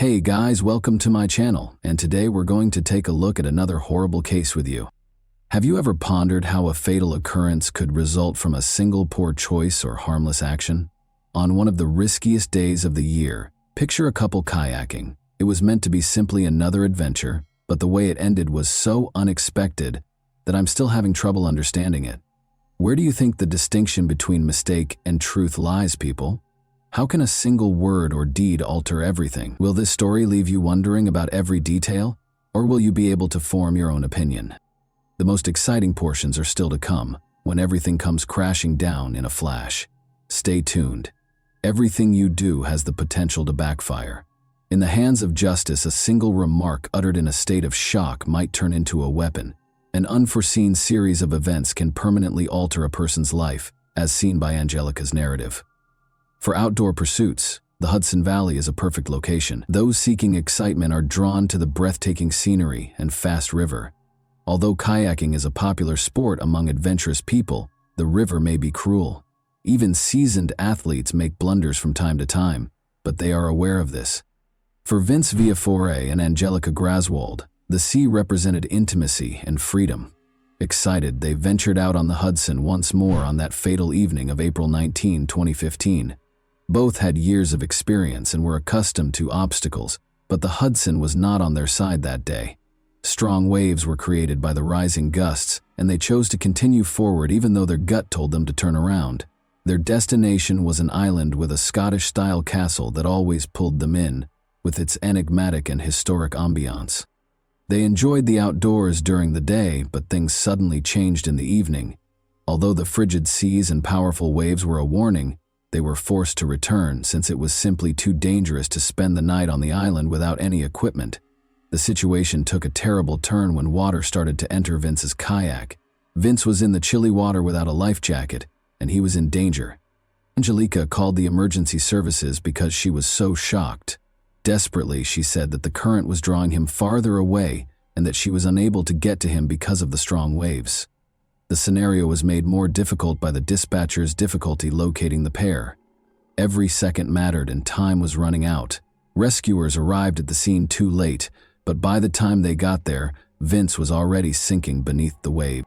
Hey guys, welcome to my channel, and today we're going to take a look at another horrible case with you. Have you ever pondered how a fatal occurrence could result from a single poor choice or harmless action? On one of the riskiest days of the year, picture a couple kayaking. It was meant to be simply another adventure, but the way it ended was so unexpected that I'm still having trouble understanding it. Where do you think the distinction between mistake and truth lies, people? How can a single word or deed alter everything? Will this story leave you wondering about every detail, or will you be able to form your own opinion? The most exciting portions are still to come, when everything comes crashing down in a flash. Stay tuned. Everything you do has the potential to backfire. In the hands of justice, a single remark uttered in a state of shock might turn into a weapon. An unforeseen series of events can permanently alter a person's life, as seen by Angelica's narrative. For outdoor pursuits, the Hudson Valley is a perfect location. Those seeking excitement are drawn to the breathtaking scenery and fast river. Although kayaking is a popular sport among adventurous people, the river may be cruel. Even seasoned athletes make blunders from time to time, but they are aware of this. For Vince Viafore and Angelica Graswald, the sea represented intimacy and freedom. Excited, they ventured out on the Hudson once more on that fatal evening of April 19, 2015. Both had years of experience and were accustomed to obstacles, but the Hudson was not on their side that day. Strong waves were created by the rising gusts, and they chose to continue forward even though their gut told them to turn around. Their destination was an island with a Scottish-style castle that always pulled them in, with its enigmatic and historic ambiance. They enjoyed the outdoors during the day, but things suddenly changed in the evening. Although the frigid seas and powerful waves were a warning, they were forced to return since it was simply too dangerous to spend the night on the island without any equipment. The situation took a terrible turn when water started to enter Vince's kayak. Vince was in the chilly water without a life jacket, and he was in danger. Angelica called the emergency services because she was so shocked. Desperately, she said that the current was drawing him farther away and that she was unable to get to him because of the strong waves. The scenario was made more difficult by the dispatcher's difficulty locating the pair. Every second mattered and time was running out. Rescuers arrived at the scene too late, but by the time they got there, Vince was already sinking beneath the wave.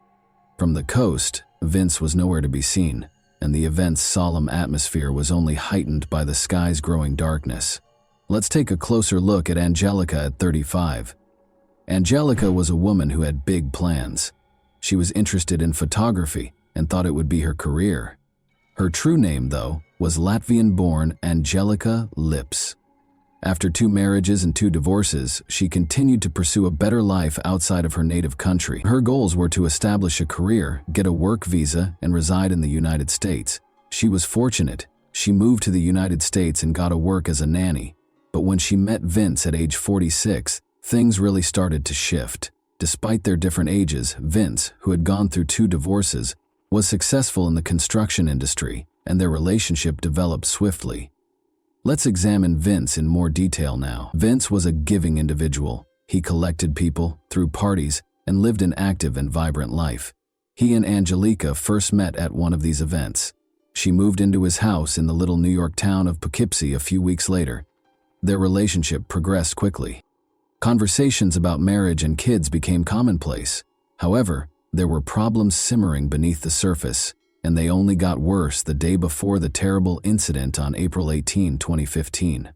From the coast, Vince was nowhere to be seen, and the event's solemn atmosphere was only heightened by the sky's growing darkness. Let's take a closer look at Angelica at 35. Angelica was a woman who had big plans. She was interested in photography and thought it would be her career. Her true name, though, was Latvian-born Angelica Lips. After 2 marriages and 2 divorces, she continued to pursue a better life outside of her native country. Her goals were to establish a career, get a work visa, and reside in the United States. She was fortunate. She moved to the United States and got a work as a nanny. But when she met Vince at age 46, things really started to shift. Despite their different ages, Vince, who had gone through 2 divorces, was successful in the construction industry, and their relationship developed swiftly. Let's examine Vince in more detail now. Vince was a giving individual. He collected people, threw parties, and lived an active and vibrant life. He and Angelica first met at one of these events. She moved into his house in the little New York town of Poughkeepsie a few weeks later. Their relationship progressed quickly. Conversations about marriage and kids became commonplace. However, there were problems simmering beneath the surface, and they only got worse the day before the terrible incident on April 18, 2015.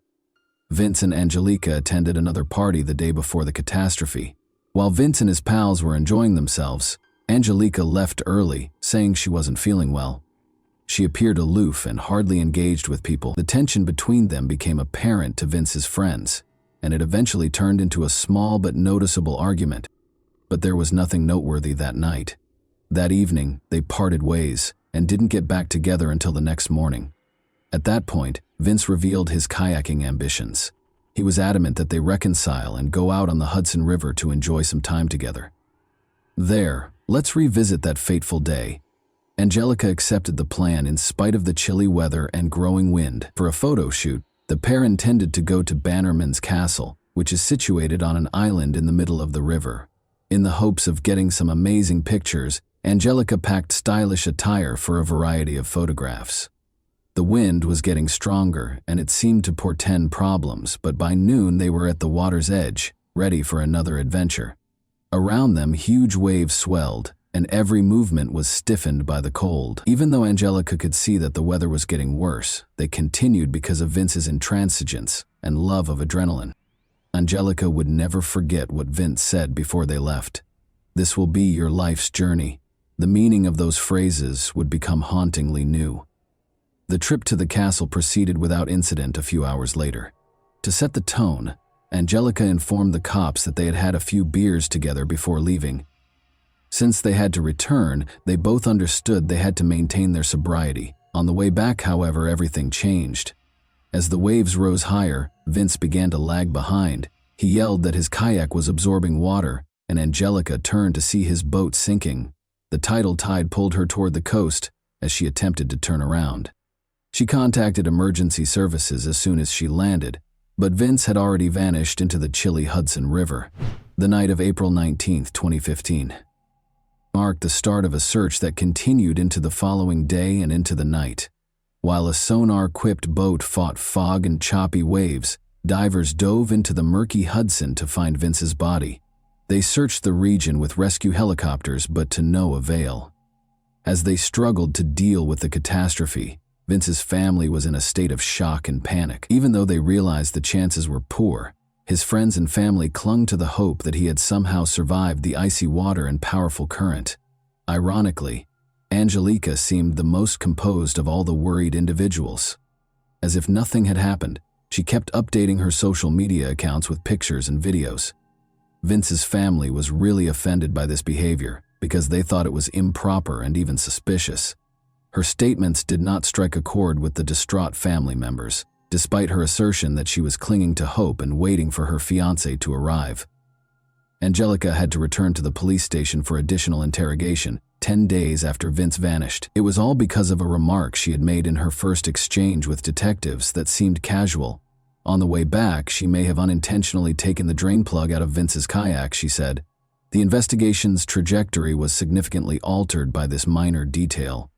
Vince and Angelica attended another party the day before the catastrophe. While Vince and his pals were enjoying themselves, Angelica left early, saying she wasn't feeling well. She appeared aloof and hardly engaged with people. The tension between them became apparent to Vince's friends, and it eventually turned into a small but noticeable argument. But there was nothing noteworthy that night. That evening, they parted ways and didn't get back together until the next morning. At that point, Vince revealed his kayaking ambitions. He was adamant that they reconcile and go out on the Hudson River to enjoy some time together. There, let's revisit that fateful day. Angelica accepted the plan in spite of the chilly weather and growing wind. For a photo shoot, the pair intended to go to Bannerman's Castle, which is situated on an island in the middle of the river. In the hopes of getting some amazing pictures, Angelica packed stylish attire for a variety of photographs. The wind was getting stronger, and it seemed to portend problems, but by noon they were at the water's edge, ready for another adventure. Around them, huge waves swelled, and every movement was stiffened by the cold. Even though Angelica could see that the weather was getting worse, they continued because of Vince's intransigence and love of adrenaline. Angelica would never forget what Vince said before they left. "This will be your life's journey." The meaning of those phrases would become hauntingly new. The trip to the castle proceeded without incident a few hours later. To set the tone, Angelica informed the cops that they had had a few beers together before leaving. Since they had to return, they both understood they had to maintain their sobriety. On the way back, however, everything changed. As the waves rose higher, Vince began to lag behind. He yelled that his kayak was absorbing water, and Angelica turned to see his boat sinking. The tidal tide pulled her toward the coast as she attempted to turn around. She contacted emergency services as soon as she landed, but Vince had already vanished into the chilly Hudson River. The night of April 19, 2015, marked the start of a search that continued into the following day and into the night. While a sonar-equipped boat fought fog and choppy waves, divers dove into the murky Hudson to find Vince's body. They searched the region with rescue helicopters, but to no avail. As they struggled to deal with the catastrophe, Vince's family was in a state of shock and panic. Even though they realized the chances were poor, his friends and family clung to the hope that he had somehow survived the icy water and powerful current. Ironically, Angelica seemed the most composed of all the worried individuals. As if nothing had happened, she kept updating her social media accounts with pictures and videos. Vince's family was really offended by this behavior because they thought it was improper and even suspicious. Her statements did not strike a chord with the distraught family members, despite her assertion that she was clinging to hope and waiting for her fiancé to arrive. Angelica had to return to the police station for additional interrogation 10 days after Vince vanished. It was all because of a remark she had made in her first exchange with detectives that seemed casual. On the way back, she may have unintentionally taken the drain plug out of Vince's kayak, she said. The investigation's trajectory was significantly altered by this minor detail.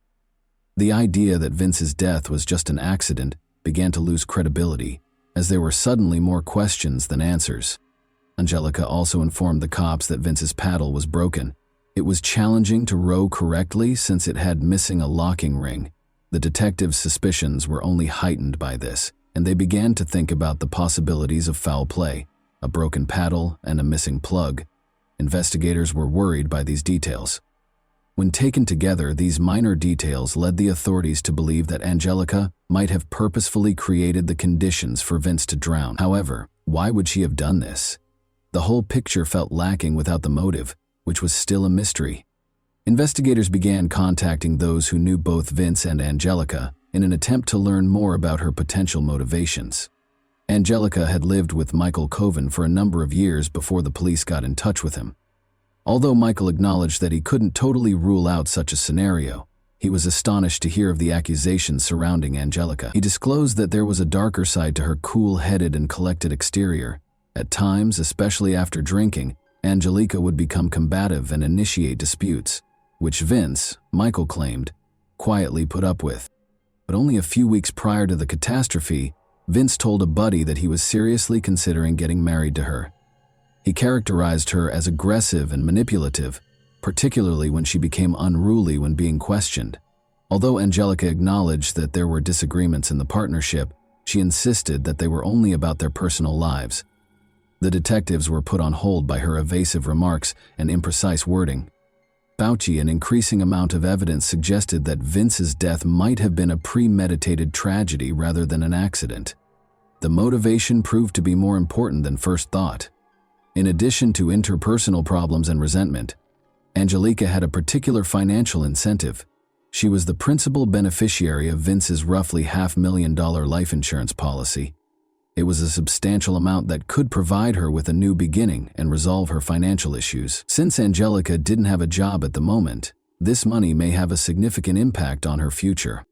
The idea that Vince's death was just an accident began to lose credibility, as there were suddenly more questions than answers. Angelica also informed the cops that Vince's paddle was broken. It was challenging to row correctly since it had missing a locking ring. The detectives' suspicions were only heightened by this, and they began to think about the possibilities of foul play, a broken paddle, and a missing plug. Investigators were worried by these details. When taken together, these minor details led the authorities to believe that Angelica might have purposefully created the conditions for Vince to drown. However, why would she have done this? The whole picture felt lacking without the motive, which was still a mystery. Investigators began contacting those who knew both Vince and Angelica in an attempt to learn more about her potential motivations. Angelica had lived with Michael Coven for a number of years before the police got in touch with him. Although Michael acknowledged that he couldn't totally rule out such a scenario, he was astonished to hear of the accusations surrounding Angelica. He disclosed that there was a darker side to her cool-headed and collected exterior. At times, especially after drinking, Angelica would become combative and initiate disputes, which Vince, Michael claimed, quietly put up with. But only a few weeks prior to the catastrophe, Vince told a buddy that he was seriously considering getting married to her. He characterized her as aggressive and manipulative, particularly when she became unruly when being questioned. Although Angelica acknowledged that there were disagreements in the partnership, she insisted that they were only about their personal lives. The detectives were put on hold by her evasive remarks and imprecise wording. Fauci, an increasing amount of evidence suggested that Vince's death might have been a premeditated tragedy rather than an accident. The motivation proved to be more important than first thought. In addition to interpersonal problems and resentment, Angelica had a particular financial incentive. She was the principal beneficiary of Vince's roughly $500,000 life insurance policy. It was a substantial amount that could provide her with a new beginning and resolve her financial issues. Since Angelica didn't have a job at the moment, this money may have a significant impact on her future.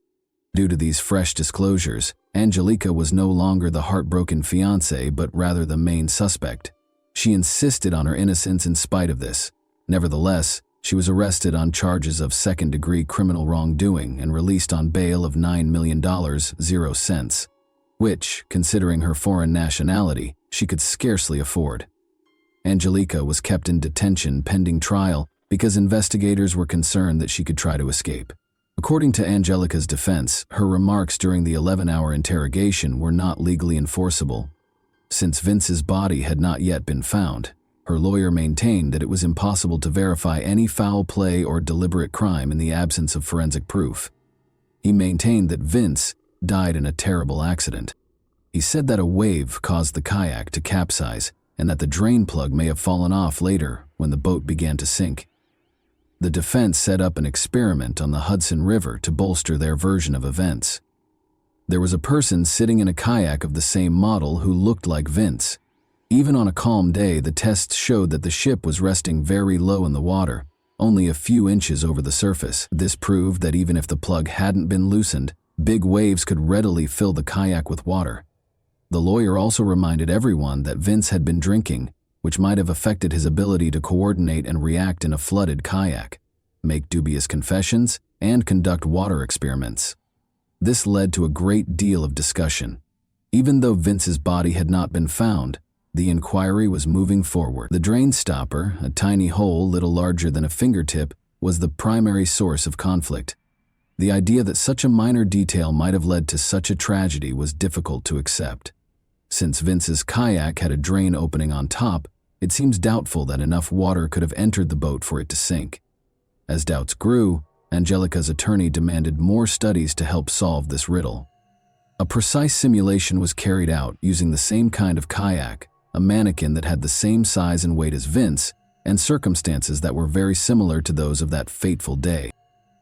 Due to these fresh disclosures, Angelica was no longer the heartbroken fiancé but rather the main suspect. She insisted on her innocence in spite of this. Nevertheless, She was arrested on charges of second-degree criminal wrongdoing and released on bail of $9 million, 0 cents, which, considering her foreign nationality, she could scarcely afford. Angelica was kept in detention pending trial because investigators were concerned that she could try to escape. According to Angelica's defense, her remarks during the 11-hour interrogation were not legally enforceable. Since Vince's body had not yet been found, her lawyer maintained that it was impossible to verify any foul play or deliberate crime in the absence of forensic proof. He maintained that Vince died in a terrible accident. He said that a wave caused the kayak to capsize and that the drain plug may have fallen off later when the boat began to sink. The defense set up an experiment on the Hudson River to bolster their version of events. There was a person sitting in a kayak of the same model who looked like Vince. Even on a calm day, the tests showed that the ship was resting very low in the water, only a few inches over the surface. This proved that even if the plug hadn't been loosened, big waves could readily fill the kayak with water. The lawyer also reminded everyone that Vince had been drinking, which might have affected his ability to coordinate and react in a flooded kayak, make dubious confessions, and conduct water experiments. This led to a great deal of discussion. Even though Vince's body had not been found, the inquiry was moving forward. The drain stopper, a tiny hole little larger than a fingertip, was the primary source of conflict. The idea that such a minor detail might have led to such a tragedy was difficult to accept. Since Vince's kayak had a drain opening on top, it seems doubtful that enough water could have entered the boat for it to sink. As doubts grew, Angelica's attorney demanded more studies to help solve this riddle. A precise simulation was carried out using the same kind of kayak, a mannequin that had the same size and weight as Vince, and circumstances that were very similar to those of that fateful day.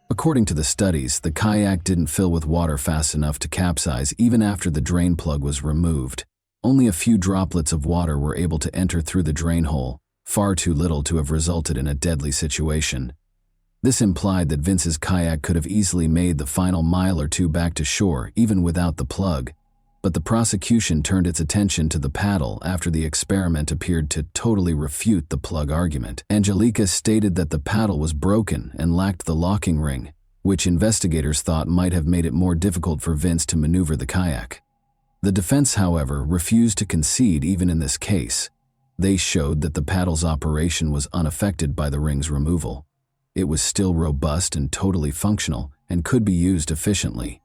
According to the studies, the kayak didn't fill with water fast enough to capsize even after the drain plug was removed. Only a few droplets of water were able to enter through the drain hole, far too little to have resulted in a deadly situation. This implied that Vince's kayak could have easily made the final mile or two back to shore even without the plug, but the prosecution turned its attention to the paddle after the experiment appeared to totally refute the plug argument. Angelica stated that the paddle was broken and lacked the locking ring, which investigators thought might have made it more difficult for Vince to maneuver the kayak. The defense, however, refused to concede even in this case. They showed that the paddle's operation was unaffected by the ring's removal. It was still robust and totally functional and could be used efficiently.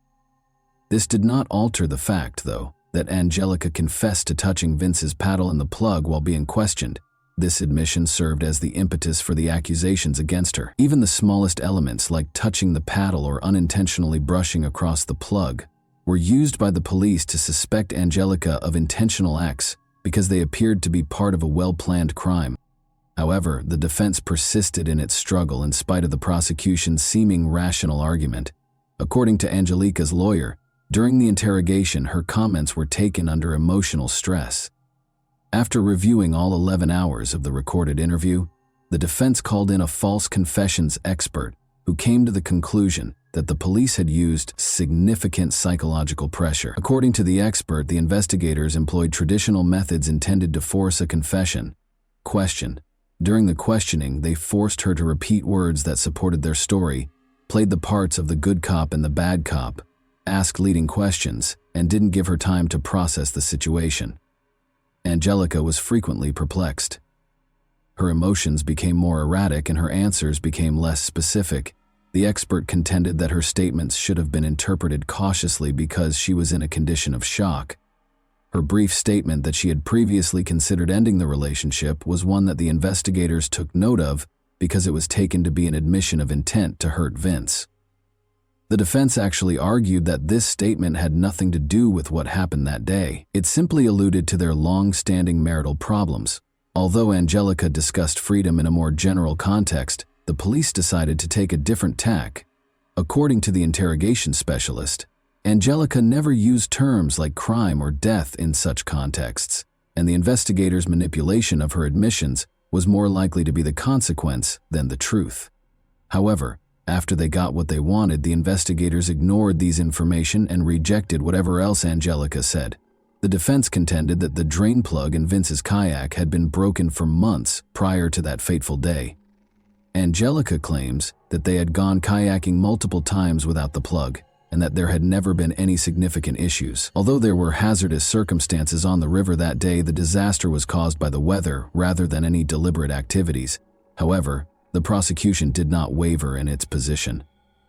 This did not alter the fact, though, that Angelica confessed to touching Vince's paddle and the plug while being questioned. This admission served as the impetus for the accusations against her. Even the smallest elements, like touching the paddle or unintentionally brushing across the plug, were used by the police to suspect Angelica of intentional acts because they appeared to be part of a well-planned crime. However, the defense persisted in its struggle in spite of the prosecution's seeming rational argument. According to Angelica's lawyer, during the interrogation, her comments were taken under emotional stress. After reviewing all 11 hours of the recorded interview, the defense called in a false confessions expert who came to the conclusion that the police had used significant psychological pressure. According to the expert, the investigators employed traditional methods intended to force a confession. Question. During the questioning, they forced her to repeat words that supported their story, played the parts of the good cop and the bad cop, asked leading questions, and didn't give her time to process the situation. Angelica was frequently perplexed. Her emotions became more erratic and her answers became less specific. The expert contended that her statements should have been interpreted cautiously because she was in a condition of shock. Her brief statement that she had previously considered ending the relationship was one that the investigators took note of because it was taken to be an admission of intent to hurt Vince. The defense actually argued that this statement had nothing to do with what happened that day. It simply alluded to their long-standing marital problems. Although Angelica discussed freedom in a more general context, the police decided to take a different tack. According to the interrogation specialist, Angelica never used terms like crime or death in such contexts, and the investigators' manipulation of her admissions was more likely to be the consequence than the truth. However, after they got what they wanted, the investigators ignored these information and rejected whatever else Angelica said. The defense contended that the drain plug in Vince's kayak had been broken for months prior to that fateful day. Angelica claims that they had gone kayaking multiple times without the plug, and that there had never been any significant issues. Although there were hazardous circumstances on the river that day, the disaster was caused by the weather rather than any deliberate activities. However, the prosecution did not waver in its position.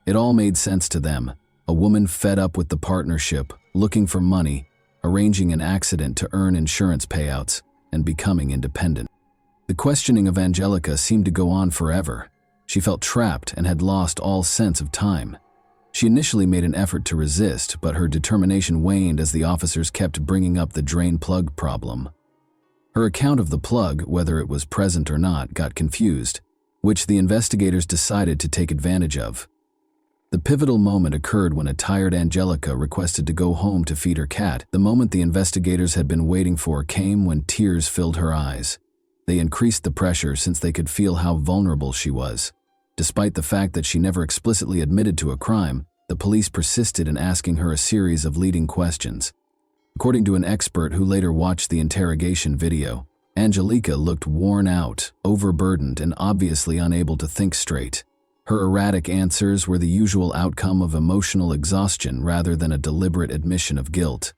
It all made sense to them. A woman fed up with the partnership, looking for money, arranging an accident to earn insurance payouts, and becoming independent. The questioning of Angelica seemed to go on forever. She felt trapped and had lost all sense of time. She initially made an effort to resist, but her determination waned as the officers kept bringing up the drain plug problem. Her account of the plug, whether it was present or not, got confused, which the investigators decided to take advantage of. The pivotal moment occurred when a tired Angelica requested to go home to feed her cat. The moment the investigators had been waiting for came when tears filled her eyes. They increased the pressure since they could feel how vulnerable she was. Despite the fact that she never explicitly admitted to a crime, the police persisted in asking her a series of leading questions. According to an expert who later watched the interrogation video, Angelica looked worn out, overburdened, and obviously unable to think straight. Her erratic answers were the usual outcome of emotional exhaustion rather than a deliberate admission of guilt.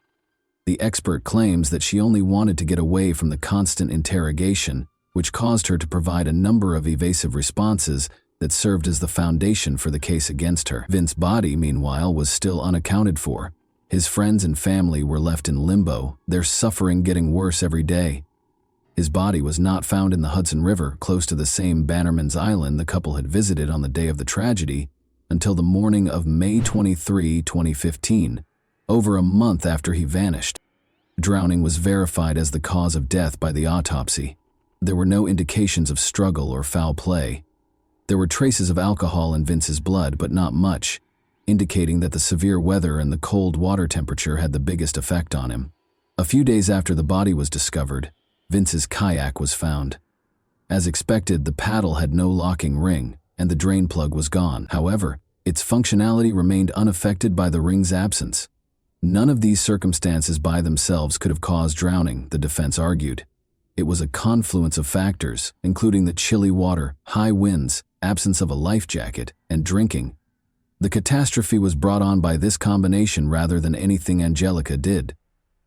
The expert claims that she only wanted to get away from the constant interrogation, which caused her to provide a number of evasive responses that served as the foundation for the case against her. Vince's body, meanwhile, was still unaccounted for. His friends and family were left in limbo, their suffering getting worse every day. His body was not found in the Hudson River, close to the same Bannerman's Island the couple had visited on the day of the tragedy, until the morning of May 23, 2015, over a month after he vanished. Drowning was verified as the cause of death by the autopsy. There were no indications of struggle or foul play. There were traces of alcohol in Vince's blood, but not much, indicating that the severe weather and the cold water temperature had the biggest effect on him. A few days after the body was discovered, Vince's kayak was found. As expected, the paddle had no locking ring, and the drain plug was gone. However, its functionality remained unaffected by the ring's absence. None of these circumstances by themselves could have caused drowning, the defense argued. It was a confluence of factors, including the chilly water, high winds, absence of a life jacket, and drinking. The catastrophe was brought on by this combination rather than anything Angelica did.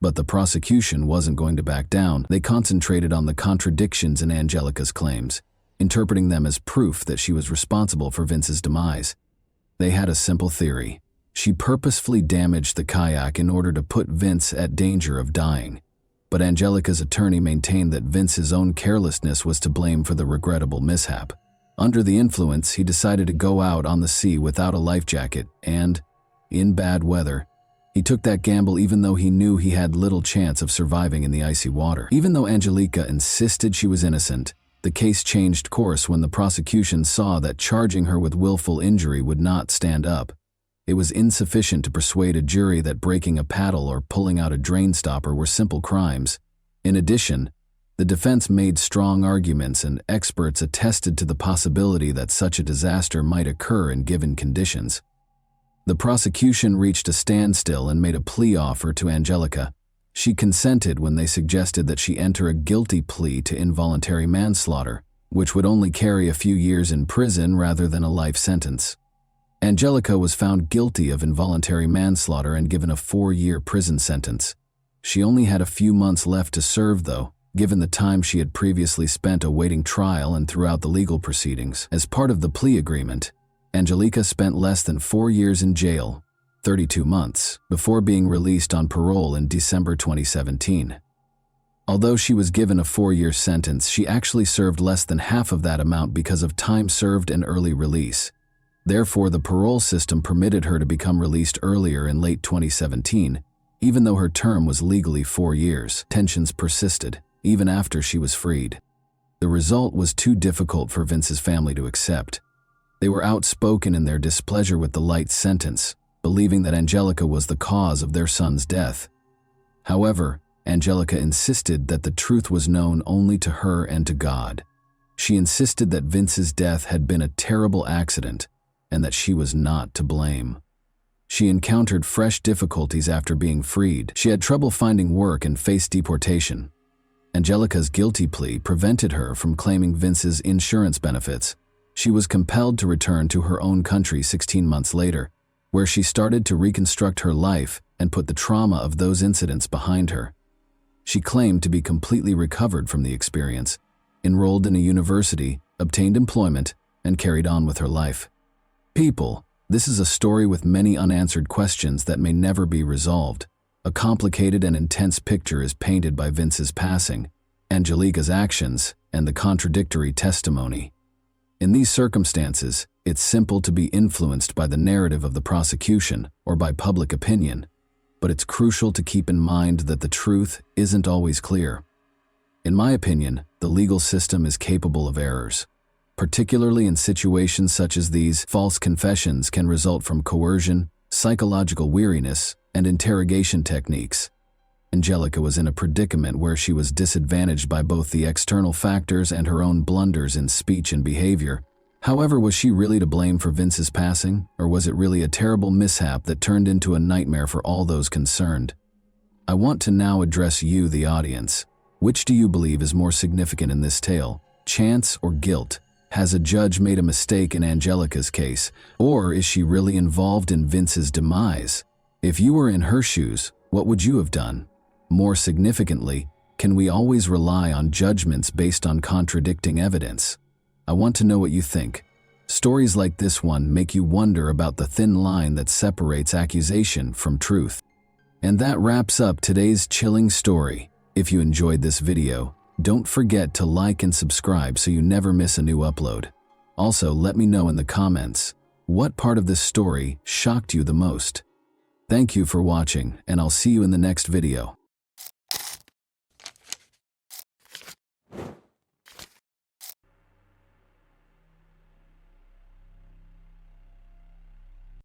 But the prosecution wasn't going to back down. They concentrated on the contradictions in Angelica's claims, interpreting them as proof that she was responsible for Vince's demise. They had a simple theory. She purposefully damaged the kayak in order to put Vince at danger of dying. But Angelica's attorney maintained that Vince's own carelessness was to blame for the regrettable mishap. Under the influence, he decided to go out on the sea without a life jacket and, in bad weather, he took that gamble even though he knew he had little chance of surviving in the icy water. Even though Angelica insisted she was innocent, the case changed course when the prosecution saw that charging her with willful injury would not stand up. It was insufficient to persuade a jury that breaking a paddle or pulling out a drain stopper were simple crimes. In addition, the defense made strong arguments and experts attested to the possibility that such a disaster might occur in given conditions. The prosecution reached a standstill and made a plea offer to Angelica. She consented when they suggested that she enter a guilty plea to involuntary manslaughter, which would only carry a few years in prison rather than a life sentence. Angelica was found guilty of involuntary manslaughter and given a 4-year prison sentence. She only had a few months left to serve, though, given the time she had previously spent awaiting trial and throughout the legal proceedings. As part of the plea agreement, Angelica spent less than 4 years in jail, 32 months, before being released on parole in December 2017. Although she was given a 4-year sentence, she actually served less than half of that amount because of time served and early release. Therefore, the parole system permitted her to become released earlier in late 2017, even though her term was legally 4 years. Tensions persisted, even after she was freed. The result was too difficult for Vince's family to accept. They were outspoken in their displeasure with the light sentence, believing that Angelica was the cause of their son's death. However, Angelica insisted that the truth was known only to her and to God. She insisted that Vince's death had been a terrible accident and that she was not to blame. She encountered fresh difficulties after being freed. She had trouble finding work and faced deportation. Angelica's guilty plea prevented her from claiming Vince's insurance benefits. She was compelled to return to her own country 16 months later, where she started to reconstruct her life and put the trauma of those incidents behind her. She claimed to be completely recovered from the experience, enrolled in a university, obtained employment, and carried on with her life. People, this is a story with many unanswered questions that may never be resolved. A complicated and intense picture is painted by Vince's passing, Angelica's actions, and the contradictory testimony. In these circumstances, it's simple to be influenced by the narrative of the prosecution or by public opinion, but it's crucial to keep in mind that the truth isn't always clear. In my opinion, the legal system is capable of errors. Particularly in situations such as these, false confessions can result from coercion, psychological weariness, and interrogation techniques. Angelica was in a predicament where she was disadvantaged by both the external factors and her own blunders in speech and behavior. However, was she really to blame for Vince's passing, or was it really a terrible mishap that turned into a nightmare for all those concerned? I want to now address you, the audience. Which do you believe is more significant in this tale, chance or guilt? Has a judge made a mistake in Angelica's case, or is she really involved in Vince's demise? If you were in her shoes, what would you have done? More significantly, can we always rely on judgments based on contradicting evidence? I want to know what you think. Stories like this one make you wonder about the thin line that separates accusation from truth. And that wraps up today's chilling story. If you enjoyed this video, don't forget to like and subscribe so you never miss a new upload. Also, let me know in the comments, what part of this story shocked you the most? Thank you for watching, and I'll see you in the next video.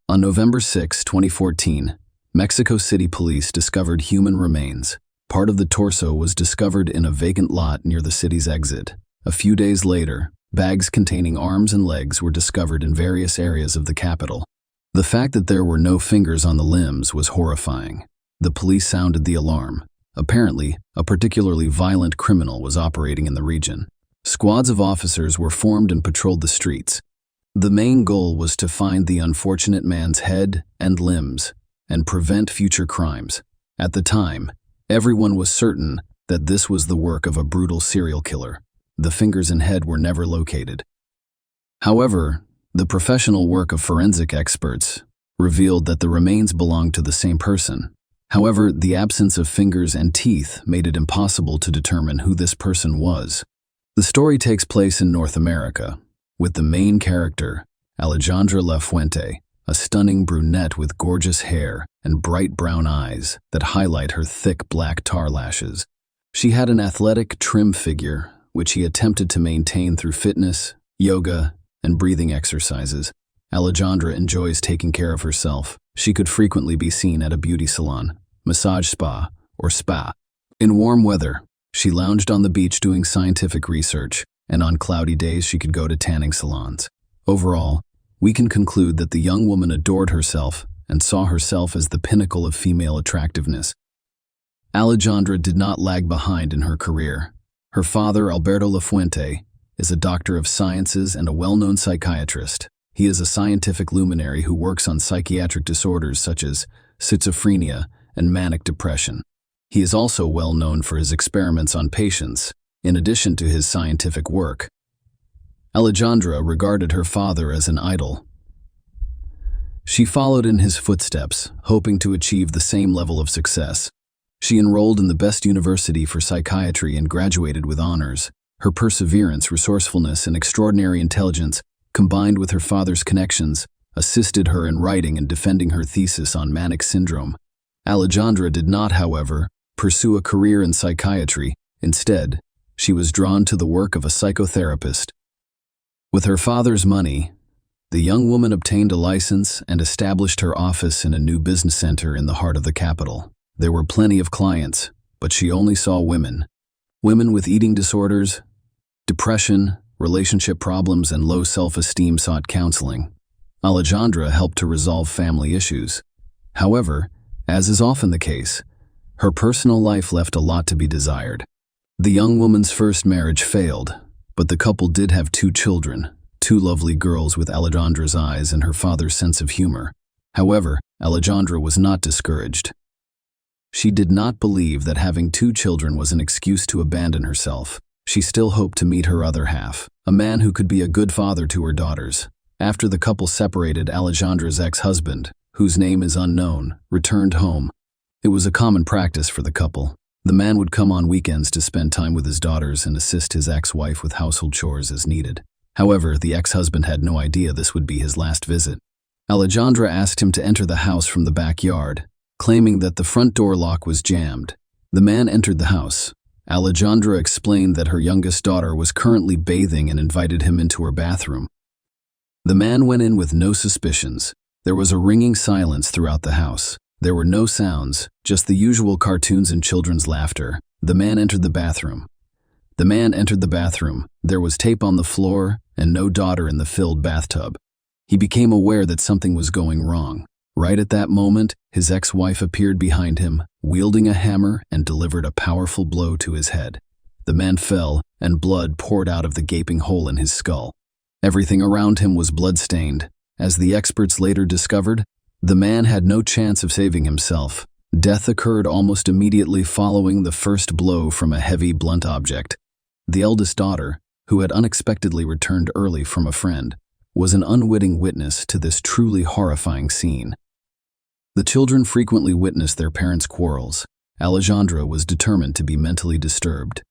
On November 6, 2014, Mexico City police discovered human remains. Part of the torso was discovered in a vacant lot near the city's exit. A few days later, bags containing arms and legs were discovered in various areas of the capital. The fact that there were no fingers on the limbs was horrifying. The police sounded the alarm. Apparently, a particularly violent criminal was operating in the region. Squads of officers were formed and patrolled the streets. The main goal was to find the unfortunate man's head and limbs and prevent future crimes. At the time, everyone was certain that this was the work of a brutal serial killer. The fingers and head were never located. However, the professional work of forensic experts revealed that the remains belonged to the same person. However, the absence of fingers and teeth made it impossible to determine who this person was. The story takes place in North America, with the main character, Alejandra La Fuente, a stunning brunette with gorgeous hair and bright brown eyes that highlight her thick black tar lashes. She had an athletic, trim figure, which he attempted to maintain through fitness, yoga, and breathing exercises. Alejandra enjoys taking care of herself. She could frequently be seen at a beauty salon, massage spa, or spa. In warm weather, she lounged on the beach doing scientific research, and on cloudy days she could go to tanning salons. Overall, we can conclude that the young woman adored herself and saw herself as the pinnacle of female attractiveness. Alejandra did not lag behind in her career. Her father, Alberto La Fuente, is a doctor of sciences and a well-known psychiatrist. He is a scientific luminary who works on psychiatric disorders such as schizophrenia and manic depression. He is also well known for his experiments on patients, in addition to his scientific work. Alejandra regarded her father as an idol. She followed in his footsteps, hoping to achieve the same level of success. She enrolled in the best university for psychiatry and graduated with honors. Her perseverance, resourcefulness, and extraordinary intelligence, combined with her father's connections, assisted her in writing and defending her thesis on manic syndrome. Alejandra did not, however, pursue a career in psychiatry. Instead, she was drawn to the work of a psychotherapist. With her father's money, the young woman obtained a license and established her office in a new business center in the heart of the capital. There were plenty of clients, but she only saw women. Women with eating disorders, depression, relationship problems, and low self-esteem sought counseling. Alejandra helped to resolve family issues. However, as is often the case, her personal life left a lot to be desired. The young woman's first marriage failed, but the couple did have 2 children, two lovely girls with Alejandra's eyes and her father's sense of humor. However, Alejandra was not discouraged. She did not believe that having two children was an excuse to abandon herself. She still hoped to meet her other half, a man who could be a good father to her daughters. After the couple separated, Alejandra's ex-husband, whose name is unknown, returned home. It was a common practice for the couple. The man would come on weekends to spend time with his daughters and assist his ex-wife with household chores as needed. However, the ex-husband had no idea this would be his last visit. Alejandra asked him to enter the house from the backyard, claiming that the front door lock was jammed. The man entered the house. Alejandra explained that her youngest daughter was currently bathing and invited him into her bathroom. The man went in with no suspicions. There was a ringing silence throughout the house. There were no sounds, just the usual cartoons and children's laughter. The man entered the bathroom. There was tape on the floor and no daughter in the filled bathtub. He became aware that something was going wrong. Right at that moment, his ex-wife appeared behind him, wielding a hammer, and delivered a powerful blow to his head. The man fell, and blood poured out of the gaping hole in his skull. Everything around him was blood-stained. As the experts later discovered, the man had no chance of saving himself. Death occurred almost immediately following the first blow from a heavy, blunt object. The eldest daughter, who had unexpectedly returned early from a friend, was an unwitting witness to this truly horrifying scene. The children frequently witnessed their parents' quarrels. Alejandra was determined to be mentally disturbed.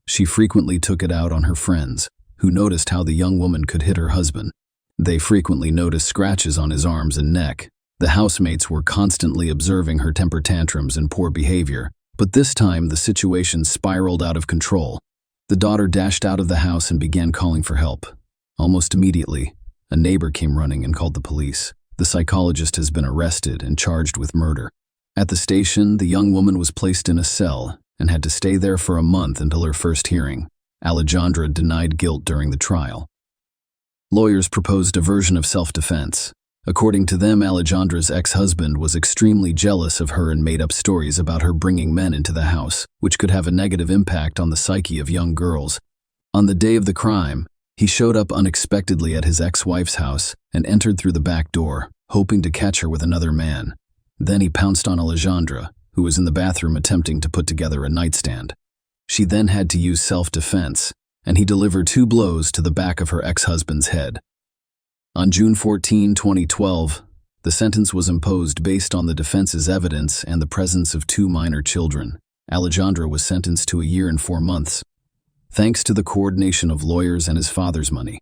She frequently took it out on her friends, who noticed how the young woman could hit her husband. They frequently noticed scratches on his arms and neck. The housemates were constantly observing her temper tantrums and poor behavior, but this time the situation spiraled out of control. The daughter dashed out of the house and began calling for help. Almost immediately, a neighbor came running and called the police. The psychologist has been arrested and charged with murder. At the station, the young woman was placed in a cell and had to stay there for a month until her first hearing. Alejandra denied guilt during the trial. Lawyers proposed a version of self-defense. According to them, Alejandra's ex-husband was extremely jealous of her and made up stories about her bringing men into the house, which could have a negative impact on the psyche of young girls. On the day of the crime, he showed up unexpectedly at his ex-wife's house and entered through the back door, hoping to catch her with another man. Then he pounced on Alejandra, who was in the bathroom attempting to put together a nightstand. She then had to use self-defense, and he delivered 2 blows to the back of her ex-husband's head. On June 14, 2012, the sentence was imposed based on the defense's evidence and the presence of 2 minor children. Alejandra was sentenced to 1 year and 4 months. Thanks to the coordination of lawyers and his father's money,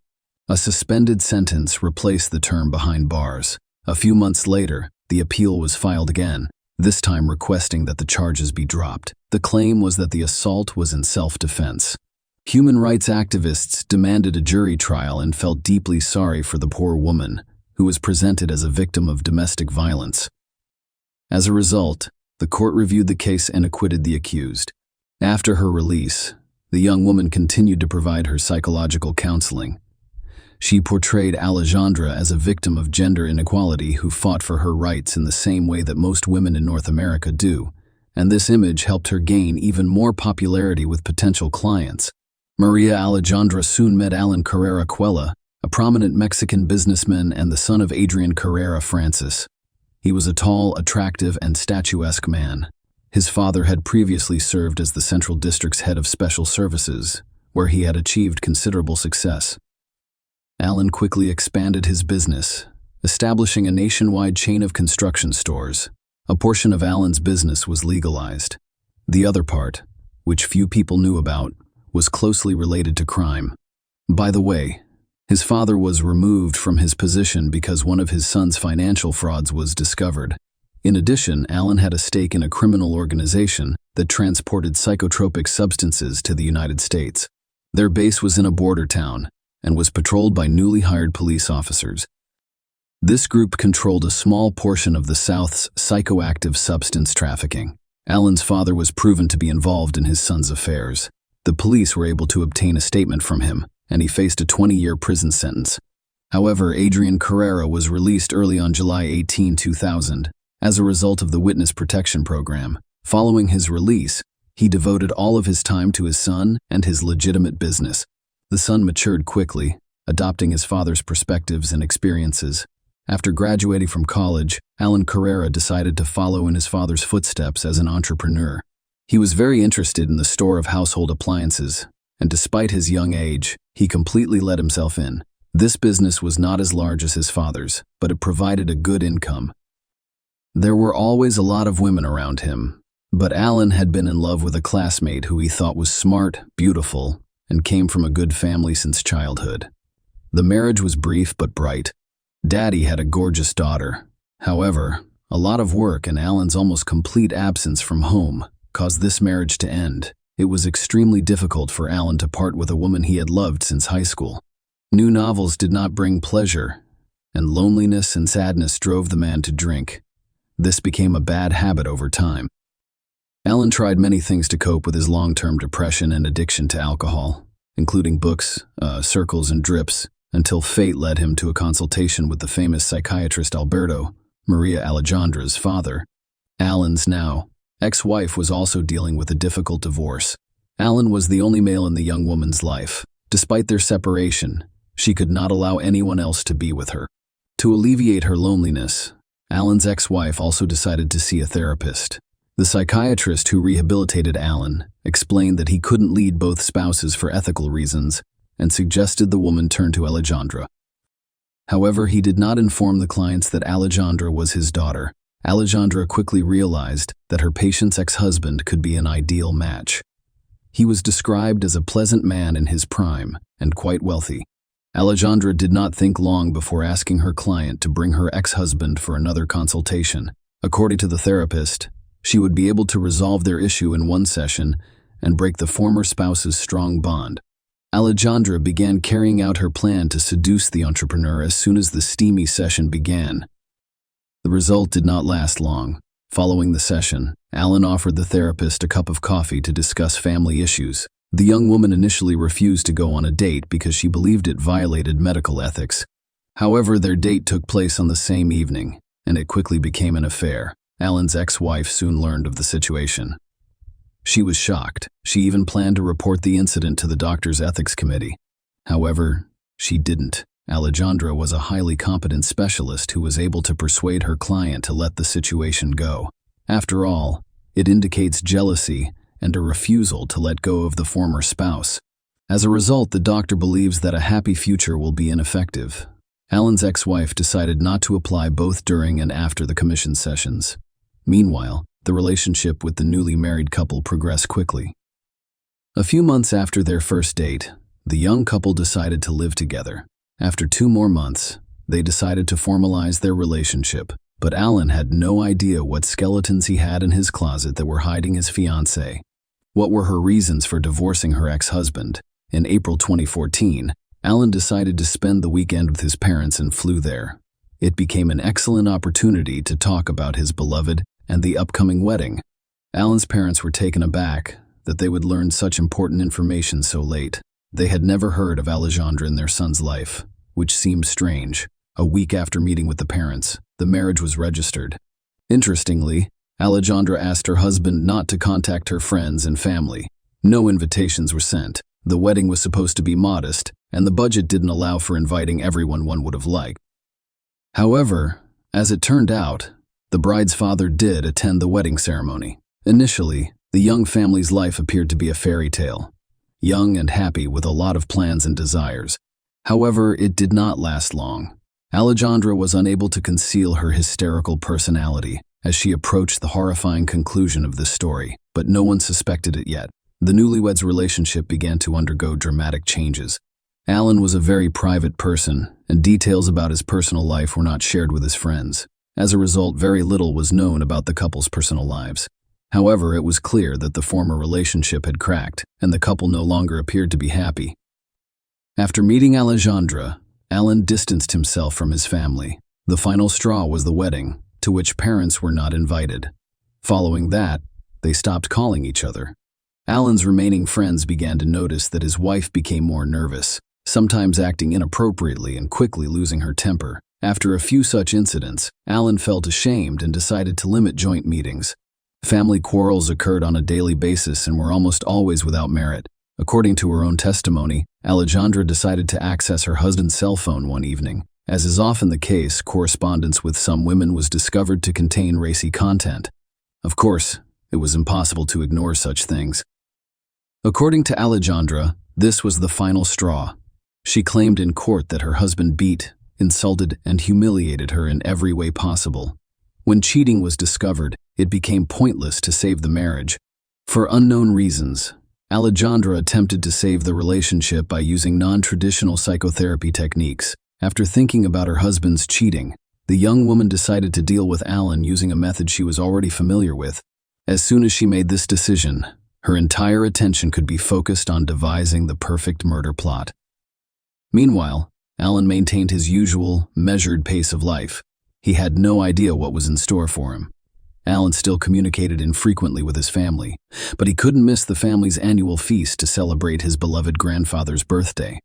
a suspended sentence replaced the term behind bars. A few months later, the appeal was filed again, this time requesting that the charges be dropped. The claim was that the assault was in self-defense. Human rights activists demanded a jury trial and felt deeply sorry for the poor woman, who was presented as a victim of domestic violence. As a result, the court reviewed the case and acquitted the accused. After her release, the young woman continued to provide her psychological counseling. She portrayed Alejandra as a victim of gender inequality who fought for her rights in the same way that most women in North America do, and this image helped her gain even more popularity with potential clients. Maria Alejandra soon met Alan Carrera Cuella, a prominent Mexican businessman and the son of Adrian Carrera Francis. He was a tall, attractive, and statuesque man. His father had previously served as the Central District's head of special services, where he had achieved considerable success. Alan quickly expanded his business, establishing a nationwide chain of construction stores. A portion of Alan's business was legalized. The other part, which few people knew about, was closely related to crime. By the way, his father was removed from his position because one of his son's financial frauds was discovered. In addition, Alan had a stake in a criminal organization that transported psychotropic substances to the United States. Their base was in a border town and was patrolled by newly hired police officers. This group controlled a small portion of the South's psychoactive substance trafficking. Alan's father was proven to be involved in his son's affairs. The police were able to obtain a statement from him, and he faced a 20-year prison sentence. However, Adrian Carrera was released early on July 18, 2000, as a result of the Witness Protection Program. Following his release, he devoted all of his time to his son and his legitimate business. The son matured quickly, adopting his father's perspectives and experiences. After graduating from college, Alan Carrera decided to follow in his father's footsteps as an entrepreneur. He was very interested in the store of household appliances, and despite his young age, he completely let himself in. This business was not as large as his father's, but it provided a good income. There were always a lot of women around him, but Alan had been in love with a classmate who he thought was smart, beautiful, and came from a good family since childhood. The marriage was brief but bright. Daddy had a gorgeous daughter. However, a lot of work and Alan's almost complete absence from home caused this marriage to end. It was extremely difficult for Alan to part with a woman he had loved since high school. New novels did not bring pleasure, and loneliness and sadness drove the man to drink. This became a bad habit over time. Alan tried many things to cope with his long-term depression and addiction to alcohol, including books, circles, and drips, until fate led him to a consultation with the famous psychiatrist Alberto, Maria Alejandra's father. Alan's now ex-wife was also dealing with a difficult divorce. Alan was the only male in the young woman's life. Despite their separation, she could not allow anyone else to be with her. To alleviate her loneliness, Alan's ex-wife also decided to see a therapist. The psychiatrist who rehabilitated Alan explained that he couldn't lead both spouses for ethical reasons and suggested the woman turn to Alejandra. However, he did not inform the clients that Alejandra was his daughter. Alejandra quickly realized that her patient's ex-husband could be an ideal match. He was described as a pleasant man in his prime and quite wealthy. Alejandra did not think long before asking her client to bring her ex-husband for another consultation. According to the therapist, she would be able to resolve their issue in one session and break the former spouse's strong bond. Alejandra began carrying out her plan to seduce the entrepreneur as soon as the steamy session began. The result did not last long. Following the session, Alan offered the therapist a cup of coffee to discuss family issues. The young woman initially refused to go on a date because she believed it violated medical ethics. However, their date took place on the same evening, and it quickly became an affair. Alan's ex-wife soon learned of the situation. She was shocked. She even planned to report the incident to the doctor's ethics committee. However, she didn't. Alejandra was a highly competent specialist who was able to persuade her client to let the situation go. After all, it indicates jealousy and a refusal to let go of the former spouse. As a result, the doctor believes that a happy future will be ineffective. Alan's ex-wife decided not to apply both during and after the commission sessions. Meanwhile, the relationship with the newly married couple progressed quickly. A few months after their first date, the young couple decided to live together. After 2 more months, they decided to formalize their relationship, but Alan had no idea what skeletons he had in his closet that were hiding his fiancée. What were her reasons for divorcing her ex-husband? In April 2014, Alan decided to spend the weekend with his parents and flew there. It became an excellent opportunity to talk about his beloved and the upcoming wedding. Alan's parents were taken aback that they would learn such important information so late. They had never heard of Alejandra in their son's life, which seemed strange. A week after meeting with the parents, the marriage was registered. Interestingly, Alejandra asked her husband not to contact her friends and family. No invitations were sent. The wedding was supposed to be modest, and the budget didn't allow for inviting everyone one would have liked. However, as it turned out, the bride's father did attend the wedding ceremony. Initially, the young family's life appeared to be a fairy tale, young and happy with a lot of plans and desires. However, it did not last long. Alejandra was unable to conceal her hysterical personality as she approached the horrifying conclusion of this story, but no one suspected it yet. The newlyweds' relationship began to undergo dramatic changes. Alan was a very private person, and details about his personal life were not shared with his friends. As a result, very little was known about the couple's personal lives. However, it was clear that the former relationship had cracked, and the couple no longer appeared to be happy. After meeting Alejandra, Alan distanced himself from his family. The final straw was the wedding, to which parents were not invited. Following that, they stopped calling each other. Alan's remaining friends began to notice that his wife became more nervous, sometimes acting inappropriately and quickly losing her temper. After a few such incidents, Alan felt ashamed and decided to limit joint meetings. Family quarrels occurred on a daily basis and were almost always without merit. According to her own testimony, Alejandra decided to access her husband's cell phone one evening. As is often the case, correspondence with some women was discovered to contain racy content. Of course, it was impossible to ignore such things. According to Alejandra, this was the final straw. She claimed in court that her husband beat, insulted, and humiliated her in every way possible. When cheating was discovered, it became pointless to save the marriage. For unknown reasons, Alejandra attempted to save the relationship by using non-traditional psychotherapy techniques. After thinking about her husband's cheating, the young woman decided to deal with Alan using a method she was already familiar with. As soon as she made this decision, her entire attention could be focused on devising the perfect murder plot. Meanwhile, Alan maintained his usual, measured pace of life. He had no idea what was in store for him. Alan still communicated infrequently with his family, but he couldn't miss the family's annual feast to celebrate his beloved grandfather's birthday.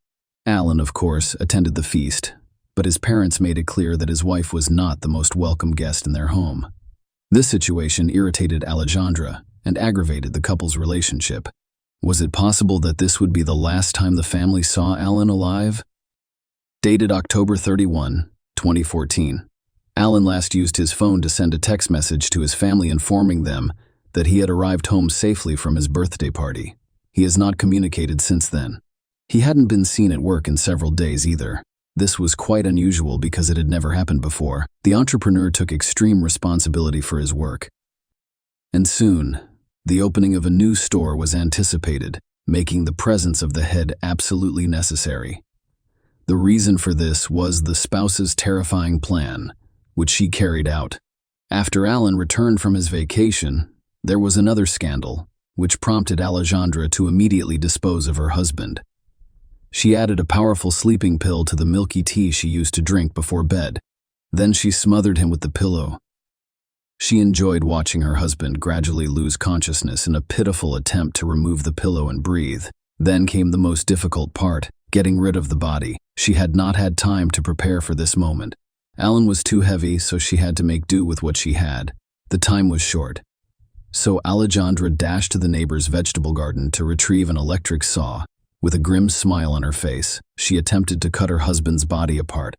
Alan, of course, attended the feast, but his parents made it clear that his wife was not the most welcome guest in their home. This situation irritated Alejandra and aggravated the couple's relationship. Was it possible that this would be the last time the family saw Alan alive? Dated October 31, 2014. Alan last used his phone to send a text message to his family informing them that he had arrived home safely from his birthday party. He has not communicated since then. He hadn't been seen at work in several days either. This was quite unusual because it had never happened before. The entrepreneur took extreme responsibility for his work. And soon, the opening of a new store was anticipated, making the presence of the head absolutely necessary. The reason for this was the spouse's terrifying plan, which she carried out. After Alan returned from his vacation, there was another scandal, which prompted Alejandra to immediately dispose of her husband. She added a powerful sleeping pill to the milky tea she used to drink before bed. Then she smothered him with the pillow. She enjoyed watching her husband gradually lose consciousness in a pitiful attempt to remove the pillow and breathe. Then came the most difficult part, getting rid of the body. She had not had time to prepare for this moment. Alan was too heavy, so she had to make do with what she had. The time was short. So Alejandra dashed to the neighbor's vegetable garden to retrieve an electric saw. With a grim smile on her face, she attempted to cut her husband's body apart.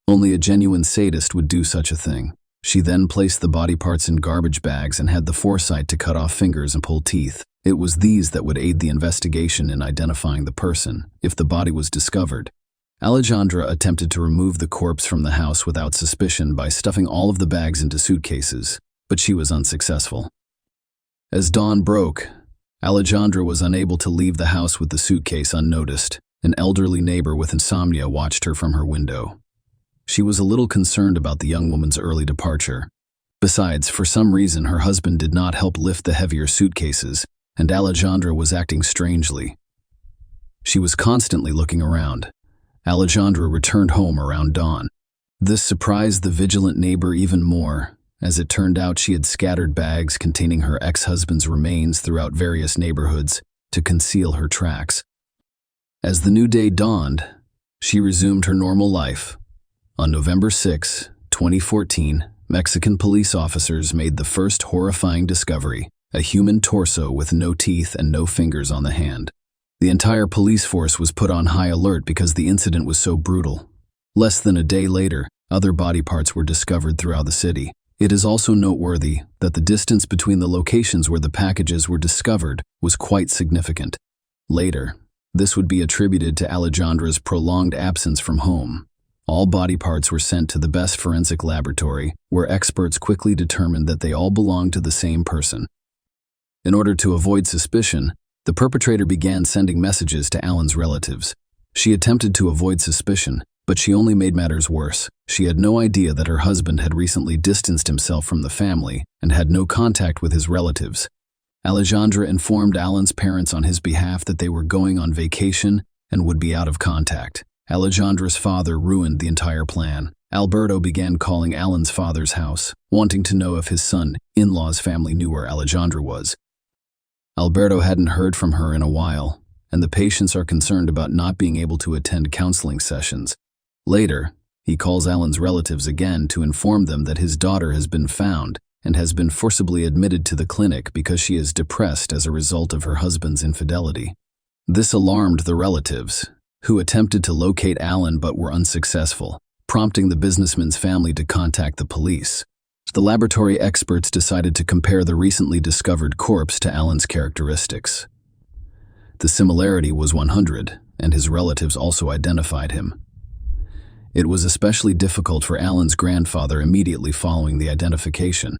Only a genuine sadist would do such a thing. She then placed the body parts in garbage bags and had the foresight to cut off fingers and pull teeth. It was these that would aid the investigation in identifying the person, if the body was discovered. Alejandra attempted to remove the corpse from the house without suspicion by stuffing all of the bags into suitcases, but she was unsuccessful. As dawn broke, Alejandra was unable to leave the house with the suitcase unnoticed. An elderly neighbor with insomnia watched her from her window. She was a little concerned about the young woman's early departure. Besides, for some reason her husband did not help lift the heavier suitcases, and Alejandra was acting strangely. She was constantly looking around. Alejandra returned home around dawn. This surprised the vigilant neighbor even more. As it turned out, she had scattered bags containing her ex-husband's remains throughout various neighborhoods to conceal her tracks. As the new day dawned, she resumed her normal life. On November 6, 2014, Mexican police officers made the first horrifying discovery, a human torso with no teeth and no fingers on the hand. The entire police force was put on high alert because the incident was so brutal. Less than a day later, other body parts were discovered throughout the city. It is also noteworthy that the distance between the locations where the packages were discovered was quite significant. Later, this would be attributed to Alejandra's prolonged absence from home. All body parts were sent to the best forensic laboratory, where experts quickly determined that they all belonged to the same person. In order to avoid suspicion, the perpetrator began sending messages to Alan's relatives. She attempted to avoid suspicion, but she only made matters worse. She had no idea that her husband had recently distanced himself from the family and had no contact with his relatives. Alejandra informed Alan's parents on his behalf that they were going on vacation and would be out of contact. Alejandra's father ruined the entire plan. Alberto began calling Alan's father's house, wanting to know if his son-in-law's family knew where Alejandra was. Alberto hadn't heard from her in a while, and the patients are concerned about not being able to attend counseling sessions. Later, he calls Alan's relatives again to inform them that his daughter has been found and has been forcibly admitted to the clinic because she is depressed as a result of her husband's infidelity. This alarmed the relatives, who attempted to locate Alan but were unsuccessful, prompting the businessman's family to contact the police. The laboratory experts decided to compare the recently discovered corpse to Alan's characteristics. The similarity was 100, and his relatives also identified him. It was especially difficult for Alan's grandfather immediately following the identification.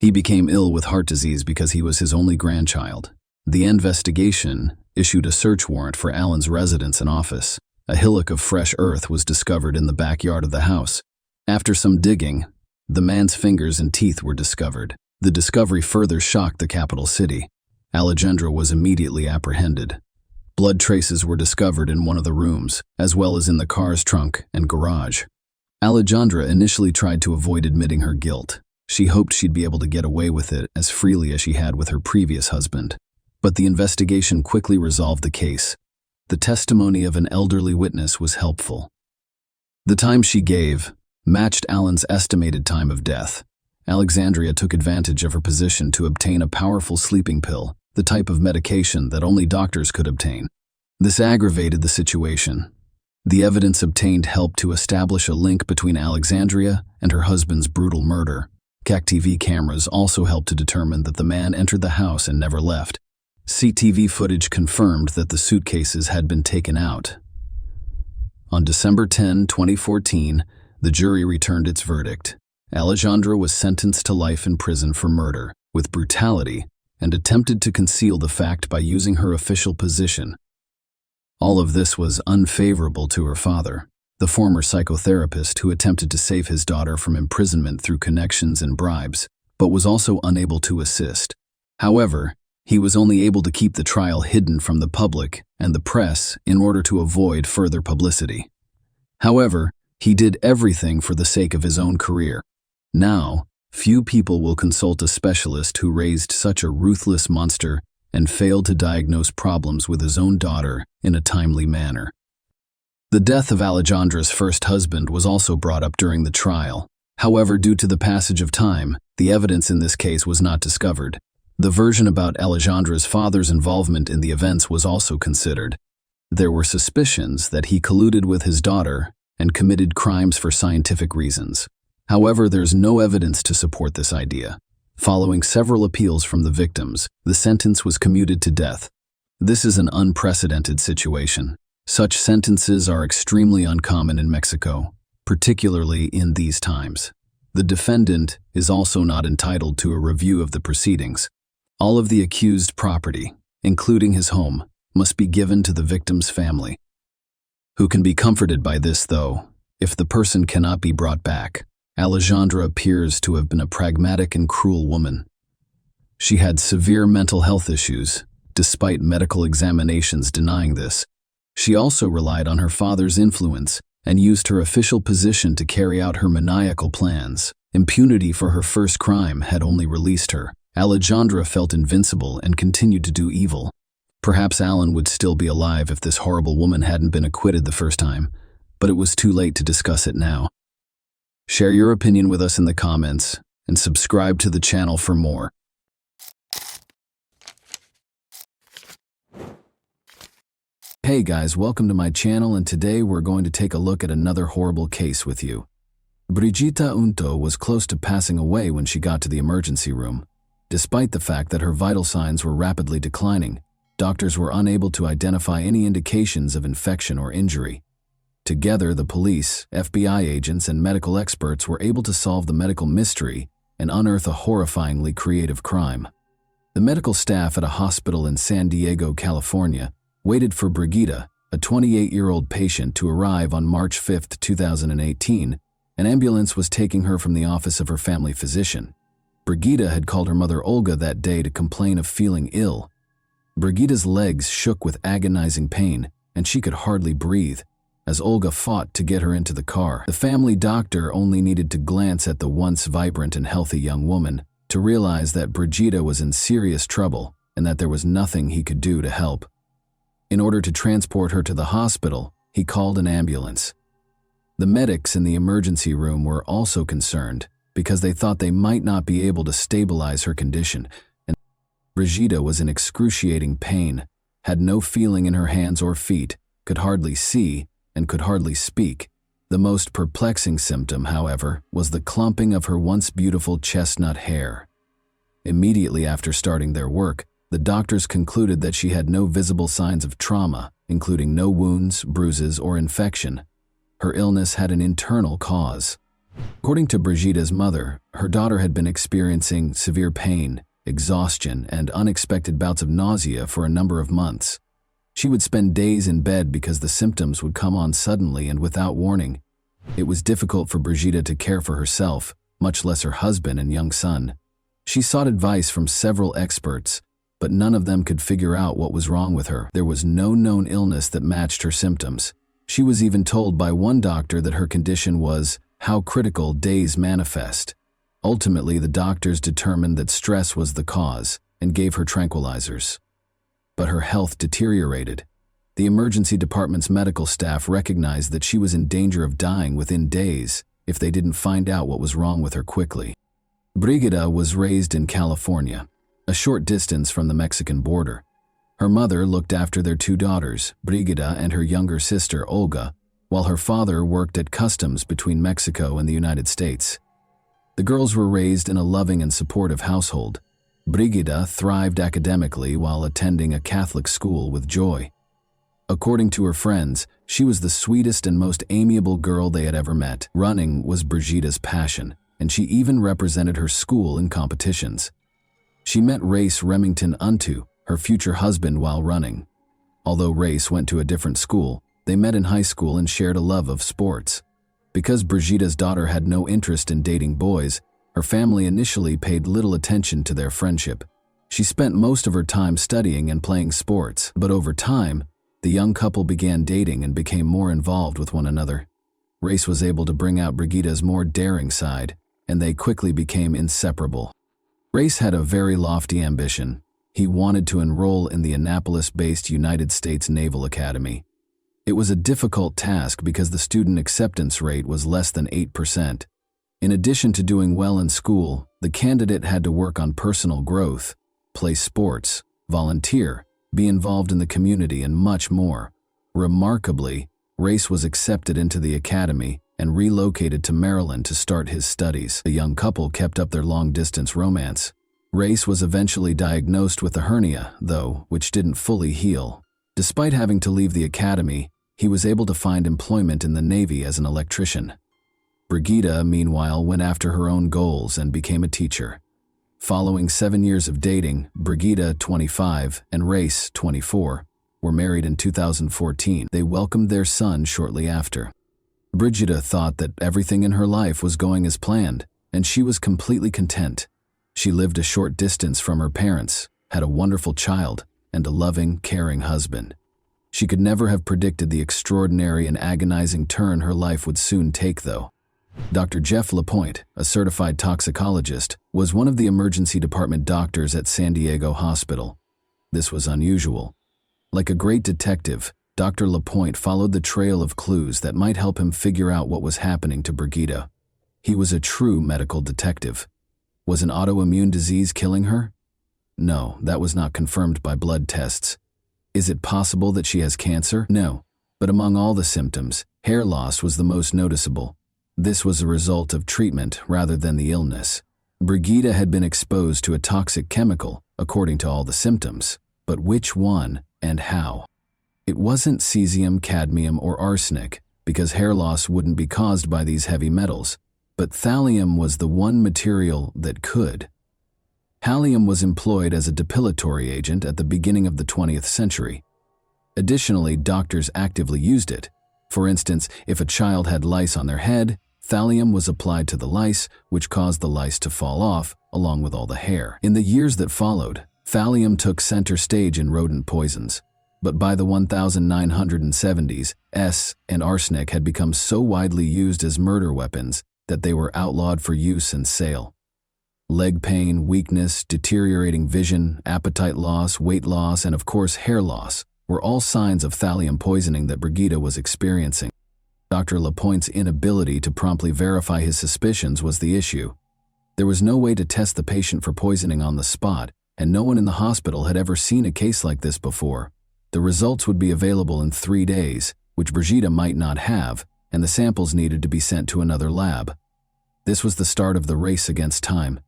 He became ill with heart disease because he was his only grandchild. The investigation issued a search warrant for Alan's residence and office. A hillock of fresh earth was discovered in the backyard of the house. After some digging, the man's fingers and teeth were discovered. The discovery further shocked the capital city. Alejandra was immediately apprehended. Blood traces were discovered in one of the rooms, as well as in the car's trunk and garage. Alejandra initially tried to avoid admitting her guilt. She hoped she'd be able to get away with it as freely as she had with her previous husband. But the investigation quickly resolved the case. The testimony of an elderly witness was helpful. The time she gave matched Alan's estimated time of death. Alexandria took advantage of her position to obtain a powerful sleeping pill, the type of medication that only doctors could obtain. This aggravated the situation. The evidence obtained helped to establish a link between Alexandria and her husband's brutal murder. CCTV cameras also helped to determine that the man entered the house and never left. CCTV footage confirmed that the suitcases had been taken out. On December 10, 2014, the jury returned its verdict. Alejandra was sentenced to life in prison for murder, with brutality, and attempted to conceal the fact by using her official position. All of this was unfavorable to her father, the former psychotherapist who attempted to save his daughter from imprisonment through connections and bribes, but was also unable to assist. However, he was only able to keep the trial hidden from the public and the press in order to avoid further publicity. However, he did everything for the sake of his own career. Now, few people will consult a specialist who raised such a ruthless monster and failed to diagnose problems with his own daughter in a timely manner. The death of Alejandra's first husband was also brought up during the trial. However, due to the passage of time, the evidence in this case was not discovered. The version about Alejandra's father's involvement in the events was also considered. There were suspicions that he colluded with his daughter and committed crimes for scientific reasons. However, there's no evidence to support this idea. Following several appeals from the victims, the sentence was commuted to death. This is an unprecedented situation. Such sentences are extremely uncommon in Mexico, particularly in these times. The defendant is also not entitled to a review of the proceedings. All of the accused property, including his home, must be given to the victim's family. Who can be comforted by this, though, if the person cannot be brought back? Alejandra appears to have been a pragmatic and cruel woman. She had severe mental health issues, despite medical examinations denying this. She also relied on her father's influence and used her official position to carry out her maniacal plans. Impunity for her first crime had only released her. Alejandra felt invincible and continued to do evil. Perhaps Alan would still be alive if this horrible woman hadn't been acquitted the first time, but it was too late to discuss it now. Share your opinion with us in the comments and subscribe to the channel for more. Hey guys, welcome to my channel, and today we're going to take a look at another horrible case with you. Brigitta Unto was close to passing away when she got to the emergency room. Despite the fact that her vital signs were rapidly declining, doctors were unable to identify any indications of infection or injury. Together, the police, FBI agents, and medical experts were able to solve the medical mystery and unearth a horrifyingly creative crime. The medical staff at a hospital in San Diego, California, waited for Brigitta, a 28-year-old patient, to arrive on March 5, 2018. An ambulance was taking her from the office of her family physician. Brigitta had called her mother Olga that day to complain of feeling ill. Brigitta's legs shook with agonizing pain, and she could hardly breathe. As Olga fought to get her into the car, the family doctor only needed to glance at the once vibrant and healthy young woman to realize that Brigitta was in serious trouble and that there was nothing he could do to help. In order to transport her to the hospital, he called an ambulance. The medics in the emergency room were also concerned because they thought they might not be able to stabilize her condition, and Brigitta was in excruciating pain. had no feeling in her hands or feet, could hardly see, and could hardly speak. The most perplexing symptom, however, was the clumping of her once beautiful chestnut hair. Immediately after starting their work, the doctors concluded that she had no visible signs of trauma, including no wounds, bruises, or infection. Her illness had an internal cause. According to Brigitte's mother, her daughter had been experiencing severe pain, exhaustion, and unexpected bouts of nausea for a number of months. She would spend days in bed because the symptoms would come on suddenly and without warning. It was difficult for Brigitte to care for herself, much less her husband and young son. She sought advice from several experts, but none of them could figure out what was wrong with her. There was no known illness that matched her symptoms. She was even told by one doctor that her condition was how critical days manifest. Ultimately, the doctors determined that stress was the cause and gave her tranquilizers. But her health deteriorated. The emergency department's medical staff recognized that she was in danger of dying within days if they didn't find out what was wrong with her quickly. Brigitte was raised in California, a short distance from the Mexican border. Her mother looked after their two daughters, Brigitte and her younger sister, Olga, while her father worked at customs between Mexico and the United States. The girls were raised in a loving and supportive household. Brigitte thrived academically while attending a Catholic school with joy. According to her friends, she was the sweetest and most amiable girl they had ever met. Running was Brigitte's passion, and she even represented her school in competitions. She met Race Remington Unto, her future husband, while running. Although Race went to a different school, they met in high school and shared a love of sports. Because Brigitte's daughter had no interest in dating boys, her family initially paid little attention to their friendship. She spent most of her time studying and playing sports, but over time, the young couple began dating and became more involved with one another. Race was able to bring out Brigitte's more daring side, and they quickly became inseparable. Race had a very lofty ambition. He wanted to enroll in the Annapolis-based United States Naval Academy. It was a difficult task because the student acceptance rate was less than 8%. In addition to doing well in school, the candidate had to work on personal growth, play sports, volunteer, be involved in the community, and much more. Remarkably, Race was accepted into the academy and relocated to Maryland to start his studies. The young couple kept up their long-distance romance. Race was eventually diagnosed with a hernia, though, which didn't fully heal. Despite having to leave the academy, he was able to find employment in the Navy as an electrician. Brigitte, meanwhile, went after her own goals and became a teacher. Following 7 years of dating, Brigitte, 25, and Race, 24, were married in 2014. They welcomed their son shortly after. Brigitte thought that everything in her life was going as planned, and she was completely content. She lived a short distance from her parents, had a wonderful child, and a loving, caring husband. She could never have predicted the extraordinary and agonizing turn her life would soon take, though. Dr. Jeff LaPointe, a certified toxicologist, was one of the emergency department doctors at San Diego Hospital. This was unusual. Like a great detective, Dr. LaPointe followed the trail of clues that might help him figure out what was happening to Brigitte. He was a true medical detective. Was an autoimmune disease killing her? No, that was not confirmed by blood tests. Is it possible that she has cancer? No. But among all the symptoms, hair loss was the most noticeable. This was a result of treatment rather than the illness. Brigitte had been exposed to a toxic chemical, according to all the symptoms. But which one and how? It wasn't cesium, cadmium, or arsenic, because hair loss wouldn't be caused by these heavy metals. But thallium was the one material that could. Thallium was employed as a depilatory agent at the beginning of the 20th century. Additionally, doctors actively used it. For instance, if a child had lice on their head, thallium was applied to the lice, which caused the lice to fall off, along with all the hair. In the years that followed, thallium took center stage in rodent poisons. But by the 1970s, S and arsenic had become so widely used as murder weapons that they were outlawed for use and sale. Leg pain, weakness, deteriorating vision, appetite loss, weight loss, and of course hair loss were all signs of thallium poisoning that Brigitte was experiencing. Dr. LaPointe's inability to promptly verify his suspicions was the issue. There was no way to test the patient for poisoning on the spot, and no one in the hospital had ever seen a case like this before. The results would be available in 3 days, which Brigitte might not have, and the samples needed to be sent to another lab. This was the start of the race against time.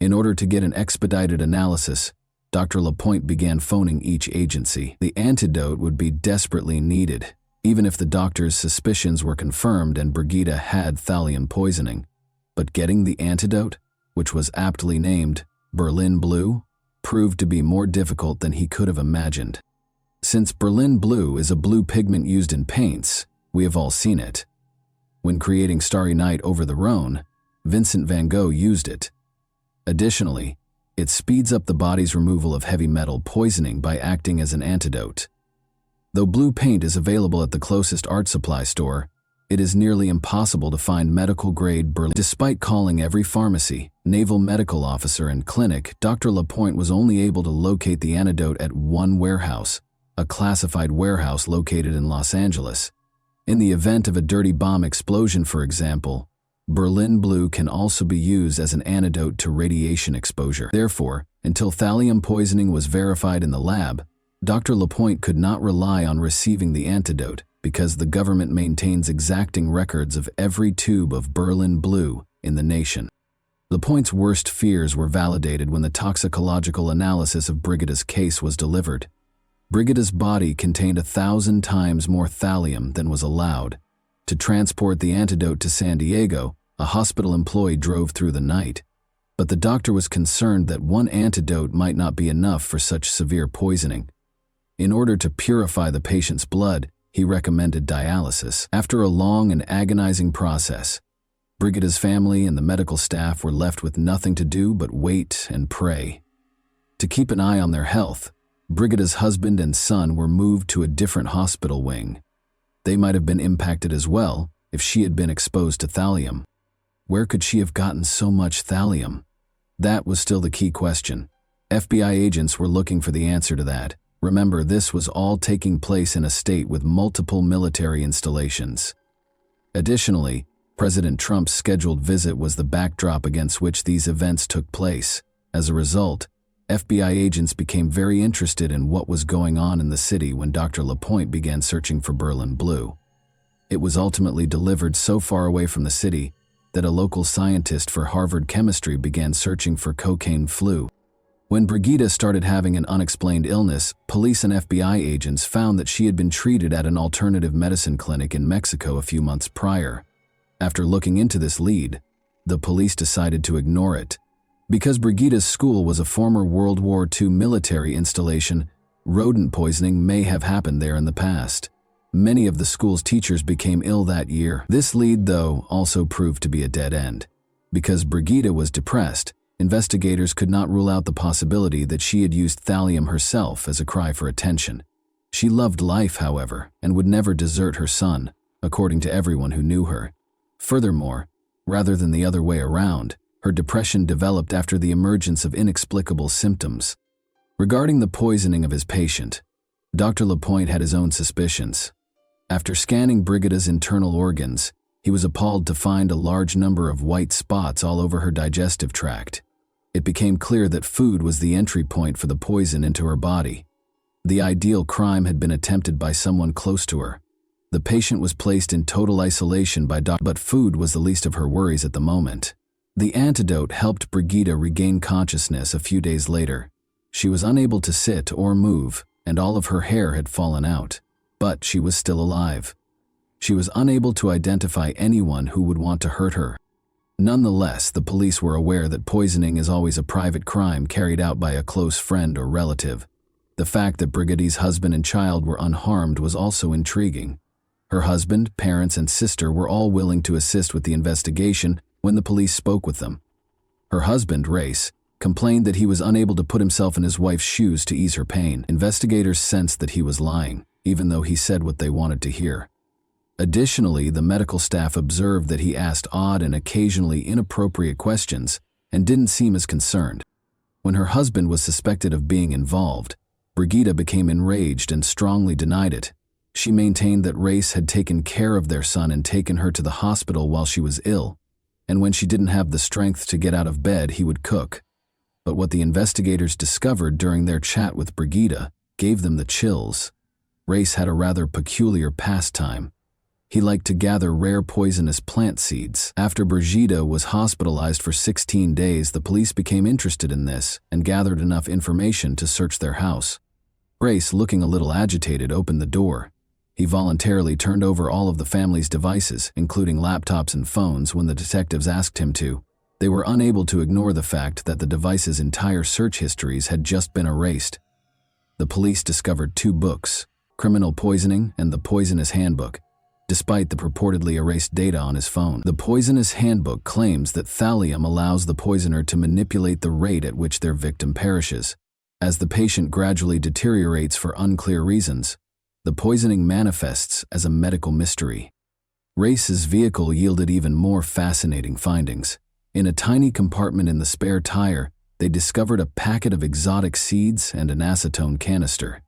In order to get an expedited analysis, Dr. Lapointe began phoning each agency. The antidote would be desperately needed, even if the doctor's suspicions were confirmed and Brigitte had thallium poisoning. But getting the antidote, which was aptly named Berlin Blue, proved to be more difficult than he could have imagined. Since Berlin Blue is a blue pigment used in paints, we have all seen it. When creating Starry Night over the Rhone, Vincent van Gogh used it. Additionally, it speeds up the body's removal of heavy metal poisoning by acting as an antidote. Though blue paint is available at the closest art supply store, it is nearly impossible to find medical-grade Berlin. Despite calling every pharmacy, naval medical officer, and clinic, Dr. Lapointe was only able to locate the antidote at one warehouse, a classified warehouse located in Los Angeles. In the event of a dirty bomb explosion, for example, Berlin Blue can also be used as an antidote to radiation exposure. Therefore, until thallium poisoning was verified in the lab, Dr. Lapointe could not rely on receiving the antidote because the government maintains exacting records of every tube of Berlin Blue in the nation. Lapointe's worst fears were validated when the toxicological analysis of Brigitte's case was delivered. Brigitte's body contained 1,000 times more thallium than was allowed. To transport the antidote to San Diego, a hospital employee drove through the night. But the doctor was concerned that one antidote might not be enough for such severe poisoning. In order to purify the patient's blood, he recommended dialysis. After a long and agonizing process, Brigitte's family and the medical staff were left with nothing to do but wait and pray. To keep an eye on their health, Brigitte's husband and son were moved to a different hospital wing. They might have been impacted as well if she had been exposed to thallium. Where could she have gotten so much thallium? That was still the key question. FBI agents were looking for the answer to that. Remember, this was all taking place in a state with multiple military installations. Additionally, President Trump's scheduled visit was the backdrop against which these events took place. As a result, FBI agents became very interested in what was going on in the city when Dr. Lapointe began searching for Berlin Blue. It was ultimately delivered so far away from the city that a local scientist for Harvard chemistry began searching for cocaine flu. When Brigitte started having an unexplained illness, police and FBI agents found that she had been treated at an alternative medicine clinic in Mexico a few months prior. After looking into this lead, the police decided to ignore it. Because Brigitte's school was a former World War II military installation, rodent poisoning may have happened there in the past. Many of the school's teachers became ill that year. This lead, though, also proved to be a dead end. Because Brigitte was depressed, investigators could not rule out the possibility that she had used thallium herself as a cry for attention. She loved life, however, and would never desert her son, according to everyone who knew her. Furthermore, rather than the other way around, her depression developed after the emergence of inexplicable symptoms. Regarding the poisoning of his patient, Dr. Lapointe had his own suspicions. After scanning Brigitte's internal organs, he was appalled to find a large number of white spots all over her digestive tract. It became clear that food was the entry point for the poison into her body. The ideal crime had been attempted by someone close to her. The patient was placed in total isolation by doctors, but food was the least of her worries at the moment. The antidote helped Brigitte regain consciousness a few days later. She was unable to sit or move, and all of her hair had fallen out, but she was still alive. She was unable to identify anyone who would want to hurt her. Nonetheless, the police were aware that poisoning is always a private crime carried out by a close friend or relative. The fact that Brigitte's husband and child were unharmed was also intriguing. Her husband, parents, and sister were all willing to assist with the investigation when the police spoke with them. Her husband, Race, complained that he was unable to put himself in his wife's shoes to ease her pain. Investigators sensed that he was lying, even though he said what they wanted to hear. Additionally, the medical staff observed that he asked odd and occasionally inappropriate questions and didn't seem as concerned. When her husband was suspected of being involved, Brigitte became enraged and strongly denied it. She maintained that Race had taken care of their son and taken her to the hospital while she was ill, and when she didn't have the strength to get out of bed, he would cook. But what the investigators discovered during their chat with Brigitte gave them the chills. Race had a rather peculiar pastime. He liked to gather rare poisonous plant seeds. After Brigida was hospitalized for 16 days, the police became interested in this and gathered enough information to search their house. Race, looking a little agitated, opened the door. He voluntarily turned over all of the family's devices, including laptops and phones, when the detectives asked him to. They were unable to ignore the fact that the device's entire search histories had just been erased. The police discovered 2 books, Criminal Poisoning and The Poisonous Handbook, despite the purportedly erased data on his phone. The Poisonous Handbook claims that thallium allows the poisoner to manipulate the rate at which their victim perishes. As the patient gradually deteriorates for unclear reasons, the poisoning manifests as a medical mystery. Race's vehicle yielded even more fascinating findings. In a tiny compartment in the spare tire, they discovered a packet of exotic seeds and an acetone canister.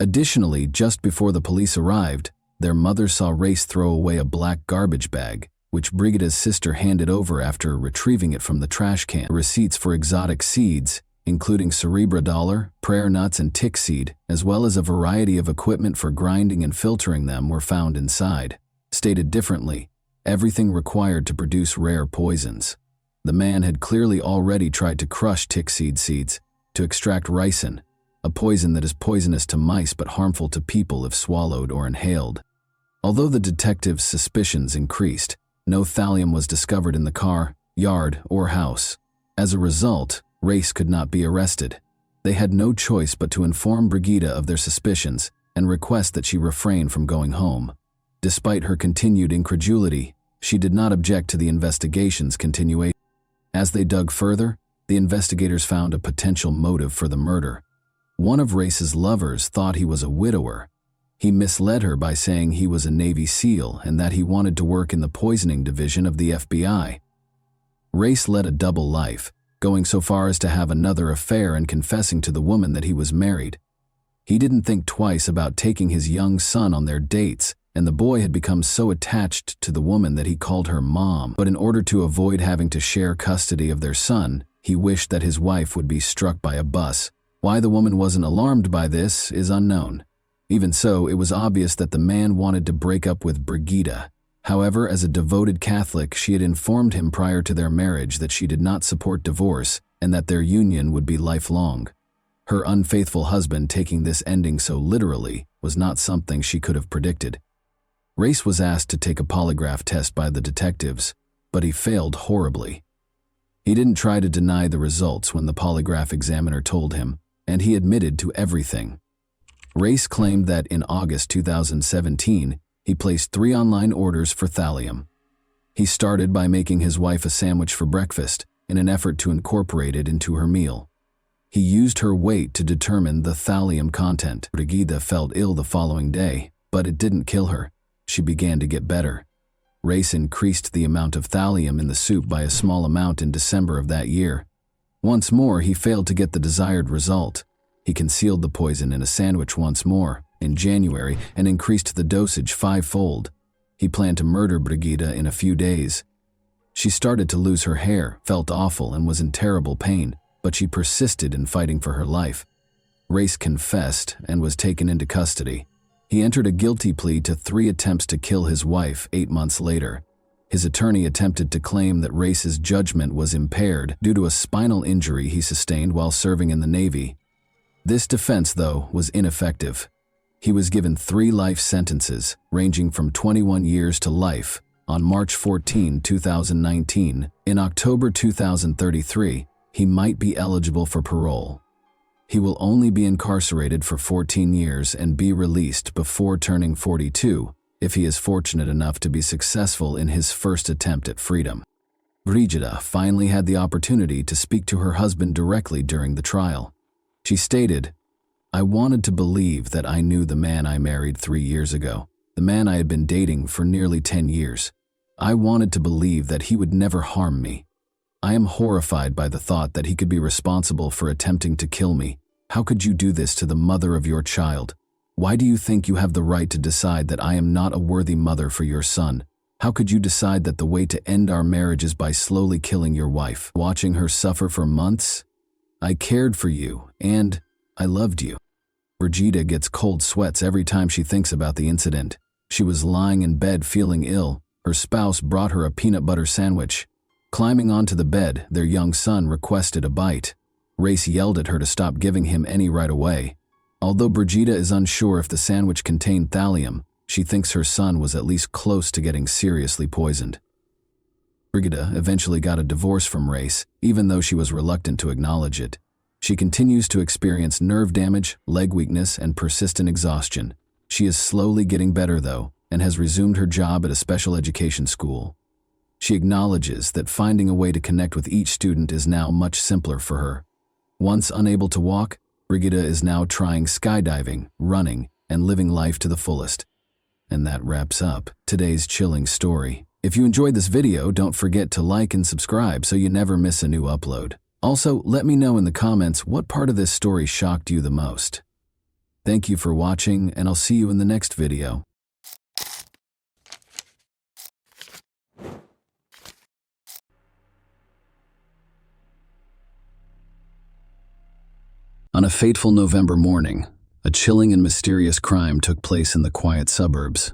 Additionally, just before the police arrived, their mother saw Race throw away a black garbage bag, which Brigida's sister handed over after retrieving it from the trash can. Receipts for exotic seeds, including cerebrodollar, prayer nuts, and tick seed, as well as a variety of equipment for grinding and filtering them, were found inside. Stated differently, everything required to produce rare poisons. The man had clearly already tried to crush tick seeds to extract ricin, a poison that is poisonous to mice but harmful to people if swallowed or inhaled. Although the detectives' suspicions increased, no thallium was discovered in the car, yard, or house. As a result, Race could not be arrested. They had no choice but to inform Brigida of their suspicions and request that she refrain from going home. Despite her continued incredulity, she did not object to the investigation's continuation. As they dug further, the investigators found a potential motive for the murder. One of Race's lovers thought he was a widower. He misled her by saying he was a Navy SEAL and that he wanted to work in the poisoning division of the FBI. Race led a double life, going so far as to have another affair and confessing to the woman that he was married. He didn't think twice about taking his young son on their dates, and the boy had become so attached to the woman that he called her mom. But in order to avoid having to share custody of their son, he wished that his wife would be struck by a bus. Why the woman wasn't alarmed by this is unknown. Even so, it was obvious that the man wanted to break up with Brigida. However, as a devoted Catholic, she had informed him prior to their marriage that she did not support divorce and that their union would be lifelong. Her unfaithful husband taking this ending so literally was not something she could have predicted. Race was asked to take a polygraph test by the detectives, but he failed horribly. He didn't try to deny the results when the polygraph examiner told him, and he admitted to everything. Race claimed that in August 2017, he placed 3 online orders for thallium. He started by making his wife a sandwich for breakfast in an effort to incorporate it into her meal. He used her weight to determine the thallium content. Brigida felt ill the following day, but it didn't kill her. She began to get better. Race increased the amount of thallium in the soup by a small amount in December of that year. Once more, he failed to get the desired result. He concealed the poison in a sandwich once more, in January, and increased the dosage 5-fold. He planned to murder Brigida in a few days. She started to lose her hair, felt awful, and was in terrible pain, but she persisted in fighting for her life. Race confessed and was taken into custody. He entered a guilty plea to 3 attempts to kill his wife 8 months later. His attorney attempted to claim that Race's judgment was impaired due to a spinal injury he sustained while serving in the Navy. This defense, though, was ineffective. He was given 3 life sentences, ranging from 21 years to life, on March 14, 2019. In October 2033, he might be eligible for parole. He will only be incarcerated for 14 years and be released before turning 42, if he is fortunate enough to be successful in his first attempt at freedom. Brigida finally had the opportunity to speak to her husband directly during the trial. She stated, "I wanted to believe that I knew the man I married 3 years ago, the man I had been dating for nearly 10 years. I wanted to believe that he would never harm me. I am horrified by the thought that he could be responsible for attempting to kill me. How could you do this to the mother of your child? Why do you think you have the right to decide that I am not a worthy mother for your son? How could you decide that the way to end our marriage is by slowly killing your wife, watching her suffer for months? I cared for you, and I loved you." Brigida gets cold sweats every time she thinks about the incident. She was lying in bed feeling ill. Her spouse brought her a peanut butter sandwich. Climbing onto the bed, their young son requested a bite. Race yelled at her to stop giving him any right away. Although Brigida is unsure if the sandwich contained thallium, she thinks her son was at least close to getting seriously poisoned. Brigida eventually got a divorce from Race, even though she was reluctant to acknowledge it. She continues to experience nerve damage, leg weakness, and persistent exhaustion. She is slowly getting better, though, and has resumed her job at a special education school. She acknowledges that finding a way to connect with each student is now much simpler for her. Once unable to walk, Brigida is now trying skydiving, running, and living life to the fullest. And that wraps up today's chilling story. If you enjoyed this video, don't forget to like and subscribe so you never miss a new upload. Also, let me know in the comments what part of this story shocked you the most. Thank you for watching, and I'll see you in the next video. On a fateful November morning, a chilling and mysterious crime took place in the quiet suburbs.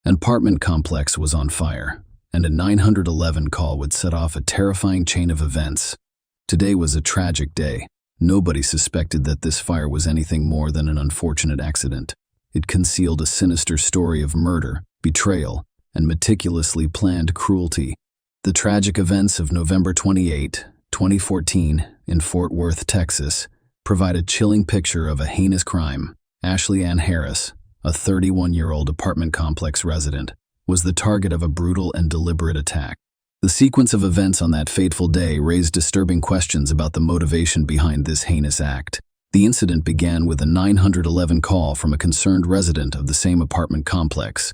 An apartment complex was on fire, and a 911 call would set off a terrifying chain of events. Today was a tragic day. Nobody suspected that this fire was anything more than an unfortunate accident. It concealed a sinister story of murder, betrayal, and meticulously planned cruelty. The tragic events of November 28, 2014, in Fort Worth, Texas, provide a chilling picture of a heinous crime. Ashley Ann Harris, a 31-year-old apartment complex resident, was the target of a brutal and deliberate attack. The sequence of events on that fateful day raised disturbing questions about the motivation behind this heinous act. The incident began with a 911 call from a concerned resident of the same apartment complex.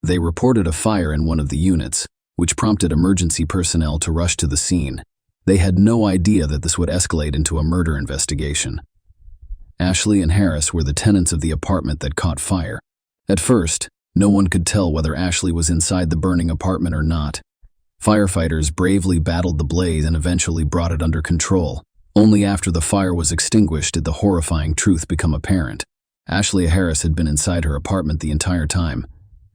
They reported a fire in one of the units, which prompted emergency personnel to rush to the scene. They had no idea that this would escalate into a murder investigation. Ashley and Harris were the tenants of the apartment that caught fire. At first, no one could tell whether Ashley was inside the burning apartment or not. Firefighters bravely battled the blaze and eventually brought it under control. Only after the fire was extinguished did the horrifying truth become apparent. Ashley Harris had been inside her apartment the entire time,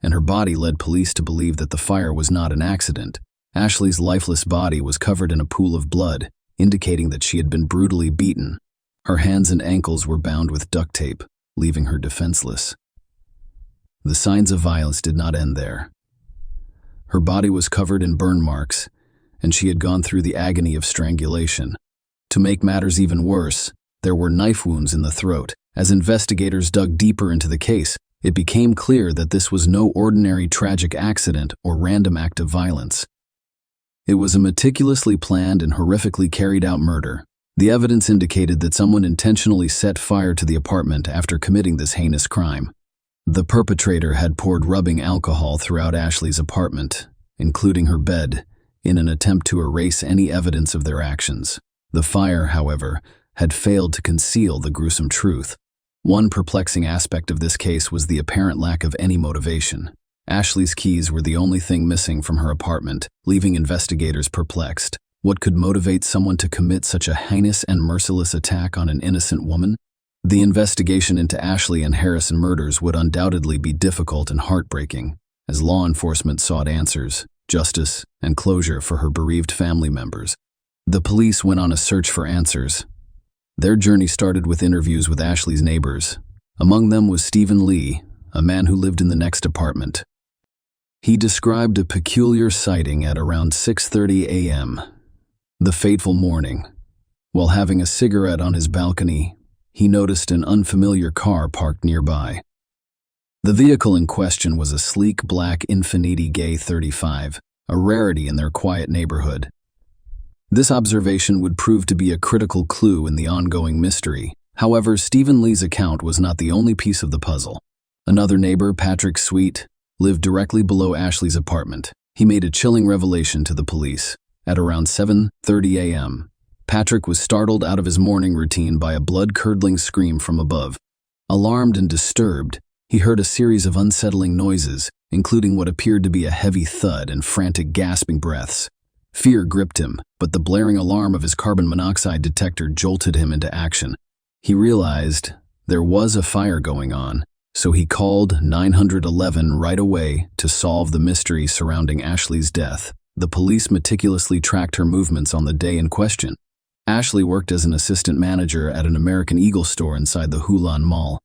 and her body led police to believe that the fire was not an accident. Ashley's lifeless body was covered in a pool of blood, indicating that she had been brutally beaten. Her hands and ankles were bound with duct tape, leaving her defenseless. The signs of violence did not end there. Her body was covered in burn marks, and she had gone through the agony of strangulation. To make matters even worse, there were knife wounds in the throat. As investigators dug deeper into the case, it became clear that this was no ordinary tragic accident or random act of violence. It was a meticulously planned and horrifically carried out murder. The evidence indicated that someone intentionally set fire to the apartment after committing this heinous crime. The perpetrator had poured rubbing alcohol throughout Ashley's apartment, including her bed, in an attempt to erase any evidence of their actions. The fire, however, had failed to conceal the gruesome truth. One perplexing aspect of this case was the apparent lack of any motivation. Ashley's keys were the only thing missing from her apartment, leaving investigators perplexed. What could motivate someone to commit such a heinous and merciless attack on an innocent woman? The investigation into Ashley and Harrison murders would undoubtedly be difficult and heartbreaking, as law enforcement sought answers, justice, and closure for her bereaved family members. The police went on a search for answers. Their journey started with interviews with Ashley's neighbors. Among them was Stephen Lee, a man who lived in the next apartment. He described a peculiar sighting at around 6:30 a.m. the fateful morning. While having a cigarette on his balcony, he noticed an unfamiliar car parked nearby. The vehicle in question was a sleek black Infiniti Gay 35, a rarity in their quiet neighborhood. This observation would prove to be a critical clue in the ongoing mystery. However, Stephen Lee's account was not the only piece of the puzzle. Another neighbor, Patrick Sweet, lived directly below Ashley's apartment. He made a chilling revelation to the police. At around 7:30 a.m., Patrick was startled out of his morning routine by a blood-curdling scream from above. Alarmed and disturbed, he heard a series of unsettling noises, including what appeared to be a heavy thud and frantic gasping breaths. Fear gripped him, but the blaring alarm of his carbon monoxide detector jolted him into action. He realized There was a fire going on, so he called 911 right away to solve the mystery surrounding Ashley's death. The police meticulously tracked her movements on the day in question. Ashley worked as an assistant manager at an American Eagle store inside the Hulan Mall.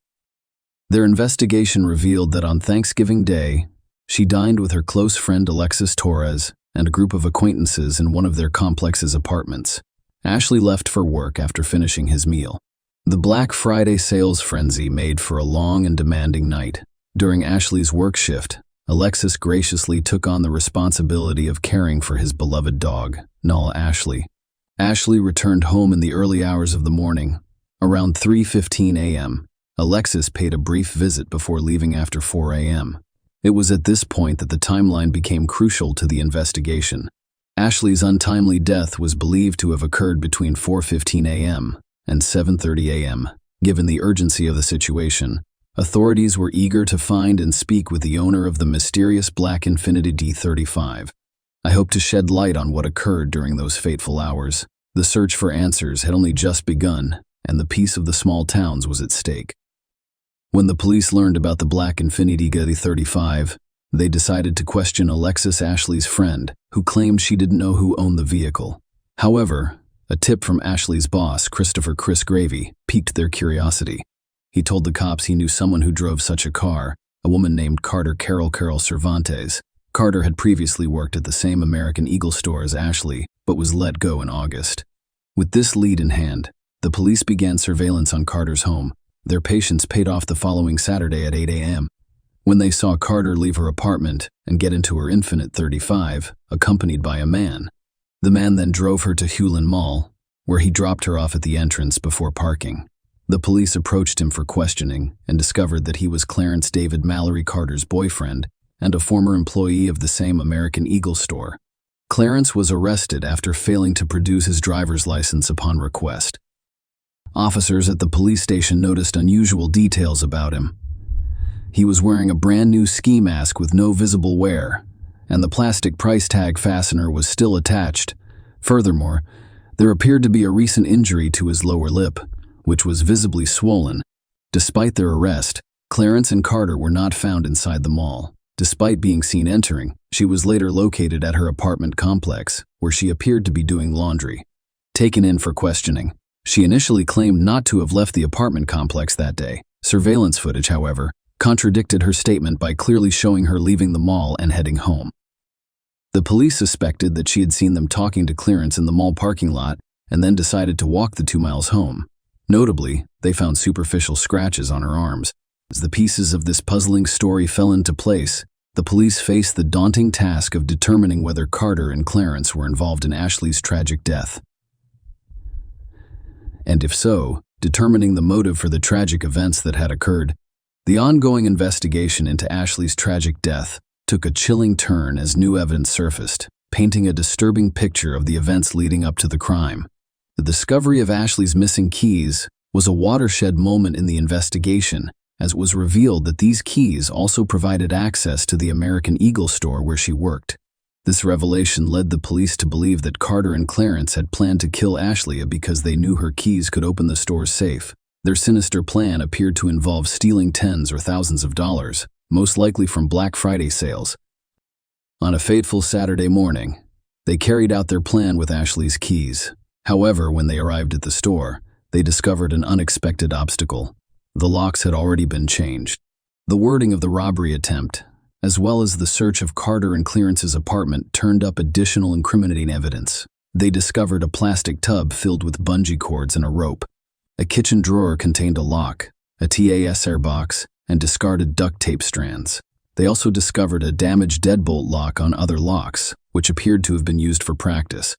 Their investigation revealed that on Thanksgiving Day, she dined with her close friend Alexis Torres and a group of acquaintances in one of their complex's apartments. Ashley left for work after finishing his meal. The Black Friday sales frenzy made for a long and demanding night. During Ashley's work shift, Alexis graciously took on the responsibility of caring for his beloved dog, Null Ashley. Ashley returned home in the early hours of the morning. Around 3:15 a.m., Alexis paid a brief visit before leaving after 4 a.m. It was at this point that the timeline became crucial to the investigation. Ashley's untimely death was believed to have occurred between 4:15 a.m. and 7:30 a.m. Given the urgency of the situation, authorities were eager to find and speak with the owner of the mysterious black Infiniti D35. I hope to shed light on what occurred during those fateful hours. The search for answers had only just begun, and the peace of the small towns was at stake. When the police learned about the black Infiniti D35, they decided to question Alexis, Ashley's friend, who claimed she didn't know who owned the vehicle. However, a tip from Ashley's boss, Christopher "Chris" Gravy, piqued their curiosity. He told the cops he knew someone who drove such a car, a woman named Carol Cervantes. Carter had previously worked at the same American Eagle store as Ashley, but was let go in August. With this lead in hand, the police began surveillance on Carter's home. Their patience paid off the following Saturday at 8 a.m. when they saw Carter leave her apartment and get into her Infiniti 35, accompanied by a man. The man then drove her to Hulan Mall, where he dropped her off at the entrance before parking. The police approached him for questioning and discovered that he was Clarence David Mallory Carter's boyfriend and a former employee of the same American Eagle store. Clarence was arrested after failing to produce his driver's license upon request. Officers at the police station noticed unusual details about him. He was wearing a brand new ski mask with no visible wear, and the plastic price tag fastener was still attached. Furthermore, there appeared to be a recent injury to his lower lip, which was visibly swollen. Despite their arrest, Clarence and Carter were not found inside the mall. Despite being seen entering, she was later located at her apartment complex, where she appeared to be doing laundry. Taken in for questioning, she initially claimed not to have left the apartment complex that day. Surveillance footage, however, contradicted her statement by clearly showing her leaving the mall and heading home. The police suspected that she had seen them talking to Clarence in the mall parking lot and then decided to walk the 2 miles home. Notably, they found superficial scratches on her arms. As the pieces of this puzzling story fell into place, the police faced the daunting task of determining whether Carter and Clarence were involved in Ashley's tragic death. And if so, determining the motive for the tragic events that had occurred. The ongoing investigation into Ashley's tragic death took a chilling turn as new evidence surfaced, painting a disturbing picture of the events leading up to the crime. The discovery of Ashley's missing keys was a watershed moment in the investigation, as it was revealed that these keys also provided access to the American Eagle store where she worked. This revelation led the police to believe that Carter and Clarence had planned to kill Ashley because they knew her keys could open the store's safe. Their sinister plan appeared to involve stealing tens or thousands of dollars, most likely from Black Friday sales. On a fateful Saturday morning, they carried out their plan with Ashley's keys. However, when they arrived at the store, they discovered an unexpected obstacle. The locks had already been changed. The wording of the robbery attempt, as well as the search of Carter and Clarence's apartment, turned up additional incriminating evidence. They discovered a plastic tub filled with bungee cords and a rope. A kitchen drawer contained a lock, a TASR box, and discarded duct tape strands. They also discovered a damaged deadbolt lock on other locks, which appeared to have been used for practice.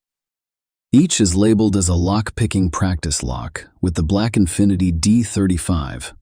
Each is labeled as a lock-picking practice lock, with the black Infiniti D35.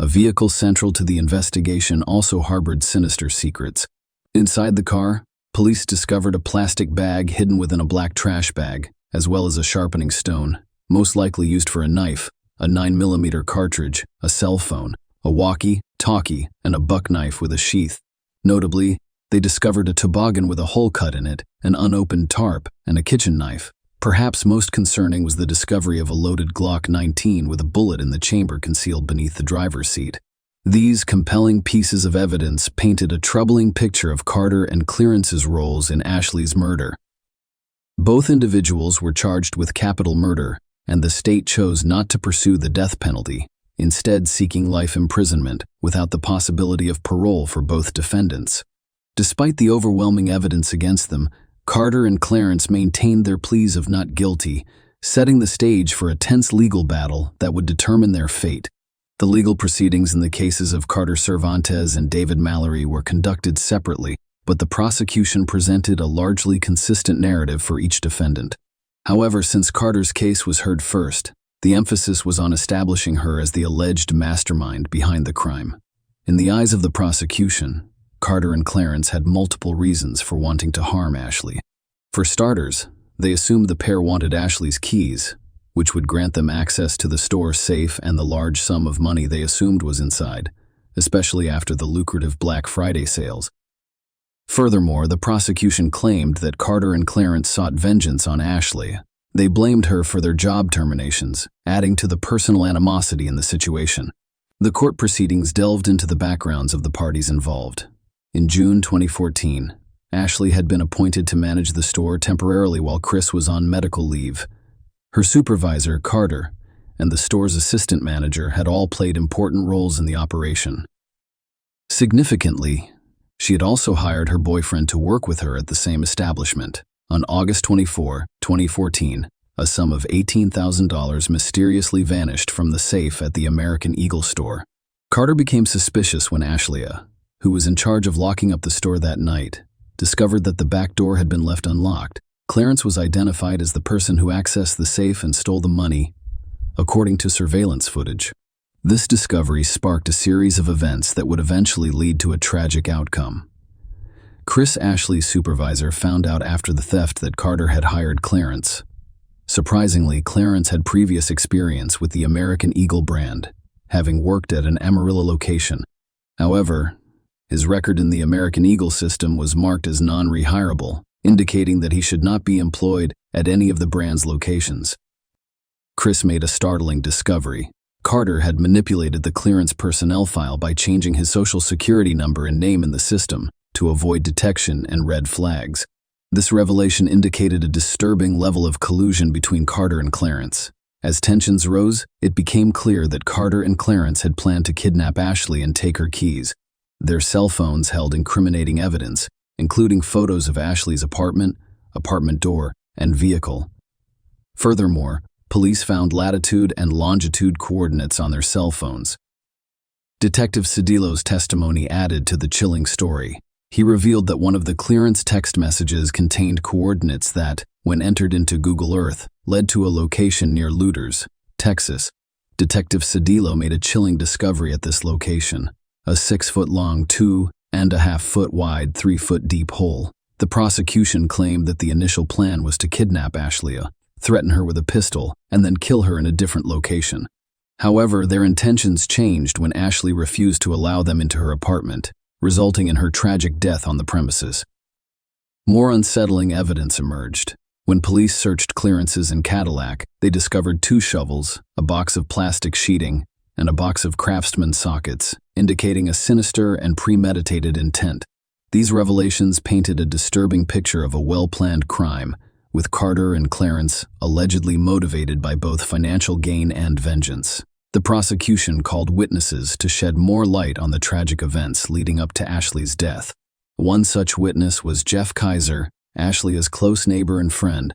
A vehicle central to the investigation also harbored sinister secrets. Inside the car, police discovered a plastic bag hidden within a black trash bag, as well as a sharpening stone, most likely used for a knife, a 9mm cartridge, a cell phone, a walkie-talkie, and a buck knife with a sheath. Notably, they discovered a toboggan with a hole cut in it, an unopened tarp, and a kitchen knife. Perhaps most concerning was the discovery of a loaded Glock 19 with a bullet in the chamber concealed beneath the driver's seat. These compelling pieces of evidence painted a troubling picture of Carter and Clarence's roles in Ashley's murder. Both individuals were charged with capital murder, and the state chose not to pursue the death penalty, instead seeking life imprisonment without the possibility of parole for both defendants. Despite the overwhelming evidence against them, Carter and Clarence maintained their pleas of not guilty, setting the stage for a tense legal battle that would determine their fate. The legal proceedings in the cases of Carter Cervantes and David Mallory were conducted separately, but the prosecution presented a largely consistent narrative for each defendant. However, since Carter's case was heard first, the emphasis was on establishing her as the alleged mastermind behind the crime. In the eyes of the prosecution, Carter and Clarence had multiple reasons for wanting to harm Ashley. For starters, they assumed the pair wanted Ashley's keys, which would grant them access to the store safe and the large sum of money they assumed was inside, especially after the lucrative Black Friday sales. Furthermore, the prosecution claimed that Carter and Clarence sought vengeance on Ashley. They blamed her for their job terminations, adding to the personal animosity in the situation. The court proceedings delved into the backgrounds of the parties involved. In June 2014, Ashley had been appointed to manage the store temporarily while Chris was on medical leave. Her supervisor, Carter, and the store's assistant manager had all played important roles in the operation. Significantly, she had also hired her boyfriend to work with her at the same establishment. On August 24, 2014, a sum of $18,000 mysteriously vanished from the safe at the American Eagle store. Carter became suspicious when Ashley, who was in charge of locking up the store that night, discovered that the back door had been left unlocked. Clarence was identified as the person who accessed the safe and stole the money, according to surveillance footage. This discovery sparked a series of events that would eventually lead to a tragic outcome. Chris, Ashley's supervisor, found out after the theft that Carter had hired Clarence. Surprisingly, Clarence had previous experience with the American Eagle brand, having worked at an Amarillo location. However, his record in the American Eagle system was marked as non-rehirable, indicating that he should not be employed at any of the brand's locations. Chris made a startling discovery. Carter had manipulated the Clarence personnel file by changing his social security number and name in the system to avoid detection and red flags. This revelation indicated a disturbing level of collusion between Carter and Clarence. As tensions rose, it became clear that Carter and Clarence had planned to kidnap Ashley and take her keys. Their cell phones held incriminating evidence, including photos of Ashley's apartment door, and vehicle. Furthermore, police found latitude and longitude coordinates on their cell phones. Detective Cedillo's testimony added to the chilling story. He revealed that one of the Clarence text messages contained coordinates that, when entered into Google Earth, led to a location near Looters, Texas. Detective Cedillo made a chilling discovery at this location: a 6-foot-long, 2.5-foot-wide, 3-foot-deep hole. The prosecution claimed that the initial plan was to kidnap Ashley, threaten her with a pistol, and then kill her in a different location. However, their intentions changed when Ashley refused to allow them into her apartment, resulting in her tragic death on the premises. More unsettling evidence emerged. When police searched Clarence's Cadillac, they discovered 2 shovels, a box of plastic sheeting, and a box of Craftsman sockets, indicating a sinister and premeditated intent. These revelations painted a disturbing picture of a well-planned crime, with Carter and Clarence allegedly motivated by both financial gain and vengeance. The prosecution called witnesses to shed more light on the tragic events leading up to Ashley's death. One such witness was Jeff Kaiser, Ashley's close neighbor and friend.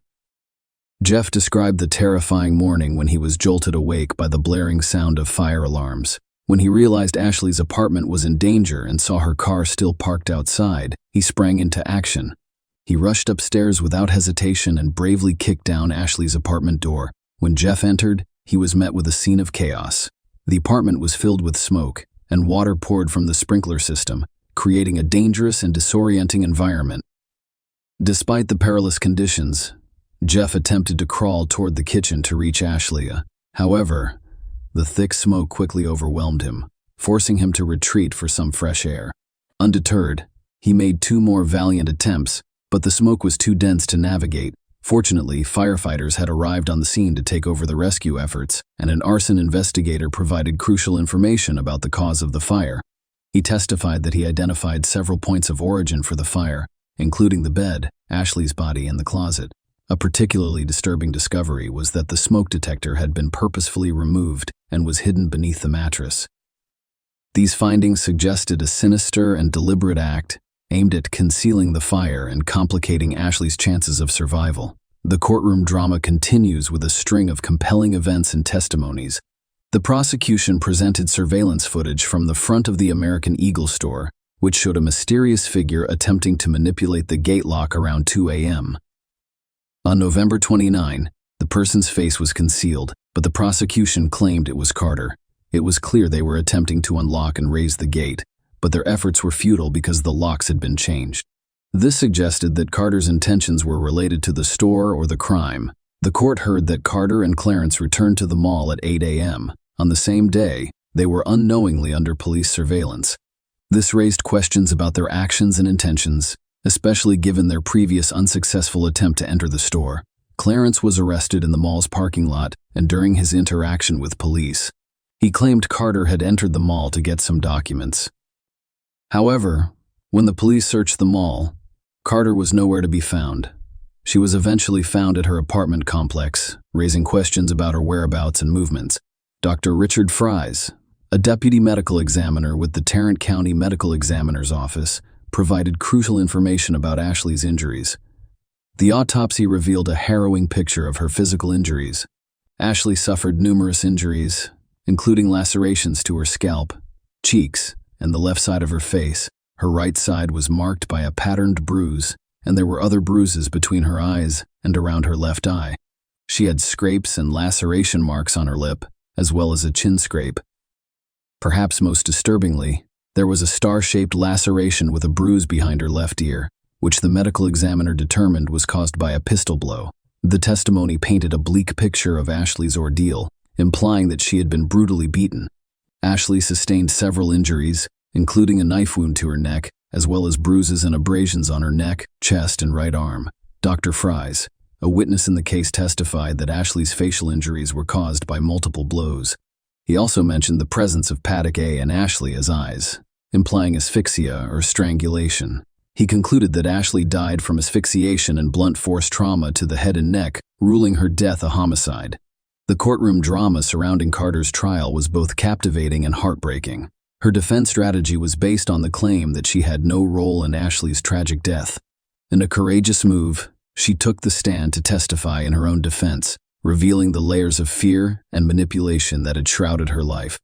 Jeff described the terrifying morning when he was jolted awake by the blaring sound of fire alarms. When he realized Ashley's apartment was in danger and saw her car still parked outside, he sprang into action. He rushed upstairs without hesitation and bravely kicked down Ashley's apartment door. When Jeff entered, he was met with a scene of chaos. The apartment was filled with smoke, and water poured from the sprinkler system, creating a dangerous and disorienting environment. Despite the perilous conditions, Jeff attempted to crawl toward the kitchen to reach Ashley. However, the thick smoke quickly overwhelmed him, forcing him to retreat for some fresh air. Undeterred, he made 2 more valiant attempts, but the smoke was too dense to navigate. Fortunately, firefighters had arrived on the scene to take over the rescue efforts, and an arson investigator provided crucial information about the cause of the fire. He testified that he identified several points of origin for the fire, including the bed, Ashley's body, and the closet. A particularly disturbing discovery was that the smoke detector had been purposefully removed and was hidden beneath the mattress. These findings suggested a sinister and deliberate act aimed at concealing the fire and complicating Ashley's chances of survival. The courtroom drama continues with a string of compelling events and testimonies. The prosecution presented surveillance footage from the front of the American Eagle store, which showed a mysterious figure attempting to manipulate the gate lock around 2 a.m. On November 29, the person's face was concealed, but the prosecution claimed it was Carter. It was clear they were attempting to unlock and raise the gate, but their efforts were futile because the locks had been changed. This suggested that Carter's intentions were related to the store or the crime. The court heard that Carter and Clarence returned to the mall at 8 a.m. On the same day, they were unknowingly under police surveillance. This raised questions about their actions and intentions, especially given their previous unsuccessful attempt to enter the store. Clarence was arrested in the mall's parking lot and during his interaction with police. He claimed Carter had entered the mall to get some documents. However, when the police searched the mall, Carter was nowhere to be found. She was eventually found at her apartment complex, raising questions about her whereabouts and movements. Dr. Richard Fries, a deputy medical examiner with the Tarrant County Medical Examiner's Office, provided crucial information about Ashley's injuries. The autopsy revealed a harrowing picture of her physical injuries. Ashley suffered numerous injuries, including lacerations to her scalp, cheeks, and the left side of her face. Her right side was marked by a patterned bruise, and there were other bruises between her eyes and around her left eye. She had scrapes and laceration marks on her lip, as well as a chin scrape. Perhaps most disturbingly, there was a star-shaped laceration with a bruise behind her left ear, which the medical examiner determined was caused by a pistol blow. The testimony painted a bleak picture of Ashley's ordeal, implying that she had been brutally beaten. Ashley sustained several injuries, including a knife wound to her neck, as well as bruises and abrasions on her neck, chest, and right arm. Dr. Fries, a witness in the case, testified that Ashley's facial injuries were caused by multiple blows. He also mentioned the presence of paddock A in Ashley's eyes, implying asphyxia or strangulation. He concluded that Ashley died from asphyxiation and blunt force trauma to the head and neck, ruling her death a homicide. The courtroom drama surrounding Carter's trial was both captivating and heartbreaking. Her defense strategy was based on the claim that she had no role in Ashley's tragic death. In a courageous move, she took the stand to testify in her own defense, revealing the layers of fear and manipulation that had shrouded her life.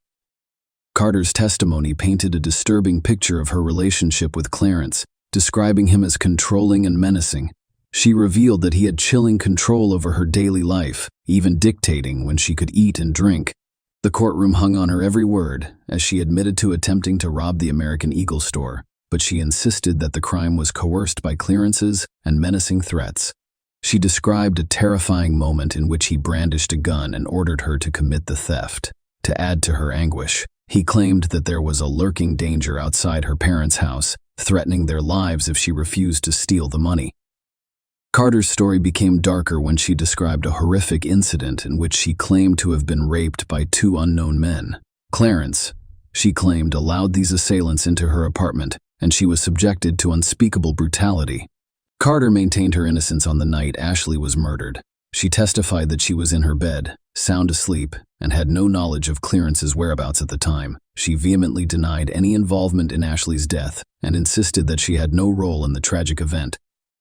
Carter's testimony painted a disturbing picture of her relationship with Clarence, describing him as controlling and menacing. She revealed that he had chilling control over her daily life, even dictating when she could eat and drink. The courtroom hung on her every word, as she admitted to attempting to rob the American Eagle store, but she insisted that the crime was coerced by clearances and menacing threats. She described a terrifying moment in which he brandished a gun and ordered her to commit the theft. To add to her anguish, he claimed that there was a lurking danger outside her parents' house, threatening their lives if she refused to steal the money. Carter's story became darker when she described a horrific incident in which she claimed to have been raped by two unknown men. Clarence, she claimed, allowed these assailants into her apartment, and she was subjected to unspeakable brutality. Carter maintained her innocence on the night Ashley was murdered. She testified that she was in her bed, sound asleep, and had no knowledge of Clarence's whereabouts at the time. She vehemently denied any involvement in Ashley's death and insisted that she had no role in the tragic event.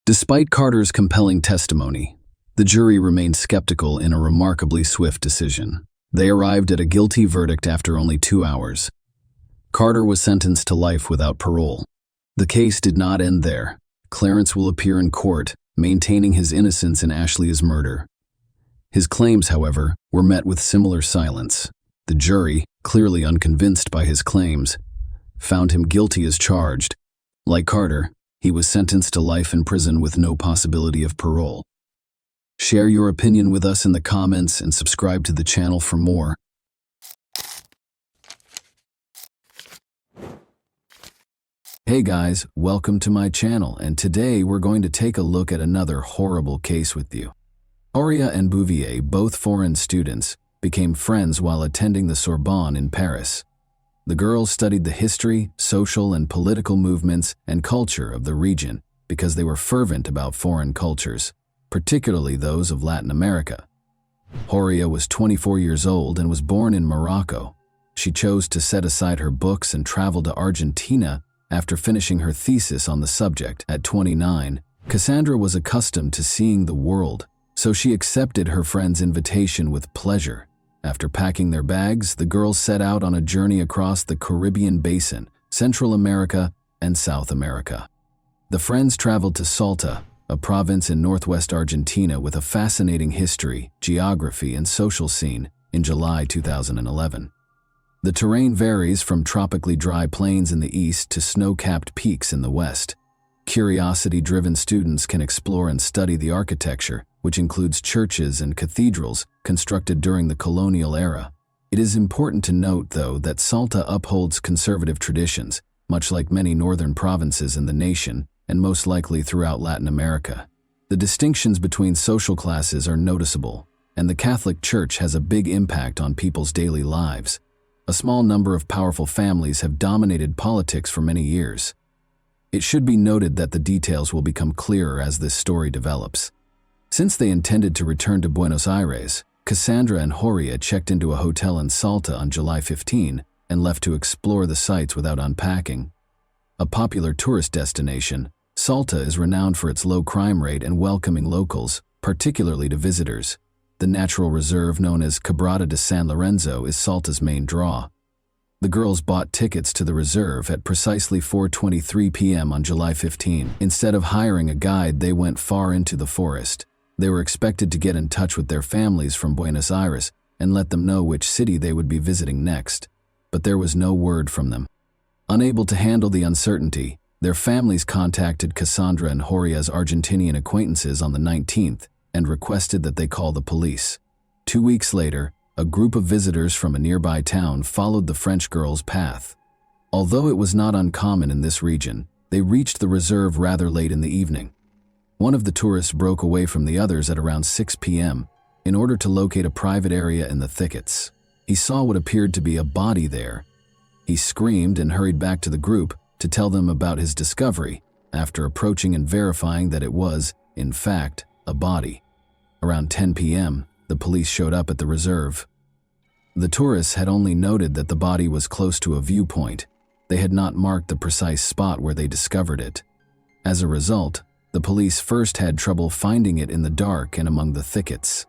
Despite Carter's compelling testimony, the jury remained skeptical in a remarkably swift decision. They arrived at a guilty verdict after only 2 hours. Carter was sentenced to life without parole. The case did not end there. Clarence will appear in court, maintaining his innocence in Ashley's murder. His claims, however, were met with similar silence. The jury, clearly unconvinced by his claims, found him guilty as charged. Like Carter, he was sentenced to life in prison with no possibility of parole. Share your opinion with us in the comments and subscribe to the channel for more. Hey guys, welcome to my channel, and today we're going to take a look at another horrible case with you. Horia and Bouvier, both foreign students, became friends while attending the Sorbonne in Paris. The girls studied the history, social and political movements and culture of the region because they were fervent about foreign cultures, particularly those of Latin America. Horia was 24 years old and was born in Morocco. She chose to set aside her books and travel to Argentina after finishing her thesis on the subject. At 29, Cassandra was accustomed to seeing the world, so she accepted her friend's invitation with pleasure. After packing their bags, the girls set out on a journey across the Caribbean basin, Central America, and South America. The friends traveled to Salta, a province in northwest Argentina with a fascinating history, geography, and social scene, in July 2011. The terrain varies from tropically dry plains in the east to snow-capped peaks in the west. Curiosity-driven students can explore and study the architecture, which includes churches and cathedrals constructed during the colonial era. It is important to note, though, that Salta upholds conservative traditions, much like many northern provinces in the nation, and most likely throughout Latin America. The distinctions between social classes are noticeable, and the Catholic Church has a big impact on people's daily lives. A small number of powerful families have dominated politics for many years. It should be noted that the details will become clearer as this story develops. Since they intended to return to Buenos Aires, Cassandra and Horia checked into a hotel in Salta on July 15 and left to explore the sites without unpacking. A popular tourist destination, Salta is renowned for its low crime rate and welcoming locals, particularly to visitors. The natural reserve known as Quebrada de San Lorenzo is Salta's main draw. The girls bought tickets to the reserve at precisely 4:23 p.m. on July 15. Instead of hiring a guide, they went far into the forest. They were expected to get in touch with their families from Buenos Aires and let them know which city they would be visiting next, but there was no word from them. Unable to handle the uncertainty, their families contacted Cassandra and Horia's Argentinian acquaintances on the 19th and requested that they call the police. 2 weeks later, a group of visitors from a nearby town followed the French girl's path. Although it was not uncommon in this region, they reached the reserve rather late in the evening. One of the tourists broke away from the others at around 6 p.m. in order to locate a private area in the thickets. He saw what appeared to be a body there. He screamed and hurried back to the group to tell them about his discovery, after approaching and verifying that it was, in fact, a body. Around 10 p.m., the police showed up at the reserve. The tourists had only noted that the body was close to a viewpoint. They had not marked the precise spot where they discovered it. As a result, the police first had trouble finding it in the dark and among the thickets.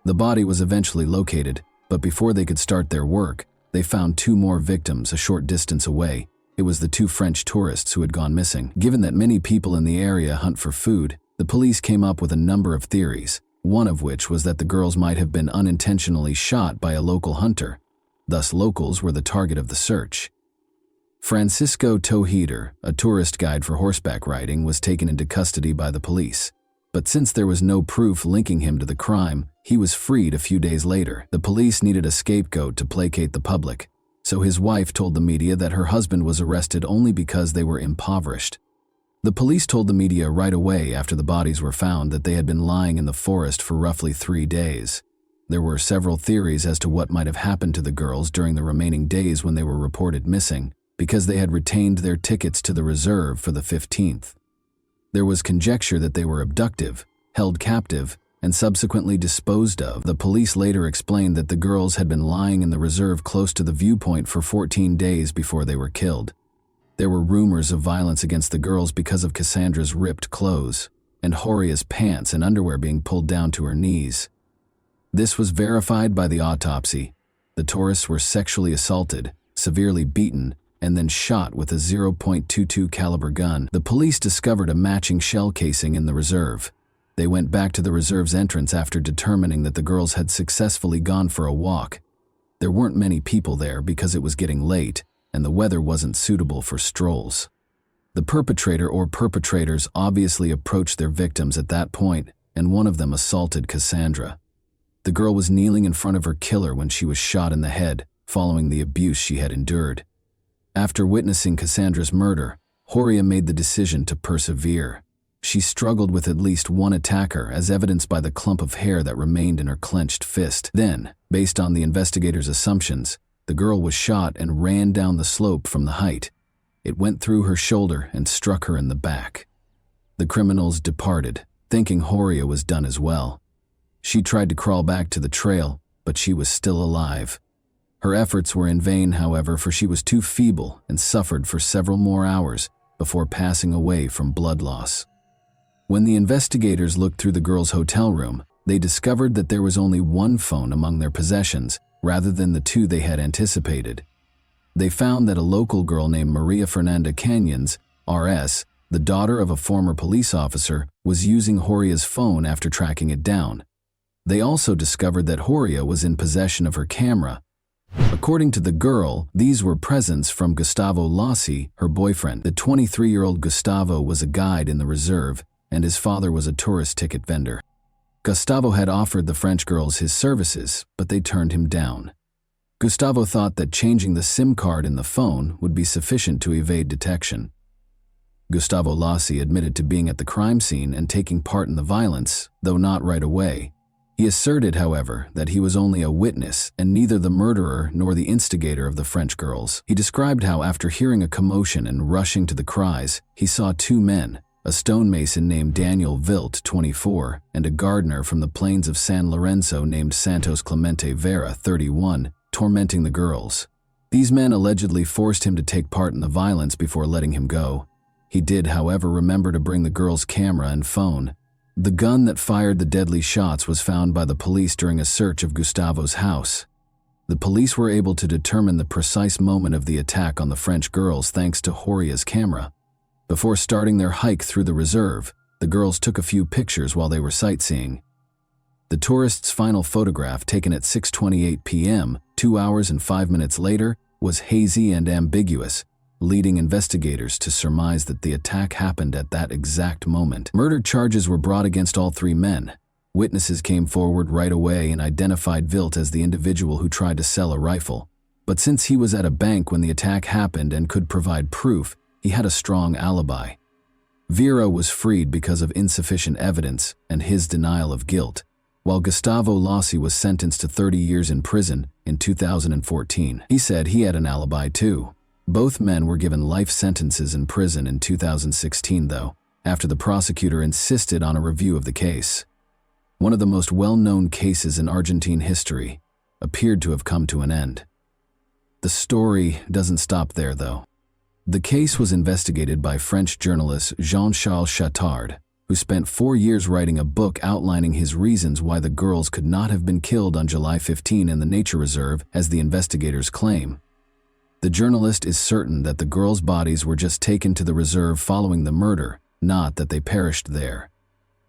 The body was eventually located, but before they could start their work, they found 2 more victims a short distance away. It was the 2 French tourists who had gone missing. Given that many people in the area hunt for food, the police came up with a number of theories, one of which was that the girls might have been unintentionally shot by a local hunter. Thus, locals were the target of the search. Francisco Tojeder, a tourist guide for horseback riding, was taken into custody by the police. But since there was no proof linking him to the crime, he was freed a few days later. The police needed a scapegoat to placate the public, so his wife told the media that her husband was arrested only because they were impoverished. The police told the media right away after the bodies were found that they had been lying in the forest for roughly 3 days. There were several theories as to what might have happened to the girls during the remaining days when they were reported missing, because they had retained their tickets to the reserve for the 15th. There was conjecture that they were abducted, held captive, and subsequently disposed of. The police later explained that the girls had been lying in the reserve close to the viewpoint for 14 days before they were killed. There were rumors of violence against the girls because of Cassandra's ripped clothes, and Horia's pants and underwear being pulled down to her knees. This was verified by the autopsy. The tourists were sexually assaulted, severely beaten, and then shot with a .22 caliber gun. The police discovered a matching shell casing in the reserve. They went back to the reserve's entrance after determining that the girls had successfully gone for a walk. There weren't many people there because it was getting late, and the weather wasn't suitable for strolls. The perpetrator or perpetrators obviously approached their victims at that point, and one of them assaulted Cassandra. The girl was kneeling in front of her killer when she was shot in the head, following the abuse she had endured. After witnessing Cassandra's murder, Horia made the decision to persevere. She struggled with at least one attacker, as evidenced by the clump of hair that remained in her clenched fist. Then, based on the investigators' assumptions, the girl was shot and ran down the slope from the height. It went through her shoulder and struck her in the back. The criminals departed, thinking Horia was done as well. She tried to crawl back to the trail, but she was still alive. Her efforts were in vain, however, for she was too feeble and suffered for several more hours before passing away from blood loss. When the investigators looked through the girl's hotel room, they discovered that there was only one phone among their possessions, rather than the two they had anticipated. They found that a local girl named Maria Fernanda Canyons, RS, the daughter of a former police officer, was using Horia's phone after tracking it down. They also discovered that Horia was in possession of her camera. According to the girl, these were presents from Gustavo Lassi, her boyfriend. The 23-year-old Gustavo was a guide in the reserve, and his father was a tourist ticket vendor. Gustavo had offered the French girls his services, but they turned him down. Gustavo thought that changing the SIM card in the phone would be sufficient to evade detection. Gustavo Lassi admitted to being at the crime scene and taking part in the violence, though not right away. He asserted, however, that he was only a witness and neither the murderer nor the instigator of the French girls. He described how, after hearing a commotion and rushing to the cries, he saw two men, a stonemason named Daniel Vilt, 24, and a gardener from the plains of San Lorenzo named Santos Clemente Vera, 31, tormenting the girls. These men allegedly forced him to take part in the violence before letting him go. He did, however, remember to bring the girls' camera and phone. The gun that fired the deadly shots was found by the police during a search of Gustavo's house. The police were able to determine the precise moment of the attack on the French girls thanks to Horia's camera. Before starting their hike through the reserve, the girls took a few pictures while they were sightseeing. The tourists' final photograph, taken at 6:28 p.m., 2 hours and 5 minutes later, was hazy and ambiguous, leading investigators to surmise that the attack happened at that exact moment. Murder charges were brought against all three men. Witnesses came forward right away and identified Vilt as the individual who tried to sell a rifle. But since he was at a bank when the attack happened and could provide proof, he had a strong alibi. Vera was freed because of insufficient evidence and his denial of guilt, while Gustavo Lassi was sentenced to 30 years in prison in 2014. He said he had an alibi too. Both men were given life sentences in prison in 2016, though, after the prosecutor insisted on a review of the case. One of the most well-known cases in Argentine history appeared to have come to an end. The story doesn't stop there, though. The case was investigated by French journalist Jean-Charles Chattard, who spent 4 years writing a book outlining his reasons why the girls could not have been killed on July 15 in the nature reserve, as the investigators claim. The journalist is certain that the girls' bodies were just taken to the reserve following the murder, not that they perished there.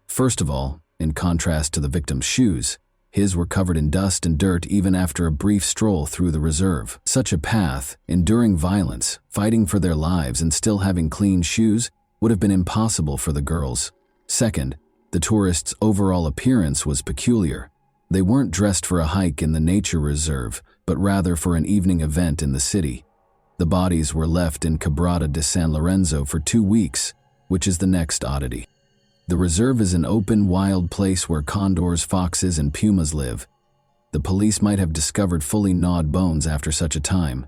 First of all, in contrast to the victim's shoes, his were covered in dust and dirt even after a brief stroll through the reserve. Such a path, enduring violence, fighting for their lives, and still having clean shoes would have been impossible for the girls. Second, the tourists' overall appearance was peculiar. They weren't dressed for a hike in the nature reserve, but rather for an evening event in the city. The bodies were left in Quebrada de San Lorenzo for 2 weeks, which is the next oddity. The reserve is an open, wild place where condors, foxes, and pumas live. The police might have discovered fully gnawed bones after such a time.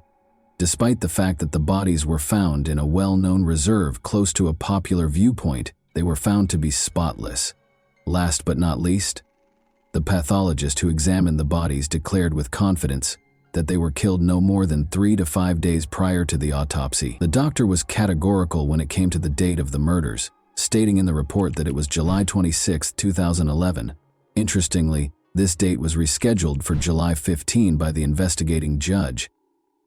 Despite the fact that the bodies were found in a well-known reserve close to a popular viewpoint, they were found to be spotless. Last but not least, the pathologist who examined the bodies declared with confidence that they were killed no more than 3 to 5 days prior to the autopsy. The doctor was categorical when it came to the date of the murders, stating in the report that it was July 26, 2011. Interestingly, this date was rescheduled for July 15 by the investigating judge.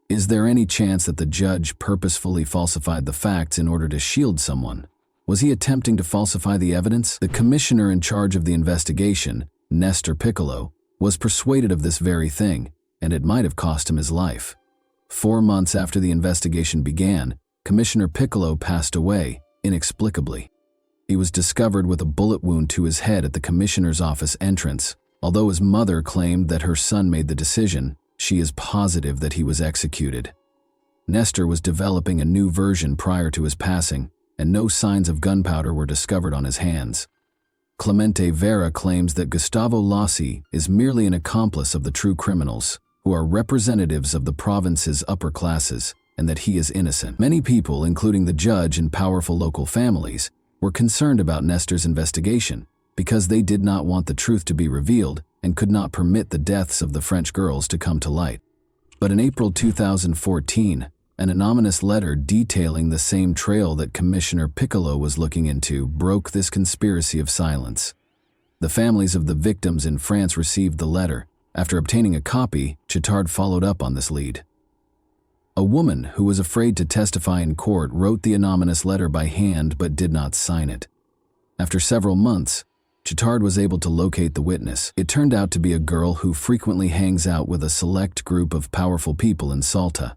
Is there any chance that the judge purposefully falsified the facts in order to shield someone? Was he attempting to falsify the evidence? The commissioner in charge of the investigation, Nestor Piccolo, was persuaded of this very thing, and it might have cost him his life. 4 months after the investigation began, Commissioner Piccolo passed away, inexplicably. He was discovered with a bullet wound to his head at the commissioner's office entrance. Although his mother claimed that her son made the decision, she is positive that he was executed. Nestor was developing a new version prior to his passing, and no signs of gunpowder were discovered on his hands. Clemente Vera claims that Gustavo Lossi is merely an accomplice of the true criminals, who are representatives of the province's upper classes, and that he is innocent. Many people, including the judge and powerful local families, were concerned about Nestor's investigation because they did not want the truth to be revealed and could not permit the deaths of the French girls to come to light. But in April 2014, an anonymous letter detailing the same trail that Commissioner Piccolo was looking into broke this conspiracy of silence. The families of the victims in France received the letter. After obtaining a copy, Chittard followed up on this lead. A woman who was afraid to testify in court wrote the anonymous letter by hand but did not sign it. After several months, Chittard was able to locate the witness. It turned out to be a girl who frequently hangs out with a select group of powerful people in Salta.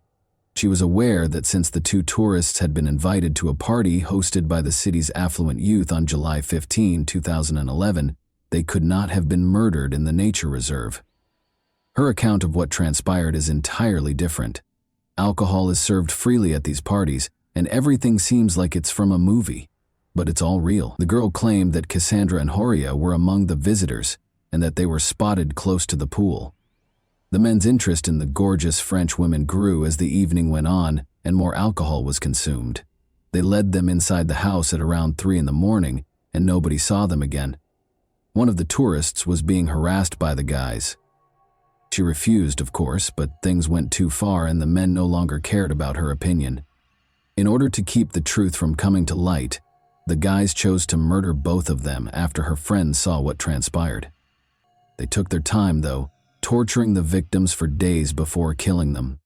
She was aware that since the two tourists had been invited to a party hosted by the city's affluent youth on July 15, 2011, they could not have been murdered in the nature reserve. Her account of what transpired is entirely different. Alcohol is served freely at these parties, and everything seems like it's from a movie. But it's all real. The girl claimed that Cassandra and Horia were among the visitors and that they were spotted close to the pool. The men's interest in the gorgeous French women grew as the evening went on and more alcohol was consumed. They led them inside the house at around 3 in the morning and nobody saw them again. One of the tourists was being harassed by the guys. She refused, of course, but things went too far and the men no longer cared about her opinion. In order to keep the truth from coming to light, the guys chose to murder both of them after her friends saw what transpired. They took their time, though, torturing the victims for days before killing them.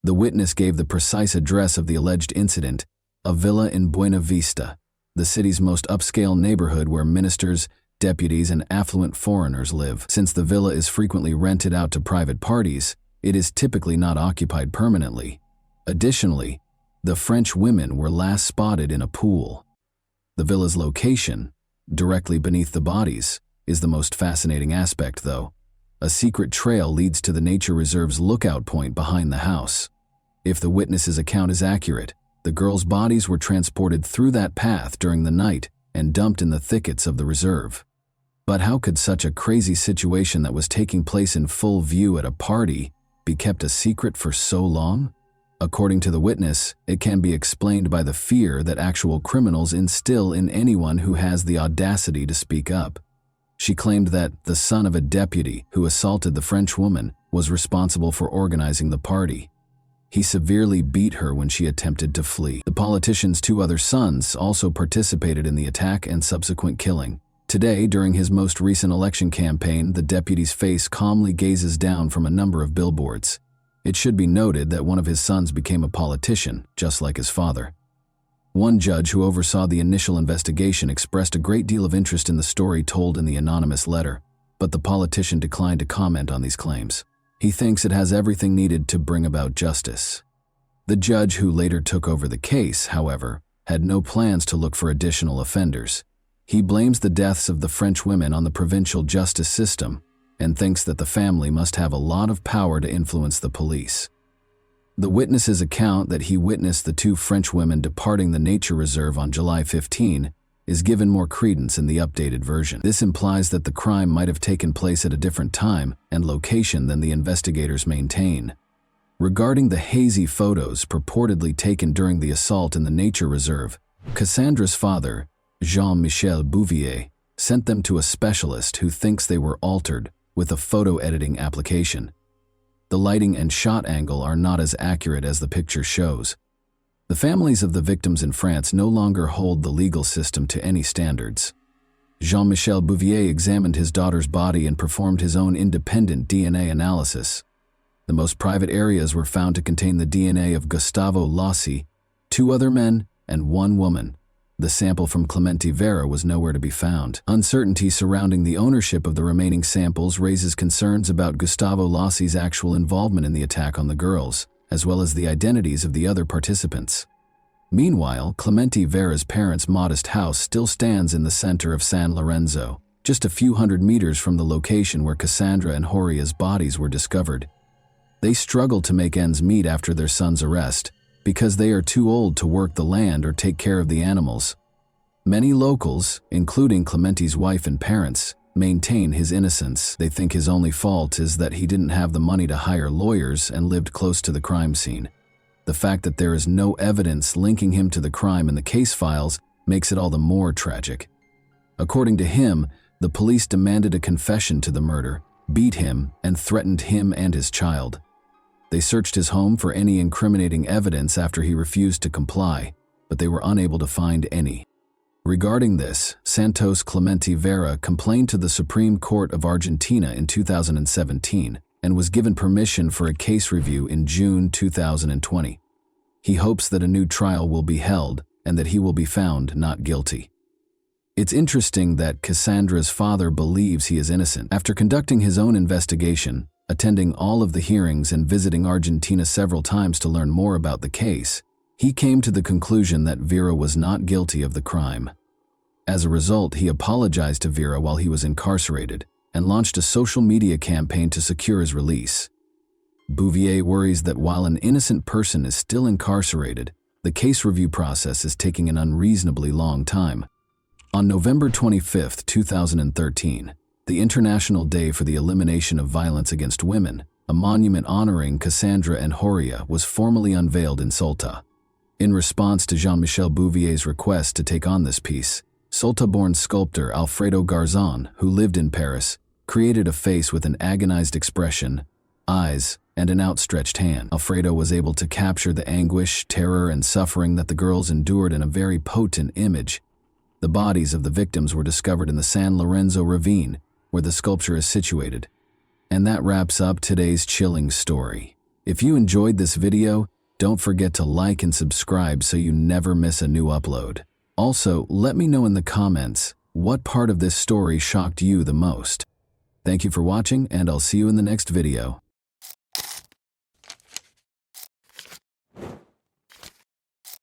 The witness gave the precise address of the alleged incident, a villa in Buena Vista, the city's most upscale neighborhood where ministers, deputies, and affluent foreigners live. Since the villa is frequently rented out to private parties, it is typically not occupied permanently. Additionally, the French women were last spotted in a pool. The villa's location, directly beneath the bodies, is the most fascinating aspect, though. A secret trail leads to the nature reserve's lookout point behind the house. If the witness's account is accurate, the girls' bodies were transported through that path during the night and dumped in the thickets of the reserve. But how could such a crazy situation that was taking place in full view at a party be kept a secret for so long? According to the witness, it can be explained by the fear that actual criminals instill in anyone who has the audacity to speak up. She claimed that the son of a deputy who assaulted the French woman was responsible for organizing the party. He severely beat her when she attempted to flee. The politician's 2 other sons also participated in the attack and subsequent killing. Today, during his most recent election campaign, the deputy's face calmly gazes down from a number of billboards. It should be noted that one of his sons became a politician, just like his father. One judge who oversaw the initial investigation expressed a great deal of interest in the story told in the anonymous letter, but the politician declined to comment on these claims. He thinks it has everything needed to bring about justice. The judge who later took over the case, however, had no plans to look for additional offenders. He blames the deaths of the French women on the provincial justice system and thinks that the family must have a lot of power to influence the police. The witness's account that he witnessed the 2 French women departing the nature reserve on July 15 is given more credence in the updated version. This implies that the crime might have taken place at a different time and location than the investigators maintain. Regarding the hazy photos purportedly taken during the assault in the nature reserve, Cassandra's father, Jean-Michel Bouvier, sent them to a specialist who thinks they were altered with a photo editing application. The lighting and shot angle are not as accurate as the picture shows. The families of the victims in France no longer hold the legal system to any standards. Jean-Michel Bouvier examined his daughter's body and performed his own independent DNA analysis. The most private areas were found to contain the DNA of Gustavo Lossi, 2 other men, and 1 woman. The sample from Clemente Vera was nowhere to be found. Uncertainty surrounding the ownership of the remaining samples raises concerns about Gustavo Lossi's actual involvement in the attack on the girls, as well as the identities of the other participants. Meanwhile, Clemente Vera's parents' modest house still stands in the center of San Lorenzo, just a few hundred meters from the location where Cassandra and Horia's bodies were discovered. They struggle to make ends meet after their son's arrest because they are too old to work the land or take care of the animals. Many locals, including Clementi's wife and parents, maintain his innocence. They think his only fault is that he didn't have the money to hire lawyers and lived close to the crime scene. The fact that there is no evidence linking him to the crime in the case files makes it all the more tragic. According to him, the police demanded a confession to the murder, beat him, and threatened him and his child. They searched his home for any incriminating evidence after he refused to comply, but they were unable to find any. Regarding this, Santos Clemente Vera complained to the Supreme Court of Argentina in 2017 and was given permission for a case review in June 2020. He hopes that a new trial will be held and that he will be found not guilty. It's interesting that Cassandra's father believes he is innocent. After conducting his own investigation, attending all of the hearings and visiting Argentina several times to learn more about the case, he came to the conclusion that Vera was not guilty of the crime. As a result, he apologized to Vera while he was incarcerated and launched a social media campaign to secure his release. Bouvier worries that while an innocent person is still incarcerated, the case review process is taking an unreasonably long time. On November 25, 2013, the International Day for the Elimination of Violence Against Women, a monument honoring Cassandra and Horia was formally unveiled in Salta. In response to Jean-Michel Bouvier's request to take on this piece, Salta-born sculptor Alfredo Garzón, who lived in Paris, created a face with an agonized expression, eyes, and an outstretched hand. Alfredo was able to capture the anguish, terror, and suffering that the girls endured in a very potent image. The bodies of the victims were discovered in the San Lorenzo ravine, where the sculpture is situated. And that wraps up today's chilling story. If you enjoyed this video, don't forget to like and subscribe so you never miss a new upload. Also, let me know in the comments what part of this story shocked you the most. Thank you for watching, and I'll see you in the next video.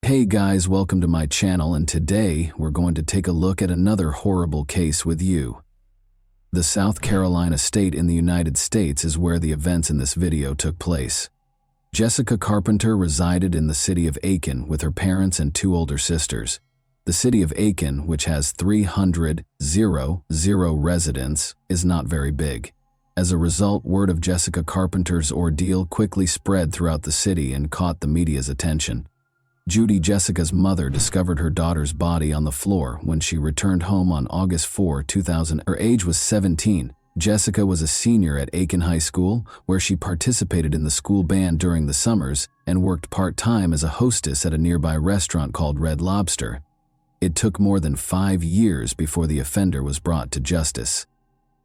Hey guys, welcome to my channel, and today we're going to take a look at another horrible case with you. The South Carolina state in the United States is where the events in this video took place. Jessica Carpenter resided in the city of Aiken with her parents and two older sisters. The city of Aiken, which has 300 residents, is not very big. As a result, word of Jessica Carpenter's ordeal quickly spread throughout the city and caught the media's attention. Judy, Jessica's mother, discovered her daughter's body on the floor when she returned home on August 4, 2000. Her age was 17. Jessica was a senior at Aiken High School, where she participated in the school band during the summers and worked part-time as a hostess at a nearby restaurant called Red Lobster. It took more than 5 years before the offender was brought to justice.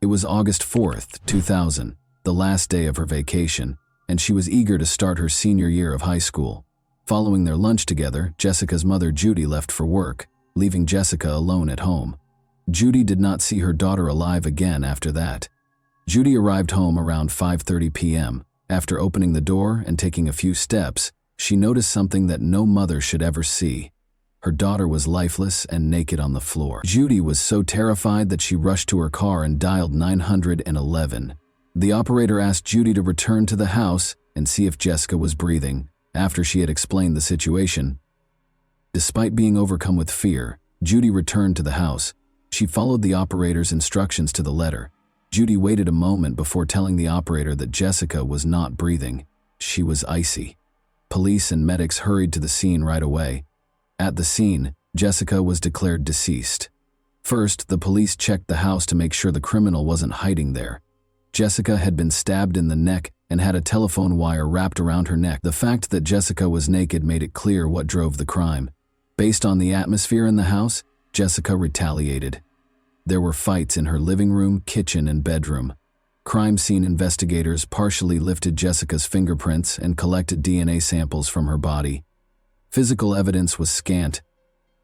It was August 4th, 2000, the last day of her vacation, and she was eager to start her senior year of high school. Following their lunch together, Jessica's mother Judy left for work, leaving Jessica alone at home. Judy did not see her daughter alive again after that. Judy arrived home around 5:30 p.m. After opening the door and taking a few steps, she noticed something that no mother should ever see. Her daughter was lifeless and naked on the floor. Judy was so terrified that she rushed to her car and dialed 911. The operator asked Judy to return to the house and see if Jessica was breathing. After she had explained the situation, despite being overcome with fear, Judy returned to the house. She followed the operator's instructions to the letter. Judy waited a moment before telling the operator that Jessica was not breathing. She was icy. Police and medics hurried to the scene right away. At the scene, Jessica was declared deceased. First, the police checked the house to make sure the criminal wasn't hiding there. Jessica had been stabbed in the neck and had a telephone wire wrapped around her neck. The fact that Jessica was naked made it clear what drove the crime. Based on the atmosphere in the house, Jessica retaliated. There were fights in her living room, kitchen, and bedroom. Crime scene investigators partially lifted Jessica's fingerprints and collected DNA samples from her body. Physical evidence was scant.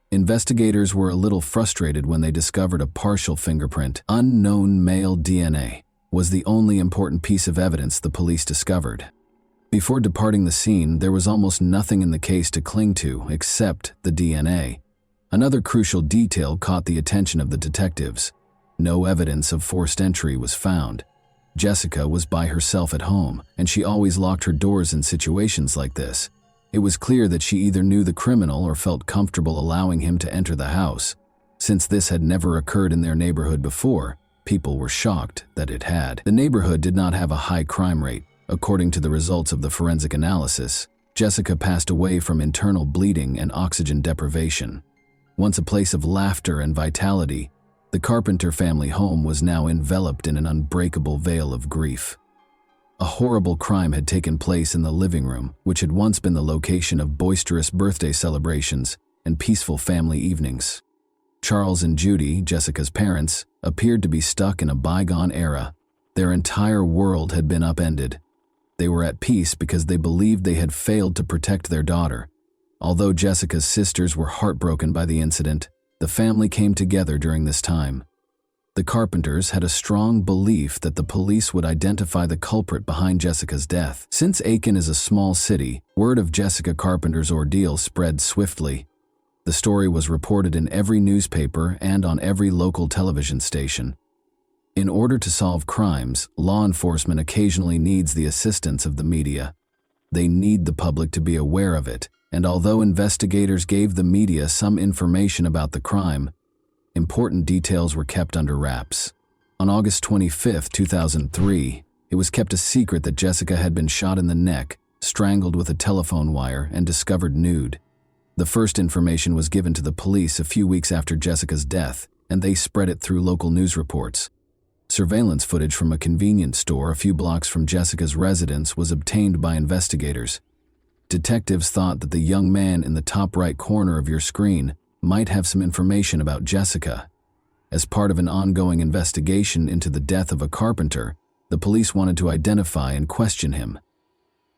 Investigators were a little frustrated when they discovered a partial fingerprint. Unknown male DNA was the only important piece of evidence the police discovered. Before departing the scene, there was almost nothing in the case to cling to except the DNA. Another crucial detail caught the attention of the detectives. No evidence of forced entry was found. Jessica was by herself at home, and she always locked her doors in situations like this. It was clear that she either knew the criminal or felt comfortable allowing him to enter the house. Since this had never occurred in their neighborhood before, people were shocked that it had. The neighborhood did not have a high crime rate. According to the results of the forensic analysis, Jessica passed away from internal bleeding and oxygen deprivation. Once a place of laughter and vitality, the Carpenter family home was now enveloped in an unbreakable veil of grief. A horrible crime had taken place in the living room, which had once been the location of boisterous birthday celebrations and peaceful family evenings. Charles and Judy, Jessica's parents, appeared to be stuck in a bygone era. Their entire world had been upended. They were at peace because they believed they had failed to protect their daughter. Although Jessica's sisters were heartbroken by the incident, the family came together during this time. The Carpenters had a strong belief that the police would identify the culprit behind Jessica's death. Since Aiken is a small city, word of Jessica Carpenter's ordeal spread swiftly. The story was reported in every newspaper and on every local television station. In order to solve crimes, law enforcement occasionally needs the assistance of the media. They need the public to be aware of it, and although investigators gave the media some information about the crime, important details were kept under wraps. On August 25, 2003, it was kept a secret that Jessica had been shot in the neck, strangled with a telephone wire, and discovered nude. The first information was given to the police a few weeks after Jessica's death, and they spread it through local news reports. Surveillance footage from a convenience store a few blocks from Jessica's residence was obtained by investigators. Detectives thought that the young man in the top right corner of your screen might have some information about Jessica. As part of an ongoing investigation into the death of a carpenter, the police wanted to identify and question him.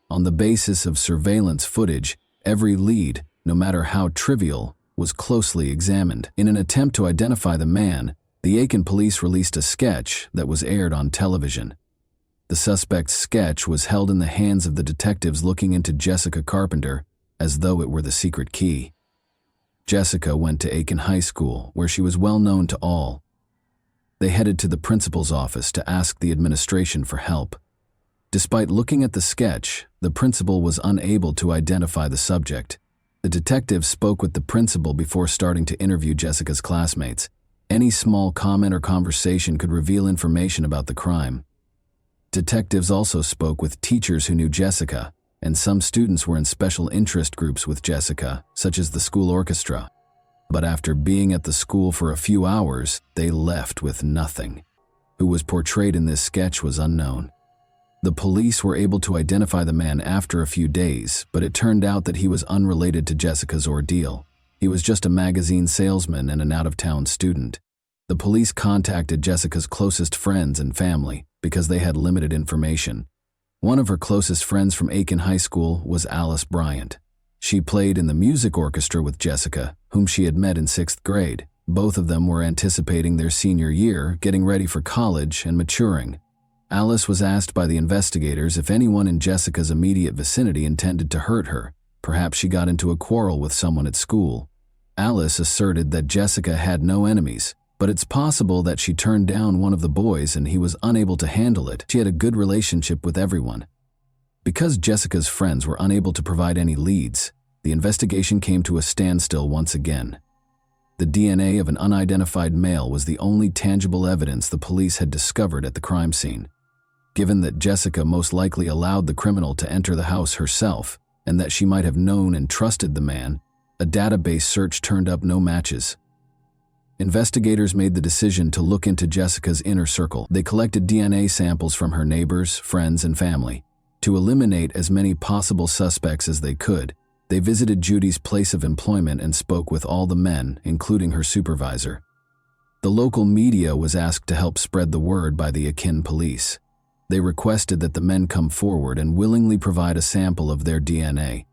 On the basis of surveillance footage, every lead, no matter how trivial, was closely examined. In an attempt to identify the man, the Aiken police released a sketch that was aired on television. The suspect's sketch was held in the hands of the detectives looking into Jessica Carpenter as though it were the secret key. Jessica went to Aiken High School, where she was well known to all. They headed to the principal's office to ask the administration for help. Despite looking at the sketch, the principal was unable to identify the subject. The detectives spoke with the principal before starting to interview Jessica's classmates. Any small comment or conversation could reveal information about the crime. Detectives also spoke with teachers who knew Jessica, and some students were in special interest groups with Jessica, such as the school orchestra. But after being at the school for a few hours, they left with nothing. Who was portrayed in this sketch was unknown. The police were able to identify the man after a few days, but it turned out that he was unrelated to Jessica's ordeal. He was just a magazine salesman and an out-of-town student. The police contacted Jessica's closest friends and family because they had limited information. One of her closest friends from Aiken High School was Alice Bryant. She played in the music orchestra with Jessica, whom she had met in 6th grade. Both of them were anticipating their senior year, getting ready for college and maturing. Alice was asked by the investigators if anyone in Jessica's immediate vicinity intended to hurt her. Perhaps she got into a quarrel with someone at school. Alice asserted that Jessica had no enemies, but it's possible that she turned down one of the boys and he was unable to handle it. She had a good relationship with everyone. Because Jessica's friends were unable to provide any leads, the investigation came to a standstill once again. The DNA of an unidentified male was the only tangible evidence the police had discovered at the crime scene. Given that Jessica most likely allowed the criminal to enter the house herself, and that she might have known and trusted the man, a database search turned up no matches. Investigators made the decision to look into Jessica's inner circle. They collected DNA samples from her neighbors, friends, and family. To eliminate as many possible suspects as they could, they visited Judy's place of employment and spoke with all the men, including her supervisor. The local media was asked to help spread the word by the Aiken police. They requested that the men come forward and willingly provide a sample of their DNA.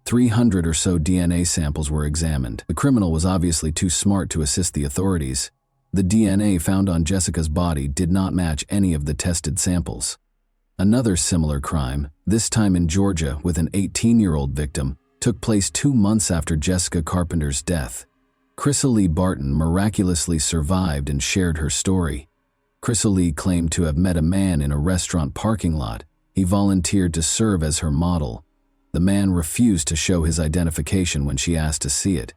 300 or so DNA samples were examined. The criminal was obviously too smart to assist the authorities. The DNA found on Jessica's body did not match any of the tested samples. Another similar crime, this time in Georgia with an 18-year-old victim, took place 2 months after Jessica Carpenter's death. Chrissa Lee Barton miraculously survived and shared her story. Chrysalie claimed to have met a man in a restaurant parking lot. He volunteered to serve as her model. The man refused to show his identification when she asked to see it.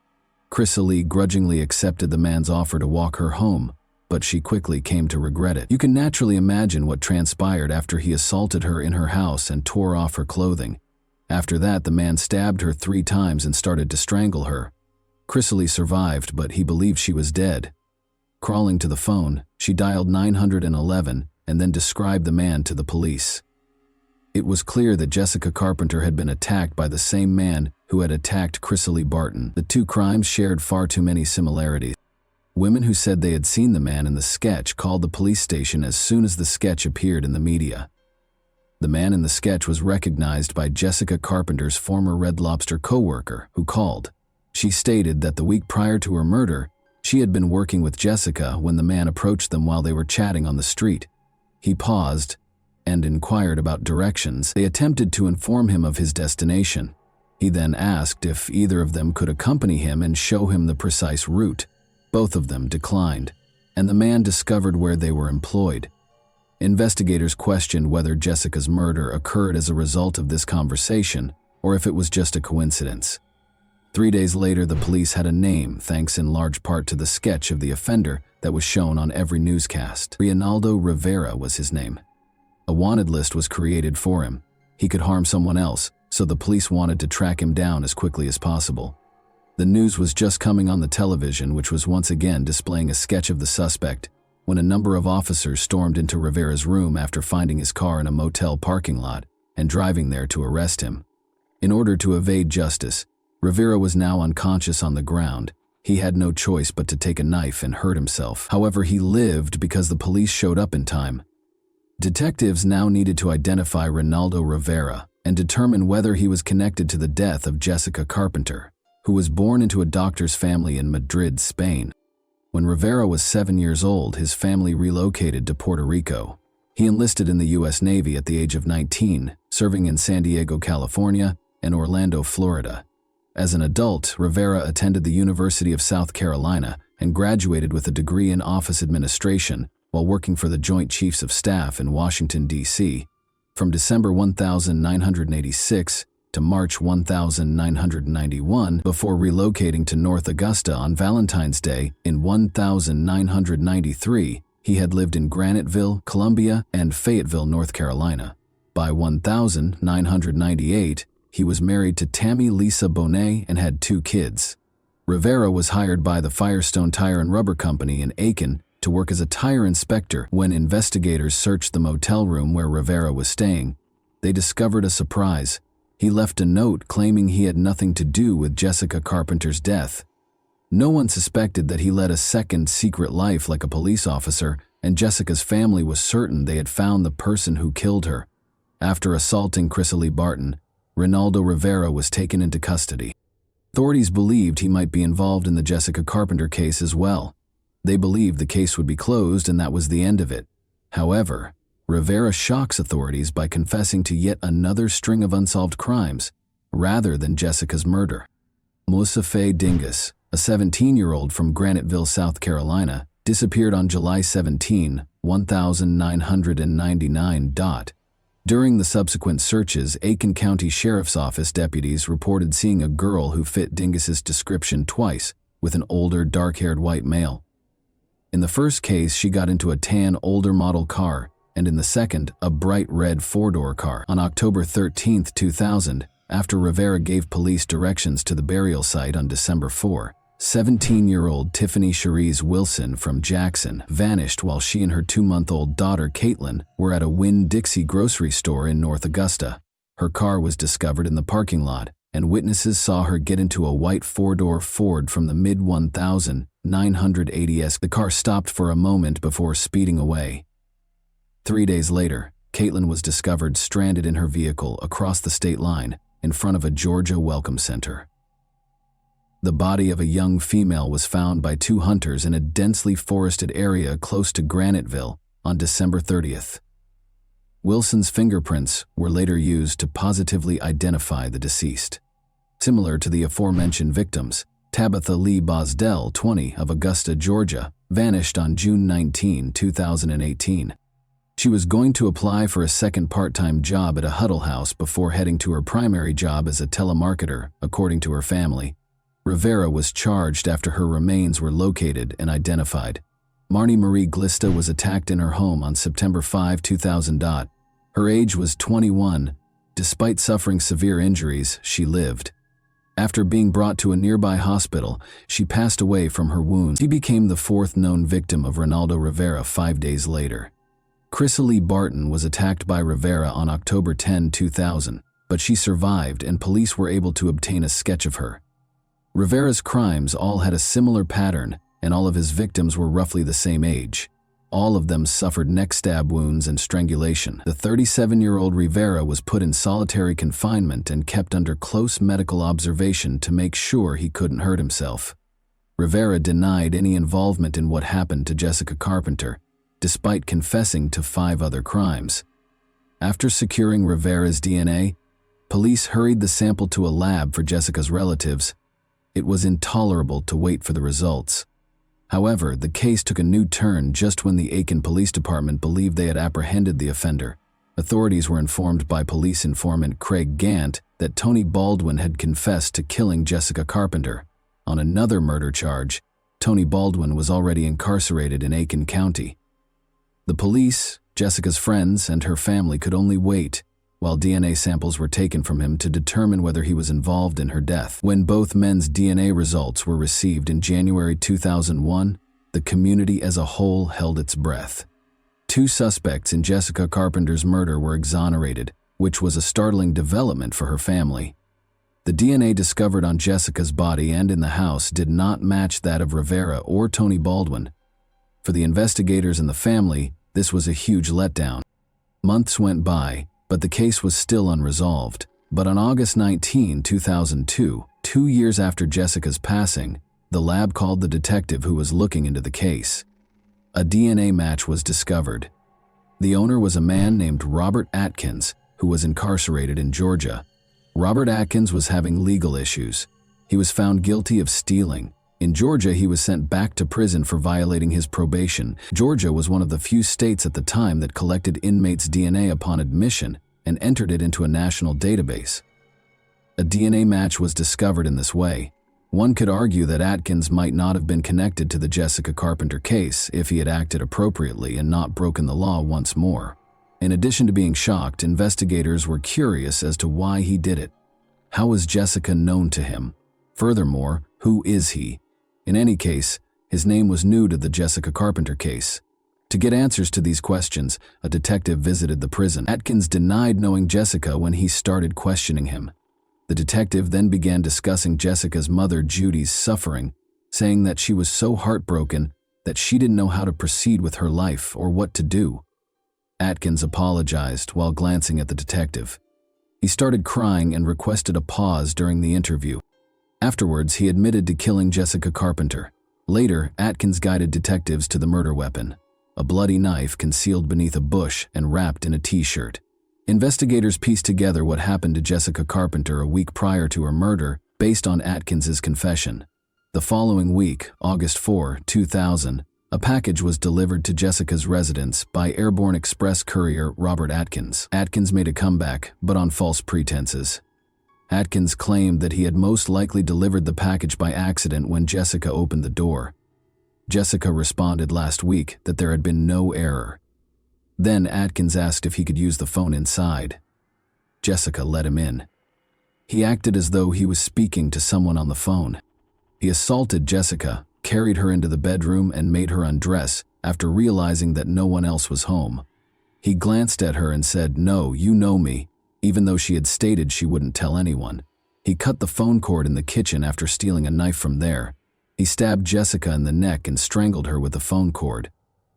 Chrysalie grudgingly accepted the man's offer to walk her home, but she quickly came to regret it. You can naturally imagine what transpired after he assaulted her in her house and tore off her clothing. After that, the man stabbed her 3 times and started to strangle her. Chrysalie survived, but he believed she was dead. Crawling to the phone, she dialed 911 and then described the man to the police. It was clear that Jessica Carpenter had been attacked by the same man who had attacked Chrysalie Barton. The 2 crimes shared far too many similarities. Women who said they had seen the man in the sketch called the police station as soon as the sketch appeared in the media. The man in the sketch was recognized by Jessica Carpenter's former Red Lobster co-worker, who called. She stated that the week prior to her murder, she had been working with Jessica when the man approached them while they were chatting on the street. He paused and inquired about directions. They attempted to inform him of his destination. He then asked if either of them could accompany him and show him the precise route. Both of them declined, and the man discovered where they were employed. Investigators questioned whether Jessica's murder occurred as a result of this conversation or if it was just a coincidence. 3 days later, the police had a name, thanks in large part to the sketch of the offender that was shown on every newscast. Reinaldo Rivera was his name. A wanted list was created for him. He could harm someone else, so the police wanted to track him down as quickly as possible. The news was just coming on the television, which was once again displaying a sketch of the suspect, when a number of officers stormed into Rivera's room after finding his car in a motel parking lot and driving there to arrest him. In order to evade justice, Rivera was now unconscious on the ground. He had no choice but to take a knife and hurt himself. However, he lived because the police showed up in time. Detectives now needed to identify Reinaldo Rivera and determine whether he was connected to the death of Jessica Carpenter, who was born into a doctor's family in Madrid, Spain. When Rivera was 7 years old, his family relocated to Puerto Rico. He enlisted in the U.S. Navy at the age of 19, serving in San Diego, California, and Orlando, Florida. As an adult, Rivera attended the University of South Carolina and graduated with a degree in office administration while working for the Joint Chiefs of Staff in Washington, D.C. From December 1986 to March 1991, before relocating to North Augusta on Valentine's Day in 1993, he had lived in Graniteville, Columbia, and Fayetteville, North Carolina. By 1998, he was married to Tammy Lisa Bonet and had 2 kids. Rivera was hired by the Firestone Tire and Rubber Company in Aiken to work as a tire inspector. When investigators searched the motel room where Rivera was staying, they discovered a surprise. He left a note claiming he had nothing to do with Jessica Carpenter's death. No one suspected that he led a second secret life like a police officer, and Jessica's family was certain they had found the person who killed her. After assaulting Chrysalie Barton, Reinaldo Rivera was taken into custody. Authorities believed he might be involved in the Jessica Carpenter case as well. They believed the case would be closed and that was the end of it. However, Rivera shocks authorities by confessing to yet another string of unsolved crimes, rather than Jessica's murder. Moussa Faye Dingus, a 17-year-old from Graniteville, South Carolina, disappeared on July 17, 1999. During the subsequent searches, Aiken County Sheriff's Office deputies reported seeing a girl who fit Dingus's description twice, with an older, dark-haired white male. In the first case, she got into a tan, older model car, and in the second, a bright red 4-door car. On October 13, 2000, after Rivera gave police directions to the burial site on December 4, 17-year-old Tiffany Cherise Wilson from Jackson vanished while she and her 2-month-old daughter Caitlin were at a Winn-Dixie grocery store in North Augusta. Her car was discovered in the parking lot, and witnesses saw her get into a white 4-door Ford from the mid-1980s. The car stopped for a moment before speeding away. 3 days later, Caitlin was discovered stranded in her vehicle across the state line in front of a Georgia Welcome Center. The body of a young female was found by 2 hunters in a densely forested area close to Graniteville on December 30th. Wilson's fingerprints were later used to positively identify the deceased. Similar to the aforementioned victims, Tabitha Lee Bosdell, 20, of Augusta, Georgia, vanished on June 19, 2018. She was going to apply for a second part-time job at a Huddle House before heading to her primary job as a telemarketer, according to her family. Rivera was charged after her remains were located and identified. Marnie Marie Glista was attacked in her home on September 5, 2000. Her age was 21. Despite suffering severe injuries, she lived. After being brought to a nearby hospital, she passed away from her wounds. She became the fourth known victim of Ronaldo Rivera 5 days later. Chrysalie Barton was attacked by Rivera on October 10, 2000, but she survived and police were able to obtain a sketch of her. Rivera's crimes all had a similar pattern, and all of his victims were roughly the same age. All of them suffered neck stab wounds and strangulation. The 37-year-old Rivera was put in solitary confinement and kept under close medical observation to make sure he couldn't hurt himself. Rivera denied any involvement in what happened to Jessica Carpenter, despite confessing to 5 other crimes. After securing Rivera's DNA, police hurried the sample to a lab for Jessica's relatives. It was intolerable to wait for the results. However, the case took a new turn just when the Aiken Police Department believed they had apprehended the offender. Authorities were informed by police informant Craig Gant that Tony Baldwin had confessed to killing Jessica Carpenter. On another murder charge, Tony Baldwin was already incarcerated in Aiken County. The police, Jessica's friends, and her family could only wait while DNA samples were taken from him to determine whether he was involved in her death. When both men's DNA results were received in January 2001, the community as a whole held its breath. 2 suspects in Jessica Carpenter's murder were exonerated, which was a startling development for her family. The DNA discovered on Jessica's body and in the house did not match that of Rivera or Tony Baldwin. For the investigators and the family, this was a huge letdown. Months went by, but the case was still unresolved. But on August 19, 2002, 2 years after Jessica's passing, the lab called the detective who was looking into the case. A DNA match was discovered. The owner was a man named Robert Atkins, who was incarcerated in Georgia. Robert Atkins was having legal issues. He was found guilty of stealing. In Georgia, he was sent back to prison for violating his probation. Georgia was one of the few states at the time that collected inmates' DNA upon admission and entered it into a national database. A DNA match was discovered in this way. One could argue that Atkins might not have been connected to the Jessica Carpenter case if he had acted appropriately and not broken the law once more. In addition to being shocked, investigators were curious as to why he did it. How was Jessica known to him? Furthermore, who is he? In any case, his name was new to the Jessica Carpenter case. To get answers to these questions, a detective visited the prison. Atkins denied knowing Jessica when he started questioning him. The detective then began discussing Jessica's mother Judy's suffering, saying that she was so heartbroken that she didn't know how to proceed with her life or what to do. Atkins apologized while glancing at the detective. He started crying and requested a pause during the interview. Afterwards, he admitted to killing Jessica Carpenter. Later, Atkins guided detectives to the murder weapon, a bloody knife concealed beneath a bush and wrapped in a t-shirt. Investigators pieced together what happened to Jessica Carpenter a week prior to her murder based on Atkins's confession. The following week, August 4, 2000, a package was delivered to Jessica's residence by airborne express courier Robert Atkins. Atkins made a comeback, but on false pretenses. Atkins claimed that he had most likely delivered the package by accident when Jessica opened the door. Jessica responded last week that there had been no error. Then Atkins asked if he could use the phone inside. Jessica let him in. He acted as though he was speaking to someone on the phone. He assaulted Jessica, carried her into the bedroom, and made her undress after realizing that no one else was home. He glanced at her and said, "No, you know me," even though she had stated she wouldn't tell anyone. He cut the phone cord in the kitchen after stealing a knife from there. He stabbed Jessica in the neck and strangled her with the phone cord.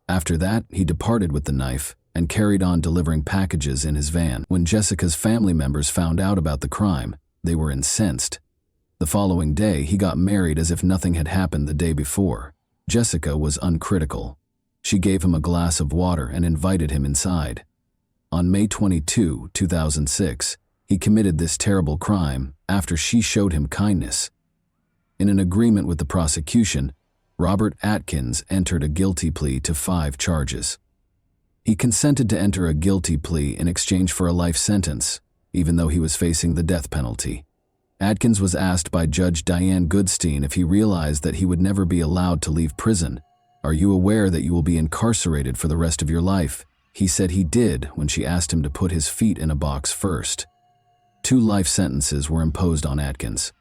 After that, he departed with the knife and carried on delivering packages in his van. When Jessica's family members found out about the crime, they were incensed. The following day, he got married as if nothing had happened the day before. Jessica was uncritical. She gave him a glass of water and invited him inside. On May 22, 2006, he committed this terrible crime after she showed him kindness. In an agreement with the prosecution, Robert Atkins entered a guilty plea to 5 charges. He consented to enter a guilty plea in exchange for a life sentence, even though he was facing the death penalty. Atkins was asked by Judge Diane Goodstein if he realized that he would never be allowed to leave prison. "Are you aware that you will be incarcerated for the rest of your life?" He said he did when she asked him to put his feet in a box first. 2 life sentences were imposed on Atkins.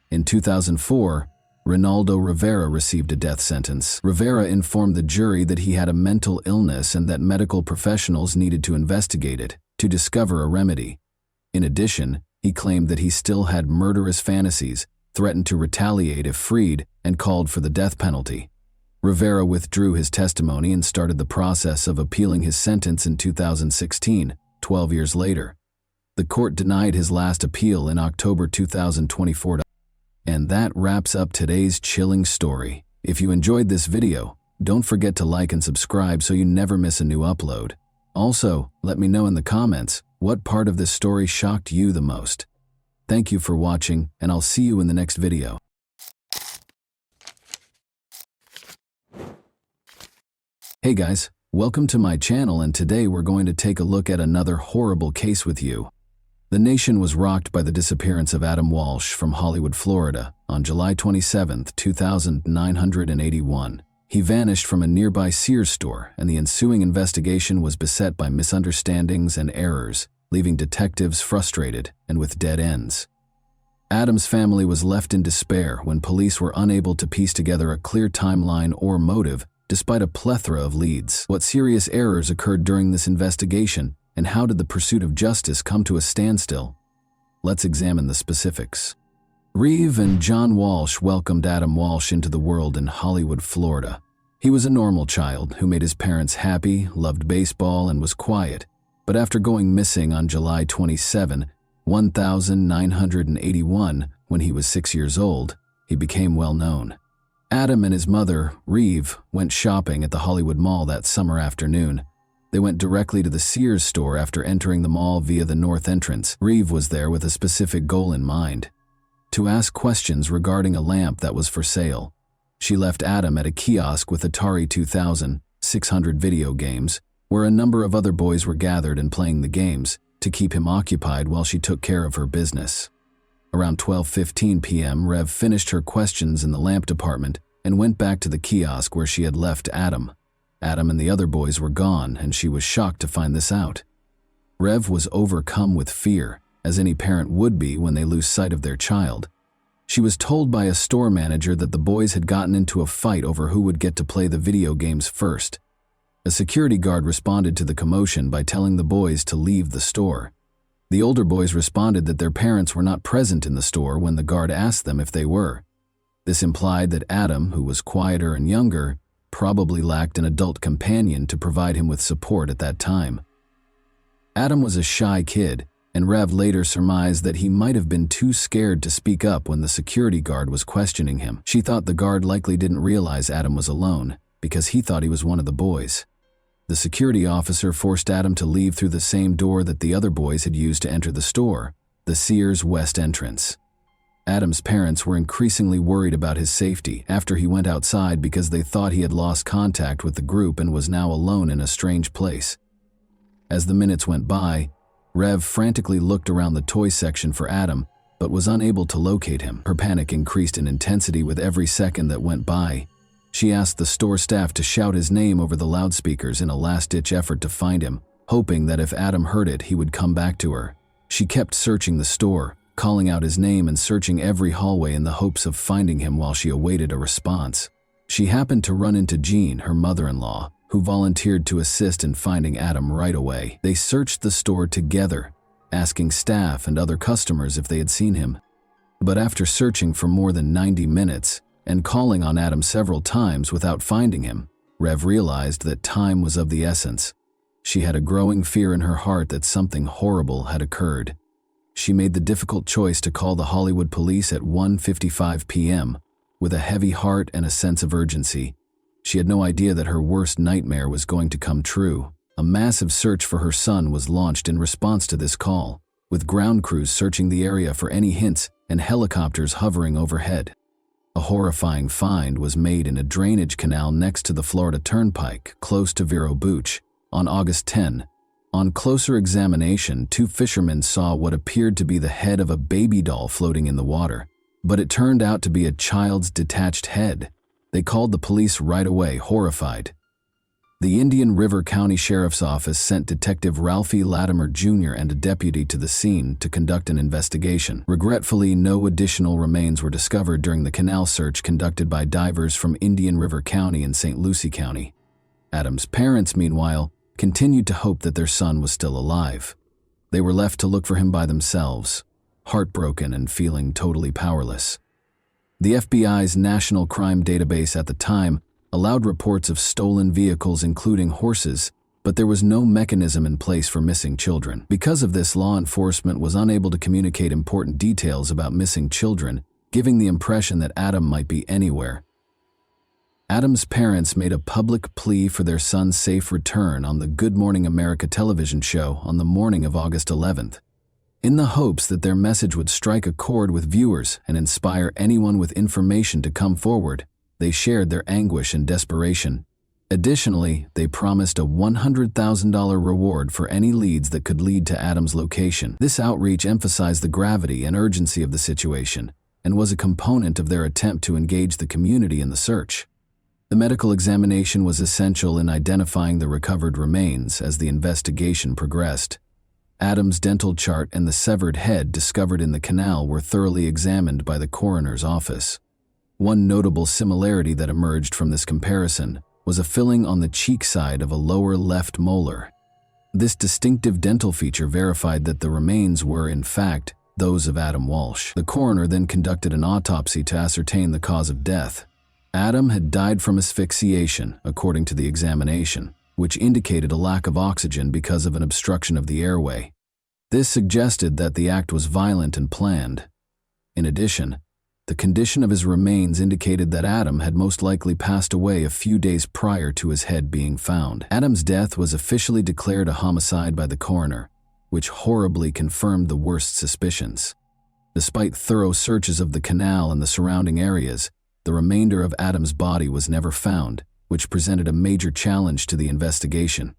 In 2004, Ronaldo Rivera received a death sentence. Rivera informed the jury that he had a mental illness and that medical professionals needed to investigate it to discover a remedy. In addition, he claimed that he still had murderous fantasies, threatened to retaliate if freed, and called for the death penalty. Rivera withdrew his testimony and started the process of appealing his sentence in 2016, 12 years later. The court denied his last appeal in October 2024. And that wraps up today's chilling story. If you enjoyed this video, don't forget to like and subscribe so you never miss a new upload. Also, let me know in the comments what part of this story shocked you the most. Thank you for watching, and I'll see you in the next video. Hey guys, welcome to my channel, and today we're going to take a look at another horrible case with you. The nation was rocked by the disappearance of Adam Walsh from Hollywood, Florida, on July 27, 2981. He vanished from a nearby Sears store, and the ensuing investigation was beset by misunderstandings and errors, leaving detectives frustrated and with dead ends. Adam's family was left in despair when police were unable to piece together a clear timeline or motive, despite a plethora of leads. What serious errors occurred during this investigation, and how did the pursuit of justice come to a standstill? Let's examine the specifics. Reeve and John Walsh welcomed Adam Walsh into the world in Hollywood, Florida. He was a normal child who made his parents happy, loved baseball, and was quiet. But after going missing on July 27, 1981, when he was 6 years old, he became well known. Adam and his mother, Reeve, went shopping at the Hollywood Mall that summer afternoon. They went directly to the Sears store after entering the mall via the north entrance. Reeve was there with a specific goal in mind: to ask questions regarding a lamp that was for sale. She left Adam at a kiosk with Atari 2600 video games, where a number of other boys were gathered and playing the games, to keep him occupied while she took care of her business. Around 12:15 p.m., Rev finished her questions in the lamp department and went back to the kiosk where she had left Adam. Adam and the other boys were gone, and she was shocked to find this out. Rev was overcome with fear, as any parent would be when they lose sight of their child. She was told by a store manager that the boys had gotten into a fight over who would get to play the video games first. A security guard responded to the commotion by telling the boys to leave the store. The older boys responded that their parents were not present in the store when the guard asked them if they were. This implied that Adam, who was quieter and younger, probably lacked an adult companion to provide him with support at that time. Adam was a shy kid, and Rev later surmised that he might have been too scared to speak up when the security guard was questioning him. She thought the guard likely didn't realize Adam was alone, because he thought he was one of the boys. The security officer forced Adam to leave through the same door that the other boys had used to enter the store, the Sears West entrance. Adam's parents were increasingly worried about his safety after he went outside because they thought he had lost contact with the group and was now alone in a strange place. As the minutes went by, Rev frantically looked around the toy section for Adam, but was unable to locate him. Her panic increased in intensity with every second that went by. She asked the store staff to shout his name over the loudspeakers in a last-ditch effort to find him, hoping that if Adam heard it, he would come back to her. She kept searching the store, calling out his name and searching every hallway in the hopes of finding him while she awaited a response. She happened to run into Jean, her mother-in-law, who volunteered to assist in finding Adam right away. They searched the store together, asking staff and other customers if they had seen him. But after searching for more than 90 minutes and calling on Adam several times without finding him, Rev realized that time was of the essence. She had a growing fear in her heart that something horrible had occurred. She made the difficult choice to call the Hollywood police at 1:55 p.m. with a heavy heart and a sense of urgency. She had no idea that her worst nightmare was going to come true. A massive search for her son was launched in response to this call, with ground crews searching the area for any hints and helicopters hovering overhead. A horrifying find was made in a drainage canal next to the Florida Turnpike, close to Vero Beach, on August 10. On closer examination, two fishermen saw what appeared to be the head of a baby doll floating in the water, but it turned out to be a child's detached head. They called the police right away, horrified. The Indian River County Sheriff's Office sent Detective Ralphie Latimer Jr. and a deputy to the scene to conduct an investigation. Regretfully, no additional remains were discovered during the canal search conducted by divers from Indian River County and St. Lucie County. Adam's parents, meanwhile, continued to hope that their son was still alive. They were left to look for him by themselves, heartbroken and feeling totally powerless. The FBI's National Crime Database at the time allowed reports of stolen vehicles including horses, but there was no mechanism in place for missing children. Because of this, law enforcement was unable to communicate important details about missing children, giving the impression that Adam might be anywhere. Adam's parents made a public plea for their son's safe return on the Good Morning America television show on the morning of August 11th. In the hopes that their message would strike a chord with viewers and inspire anyone with information to come forward, they shared their anguish and desperation. Additionally, they promised a $100,000 reward for any leads that could lead to Adam's location. This outreach emphasized the gravity and urgency of the situation and was a component of their attempt to engage the community in the search. The medical examination was essential in identifying the recovered remains as the investigation progressed. Adam's dental chart and the severed head discovered in the canal were thoroughly examined by the coroner's office. One notable similarity that emerged from this comparison was a filling on the cheek side of a lower left molar. This distinctive dental feature verified that the remains were, in fact, those of Adam Walsh. The coroner then conducted an autopsy to ascertain the cause of death. Adam had died from asphyxiation, according to the examination, which indicated a lack of oxygen because of an obstruction of the airway. This suggested that the act was violent and planned. In addition, the condition of his remains indicated that Adam had most likely passed away a few days prior to his head being found. Adam's death was officially declared a homicide by the coroner, which horribly confirmed the worst suspicions. Despite thorough searches of the canal and the surrounding areas, the remainder of Adam's body was never found, which presented a major challenge to the investigation.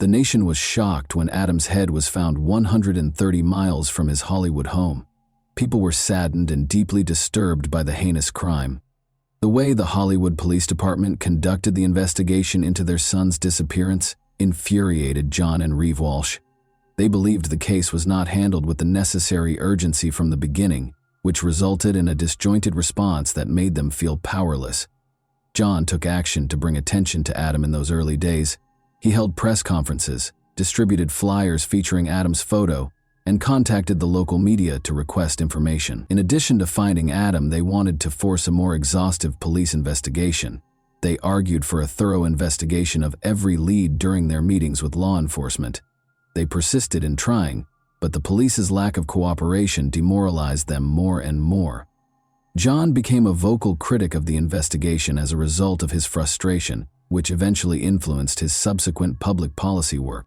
The nation was shocked when Adam's head was found 130 miles from his Hollywood home. People were saddened and deeply disturbed by the heinous crime. The way the Hollywood Police Department conducted the investigation into their son's disappearance infuriated John and Reeve Walsh. They believed the case was not handled with the necessary urgency from the beginning, which resulted in a disjointed response that made them feel powerless. John took action to bring attention to Adam in those early days. He held press conferences, distributed flyers featuring Adam's photo, and contacted the local media to request information. In addition to finding Adam, they wanted to force a more exhaustive police investigation. They argued for a thorough investigation of every lead during their meetings with law enforcement. They persisted in trying, but the police's lack of cooperation demoralized them more and more. John became a vocal critic of the investigation as a result of his frustration, which eventually influenced his subsequent public policy work.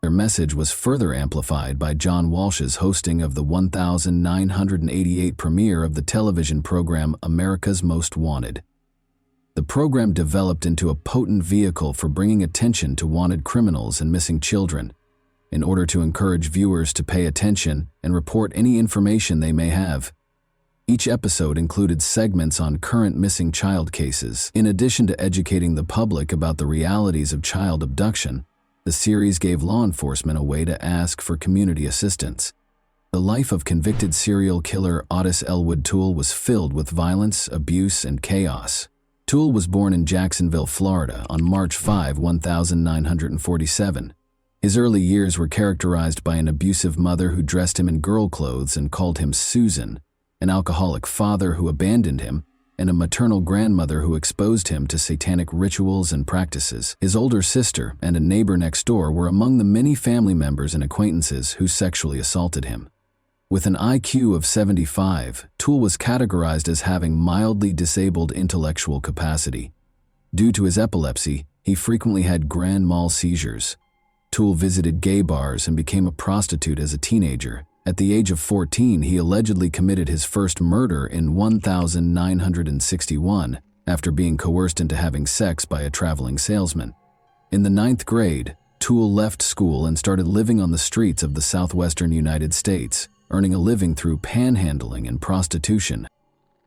Their message was further amplified by John Walsh's hosting of the 1988 premiere of the television program America's Most Wanted. The program developed into a potent vehicle for bringing attention to wanted criminals and missing children, in order to encourage viewers to pay attention and report any information they may have. Each episode included segments on current missing child cases. In addition to educating the public about the realities of child abduction, the series gave law enforcement a way to ask for community assistance. The life of convicted serial killer Otis Elwood Toole was filled with violence, abuse, and chaos. Toole was born in Jacksonville, Florida, on March 5, 1947. His early years were characterized by an abusive mother who dressed him in girl clothes and called him Susan, an alcoholic father who abandoned him, and a maternal grandmother who exposed him to satanic rituals and practices. His older sister and a neighbor next door were among the many family members and acquaintances who sexually assaulted him. With an IQ of 75, Toole was categorized as having mildly disabled intellectual capacity. Due to his epilepsy, he frequently had grand mal seizures. Toole visited gay bars and became a prostitute as a teenager, At the age of 14, he allegedly committed his first murder in 1961 after being coerced into having sex by a traveling salesman. In the 9th grade, Toole left school and started living on the streets of the southwestern United States, earning a living through panhandling and prostitution.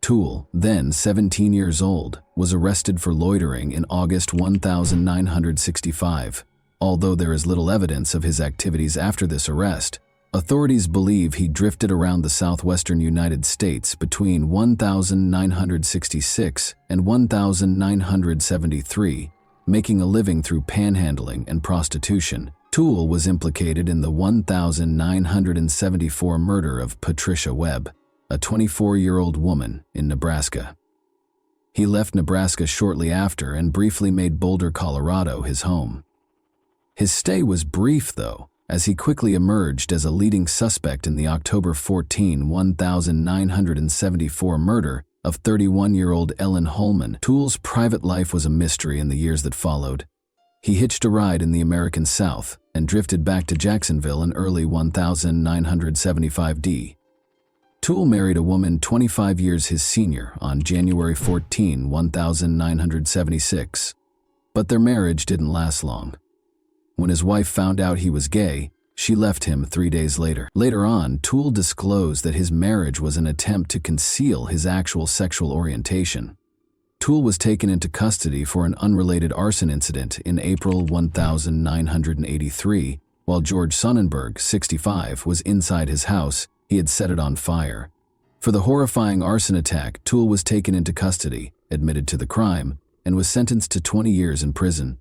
Toole, then 17 years old, was arrested for loitering in August 1965. Although there is little evidence of his activities after this arrest, authorities believe he drifted around the southwestern United States between 1966 and 1973, making a living through panhandling and prostitution. Toole was implicated in the 1974 murder of Patricia Webb, a 24-year-old woman in Nebraska. He left Nebraska shortly after and briefly made Boulder, Colorado his home. His stay was brief, though, as he quickly emerged as a leading suspect in the October 14, 1974 murder of 31-year-old Ellen Holman. Toole's private life was a mystery in the years that followed. He hitched a ride in the American South and drifted back to Jacksonville in early 1975 D. Toole married a woman 25 years his senior on January 14, 1976, but their marriage didn't last long. When his wife found out he was gay, she left him 3 days later. Later on, Toole disclosed that his marriage was an attempt to conceal his actual sexual orientation. Toole was taken into custody for an unrelated arson incident in April 1983, while George Sonnenberg, 65, was inside his house. He had set it on fire. For the horrifying arson attack, Toole was taken into custody, admitted to the crime, and was sentenced to 20 years in prison.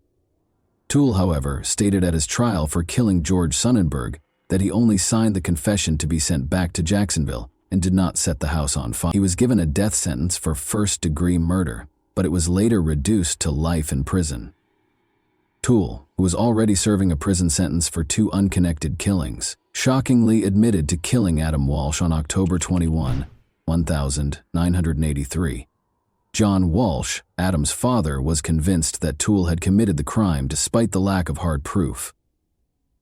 Toole, however, stated at his trial for killing George Sonnenberg that he only signed the confession to be sent back to Jacksonville and did not set the house on fire. He was given a death sentence for first-degree murder, but it was later reduced to life in prison. Toole, who was already serving a prison sentence for 2 unconnected killings, shockingly admitted to killing Adam Walsh on October 21, 1983. John Walsh, Adam's father, was convinced that Toole had committed the crime despite the lack of hard proof.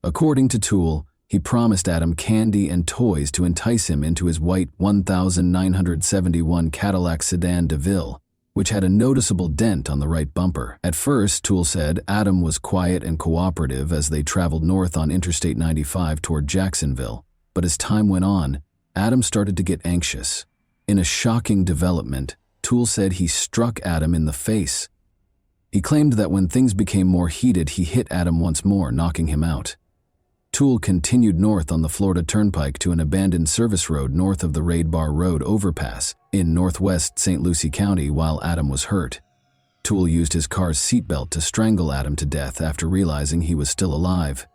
According to Toole, he promised Adam candy and toys to entice him into his white 1971 Cadillac sedan DeVille, which had a noticeable dent on the right bumper. At first, Toole said Adam was quiet and cooperative as they traveled north on Interstate 95 toward Jacksonville, but as time went on, Adam started to get anxious. In a shocking development, Toole said he struck Adam in the face. He claimed that when things became more heated, he hit Adam once more, knocking him out. Toole continued north on the Florida Turnpike to an abandoned service road north of the Raid Bar Road overpass in northwest St. Lucie County while Adam was hurt. Toole used his car's seatbelt to strangle Adam to death after realizing he was still alive.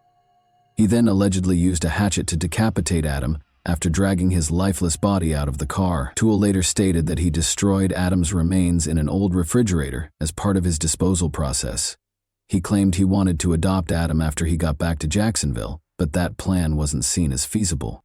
He then allegedly used a hatchet to decapitate Adam after dragging his lifeless body out of the car. Toole later stated that he destroyed Adam's remains in an old refrigerator as part of his disposal process. He claimed he wanted to adopt Adam after he got back to Jacksonville, but that plan wasn't seen as feasible.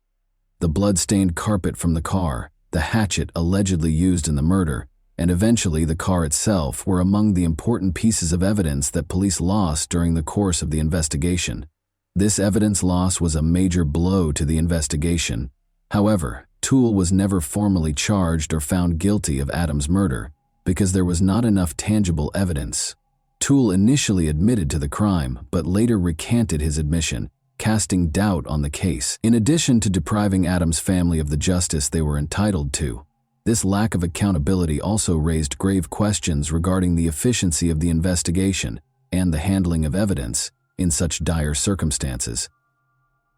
The blood-stained carpet from the car, the hatchet allegedly used in the murder, and eventually the car itself were among the important pieces of evidence that police lost during the course of the investigation. This evidence loss was a major blow to the investigation. However, Toole was never formally charged or found guilty of Adam's murder because there was not enough tangible evidence. Toole initially admitted to the crime, but later recanted his admission, casting doubt on the case. In addition to depriving Adam's family of the justice they were entitled to, this lack of accountability also raised grave questions regarding the efficiency of the investigation and the handling of evidence in such dire circumstances.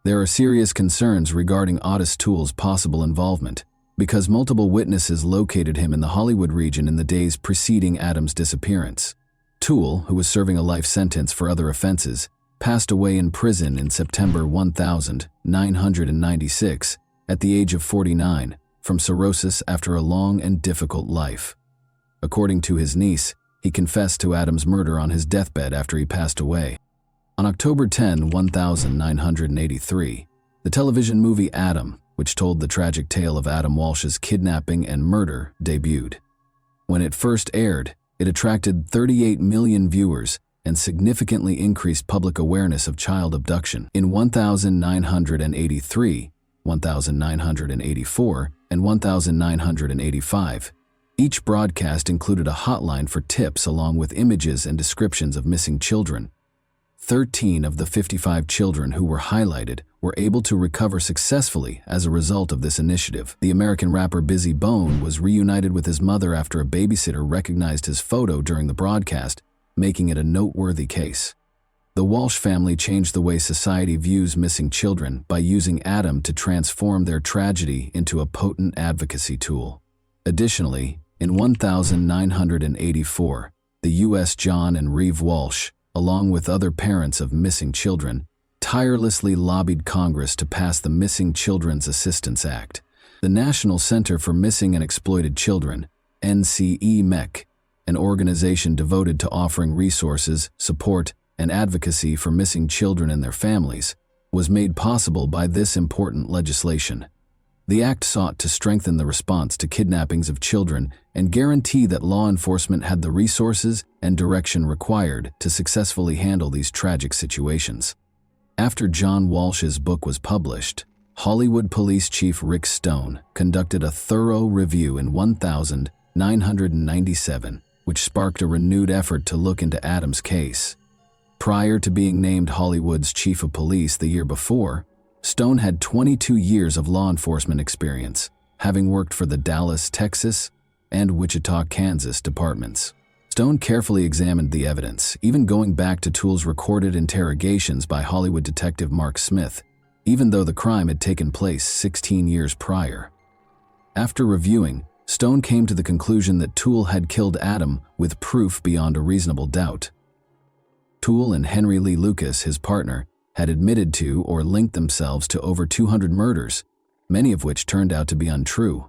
There are serious concerns regarding Otis Toole's possible involvement, because multiple witnesses located him in the Hollywood region in the days preceding Adam's disappearance. Toole, who was serving a life sentence for other offenses, passed away in prison in September 1996 at the age of 49 from cirrhosis after a long and difficult life. According to his niece, he confessed to Adam's murder on his deathbed after he passed away. On October 10, 1983, the television movie Adam, which told the tragic tale of Adam Walsh's kidnapping and murder, debuted. When it first aired, it attracted 38 million viewers and significantly increased public awareness of child abduction. In 1983, 1984, and 1985. Each broadcast included a hotline for tips along with images and descriptions of missing children. 13 of the 55 children who were highlighted were able to recover successfully as a result of this initiative. The American rapper Busy Bone was reunited with his mother after a babysitter recognized his photo during the broadcast, making it a noteworthy case. The Walsh family changed the way society views missing children by using Adam to transform their tragedy into a potent advocacy tool. Additionally, in 1984, the U.S. John and Reeve Walsh, along with other parents of missing children, tirelessly lobbied Congress to pass the Missing Children's Assistance Act. The National Center for Missing and Exploited Children, NCEMEC, an organization devoted to offering resources, support, and advocacy for missing children and their families, was made possible by this important legislation. The act sought to strengthen the response to kidnappings of children and guarantee that law enforcement had the resources and direction required to successfully handle these tragic situations. After John Walsh's book was published, Hollywood Police Chief Rick Stone conducted a thorough review in 1997, which sparked a renewed effort to look into Adam's case. Prior to being named Hollywood's chief of police the year before, Stone had 22 years of law enforcement experience, having worked for the Dallas, Texas, and Wichita, Kansas departments. Stone carefully examined the evidence, even going back to Toole's recorded interrogations by Hollywood detective Mark Smith, even though the crime had taken place 16 years prior. After reviewing, Stone came to the conclusion that Toole had killed Adam with proof beyond a reasonable doubt. Toole and Henry Lee Lucas, his partner, had admitted to or linked themselves to over 200 murders, many of which turned out to be untrue.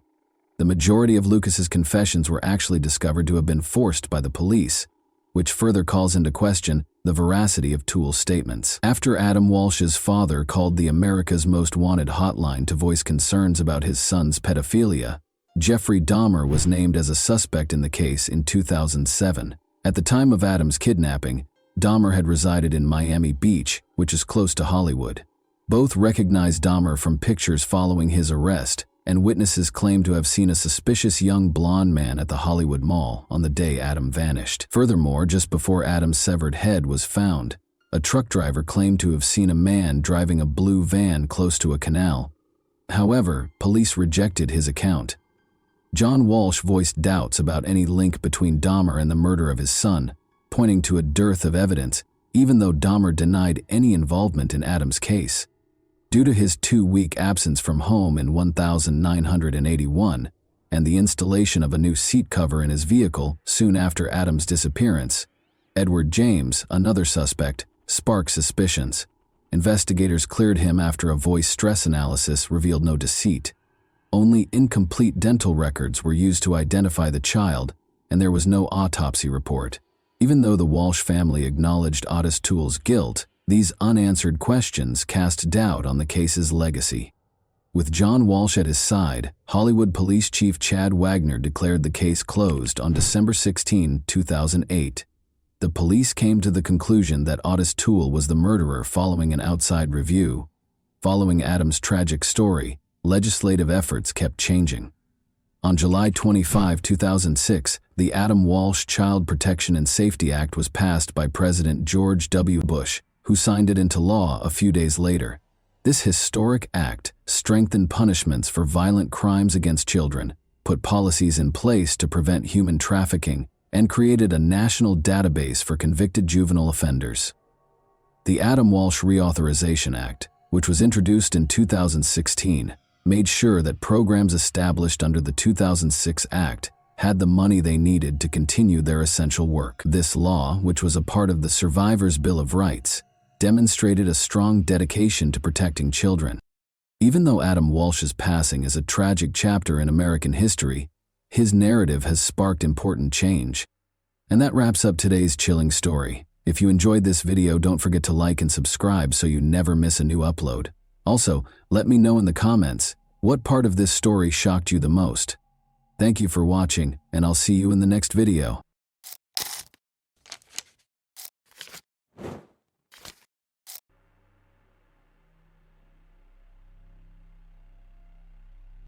The majority of Lucas's confessions were actually discovered to have been forced by the police, which further calls into question the veracity of Toole's statements. After Adam Walsh's father called the America's Most Wanted hotline to voice concerns about his son's pedophilia, Jeffrey Dahmer was named as a suspect in the case in 2007. At the time of Adam's kidnapping, Dahmer had resided in Miami Beach, which is close to Hollywood. Both recognized Dahmer from pictures following his arrest, and witnesses claimed to have seen a suspicious young blonde man at the Hollywood Mall on the day Adam vanished. Furthermore, just before Adam's severed head was found, a truck driver claimed to have seen a man driving a blue van close to a canal. However, police rejected his account. John Walsh voiced doubts about any link between Dahmer and the murder of his son, pointing to a dearth of evidence, even though Dahmer denied any involvement in Adam's case. Due to his 2-week absence from home in 1981 and the installation of a new seat cover in his vehicle soon after Adam's disappearance, Edward James, another suspect, sparked suspicions. Investigators cleared him after a voice stress analysis revealed no deceit. Only incomplete dental records were used to identify the child, and there was no autopsy report. Even though the Walsh family acknowledged Otis Toole's guilt, these unanswered questions cast doubt on the case's legacy. With John Walsh at his side, Hollywood Police Chief Chad Wagner declared the case closed on December 16, 2008. The police came to the conclusion that Otis Toole was the murderer following an outside review. Following Adam's tragic story, legislative efforts kept changing. On July 25, 2006, the Adam Walsh Child Protection and Safety Act was passed by President George W. Bush, who signed it into law a few days later. This historic act strengthened punishments for violent crimes against children, put policies in place to prevent human trafficking, and created a national database for convicted juvenile offenders. The Adam Walsh Reauthorization Act, which was introduced in 2016, made sure that programs established under the 2006 Act had the money they needed to continue their essential work. This law, which was a part of the Survivors' Bill of Rights, demonstrated a strong dedication to protecting children. Even though Adam Walsh's passing is a tragic chapter in American history, his narrative has sparked important change. And that wraps up today's chilling story. If you enjoyed this video, don't forget to like and subscribe so you never miss a new upload. Also, let me know in the comments, what part of this story shocked you the most? Thank you for watching, and I'll see you in the next video.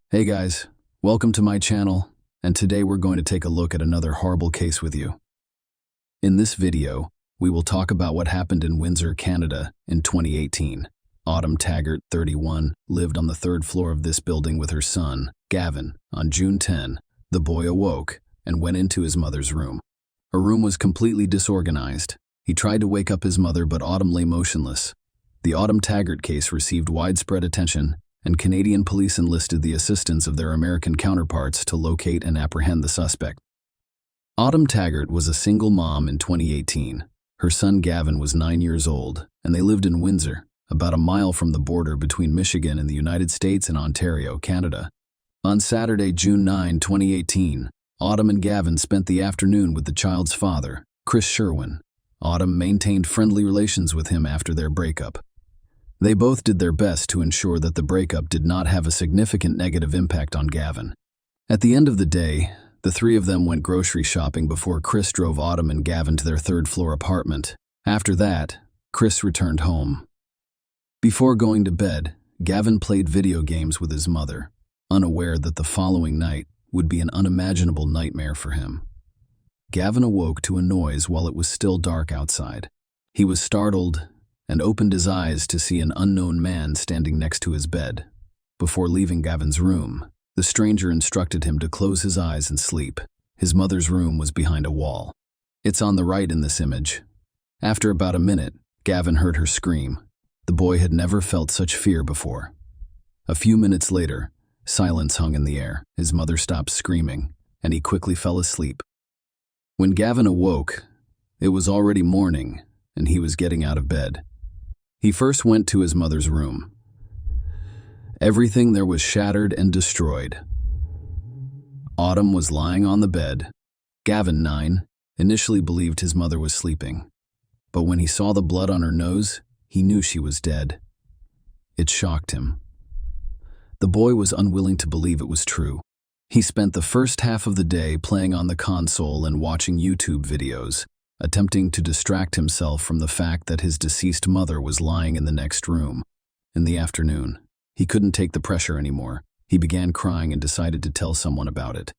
Hey guys, welcome to my channel, and today we're going to take a look at another horrible case with you. In this video, we will talk about what happened in Windsor, Canada in 2018. Autumn Taggart, 31, lived on the third floor of this building with her son, Gavin. On June 10, the boy awoke and went into his mother's room. Her room was completely disorganized. He tried to wake up his mother, but Autumn lay motionless. The Autumn Taggart case received widespread attention, and Canadian police enlisted the assistance of their American counterparts to locate and apprehend the suspect. Autumn Taggart was a single mom in 2018. Her son Gavin was 9 years old, and they lived in Windsor, about a mile from the border between Michigan and the United States and Ontario, Canada. On Saturday, June 9, 2018, Autumn and Gavin spent the afternoon with the child's father, Chris Sherwin. Autumn maintained friendly relations with him after their breakup. They both did their best to ensure that the breakup did not have a significant negative impact on Gavin. At the end of the day, the three of them went grocery shopping before Chris drove Autumn and Gavin to their third-floor apartment. After that, Chris returned home. Before going to bed, Gavin played video games with his mother, unaware that the following night would be an unimaginable nightmare for him. Gavin awoke to a noise while it was still dark outside. He was startled and opened his eyes to see an unknown man standing next to his bed. Before leaving Gavin's room, the stranger instructed him to close his eyes and sleep. His mother's room was behind a wall. It's on the right in this image. After about a minute, Gavin heard her scream. The boy had never felt such fear before. A few minutes later, silence hung in the air. His mother stopped screaming, and he quickly fell asleep. When Gavin awoke, it was already morning, and he was getting out of bed. He first went to his mother's room. Everything there was shattered and destroyed. Autumn was lying on the bed. Gavin, 9, initially believed his mother was sleeping, but when he saw the blood on her nose, he knew she was dead. It shocked him. The boy was unwilling to believe it was true. He spent the first half of the day playing on the console and watching YouTube videos, attempting to distract himself from the fact that his deceased mother was lying in the next room. In the afternoon, he couldn't take the pressure anymore. He began crying and decided to tell someone about it.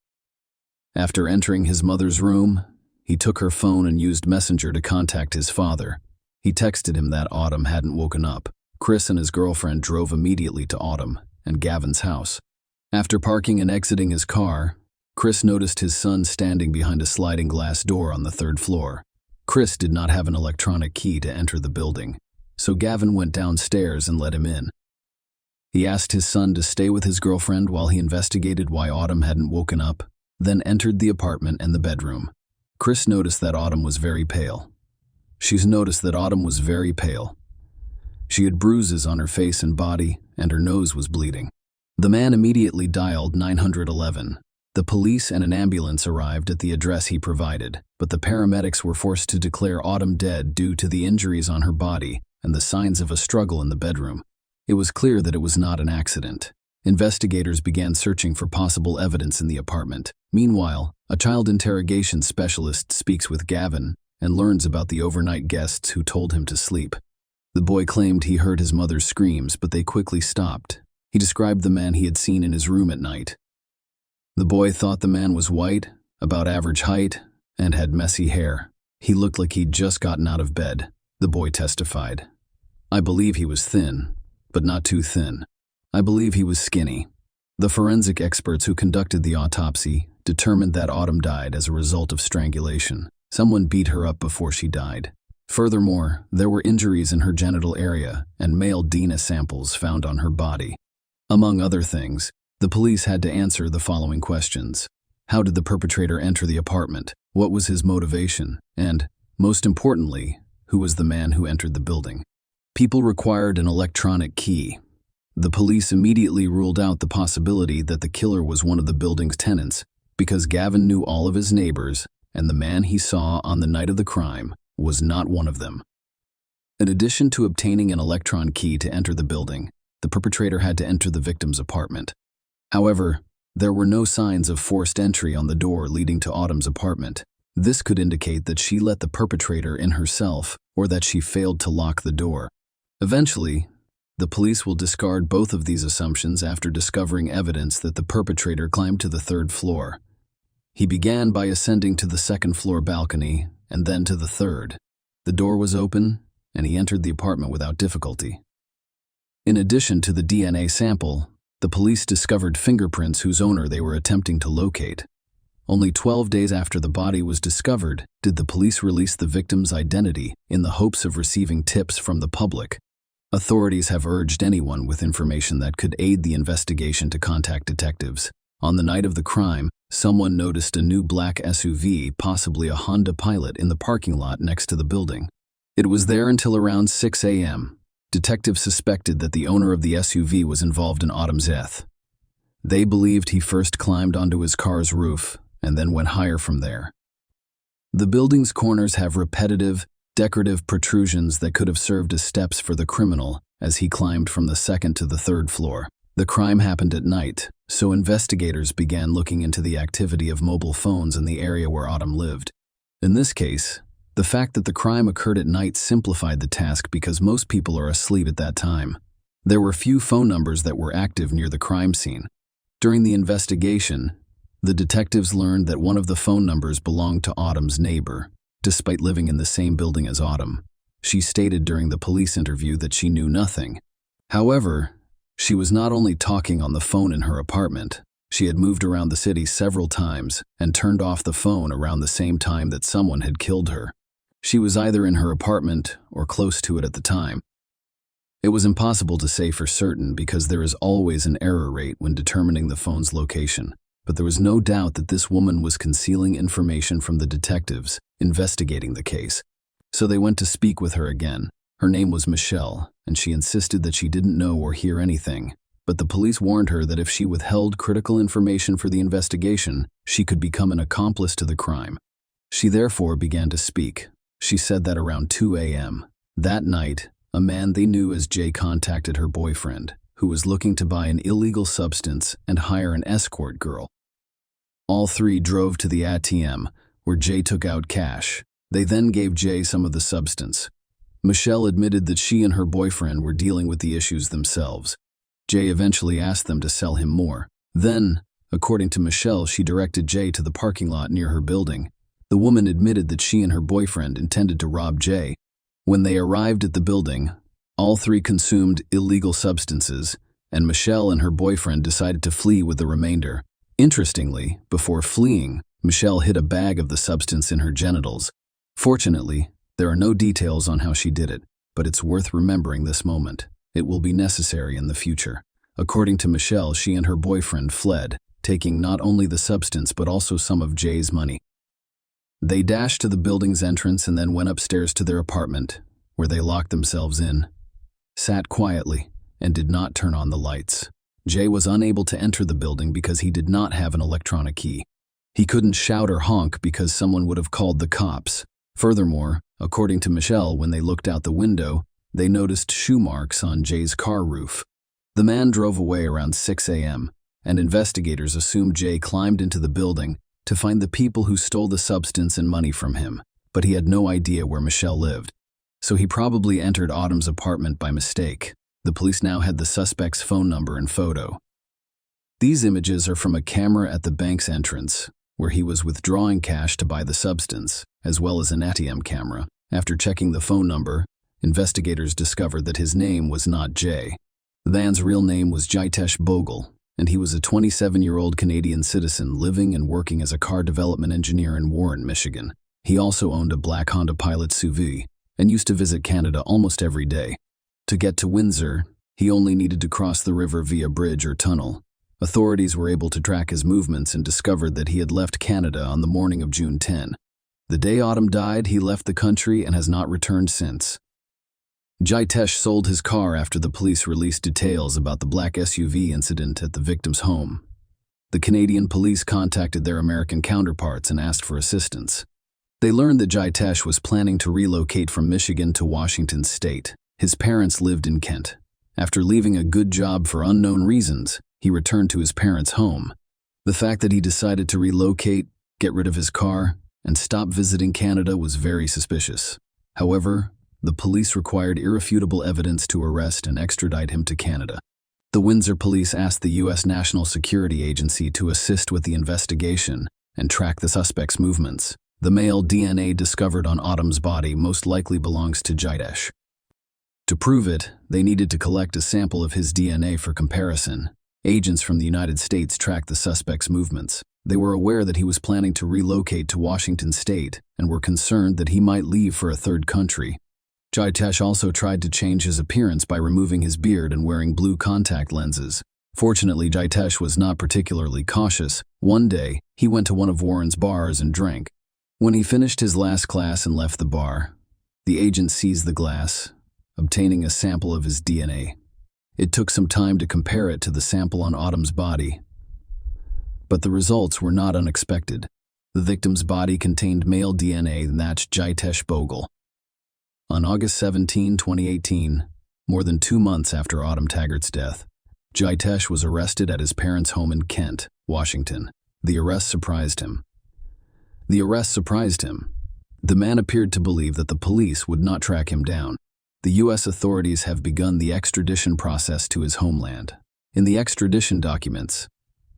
After entering his mother's room, he took her phone and used Messenger to contact his father. He texted him that Autumn hadn't woken up. Chris and his girlfriend drove immediately to Autumn and Gavin's house. After parking and exiting his car, Chris noticed his son standing behind a sliding glass door on the third floor. Chris did not have an electronic key to enter the building, so Gavin went downstairs and let him in. He asked his son to stay with his girlfriend while he investigated why Autumn hadn't woken up, then entered the apartment and the bedroom. Chris noticed that Autumn was very pale. She had bruises on her face and body, and her nose was bleeding. The man immediately dialed 911. The police and an ambulance arrived at the address he provided, but the paramedics were forced to declare Autumn dead due to the injuries on her body and the signs of a struggle in the bedroom. It was clear that it was not an accident. Investigators began searching for possible evidence in the apartment. Meanwhile, a child interrogation specialist speaks with Gavin and learns about the overnight guests who told him to sleep. The boy claimed he heard his mother's screams, but they quickly stopped. He described the man he had seen in his room at night. The boy thought the man was white, about average height, and had messy hair. He looked like he'd just gotten out of bed, the boy testified. I believe he was thin, but not too thin. I believe he was skinny. The forensic experts who conducted the autopsy determined that Autumn died as a result of strangulation. Someone beat her up before she died. Furthermore, there were injuries in her genital area and male DNA samples found on her body. Among other things, the police had to answer the following questions. How did the perpetrator enter the apartment? What was his motivation? And, most importantly, who was the man who entered the building? People required an electronic key. The police immediately ruled out the possibility that the killer was one of the building's tenants, because Gavin knew all of his neighbors, and the man he saw on the night of the crime was not one of them. In addition to obtaining an electron key to enter the building, the perpetrator had to enter the victim's apartment. However, there were no signs of forced entry on the door leading to Autumn's apartment. This could indicate that she let the perpetrator in herself or that she failed to lock the door. Eventually, The police will discard both of these assumptions after discovering evidence that the perpetrator climbed to the third floor. He began by ascending to the second-floor balcony and then to the third. The door was open, and he entered the apartment without difficulty. In addition to the DNA sample, the police discovered fingerprints whose owner they were attempting to locate. Only 12 days after the body was discovered did the police release the victim's identity in the hopes of receiving tips from the public. Authorities have urged anyone with information that could aid the investigation to contact detectives. On the night of the crime, someone noticed a new black SUV, possibly a Honda Pilot, in the parking lot next to the building. It was there until around 6 a.m. Detectives suspected that the owner of the SUV was involved in Autumn's death. They believed he first climbed onto his car's roof and then went higher from there. The building's corners have repetitive, decorative protrusions that could have served as steps for the criminal as he climbed from the second to the third floor. The crime happened at night, so investigators began looking into the activity of mobile phones in the area where Autumn lived. In this case, the fact that the crime occurred at night simplified the task because most people are asleep at that time. There were few phone numbers that were active near the crime scene. During the investigation, the detectives learned that one of the phone numbers belonged to Autumn's neighbor, despite living in the same building as Autumn. She stated during the police interview that she knew nothing. However, she was not only talking on the phone in her apartment, she had moved around the city several times and turned off the phone around the same time that someone had killed her. She was either in her apartment or close to it at the time. It was impossible to say for certain because there is always an error rate when determining the phone's location, but there was no doubt that this woman was concealing information from the detectives investigating the case. So they went to speak with her again. Her name was Michelle, and she insisted that she didn't know or hear anything, but the police warned her that if she withheld critical information for the investigation, she could become an accomplice to the crime. She therefore began to speak. She said that around 2 a.m. that night, a man they knew as Jay contacted her boyfriend, who was looking to buy an illegal substance and hire an escort girl. All three drove to the ATM, where Jay took out cash. They then gave Jay some of the substance. Michelle admitted that she and her boyfriend were dealing with the issues themselves. Jay eventually asked them to sell him more. Then, according to Michelle, she directed Jay to the parking lot near her building. The woman admitted that she and her boyfriend intended to rob Jay. When they arrived at the building, all three consumed illegal substances, and Michelle and her boyfriend decided to flee with the remainder. Interestingly, before fleeing, Michelle hid a bag of the substance in her genitals. Fortunately, there are no details on how she did it, but it's worth remembering this moment. It will be necessary in the future. According to Michelle, she and her boyfriend fled, taking not only the substance but also some of Jay's money. They dashed to the building's entrance and then went upstairs to their apartment, where they locked themselves in, sat quietly, and did not turn on the lights. Jay was unable to enter the building because he did not have an electronic key. He couldn't shout or honk because someone would have called the cops. Furthermore, according to Michelle, when they looked out the window, they noticed shoe marks on Jay's car roof. The man drove away around 6 a.m., and investigators assumed Jay climbed into the building to find the people who stole the substance and money from him, but he had no idea where Michelle lived. So he probably entered Autumn's apartment by mistake. The police now had the suspect's phone number and photo. These images are from a camera at the bank's entrance, where he was withdrawing cash to buy the substance, as well as an ATM camera. After checking the phone number, investigators discovered that his name was not Jay. The man's real name was Jitesh Bogle, and he was a 27-year-old Canadian citizen living and working as a car development engineer in Warren, Michigan. He also owned a black Honda Pilot SUV and used to visit Canada almost every day. To get to Windsor, he only needed to cross the river via bridge or tunnel. Authorities were able to track his movements and discovered that he had left Canada on the morning of June 10. The day Autumn died, he left the country and has not returned since. Jitesh sold his car after the police released details about the black SUV incident at the victim's home. The Canadian police contacted their American counterparts and asked for assistance. They learned that Jitesh was planning to relocate from Michigan to Washington state. His parents lived in Kent. After leaving a good job for unknown reasons, he returned to his parents' home. The fact that he decided to relocate, get rid of his car, and stop visiting Canada was very suspicious. However, The police required irrefutable evidence to arrest and extradite him to Canada. The Windsor police asked the U.S. National Security Agency to assist with the investigation and track the suspect's movements. The male DNA discovered on Autumn's body most likely belongs to Jitesh. To prove it, they needed to collect a sample of his DNA for comparison. Agents from the United States tracked the suspect's movements. They were aware that he was planning to relocate to Washington State and were concerned that he might leave for a third country. Jitesh also tried to change his appearance by removing his beard and wearing blue contact lenses. Fortunately, Jitesh was not particularly cautious. One day, he went to one of Warren's bars and drank. When he finished his last glass and left the bar, the agent seized the glass, obtaining a sample of his DNA. It took some time to compare it to the sample on Autumn's body, but the results were not unexpected. The victim's body contained male DNA that matched Jitesh Bogle. On August 17, 2018, more than 2 months after Autumn Taggart's death, Jitesh was arrested at his parents' home in Kent, Washington. The arrest surprised him. The man appeared to believe that the police would not track him down. The U.S. authorities have begun the extradition process to his homeland. In the extradition documents,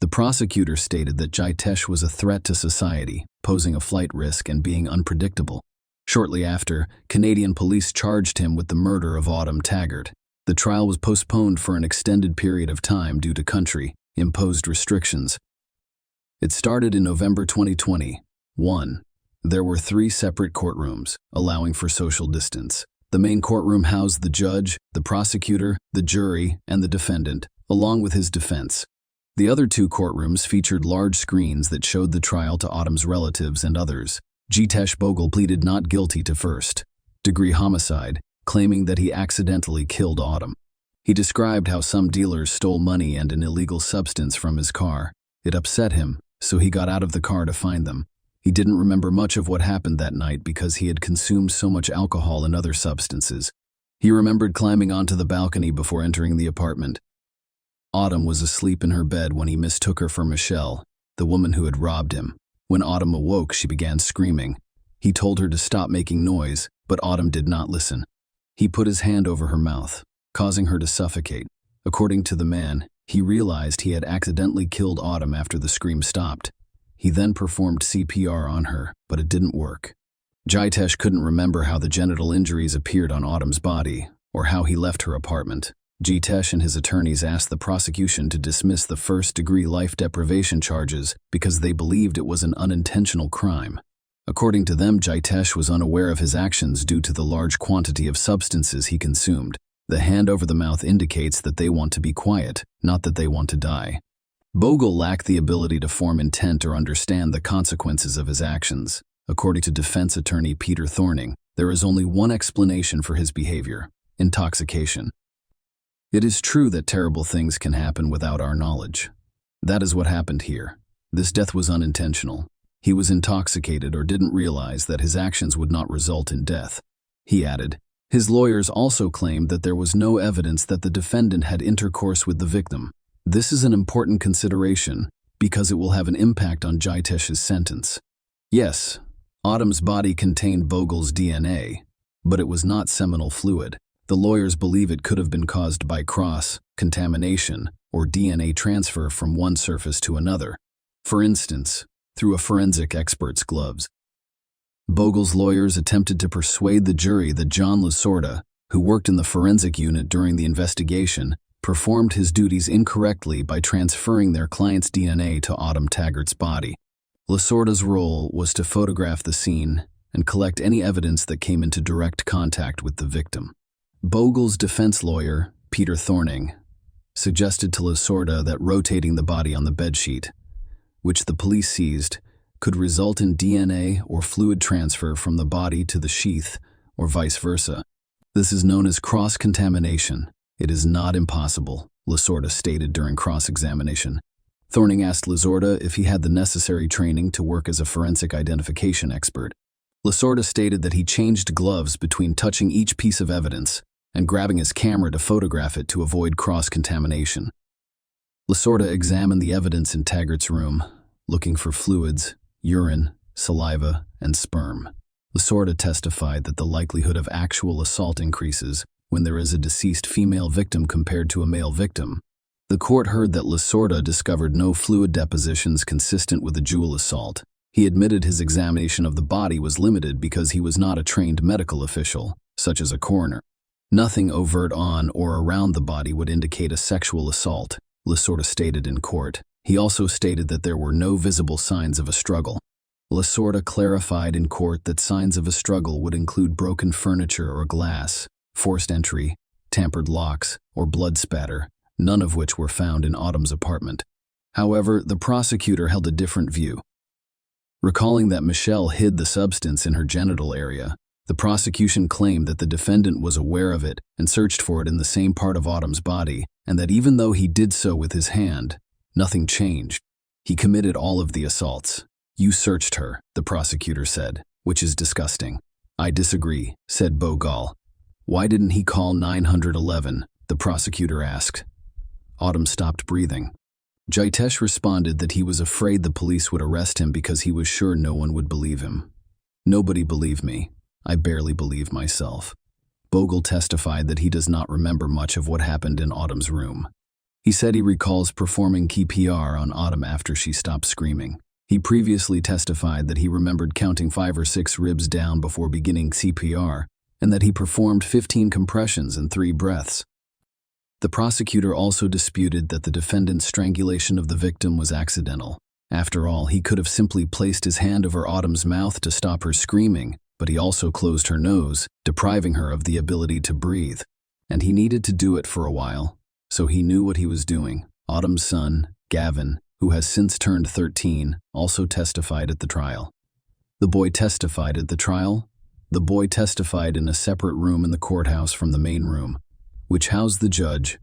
the prosecutor stated that Jitesh was a threat to society, posing a flight risk and being unpredictable. Shortly after, Canadian police charged him with the murder of Autumn Taggart. The trial was postponed for an extended period of time due to country-imposed restrictions. It started in November 2020. There were 3 separate courtrooms, allowing for social distance. The main courtroom housed the judge, the prosecutor, the jury, and the defendant, along with his defense. The other 2 courtrooms featured large screens that showed the trial to Autumn's relatives and others. Jitesh Bogle pleaded not guilty to first-degree homicide, claiming that he accidentally killed Autumn. He described how some dealers stole money and an illegal substance from his car. It upset him, so he got out of the car to find them. He didn't remember much of what happened that night because he had consumed so much alcohol and other substances. He remembered climbing onto the balcony before entering the apartment. Autumn was asleep in her bed when he mistook her for Michelle, the woman who had robbed him. When Autumn awoke, she began screaming. He told her to stop making noise, but Autumn did not listen. He put his hand over her mouth, causing her to suffocate. According to the man, he realized he had accidentally killed Autumn after the scream stopped. He then performed CPR on her, but it didn't work. Jitesh couldn't remember how the genital injuries appeared on Autumn's body, or how he left her apartment. Jitesh and his attorneys asked the prosecution to dismiss the first-degree life deprivation charges because they believed it was an unintentional crime. According to them, Jitesh was unaware of his actions due to the large quantity of substances he consumed. The hand over the mouth indicates that they want to be quiet, not that they want to die. Bogle lacked the ability to form intent or understand the consequences of his actions. According to defense attorney Peter Thorning, there is only one explanation for his behavior: intoxication. It is true that terrible things can happen without our knowledge. That is what happened here. This death was unintentional. He was intoxicated or didn't realize that his actions would not result in death. He added, his lawyers also claimed that there was no evidence that the defendant had intercourse with the victim. This is an important consideration because it will have an impact on Jitesh's sentence. Yes, Autumn's body contained Bogle's DNA, but it was not seminal fluid. The lawyers believe it could have been caused by cross-contamination or DNA transfer from one surface to another. For instance, through a forensic expert's gloves. Bogle's lawyers attempted to persuade the jury that John Lasorda, who worked in the forensic unit during the investigation, performed his duties incorrectly by transferring their client's DNA to Autumn Taggart's body. Lasorda's role was to photograph the scene and collect any evidence that came into direct contact with the victim. Bogle's defense lawyer, Peter Thorning, suggested to Lasorda that rotating the body on the bedsheet, which the police seized, could result in DNA or fluid transfer from the body to the sheath, or vice versa. This is known as cross-contamination. It is not impossible, Lasorda stated during cross-examination. Thorning asked Lasorda if he had the necessary training to work as a forensic identification expert. Lasorda stated that he changed gloves between touching each piece of evidence and grabbing his camera to photograph it to avoid cross-contamination. Lasorda examined the evidence in Taggart's room, looking for fluids, urine, saliva, and sperm. Lasorda testified that the likelihood of actual assault increases when there is a deceased female victim compared to a male victim. The court heard that Lasorda discovered no fluid depositions consistent with a jewel assault. He admitted his examination of the body was limited because he was not a trained medical official, such as a coroner. Nothing overt on or around the body would indicate a sexual assault, Lasorda stated in court. He also stated that there were no visible signs of a struggle. Lasorda clarified in court that signs of a struggle would include broken furniture or glass, forced entry, tampered locks, or blood spatter, none of which were found in Autumn's apartment. However, the prosecutor held a different view. Recalling that Michelle hid the substance in her genital area, the prosecution claimed that the defendant was aware of it and searched for it in the same part of Autumn's body, and that even though he did so with his hand, nothing changed. He committed all of the assaults. "You searched her," the prosecutor said, "which is disgusting." "I disagree," said Bogal. "Why didn't he call 911? The prosecutor asked. Autumn stopped breathing. Jitesh responded that he was afraid the police would arrest him because he was sure no one would believe him. "Nobody believed me. I barely believe myself." Bogle testified that he does not remember much of what happened in Autumn's room. He said he recalls performing CPR on Autumn after she stopped screaming. He previously testified that he remembered counting 5 or 6 ribs down before beginning CPR, and that he performed 15 compressions and 3 breaths. The prosecutor also disputed that the defendant's strangulation of the victim was accidental. After all, he could have simply placed his hand over Autumn's mouth to stop her screaming, but he also closed her nose, depriving her of the ability to breathe. And he needed to do it for a while, so he knew what he was doing. Autumn's son, Gavin, who has since turned 13, also testified at the trial. The boy testified at the trial? The boy testified in a separate room in the courthouse from the main room, which housed the judge,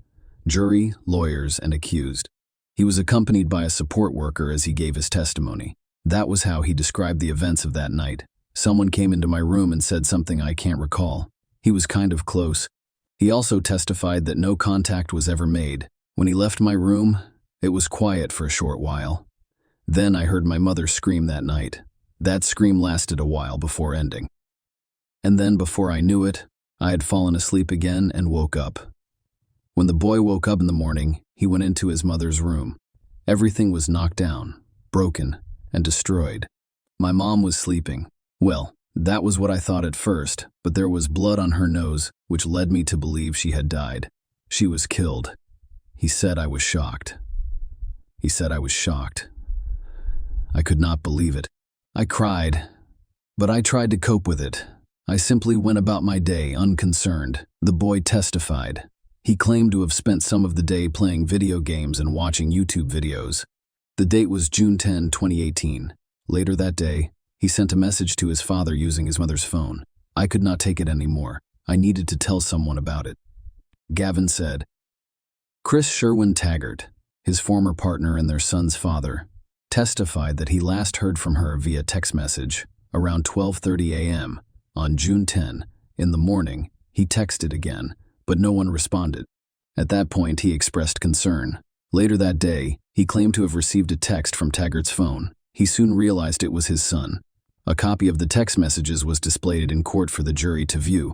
jury, lawyers, and accused. He was accompanied by a support worker as he gave his testimony. That was how he described the events of that night. "Someone came into my room and said something I can't recall. He was kind of close." He also testified that no contact was ever made. "When he left my room, it was quiet for a short while. Then I heard my mother scream that night. That scream lasted a while before ending. And then before I knew it, I had fallen asleep again and woke up." When the boy woke up in the morning, he went into his mother's room. Everything was knocked down, broken, and destroyed. "My mom was sleeping. Well, that was what I thought at first, but there was blood on her nose, which led me to believe she had died. She was killed." He said, "I was shocked. He said I was shocked. I could not believe it. I cried, but I tried to cope with it. I simply went about my day unconcerned," the boy testified. He claimed to have spent some of the day playing video games and watching YouTube videos. The date was June 10, 2018. Later that day, he sent a message to his father using his mother's phone. "I could not take it anymore. I needed to tell someone about it." Gavin said. Chris Sherwin-Taggart, his former partner and their son's father, testified that he last heard from her via text message around 12:30 a.m. On June 10, in the morning, he texted again, but no one responded. At that point, he expressed concern. Later that day, he claimed to have received a text from Taggart's phone. He soon realized it was his son. A copy of the text messages was displayed in court for the jury to view.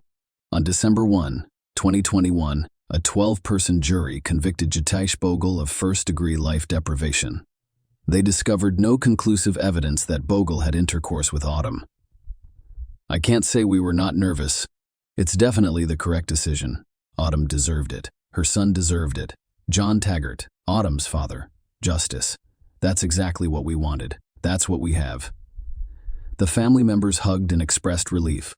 On December 1, 2021, a 12-person jury convicted Jitesh Bogle of first-degree life deprivation. They discovered no conclusive evidence that Bogle had intercourse with Autumn. "I can't say we were not nervous. It's definitely the correct decision. Autumn deserved it. Her son deserved it. John Taggart, Autumn's father. Justice. That's exactly what we wanted. That's what we have." The family members hugged and expressed relief.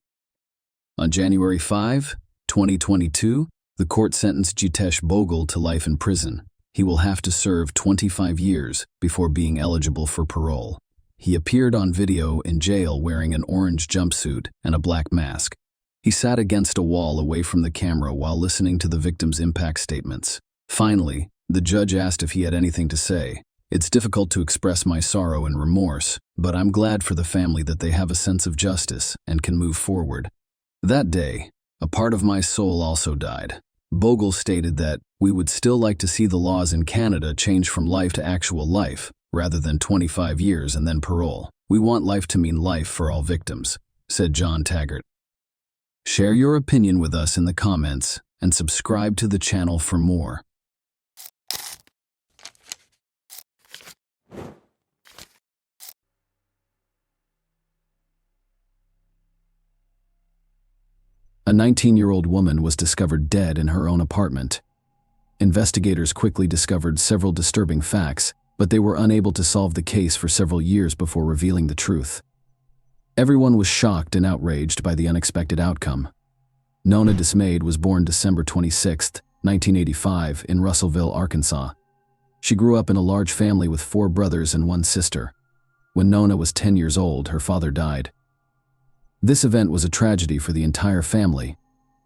On January 5, 2022, the court sentenced Jitesh Bogle to life in prison. He will have to serve 25 years before being eligible for parole. He appeared on video in jail wearing an orange jumpsuit and a black mask. He sat against a wall away from the camera while listening to the victim's impact statements. Finally, the judge asked if he had anything to say. "It's difficult to express my sorrow and remorse, but I'm glad for the family that they have a sense of justice and can move forward. That day, a part of my soul also died." Bogle stated that, "We would still like to see the laws in Canada change from life to actual life, rather than 25 years and then parole. We want life to mean life for all victims." said John Taggart. Share your opinion with us in the comments and subscribe to the channel for more. A 19-year-old woman was discovered dead in her own apartment. Investigators quickly discovered several disturbing facts, but they were unable to solve the case for several years before revealing the truth. Everyone was shocked and outraged by the unexpected outcome. Nona Dismayed was born December 26, 1985, in Russellville, Arkansas. She grew up in a large family with 4 brothers and 1 sister. When Nona was 10 years old, her father died. This event was a tragedy for the entire family,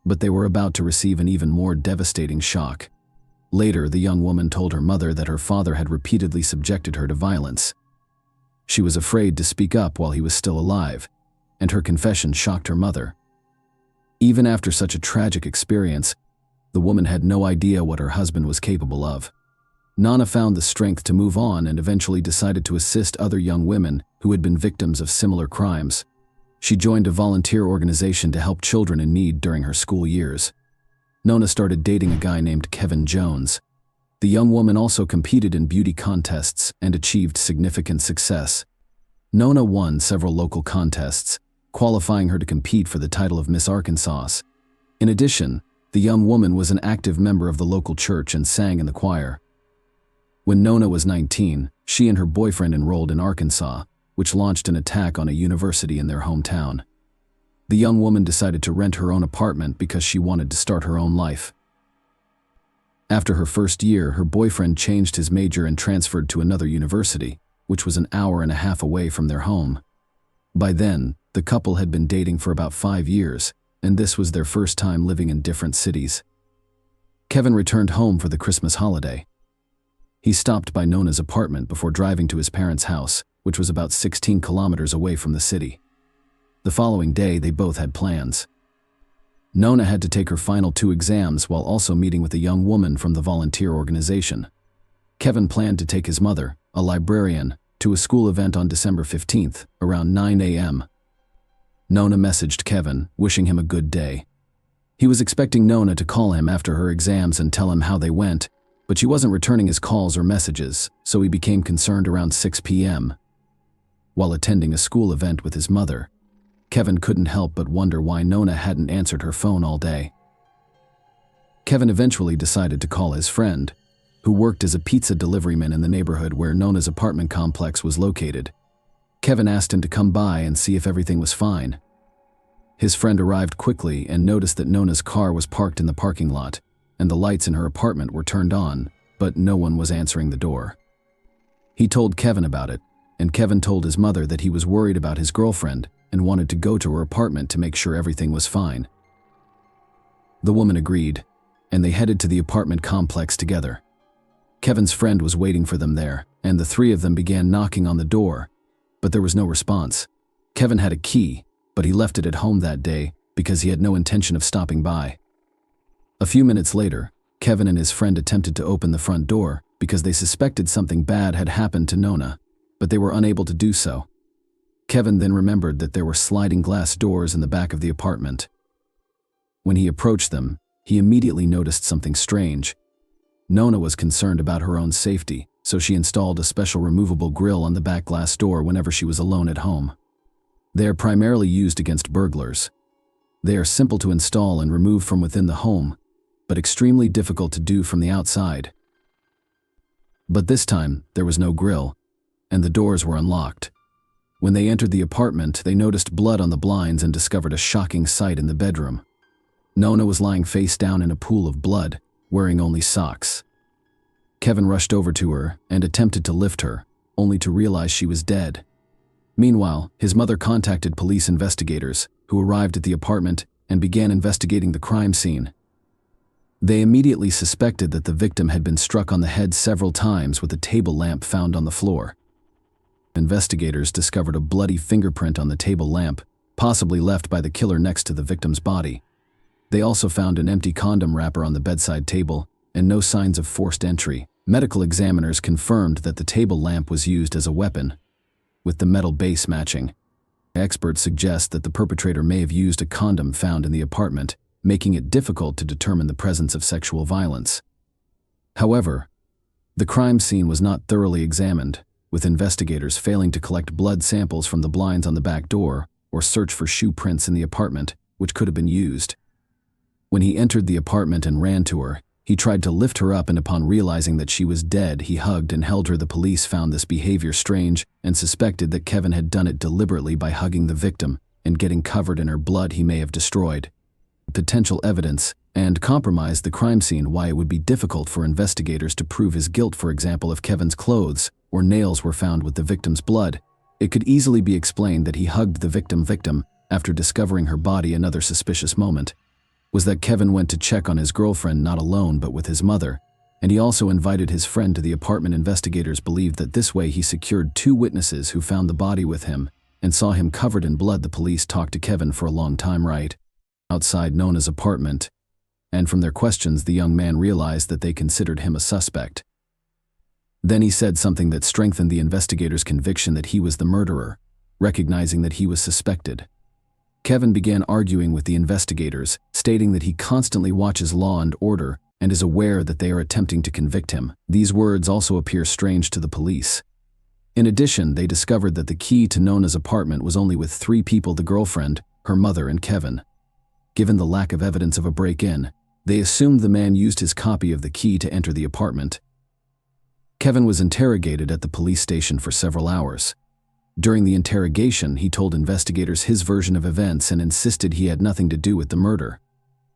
but they were about to receive an even more devastating shock. Later, the young woman told her mother that her father had repeatedly subjected her to violence. She was afraid to speak up while he was still alive, and her confession shocked her mother. Even after such a tragic experience, the woman had no idea what her husband was capable of. Nona found the strength to move on and eventually decided to assist other young women who had been victims of similar crimes. She joined a volunteer organization to help children in need during her school years. Nona started dating a guy named Kevin Jones. The young woman also competed in beauty contests and achieved significant success. Nona won several local contests, qualifying her to compete for the title of Miss Arkansas. In addition, the young woman was an active member of the local church and sang in the choir. When Nona was 19, she and her boyfriend enrolled in Arkansas, which launched an attack on a university in their hometown. The young woman decided to rent her own apartment because she wanted to start her own life. After her first year, her boyfriend changed his major and transferred to another university, which was an hour and a half away from their home. By then, the couple had been dating for about 5 years, and this was their first time living in different cities. Kevin returned home for the Christmas holiday. He stopped by Nona's apartment before driving to his parents' house, which was about 16 kilometers away from the city. The following day, they both had plans. Nona had to take her final 2 exams while also meeting with a young woman from the volunteer organization. Kevin planned to take his mother, a librarian, to a school event on December 15th, around 9 a.m. Nona messaged Kevin, wishing him a good day. He was expecting Nona to call him after her exams and tell him how they went, but she wasn't returning his calls or messages, so he became concerned around 6 p.m. While attending a school event with his mother, Kevin couldn't help but wonder why Nona hadn't answered her phone all day. Kevin eventually decided to call his friend, who worked as a pizza deliveryman in the neighborhood where Nona's apartment complex was located. Kevin asked him to come by and see if everything was fine. His friend arrived quickly and noticed that Nona's car was parked in the parking lot, and the lights in her apartment were turned on, but no one was answering the door. He told Kevin about it, and Kevin told his mother that he was worried about his girlfriend and wanted to go to her apartment to make sure everything was fine. The woman agreed, and they headed to the apartment complex together. Kevin's friend was waiting for them there, and the 3 of them began knocking on the door, but there was no response. Kevin had a key, but he left it at home that day because he had no intention of stopping by. A few minutes later, Kevin and his friend attempted to open the front door because they suspected something bad had happened to Nona, but they were unable to do so. Kevin then remembered that there were sliding glass doors in the back of the apartment. When he approached them, he immediately noticed something strange. Nona was concerned about her own safety, so she installed a special removable grill on the back glass door whenever she was alone at home. They are primarily used against burglars. They are simple to install and remove from within the home, but extremely difficult to do from the outside. But this time, there was no grill, and the doors were unlocked. When they entered the apartment, they noticed blood on the blinds and discovered a shocking sight in the bedroom. Nona was lying face down in a pool of blood, wearing only socks. Kevin rushed over to her and attempted to lift her, only to realize she was dead. Meanwhile, his mother contacted police investigators, who arrived at the apartment and began investigating the crime scene. They immediately suspected that the victim had been struck on the head several times with a table lamp found on the floor. Investigators discovered a bloody fingerprint on the table lamp, possibly left by the killer next to the victim's body. They also found an empty condom wrapper on the bedside table and no signs of forced entry. Medical examiners confirmed that the table lamp was used as a weapon, with the metal base matching. Experts suggest that the perpetrator may have used a condom found in the apartment, making it difficult to determine the presence of sexual violence. However, the crime scene was not thoroughly examined, with investigators failing to collect blood samples from the blinds on the back door or search for shoe prints in the apartment, which could have been used. When he entered the apartment and ran to her, he tried to lift her up, and upon realizing that she was dead, he hugged and held her. The police found this behavior strange and suspected that Kevin had done it deliberately by hugging the victim and getting covered in her blood he may have destroyed. Potential evidence and compromised the crime scene. Why it would be difficult for investigators to prove his guilt. For example, if Kevin's clothes or nails were found with the victim's blood, it could easily be explained that he hugged the victim after discovering her body. Another suspicious moment was that Kevin went to check on his girlfriend not alone but with his mother, and he also invited his friend to the apartment. Investigators believed that this way he secured 2 witnesses who found the body with him and saw him covered in blood. The police talked to Kevin for a long time right outside Nona's apartment, and from their questions the young man realized that they considered him a suspect. Then he said something that strengthened the investigators' conviction that he was the murderer, recognizing that he was suspected. Kevin began arguing with the investigators, stating that he constantly watches Law and Order and is aware that they are attempting to convict him. These words also appear strange to the police. In addition, they discovered that the key to Nona's apartment was only with 3 people: the girlfriend, her mother, and Kevin. Given the lack of evidence of a break-in, they assumed the man used his copy of the key to enter the apartment. Kevin was interrogated at the police station for several hours. During the interrogation, he told investigators his version of events and insisted he had nothing to do with the murder.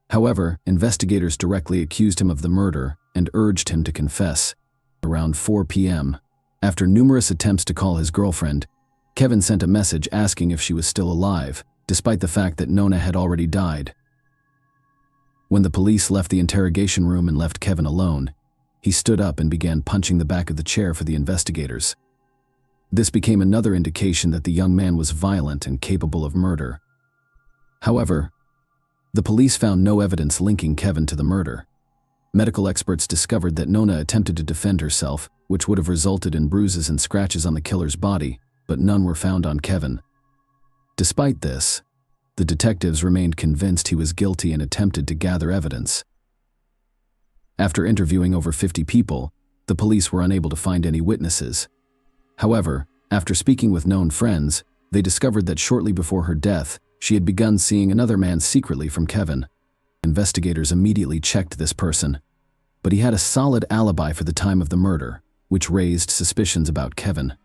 However, investigators directly accused him of the murder and urged him to confess. Around 4 p.m., after numerous attempts to call his girlfriend, Kevin sent a message asking if she was still alive, despite the fact that Nona had already died. When the police left the interrogation room and left Kevin alone, he stood up and began punching the back of the chair for the investigators. This became another indication that the young man was violent and capable of murder. However, the police found no evidence linking Kevin to the murder. Medical experts discovered that Nona attempted to defend herself, which would have resulted in bruises and scratches on the killer's body, but none were found on Kevin. Despite this, the detectives remained convinced he was guilty and attempted to gather evidence. After interviewing over 50 people, the police were unable to find any witnesses. However, after speaking with known friends, they discovered that shortly before her death, she had begun seeing another man secretly from Kevin. Investigators immediately checked this person, but he had a solid alibi for the time of the murder, which raised suspicions about Kevin.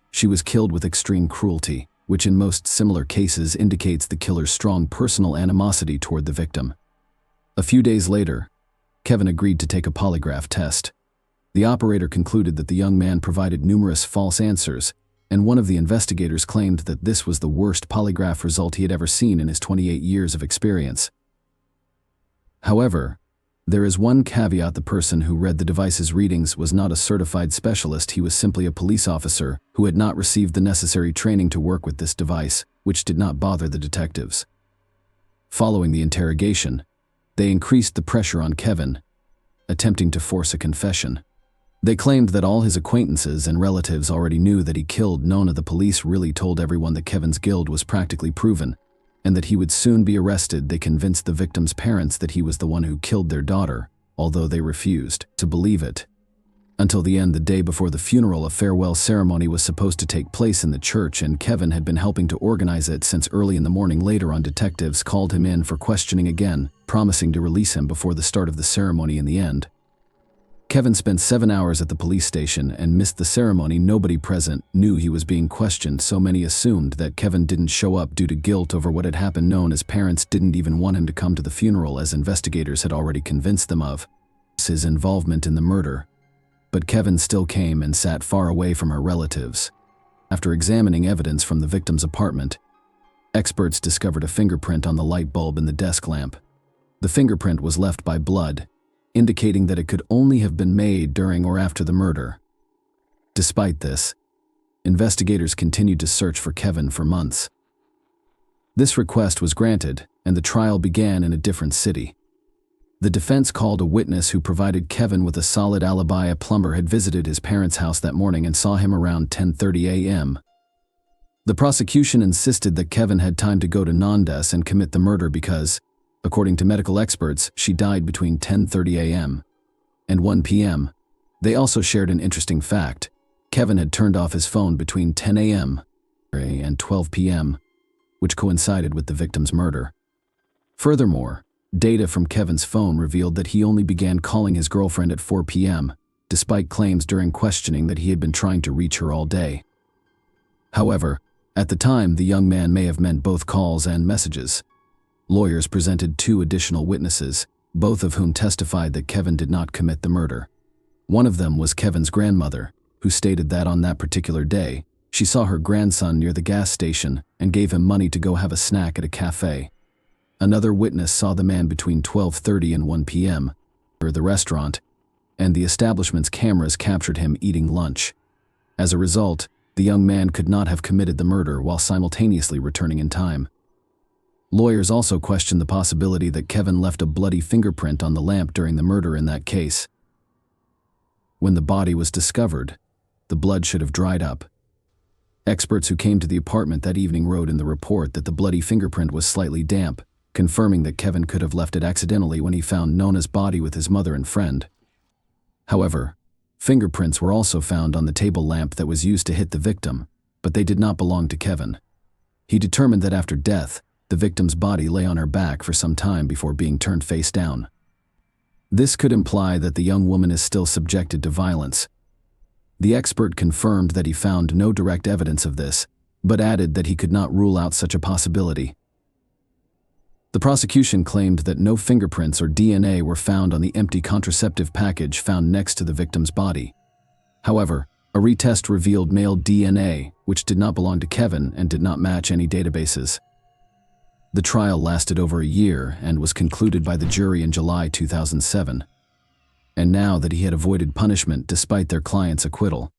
She was killed with extreme cruelty, which in most similar cases indicates the killer's strong personal animosity toward the victim. A few days later, Kevin agreed to take a polygraph test. The operator concluded that the young man provided numerous false answers, and one of the investigators claimed that this was the worst polygraph result he had ever seen in his 28 years of experience. However, there is one caveat: the person who read the device's readings was not a certified specialist. He was simply a police officer who had not received the necessary training to work with this device, which did not bother the detectives. Following the interrogation, they increased the pressure on Kevin, attempting to force a confession. They claimed that all his acquaintances and relatives already knew that he killed Nona. The police really told everyone that Kevin's guilt was practically proven, and that he would soon be arrested. They convinced the victim's parents that he was the one who killed their daughter, although they refused to believe it. Until the end, the day before the funeral, a farewell ceremony was supposed to take place in the church, and Kevin had been helping to organize it since early in the morning. Later on, detectives called him in for questioning again, promising to release him before the start of the ceremony. In the end, Kevin spent 7 hours at the police station and missed the ceremony. Nobody present knew he was being questioned, so many assumed that Kevin didn't show up due to guilt over what had happened. Nona's parents didn't even want him to come to the funeral, as investigators had already convinced them of his involvement in the murder. But Kevin still came and sat far away from her relatives. After examining evidence from the victim's apartment, experts discovered a fingerprint on the light bulb in the desk lamp. The fingerprint was left by blood, indicating that it could only have been made during or after the murder. Despite this, investigators continued to search for Kevin for months. This request was granted, and the trial began in a different city. The defense called a witness who provided Kevin with a solid alibi. A plumber had visited his parents' house that morning and saw him around 10:30 a.m. The prosecution insisted that Kevin had time to go to Nandes and commit the murder because, according to medical experts, she died between 10:30 a.m. and 1 p.m. They also shared an interesting fact. Kevin had turned off his phone between 10 a.m. and 12 p.m., which coincided with the victim's murder. Furthermore, data from Kevin's phone revealed that he only began calling his girlfriend at 4 p.m., despite claims during questioning that he had been trying to reach her all day. However, at the time, the young man may have meant both calls and messages. Lawyers presented 2 additional witnesses, both of whom testified that Kevin did not commit the murder. One of them was Kevin's grandmother, who stated that on that particular day, she saw her grandson near the gas station and gave him money to go have a snack at a cafe. Another witness saw the man between 12:30 and 1 p.m. at the restaurant, and the establishment's cameras captured him eating lunch. As a result, the young man could not have committed the murder while simultaneously returning in time. Lawyers also questioned the possibility that Kevin left a bloody fingerprint on the lamp during the murder in that case. When the body was discovered, the blood should have dried up. Experts who came to the apartment that evening wrote in the report that the bloody fingerprint was slightly damp, confirming that Kevin could have left it accidentally when he found Nona's body with his mother and friend. However, fingerprints were also found on the table lamp that was used to hit the victim, but they did not belong to Kevin. He determined that after death, the victim's body lay on her back for some time before being turned face down. This could imply that the young woman is still subjected to violence. The expert confirmed that he found no direct evidence of this, but added that he could not rule out such a possibility. The prosecution claimed that no fingerprints or DNA were found on the empty contraceptive package found next to the victim's body. However, a retest revealed male DNA, which did not belong to Kevin and did not match any databases. The trial lasted over a year and was concluded by the jury in July 2007. And now that he had avoided punishment despite their client's acquittal,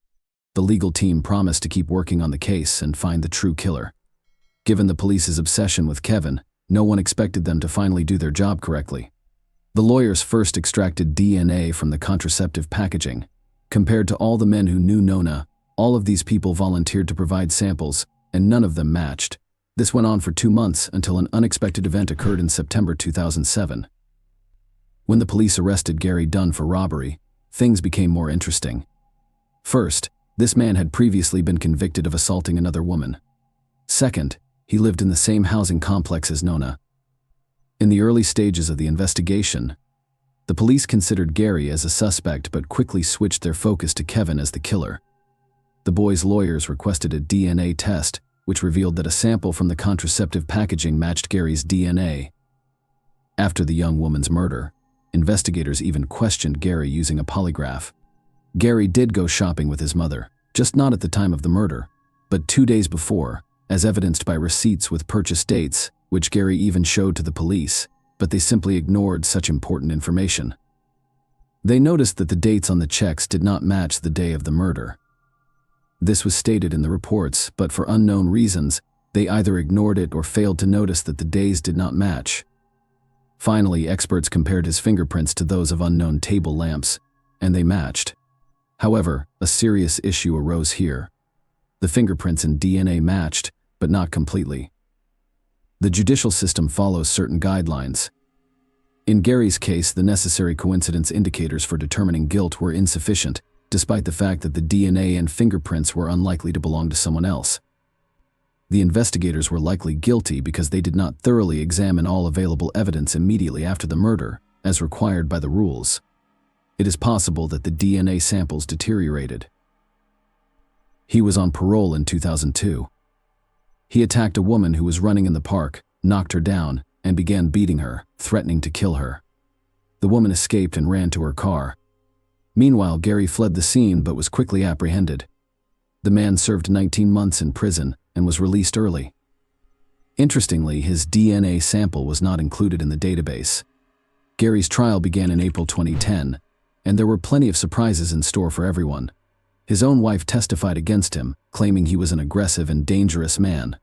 the legal team promised to keep working on the case and find the true killer. Given the police's obsession with Kevin, no one expected them to finally do their job correctly. The lawyers first extracted DNA from the contraceptive packaging. Compared to all the men who knew Nona, all of these people volunteered to provide samples, and none of them matched. This went on for 2 months until an unexpected event occurred in September 2007. When the police arrested Gary Dunn for robbery, things became more interesting. First, this man had previously been convicted of assaulting another woman. Second, he lived in the same housing complex as Nona. In the early stages of the investigation, the police considered Gary as a suspect but quickly switched their focus to Kevin as the killer. The boy's lawyers requested a DNA test, which revealed that a sample from the contraceptive packaging matched Gary's DNA. After the young woman's murder, investigators even questioned Gary using a polygraph. Gary did go shopping with his mother, just not at the time of the murder, but 2 days before, as evidenced by receipts with purchase dates, which Gary even showed to the police, but they simply ignored such important information. They noticed that the dates on the checks did not match the day of the murder. This was stated in the reports, but for unknown reasons, they either ignored it or failed to notice that the days did not match. Finally, experts compared his fingerprints to those of unknown table lamps, and they matched. However, a serious issue arose here. The fingerprints and DNA matched, but not completely. The judicial system follows certain guidelines. In Gary's case, the necessary coincidence indicators for determining guilt were insufficient, despite the fact that the DNA and fingerprints were unlikely to belong to someone else. The investigators were likely guilty because they did not thoroughly examine all available evidence immediately after the murder, as required by the rules. It is possible that the DNA samples deteriorated. He was on parole in 2002. He attacked a woman who was running in the park, knocked her down, and began beating her, threatening to kill her. The woman escaped and ran to her car. Meanwhile, Gary fled the scene but was quickly apprehended. The man served 19 months in prison and was released early. Interestingly, his DNA sample was not included in the database. Gary's trial began in April 2010, and there were plenty of surprises in store for everyone. His own wife testified against him, claiming he was an aggressive and dangerous man.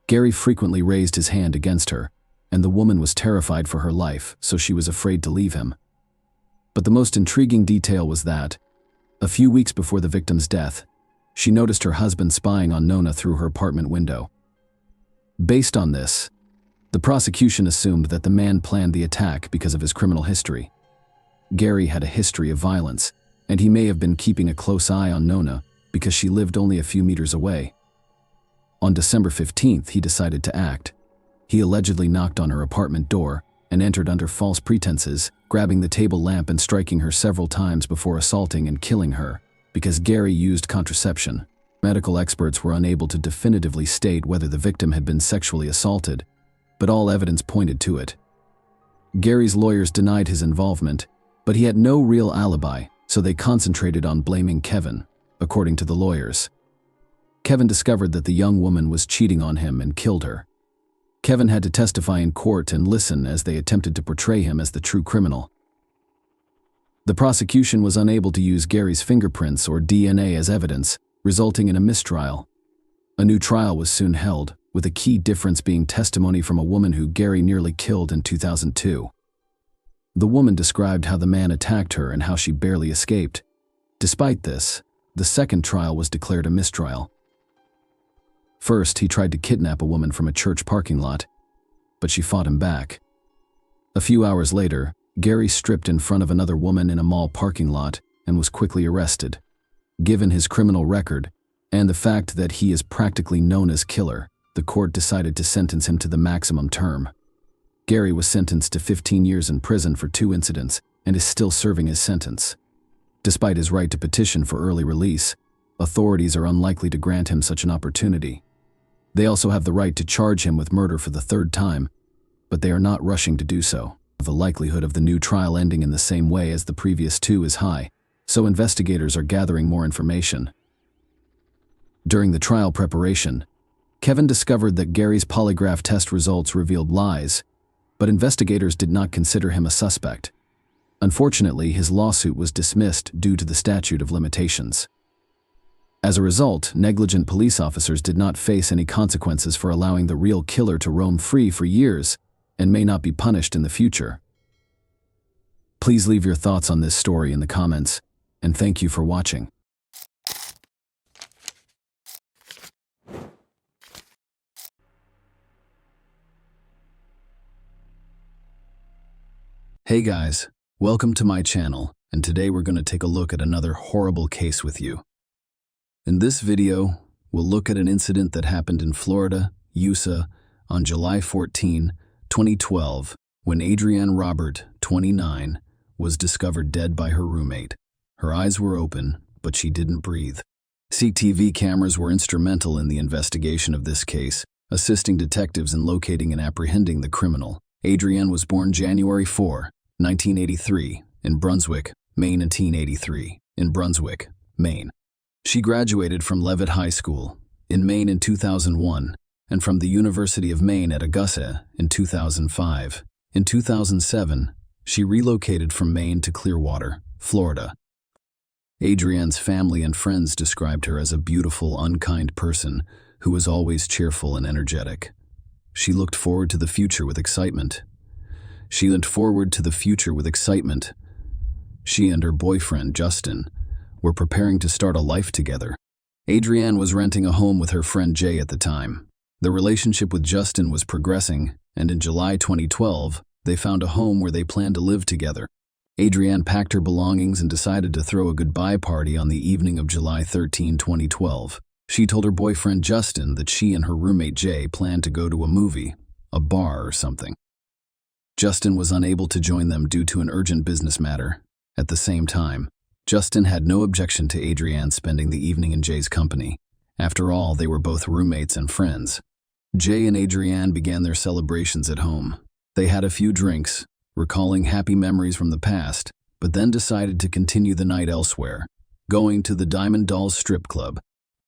Gary frequently raised his hand against her, and the woman was terrified for her life, so she was afraid to leave him. But the most intriguing detail was that, a few weeks before the victim's death, She noticed her husband spying on Nona through her apartment window. Based on this, the prosecution assumed that the man planned the attack because of his criminal history. Gary had a history of violence, and he may have been keeping a close eye on Nona because she lived only a few meters away. On December 15th, he decided to act. He allegedly knocked on her apartment door and entered under false pretenses, grabbing the table lamp and striking her several times before assaulting and killing her. Because Gary used contraception, medical experts were unable to definitively state whether the victim had been sexually assaulted, but all evidence pointed to it. Gary's lawyers denied his involvement, but he had no real alibi, so they concentrated on blaming Kevin, according to the lawyers. Kevin discovered that the young woman was cheating on him and killed her. Kevin had to testify in court and listen as they attempted to portray him as the true criminal. The prosecution was unable to use Gary's fingerprints or DNA as evidence, resulting in a mistrial. A new trial was soon held, with a key difference being testimony from a woman who Gary nearly killed in 2002. The woman described how the man attacked her and how she barely escaped. Despite this, the second trial was declared a mistrial. First, he tried to kidnap a woman from a church parking lot, but she fought him back. A few hours later, Gary stripped in front of another woman in a mall parking lot and was quickly arrested. Given his criminal record, and the fact that he is practically known as killer, the court decided to sentence him to the maximum term. Gary was sentenced to 15 years in prison for 2 incidents and is still serving his sentence. Despite his right to petition for early release, authorities are unlikely to grant him such an opportunity. They also have the right to charge him with murder for the 3rd time, but they are not rushing to do so. The likelihood of the new trial ending in the same way as the previous 2 is high, so investigators are gathering more information. During the trial preparation, Kevin discovered that Gary's polygraph test results revealed lies, but investigators did not consider him a suspect. Unfortunately, his lawsuit was dismissed due to the statute of limitations. As a result, negligent police officers did not face any consequences for allowing the real killer to roam free for years and may not be punished in the future. Please leave your thoughts on this story in the comments, and thank you for watching. Hey guys, welcome to my channel, and today we're going to take a look at another horrible case with you. In this video, we'll look at an incident that happened in Florida, USA, on July 14, 2012, when Adrienne Robert, 29, was discovered dead by her roommate. Her eyes were open, but she didn't breathe. CCTV cameras were instrumental in the investigation of this case, assisting detectives in locating and apprehending the criminal. Adrienne was born January 4, 1983, in Brunswick, Maine, and 1983, in Brunswick, Maine. She graduated from Leavitt High School in Maine in 2001, and from the University of Maine at Augusta in 2005. In 2007, she relocated from Maine to Clearwater, Florida. Adrienne's family and friends described her as a beautiful, unkind person who was always cheerful and energetic. She looked forward to the future with excitement. She and her boyfriend, Justin, were preparing to start a life together. Adrienne was renting a home with her friend Jay at the time. The relationship with Justin was progressing, and in July 2012, they found a home where they planned to live together. Adrienne packed her belongings and decided to throw a goodbye party on the evening of July 13, 2012. She told her boyfriend Justin that she and her roommate Jay planned to go to a movie, a bar or something. Justin was unable to join them due to an urgent business matter. At the same time, Justin had no objection to Adrienne spending the evening in Jay's company. After all, they were both roommates and friends. Jay and Adrienne began their celebrations at home. They had a few drinks, recalling happy memories from the past, but then decided to continue the night elsewhere, going to the Diamond Dolls strip club.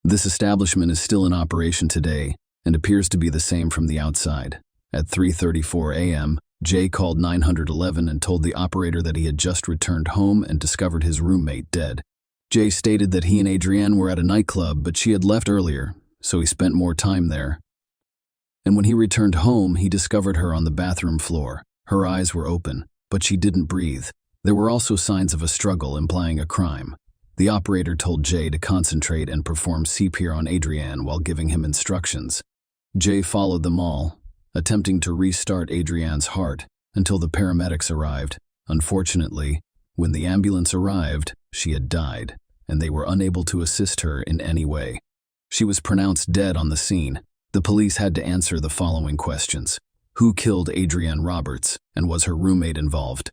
This establishment is still in operation today and appears to be the same from the outside. At 3:34 a.m., Jay called 911 and told the operator that he had just returned home and discovered his roommate dead. Jay stated that he and Adrienne were at a nightclub, but she had left earlier, so he spent more time there. And when he returned home, he discovered her on the bathroom floor. Her eyes were open, but she didn't breathe. There were also signs of a struggle implying a crime. The operator told Jay to concentrate and perform CPR on Adrienne while giving him instructions. Jay followed them all, attempting to restart Adrienne's heart until the paramedics arrived. Unfortunately, when the ambulance arrived, she had died, and they were unable to assist her in any way. She was pronounced dead on the scene. The police had to answer the following questions. Who killed Adrienne Roberts, and was her roommate involved?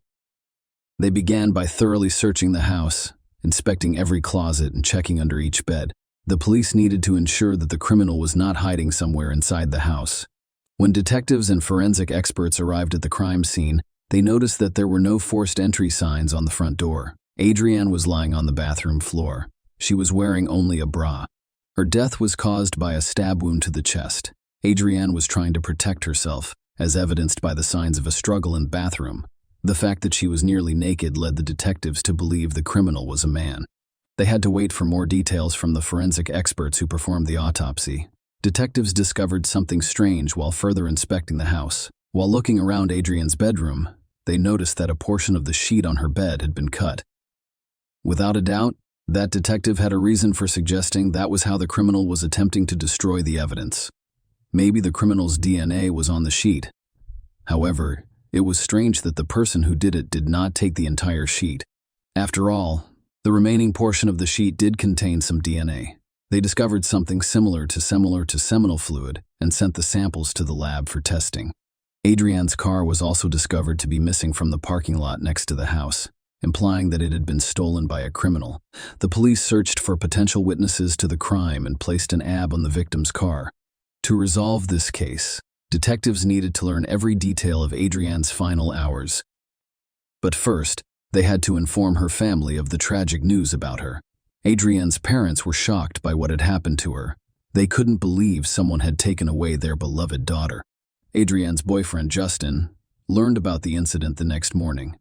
They began by thoroughly searching the house, inspecting every closet and checking under each bed. The police needed to ensure that the criminal was not hiding somewhere inside the house. When detectives and forensic experts arrived at the crime scene, they noticed that there were no forced entry signs on the front door. Adrienne was lying on the bathroom floor. She was wearing only a bra. Her death was caused by a stab wound to the chest. Adrienne was trying to protect herself, as evidenced by the signs of a struggle in the bathroom. The fact that she was nearly naked led the detectives to believe the criminal was a man. They had to wait for more details from the forensic experts who performed the autopsy. Detectives discovered something strange while further inspecting the house. While looking around Adrienne's bedroom, they noticed that a portion of the sheet on her bed had been cut. Without a doubt, that detective had a reason for suggesting that was how the criminal was attempting to destroy the evidence. Maybe the criminal's DNA was on the sheet. However, it was strange that the person who did it did not take the entire sheet. After all, the remaining portion of the sheet did contain some DNA. They discovered something similar to seminal fluid and sent the samples to the lab for testing. Adrienne's car was also discovered to be missing from the parking lot next to the house, implying that it had been stolen by a criminal. The police searched for potential witnesses to the crime and placed an ad on the victim's car. To resolve this case, detectives needed to learn every detail of Adrienne's final hours. But first, they had to inform her family of the tragic news about her. Adrienne's parents were shocked by what had happened to her. They couldn't believe someone had taken away their beloved daughter. Adrienne's boyfriend, Justin, learned about the incident the next morning.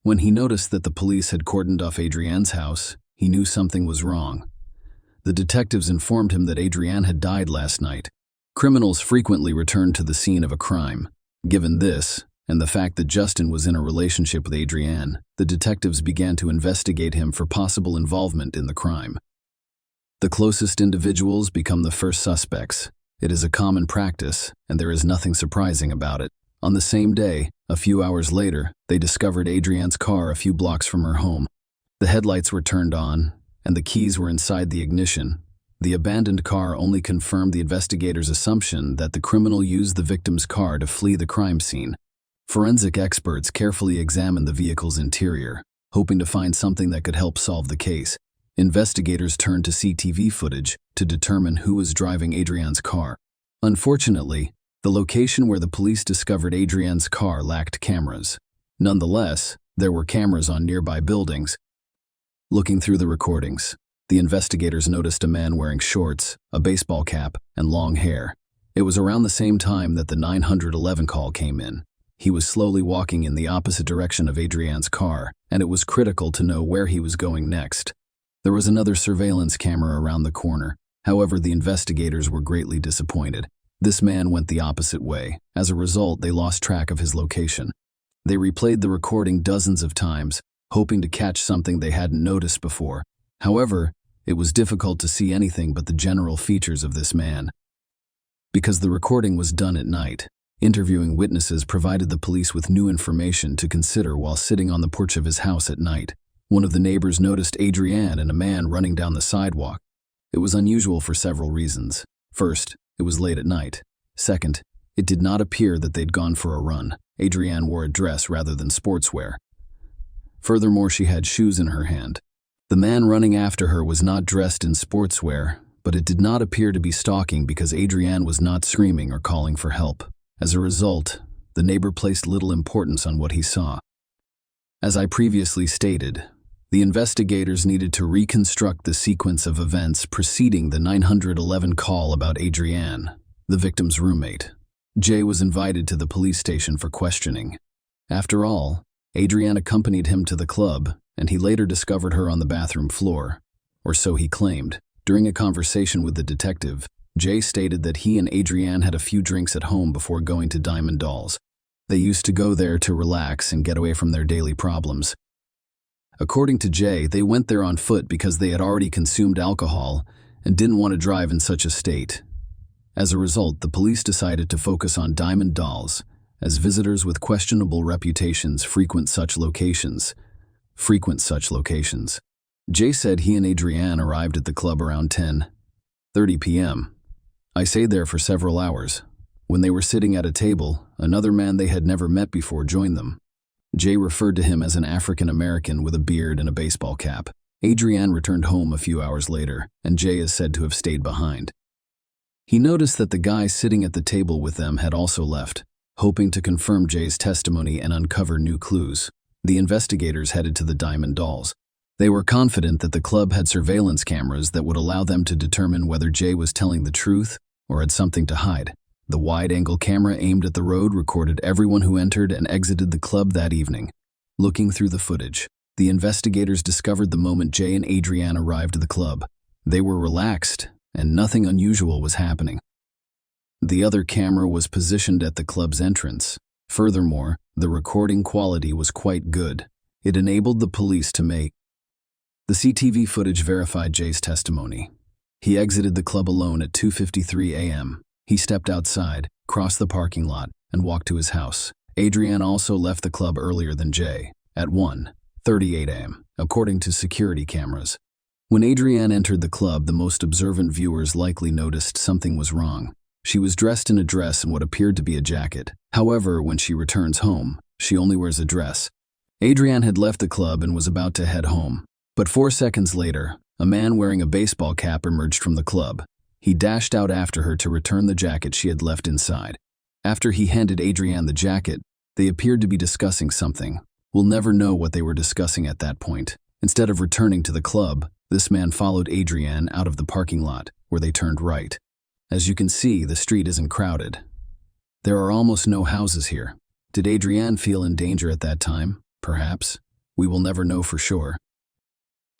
When he noticed that the police had cordoned off Adrienne's house, he knew something was wrong. The detectives informed him that Adrienne had died last night. Criminals frequently returned to the scene of a crime. Given this, and the fact that Justin was in a relationship with Adrienne, the detectives began to investigate him for possible involvement in the crime. The closest individuals become the first suspects. It is a common practice, and there is nothing surprising about it. On the same day, a few hours later, they discovered Adrienne's car a few blocks from her home. The headlights were turned on, and the keys were inside the ignition. The abandoned car only confirmed the investigators' assumption that the criminal used the victim's car to flee the crime scene. Forensic experts carefully examined the vehicle's interior, hoping to find something that could help solve the case. Investigators turned to CCTV footage to determine who was driving Adrienne's car. Unfortunately, the location where the police discovered Adrienne's car lacked cameras. Nonetheless, there were cameras on nearby buildings. Looking through the recordings, the investigators noticed a man wearing shorts, a baseball cap, and long hair. It was around the same time that the 911 call came in. He was slowly walking in the opposite direction of Adrienne's car, and it was critical to know where he was going next. There was another surveillance camera around the corner. However, the investigators were greatly disappointed. This man went the opposite way. As a result, they lost track of his location. They replayed the recording dozens of times, hoping to catch something they hadn't noticed before. However, it was difficult to see anything but the general features of this man. Because the recording was done at night, interviewing witnesses provided the police with new information to consider while sitting on the porch of his house at night. One of the neighbors noticed Adrienne and a man running down the sidewalk. It was unusual for several reasons. First, it was late at night. Second, it did not appear that they'd gone for a run. Adrienne wore a dress rather than sportswear. Furthermore, she had shoes in her hand. The man running after her was not dressed in sportswear, but it did not appear to be stalking because Adrienne was not screaming or calling for help. As a result, the neighbor placed little importance on what he saw. As I previously stated, the investigators needed to reconstruct the sequence of events preceding the 911 call about Adrienne, the victim's roommate. Jay was invited to the police station for questioning. After all, Adrienne accompanied him to the club, and he later discovered her on the bathroom floor, or so he claimed. During a conversation with the detective, Jay stated that he and Adrienne had a few drinks at home before going to Diamond Dolls. They used to go there to relax and get away from their daily problems. According to Jay, they went there on foot because they had already consumed alcohol and didn't want to drive in such a state. As a result, the police decided to focus on Diamond Dolls, as visitors with questionable reputations frequent such locations. Jay said he and Adrienne arrived at the club around 10:30 p.m. I stayed there for several hours. When they were sitting at a table, another man they had never met before joined them. Jay referred to him as an African American with a beard and a baseball cap. Adrienne returned home a few hours later, and Jay is said to have stayed behind. He noticed that the guy sitting at the table with them had also left, hoping to confirm Jay's testimony and uncover new clues. The investigators headed to the Diamond Dolls. They were confident that the club had surveillance cameras that would allow them to determine whether Jay was telling the truth or had something to hide. The wide-angle camera aimed at the road recorded everyone who entered and exited the club that evening. Looking through the footage, the investigators discovered the moment Jay and Adrienne arrived at the club. They were relaxed, and nothing unusual was happening. The other camera was positioned at the club's entrance. Furthermore, the recording quality was quite good. It enabled the police to make. The CCTV footage verified Jay's testimony. He exited the club alone at 2:53 a.m. He stepped outside, crossed the parking lot, and walked to his house. Adrienne also left the club earlier than Jay, at 1:38 a.m., according to security cameras. When Adrienne entered the club, the most observant viewers likely noticed something was wrong. She was dressed in a dress and what appeared to be a jacket. However, when she returns home, she only wears a dress. Adrienne had left the club and was about to head home. But 4 seconds later, a man wearing a baseball cap emerged from the club. He dashed out after her to return the jacket she had left inside. After he handed Adrienne the jacket, they appeared to be discussing something. We'll never know what they were discussing at that point. Instead of returning to the club, this man followed Adrienne out of the parking lot, where they turned right. As you can see, the street isn't crowded. There are almost no houses here. Did Adrienne feel in danger at that time? Perhaps. We will never know for sure.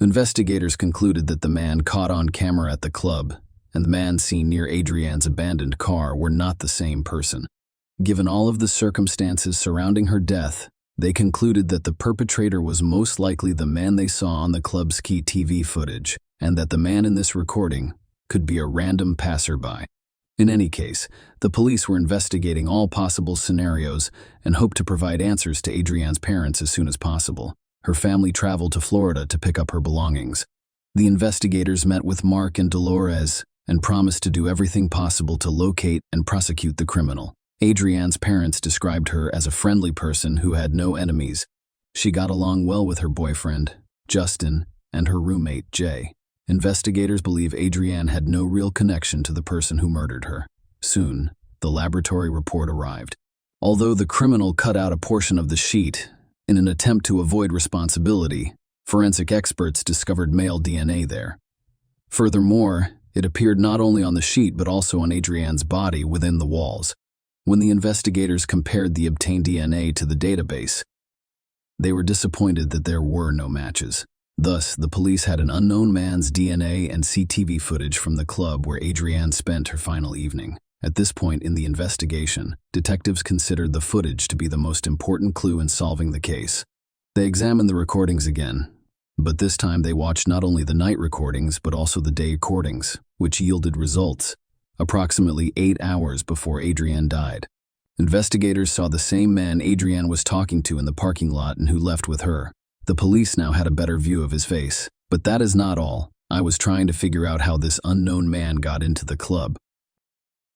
Investigators concluded that the man caught on camera at the club and the man seen near Adrienne's abandoned car were not the same person. Given all of the circumstances surrounding her death, they concluded that the perpetrator was most likely the man they saw on the club's key TV footage, and that the man in this recording could be a random passerby. In any case, the police were investigating all possible scenarios and hoped to provide answers to Adrienne's parents as soon as possible. Her family traveled to Florida to pick up her belongings. The investigators met with Mark and Dolores and promised to do everything possible to locate and prosecute the criminal. Adrienne's parents described her as a friendly person who had no enemies. She got along well with her boyfriend, Justin, and her roommate, Jay. Investigators believe Adrienne had no real connection to the person who murdered her. Soon, the laboratory report arrived. Although the criminal cut out a portion of the sheet, in an attempt to avoid responsibility, forensic experts discovered male DNA there. Furthermore, it appeared not only on the sheet but also on Adrienne's body within the walls. When the investigators compared the obtained DNA to the database, they were disappointed that there were no matches. Thus, the police had an unknown man's DNA and CCTV footage from the club where Adrienne spent her final evening. At this point in the investigation, detectives considered the footage to be the most important clue in solving the case. They examined the recordings again, but this time they watched not only the night recordings but also the day recordings, which yielded results. Approximately 8 hours before Adrienne died, investigators saw the same man Adrienne was talking to in the parking lot and who left with her. The police now had a better view of his face. But that is not all. I was trying to figure out how this unknown man got into the club.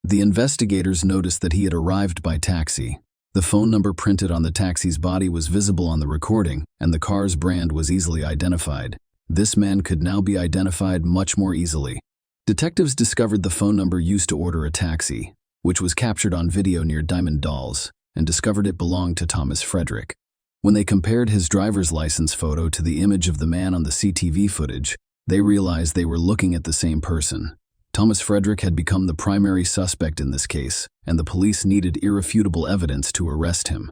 The investigators noticed that he had arrived by taxi. The phone number printed on the taxi's body was visible on the recording, and the car's brand was easily identified. This man could now be identified much more easily. Detectives discovered the phone number used to order a taxi, which was captured on video near Diamond Dolls, and discovered it belonged to Thomas Frederick. When they compared his driver's license photo to the image of the man on the CCTV footage, they realized they were looking at the same person. Thomas Frederick had become the primary suspect in this case, and the police needed irrefutable evidence to arrest him.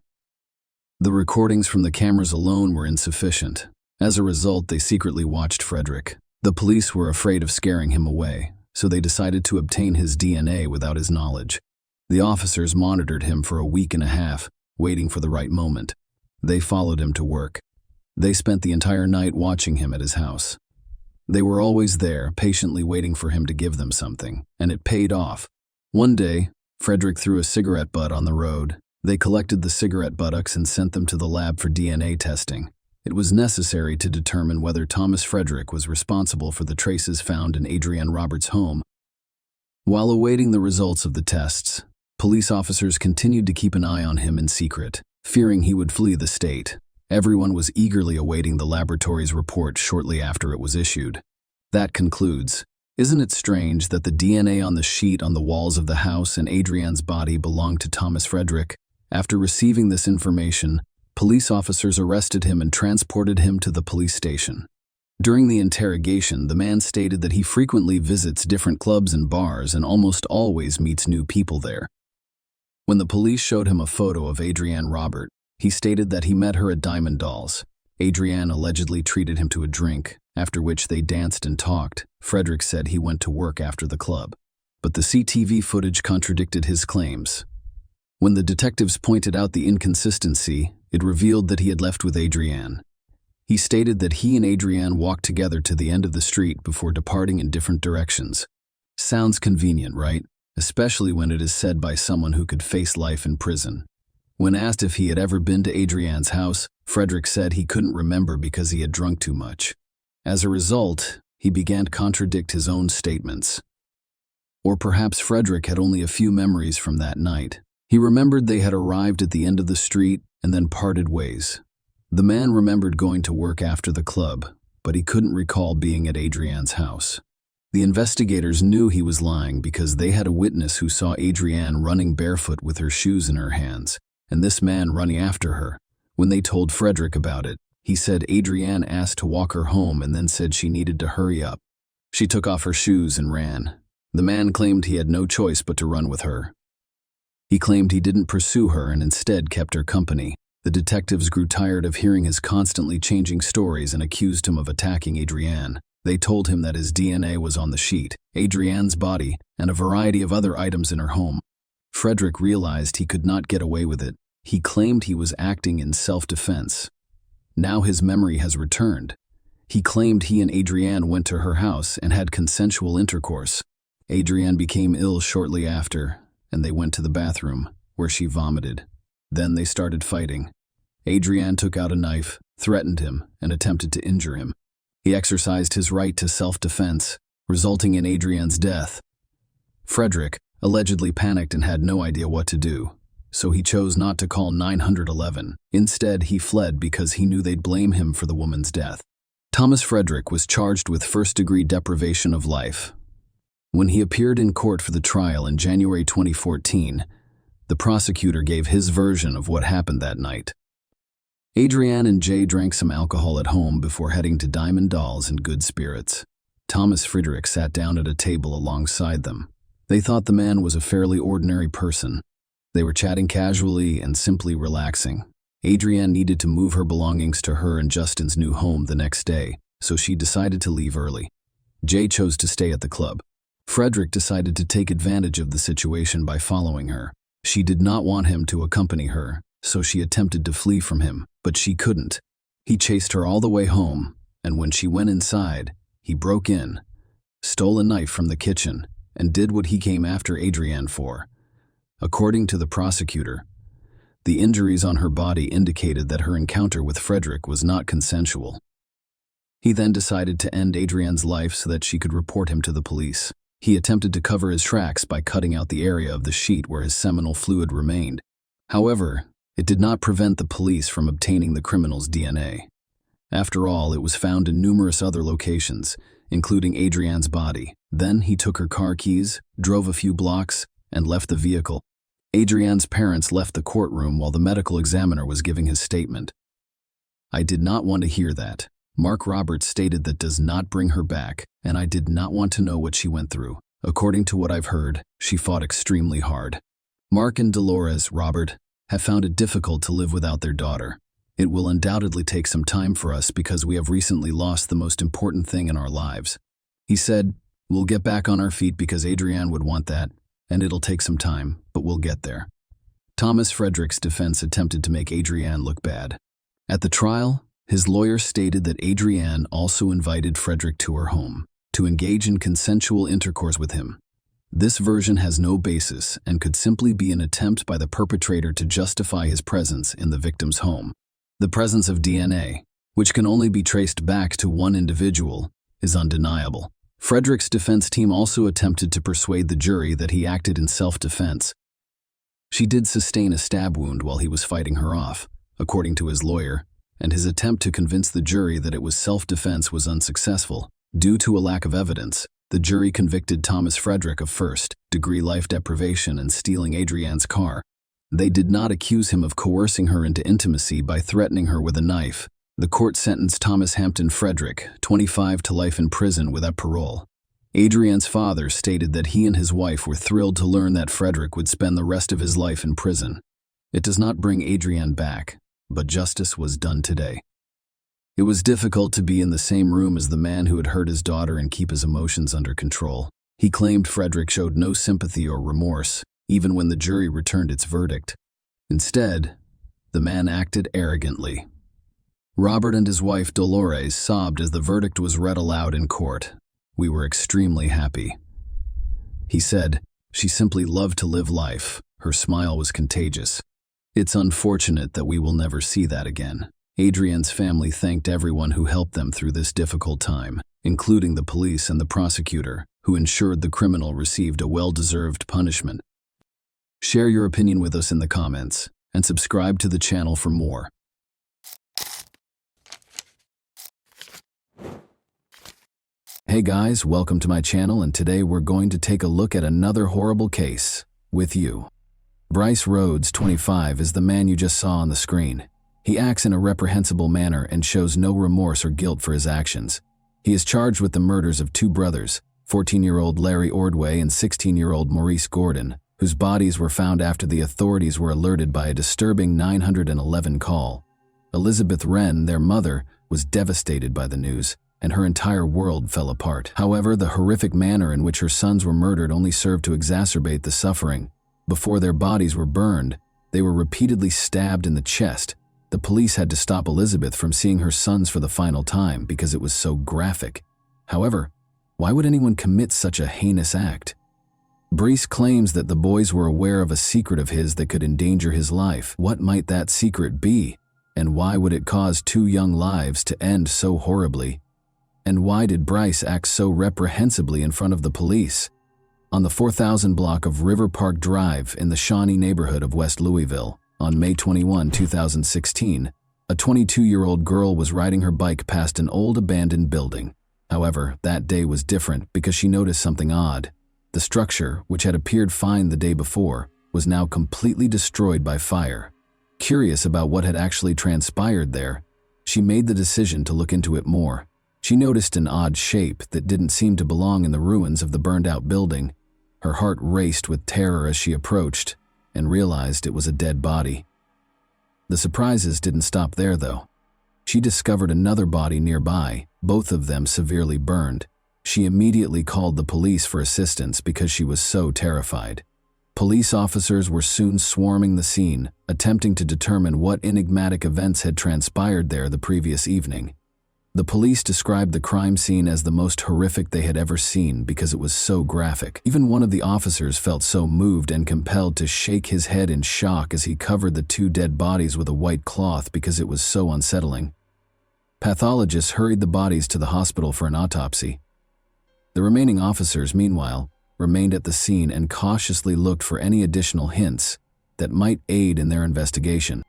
The recordings from the cameras alone were insufficient. As a result, they secretly watched Frederick. The police were afraid of scaring him away, so they decided to obtain his DNA without his knowledge. The officers monitored him for a week and a half, waiting for the right moment. They followed him to work. They spent the entire night watching him at his house. They were always there, patiently waiting for him to give them something, and it paid off. One day, Frederick threw a cigarette butt on the road. They collected the cigarette buttocks and sent them to the lab for DNA testing. It was necessary to determine whether Thomas Frederick was responsible for the traces found in Adrienne Roberts' home. While awaiting the results of the tests, police officers continued to keep an eye on him in secret, fearing he would flee the state. Everyone was eagerly awaiting the laboratory's report shortly after it was issued. That concludes. Isn't it strange that the DNA on the sheet on the walls of the house and Adrienne's body belonged to Thomas Frederick? After receiving this information, police officers arrested him and transported him to the police station. During the interrogation, the man stated that he frequently visits different clubs and bars and almost always meets new people there. When the police showed him a photo of Adrienne Robert, he stated that he met her at Diamond Dolls. Adrienne allegedly treated him to a drink, after which they danced and talked. Frederick said he went to work after the club, but the CTV footage contradicted his claims. When the detectives pointed out the inconsistency, it revealed that he had left with Adrienne. He stated that he and Adrienne walked together to the end of the street before departing in different directions. Sounds convenient, right? Especially when it is said by someone who could face life in prison. When asked if he had ever been to Adrienne's house, Frederick said he couldn't remember because he had drunk too much. As a result, he began to contradict his own statements. Or perhaps Frederick had only a few memories from that night. He remembered they had arrived at the end of the street and then parted ways. The man remembered going to work after the club, but he couldn't recall being at Adrienne's house. The investigators knew he was lying because they had a witness who saw Adrienne running barefoot with her shoes in her hands, and this man running after her. When they told Frederick about it, he said Adrienne asked to walk her home and then said she needed to hurry up. She took off her shoes and ran. The man claimed he had no choice but to run with her. He claimed he didn't pursue her and instead kept her company. The detectives grew tired of hearing his constantly changing stories and accused him of attacking Adrienne. They told him that his DNA was on the sheet, Adrienne's body, and a variety of other items in her home. Frederick realized he could not get away with it. He claimed he was acting in self-defense. Now his memory has returned. He claimed he and Adrienne went to her house and had consensual intercourse. Adrienne became ill shortly after, and they went to the bathroom, where she vomited. Then they started fighting. Adrienne took out a knife, threatened him, and attempted to injure him. He exercised his right to self-defense, resulting in Adrienne's death. Frederick allegedly panicked and had no idea what to do, so he chose not to call 911. Instead, he fled because he knew they'd blame him for the woman's death. Thomas Frederick was charged with first-degree deprivation of life. When he appeared in court for the trial in January 2014, the prosecutor gave his version of what happened that night. Adrienne and Jay drank some alcohol at home before heading to Diamond Dolls in good spirits. Thomas Frederick sat down at a table alongside them. They thought the man was a fairly ordinary person. They were chatting casually and simply relaxing. Adrienne needed to move her belongings to her and Justin's new home the next day, so she decided to leave early. Jay chose to stay at the club. Frederick decided to take advantage of the situation by following her. She did not want him to accompany her, so she attempted to flee from him, but she couldn't. He chased her all the way home, and when she went inside, he broke in, stole a knife from the kitchen, and did what he came after Adrienne for. According to the prosecutor, the injuries on her body indicated that her encounter with Frederick was not consensual. He then decided to end Adrienne's life so that she could report him to the police. He attempted to cover his tracks by cutting out the area of the sheet where his seminal fluid remained. However, it did not prevent the police from obtaining the criminal's DNA. After all, it was found in numerous other locations, including Adrienne's body. Then he took her car keys, drove a few blocks, and left the vehicle. Adrienne's parents left the courtroom while the medical examiner was giving his statement. "I did not want to hear that. Mark Roberts stated that does not bring her back, and I did not want to know what she went through. According to what I've heard, she fought extremely hard. Mark and Dolores Robert have found it difficult to live without their daughter. It will undoubtedly take some time for us because we have recently lost the most important thing in our lives." He said, "We'll get back on our feet because Adrienne would want that, and it'll take some time, but we'll get there." Thomas Frederick's defense attempted to make Adrienne look bad. At the trial, His lawyer stated that Adrienne also invited Frederick to her home to engage in consensual intercourse with him. This version has no basis and could simply be an attempt by the perpetrator to justify his presence in the victim's home. The presence of DNA, which can only be traced back to one individual, is undeniable. Frederick's defense team also attempted to persuade the jury that he acted in self-defense. She did sustain a stab wound while he was fighting her off, according to his lawyer, and his attempt to convince the jury that it was self-defense was unsuccessful. Due to a lack of evidence, the jury convicted Thomas Frederick of first-degree life deprivation and stealing Adrienne's car. They did not accuse him of coercing her into intimacy by threatening her with a knife. The court sentenced Thomas Hampton Frederick, 25, to life in prison without parole. Adrienne's father stated that he and his wife were thrilled to learn that Frederick would spend the rest of his life in prison. It does not bring Adrienne back, but justice was done today. It was difficult to be in the same room as the man who had hurt his daughter and keep his emotions under control. He claimed Frederick showed no sympathy or remorse, even when the jury returned its verdict. Instead, the man acted arrogantly. Robert and his wife Dolores sobbed as the verdict was read aloud in court. "We were extremely happy." He said, "She simply loved to live life. Her smile was contagious. It's unfortunate that we will never see that again." Adrienne's family thanked everyone who helped them through this difficult time, including the police and the prosecutor, who ensured the criminal received a well-deserved punishment. Share your opinion with us in the comments, and subscribe to the channel for more. Hey guys, welcome to my channel, and today we're going to take a look at another horrible case with you. Bryce Rhodes, 25, is the man you just saw on the screen. He acts in a reprehensible manner and shows no remorse or guilt for his actions. He is charged with the murders of two brothers, 14-year-old Larry Ordway and 16-year-old Maurice Gordon, whose bodies were found after the authorities were alerted by a disturbing 911 call. Elizabeth Wren, their mother, was devastated by the news, and her entire world fell apart. However, the horrific manner in which her sons were murdered only served to exacerbate the suffering. Before their bodies were burned, they were repeatedly stabbed in the chest. The police had to stop Elizabeth from seeing her sons for the final time because it was so graphic. However, why would anyone commit such a heinous act? Bryce claims that the boys were aware of a secret of his that could endanger his life. What might that secret be? And why would it cause two young lives to end so horribly? And why did Bryce act so reprehensibly in front of the police? On the 4000 block of River Park Drive in the Shawnee neighborhood of West Louisville, on May 21, 2016, a 22-year-old girl was riding her bike past an old abandoned building. However, that day was different because she noticed something odd. The structure, which had appeared fine the day before, was now completely destroyed by fire. Curious about what had actually transpired there, she made the decision to look into it more. She noticed an odd shape that didn't seem to belong in the ruins of the burned-out building. Her heart raced with terror as she approached, and realized it was a dead body. The surprises didn't stop there, though. She discovered another body nearby, both of them severely burned. She immediately called the police for assistance because she was so terrified. Police officers were soon swarming the scene, attempting to determine what enigmatic events had transpired there the previous evening. The police described the crime scene as the most horrific they had ever seen because it was so graphic. Even one of the officers felt so moved and compelled to shake his head in shock as he covered the two dead bodies with a white cloth because it was so unsettling. Pathologists hurried the bodies to the hospital for an autopsy. The remaining officers, meanwhile, remained at the scene and cautiously looked for any additional hints that might aid in their investigation.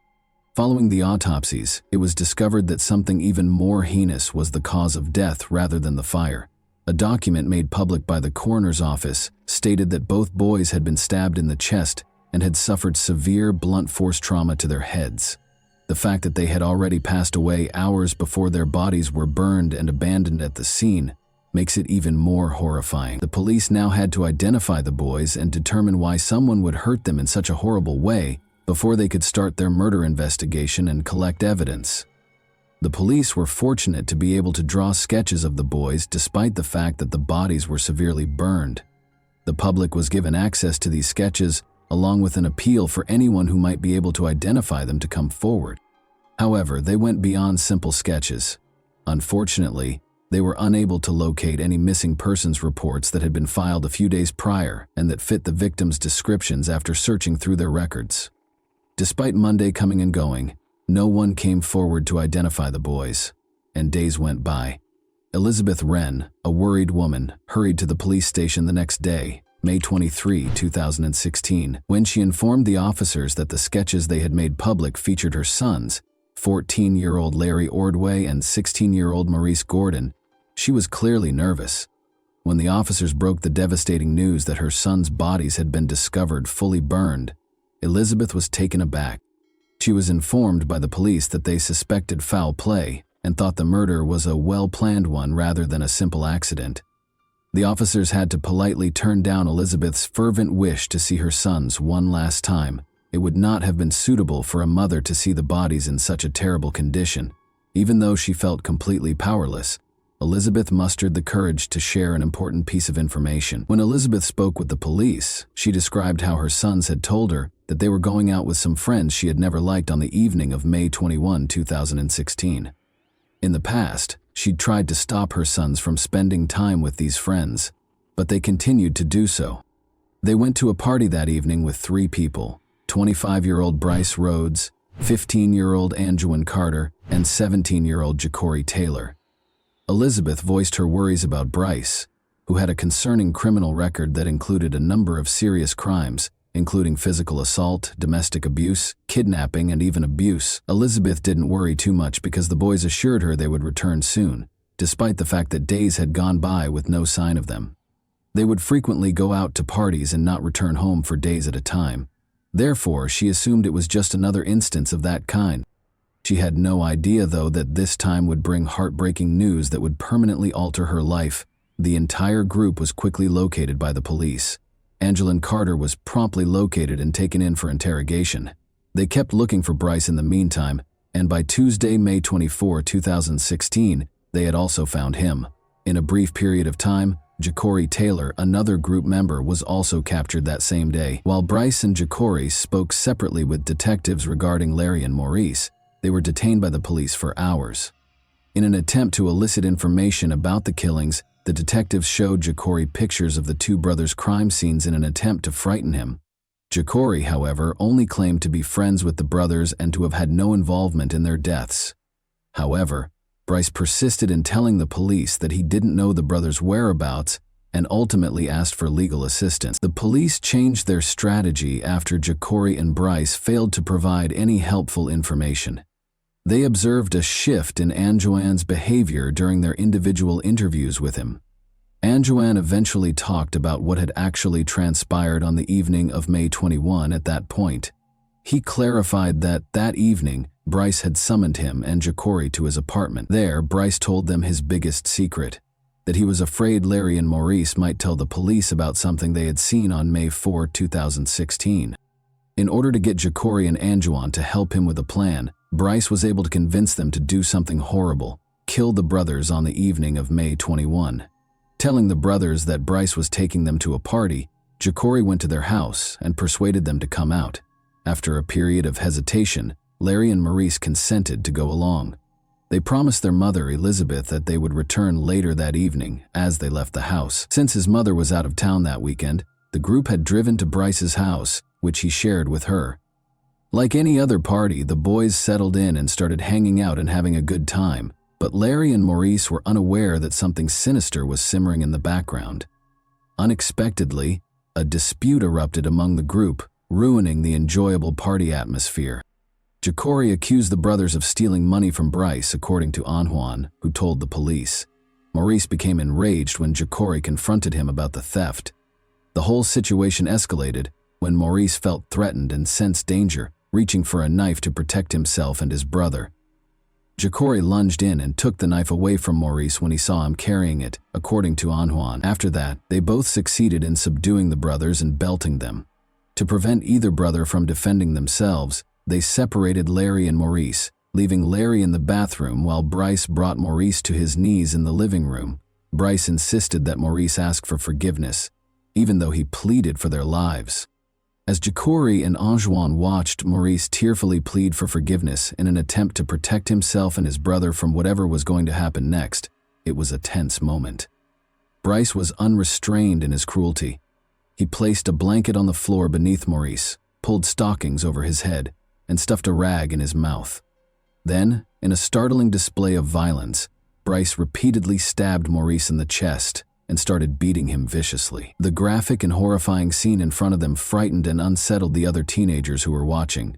Following the autopsies, it was discovered that something even more heinous was the cause of death rather than the fire. A document made public by the coroner's office stated that both boys had been stabbed in the chest and had suffered severe blunt force trauma to their heads. The fact that they had already passed away hours before their bodies were burned and abandoned at the scene makes it even more horrifying. The police now had to identify the boys and determine why someone would hurt them in such a horrible way before they could start their murder investigation and collect evidence. The police were fortunate to be able to draw sketches of the boys despite the fact that the bodies were severely burned. The public was given access to these sketches, along with an appeal for anyone who might be able to identify them to come forward. However, they went beyond simple sketches. Unfortunately, they were unable to locate any missing persons reports that had been filed a few days prior and that fit the victims' descriptions after searching through their records. Despite Monday coming and going, no one came forward to identify the boys, and days went by. Elizabeth Wren, a worried woman, hurried to the police station the next day, May 23, 2016, when she informed the officers that the sketches they had made public featured her sons, 14-year-old Larry Ordway and 16-year-old Maurice Gordon. She was clearly nervous. When the officers broke the devastating news that her sons' bodies had been discovered fully burned, Elizabeth was taken aback. She was informed by the police that they suspected foul play and thought the murder was a well-planned one rather than a simple accident. The officers had to politely turn down Elizabeth's fervent wish to see her sons one last time. It would not have been suitable for a mother to see the bodies in such a terrible condition. Even though she felt completely powerless, Elizabeth mustered the courage to share an important piece of information. When Elizabeth spoke with the police, she described how her sons had told her that they were going out with some friends she had never liked on the evening of May 21, 2016. In the past, she'd tried to stop her sons from spending time with these friends, but they continued to do so. They went to a party that evening with 3 people: 25-year-old Bryce Rhodes, 15-year-old Anjuan Carter, and 17-year-old Ja'Cory Taylor. Elizabeth voiced her worries about Bryce, who had a concerning criminal record that included a number of serious crimes, including physical assault, domestic abuse, kidnapping, and even abuse. Elizabeth didn't worry too much because the boys assured her they would return soon, despite the fact that days had gone by with no sign of them. They would frequently go out to parties and not return home for days at a time. Therefore, she assumed it was just another instance of that kind. She had no idea, though, that this time would bring heartbreaking news that would permanently alter her life. The entire group was quickly located by the police. Anjuan Carter was promptly located and taken in for interrogation. They kept looking for Bryce in the meantime, and by Tuesday, May 24, 2016, they had also found him. In a brief period of time, Ja'Cory Taylor, another group member, was also captured that same day. While Bryce and Ja'Cory spoke separately with detectives regarding Larry and Maurice, they were detained by the police for hours. In an attempt to elicit information about the killings, the detectives showed Ja'Cory pictures of the 2 brothers' crime scenes in an attempt to frighten him. Ja'Cory, however, only claimed to be friends with the brothers and to have had no involvement in their deaths. However, Bryce persisted in telling the police that he didn't know the brothers' whereabouts and ultimately asked for legal assistance. The police changed their strategy after Ja'Cory and Bryce failed to provide any helpful information. They observed a shift in Anjuan's behavior during their individual interviews with him. Anjuan eventually talked about what had actually transpired on the evening of May 21 at that point. He clarified that evening, Bryce had summoned him and Ja'Cory to his apartment. There, Bryce told them his biggest secret, that he was afraid Larry and Maurice might tell the police about something they had seen on May 4, 2016. In order to get Ja'Cory and Anjuan to help him with a plan, Bryce was able to convince them to do something horrible, kill the brothers on the evening of May 21. Telling the brothers that Bryce was taking them to a party, Ja'Cory went to their house and persuaded them to come out. After a period of hesitation, Larry and Maurice consented to go along. They promised their mother, Elizabeth, that they would return later that evening as they left the house. Since his mother was out of town that weekend, the group had driven to Bryce's house, which he shared with her. Like any other party, the boys settled in and started hanging out and having a good time, but Larry and Maurice were unaware that something sinister was simmering in the background. Unexpectedly, a dispute erupted among the group, ruining the enjoyable party atmosphere. Ja'Cory accused the brothers of stealing money from Bryce, according to Anjuan, who told the police. Maurice became enraged when Ja'Cory confronted him about the theft. The whole situation escalated when Maurice felt threatened and sensed danger, reaching for a knife to protect himself and his brother. Ja'Cory lunged in and took the knife away from Maurice when he saw him carrying it, according to Anjuan. After that, they both succeeded in subduing the brothers and belting them. To prevent either brother from defending themselves, they separated Larry and Maurice, leaving Larry in the bathroom while Bryce brought Maurice to his knees in the living room. Bryce insisted that Maurice ask for forgiveness, even though he pleaded for their lives. As Jacori and Anjuan watched Maurice tearfully plead for forgiveness in an attempt to protect himself and his brother from whatever was going to happen next, it was a tense moment. Bryce was unrestrained in his cruelty. He placed a blanket on the floor beneath Maurice, pulled stockings over his head, and stuffed a rag in his mouth. Then, in a startling display of violence, Bryce repeatedly stabbed Maurice in the chest and started beating him viciously. The graphic and horrifying scene in front of them frightened and unsettled the other teenagers who were watching.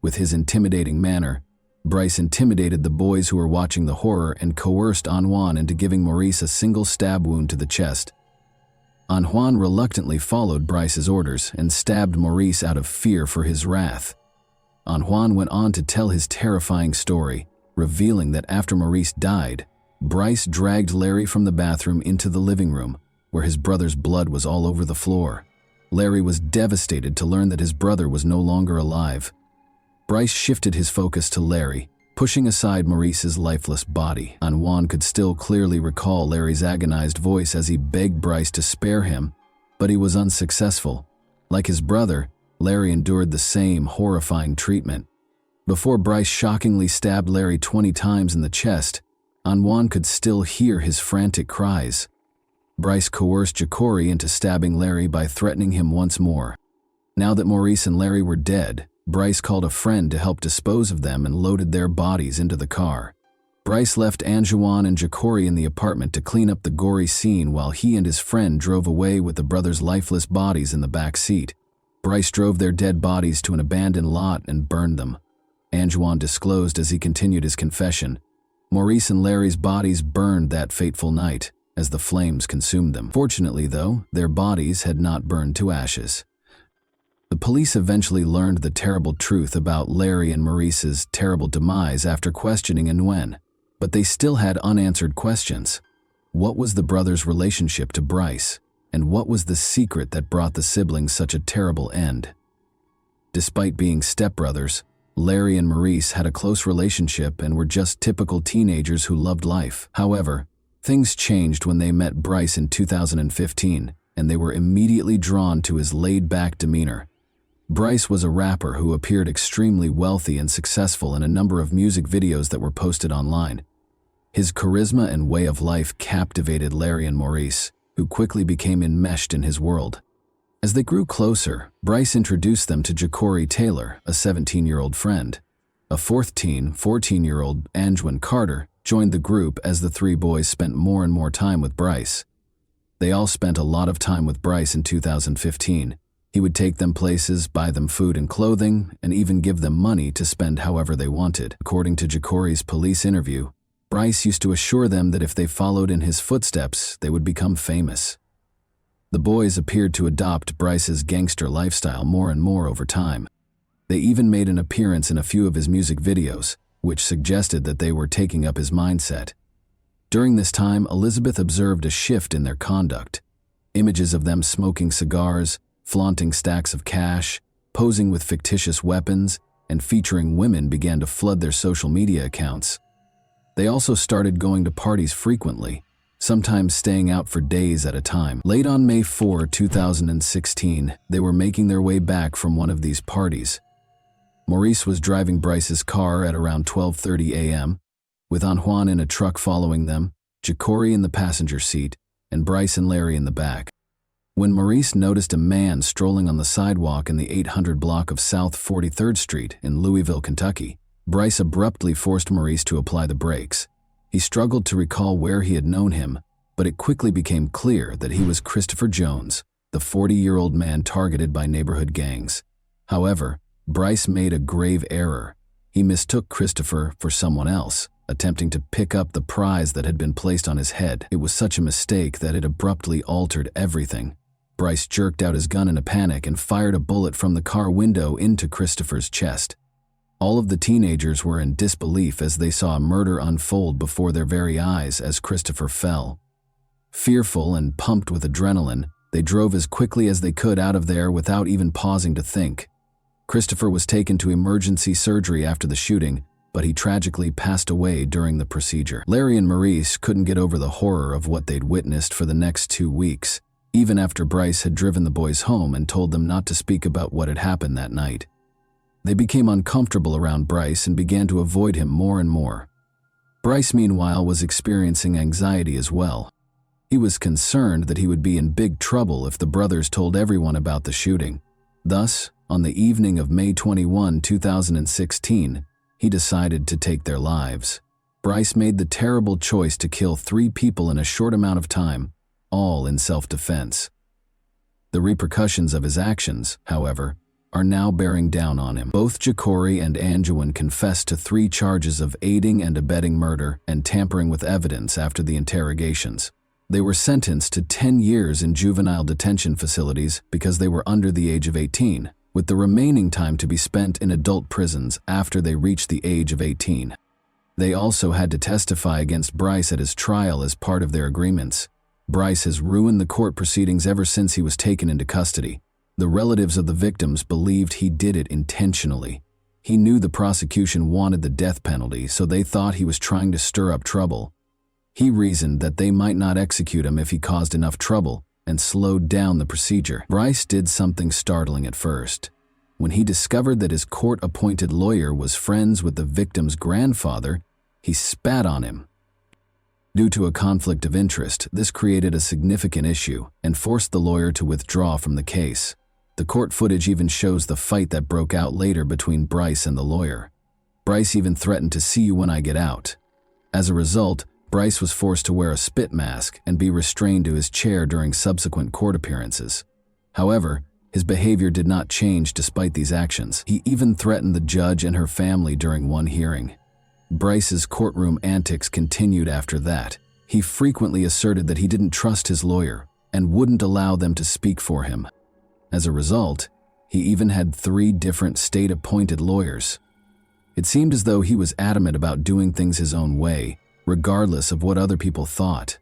With his intimidating manner, Bryce intimidated the boys who were watching the horror and coerced Anjuan into giving Maurice a single stab wound to the chest. Anjuan reluctantly followed Bryce's orders and stabbed Maurice out of fear for his wrath. Anjuan went on to tell his terrifying story, revealing that after Maurice died, Bryce dragged Larry from the bathroom into the living room, where his brother's blood was all over the floor. Larry was devastated to learn that his brother was no longer alive. Bryce shifted his focus to Larry, pushing aside Maurice's lifeless body. Anjuan could still clearly recall Larry's agonized voice as he begged Bryce to spare him, but he was unsuccessful. Like his brother, Larry endured the same horrifying treatment. Before Bryce shockingly stabbed Larry 20 times in the chest, Anjuan could still hear his frantic cries. Bryce coerced Jacori into stabbing Larry by threatening him once more. Now that Maurice and Larry were dead, Bryce called a friend to help dispose of them and loaded their bodies into the car. Bryce left Anjuan and Jacori in the apartment to clean up the gory scene while he and his friend drove away with the brothers' lifeless bodies in the back seat. Bryce drove their dead bodies to an abandoned lot and burned them. Anjuan disclosed as he continued his confession. Maurice and Larry's bodies burned that fateful night as the flames consumed them. Fortunately, though, their bodies had not burned to ashes. The police eventually learned the terrible truth about Larry and Maurice's terrible demise after questioning Nguyen, but they still had unanswered questions. What was the brothers' relationship to Bryce, and what was the secret that brought the siblings such a terrible end? Despite being stepbrothers, Larry and Maurice had a close relationship and were just typical teenagers who loved life. However, things changed when they met Bryce in 2015, and they were immediately drawn to his laid-back demeanor. Bryce was a rapper who appeared extremely wealthy and successful in a number of music videos that were posted online. His charisma and way of life captivated Larry and Maurice, who quickly became enmeshed in his world. As they grew closer, Bryce introduced them to Jacori Taylor, a 17-year-old friend. A fourth teen, 14-year-old Anjuan Carter, joined the group as the three boys spent more and more time with Bryce. They all spent a lot of time with Bryce in 2015. He would take them places, buy them food and clothing, and even give them money to spend however they wanted. According to Jacori's police interview, Bryce used to assure them that if they followed in his footsteps, they would become famous. The boys appeared to adopt Bryce's gangster lifestyle more and more over time. They even made an appearance in a few of his music videos, which suggested that they were taking up his mindset. During this time, Elizabeth observed a shift in their conduct. Images of them smoking cigars, flaunting stacks of cash, posing with fictitious weapons, and featuring women began to flood their social media accounts. They also started going to parties frequently, sometimes staying out for days at a time. Late on May 4, 2016, they were making their way back from one of these parties. Maurice was driving Bryce's car at around 12:30 a.m., with Anjuan in a truck following them, Jacori in the passenger seat, and Bryce and Larry in the back. When Maurice noticed a man strolling on the sidewalk in the 800 block of South 43rd Street in Louisville, Kentucky, Bryce abruptly forced Maurice to apply the brakes. He struggled to recall where he had known him, but it quickly became clear that he was Christopher Jones, the 40-year-old man targeted by neighborhood gangs. However, Bryce made a grave error. He mistook Christopher for someone else, attempting to pick up the prize that had been placed on his head. It was such a mistake that it abruptly altered everything. Bryce jerked out his gun in a panic and fired a bullet from the car window into Christopher's chest. All of the teenagers were in disbelief as they saw a murder unfold before their very eyes as Christopher fell. Fearful and pumped with adrenaline, they drove as quickly as they could out of there without even pausing to think. Christopher was taken to emergency surgery after the shooting, but he tragically passed away during the procedure. Larry and Maurice couldn't get over the horror of what they'd witnessed for the next 2 weeks. even after Bryce had driven the boys home and told them not to speak about what had happened that night. They became uncomfortable around Bryce and began to avoid him more and more. Bryce, meanwhile, was experiencing anxiety as well. He was concerned that he would be in big trouble if the brothers told everyone about the shooting. Thus, on the evening of May 21, 2016, he decided to take their lives. Bryce made the terrible choice to kill 3 people in a short amount of time, all in self-defense. The repercussions of his actions, however, are now bearing down on him. Both Jacori and Anjouan confessed to 3 charges of aiding and abetting murder and tampering with evidence after the interrogations. They were sentenced to 10 years in juvenile detention facilities because they were under the age of 18, with the remaining time to be spent in adult prisons after they reached the age of 18. They also had to testify against Bryce at his trial as part of their agreements. Bryce has ruined the court proceedings ever since he was taken into custody. The relatives of the victims believed he did it intentionally. He knew the prosecution wanted the death penalty, so they thought he was trying to stir up trouble. He reasoned that they might not execute him if he caused enough trouble and slowed down the procedure. Bryce did something startling at first. When he discovered that his court-appointed lawyer was friends with the victim's grandfather, he spat on him. Due to a conflict of interest, this created a significant issue and forced the lawyer to withdraw from the case. The court footage even shows the fight that broke out later between Bryce and the lawyer. Bryce even threatened to "see you when I get out." As a result, Bryce was forced to wear a spit mask and be restrained to his chair during subsequent court appearances. However, his behavior did not change despite these actions. He even threatened the judge and her family during one hearing. Bryce's courtroom antics continued after that. He frequently asserted that he didn't trust his lawyer and wouldn't allow them to speak for him. As a result, he even had 3 different state-appointed lawyers. It seemed as though he was adamant about doing things his own way, regardless of what other people thought.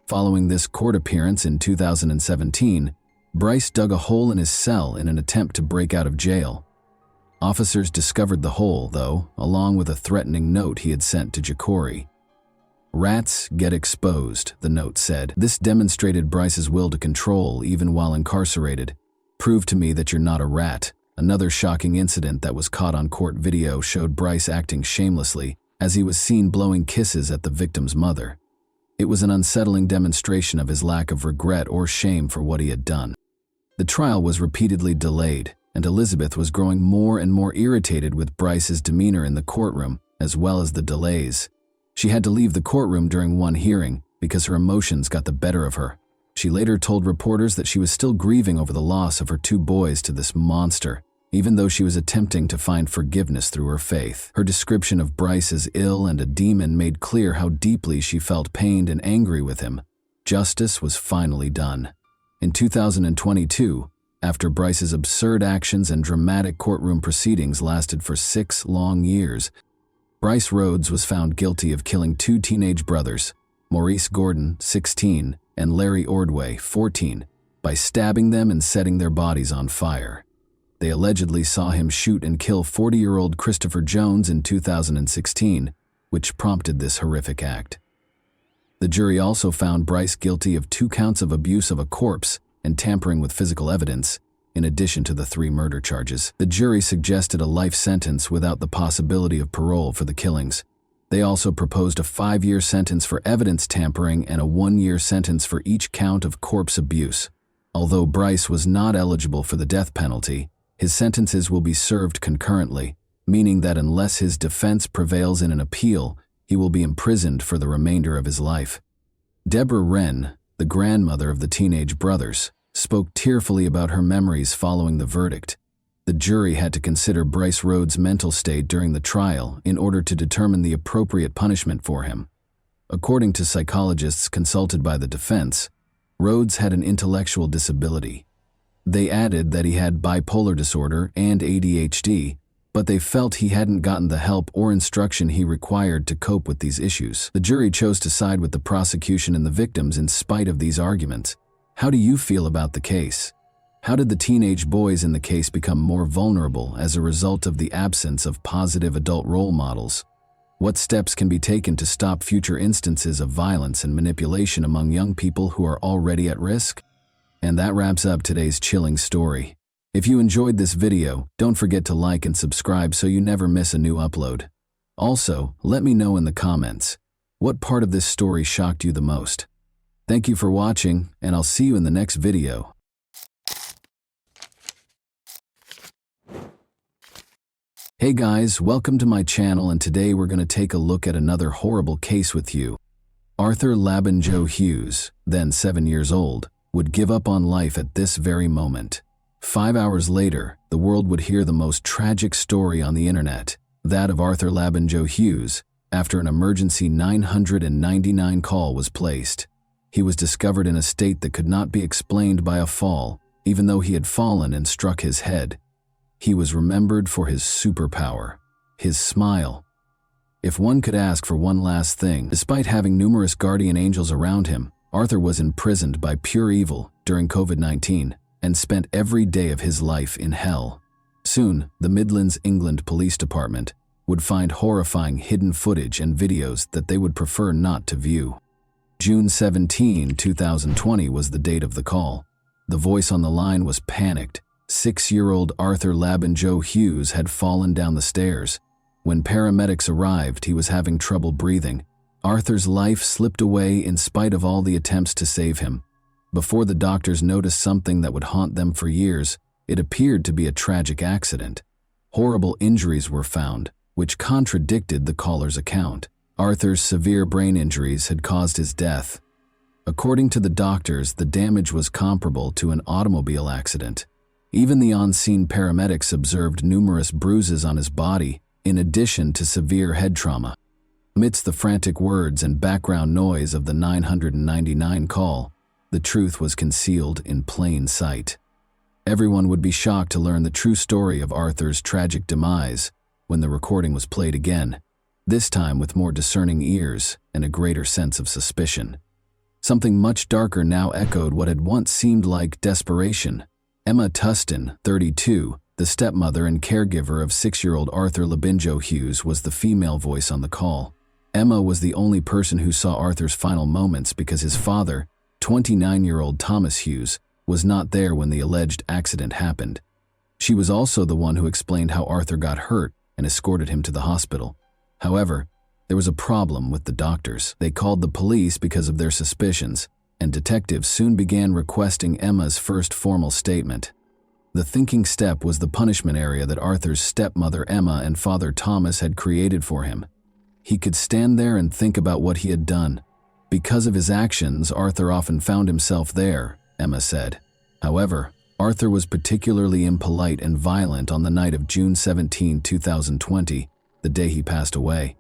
Following this court appearance in 2017, Bryce dug a hole in his cell in an attempt to break out of jail. Officers discovered the hole, though, along with a threatening note he had sent to Jacori. "Rats get exposed," the note said. "This demonstrated Bryce's will to control even while incarcerated. Prove to me that you're not a rat." Another shocking incident that was caught on court video showed Bryce acting shamelessly as he was seen blowing kisses at the victim's mother. It was an unsettling demonstration of his lack of regret or shame for what he had done. The trial was repeatedly delayed, and Elizabeth was growing more and more irritated with Bryce's demeanor in the courtroom, as well as the delays. She had to leave the courtroom during one hearing because her emotions got the better of her. She later told reporters that she was still grieving over the loss of her 2 boys to this monster, even though she was attempting to find forgiveness through her faith. Her description of Bryce as ill and a demon made clear how deeply she felt pained and angry with him. Justice was finally done. In 2022, after Bryce's absurd actions and dramatic courtroom proceedings lasted for 6 long years, Bryce Rhodes was found guilty of killing 2 teenage brothers, Maurice Gordon, 16, and Larry Ordway, 14, by stabbing them and setting their bodies on fire. They allegedly saw him shoot and kill 40-year-old Christopher Jones in 2016, which prompted this horrific act. The jury also found Bryce guilty of 2 counts of abuse of a corpse and tampering with physical evidence, in addition to the 3 murder charges. The jury suggested a life sentence without the possibility of parole for the killings. They also proposed a 5-year sentence for evidence tampering and a 1-year sentence for each count of corpse abuse. Although Bryce was not eligible for the death penalty, his sentences will be served concurrently, meaning that unless his defense prevails in an appeal, he will be imprisoned for the remainder of his life. Deborah Wren, the grandmother of the teenage brothers, spoke tearfully about her memories following the verdict. The jury had to consider Bryce Rhodes' mental state during the trial in order to determine the appropriate punishment for him. According to psychologists consulted by the defense, Rhodes had an intellectual disability. They added that he had bipolar disorder and ADHD, but they felt he hadn't gotten the help or instruction he required to cope with these issues. The jury chose to side with the prosecution and the victims in spite of these arguments. How do you feel about the case? How did the teenage boys in the case become more vulnerable as a result of the absence of positive adult role models? What steps can be taken to stop future instances of violence and manipulation among young people who are already at risk? And that wraps up today's chilling story. If you enjoyed this video, don't forget to like and subscribe so you never miss a new upload. Also, let me know in the comments, what part of this story shocked you the most? Thank you for watching, and I'll see you in the next video. Hey guys, welcome to my channel, and today we're going to take a look at another horrible case with you. Arthur Labanjo Hughes, then 7 years old, would give up on life at this very moment. 5 hours later, the world would hear the most tragic story on the internet, that of Arthur Labanjo Hughes, after an emergency 999 call was placed. He was discovered in a state that could not be explained by a fall, even though he had fallen and struck his head. He was remembered for his superpower, his smile. If one could ask for one last thing, despite having numerous guardian angels around him, Arthur was imprisoned by pure evil during COVID-19 and spent every day of his life in hell. Soon, the Midlands, England Police Department would find horrifying hidden footage and videos that they would prefer not to view. June 17, 2020 was the date of the call. The voice on the line was panicked. 6-year-old Arthur Labanjo Hughes had fallen down the stairs. When paramedics arrived, he was having trouble breathing. Arthur's life slipped away in spite of all the attempts to save him. Before the doctors noticed something that would haunt them for years, it appeared to be a tragic accident. Horrible injuries were found, which contradicted the caller's account. Arthur's severe brain injuries had caused his death. According to the doctors, the damage was comparable to an automobile accident. Even the on-scene paramedics observed numerous bruises on his body, in addition to severe head trauma. Amidst the frantic words and background noise of the 999 call, the truth was concealed in plain sight. Everyone would be shocked to learn the true story of Arthur's tragic demise when the recording was played again, this time with more discerning ears and a greater sense of suspicion. Something much darker now echoed what had once seemed like desperation. Emma Tustin, 32, the stepmother and caregiver of 6-year-old Arthur Labanjo Hughes, was the female voice on the call. Emma was the only person who saw Arthur's final moments because his father, 29-year-old Thomas Hughes, was not there when the alleged accident happened. She was also the one who explained how Arthur got hurt and escorted him to the hospital. However, there was a problem with the doctors. They called the police because of their suspicions, and detectives soon began requesting Emma's first formal statement. The thinking step was the punishment area that Arthur's stepmother Emma and father Thomas had created for him. He could stand there and think about what he had done. Because of his actions, Arthur often found himself there, Emma said. However, Arthur was particularly impolite and violent on the night of June 17, 2020, the day he passed away.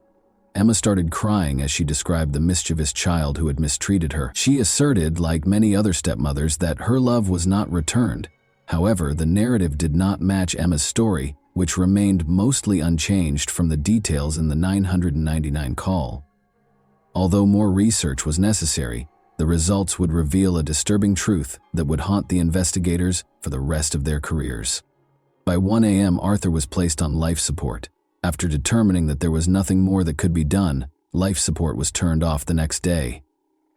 Emma started crying as she described the mischievous child who had mistreated her. She asserted, like many other stepmothers, that her love was not returned. However, the narrative did not match Emma's story, which remained mostly unchanged from the details in the 999 call. Although more research was necessary, the results would reveal a disturbing truth that would haunt the investigators for the rest of their careers. By 1 a.m., Arthur was placed on life support. After determining that there was nothing more that could be done, life support was turned off the next day.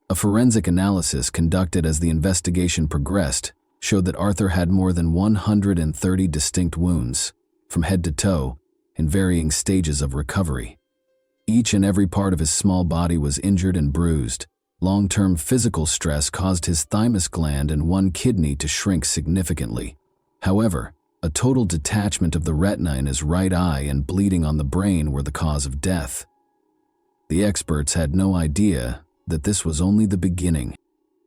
A forensic analysis conducted as the investigation progressed showed that Arthur had more than 130 distinct wounds, from head to toe, in varying stages of recovery. Each and every part of his small body was injured and bruised. Long-term physical stress caused his thymus gland and one kidney to shrink significantly. However, a total detachment of the retina in his right eye and bleeding on the brain were the cause of death. The experts had no idea that this was only the beginning.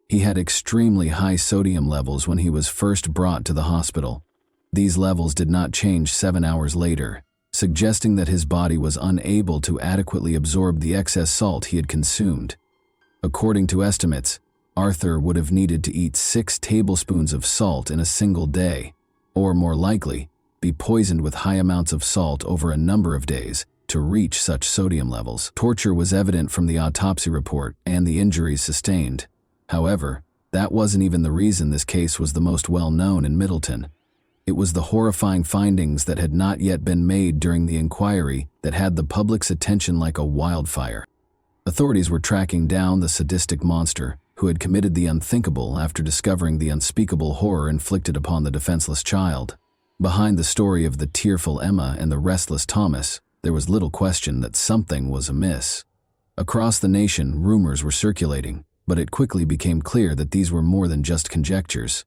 He had extremely high sodium levels when he was first brought to the hospital. These levels did not change 7 hours later, suggesting that his body was unable to adequately absorb the excess salt he had consumed. According to estimates, Arthur would have needed to eat 6 tablespoons of salt in a single day, or more likely, be poisoned with high amounts of salt over a number of days to reach such sodium levels. Torture was evident from the autopsy report and the injuries sustained. However, that wasn't even the reason this case was the most well-known in Middleton. It was the horrifying findings that had not yet been made during the inquiry that had the public's attention like a wildfire. Authorities were tracking down the sadistic monster who had committed the unthinkable after discovering the unspeakable horror inflicted upon the defenseless child. Behind the story of the tearful Emma and the restless Thomas, there was little question that something was amiss. Across the nation, rumors were circulating, but it quickly became clear that these were more than just conjectures.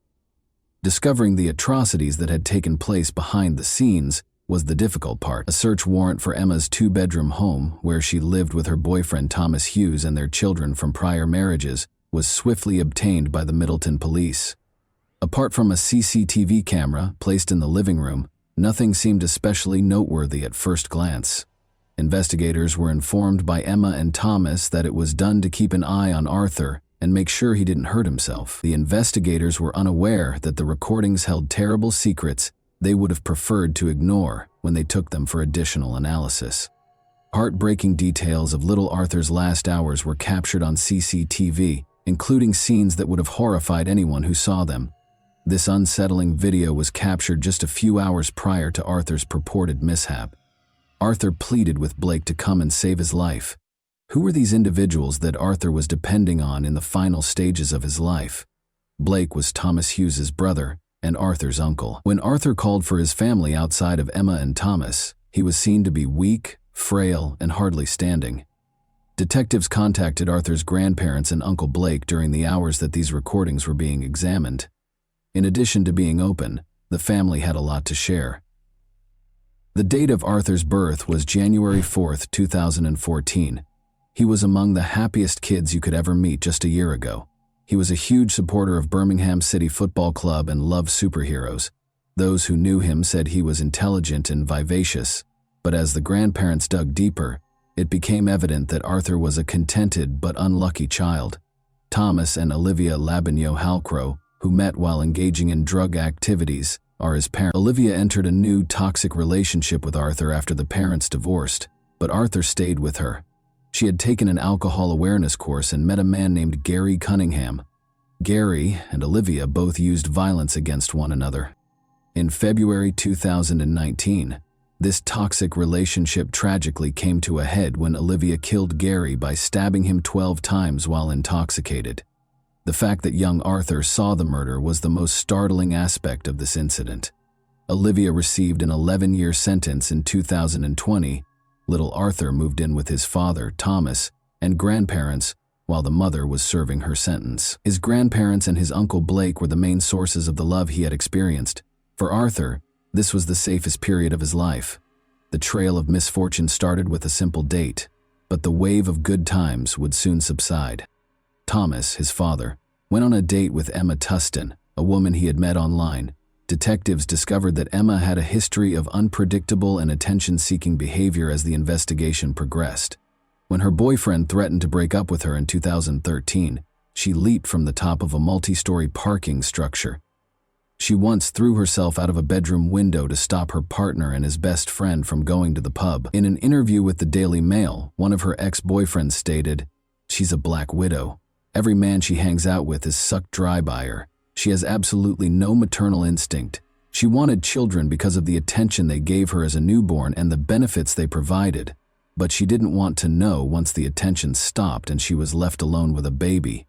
Discovering the atrocities that had taken place behind the scenes was the difficult part. A search warrant for Emma's two-bedroom home, where she lived with her boyfriend Thomas Hughes and their children from prior marriages, was swiftly obtained by the Middleton police. Apart from a CCTV camera placed in the living room, nothing seemed especially noteworthy at first glance. Investigators were informed by Emma and Thomas that it was done to keep an eye on Arthur and make sure he didn't hurt himself. The investigators were unaware that the recordings held terrible secrets they would have preferred to ignore when they took them for additional analysis. Heartbreaking details of little Arthur's last hours were captured on CCTV, including scenes that would have horrified anyone who saw them. This unsettling video was captured just a few hours prior to Arthur's purported mishap. Arthur pleaded with Blake to come and save his life. Who were these individuals that Arthur was depending on in the final stages of his life? Blake was Thomas Hughes's brother and Arthur's uncle. When Arthur called for his family outside of Emma and Thomas, he was seen to be weak, frail, and hardly standing. Detectives contacted Arthur's grandparents and Uncle Blake during the hours that these recordings were being examined. In addition to being open, the family had a lot to share. The date of Arthur's birth was January 4, 2014. He was among the happiest kids you could ever meet just a year ago. He was a huge supporter of Birmingham City Football Club and loved superheroes. Those who knew him said he was intelligent and vivacious, but as the grandparents dug deeper, it became evident that Arthur was a contented but unlucky child. Thomas and Olivia Labagno-Halcrow, who met while engaging in drug activities, are his parents. Olivia entered a new toxic relationship with Arthur after the parents divorced, but Arthur stayed with her. She had taken an alcohol awareness course and met a man named Gary Cunningham. Gary and Olivia both used violence against one another. In February 2019, this toxic relationship tragically came to a head when Olivia killed Gary by stabbing him 12 times while intoxicated. The fact that young Arthur saw the murder was the most startling aspect of this incident. Olivia received an 11-year sentence in 2020. Little Arthur moved in with his father, Thomas, and grandparents, while the mother was serving her sentence. His grandparents and his Uncle Blake were the main sources of the love he had experienced. For Arthur, this was the safest period of his life. The trail of misfortune started with a simple date, but the wave of good times would soon subside. Thomas, his father, went on a date with Emma Tustin, a woman he had met online. Detectives discovered that Emma had a history of unpredictable and attention-seeking behavior as the investigation progressed. When her boyfriend threatened to break up with her in 2013, she leaped from the top of a multi-story parking structure. She once threw herself out of a bedroom window to stop her partner and his best friend from going to the pub. In an interview with the Daily Mail, one of her ex-boyfriends stated, "She's a black widow. Every man she hangs out with is sucked dry by her. She has absolutely no maternal instinct. She wanted children because of the attention they gave her as a newborn and the benefits they provided. But she didn't want to know once the attention stopped and she was left alone with a baby."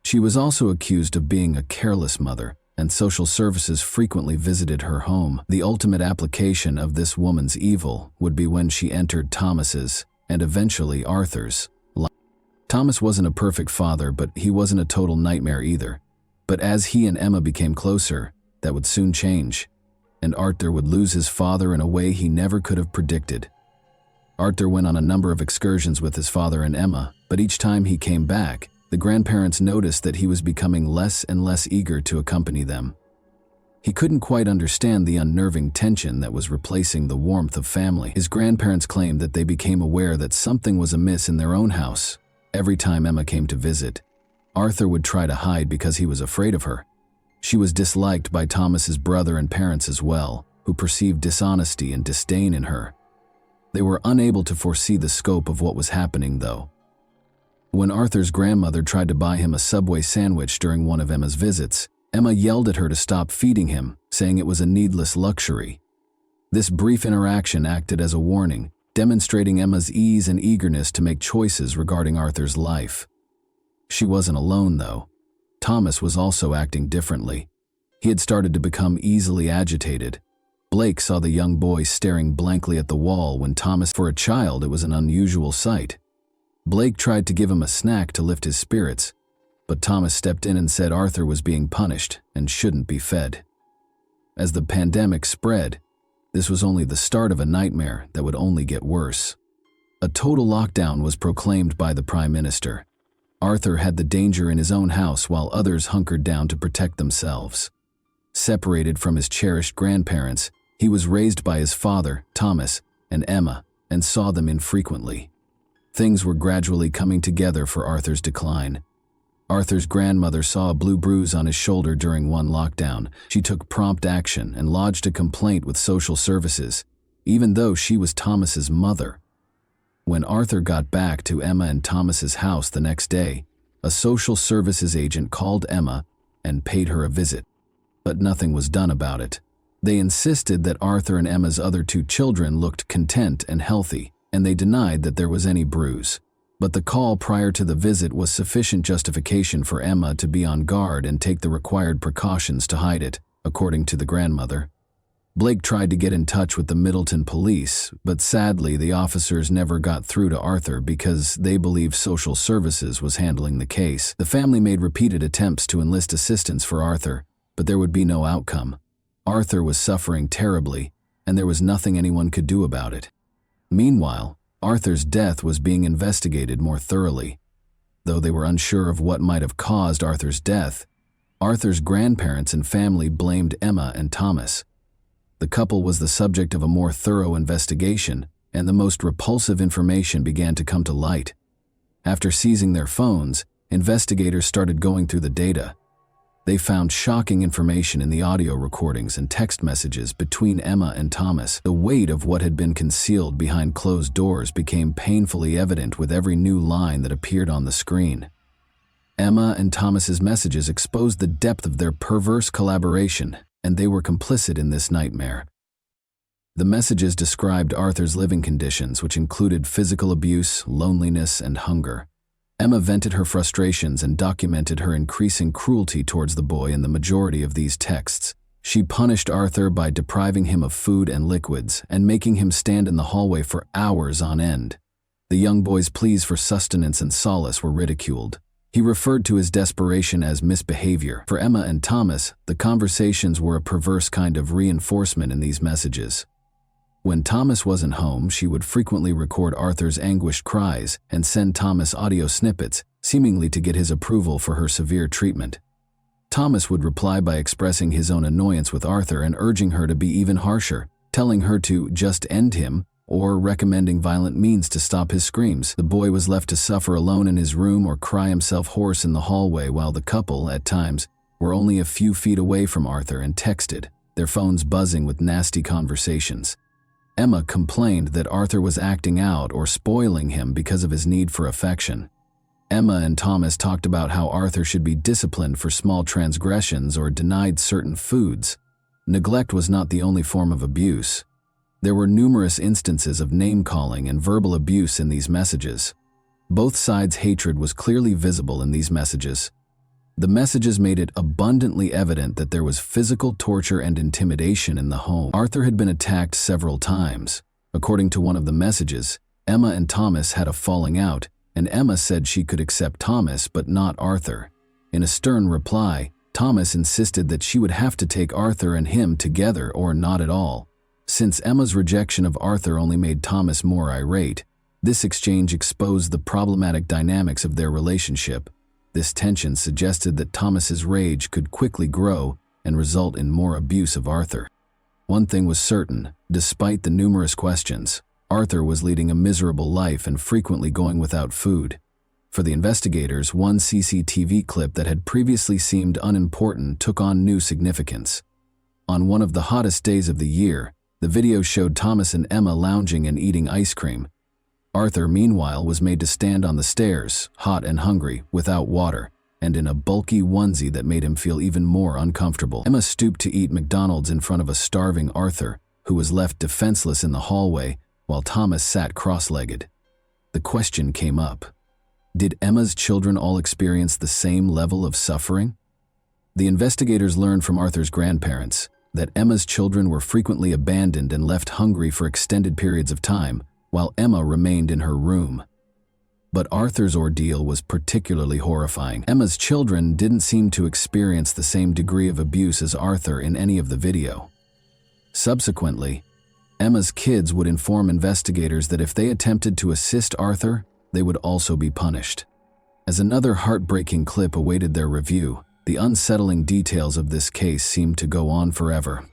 She was also accused of being a careless mother, and social services frequently visited her home. The ultimate application of this woman's evil would be when she entered Thomas's, and eventually Arthur's, life. Thomas wasn't a perfect father, but he wasn't a total nightmare either. But as he and Emma became closer, that would soon change, and Arthur would lose his father in a way he never could have predicted. Arthur went on a number of excursions with his father and Emma, but each time he came back, the grandparents noticed that he was becoming less and less eager to accompany them. He couldn't quite understand the unnerving tension that was replacing the warmth of family. His grandparents claimed that they became aware that something was amiss in their own house. Every time Emma came to visit, Arthur would try to hide because he was afraid of her. She was disliked by Thomas's brother and parents as well, who perceived dishonesty and disdain in her. They were unable to foresee the scope of what was happening, though. When Arthur's grandmother tried to buy him a Subway sandwich during one of Emma's visits, Emma yelled at her to stop feeding him, saying it was a needless luxury. This brief interaction acted as a warning, demonstrating Emma's ease and eagerness to make choices regarding Arthur's life. She wasn't alone, though. Thomas was also acting differently. He had started to become easily agitated. Blake saw the young boy staring blankly at the wall when Thomas, for a child, it was an unusual sight. Blake tried to give him a snack to lift his spirits, but Thomas stepped in and said Arthur was being punished and shouldn't be fed. As the pandemic spread, this was only the start of a nightmare that would only get worse. A total lockdown was proclaimed by the Prime Minister. Arthur had the danger in his own house while others hunkered down to protect themselves. Separated from his cherished grandparents, he was raised by his father, Thomas, and Emma, and saw them infrequently. Things were gradually coming together for Arthur's decline. Arthur's grandmother saw a blue bruise on his shoulder during one lockdown. She took prompt action and lodged a complaint with social services, even though she was Thomas's mother. When Arthur got back to Emma and Thomas's house the next day, a social services agent called Emma and paid her a visit. But nothing was done about it. They insisted that Arthur and Emma's other 2 children looked content and healthy, and they denied that there was any bruise. But the call prior to the visit was sufficient justification for Emma to be on guard and take the required precautions to hide it, according to the grandmother. Blake tried to get in touch with the Middleton police, but sadly the officers never got through to Arthur because they believed social services was handling the case. The family made repeated attempts to enlist assistance for Arthur, but there would be no outcome. Arthur was suffering terribly, and there was nothing anyone could do about it. Meanwhile, Arthur's death was being investigated more thoroughly. Though they were unsure of what might have caused Arthur's death, Arthur's grandparents and family blamed Emma and Thomas. The couple was the subject of a more thorough investigation, and the most repulsive information began to come to light. After seizing their phones, investigators started going through the data. They found shocking information in the audio recordings and text messages between Emma and Thomas. The weight of what had been concealed behind closed doors became painfully evident with every new line that appeared on the screen. Emma and Thomas's messages exposed the depth of their perverse collaboration, and they were complicit in this nightmare. The messages described Arthur's living conditions, which included physical abuse, loneliness, and hunger. Emma vented her frustrations and documented her increasing cruelty towards the boy in the majority of these texts. She punished Arthur by depriving him of food and liquids and making him stand in the hallway for hours on end. The young boy's pleas for sustenance and solace were ridiculed. He referred to his desperation as misbehavior. For Emma and Thomas, the conversations were a perverse kind of reinforcement in these messages. When Thomas wasn't home, she would frequently record Arthur's anguished cries and send Thomas audio snippets, seemingly to get his approval for her severe treatment. Thomas would reply by expressing his own annoyance with Arthur and urging her to be even harsher, telling her to just end him or recommending violent means to stop his screams. The boy was left to suffer alone in his room or cry himself hoarse in the hallway while the couple, at times, were only a few feet away from Arthur and texted, their phones buzzing with nasty conversations. Emma complained that Arthur was acting out or spoiling him because of his need for affection. Emma and Thomas talked about how Arthur should be disciplined for small transgressions or denied certain foods. Neglect was not the only form of abuse. There were numerous instances of name-calling and verbal abuse in these messages. Both sides' hatred was clearly visible in these messages. The messages made it abundantly evident that there was physical torture and intimidation in the home. Arthur had been attacked several times. According to one of the messages, Emma and Thomas had a falling out, and Emma said she could accept Thomas but not Arthur. In a stern reply, Thomas insisted that she would have to take Arthur and him together or not at all. Since Emma's rejection of Arthur only made Thomas more irate, this exchange exposed the problematic dynamics of their relationship. This tension suggested that Thomas's rage could quickly grow and result in more abuse of Arthur. One thing was certain, despite the numerous questions, Arthur was leading a miserable life and frequently going without food. For the investigators, one CCTV clip that had previously seemed unimportant took on new significance. On one of the hottest days of the year, the video showed Thomas and Emma lounging and eating ice cream. Arthur, meanwhile, was made to stand on the stairs, hot and hungry, without water, and in a bulky onesie that made him feel even more uncomfortable. Emma stooped to eat McDonald's in front of a starving Arthur, who was left defenseless in the hallway, while Thomas sat cross-legged. The question came up. Did Emma's children all experience the same level of suffering? The investigators learned from Arthur's grandparents that Emma's children were frequently abandoned and left hungry for extended periods of time, while Emma remained in her room. But Arthur's ordeal was particularly horrifying. Emma's children didn't seem to experience the same degree of abuse as Arthur in any of the video. Subsequently, Emma's kids would inform investigators that if they attempted to assist Arthur, they would also be punished. As another heartbreaking clip awaited their review, the unsettling details of this case seemed to go on forever.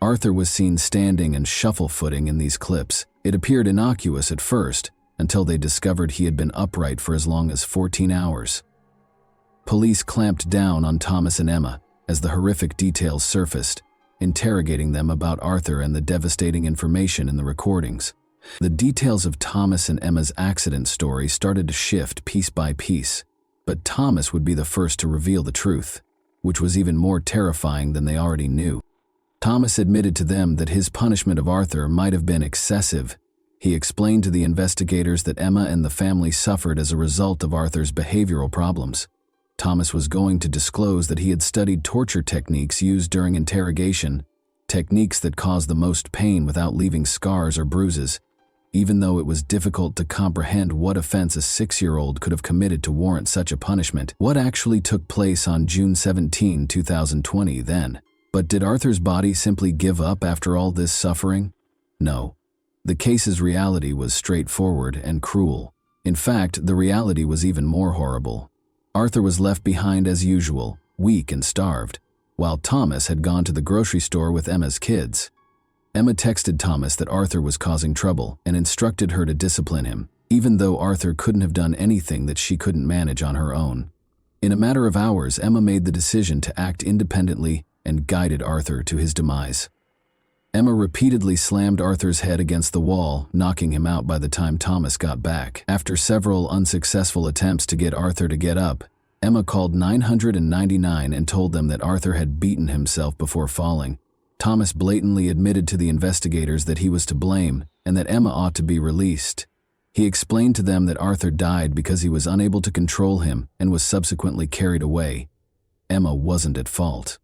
Arthur was seen standing and shuffle-footing in these clips. It appeared innocuous at first, until they discovered he had been upright for as long as 14 hours. Police clamped down on Thomas and Emma as the horrific details surfaced, interrogating them about Arthur and the devastating information in the recordings. The details of Thomas and Emma's accident story started to shift piece by piece, but Thomas would be the first to reveal the truth, which was even more terrifying than they already knew. Thomas admitted to them that his punishment of Arthur might have been excessive. He explained to the investigators that Emma and the family suffered as a result of Arthur's behavioral problems. Thomas was going to disclose that he had studied torture techniques used during interrogation, techniques that cause the most pain without leaving scars or bruises, even though it was difficult to comprehend what offense a 6-year-old could have committed to warrant such a punishment. What actually took place on June 17, 2020 then? But did Arthur's body simply give up after all this suffering? No. The case's reality was straightforward and cruel. In fact, the reality was even more horrible. Arthur was left behind as usual, weak and starved, while Thomas had gone to the grocery store with Emma's kids. Emma texted Thomas that Arthur was causing trouble and instructed her to discipline him, even though Arthur couldn't have done anything that she couldn't manage on her own. In a matter of hours, Emma made the decision to act independently and guided Arthur to his demise. Emma repeatedly slammed Arthur's head against the wall, knocking him out by the time Thomas got back. After several unsuccessful attempts to get Arthur to get up, Emma called 999 and told them that Arthur had beaten himself before falling. Thomas blatantly admitted to the investigators that he was to blame and that Emma ought to be released. He explained to them that Arthur died because he was unable to control him and was subsequently carried away. Emma wasn't at fault.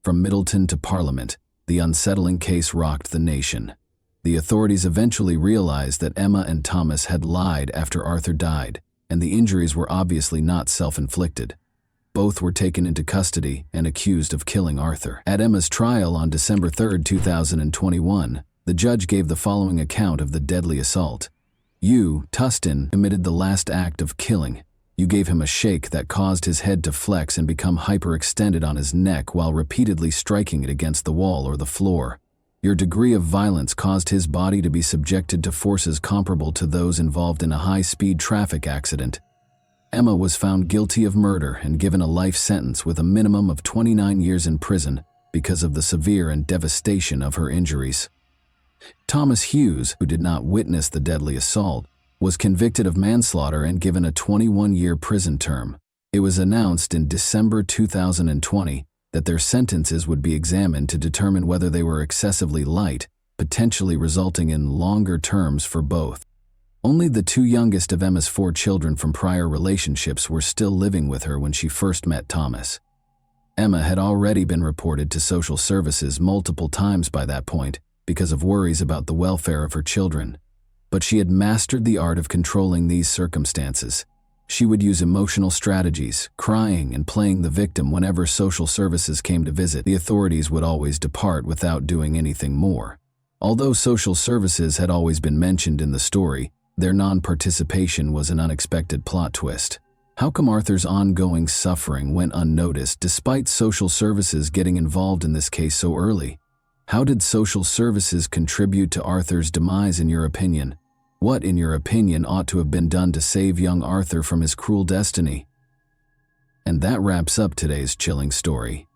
From Middleton to Parliament, the unsettling case rocked the nation. The authorities eventually realized that Emma and Thomas had lied after Arthur died, and the injuries were obviously not self-inflicted. Both were taken into custody and accused of killing Arthur. At Emma's trial on December 3, 2021, the judge gave the following account of the deadly assault. You, Tustin, committed the last act of killing. You gave him a shake that caused his head to flex and become hyperextended on his neck while repeatedly striking it against the wall or the floor. Your degree of violence caused his body to be subjected to forces comparable to those involved in a high-speed traffic accident. Emma was found guilty of murder and given a life sentence with a minimum of 29 years in prison because of the severe and devastation of her injuries. Thomas Hughes, who did not witness the deadly assault, was convicted of manslaughter and given a 21-year prison term. It was announced in December 2020 that their sentences would be examined to determine whether they were excessively light, potentially resulting in longer terms for both. Only the two youngest of Emma's 4 children from prior relationships were still living with her when she first met Thomas. Emma had already been reported to social services multiple times by that point because of worries about the welfare of her children. But she had mastered the art of controlling these circumstances. She would use emotional strategies, crying and playing the victim whenever social services came to visit. The authorities would always depart without doing anything more. Although social services had always been mentioned in the story, their non-participation was an unexpected plot twist. How come Arthur's ongoing suffering went unnoticed despite social services getting involved in this case so early? How did social services contribute to Arthur's demise in your opinion? What, in your opinion, ought to have been done to save young Arthur from his cruel destiny? And that wraps up today's chilling story.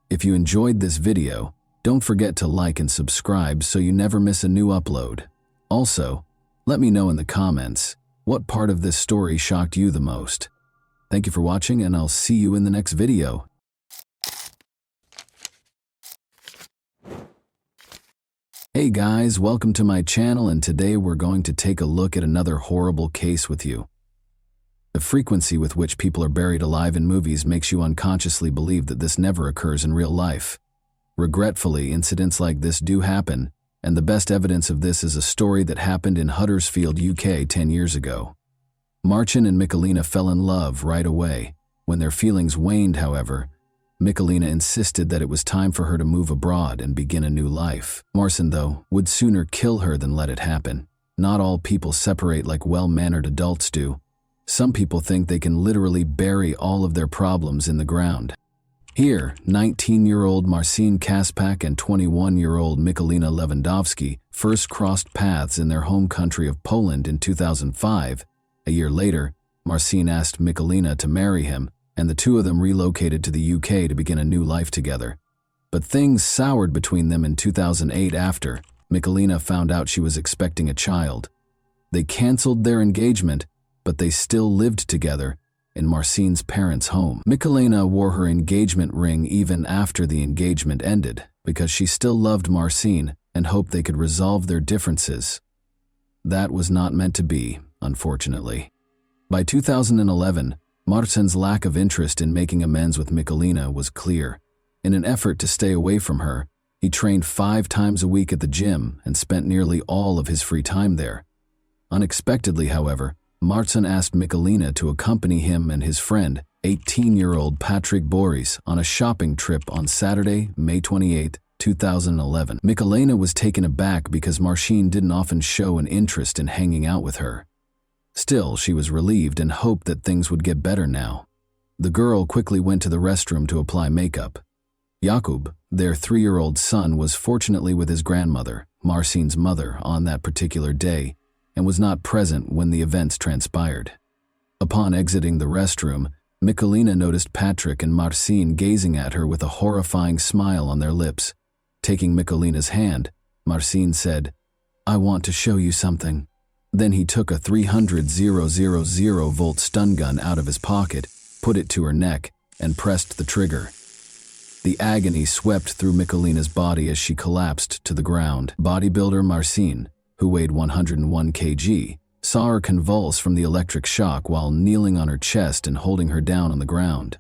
If you enjoyed this video, don't forget to like and subscribe so you never miss a new upload. Also, let me know in the comments what part of this story shocked you the most. Thank you for watching, and I'll see you in the next video. Hey guys, welcome to my channel, and today we're going to take a look at another horrible case with you. The frequency with which people are buried alive in movies makes you unconsciously believe that this never occurs in real life. Regretfully, incidents like this do happen, and the best evidence of this is a story that happened in Huddersfield, UK 10 years ago. Marcin and Michalina fell in love right away. When their feelings waned, however, Michalina insisted that it was time for her to move abroad and begin a new life. Marcin, though, would sooner kill her than let it happen. Not all people separate like well-mannered adults do. Some people think they can literally bury all of their problems in the ground. Here, 19-year-old Marcin Kaspak and 21-year-old Michalina Lewandowski first crossed paths in their home country of Poland in 2005. A year later, Marcin asked Michalina to marry him, and the two of them relocated to the UK to begin a new life together. But things soured between them in 2008 after Michalina found out she was expecting a child. They canceled their engagement, but they still lived together in Marcin's parents' home. Michalina wore her engagement ring even after the engagement ended because she still loved Marcin and hoped they could resolve their differences. That was not meant to be, unfortunately. By 2011, Marcin's lack of interest in making amends with Michalina was clear. In an effort to stay away from her, he trained 5 times a week at the gym and spent nearly all of his free time there. Unexpectedly, however, Marcin asked Michalina to accompany him and his friend, 18-year-old Patrick Boris, on a shopping trip on Saturday, May 28, 2011. Michalina was taken aback because Marcin didn't often show an interest in hanging out with her. Still, she was relieved and hoped that things would get better now. The girl quickly went to the restroom to apply makeup. Jakub, their 3-year-old son, was fortunately with his grandmother, Marcin's mother, on that particular day, and was not present when the events transpired. Upon exiting the restroom, Michalina noticed Patrick and Marcin gazing at her with a horrifying smile on their lips. Taking Michalina's hand, Marcin said, "I want to show you something." Then he took a 300,000-volt stun gun out of his pocket, put it to her neck, and pressed the trigger. The agony swept through Michalina's body as she collapsed to the ground. Bodybuilder Marcin, who weighed 101 kg, saw her convulse from the electric shock while kneeling on her chest and holding her down on the ground.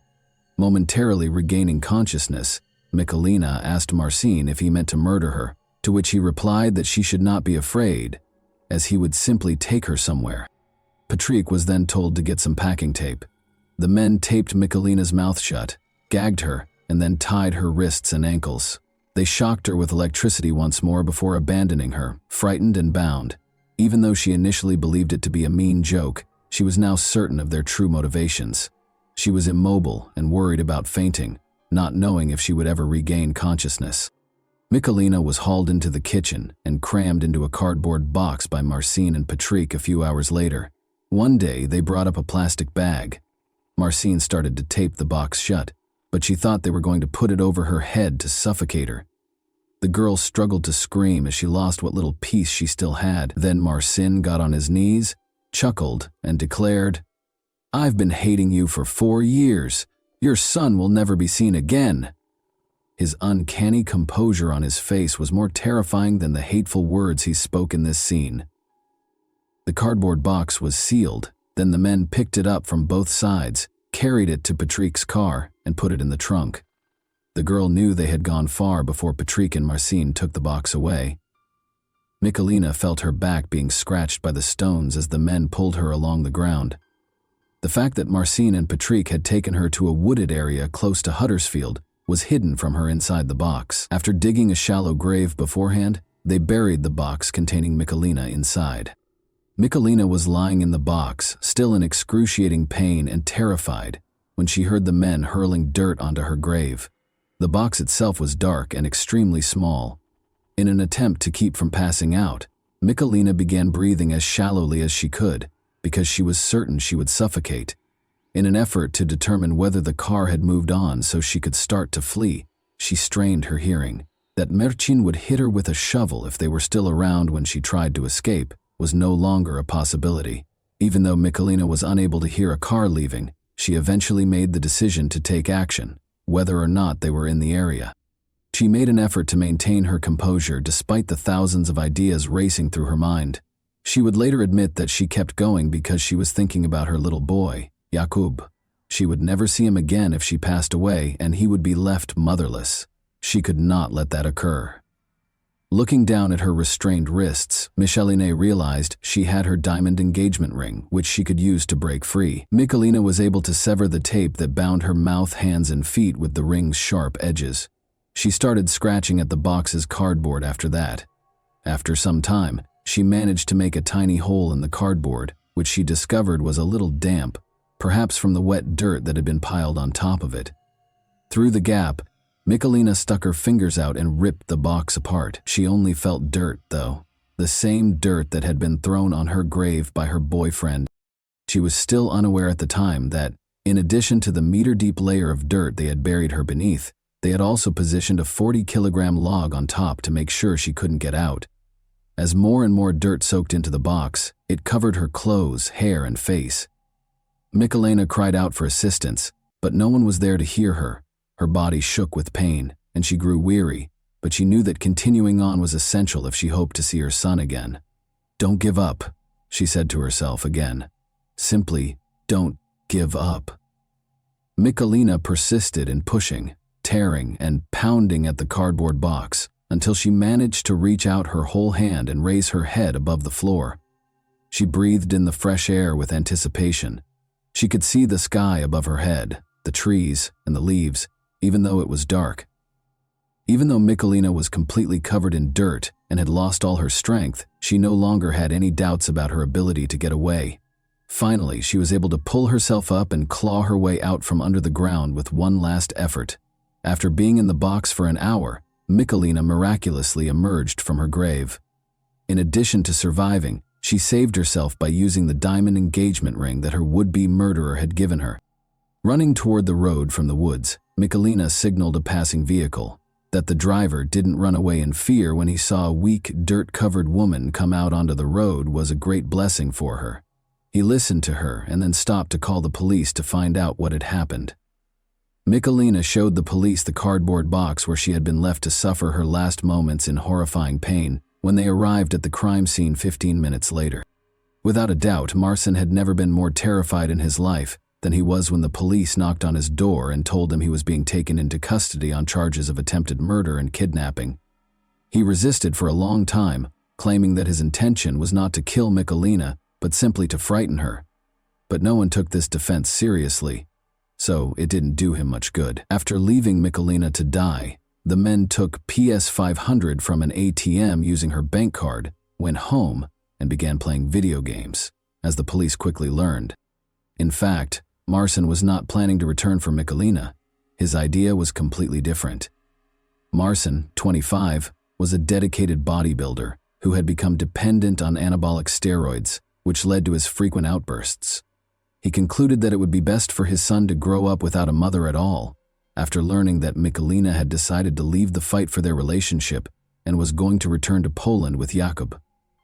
Momentarily regaining consciousness, Michalina asked Marcin if he meant to murder her, to which he replied that she should not be afraid, as he would simply take her somewhere. Patrick was then told to get some packing tape. The men taped Michalina's mouth shut, gagged her, and then tied her wrists and ankles. They shocked her with electricity once more before abandoning her, frightened and bound. Even though she initially believed it to be a mean joke, she was now certain of their true motivations. She was immobile and worried about fainting, not knowing if she would ever regain consciousness. Michalina was hauled into the kitchen and crammed into a cardboard box by Marcin and Patrick a few hours later. One day, they brought up a plastic bag. Marcin started to tape the box shut, but she thought they were going to put it over her head to suffocate her. The girl struggled to scream as she lost what little peace she still had. Then Marcin got on his knees, chuckled, and declared, "I've been hating you for 4 years. Your son will never be seen again." His uncanny composure on his face was more terrifying than the hateful words he spoke in this scene. The cardboard box was sealed. Then the men picked it up from both sides, carried it to Patrick's car, and put it in the trunk. The girl knew they had gone far before Patrick and Marcin took the box away. Michalina felt her back being scratched by the stones as the men pulled her along the ground. The fact that Marcin and Patrick had taken her to a wooded area close to Huddersfield was hidden from her inside the box. After digging a shallow grave beforehand, they buried the box containing Michalina inside. Michalina was lying in the box, still in excruciating pain and terrified, when she heard the men hurling dirt onto her grave. The box itself was dark and extremely small. In an attempt to keep from passing out, Michalina began breathing as shallowly as she could, because she was certain she would suffocate. In an effort to determine whether the car had moved on so she could start to flee, she strained her hearing. That Marcin would hit her with a shovel if they were still around when she tried to escape was no longer a possibility. Even though Michalina was unable to hear a car leaving, she eventually made the decision to take action, whether or not they were in the area. She made an effort to maintain her composure despite the thousands of ideas racing through her mind. She would later admit that she kept going because she was thinking about her little boy, Jakub. She would never see him again if she passed away, and he would be left motherless. She could not let that occur. Looking down at her restrained wrists, Micheline realized she had her diamond engagement ring, which she could use to break free. Michalina was able to sever the tape that bound her mouth, hands, and feet with the ring's sharp edges. She started scratching at the box's cardboard after that. After some time, she managed to make a tiny hole in the cardboard, which she discovered was a little damp, perhaps from the wet dirt that had been piled on top of it. Through the gap, Michalina stuck her fingers out and ripped the box apart. She only felt dirt, though. The same dirt that had been thrown on her grave by her boyfriend. She was still unaware at the time that, in addition to the meter-deep layer of dirt they had buried her beneath, they had also positioned a 40-kilogram log on top to make sure she couldn't get out. As more and more dirt soaked into the box, it covered her clothes, hair, and face. Michalina cried out for assistance, but no one was there to hear her. Her body shook with pain, and she grew weary, but she knew that continuing on was essential if she hoped to see her son again. "Don't give up," she said to herself again. Simply, don't give up. Michalina persisted in pushing, tearing, and pounding at the cardboard box until she managed to reach out her whole hand and raise her head above the floor. She breathed in the fresh air with anticipation. She could see the sky above her head, the trees, and the leaves, even though it was dark. Even though Michalina was completely covered in dirt and had lost all her strength, she no longer had any doubts about her ability to get away. Finally, she was able to pull herself up and claw her way out from under the ground with one last effort. After being in the box for an hour, Michalina miraculously emerged from her grave. In addition to surviving, she saved herself by using the diamond engagement ring that her would-be murderer had given her. Running toward the road from the woods, Michalina signaled a passing vehicle. That the driver didn't run away in fear when he saw a weak, dirt-covered woman come out onto the road was a great blessing for her. He listened to her and then stopped to call the police to find out what had happened. Michalina showed the police the cardboard box where she had been left to suffer her last moments in horrifying pain when they arrived at the crime scene 15 minutes later. Without a doubt, Marcin had never been more terrified in his life than he was when the police knocked on his door and told him he was being taken into custody on charges of attempted murder and kidnapping. He resisted for a long time, claiming that his intention was not to kill Michalina, but simply to frighten her. But no one took this defense seriously, so it didn't do him much good. After leaving Michalina to die, the men took PS500 from an ATM using her bank card, went home, and began playing video games, as the police quickly learned. In fact, Marcin was not planning to return for Michalina. His idea was completely different. Marcin, 25, was a dedicated bodybuilder who had become dependent on anabolic steroids, which led to his frequent outbursts. He concluded that it would be best for his son to grow up without a mother at all. After learning that Michalina had decided to leave the fight for their relationship and was going to return to Poland with Jakub,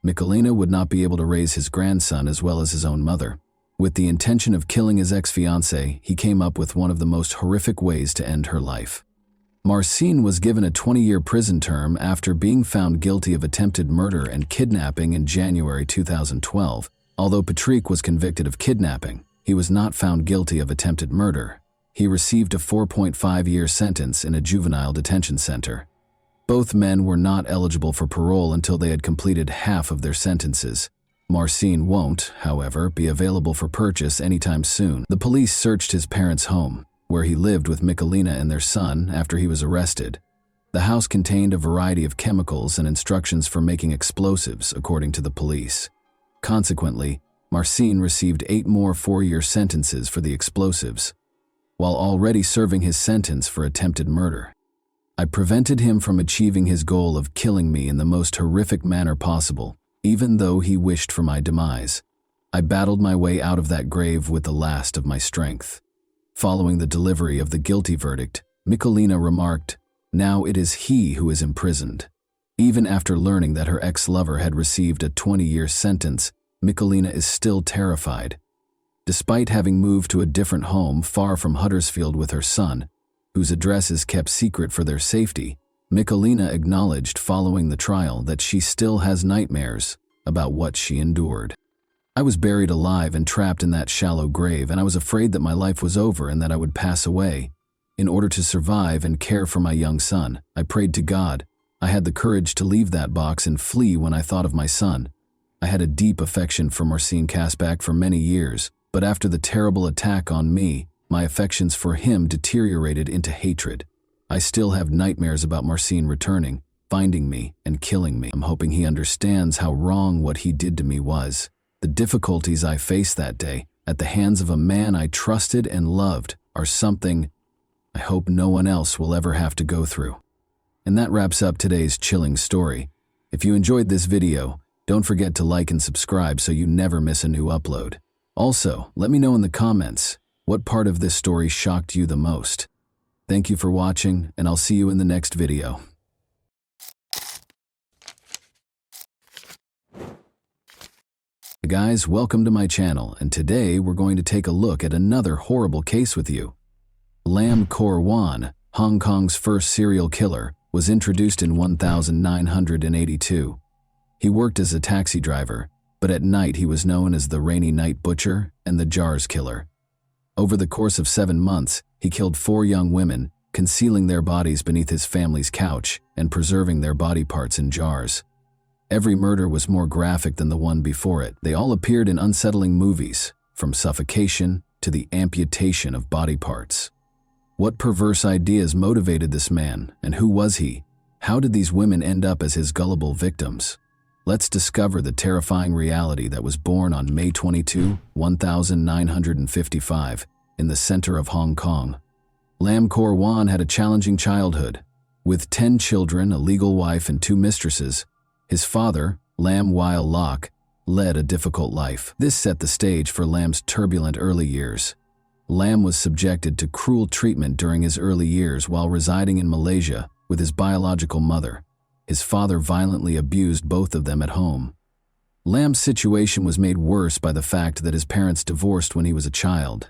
Michalina would not be able to raise his grandson as well as his own mother. With the intention of killing his ex-fiancée, he came up with one of the most horrific ways to end her life. Marcin was given a 20-year prison term after being found guilty of attempted murder and kidnapping in January 2012. Although Patrick was convicted of kidnapping, he was not found guilty of attempted murder. He received a 4.5-year sentence in a juvenile detention center. Both men were not eligible for parole until they had completed half of their sentences. Marcin won't, however, be available for purchase anytime soon. The police searched his parents' home, where he lived with Michalina and their son after he was arrested. The house contained a variety of chemicals and instructions for making explosives, according to the police. Consequently, Marcin received 8 more 4-year sentences for the explosives, while already serving his sentence for attempted murder. I prevented him from achieving his goal of killing me in the most horrific manner possible, even though he wished for my demise. I battled my way out of that grave with the last of my strength. Following the delivery of the guilty verdict, Michalina remarked, "Now it is he who is imprisoned." Even after learning that her ex-lover had received a 20-year sentence, Michalina is still terrified. Despite having moved to a different home far from Huddersfield with her son, whose address is kept secret for their safety, Michalina acknowledged following the trial that she still has nightmares about what she endured. I was buried alive and trapped in that shallow grave, and I was afraid that my life was over and that I would pass away. In order to survive and care for my young son, I prayed to God. I had the courage to leave that box and flee when I thought of my son. I had a deep affection for Marcin Kasbak for many years, but after the terrible attack on me, my affections for him deteriorated into hatred. I still have nightmares about Marcin returning, finding me, and killing me. I'm hoping he understands how wrong what he did to me was. The difficulties I faced that day, at the hands of a man I trusted and loved, are something I hope no one else will ever have to go through. And that wraps up today's chilling story. If you enjoyed this video, don't forget to like and subscribe so you never miss a new upload. Also, let me know in the comments, what part of this story shocked you the most? Thank you for watching, and I'll see you in the next video. Hey guys, welcome to my channel, and today we're going to take a look at another horrible case with you. Lam Kor Wan, Hong Kong's first serial killer, was introduced in 1982. He worked as a taxi driver, but at night he was known as the Rainy Night Butcher and the Jars Killer. Over the course of 7 months, he killed 4 young women, concealing their bodies beneath his family's couch and preserving their body parts in jars. Every murder was more graphic than the one before it. They all appeared in unsettling movies, from suffocation to the amputation of body parts. What perverse ideas motivated this man, and who was he? How did these women end up as his gullible victims? Let's discover the terrifying reality that was born on May 22, 1955, in the center of Hong Kong. Lam Kor Wan had a challenging childhood. With 10 children, a legal wife, and 2 mistresses, his father, Lam Weil Lok, led a difficult life. This set the stage for Lam's turbulent early years. Lam was subjected to cruel treatment during his early years while residing in Malaysia with his biological mother. His father violently abused both of them at home. Lam's situation was made worse by the fact that his parents divorced when he was a child.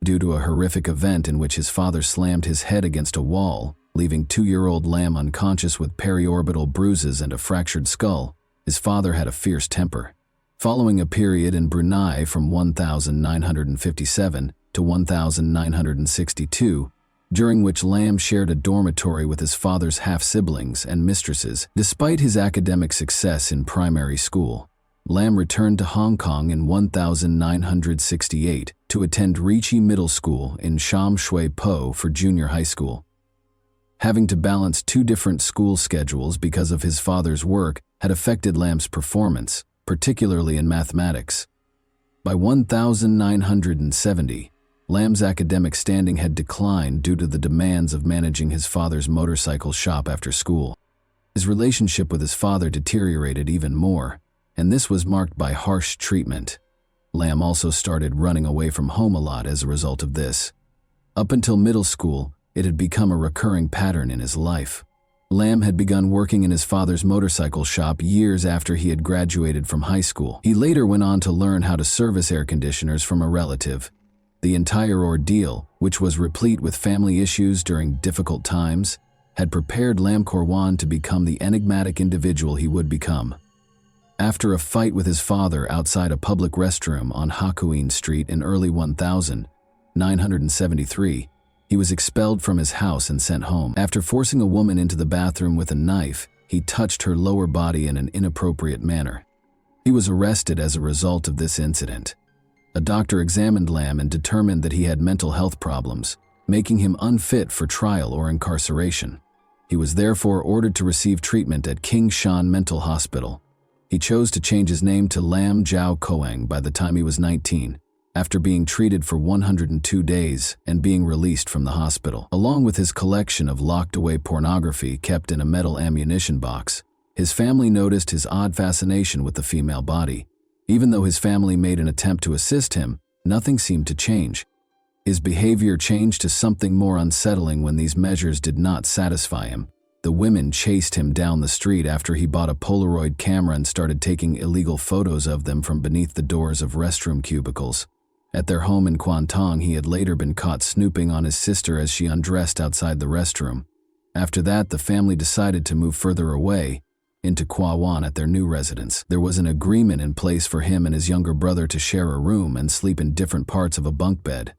Due to a horrific event in which his father slammed his head against a wall, leaving 2-year-old Lam unconscious with periorbital bruises and a fractured skull, his father had a fierce temper. Following a period in Brunei from 1957 to 1962, during which Lam shared a dormitory with his father's half-siblings and mistresses. Despite his academic success in primary school, Lam returned to Hong Kong in 1968 to attend Ricci Middle School in Sham Shui Po for junior high school. Having to balance 2 different school schedules because of his father's work had affected Lam's performance, particularly in mathematics. By 1970, Lam's academic standing had declined due to the demands of managing his father's motorcycle shop after school. His relationship with his father deteriorated even more, and this was marked by harsh treatment. Lam also started running away from home a lot as a result of this. Up until middle school, it had become a recurring pattern in his life. Lam had begun working in his father's motorcycle shop years after he had graduated from high school. He later went on to learn how to service air conditioners from a relative. The entire ordeal, which was replete with family issues during difficult times, had prepared Lam Kor Wan to become the enigmatic individual he would become. After a fight with his father outside a public restroom on Hakuin Street in early 1973, he was expelled from his house and sent home. After forcing a woman into the bathroom with a knife, he touched her lower body in an inappropriate manner. He was arrested as a result of this incident. A doctor examined Lam and determined that he had mental health problems, making him unfit for trial or incarceration. He was therefore ordered to receive treatment at King Shan Mental Hospital. He chose to change his name to Lam Jiao Koang by the time he was 19, after being treated for 102 days and being released from the hospital. Along with his collection of locked-away pornography kept in a metal ammunition box, his family noticed his odd fascination with the female body. Even though his family made an attempt to assist him, nothing seemed to change. His behavior changed to something more unsettling when these measures did not satisfy him. The women chased him down the street after he bought a Polaroid camera and started taking illegal photos of them from beneath the doors of restroom cubicles. At their home in Kwantong, he had later been caught snooping on his sister as she undressed outside the restroom. After that, the family decided to move further away, into Kwawan at their new residence. There was an agreement in place for him and his younger brother to share a room and sleep in different parts of a bunk bed.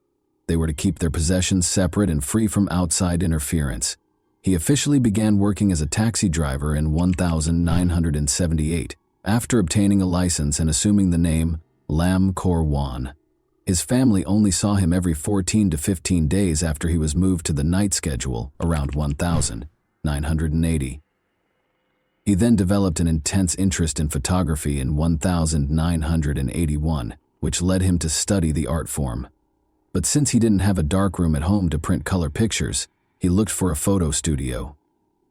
They were to keep their possessions separate and free from outside interference. He officially began working as a taxi driver in 1978, after obtaining a license and assuming the name Lam Kor Wan. His family only saw him every 14 to 15 days after he was moved to the night schedule around 1980. He then developed an intense interest in photography in 1981, which led him to study the art form. But since he didn't have a darkroom at home to print color pictures, he looked for a photo studio.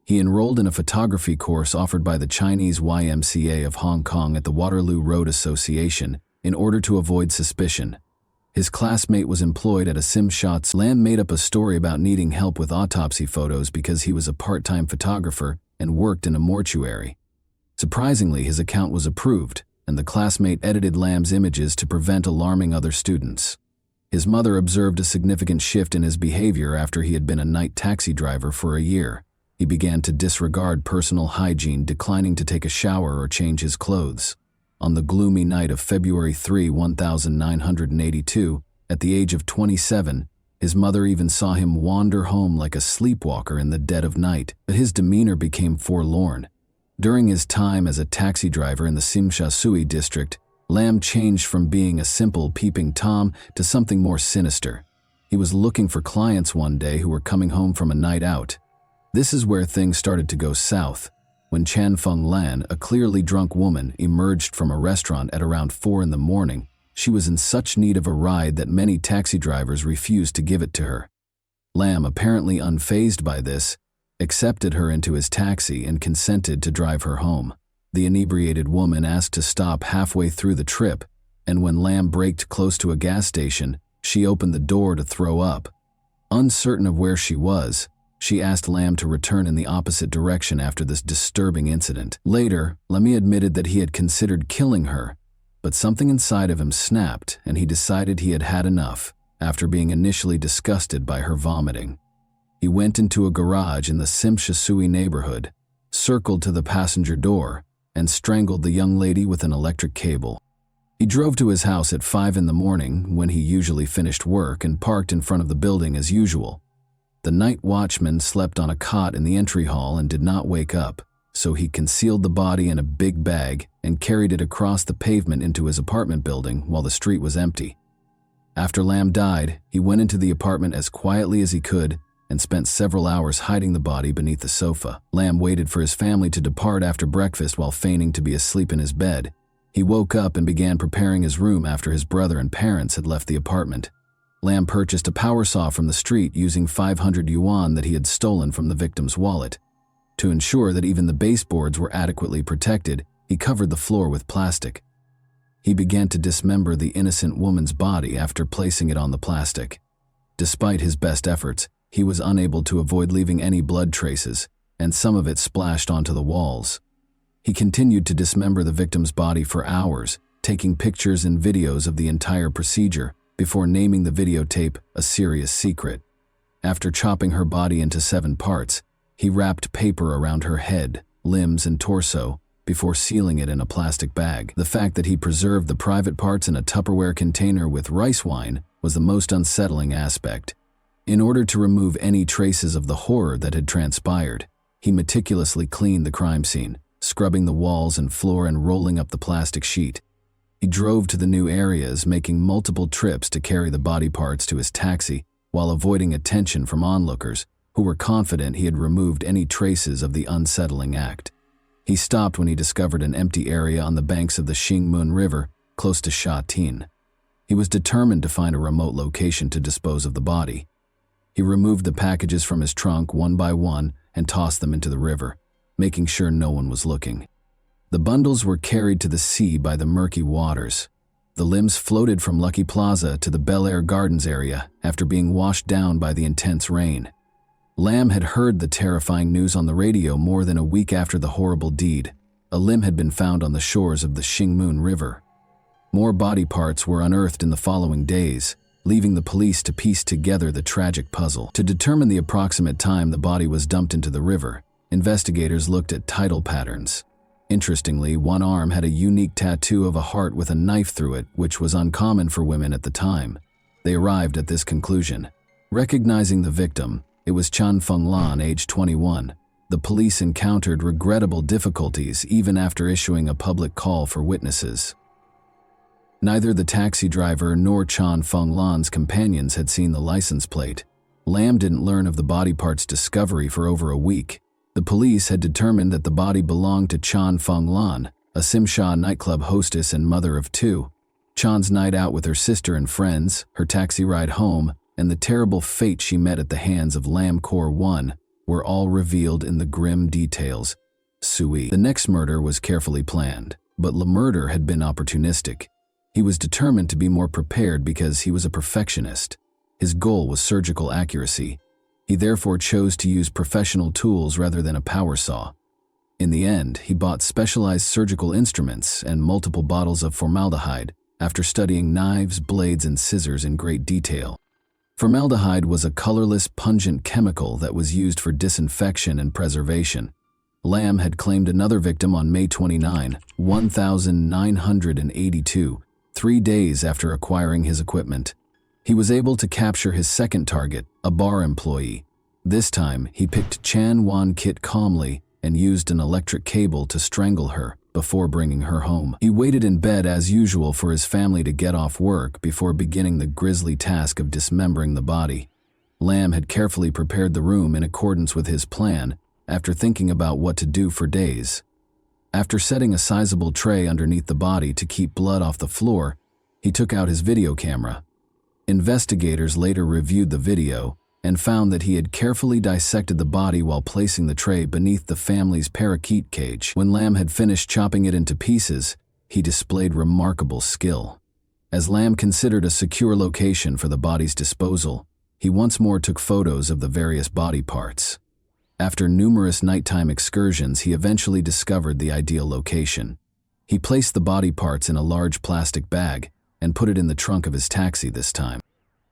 He enrolled in a photography course offered by the Chinese YMCA of Hong Kong at the Waterloo Road Association in order to avoid suspicion. His classmate was employed at a sim shots. Lam made up a story about needing help with autopsy photos because he was a part-time photographer and worked in a mortuary. Surprisingly, his account was approved, and the classmate edited Lam's images to prevent alarming other students. His mother observed a significant shift in his behavior after he had been a night taxi driver for a year. He began to disregard personal hygiene, declining to take a shower or change his clothes. On the gloomy night of February 3, 1982, at the age of 27, his mother even saw him wander home like a sleepwalker in the dead of night, but his demeanor became forlorn. During his time as a taxi driver in the Simsha Sui district, Lam changed from being a simple peeping Tom to something more sinister. He was looking for clients one day who were coming home from a night out. This is where things started to go south. When Chan Feng Lan, a clearly drunk woman, emerged from a restaurant at around 4 in the morning, she was in such need of a ride that many taxi drivers refused to give it to her. Lam, apparently unfazed by this, accepted her into his taxi and consented to drive her home. The inebriated woman asked to stop halfway through the trip, and when Lam braked close to a gas station, she opened the door to throw up. Uncertain of where she was, she asked Lam to return in the opposite direction after this disturbing incident. Later, Lammy admitted that he had considered killing her, but something inside of him snapped and he decided he had had enough after being initially disgusted by her vomiting. He went into a garage in the Simsha Sui neighborhood, circled to the passenger door, and strangled the young lady with an electric cable. He drove to his house at 5 in the morning when he usually finished work and parked in front of the building as usual. The night watchman slept on a cot in the entry hall and did not wake up, so he concealed the body in a big bag and carried it across the pavement into his apartment building while the street was empty. After Lam died, he went into the apartment as quietly as he could and spent several hours hiding the body beneath the sofa. Lam waited for his family to depart after breakfast while feigning to be asleep in his bed. He woke up and began preparing his room after his brother and parents had left the apartment. Lam purchased a power saw from the street using 500 yuan that he had stolen from the victim's wallet. To ensure that even the baseboards were adequately protected, he covered the floor with plastic. He began to dismember the innocent woman's body after placing it on the plastic. Despite his best efforts, he was unable to avoid leaving any blood traces, and some of it splashed onto the walls. He continued to dismember the victim's body for hours, taking pictures and videos of the entire procedure before naming the videotape a serious secret. After chopping her body into 7 parts, he wrapped paper around her head, limbs, and torso before sealing it in a plastic bag. The fact that he preserved the private parts in a Tupperware container with rice wine was the most unsettling aspect. In order to remove any traces of the horror that had transpired, he meticulously cleaned the crime scene, scrubbing the walls and floor and rolling up the plastic sheet. He drove to the new areas, making multiple trips to carry the body parts to his taxi while avoiding attention from onlookers who were confident he had removed any traces of the unsettling act. He stopped when he discovered an empty area on the banks of the Xingmun River, close to Sha Tin. He was determined to find a remote location to dispose of the body. He removed the packages from his trunk one by one and tossed them into the river, making sure no one was looking. The bundles were carried to the sea by the murky waters. The limbs floated from Lucky Plaza to the Bel Air Gardens area after being washed down by the intense rain. Lam had heard the terrifying news on the radio more than a week after the horrible deed. A limb had been found on the shores of the Xingmun River. More body parts were unearthed in the following days, leaving the police to piece together the tragic puzzle. To determine the approximate time the body was dumped into the river, investigators looked at tidal patterns. Interestingly, one arm had a unique tattoo of a heart with a knife through it, which was uncommon for women at the time. They arrived at this conclusion. Recognizing the victim, it was Chan Feng Lan, age 21. The police encountered regrettable difficulties even after issuing a public call for witnesses. Neither the taxi driver nor Chan Feng Lan's companions had seen the license plate. Lam didn't learn of the body part's discovery for over a week. The police had determined that the body belonged to Chan Feng Lan, a Simsha nightclub hostess and mother of two. Chan's night out with her sister and friends, her taxi ride home, and the terrible fate she met at the hands of Lam Kor 1 were all revealed in the grim details. Sui. The next murder was carefully planned, but the murder had been opportunistic. He was determined to be more prepared because he was a perfectionist. His goal was surgical accuracy. He therefore chose to use professional tools rather than a power saw. In the end, he bought specialized surgical instruments and multiple bottles of formaldehyde after studying knives, blades, and scissors in great detail. Formaldehyde was a colorless, pungent chemical that was used for disinfection and preservation. Lam had claimed another victim on May 29, 1982, 3 days after acquiring his equipment. He was able to capture his second target, a bar employee. This time, he picked Chan Wan Kit calmly and used an electric cable to strangle her before bringing her home. He waited in bed as usual for his family to get off work before beginning the grisly task of dismembering the body. Lam had carefully prepared the room in accordance with his plan after thinking about what to do for days. After setting a sizable tray underneath the body to keep blood off the floor, he took out his video camera. Investigators later reviewed the video and found that he had carefully dissected the body while placing the tray beneath the family's parakeet cage. When Lam had finished chopping it into pieces, he displayed remarkable skill. As Lam considered a secure location for the body's disposal, he once more took photos of the various body parts. After numerous nighttime excursions, he eventually discovered the ideal location. He placed the body parts in a large plastic bag and put it in the trunk of his taxi this time.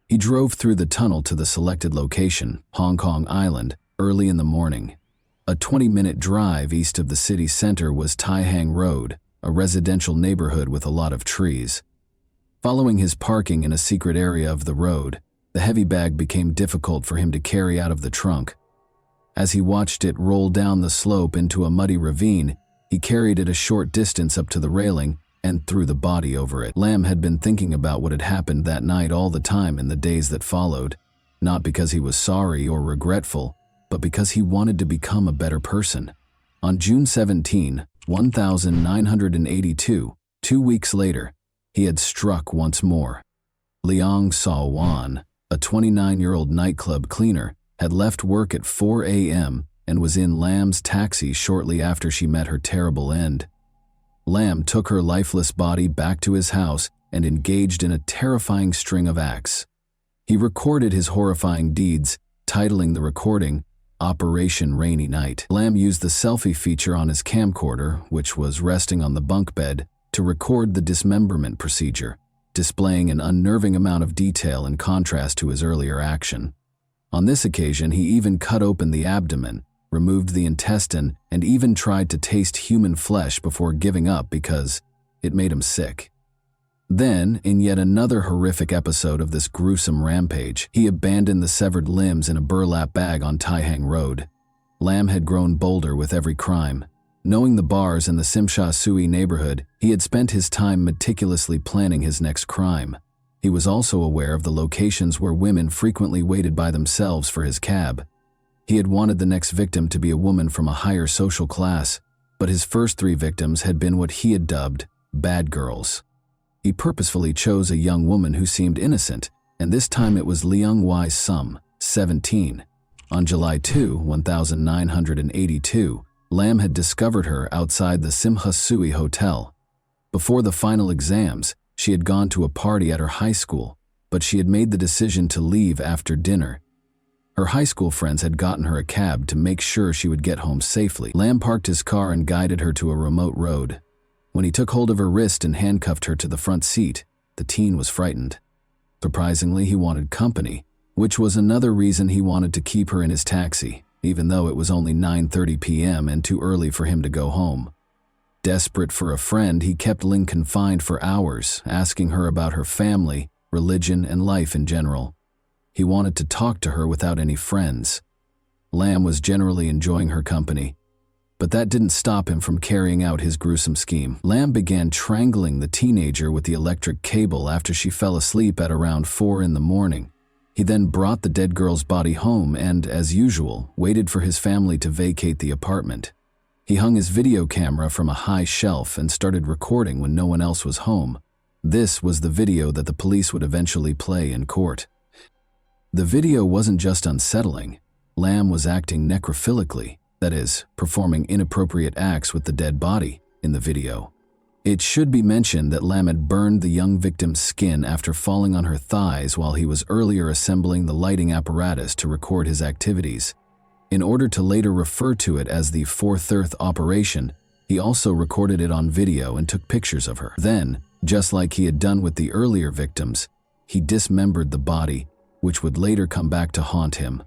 He drove through the tunnel to the selected location, Hong Kong Island, early in the morning. A 20-minute drive east of the city center was Tai Hang Road, a residential neighborhood with a lot of trees. Following his parking in a secret area of the road, the heavy bag became difficult for him to carry out of the trunk. As he watched it roll down the slope into a muddy ravine, he carried it a short distance up to the railing and threw the body over it. Lam had been thinking about what had happened that night all the time in the days that followed, not because he was sorry or regretful, but because he wanted to become a better person. On June 17, 1982, 2 weeks later, he had struck once more. Liang Sa-wan, a 29-year-old nightclub cleaner, had left work at 4 a.m. and was in Lam's taxi shortly after she met her terrible end. Lam took her lifeless body back to his house and engaged in a terrifying string of acts. He recorded his horrifying deeds, titling the recording, Operation Rainy Night. Lam used the selfie feature on his camcorder, which was resting on the bunk bed, to record the dismemberment procedure, displaying an unnerving amount of detail in contrast to his earlier action. On this occasion, he even cut open the abdomen, removed the intestine, and even tried to taste human flesh before giving up because it made him sick. Then, in yet another horrific episode of this gruesome rampage, he abandoned the severed limbs in a burlap bag on Tai Hang Road. Lam had grown bolder with every crime. Knowing the bars in the Simsha Sui neighborhood, he had spent his time meticulously planning his next crime. He was also aware of the locations where women frequently waited by themselves for his cab. He had wanted the next victim to be a woman from a higher social class, but his first 3 victims had been what he had dubbed bad girls. He purposefully chose a young woman who seemed innocent, and this time it was Liang Wai Sum, 17. On July 2, 1982, Lam had discovered her outside the Simha Sui Hotel. Before the final exams, she had gone to a party at her high school, but she had made the decision to leave after dinner. Her high school friends had gotten her a cab to make sure she would get home safely. Lam parked his car and guided her to a remote road. When he took hold of her wrist and handcuffed her to the front seat, the teen was frightened. Surprisingly, he wanted company, which was another reason he wanted to keep her in his taxi, even though it was only 9:30 p.m. and too early for him to go home. Desperate for a friend, he kept Ling confined for hours, asking her about her family, religion, and life in general. He wanted to talk to her without any friends. Lam was generally enjoying her company, but that didn't stop him from carrying out his gruesome scheme. Lam began strangling the teenager with the electric cable after she fell asleep at around 4 in the morning. He then brought the dead girl's body home and, as usual, waited for his family to vacate the apartment. He hung his video camera from a high shelf and started recording when no one else was home. This was the video that the police would eventually play in court. The video wasn't just unsettling. Lam was acting necrophilically, that is, performing inappropriate acts with the dead body in the video. It should be mentioned that Lam had burned the young victim's skin after falling on her thighs while he was earlier assembling the lighting apparatus to record his activities. In order to later refer to it as the 4/3 operation, he also recorded it on video and took pictures of her. Then, just like he had done with the earlier victims, he dismembered the body, which would later come back to haunt him.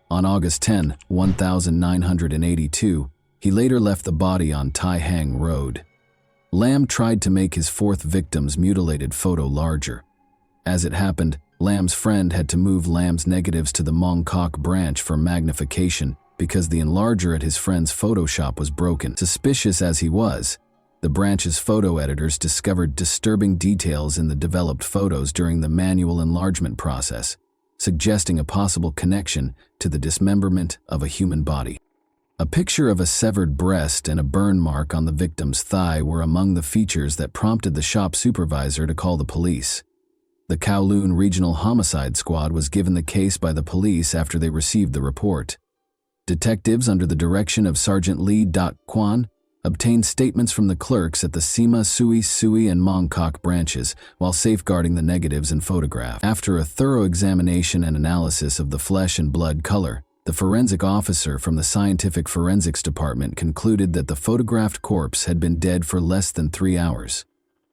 On August 10, 1982, he later left the body on Tai Hang Road. Lam tried to make his fourth victim's mutilated photo larger. As it happened, Lam's friend had to move Lam's negatives to the Mongkok branch for magnification because the enlarger at his friend's photo shop was broken. Suspicious as he was, the branch's photo editors discovered disturbing details in the developed photos during the manual enlargement process, suggesting a possible connection to the dismemberment of a human body. A picture of a severed breast and a burn mark on the victim's thigh were among the features that prompted the shop supervisor to call the police. The Kowloon Regional Homicide Squad was given the case by the police after they received the report. Detectives under the direction of Sergeant Lee Kwon obtained statements from the clerks at the Sima, Sui, and Mongkok branches while safeguarding the negatives and photograph. After a thorough examination and analysis of the flesh and blood color, the forensic officer from the Scientific Forensics Department concluded that the photographed corpse had been dead for less than 3 hours.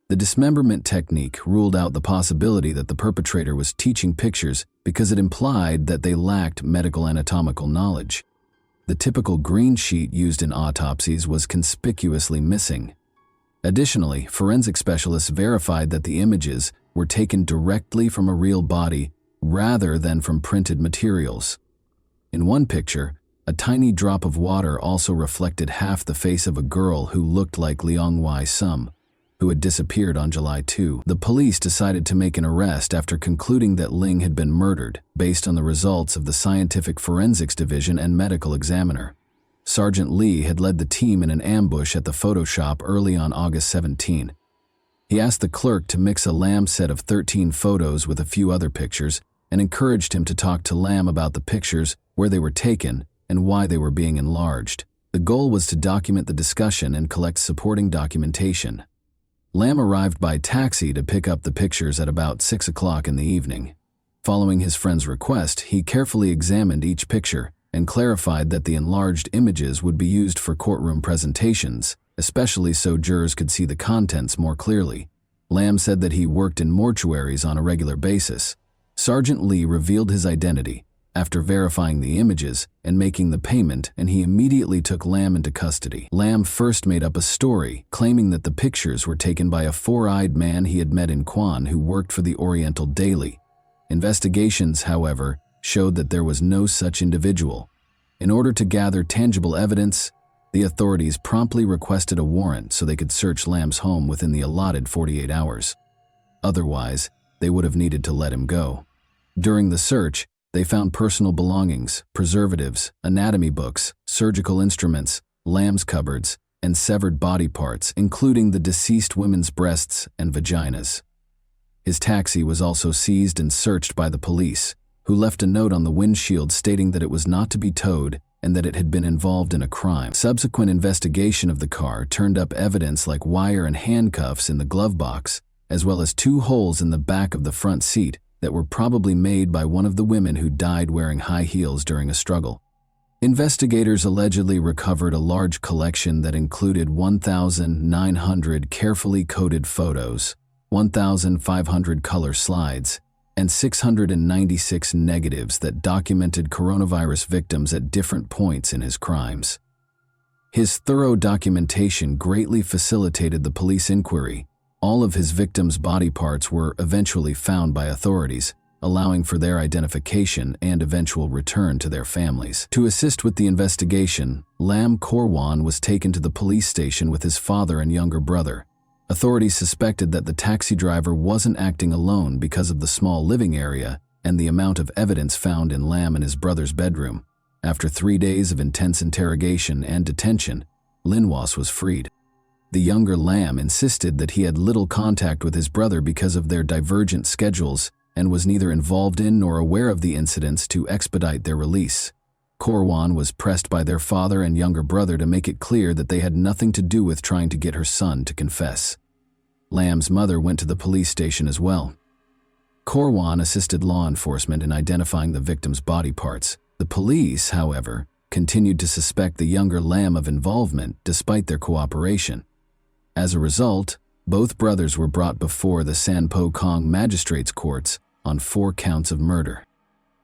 The dismemberment technique ruled out the possibility that the perpetrator was teaching pictures because it implied that they lacked medical anatomical knowledge. The typical green sheet used in autopsies was conspicuously missing. Additionally, forensic specialists verified that the images were taken directly from a real body rather than from printed materials. In one picture, a tiny drop of water also reflected half the face of a girl who looked like Leong Wai Sum, who had disappeared on July 2. The police decided to make an arrest after concluding that Ling had been murdered, based on the results of the Scientific Forensics Division and medical examiner. Sergeant Lee had led the team in an ambush at the photo shop early on August 17. He asked the clerk to mix a Lam set of 13 photos with a few other pictures and encouraged him to talk to Lam about the pictures, where they were taken, and why they were being enlarged. The goal was to document the discussion and collect supporting documentation. Lam arrived by taxi to pick up the pictures at about 6 o'clock in the evening. Following his friend's request, he carefully examined each picture and clarified that the enlarged images would be used for courtroom presentations, especially so jurors could see the contents more clearly. Lam said that he worked in mortuaries on a regular basis. Sergeant Lee revealed his identity after verifying the images and making the payment, and he immediately took Lam into custody. Lam first made up a story, claiming that the pictures were taken by a four-eyed man he had met in Kwan who worked for the Oriental Daily. Investigations, however, showed that there was no such individual. In order to gather tangible evidence, the authorities promptly requested a warrant so they could search Lam's home within the allotted 48 hours. Otherwise, they would have needed to let him go. During the search, they found personal belongings, preservatives, anatomy books, surgical instruments, Lam's cupboards, and severed body parts, including the deceased women's breasts and vaginas. His taxi was also seized and searched by the police, who left a note on the windshield stating that it was not to be towed and that it had been involved in a crime. Subsequent investigation of the car turned up evidence like wire and handcuffs in the glove box, as well as 2 holes in the back of the front seat that were probably made by one of the women who died wearing high heels during a struggle. Investigators allegedly recovered a large collection that included 1,900 carefully coded photos, 1,500 color slides, and 696 negatives that documented coronavirus victims at different points in his crimes. His thorough documentation greatly facilitated the police inquiry. All of his victims' body parts were eventually found by authorities, allowing for their identification and eventual return to their families. To assist with the investigation, Lam Korwan was taken to the police station with his father and younger brother. Authorities suspected that the taxi driver wasn't acting alone because of the small living area and the amount of evidence found in Lam and his brother's bedroom. After 3 days of intense interrogation and detention, Linwas was freed. The younger Lam insisted that he had little contact with his brother because of their divergent schedules and was neither involved in nor aware of the incidents to expedite their release. Korwan was pressed by their father and younger brother to make it clear that they had nothing to do with trying to get her son to confess. Lam's mother went to the police station as well. Korwan assisted law enforcement in identifying the victims' body parts. The police, however, continued to suspect the younger Lam of involvement despite their cooperation. As a result, both brothers were brought before the Sanpo Kong magistrates' courts on 4 counts of murder.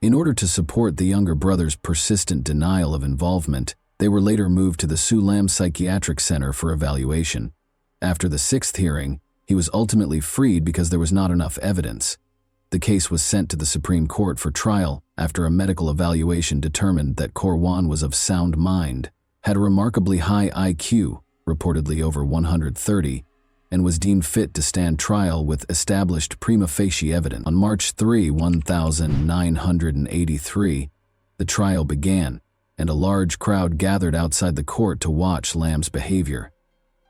In order to support the younger brother's persistent denial of involvement, they were later moved to the Sulam Psychiatric Center for evaluation. After the 6th hearing, he was ultimately freed because there was not enough evidence. The case was sent to the Supreme Court for trial after a medical evaluation determined that Korwan was of sound mind, had a remarkably high IQ, reportedly over 130, and was deemed fit to stand trial with established prima facie evidence. On March 3, 1983, the trial began, and a large crowd gathered outside the court to watch Lam's behavior.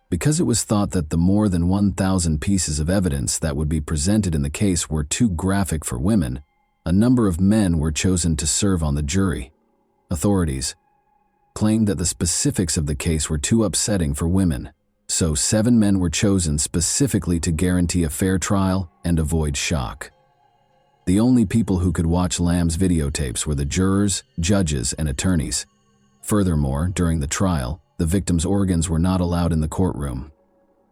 Because it was thought that the more than 1,000 pieces of evidence that would be presented in the case were too graphic for women, a number of men were chosen to serve on the jury. Authorities claimed that the specifics of the case were too upsetting for women, so 7 men were chosen specifically to guarantee a fair trial and avoid shock. The only people who could watch Lam's videotapes were the jurors, judges, and attorneys. Furthermore, during the trial, the victims' organs were not allowed in the courtroom.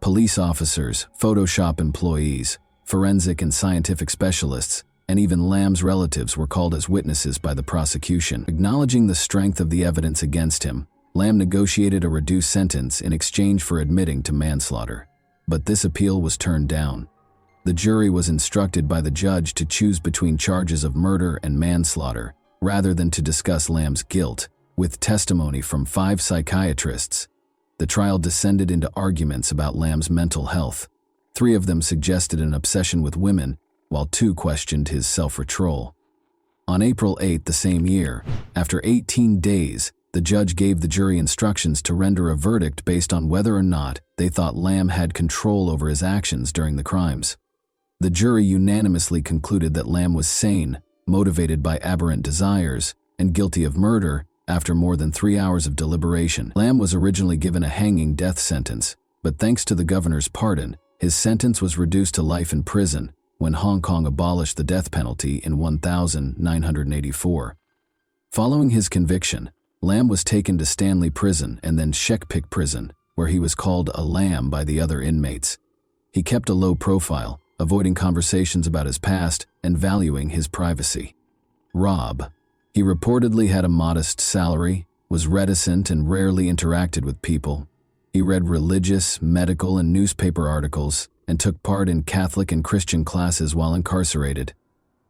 Police officers, Photoshop employees, forensic and scientific specialists, and even Lam's relatives were called as witnesses by the prosecution. Acknowledging the strength of the evidence against him, Lam negotiated a reduced sentence in exchange for admitting to manslaughter. But this appeal was turned down. The jury was instructed by the judge to choose between charges of murder and manslaughter, rather than to discuss Lam's guilt, with testimony from 5 psychiatrists. The trial descended into arguments about Lam's mental health. 3 of them suggested an obsession with women, while 2 questioned his self-control. On April 8 the same year, after 18 days, the judge gave the jury instructions to render a verdict based on whether or not they thought Lam had control over his actions during the crimes. The jury unanimously concluded that Lam was sane, motivated by aberrant desires, and guilty of murder. After more than 3 hours of deliberation, Lam was originally given a hanging death sentence, but thanks to the governor's pardon, his sentence was reduced to life in prison when Hong Kong abolished the death penalty in 1984. Following his conviction, Lam was taken to Stanley Prison and then Shekpik Prison, where he was called a lamb by the other inmates. He kept a low profile, avoiding conversations about his past and valuing his privacy. Rob. He reportedly had a modest salary, was reticent and rarely interacted with people. He read religious, medical, and newspaper articles and took part in Catholic and Christian classes while incarcerated.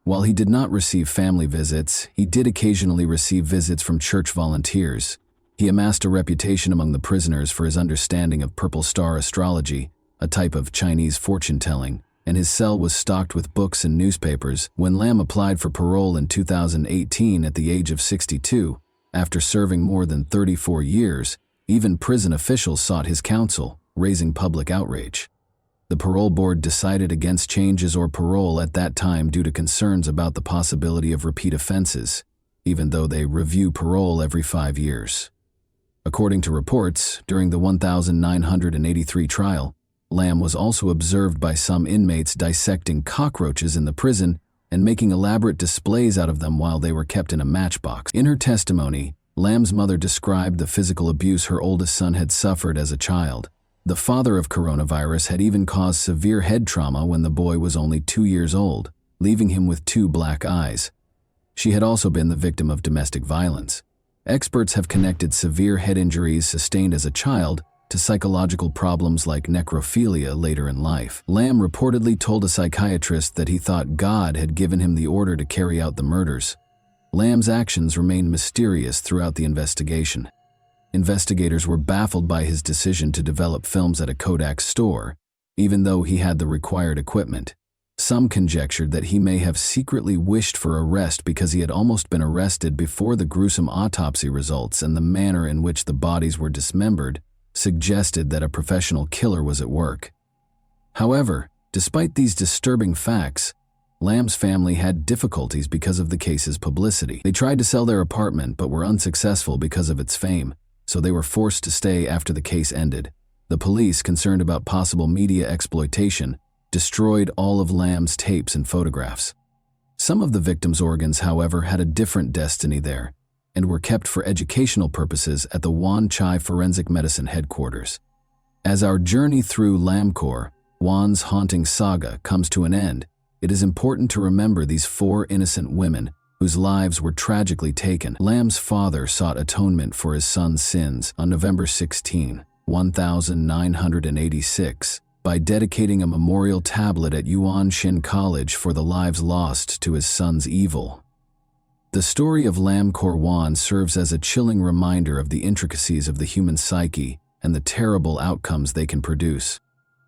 While he did not receive family visits, he did occasionally receive visits from church volunteers. He amassed a reputation among the prisoners for his understanding of purple star astrology, a type of Chinese fortune-telling, and his cell was stocked with books and newspapers. When Lam applied for parole in 2018 at the age of 62, after serving more than 34 years, even prison officials sought his counsel, raising public outrage. The parole board decided against changes or parole at that time due to concerns about the possibility of repeat offenses, even though they review parole every 5 years. According to reports, during the 1983 trial, Lam was also observed by some inmates dissecting cockroaches in the prison and making elaborate displays out of them while they were kept in a matchbox. In her testimony, Lam's mother described the physical abuse her oldest son had suffered as a child. The father of coronavirus had even caused severe head trauma when the boy was only 2 years old, leaving him with 2 black eyes. She had also been the victim of domestic violence. Experts have connected severe head injuries sustained as a child to psychological problems like necrophilia later in life. Lamb reportedly told a psychiatrist that he thought God had given him the order to carry out the murders. Lamb's actions remained mysterious throughout the investigation. Investigators were baffled by his decision to develop films at a Kodak store, even though he had the required equipment. Some conjectured that he may have secretly wished for arrest because he had almost been arrested before the gruesome autopsy results, and the manner in which the bodies were dismembered suggested that a professional killer was at work. However, despite these disturbing facts, Lamb's family had difficulties because of the case's publicity. They tried to sell their apartment but were unsuccessful because of its fame, so they were forced to stay after the case ended. The police, concerned about possible media exploitation, destroyed all of Lamb's tapes and photographs. Some of the victims' organs, however, had a different destiny there and were kept for educational purposes at the Wan Chai Forensic Medicine headquarters. As our journey through Lamkor, Wan's haunting saga, comes to an end, it is important to remember these 4 innocent women whose lives were tragically taken. Lamb's father sought atonement for his son's sins on November 16, 1986, by dedicating a memorial tablet at Yuan Shin College for the lives lost to his son's evil. The story of Lamkor Wan serves as a chilling reminder of the intricacies of the human psyche and the terrible outcomes they can produce.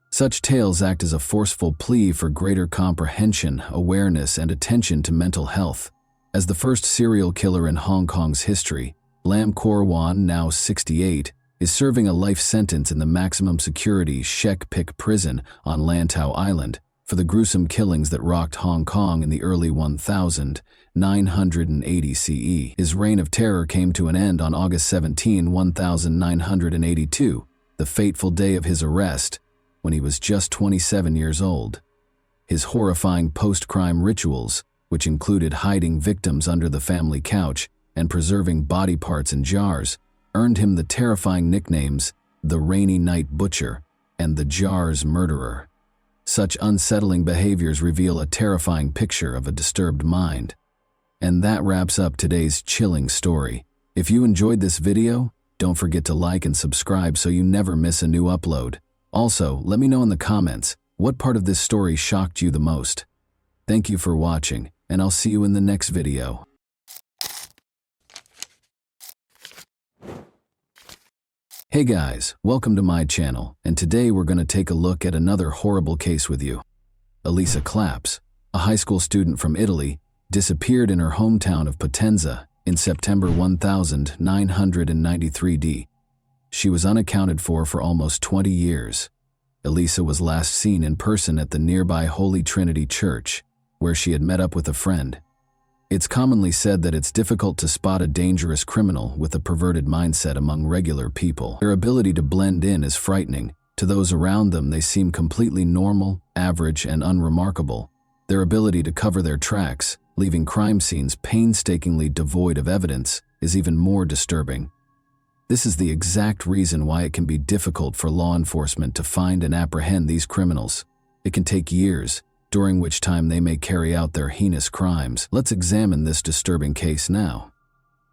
Such tales act as a forceful plea for greater comprehension, awareness, and attention to mental health. As the first serial killer in Hong Kong's history, Lamkor Wan, now 68, is serving a life sentence in the maximum security Shek Pik prison on Lantau Island for the gruesome killings that rocked Hong Kong in the early 1980 CE. His reign of terror came to an end on August 17, 1982, the fateful day of his arrest, when he was just 27 years old. His horrifying post-crime rituals, which included hiding victims under the family couch and preserving body parts in jars, earned him the terrifying nicknames the Rainy Night Butcher and the Jars Murderer. Such unsettling behaviors reveal a terrifying picture of a disturbed mind. And that wraps up today's chilling story. If you enjoyed this video, don't forget to like and subscribe so you never miss a new upload. Also, let me know in the comments what part of this story shocked you the most. Thank you for watching, and I'll see you in the next video. Hey guys, welcome to my channel, and today we're going to take a look at another horrible case with you. Elisa Claps, a high school student from Italy, disappeared in her hometown of Potenza in September 1993 She was unaccounted for almost 20 years. Elisa was last seen in person at the nearby Holy Trinity Church, where she had met up with a friend. It's commonly said that it's difficult to spot a dangerous criminal with a perverted mindset among regular people. Their ability to blend in is frightening. To those around them, they seem completely normal, average, and unremarkable. Their ability to cover their tracks, leaving crime scenes painstakingly devoid of evidence, is even more disturbing. This is the exact reason why it can be difficult for law enforcement to find and apprehend these criminals. It can take years, during which time they may carry out their heinous crimes. Let's examine this disturbing case now.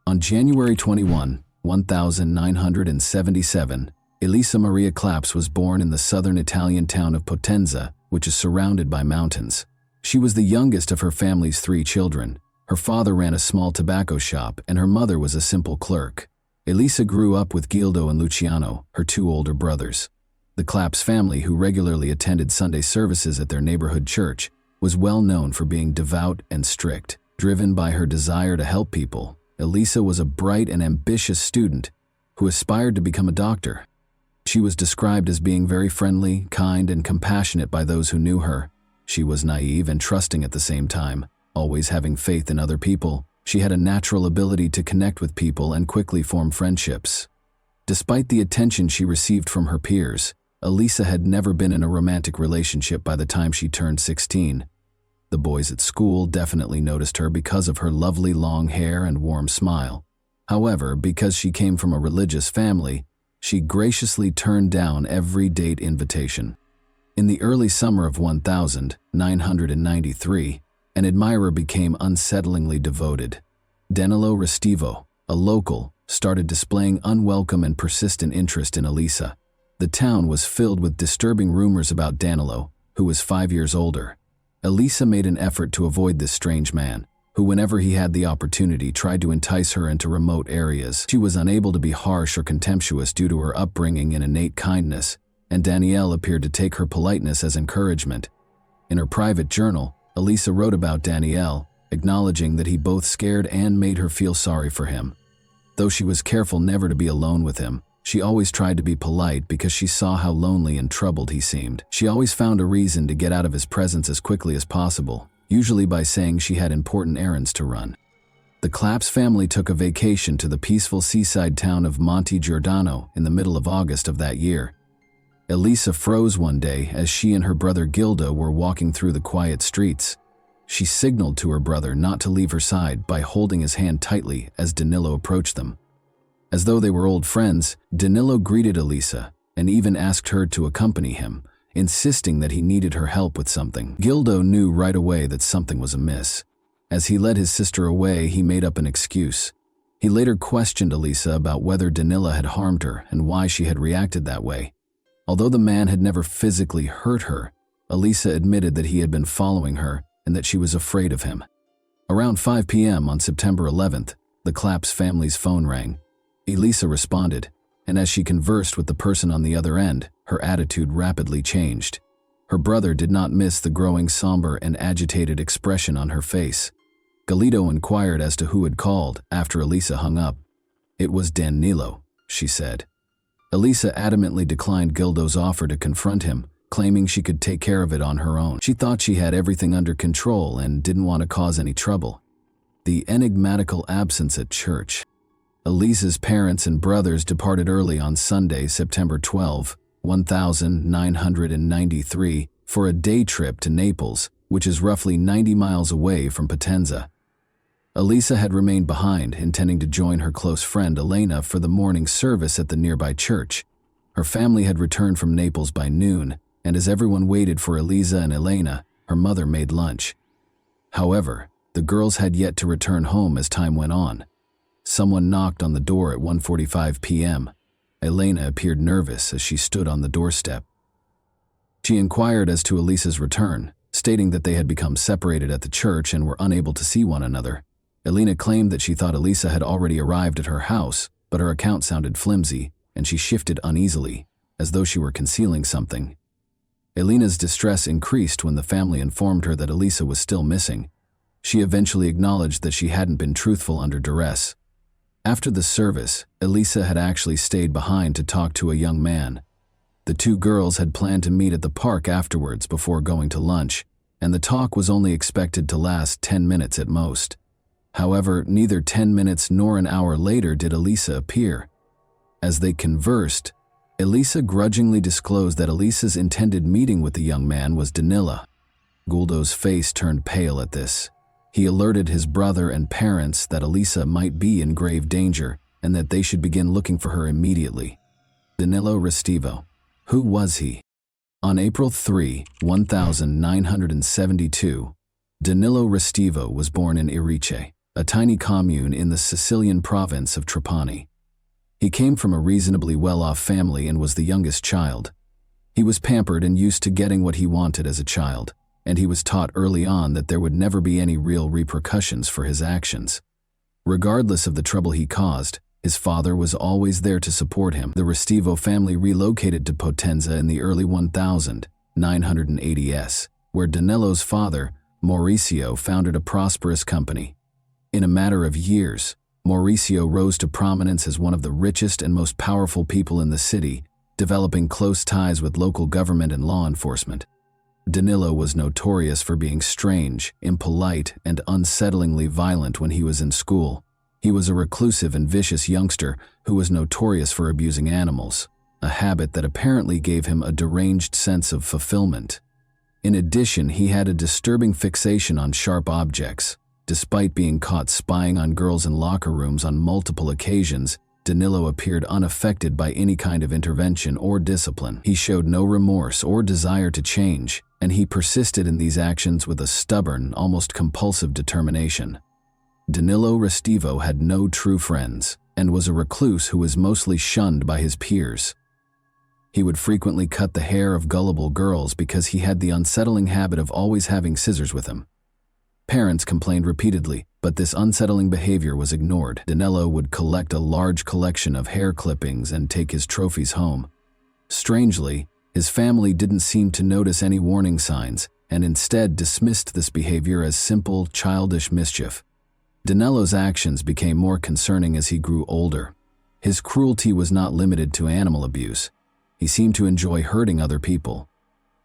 On January 21, 1977, Elisa Maria Claps was born in the southern Italian town of Potenza, which is surrounded by mountains. She was the youngest of her family's 3 children. Her father ran a small tobacco shop, and her mother was a simple clerk. Elisa grew up with Gildo and Luciano, her 2 older brothers. The Claps family, who regularly attended Sunday services at their neighborhood church, was well known for being devout and strict. Driven by her desire to help people, Elisa was a bright and ambitious student who aspired to become a doctor. She was described as being very friendly, kind, and compassionate by those who knew her. She was naive and trusting at the same time, always having faith in other people. She had a natural ability to connect with people and quickly form friendships. Despite the attention she received from her peers, Elisa had never been in a romantic relationship by the time she turned 16. The boys at school definitely noticed her because of her lovely long hair and warm smile. However, because she came from a religious family, she graciously turned down every date invitation. In the early summer of 1993, an admirer became unsettlingly devoted. Danilo Restivo, a local, started displaying unwelcome and persistent interest in Elisa. The town was filled with disturbing rumors about Danilo, who was 5 years older. Elisa made an effort to avoid this strange man, who whenever he had the opportunity tried to entice her into remote areas. She was unable to be harsh or contemptuous due to her upbringing and innate kindness, and Danielle appeared to take her politeness as encouragement. In her private journal, Elisa wrote about Danielle, acknowledging that he both scared and made her feel sorry for him. Though she was careful never to be alone with him, she always tried to be polite because she saw how lonely and troubled he seemed. She always found a reason to get out of his presence as quickly as possible, usually by saying she had important errands to run. The Claps family took a vacation to the peaceful seaside town of Monte Giordano in the middle of August of that year. Elisa froze one day as she and her brother Gildo were walking through the quiet streets. She signaled to her brother not to leave her side by holding his hand tightly as Danilo approached them. As though they were old friends, Danilo greeted Elisa and even asked her to accompany him, insisting that he needed her help with something. Gildo knew right away that something was amiss. As he led his sister away, he made up an excuse. He later questioned Elisa about whether Danilo had harmed her and why she had reacted that way. Although the man had never physically hurt her, Elisa admitted that he had been following her and that she was afraid of him. Around 5 p.m. on September 11th, the Claps family's phone rang. Elisa responded, and as she conversed with the person on the other end, her attitude rapidly changed. Her brother did not miss the growing somber and agitated expression on her face. Galido inquired as to who had called after Elisa hung up. "It was Danilo," she said. Elisa adamantly declined Gildo's offer to confront him, claiming she could take care of it on her own. She thought she had everything under control and didn't want to cause any trouble. The enigmatical absence at church. Elisa's parents and brothers departed early on Sunday, September 12, 1993, for a day trip to Naples, which is roughly 90 miles away from Potenza. Elisa had remained behind, intending to join her close friend Elena for the morning service at the nearby church. Her family had returned from Naples by noon, and as everyone waited for Elisa and Elena, her mother made lunch. However, the girls had yet to return home as time went on. Someone knocked on the door at 1:45 p.m. Elena appeared nervous as she stood on the doorstep. She inquired as to Elisa's return, stating that they had become separated at the church and were unable to see one another. Elena claimed that she thought Elisa had already arrived at her house, but her account sounded flimsy, and she shifted uneasily, as though she were concealing something. Elena's distress increased when the family informed her that Elisa was still missing. She eventually acknowledged that she hadn't been truthful under duress. After the service, Elisa had actually stayed behind to talk to a young man. The two girls had planned to meet at the park afterwards before going to lunch, and the talk was only expected to last 10 minutes at most. However, neither 10 minutes nor an hour later did Elisa appear. As they conversed, Elisa grudgingly disclosed that Elisa's intended meeting with the young man was Danilo. Guldo's face turned pale at this. He alerted his brother and parents that Elisa might be in grave danger and that they should begin looking for her immediately. Danilo Restivo. Who was he? On April 3, 1972, Danilo Restivo was born in Irice, a tiny commune in the Sicilian province of Trapani. He came from a reasonably well-off family and was the youngest child. He was pampered and used to getting what he wanted as a child, and he was taught early on that there would never be any real repercussions for his actions. Regardless of the trouble he caused, his father was always there to support him. The Restivo family relocated to Potenza in the early 1980s, where Danilo's father, Mauricio, founded a prosperous company. In a matter of years, Mauricio rose to prominence as one of the richest and most powerful people in the city, developing close ties with local government and law enforcement. Danilo was notorious for being strange, impolite, and unsettlingly violent when he was in school. He was a reclusive and vicious youngster who was notorious for abusing animals, a habit that apparently gave him a deranged sense of fulfillment. In addition, he had a disturbing fixation on sharp objects. Despite being caught spying on girls in locker rooms on multiple occasions, Danilo appeared unaffected by any kind of intervention or discipline. He showed no remorse or desire to change, and he persisted in these actions with a stubborn, almost compulsive determination. Danilo Restivo had no true friends. and was a recluse who was mostly shunned by his peers. He would frequently cut the hair of gullible girls because he had the unsettling habit of always having scissors with him. Parents complained repeatedly, but this unsettling behavior was ignored. Danilo would collect a large collection of hair clippings and take his trophies home. Strangely, his family didn't seem to notice any warning signs and instead dismissed this behavior as simple, childish mischief. Danilo's actions became more concerning as he grew older. His cruelty was not limited to animal abuse. He seemed to enjoy hurting other people.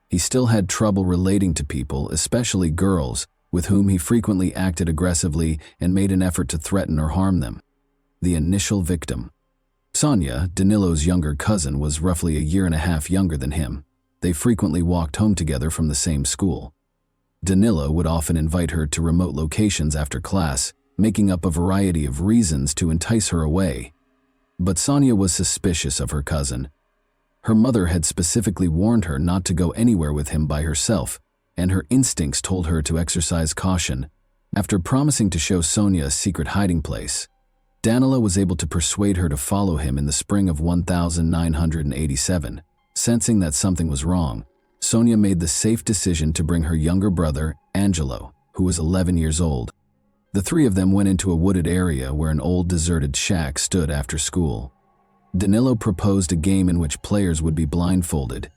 He still had trouble relating to people, especially girls, with whom he frequently acted aggressively and made an effort to threaten or harm them. The initial victim. Sonia, Danilo's younger cousin, was roughly a year and a half younger than him. They frequently walked home together from the same school. Danilo would often invite her to remote locations after class, making up a variety of reasons to entice her away. But Sonia was suspicious of her cousin. Her mother had specifically warned her not to go anywhere with him by herself, and her instincts told her to exercise caution. After promising to show Sonia a secret hiding place, Danilo was able to persuade her to follow him in the spring of 1987. Sensing that something was wrong, Sonia made the safe decision to bring her younger brother, Angelo, who was 11 years old. The three of them went into a wooded area where an old deserted shack stood after school. Danilo proposed a game in which players would be blindfolded.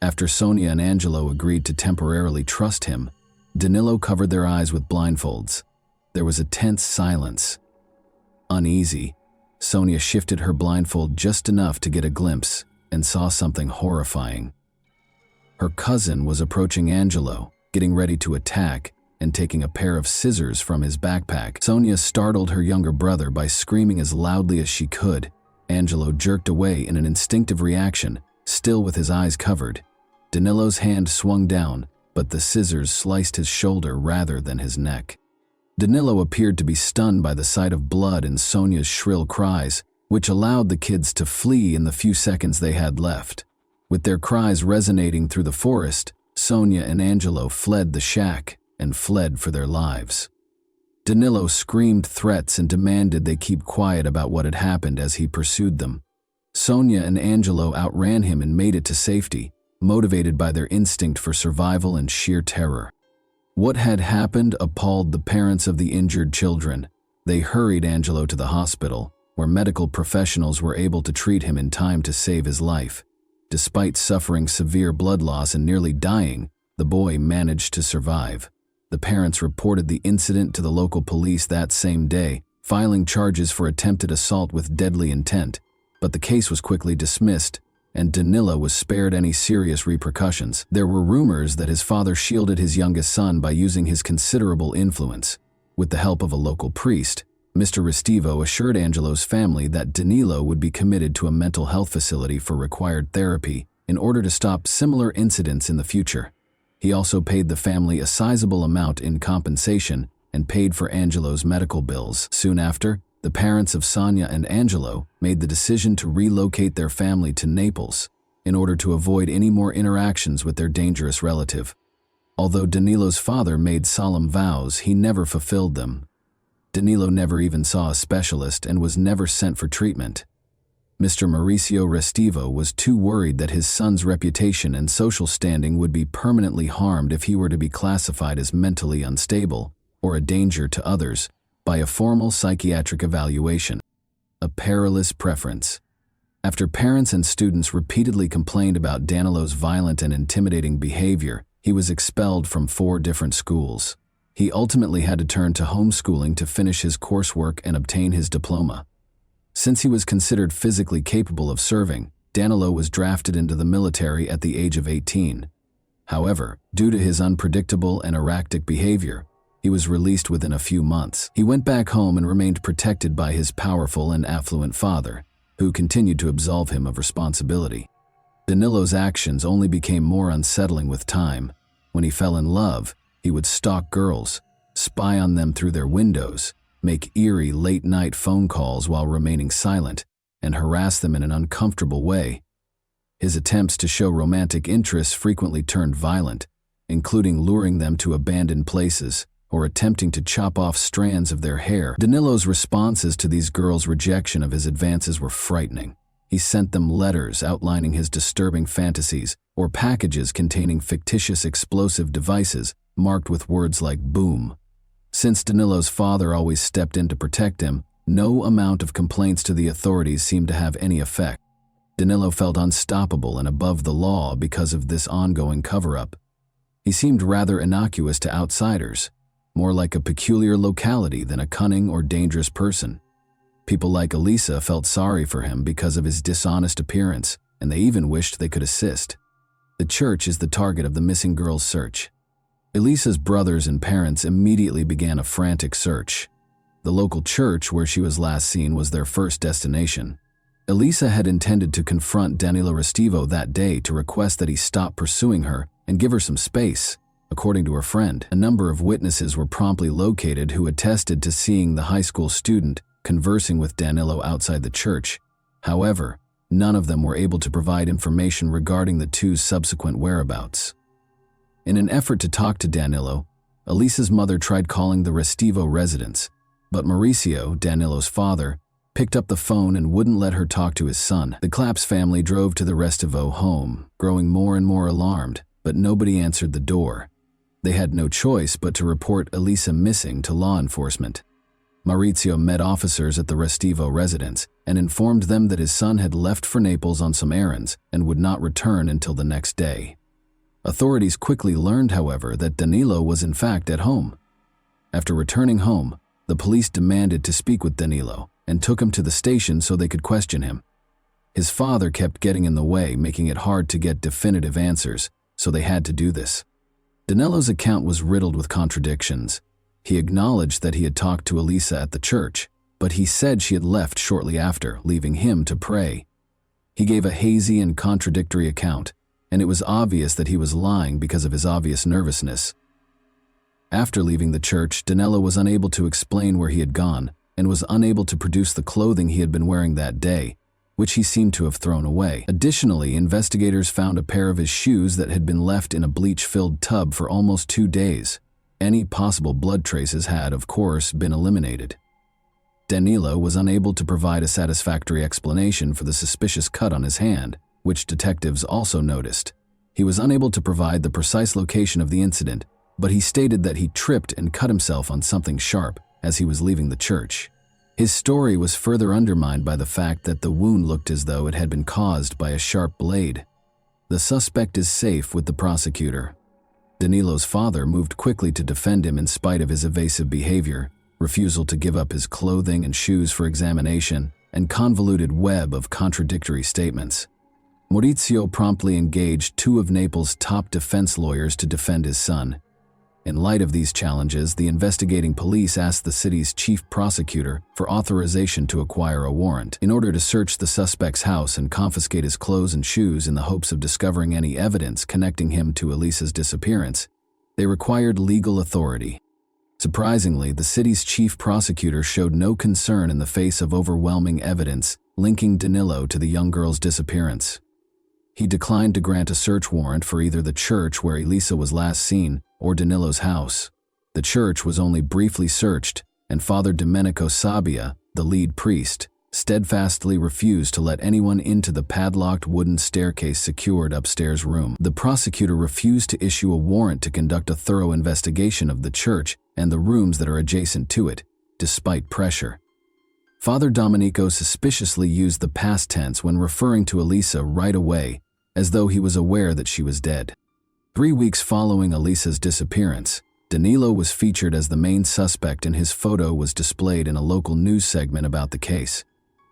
After Sonia and Angelo agreed to temporarily trust him, Danilo covered their eyes with blindfolds. There was a tense silence. Uneasy, Sonia shifted her blindfold just enough to get a glimpse and saw something horrifying. Her cousin was approaching Angelo, getting ready to attack and taking a pair of scissors from his backpack. Sonia startled her younger brother by screaming as loudly as she could. Angelo jerked away in an instinctive reaction, still with his eyes covered. Danilo's hand swung down, but the scissors sliced his shoulder rather than his neck. Danilo appeared to be stunned by the sight of blood and Sonia's shrill cries, which allowed the kids to flee in the few seconds they had left. With their cries resonating through the forest, Sonia and Angelo fled the shack and fled for their lives. Danilo screamed threats and demanded they keep quiet about what had happened as he pursued them. Sonia and Angelo outran him and made it to safety, motivated by their instinct for survival and sheer terror. What had happened appalled the parents of the injured children. They hurried Angelo to the hospital, where medical professionals were able to treat him in time to save his life. Despite suffering severe blood loss and nearly dying, the boy managed to survive. The parents reported the incident to the local police that same day, filing charges for attempted assault with deadly intent, but the case was quickly dismissed, and Danilo was spared any serious repercussions. There were rumors that his father shielded his youngest son by using his considerable influence. With the help of a local priest, Mr. Restivo assured Angelo's family that Danilo would be committed to a mental health facility for required therapy in order to stop similar incidents in the future. He also paid the family a sizable amount in compensation and paid for Angelo's medical bills. Soon after, the parents of Sonia and Angelo made the decision to relocate their family to Naples in order to avoid any more interactions with their dangerous relative. Although Danilo's father made solemn vows, he never fulfilled them. Danilo never even saw a specialist and was never sent for treatment. Mr. Mauricio Restivo was too worried that his son's reputation and social standing would be permanently harmed if he were to be classified as mentally unstable or a danger to others by a formal psychiatric evaluation. A perilous preference. After parents and students repeatedly complained about Danilo's violent and intimidating behavior, he was expelled from 4 different schools. He ultimately had to turn to homeschooling to finish his coursework and obtain his diploma. Since he was considered physically capable of serving, Danilo was drafted into the military at the age of 18. However, due to his unpredictable and erratic behavior, he was released within a few months. He went back home and remained protected by his powerful and affluent father, who continued to absolve him of responsibility. Danilo's actions only became more unsettling with time. When he fell in love, he would stalk girls, spy on them through their windows, make eerie late-night phone calls while remaining silent, and harass them in an uncomfortable way. His attempts to show romantic interest frequently turned violent, including luring them to abandoned places, or attempting to chop off strands of their hair. Danilo's responses to these girls' rejection of his advances were frightening. He sent them letters outlining his disturbing fantasies or packages containing fictitious explosive devices marked with words like boom. Since Danilo's father always stepped in to protect him, no amount of complaints to the authorities seemed to have any effect. Danilo felt unstoppable and above the law because of this ongoing cover-up. He seemed rather innocuous to outsiders, more like a peculiar locality than a cunning or dangerous person. People like Elisa felt sorry for him because of his dishonest appearance, and they even wished they could assist. The church is the target of the missing girl's search. Elisa's brothers and parents immediately began a frantic search. The local church where she was last seen was their first destination. Elisa had intended to confront Danilo Restivo that day to request that he stop pursuing her and give her some space. According to her friend, a number of witnesses were promptly located who attested to seeing the high school student conversing with Danilo outside the church. However, none of them were able to provide information regarding the two's subsequent whereabouts. In an effort to talk to Danilo, Elisa's mother tried calling the Restivo residence, but Mauricio, Danilo's father, picked up the phone and wouldn't let her talk to his son. The Claps family drove to the Restivo home, growing more and more alarmed, but nobody answered the door. They had no choice but to report Elisa missing to law enforcement. Maurizio met officers at the Restivo residence and informed them that his son had left for Naples on some errands and would not return until the next day. Authorities quickly learned, however, that Danilo was in fact at home. After returning home, the police demanded to speak with Danilo and took him to the station so they could question him. His father kept getting in the way, making it hard to get definitive answers, so they had to do this. Danilo's account was riddled with contradictions. He acknowledged that he had talked to Elisa at the church, but he said she had left shortly after, leaving him to pray. He gave a hazy and contradictory account, and it was obvious that he was lying because of his obvious nervousness. After leaving the church, Danilo was unable to explain where he had gone and was unable to produce the clothing he had been wearing that day, which he seemed to have thrown away. Additionally, investigators found a pair of his shoes that had been left in a bleach-filled tub for almost 2 days. Any possible blood traces had, of course, been eliminated. Danilo was unable to provide a satisfactory explanation for the suspicious cut on his hand, which detectives also noticed. He was unable to provide the precise location of the incident, but he stated that he tripped and cut himself on something sharp as he was leaving the church. His story was further undermined by the fact that the wound looked as though it had been caused by a sharp blade. The suspect is safe with the prosecutor. Danilo's father moved quickly to defend him in spite of his evasive behavior, refusal to give up his clothing and shoes for examination, and convoluted web of contradictory statements. Maurizio promptly engaged 2 of Naples' top defense lawyers to defend his son. In light of these challenges, the investigating police asked the city's chief prosecutor for authorization to acquire a warrant in order to search the suspect's house and confiscate his clothes and shoes in the hopes of discovering any evidence connecting him to Elisa's disappearance. They required legal authority. Surprisingly, the city's chief prosecutor showed no concern in the face of overwhelming evidence linking Danilo to the young girl's disappearance. He declined to grant a search warrant for either the church where Elisa was last seen or Danilo's house. The church was only briefly searched, and Father Domenico Sabbia, the lead priest, steadfastly refused to let anyone into the padlocked wooden staircase secured upstairs room. The prosecutor refused to issue a warrant to conduct a thorough investigation of the church and the rooms that are adjacent to it, despite pressure. Father Domenico suspiciously used the past tense when referring to Elisa right away, as though he was aware that she was dead. 3 weeks following Elisa's disappearance, Danilo was featured as the main suspect and his photo was displayed in a local news segment about the case.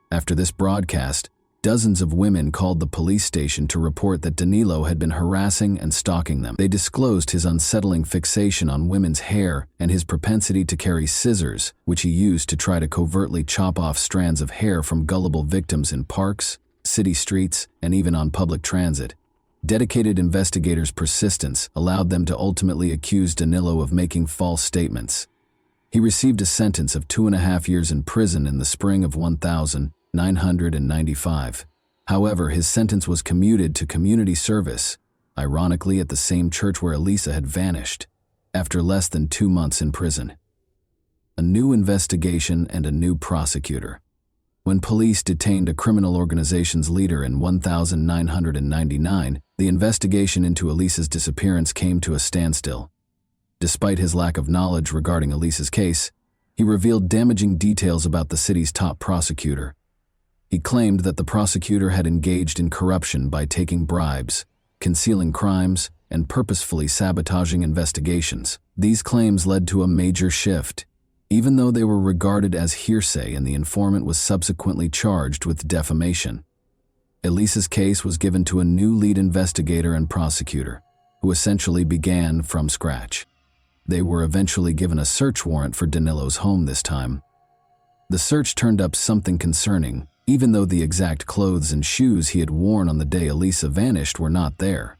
After this broadcast, dozens of women called the police station to report that Danilo had been harassing and stalking them. They disclosed his unsettling fixation on women's hair and his propensity to carry scissors, which he used to try to covertly chop off strands of hair from gullible victims in parks, city streets, and even on public transit. Dedicated investigators' persistence allowed them to ultimately accuse Danilo of making false statements. He received a sentence of 2.5 years in prison in the spring of 1995. However, his sentence was commuted to community service, ironically at the same church where Elisa had vanished. after less than 2 months in prison. A new investigation and a new prosecutor. When police detained a criminal organization's leader in 1999, the investigation into Elisa's disappearance came to a standstill. Despite his lack of knowledge regarding Elisa's case, he revealed damaging details about the city's top prosecutor. He claimed that the prosecutor had engaged in corruption by taking bribes, concealing crimes, and purposefully sabotaging investigations. These claims led to a major shift, even though they were regarded as hearsay and the informant was subsequently charged with defamation. Elisa's case was given to a new lead investigator and prosecutor, who essentially began from scratch. They were eventually given a search warrant for Danilo's home this time. The search turned up something concerning, even though the exact clothes and shoes he had worn on the day Elisa vanished were not there.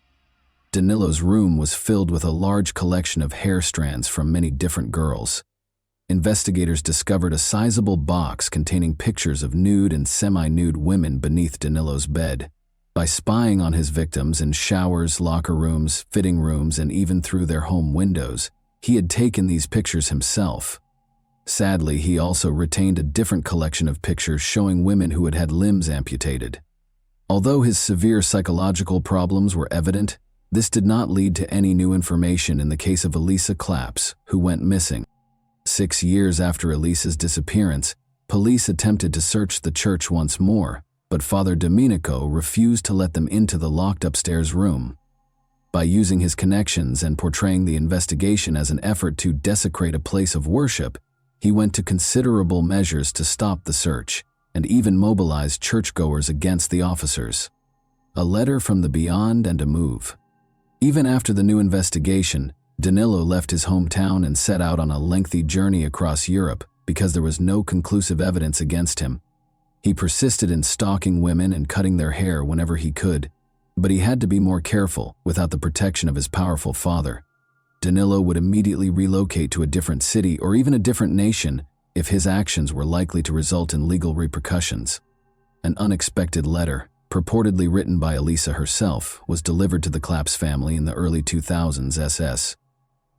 Danilo's room was filled with a large collection of hair strands from many different girls. Investigators discovered a sizable box containing pictures of nude and semi-nude women beneath Danilo's bed. By spying on his victims in showers, locker rooms, fitting rooms, and even through their home windows, he had taken these pictures himself. Sadly, he also retained a different collection of pictures showing women who had had limbs amputated. Although his severe psychological problems were evident, this did not lead to any new information in the case of Elisa Claps, who went missing. 6 years after Elisa's disappearance, police attempted to search the church once more, but Father Domenico refused to let them into the locked upstairs room. By using his connections and portraying the investigation as an effort to desecrate a place of worship, he went to considerable measures to stop the search, and even mobilized churchgoers against the officers. A letter from the beyond and a move. Even after the new investigation, Danilo left his hometown and set out on a lengthy journey across Europe because there was no conclusive evidence against him. He persisted in stalking women and cutting their hair whenever he could, but he had to be more careful without the protection of his powerful father. Danilo would immediately relocate to a different city or even a different nation if his actions were likely to result in legal repercussions. An unexpected letter, purportedly written by Elisa herself, was delivered to the Claps family in the early 2000s SS.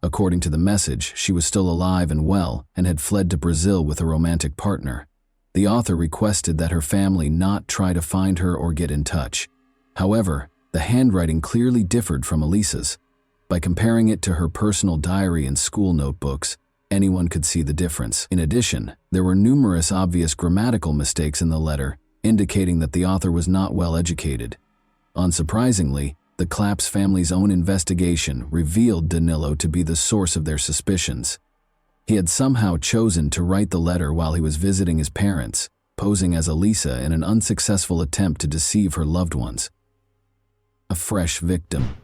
According to the message, she was still alive and well and had fled to Brazil with a romantic partner. The author requested that her family not try to find her or get in touch. However, the handwriting clearly differed from Elisa's. By comparing it to her personal diary and school notebooks, anyone could see the difference. In addition, there were numerous obvious grammatical mistakes in the letter, indicating that the author was not well educated. Unsurprisingly, the Claps family's own investigation revealed Danilo to be the source of their suspicions. He had somehow chosen to write the letter while he was visiting his parents, posing as Elisa in an unsuccessful attempt to deceive her loved ones. A fresh victim.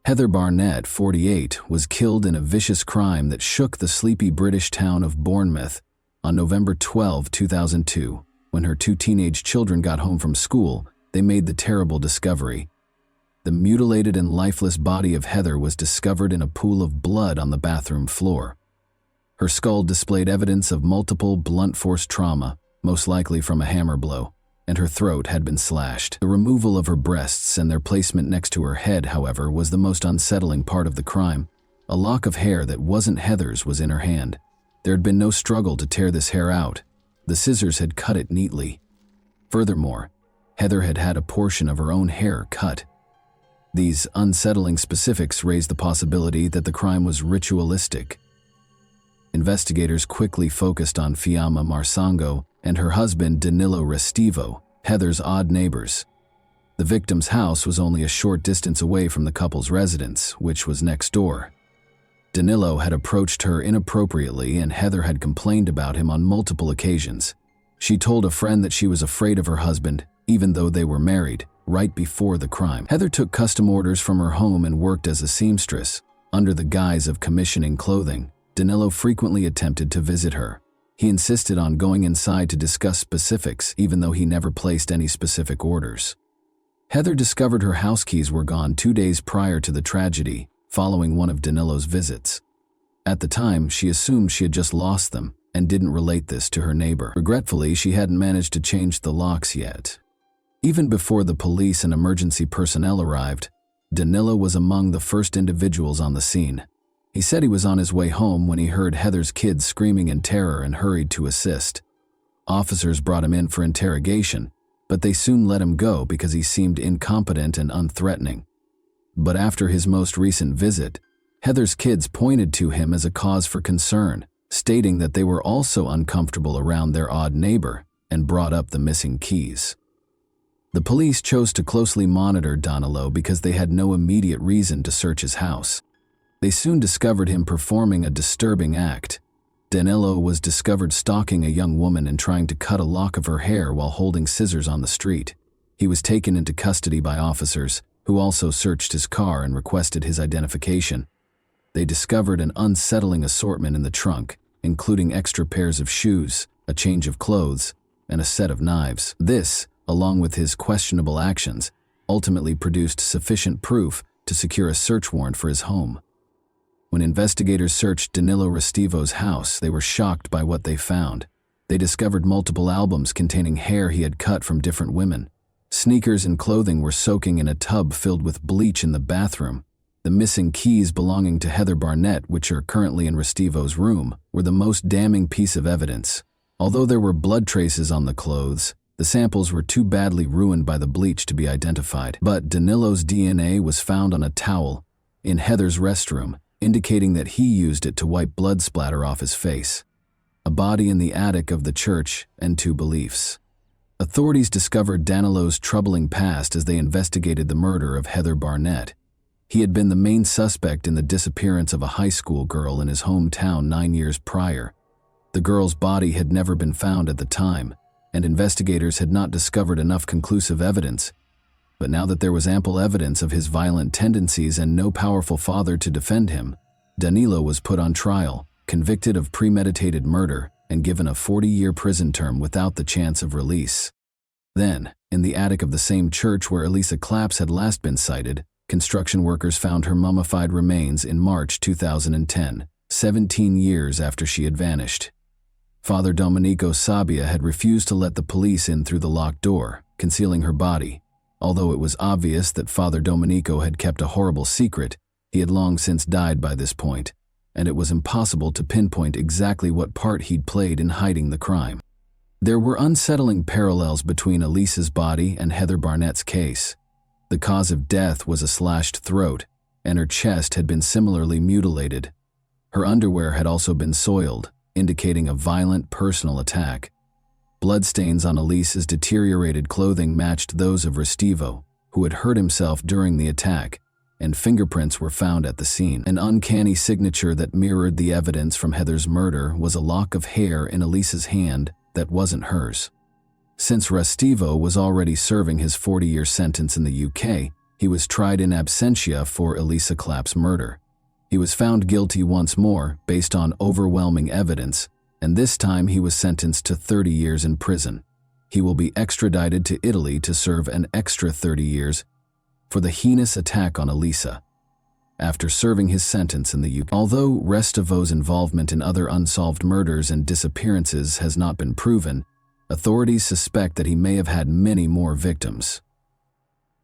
Heather Barnett, 48, was killed in a vicious crime that shook the sleepy British town of Bournemouth on November 12, 2002. When her 2 teenage children got home from school, they made the terrible discovery. The mutilated and lifeless body of Heather was discovered in a pool of blood on the bathroom floor. Her skull displayed evidence of multiple blunt force trauma, most likely from a hammer blow, and her throat had been slashed. The removal of her breasts and their placement next to her head, however, was the most unsettling part of the crime. A lock of hair that wasn't Heather's was in her hand. There had been no struggle to tear this hair out. The scissors had cut it neatly. Furthermore, Heather had had a portion of her own hair cut. These unsettling specifics raised the possibility that the crime was ritualistic. Investigators quickly focused on Fiamma Marsango and her husband Danilo Restivo, Heather's odd neighbors. The victim's house was only a short distance away from the couple's residence, which was next door. Danilo had approached her inappropriately and Heather had complained about him on multiple occasions. She told a friend that she was afraid of her husband, even though they were married, right before the crime. Heather took custom orders from her home and worked as a seamstress. Under the guise of commissioning clothing, Danilo frequently attempted to visit her. He insisted on going inside to discuss specifics, even though he never placed any specific orders. Heather discovered her house keys were gone 2 days prior to the tragedy, following one of Danilo's visits. At the time, she assumed she had just lost them and didn't relate this to her neighbor. Regretfully, she hadn't managed to change the locks yet. Even before the police and emergency personnel arrived, Danilo was among the first individuals on the scene. He said he was on his way home when he heard Heather's kids screaming in terror and hurried to assist. Officers brought him in for interrogation, but they soon let him go because he seemed incompetent and unthreatening. But after his most recent visit, Heather's kids pointed to him as a cause for concern, stating that they were also uncomfortable around their odd neighbor and brought up the missing keys. The police chose to closely monitor Danilo because they had no immediate reason to search his house. They soon discovered him performing a disturbing act. Danilo was discovered stalking a young woman and trying to cut a lock of her hair while holding scissors on the street. He was taken into custody by officers, who also searched his car and requested his identification. They discovered an unsettling assortment in the trunk, including extra pairs of shoes, a change of clothes, and a set of knives. This, along with his questionable actions, ultimately produced sufficient proof to secure a search warrant for his home. When investigators searched Danilo Restivo's house, they were shocked by what they found. They discovered multiple albums containing hair he had cut from different women. Sneakers and clothing were soaking in a tub filled with bleach in the bathroom. The missing keys belonging to Heather Barnett, which are currently in Restivo's room, were the most damning piece of evidence. Although there were blood traces on the clothes, the samples were too badly ruined by the bleach to be identified. But Danilo's DNA was found on a towel in Heather's restroom, indicating that he used it to wipe blood splatter off his face. A body in the attic of the church, and two beliefs. Authorities discovered Danilo's troubling past as they investigated the murder of Heather Barnett. He had been the main suspect in the disappearance of a high school girl in his hometown 9 years prior. The girl's body had never been found at the time, and investigators had not discovered enough conclusive evidence. But now that there was ample evidence of his violent tendencies and no powerful father to defend him, Danilo was put on trial, convicted of premeditated murder, and given a 40-year prison term without the chance of release. Then, in the attic of the same church where Elisa Claps had last been sighted, construction workers found her mummified remains in March 2010, 17 years after she had vanished. Father Domenico Sabbia had refused to let the police in through the locked door, concealing her body. Although it was obvious that Father Domenico had kept a horrible secret, he had long since died by this point, and it was impossible to pinpoint exactly what part he'd played in hiding the crime. There were unsettling parallels between Elisa's body and Heather Barnett's case. The cause of death was a slashed throat, and her chest had been similarly mutilated. Her underwear had also been soiled, indicating a violent personal attack. Bloodstains on Elisa's deteriorated clothing matched those of Restivo, who had hurt himself during the attack, and fingerprints were found at the scene. An uncanny signature that mirrored the evidence from Heather's murder was a lock of hair in Elisa's hand that wasn't hers. Since Restivo was already serving his 40-year sentence in the UK, he was tried in absentia for Elisa Clapp's murder. He was found guilty once more based on overwhelming evidence, and this time he was sentenced to 30 years in prison. He will be extradited to Italy to serve an extra 30 years for the heinous attack on Elisa. After serving his sentence in the UK, although Restivo's involvement in other unsolved murders and disappearances has not been proven, authorities suspect that he may have had many more victims.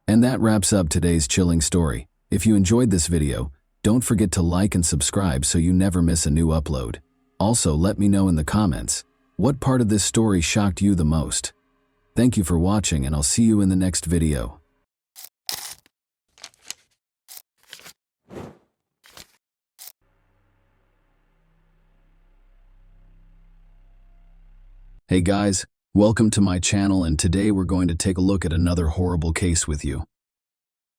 And that wraps up today's chilling story. If you enjoyed this video, don't forget to like and subscribe so you never miss a new upload. Also, let me know in the comments, what part of this story shocked you the most? Thank you for watching, and I'll see you in the next video. Hey guys, welcome to my channel, and today we're going to take a look at another horrible case with you.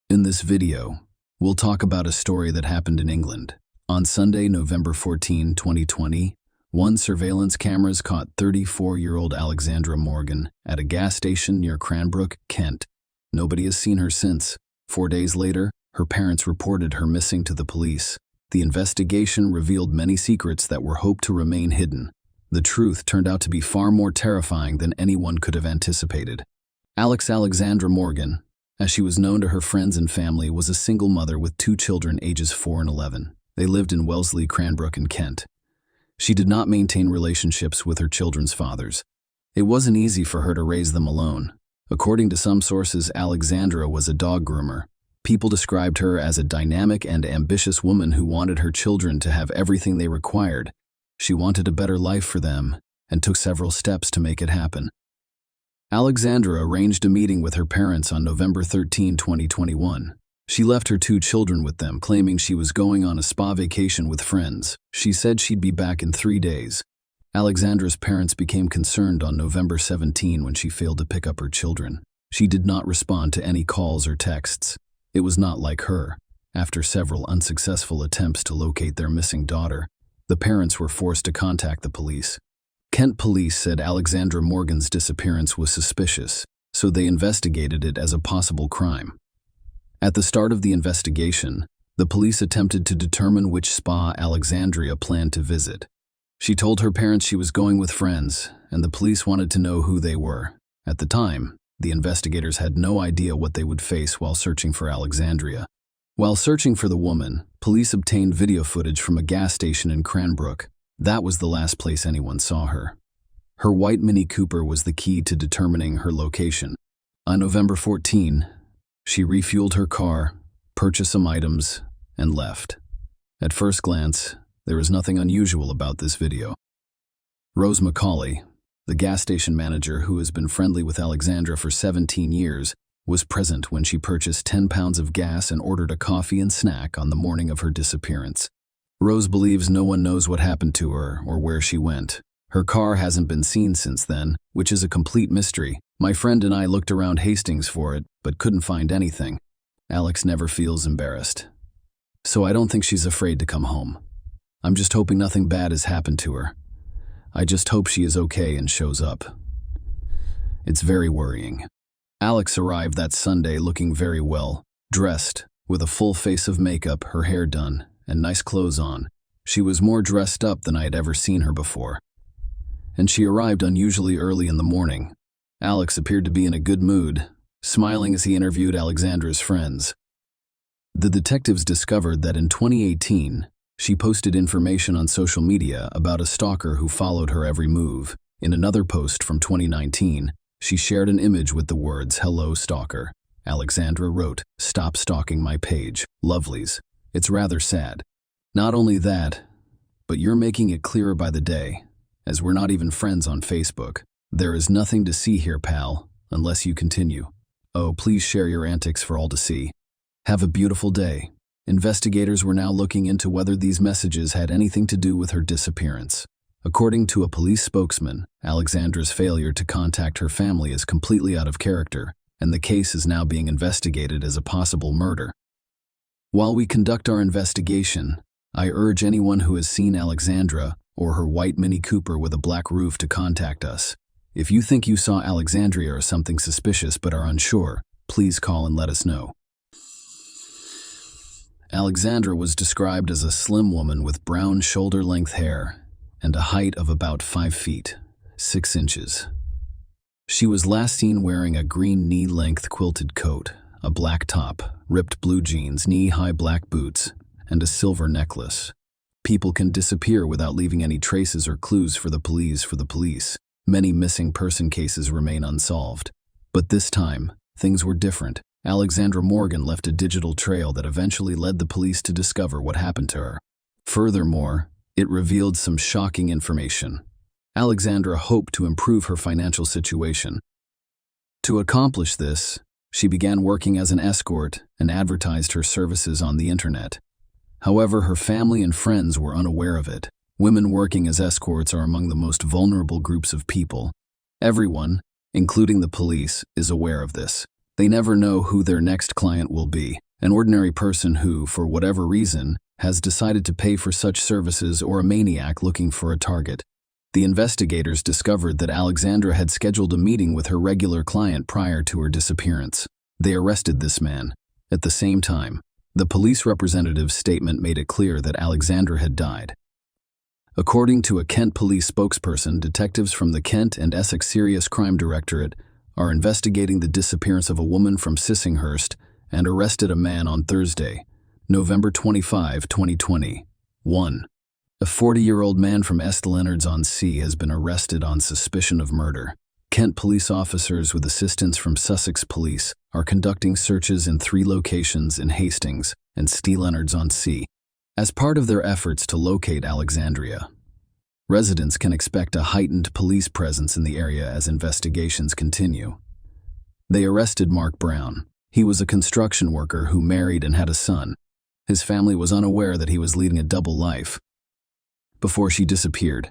In this video, we'll talk about a story that happened in England. On Sunday, November 14, 2020, one surveillance cameras caught 34-year-old Alexandra Morgan at a gas station near Cranbrook, Kent. Nobody has seen her since. 4 days later, her parents reported her missing to the police. The investigation revealed many secrets that were hoped to remain hidden. The truth turned out to be far more terrifying than anyone could have anticipated. Alexandra Morgan, as she was known to her friends and family, was a single mother with 2 children ages 4 and 11. They lived in Wellesley, Cranbrook in Kent. She did not maintain relationships with her children's fathers. It wasn't easy for her to raise them alone. According to some sources, Alexandra was a dog groomer. People described her as a dynamic and ambitious woman who wanted her children to have everything they required. She wanted a better life for them and took several steps to make it happen. Alexandra arranged a meeting with her parents on November 13, 2021. She left her 2 children with them, claiming she was going on a spa vacation with friends. She said she'd be back in 3 days. Alexandra's parents became concerned on November 17 when she failed to pick up her children. She did not respond to any calls or texts. It was not like her. After several unsuccessful attempts to locate their missing daughter, the parents were forced to contact the police. Kent police said Alexandra Morgan's disappearance was suspicious, so they investigated it as a possible crime. At the start of the investigation, the police attempted to determine which spa Alexandria planned to visit. She told her parents she was going with friends, and the police wanted to know who they were. At the time, the investigators had no idea what they would face while searching for Alexandria. While searching for the woman, police obtained video footage from a gas station in Cranbrook. That was the last place anyone saw her. Her white Mini Cooper was the key to determining her location. On November 14, she refueled her car, purchased some items, and left. At first glance, there was nothing unusual about this video. Rose McCauley, the gas station manager who has been friendly with Alexandra for 17 years, was present when she purchased 10 pounds of gas and ordered a coffee and snack on the morning of her disappearance. Rose believes no one knows what happened to her or where she went. Her car hasn't been seen since then, which is a complete mystery. My friend and I looked around Hastings for it, but couldn't find anything. Alex never feels embarrassed. So I don't think she's afraid to come home. I'm just hoping nothing bad has happened to her. I just hope she is okay and shows up. It's very worrying. Alex arrived that Sunday looking very well, dressed, with a full face of makeup, her hair done, and nice clothes on. She was more dressed up than I had ever seen her before. And she arrived unusually early in the morning. Alex appeared to be in a good mood, smiling as he interviewed Alexandra's friends. The detectives discovered that in 2018, she posted information on social media about a stalker who followed her every move. In another post from 2019, she shared an image with the words, "Hello, stalker." Alexandra wrote, "Stop stalking my page. Lovelies. It's rather sad. Not only that, but you're making it clearer by the day, as we're not even friends on Facebook. There is nothing to see here, pal, unless you continue. Oh, please share your antics for all to see. Have a beautiful day." Investigators were now looking into whether these messages had anything to do with her disappearance. According to a police spokesman, Alexandra's failure to contact her family is completely out of character, and the case is now being investigated as a possible murder. While we conduct our investigation, I urge anyone who has seen Alexandra or her white Mini Cooper with a black roof to contact us. If you think you saw Alexandria or something suspicious but are unsure, please call and let us know. Alexandra was described as a slim woman with brown shoulder-length hair and a height of about 5 feet, 6 inches. She was last seen wearing a green knee-length quilted coat, a black top, ripped blue jeans, knee-high black boots, and a silver necklace. People can disappear without leaving any traces or clues for the police. Many missing person cases remain unsolved. But this time, things were different. Alexandra Morgan left a digital trail that eventually led the police to discover what happened to her. Furthermore, it revealed some shocking information. Alexandra hoped to improve her financial situation. To accomplish this, she began working as an escort and advertised her services on the internet. However, her family and friends were unaware of it. Women working as escorts are among the most vulnerable groups of people. Everyone, including the police, is aware of this. They never know who their next client will be. An ordinary person who, for whatever reason, has decided to pay for such services, or a maniac looking for a target. The investigators discovered that Alexandra had scheduled a meeting with her regular client prior to her disappearance. They arrested this man. At the same time, the police representative's statement made it clear that Alexandra had died. According to a Kent police spokesperson, detectives from the Kent and Essex Serious Crime Directorate are investigating the disappearance of a woman from Sissinghurst and arrested a man on Thursday, November 25, 2020. 1. A 40-year-old man from Est Leonards-on-Sea has been arrested on suspicion of murder. Kent police officers with assistance from Sussex Police are conducting searches in 3 locations in Hastings and Steelanards-on-Sea as part of their efforts to locate Alexandria. Residents can expect a heightened police presence in the area as investigations continue. They arrested Mark Brown. He was a construction worker who married and had a son. His family was unaware that he was leading a double life. Before she disappeared,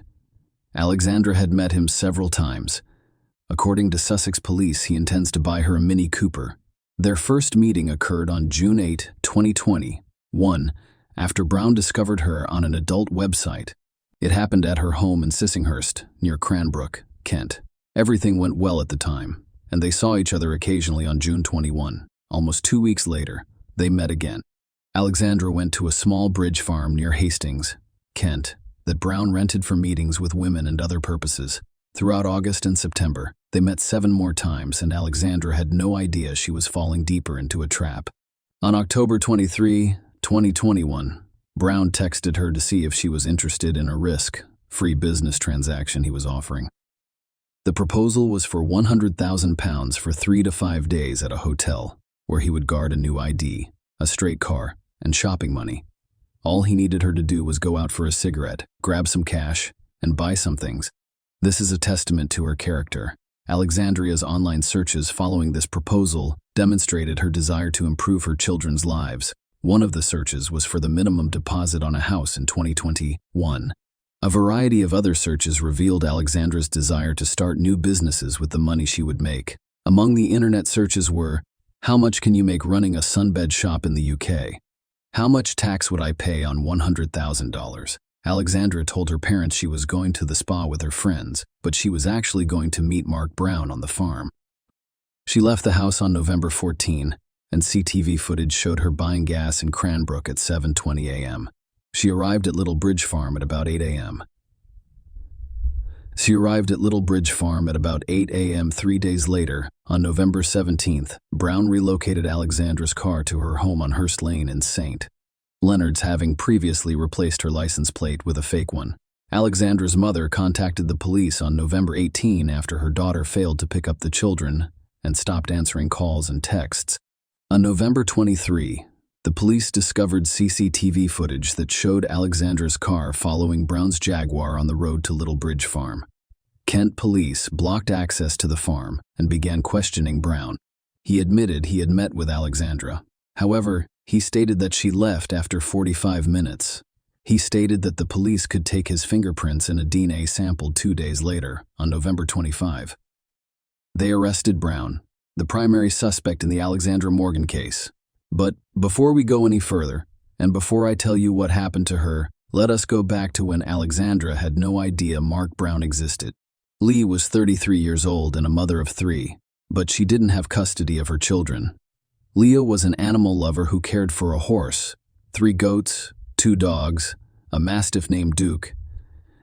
Alexandra had met him several times. According to Sussex Police, he intends to buy her a Mini Cooper. Their first meeting occurred on June 8, 2021, after Brown discovered her on an adult website. It happened at her home in Sissinghurst, near Cranbrook, Kent. Everything went well at the time, and they saw each other occasionally on June 21. Almost 2 weeks later, they met again. Alexandra went to a small bridge farm near Hastings, Kent, that Brown rented for meetings with women and other purposes. Throughout August and September, they met 7 more times, and Alexandra had no idea she was falling deeper into a trap. On October 23, 2021, Brown texted her to see if she was interested in a risk-free business transaction he was offering. The proposal was for £100,000 for 3 to 5 days at a hotel, where he would guard a new ID, a straight car, and shopping money. All he needed her to do was go out for a cigarette, grab some cash, and buy some things. This is a testament to her character. Alexandria's online searches following this proposal demonstrated her desire to improve her children's lives. One of the searches was for the minimum deposit on a house in 2021. A variety of other searches revealed Alexandra's desire to start new businesses with the money she would make. Among the internet searches were, how much can you make running a sunbed shop in the UK? How much tax would I pay on $100,000? Alexandra told her parents she was going to the spa with her friends, but she was actually going to meet Mark Brown on the farm. She left the house on November 14, and CTV footage showed her buying gas in Cranbrook at 7:20 a.m. She arrived at Little Bridge Farm at about 8 a.m. 8 a.m. 3 days later, on November 17th, Brown relocated Alexandra's car to her home on Hurst Lane in St. Leonard's, having previously replaced her license plate with a fake one. Alexandra's mother contacted the police on November 18 after her daughter failed to pick up the children and stopped answering calls and texts. On November 23, the police discovered CCTV footage that showed Alexandra's car following Brown's Jaguar on the road to Little Bridge Farm. Kent police blocked access to the farm and began questioning Brown. He admitted he had met with Alexandra. However, he stated that she left after 45 minutes. He stated that the police could take his fingerprints in a DNA sample 2 days later, on November 25. They arrested Brown, the primary suspect in the Alexandra Morgan case. But before we go any further, and before I tell you what happened to her, let us go back to when Alexandra had no idea Mark Brown existed. Lee was 33 years old and a mother of 3, but she didn't have custody of her children. Leah was an animal lover who cared for a horse, 3 goats, 2 dogs, a mastiff named Duke,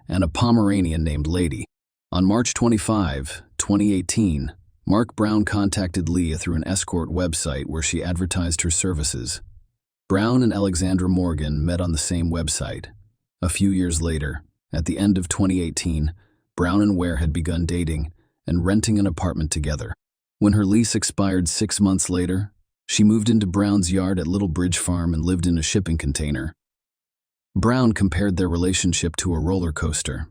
and a Pomeranian named Lady. On March 25, 2018, Mark Brown contacted Leah through an escort website where she advertised her services. Brown and Alexandra Morgan met on the same website. A few years later, at the end of 2018, Brown and Ware had begun dating and renting an apartment together. When her lease expired 6 months later, she moved into Brown's yard at Little Bridge Farm and lived in a shipping container. Brown compared their relationship to a roller coaster.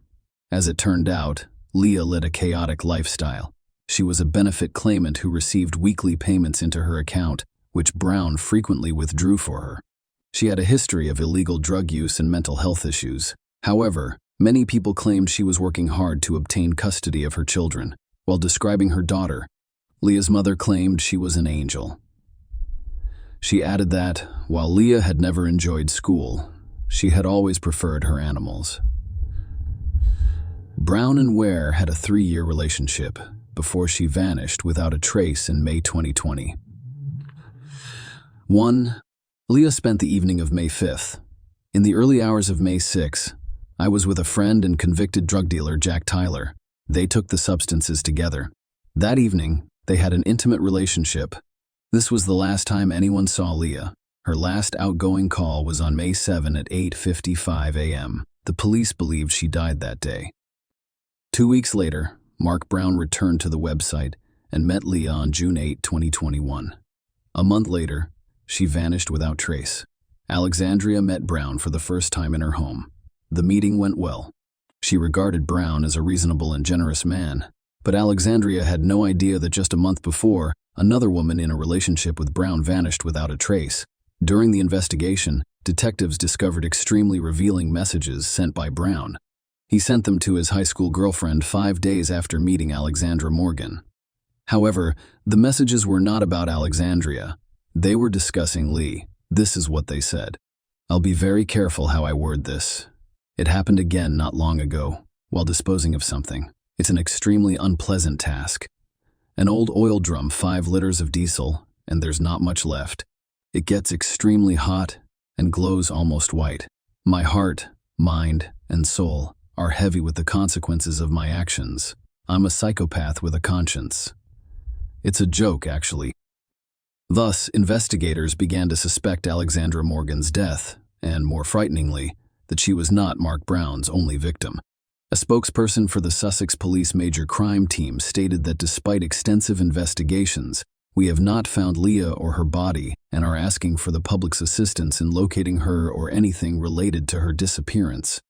As it turned out, Leah led a chaotic lifestyle. She was a benefit claimant who received weekly payments into her account, which Brown frequently withdrew for her. She had a history of illegal drug use and mental health issues. However, many people claimed she was working hard to obtain custody of her children. While describing her daughter, Leah's mother claimed she was an angel. She added that, while Leah had never enjoyed school, she had always preferred her animals. Brown and Ware had a 3-year relationship before she vanished without a trace in May 2020. 1. Leah spent the evening of May 5th. In the early hours of May 6, I was with a friend and convicted drug dealer Jack Tyler. They took the substances together. That evening, they had an intimate relationship. This was the last time anyone saw Leah. Her last outgoing call was on May 7 at 8:55 a.m. The police believed she died that day. 2 weeks later, Mark Brown returned to the website and met Leah on June 8, 2021. A month later, she vanished without trace. Alexandria met Brown for the first time in her home. The meeting went well. She regarded Brown as a reasonable and generous man, but Alexandria had no idea that just a month before, another woman in a relationship with Brown vanished without a trace. During the investigation, detectives discovered extremely revealing messages sent by Brown. He sent them to his high school girlfriend 5 days after meeting Alexandra Morgan. However, the messages were not about Alexandria. They were discussing Lee. This is what they said. "I'll be very careful how I word this. It happened again not long ago, while disposing of something. It's an extremely unpleasant task. An old oil drum, 5 liters of diesel, and there's not much left. It gets extremely hot and glows almost white. My heart, mind, and soul are heavy with the consequences of my actions. I'm a psychopath with a conscience." It's a joke, actually. Thus, investigators began to suspect Alexandra Morgan's death, and more frighteningly, that she was not Mark Brown's only victim. A spokesperson for the Sussex Police Major Crime Team stated that despite extensive investigations, "We have not found Leah or her body and are asking for the public's assistance in locating her or anything related to her disappearance."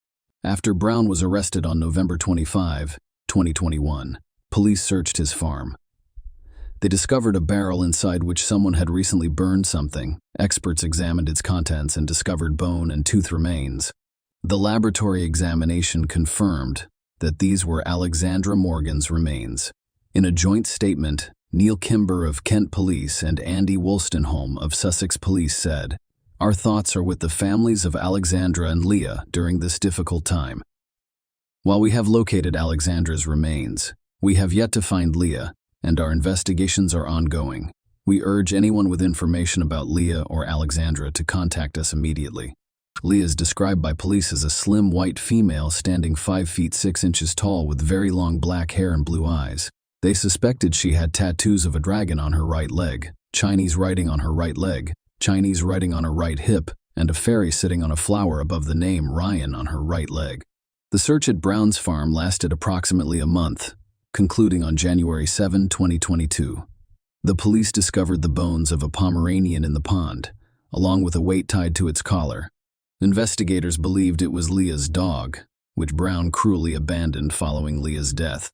After Brown was arrested on November 25, 2021, police searched his farm. They discovered a barrel inside which someone had recently burned something. Experts examined its contents and discovered bone and tooth remains. The laboratory examination confirmed that these were Alexandra Morgan's remains. In a joint statement, Neil Kimber of Kent Police and Andy Wolstenholme of Sussex Police said, "Our thoughts are with the families of Alexandra and Leah during this difficult time. While we have located Alexandra's remains, we have yet to find Leah, and our investigations are ongoing. We urge anyone with information about Leah or Alexandra to contact us immediately." Leah is described by police as a slim white female standing 5 feet 6 inches tall with very long black hair and blue eyes. They suspected she had tattoos of a dragon on her right leg, Chinese writing on her right leg, Chinese writing on her right hip, and a fairy sitting on a flower above the name Ryan on her right leg. The search at Brown's farm lasted approximately a month, concluding on January 7, 2022. The police discovered the bones of a Pomeranian in the pond, along with a weight tied to its collar. Investigators believed it was Leah's dog, which Brown cruelly abandoned following Leah's death.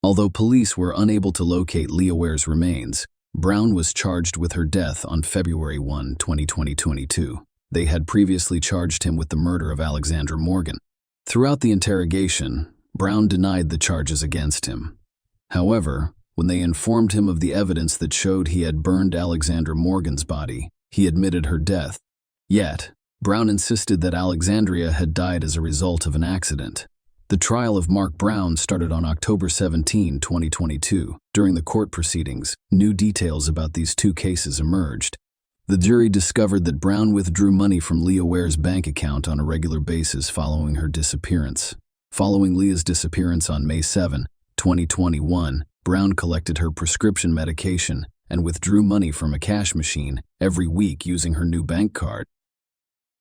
Although police were unable to locate Leah Ware's remains, Brown was charged with her death on February 1, 2022. They had previously charged him with the murder of Alexandra Morgan. Throughout the interrogation, Brown denied the charges against him. However, when they informed him of the evidence that showed he had burned Alexandra Morgan's body, he admitted her death. Yet, Brown insisted that Alexandria had died as a result of an accident. The trial of Mark Brown started on October 17, 2022. During the court proceedings, new details about these 2 cases emerged. The jury discovered that Brown withdrew money from Leah Ware's bank account on a regular basis following her disappearance. Following Leah's disappearance on May 7, 2021, Brown collected her prescription medication and withdrew money from a cash machine every week using her new bank card.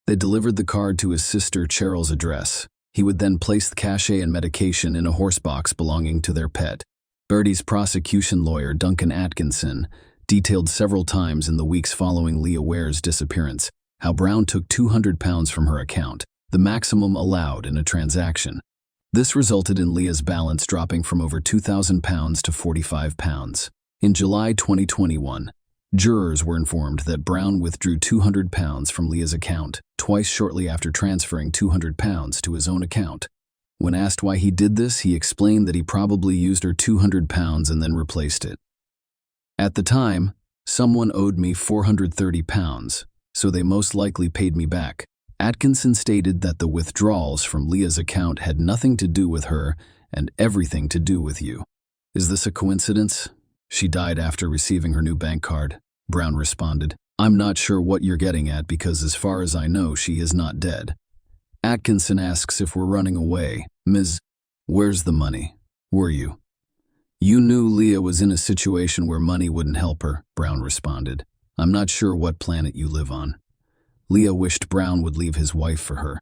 They delivered the card to his sister Cheryl's address. He would then place the cachet and medication in a horse box belonging to their pet. Bertie's prosecution lawyer, Duncan Atkinson, detailed several times in the weeks following Leah Ware's disappearance how Brown took £200 from her account, the maximum allowed in a transaction. This resulted in Leah's balance dropping from over £2,000 to £45. In July 2021, jurors were informed that Brown withdrew £200 from Leah's account, twice shortly after transferring £200 to his own account. When asked why he did this, he explained that he probably used her £200 and then replaced it. "At the time, someone owed me £430, so they most likely paid me back." Atkinson stated that the withdrawals from Leah's account had nothing to do with her and everything to do with you. "Is this a coincidence? She died after receiving her new bank card," Brown responded. "I'm not sure what you're getting at because as far as I know, she is not dead." Atkinson asks if we're running away. "Ms. Where's the money? Were you?" "You knew Leah was in a situation where money wouldn't help her," Brown responded. "I'm not sure what planet you live on." Leah wished Brown would leave his wife for her.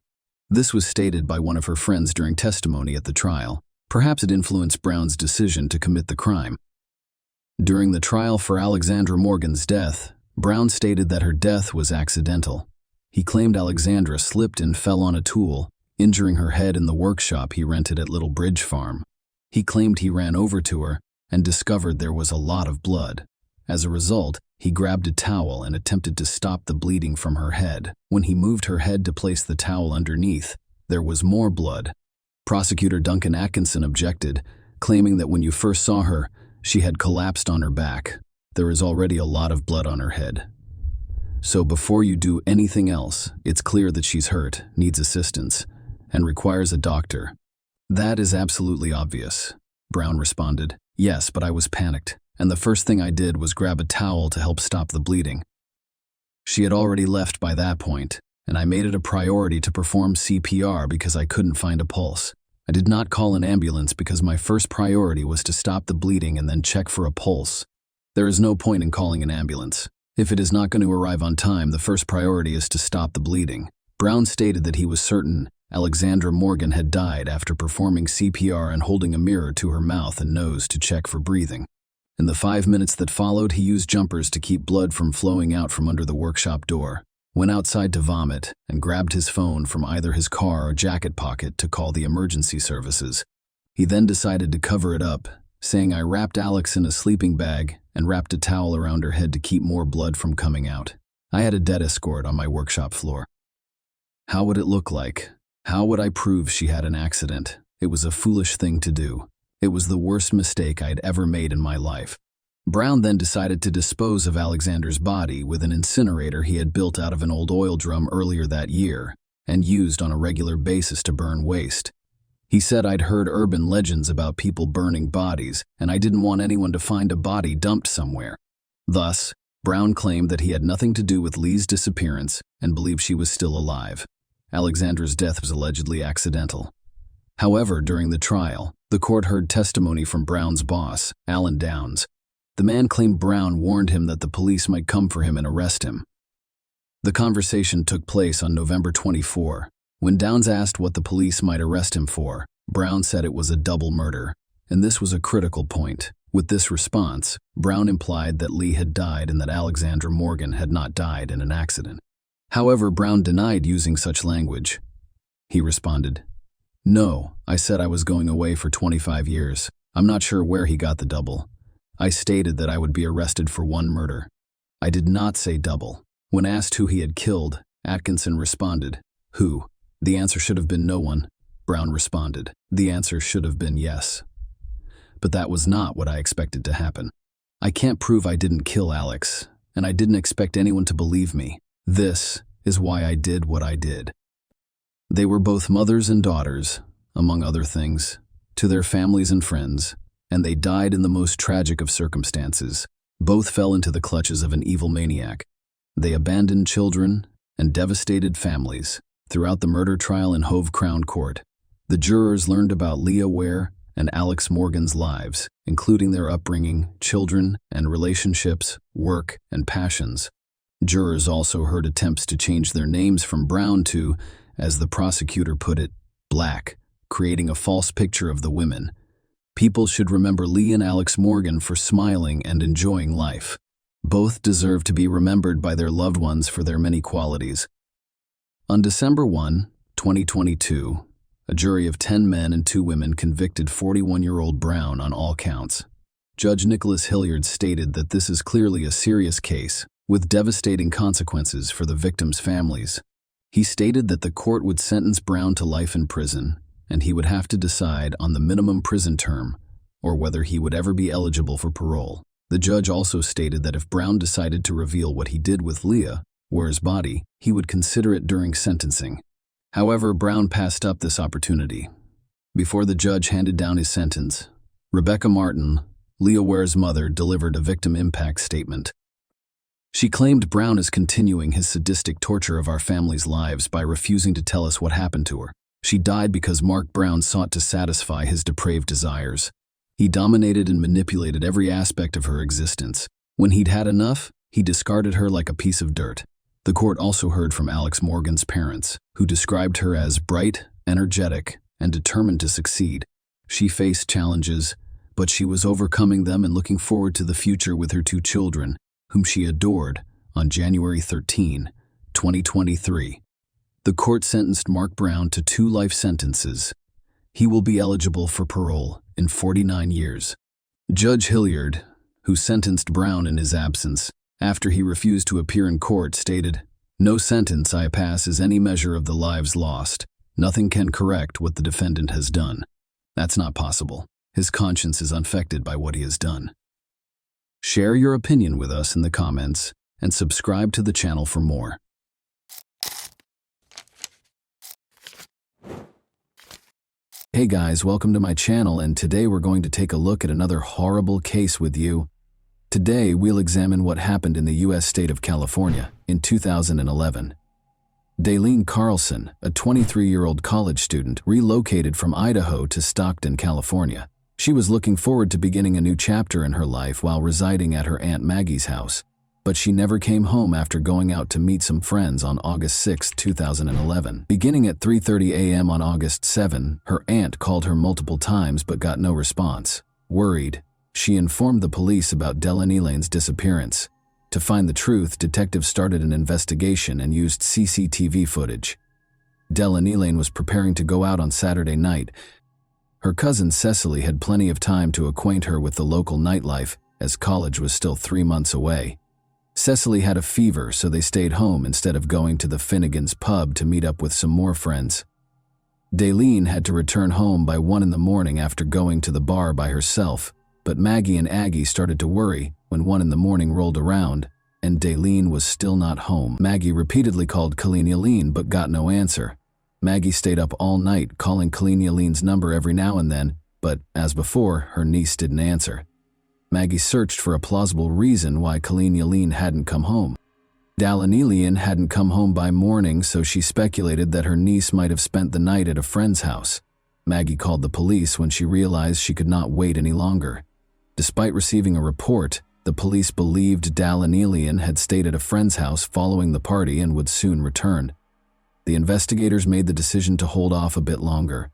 This was stated by one of her friends during testimony at the trial. Perhaps it influenced Brown's decision to commit the crime. During the trial for Alexandra Morgan's death, Brown stated that her death was accidental. He claimed Alexandra slipped and fell on a tool, injuring her head in the workshop he rented at Little Bridge Farm. He claimed he ran over to her and discovered there was a lot of blood. As a result, he grabbed a towel and attempted to stop the bleeding from her head. When he moved her head to place the towel underneath, there was more blood. Prosecutor Duncan Atkinson objected, claiming that when you first saw her, she had collapsed on her back. There is already a lot of blood on her head. So before you do anything else, it's clear that she's hurt, needs assistance, and requires a doctor. That is absolutely obvious, Brown responded. Yes, but I was panicked, and the first thing I did was grab a towel to help stop the bleeding. She had already left by that point, and I made it a priority to perform CPR because I couldn't find a pulse. I did not call an ambulance because my first priority was to stop the bleeding and then check for a pulse. There is no point in calling an ambulance. If it is not going to arrive on time, the first priority is to stop the bleeding. Brown stated that he was certain Alexandra Morgan had died after performing CPR and holding a mirror to her mouth and nose to check for breathing. In the 5 minutes that followed, he used jumpers to keep blood from flowing out from under the workshop door, went outside to vomit, and grabbed his phone from either his car or jacket pocket to call the emergency services. He then decided to cover it up, saying, "I wrapped Alex in a sleeping bag and wrapped a towel around her head to keep more blood from coming out. I had a death escort on my workshop floor." How would it look like? How would I prove she had an accident? It was a foolish thing to do. It was the worst mistake I'd ever made in my life. Brown then decided to dispose of Alexander's body with an incinerator he had built out of an old oil drum earlier that year and used on a regular basis to burn waste. He said, "I'd heard urban legends about people burning bodies, and I didn't want anyone to find a body dumped somewhere." Thus, Brown claimed that he had nothing to do with Lee's disappearance and believed she was still alive. Alexandra's death was allegedly accidental. However, during the trial, the court heard testimony from Brown's boss, Alan Downs. The man claimed Brown warned him that the police might come for him and arrest him. The conversation took place on November 24. When Downs asked what the police might arrest him for, Brown said it was a double murder, and this was a critical point. With this response, Brown implied that Lee had died and that Alexandra Morgan had not died in an accident. However, Brown denied using such language. He responded, "No, I said I was going away for 25 years. I'm not sure where he got the double. I stated that I would be arrested for one murder. I did not say double." When asked who he had killed, Atkinson responded, "Who? The answer should have been no one." Brown responded, "The answer should have been yes. But that was not what I expected to happen. I can't prove I didn't kill Alex, and I didn't expect anyone to believe me. This is why I did what I did." They were both mothers and daughters, among other things, to their families and friends, and they died in the most tragic of circumstances. Both fell into the clutches of an evil maniac. They abandoned children and devastated families. Throughout the murder trial in Hove Crown Court, the jurors learned about Leah Ware and Alex Morgan's lives, including their upbringing, children and relationships, work and passions. Jurors also heard attempts to change their names from Brown to, as the prosecutor put it, black, creating a false picture of the women. People should remember Lee and Alex Morgan for smiling and enjoying life. Both deserve to be remembered by their loved ones for their many qualities. On December 1, 2022, a jury of 10 men and 2 women convicted 41-year-old Brown on all counts. Judge Nicholas Hilliard stated that this is clearly a serious case, with devastating consequences for the victims' families. He stated that the court would sentence Brown to life in prison, and he would have to decide on the minimum prison term or whether he would ever be eligible for parole. The judge also stated that if Brown decided to reveal what he did with Leah Ware's body, he would consider it during sentencing. However, Brown passed up this opportunity. Before the judge handed down his sentence, Rebecca Martin, Leah Ware's mother, delivered a victim impact statement. She claimed Brown is continuing his sadistic torture of our family's lives by refusing to tell us what happened to her. She died because Mark Brown sought to satisfy his depraved desires. He dominated and manipulated every aspect of her existence. When he'd had enough, he discarded her like a piece of dirt. The court also heard from Alex Morgan's parents, who described her as bright, energetic, and determined to succeed. She faced challenges, but she was overcoming them and looking forward to the future with her two children, whom she adored, on January 13, 2023. The court sentenced Mark Brown to 2 life sentences. He will be eligible for parole in 49 years. Judge Hilliard, who sentenced Brown in his absence after he refused to appear in court, stated, "No sentence I pass is any measure of the lives lost. Nothing can correct what the defendant has done. That's not possible. His conscience is unaffected by what he has done." Share your opinion with us in the comments and subscribe to the channel for more. Hey guys, welcome to my channel, and today we're going to take a look at another horrible case with you. Today we'll examine what happened in the U.S. state of California in 2011. Daylene Carlson, a 23-year-old college student, relocated from Idaho to Stockton, California. She was looking forward to beginning a new chapter in her life while residing at her Aunt Maggie's house, but she never came home after going out to meet some friends on August 6, 2011. Beginning at 3:30 a.m. on August 7, her aunt called her multiple times but got no response. Worried, she informed the police about Daylene Elaine's disappearance. To find the truth, detectives started an investigation and used CCTV footage. Daylene Elaine was preparing to go out on Saturday night. Her cousin Cecily had plenty of time to acquaint her with the local nightlife, as college was still 3 months away. Cecily had a fever, so they stayed home instead of going to the Finnegan's pub to meet up with some more friends. Daylene had to return home by 1 in the morning after going to the bar by herself, but Maggie and Aggie started to worry when 1 in the morning rolled around and Daylene was still not home. Maggie repeatedly called Colleen Eileen but got no answer. Maggie stayed up all night calling Colleen Eileen's number every now and then, but, as before, her niece didn't answer. Maggie searched for a plausible reason why Colleen Eileen hadn't come home. Daylene Eileen hadn't come home by morning, so she speculated that her niece might have spent the night at a friend's house. Maggie called the police when she realized she could not wait any longer. Despite receiving a report, the police believed Daylene Eileen had stayed at a friend's house following the party and would soon return. The investigators made the decision to hold off a bit longer.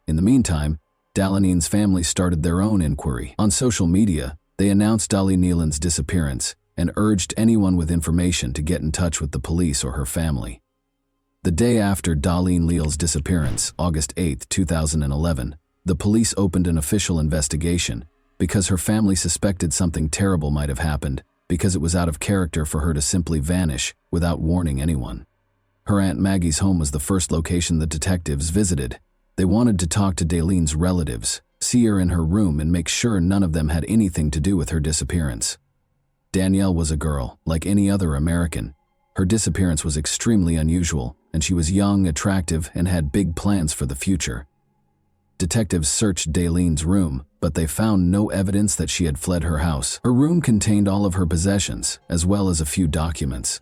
In the meantime, Daylene's family started their own inquiry. On social media, they announced Daylene Eileen's disappearance and urged anyone with information to get in touch with the police or her family. The day after Daylene Eileen's disappearance, August 8, 2011, the police opened an official investigation because her family suspected something terrible might have happened because it was out of character for her to simply vanish without warning anyone. Her Aunt Maggie's home was the first location the detectives visited. They wanted to talk to Daylene's relatives, see her in her room, and make sure none of them had anything to do with her disappearance. Danielle was a girl, like any other American. Her disappearance was extremely unusual, and she was young, attractive, and had big plans for the future. Detectives searched Daylene's room, but they found no evidence that she had fled her house. Her room contained all of her possessions, as well as a few documents.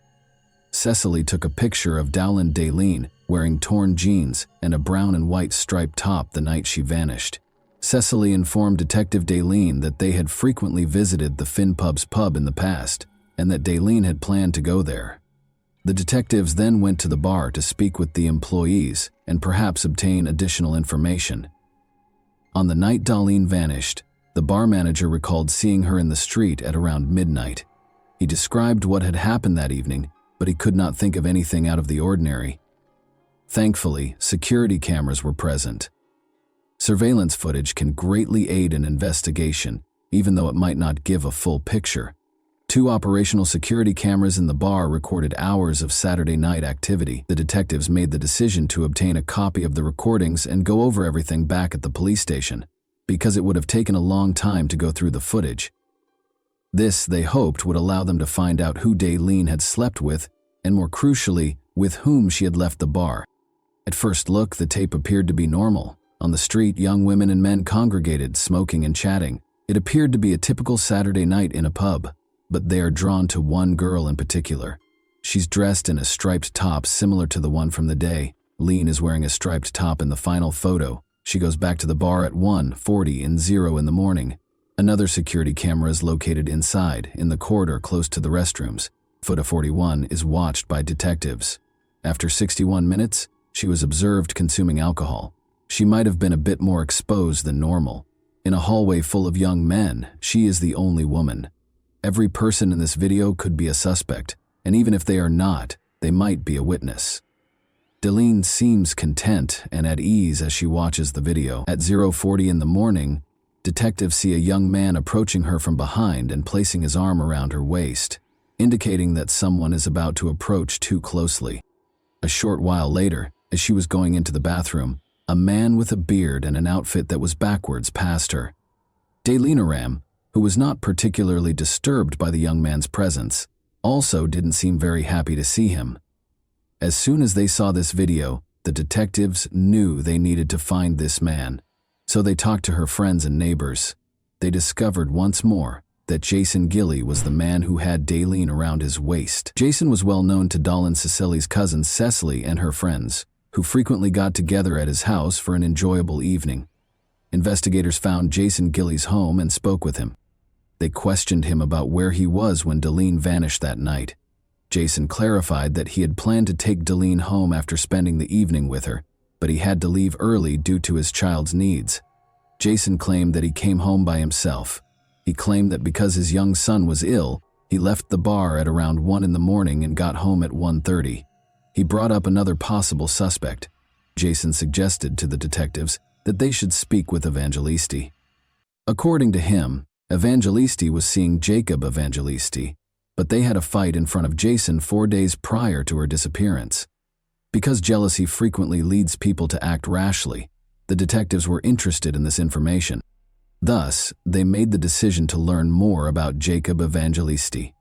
Cecily took a picture of Daylene wearing torn jeans and a brown and white striped top the night she vanished. Cecily informed Detective Daylene that they had frequently visited the Finn Pub's pub in the past, and that Daylene had planned to go there. The detectives then went to the bar to speak with the employees and perhaps obtain additional information. On the night Daylene vanished, the bar manager recalled seeing her in the street at around midnight. He described what had happened that evening, but he could not think of anything out of the ordinary. Thankfully, security cameras were present. Surveillance footage can greatly aid an investigation, even though it might not give a full picture. 2 operational security cameras in the bar recorded hours of Saturday night activity. The detectives made the decision to obtain a copy of the recordings and go over everything back at the police station, because it would have taken a long time to go through the footage. This, they hoped, would allow them to find out who Daylene had slept with, and more crucially, with whom she had left the bar. At first look, the tape appeared to be normal. On the street, young women and men congregated, smoking and chatting. It appeared to be a typical Saturday night in a pub, but they are drawn to one girl in particular. She's dressed in a striped top similar to the one from the day. Daylene is wearing a striped top in the final photo. She goes back to the bar at 1:40 and 0 in the morning. Another security camera is located inside, in the corridor close to the restrooms. Photo 41 is watched by detectives. After 61 minutes, she was observed consuming alcohol. She might have been a bit more exposed than normal. In a hallway full of young men, she is the only woman. Every person in this video could be a suspect, and even if they are not, they might be a witness. Deline seems content and at ease as she watches the video. At 0:40 in the morning, detectives see a young man approaching her from behind and placing his arm around her waist, indicating that someone is about to approach too closely. A short while later, as she was going into the bathroom, a man with a beard and an outfit that was backwards passed her. Deline, who was not particularly disturbed by the young man's presence, also didn't seem very happy to see him. As soon as they saw this video, the detectives knew they needed to find this man. So they talked to her friends and neighbors. They discovered once more that Jason Gilly was the man who had Deline around his waist. Jason was well known to Dawn Cecily's cousin Cecily and her friends, who frequently got together at his house for an enjoyable evening. Investigators found Jason Gilly's home and spoke with him. They questioned him about where he was when Deline vanished that night. Jason clarified that he had planned to take Deline home after spending the evening with her, but he had to leave early due to his child's needs. Jason claimed that he came home by himself. He claimed that because his young son was ill, he left the bar at around 1 in the morning and got home at 1:30. He brought up another possible suspect. Jason suggested to the detectives that they should speak with Evangelisti. According to him, Evangelisti was seeing Jacob Evangelisti, but they had a fight in front of Jason 4 days prior to her disappearance. Because jealousy frequently leads people to act rashly, the detectives were interested in this information. Thus, they made the decision to learn more about Jacob Evangelisti.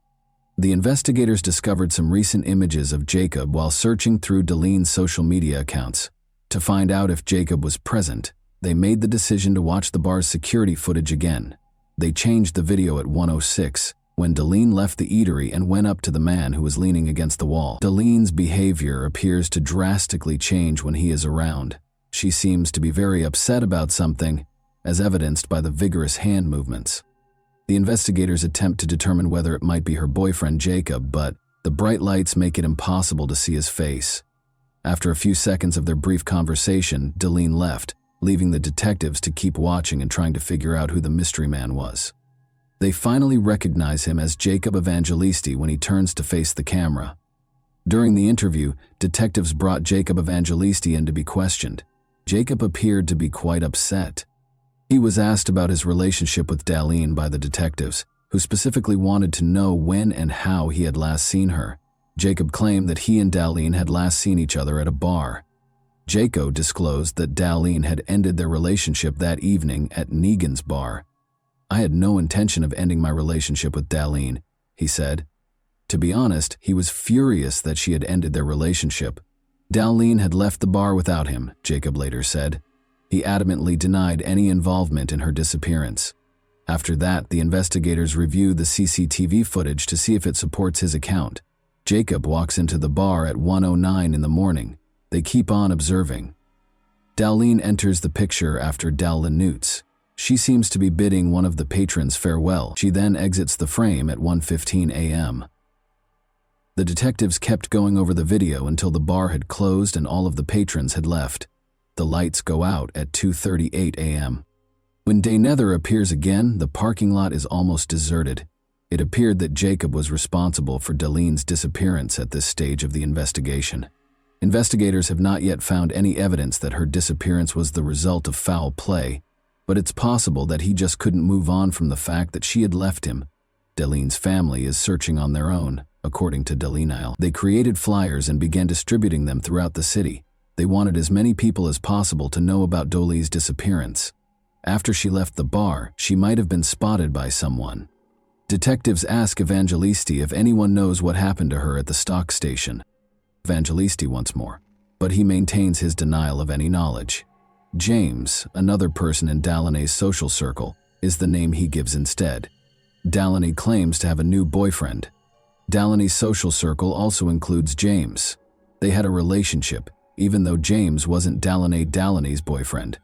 The investigators discovered some recent images of Jacob while searching through Deline's social media accounts. To find out if Jacob was present, they made the decision to watch the bar's security footage again. They changed the video at 1:06, when Deline left the eatery and went up to the man who was leaning against the wall. Deline's behavior appears to drastically change when he is around. She seems to be very upset about something, as evidenced by the vigorous hand movements. The investigators attempt to determine whether it might be her boyfriend Jacob, but the bright lights make it impossible to see his face. After a few seconds of their brief conversation, Deline left, leaving the detectives to keep watching and trying to figure out who the mystery man was. They finally recognize him as Jacob Evangelisti when he turns to face the camera. During the interview, detectives brought Jacob Evangelisti in to be questioned. Jacob appeared to be quite upset. He was asked about his relationship with Deline by the detectives, who specifically wanted to know when and how he had last seen her. Jacob claimed that he and Deline had last seen each other at a bar. Jacob disclosed that Deline had ended their relationship that evening at Negan's bar. "I had no intention of ending my relationship with Deline," he said. To be honest, he was furious that she had ended their relationship. Deline had left the bar without him, Jacob later said. He adamantly denied any involvement in her disappearance. After that, the investigators reviewed the CCTV footage to see if it supports his account. Jacob walks into the bar at 1:09 in the morning. They keep on observing. Deline enters the picture after Deline. She seems to be bidding one of the patrons farewell. She then exits the frame at 1:15 a.m. The detectives kept going over the video until the bar had closed and all of the patrons had left. The lights go out at 2:38 a.m. When Day Nether appears again, the parking lot is almost deserted. It appeared that Jacob was responsible for Deline's disappearance at this stage of the investigation. Investigators have not yet found any evidence that her disappearance was the result of foul play, but it's possible that he just couldn't move on from the fact that she had left him. Deline's family is searching on their own, according to Deline. They created flyers and began distributing them throughout the city. They wanted as many people as possible to know about Doli's disappearance. After she left the bar, she might have been spotted by someone. Detectives ask Evangelisti if anyone knows what happened to her at the stock station. Evangelisti wants more, but he maintains his denial of any knowledge. James, another person in Deline's social circle, is the name he gives instead. Deline claims to have a new boyfriend. Deline's social circle also includes James. They had a relationship, even though James wasn't Deline's boyfriend.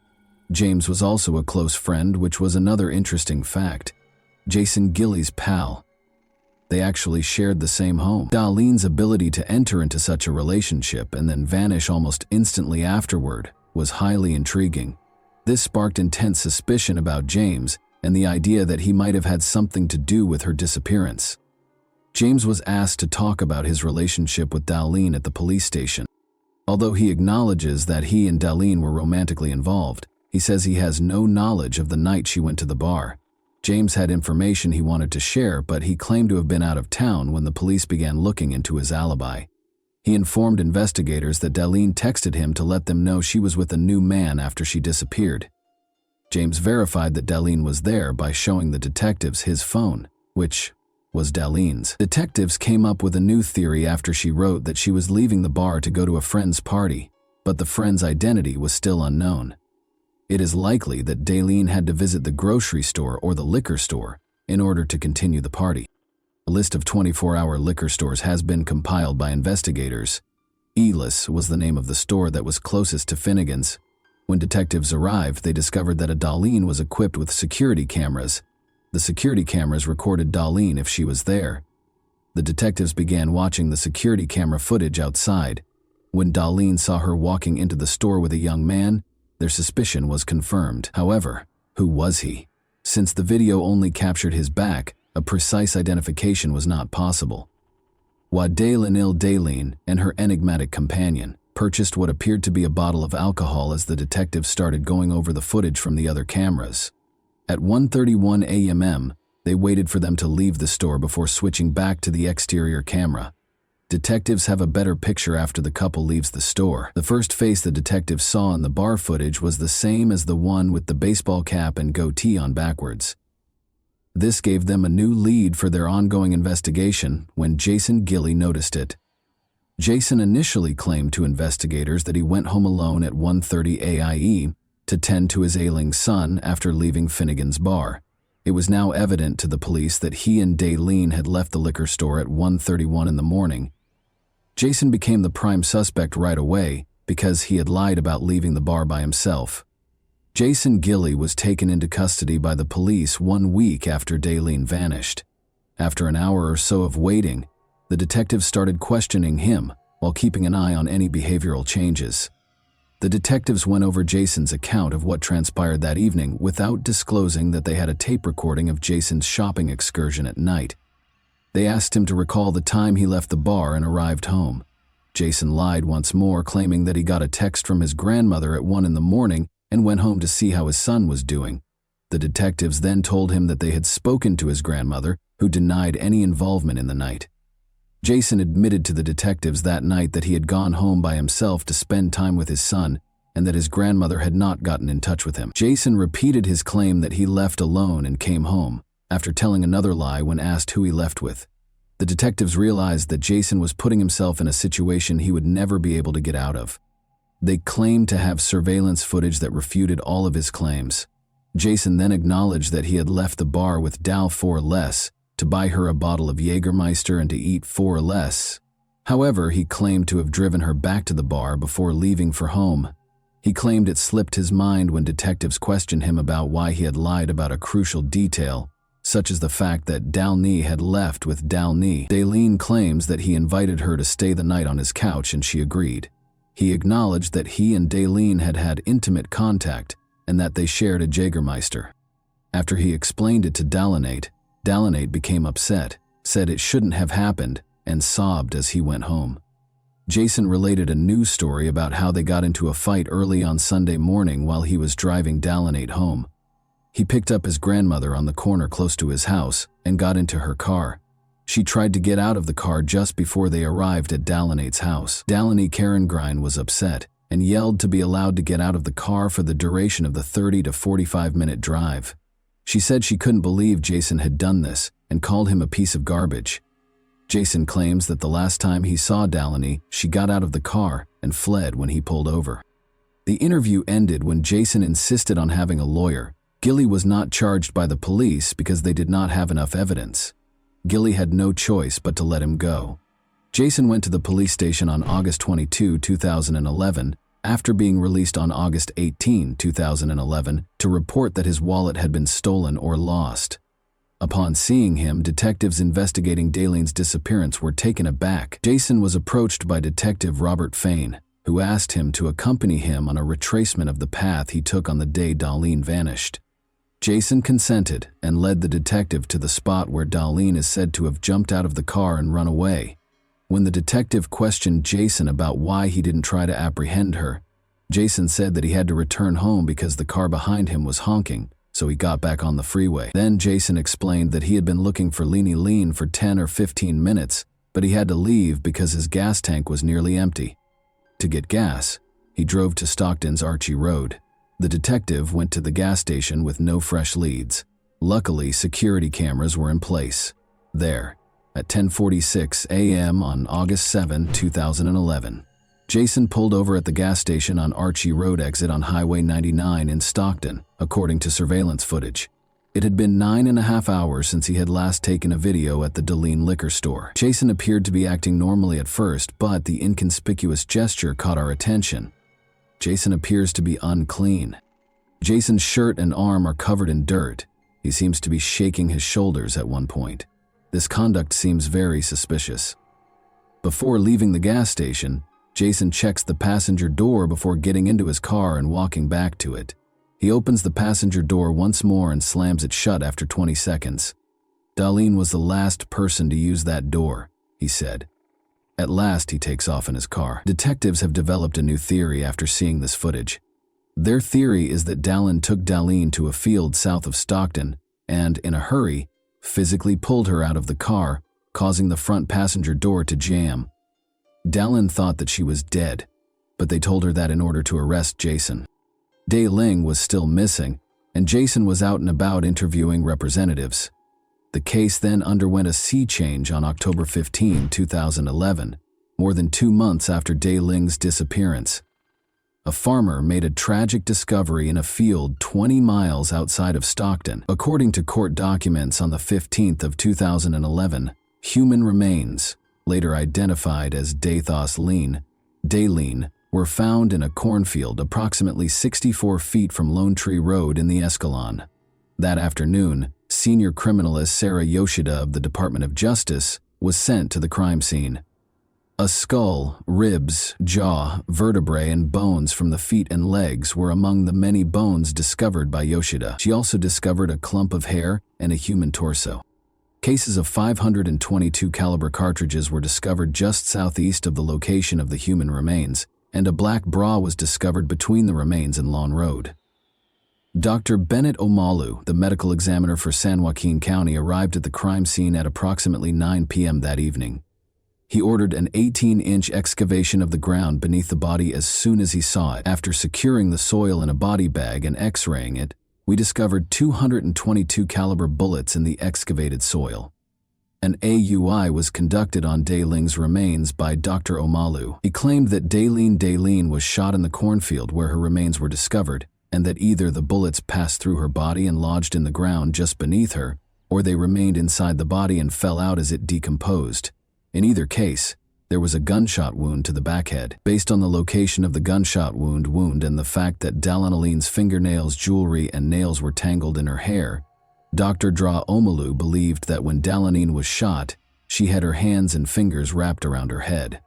James was also a close friend, which was another interesting fact. Jason Gilly's pal. They actually shared the same home. Deline's ability to enter into such a relationship and then vanish almost instantly afterward was highly intriguing. This sparked intense suspicion about James and the idea that he might have had something to do with her disappearance. James was asked to talk about his relationship with Darlene at the police station. Although he acknowledges that he and Darlene were romantically involved, he says he has no knowledge of the night she went to the bar. James had information he wanted to share, but he claimed to have been out of town when the police began looking into his alibi. He informed investigators that Darlene texted him to let them know she was with a new man after she disappeared. James verified that Darlene was there by showing the detectives his phone, which was Darlene's. Detectives came up with a new theory after she wrote that she was leaving the bar to go to a friend's party, but the friend's identity was still unknown. It is likely that Darlene had to visit the grocery store or the liquor store in order to continue the party. A list of 24-hour liquor stores has been compiled by investigators. Elis was the name of the store that was closest to Finnegan's. When detectives arrived, they discovered that a Darlene was equipped with security cameras. The security cameras recorded Darlene if she was there. The detectives began watching the security camera footage outside. When Darlene saw her walking into the store with a young man, their suspicion was confirmed. However, who was he? Since the video only captured his back, a precise identification was not possible. Darlene and her enigmatic companion purchased what appeared to be a bottle of alcohol as the detectives started going over the footage from the other cameras. At 1:31 a.m., they waited for them to leave the store before switching back to the exterior camera. Detectives have a better picture after the couple leaves the store. The first face the detectives saw in the bar footage was the same as the one with the baseball cap and goatee on backwards. This gave them a new lead for their ongoing investigation when Jason Gilley noticed it. Jason initially claimed to investigators that he went home alone at 1:30 a.m. to tend to his ailing son after leaving Finnegan's bar. It was now evident to the police that he and Darlene had left the liquor store at 1:31 in the morning. Jason became the prime suspect right away because he had lied about leaving the bar by himself. Jason Gilley was taken into custody by the police 1 week after Darlene vanished. After an hour or so of waiting, the detectives started questioning him while keeping an eye on any behavioral changes. The detectives went over Jason's account of what transpired that evening without disclosing that they had a tape recording of Jason's shopping excursion at night. They asked him to recall the time he left the bar and arrived home. Jason lied once more, claiming that he got a text from his grandmother at 1 in the morning and went home to see how his son was doing. The detectives then told him that they had spoken to his grandmother, who denied any involvement in the night. Jason admitted to the detectives that night that he had gone home by himself to spend time with his son and that his grandmother had not gotten in touch with him. Jason repeated his claim that he left alone and came home, after telling another lie when asked who he left with. The detectives realized that Jason was putting himself in a situation he would never be able to get out of. They claimed to have surveillance footage that refuted all of his claims. Jason then acknowledged that he had left the bar with Dal for less, to buy her a bottle of Jägermeister and to eat for less. However, he claimed to have driven her back to the bar before leaving for home. He claimed it slipped his mind when detectives questioned him about why he had lied about a crucial detail, such as the fact that Darlene had left with Darlene. Darlene claims that he invited her to stay the night on his couch and she agreed. He acknowledged that he and Darlene had had intimate contact and that they shared a Jägermeister. After he explained it to Darlene became upset, said it shouldn't have happened, and sobbed as he went home. Jason related a news story about how they got into a fight early on Sunday morning while he was driving Darlene home. He picked up his grandmother on the corner close to his house and got into her car. She tried to get out of the car just before they arrived at Darlene's house. Darlene Karengrein was upset and yelled to be allowed to get out of the car for the duration of the 30 to 45-minute drive. She said she couldn't believe Jason had done this and called him a piece of garbage. Jason claims that the last time he saw Darlene, she got out of the car and fled when he pulled over. The interview ended when Jason insisted on having a lawyer. Gilley was not charged by the police because they did not have enough evidence. Gilley had no choice but to let him go. Jason went to the police station on August 22, 2011, after being released on August 18, 2011, to report that his wallet had been stolen or lost. Upon seeing him, detectives investigating Darlene's disappearance were taken aback. Jason was approached by Detective Robert Fain, who asked him to accompany him on a retracement of the path he took on the day Darlene vanished. Jason consented and led the detective to the spot where Darlene is said to have jumped out of the car and run away. When the detective questioned Jason about why he didn't try to apprehend her, Jason said that he had to return home because the car behind him was honking, so he got back on the freeway. Then Jason explained that he had been looking for Leanie Lean for 10 or 15 minutes, but he had to leave because his gas tank was nearly empty. To get gas, he drove to Stockton's Archie Road. The detective went to the gas station with no fresh leads. Luckily, security cameras were in place. There, at 10:46 a.m. on August 7, 2011, Jason pulled over at the gas station on Archie Road exit on Highway 99 in Stockton, according to surveillance footage. It had been 9.5 hours since he had last taken a video at the Darlene liquor store. Jason appeared to be acting normally at first, but the inconspicuous gesture caught our attention. Jason appears to be unclean. Jason's shirt and arm are covered in dirt. He seems to be shaking his shoulders at one point. This conduct seems very suspicious. Before leaving the gas station, Jason checks the passenger door before getting into his car and walking back to it. He opens the passenger door once more and slams it shut after 20 seconds. Darlene was the last person to use that door, he said. At last, he takes off in his car. Detectives have developed a new theory after seeing this footage. Their theory is that Dallin took Darlene to a field south of Stockton and, in a hurry, physically pulled her out of the car, causing the front passenger door to jam. Dallin thought that she was dead, but they told her that in order to arrest Jason. Dai Ling was still missing, and Jason was out and about interviewing representatives. The case then underwent a sea change on October 15, 2011, more than 2 months after Dai Ling's disappearance. A farmer made a tragic discovery in a field 20 miles outside of Stockton. According to court documents on the 15th of 2011, human remains, later identified as Dathos Lean, Daleen, were found in a cornfield approximately 64 feet from Lone Tree Road in the Escalon. That afternoon, senior criminalist Sarah Yoshida of the Department of Justice was sent to the crime scene. A skull, ribs, jaw, vertebrae, and bones from the feet and legs were among the many bones discovered by Yoshida. She also discovered a clump of hair and a human torso. Cases of .522 caliber cartridges were discovered just southeast of the location of the human remains, and a black bra was discovered between the remains and Lawn Road. Dr. Bennett Omalu, the medical examiner for San Joaquin County, arrived at the crime scene at approximately 9 p.m. that evening. He ordered an 18-inch excavation of the ground beneath the body as soon as he saw it. After securing the soil in a body bag and x-raying it, we discovered 222 caliber bullets in the excavated soil. An AUI was conducted on Dai Ling's remains by Dr. Omalu. He claimed that Daleen was shot in the cornfield where her remains were discovered, and that either the bullets passed through her body and lodged in the ground just beneath her, or they remained inside the body and fell out as it decomposed. In either case, there was a gunshot wound to the backhead. Based on the location of the gunshot wound and the fact that Dalenaline's fingernails, jewelry, and nails were tangled in her hair, Dr. Dra Omalu believed that when Dalenine was shot, she had her hands and fingers wrapped around her head.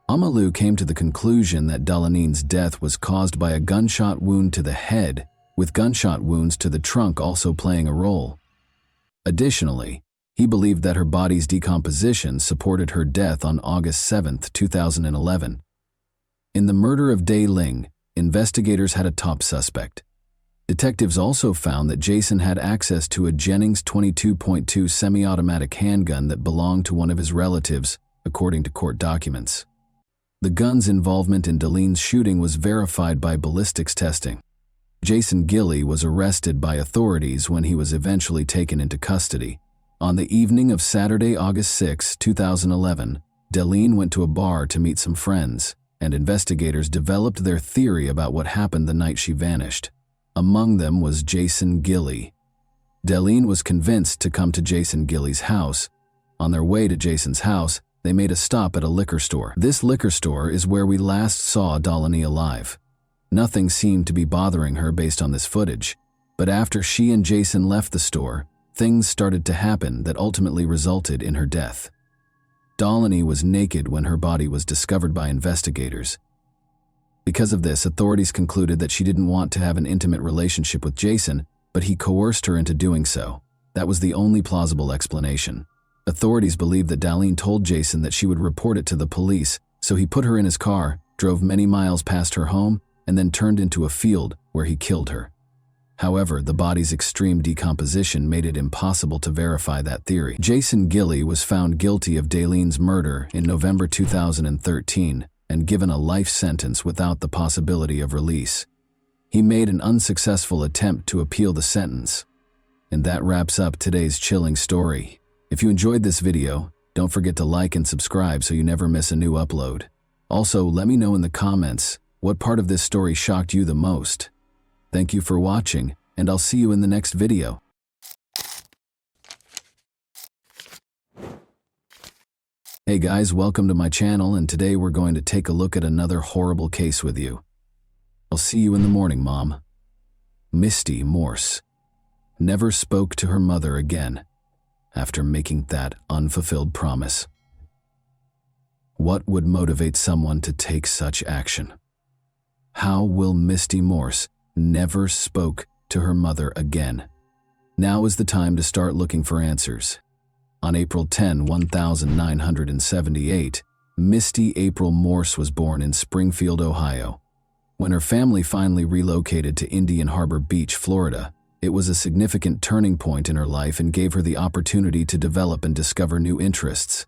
Omalu came to the conclusion that Dalenine's death was caused by a gunshot wound to the head, with gunshot wounds to the trunk also playing a role. Additionally, he believed that her body's decomposition supported her death on August 7, 2011. In the murder of Dai Ling, investigators had a top suspect. Detectives also found that Jason had access to a Jennings 22.2 semi-automatic handgun that belonged to one of his relatives, according to court documents. The gun's involvement in Dalene's shooting was verified by ballistics testing. Jason Gilley was arrested by authorities when he was eventually taken into custody. On the evening of Saturday, August 6, 2011, Dalene went to a bar to meet some friends, and investigators developed their theory about what happened the night she vanished. Among them was Jason Gilley. Dalene was convinced to come to Jason Gilley's house. On their way to Jason's house, they made a stop at a liquor store. This liquor store is where we last saw Dalene alive. Nothing seemed to be bothering her based on this footage, but after she and Jason left the store, things started to happen that ultimately resulted in her death. Dalene was naked when her body was discovered by investigators. Because of this, authorities concluded that she didn't want to have an intimate relationship with Jason, but he coerced her into doing so. That was the only plausible explanation. Authorities believed that Darlene told Jason that she would report it to the police, so he put her in his car, drove many miles past her home, and then turned into a field where he killed her. However, the body's extreme decomposition made it impossible to verify that theory. Jason Gilley was found guilty of Darlene's murder in November 2013 and given a life sentence without the possibility of release. He made an unsuccessful attempt to appeal the sentence. And that wraps up today's chilling story. If you enjoyed this video, don't forget to like and subscribe so you never miss a new upload. Also, let me know in the comments what part of this story shocked you the most. Thank you for watching, and I'll see you in the next video. Hey guys, welcome to my channel, and today we're going to take a look at another horrible case with you. I'll see you in the morning, Mom. Misty Morse never spoke to her mother again after making that unfulfilled promise. What would motivate someone to take such action? How will Misty Morse never spoke to her mother again? Now is the time to start looking for answers. On April 10, 1978, Misty April Morse was born in Springfield, Ohio. When her family finally relocated to Indian Harbor Beach, Florida, it was a significant turning point in her life and gave her the opportunity to develop and discover new interests.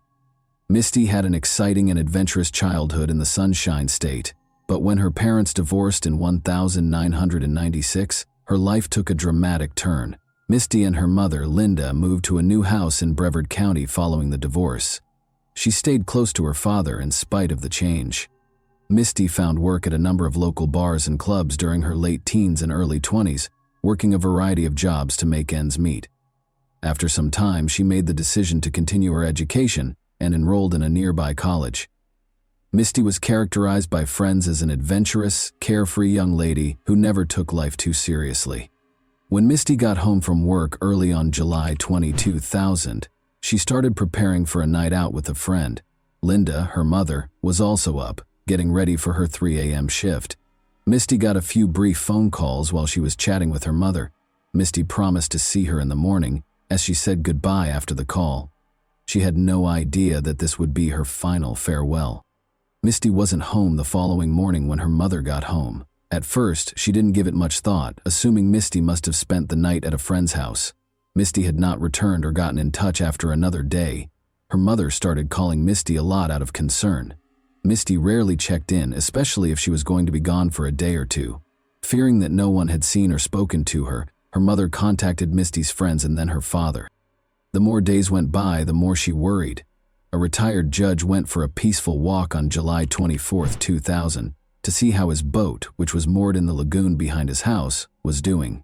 Misty had an exciting and adventurous childhood in the Sunshine State, but when her parents divorced in 1996, her life took a dramatic turn. Misty and her mother, Linda, moved to a new house in Brevard County following the divorce. She stayed close to her father in spite of the change. Misty found work at a number of local bars and clubs during her late teens and early 20s, working a variety of jobs to make ends meet. After some time, she made the decision to continue her education and enrolled in a nearby college. Misty was characterized by friends as an adventurous, carefree young lady who never took life too seriously. When Misty got home from work early on July 22, 2000, she started preparing for a night out with a friend. Linda, her mother, was also up, getting ready for her 3 a.m. shift. Misty got a few brief phone calls while she was chatting with her mother. Misty promised to see her in the morning, as she said goodbye after the call. She had no idea that this would be her final farewell. Misty wasn't home the following morning when her mother got home. At first, she didn't give it much thought, assuming Misty must have spent the night at a friend's house. Misty had not returned or gotten in touch after another day. Her mother started calling Misty a lot out of concern. Misty rarely checked in, especially if she was going to be gone for a day or two. Fearing that no one had seen or spoken to her, her mother contacted Misty's friends and then her father. The more days went by, the more she worried. A retired judge went for a peaceful walk on July 24, 2000, to see how his boat, which was moored in the lagoon behind his house, was doing.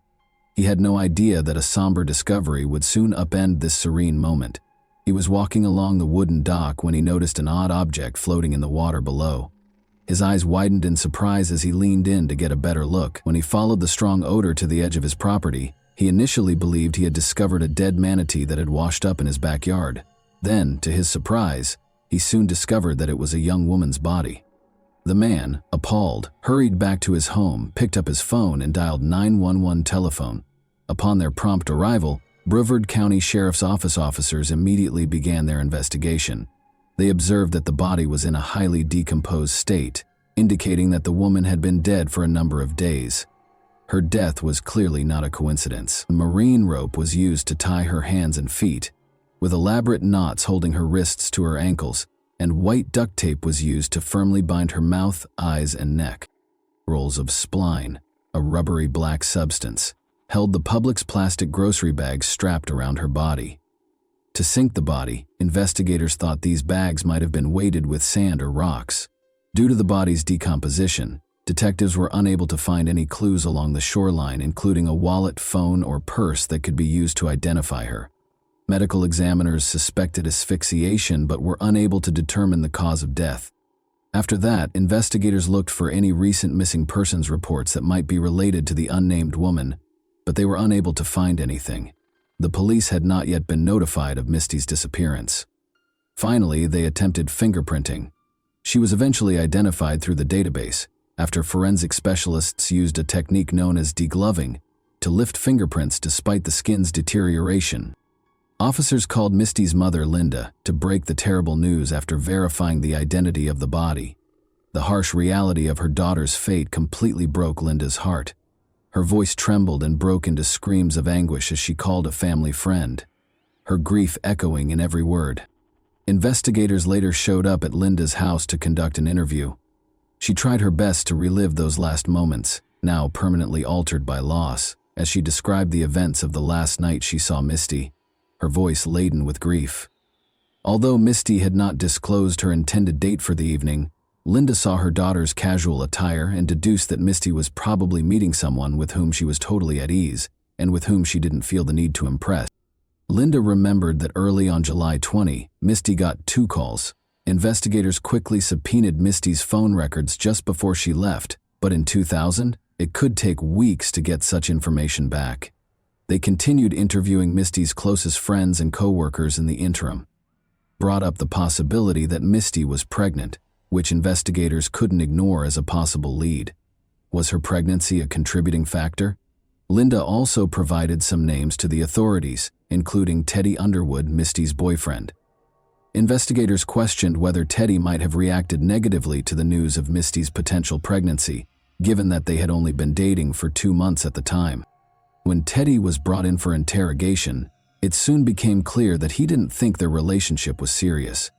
He had no idea that a somber discovery would soon upend this serene moment. He was walking along the wooden dock when he noticed an odd object floating in the water below. His eyes widened in surprise as he leaned in to get a better look. When he followed the strong odor to the edge of his property, he initially believed he had discovered a dead manatee that had washed up in his backyard. Then, to his surprise, he soon discovered that it was a young woman's body. The man, appalled, hurried back to his home, picked up his phone, and dialed 911 telephone. Upon their prompt arrival, Brevard County Sheriff's Office officers immediately began their investigation. They observed that the body was in a highly decomposed state, indicating that the woman had been dead for a number of days. Her death was clearly not a coincidence. A marine rope was used to tie her hands and feet, with elaborate knots holding her wrists to her ankles, and white duct tape was used to firmly bind her mouth, eyes, and neck. Rolls of spline, a rubbery black substance, held the Publix plastic grocery bags strapped around her body. To sink the body, investigators thought these bags might have been weighted with sand or rocks. Due to the body's decomposition, detectives were unable to find any clues along the shoreline, including a wallet, phone, or purse that could be used to identify her. Medical examiners suspected asphyxiation but were unable to determine the cause of death. After that, investigators looked for any recent missing persons reports that might be related to the unnamed woman, but they were unable to find anything. The police had not yet been notified of Misty's disappearance. Finally, they attempted fingerprinting. She was eventually identified through the database. after forensic specialists used a technique known as degloving to lift fingerprints despite the skin's deterioration. Officers called Misty's mother, Linda, to break the terrible news after verifying the identity of the body. The harsh reality of her daughter's fate completely broke Linda's heart. Her voice trembled and broke into screams of anguish as she called a family friend, her grief echoing in every word. Investigators later showed up at Linda's house to conduct an interview. She tried her best to relive those last moments, now permanently altered by loss, as she described the events of the last night she saw Misty, her voice laden with grief. Although Misty had not disclosed her intended date for the evening, Linda saw her daughter's casual attire and deduced that Misty was probably meeting someone with whom she was totally at ease and with whom she didn't feel the need to impress. Linda remembered that early on July 20, Misty got 2 calls. Investigators quickly subpoenaed Misty's phone records just before she left, but in 2000, it could take weeks to get such information back. They continued interviewing Misty's closest friends and co-workers in the interim. Brought up the possibility that Misty was pregnant, which investigators couldn't ignore as a possible lead. Was her pregnancy a contributing factor? Linda also provided some names to the authorities, including Teddy Underwood, Misty's boyfriend. Investigators questioned whether Teddy might have reacted negatively to the news of Misty's potential pregnancy, given that they had only been dating for 2 months at the time. When Teddy was brought in for interrogation, it soon became clear that he didn't think their relationship was serious.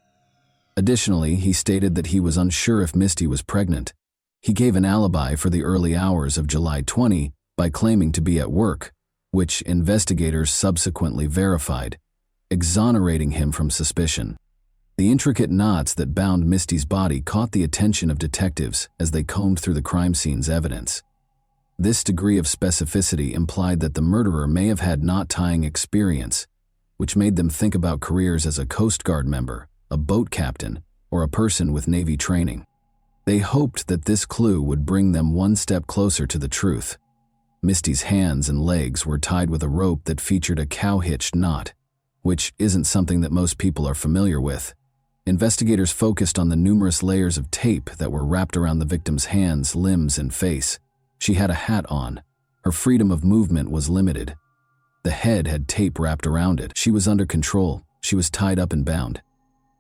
Additionally, he stated that he was unsure if Misty was pregnant. He gave an alibi for the early hours of July 20 by claiming to be at work, which investigators subsequently verified, exonerating him from suspicion. The intricate knots that bound Misty's body caught the attention of detectives as they combed through the crime scene's evidence. This degree of specificity implied that the murderer may have had knot-tying experience, which made them think about careers as a Coast Guard member, a boat captain, or a person with Navy training. They hoped that this clue would bring them one step closer to the truth. Misty's hands and legs were tied with a rope that featured a cow-hitched knot, which isn't something that most people are familiar with. Investigators focused on the numerous layers of tape that were wrapped around the victim's hands, limbs, and face. She had a hat on. Her freedom of movement was limited. The head had tape wrapped around it. She was under control. She was tied up and bound.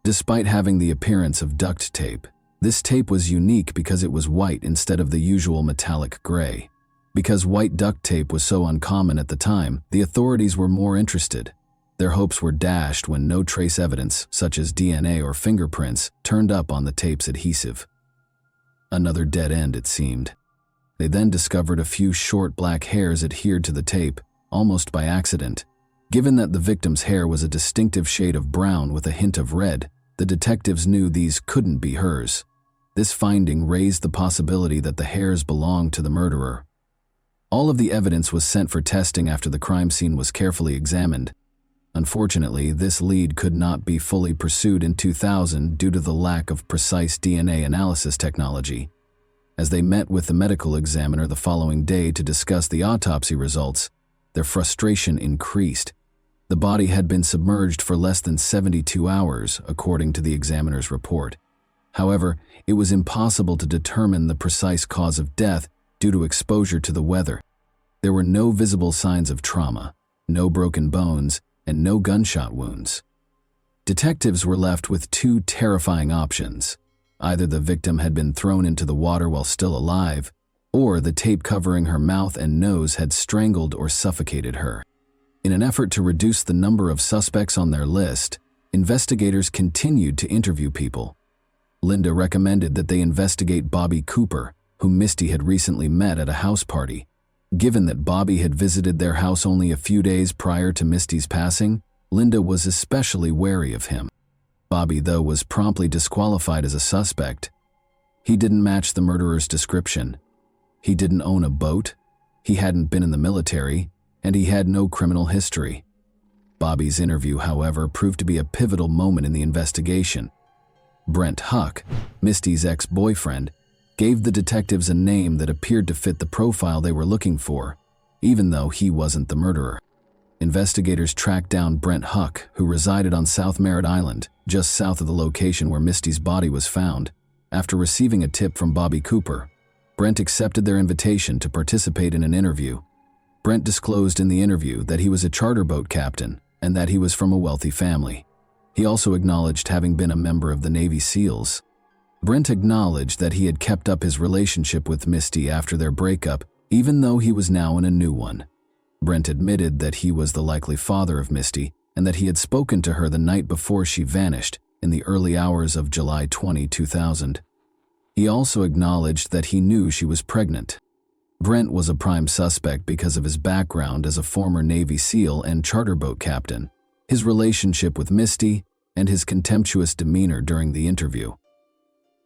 Despite having the appearance of duct tape, this tape was unique because it was white instead of the usual metallic gray. Because white duct tape was so uncommon at the time, the authorities were more interested. Their hopes were dashed when no trace evidence, such as DNA or fingerprints, turned up on the tape's adhesive. Another dead end, it seemed. They then discovered a few short black hairs adhered to the tape, almost by accident. Given that the victim's hair was a distinctive shade of brown with a hint of red, the detectives knew these couldn't be hers. This finding raised the possibility that the hairs belonged to the murderer. All of the evidence was sent for testing after the crime scene was carefully examined. Unfortunately, this lead could not be fully pursued in 2000 due to the lack of precise DNA analysis technology. As they met with the medical examiner the following day to discuss the autopsy results, their frustration increased. The body had been submerged for less than 72 hours, according to the examiner's report. However, it was impossible to determine the precise cause of death due to exposure to the weather. There were no visible signs of trauma, no broken bones, and no gunshot wounds. Detectives were left with 2 terrifying options. Either the victim had been thrown into the water while still alive, or the tape covering her mouth and nose had strangled or suffocated her. In an effort to reduce the number of suspects on their list, investigators continued to interview people. Linda recommended that they investigate Bobby Cooper, whom Misty had recently met at a house party. Given that Bobby had visited their house only a few days prior to Misty's passing, Linda was especially wary of him. Bobby, though, was promptly disqualified as a suspect. He didn't match the murderer's description. He didn't own a boat, he hadn't been in the military, and he had no criminal history. Bobby's interview, however, proved to be a pivotal moment in the investigation. Brent Huck, Misty's ex-boyfriend, gave the detectives a name that appeared to fit the profile they were looking for, even though he wasn't the murderer. Investigators tracked down Brent Huck, who resided on South Merritt Island, just south of the location where Misty's body was found, after receiving a tip from Bobby Cooper. Brent accepted their invitation to participate in an interview. Brent disclosed in the interview that he was a charter boat captain and that he was from a wealthy family. He also acknowledged having been a member of the Navy SEALs. Brent acknowledged that he had kept up his relationship with Misty after their breakup, even though he was now in a new one. Brent admitted that he was the likely father of Misty and that he had spoken to her the night before she vanished in the early hours of July 20, 2000. He also acknowledged that he knew she was pregnant. Brent was a prime suspect because of his background as a former Navy SEAL and charter boat captain, his relationship with Misty, and his contemptuous demeanor during the interview.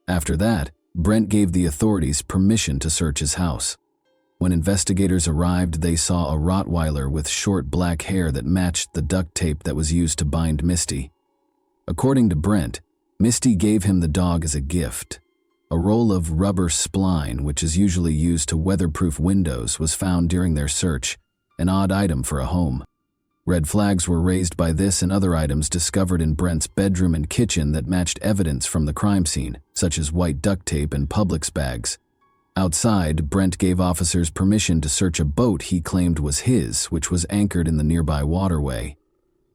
After that, Brent gave the authorities permission to search his house. When investigators arrived, they saw a Rottweiler with short black hair that matched the duct tape that was used to bind Misty. According to Brent, Misty gave him the dog as a gift. A roll of rubber spline, which is usually used to weatherproof windows, was found during their search, an odd item for a home. Red flags were raised by this and other items discovered in Brent's bedroom and kitchen that matched evidence from the crime scene, such as white duct tape and Publix bags. Outside, Brent gave officers permission to search a boat he claimed was his, which was anchored in the nearby waterway.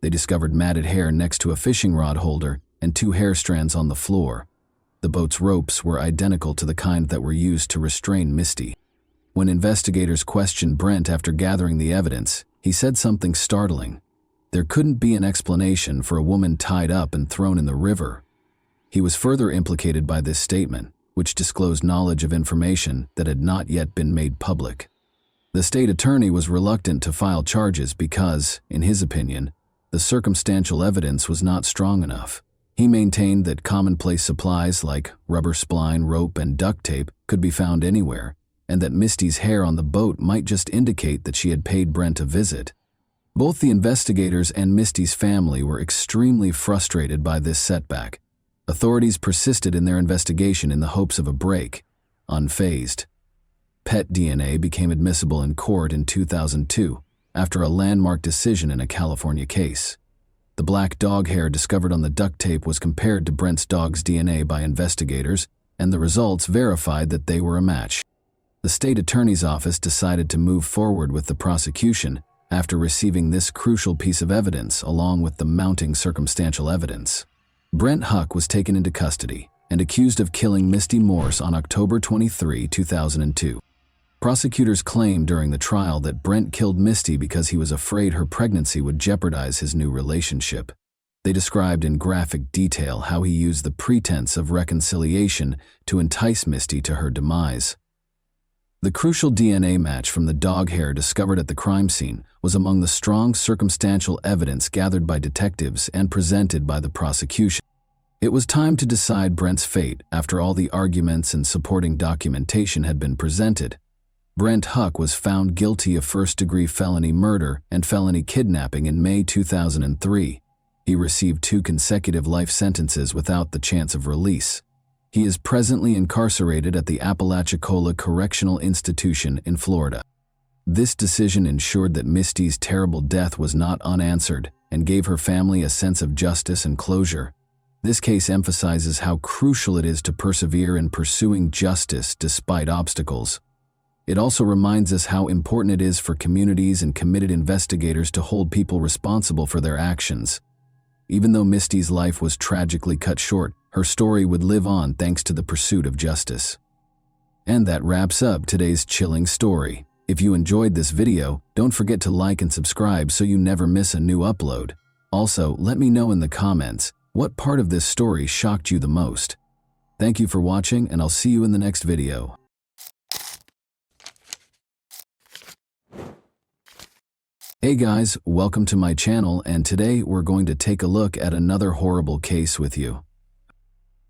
They discovered matted hair next to a fishing rod holder and 2 hair strands on the floor. The boat's ropes were identical to the kind that were used to restrain Misty. When investigators questioned Brent after gathering the evidence, he said something startling. There couldn't be an explanation for a woman tied up and thrown in the river. He was further implicated by this statement, which disclosed knowledge of information that had not yet been made public. The state attorney was reluctant to file charges because, in his opinion, the circumstantial evidence was not strong enough. He maintained that commonplace supplies like rubber spline, rope, and duct tape could be found anywhere, and that Misty's hair on the boat might just indicate that she had paid Brent a visit. Both the investigators and Misty's family were extremely frustrated by this setback. Authorities persisted in their investigation in the hopes of a break, unfazed. Pet DNA became admissible in court in 2002 after a landmark decision in a California case. The black dog hair discovered on the duct tape was compared to Brent's dog's DNA by investigators, and the results verified that they were a match. The state attorney's office decided to move forward with the prosecution after receiving this crucial piece of evidence along with the mounting circumstantial evidence. Brent Huck was taken into custody and accused of killing Misty Morse on October 23, 2002. Prosecutors claimed during the trial that Brent killed Misty because he was afraid her pregnancy would jeopardize his new relationship. They described in graphic detail how he used the pretense of reconciliation to entice Misty to her demise. The crucial DNA match from the dog hair discovered at the crime scene was among the strong circumstantial evidence gathered by detectives and presented by the prosecution. It was time to decide Brent's fate after all the arguments and supporting documentation had been presented. Brent Huck was found guilty of first-degree felony murder and felony kidnapping in May 2003. He received 2 consecutive life sentences without the chance of release. He is presently incarcerated at the Apalachicola Correctional Institution in Florida. This decision ensured that Misty's terrible death was not unanswered and gave her family a sense of justice and closure. This case emphasizes how crucial it is to persevere in pursuing justice despite obstacles. It also reminds us how important it is for communities and committed investigators to hold people responsible for their actions. Even though Misty's life was tragically cut short, her story would live on thanks to the pursuit of justice. And that wraps up today's chilling story. If you enjoyed this video, don't forget to like and subscribe so you never miss a new upload. Also, let me know in the comments what part of this story shocked you the most. Thank you for watching, and I'll see you in the next video. Hey guys, welcome to my channel, and today we're going to take a look at another horrible case with you.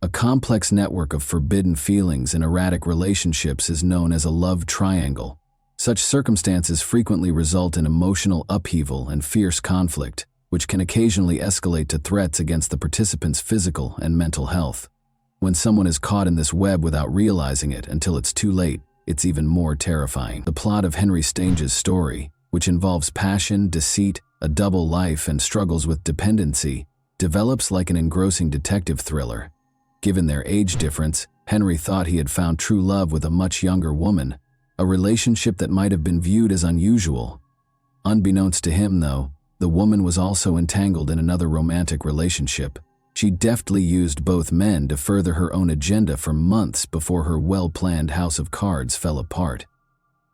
A complex network of forbidden feelings and erratic relationships is known as a love triangle. Such circumstances frequently result in emotional upheaval and fierce conflict, which can occasionally escalate to threats against the participants' physical and mental health. When someone is caught in this web without realizing it until it's too late, it's even more terrifying. The plot of Henry Stange's story, which involves passion, deceit, a double life, and struggles with dependency, develops like an engrossing detective thriller. Given their age difference, Henry thought he had found true love with a much younger woman, a relationship that might have been viewed as unusual. Unbeknownst to him, though, the woman was also entangled in another romantic relationship. She deftly used both men to further her own agenda for months before her well-planned house of cards fell apart.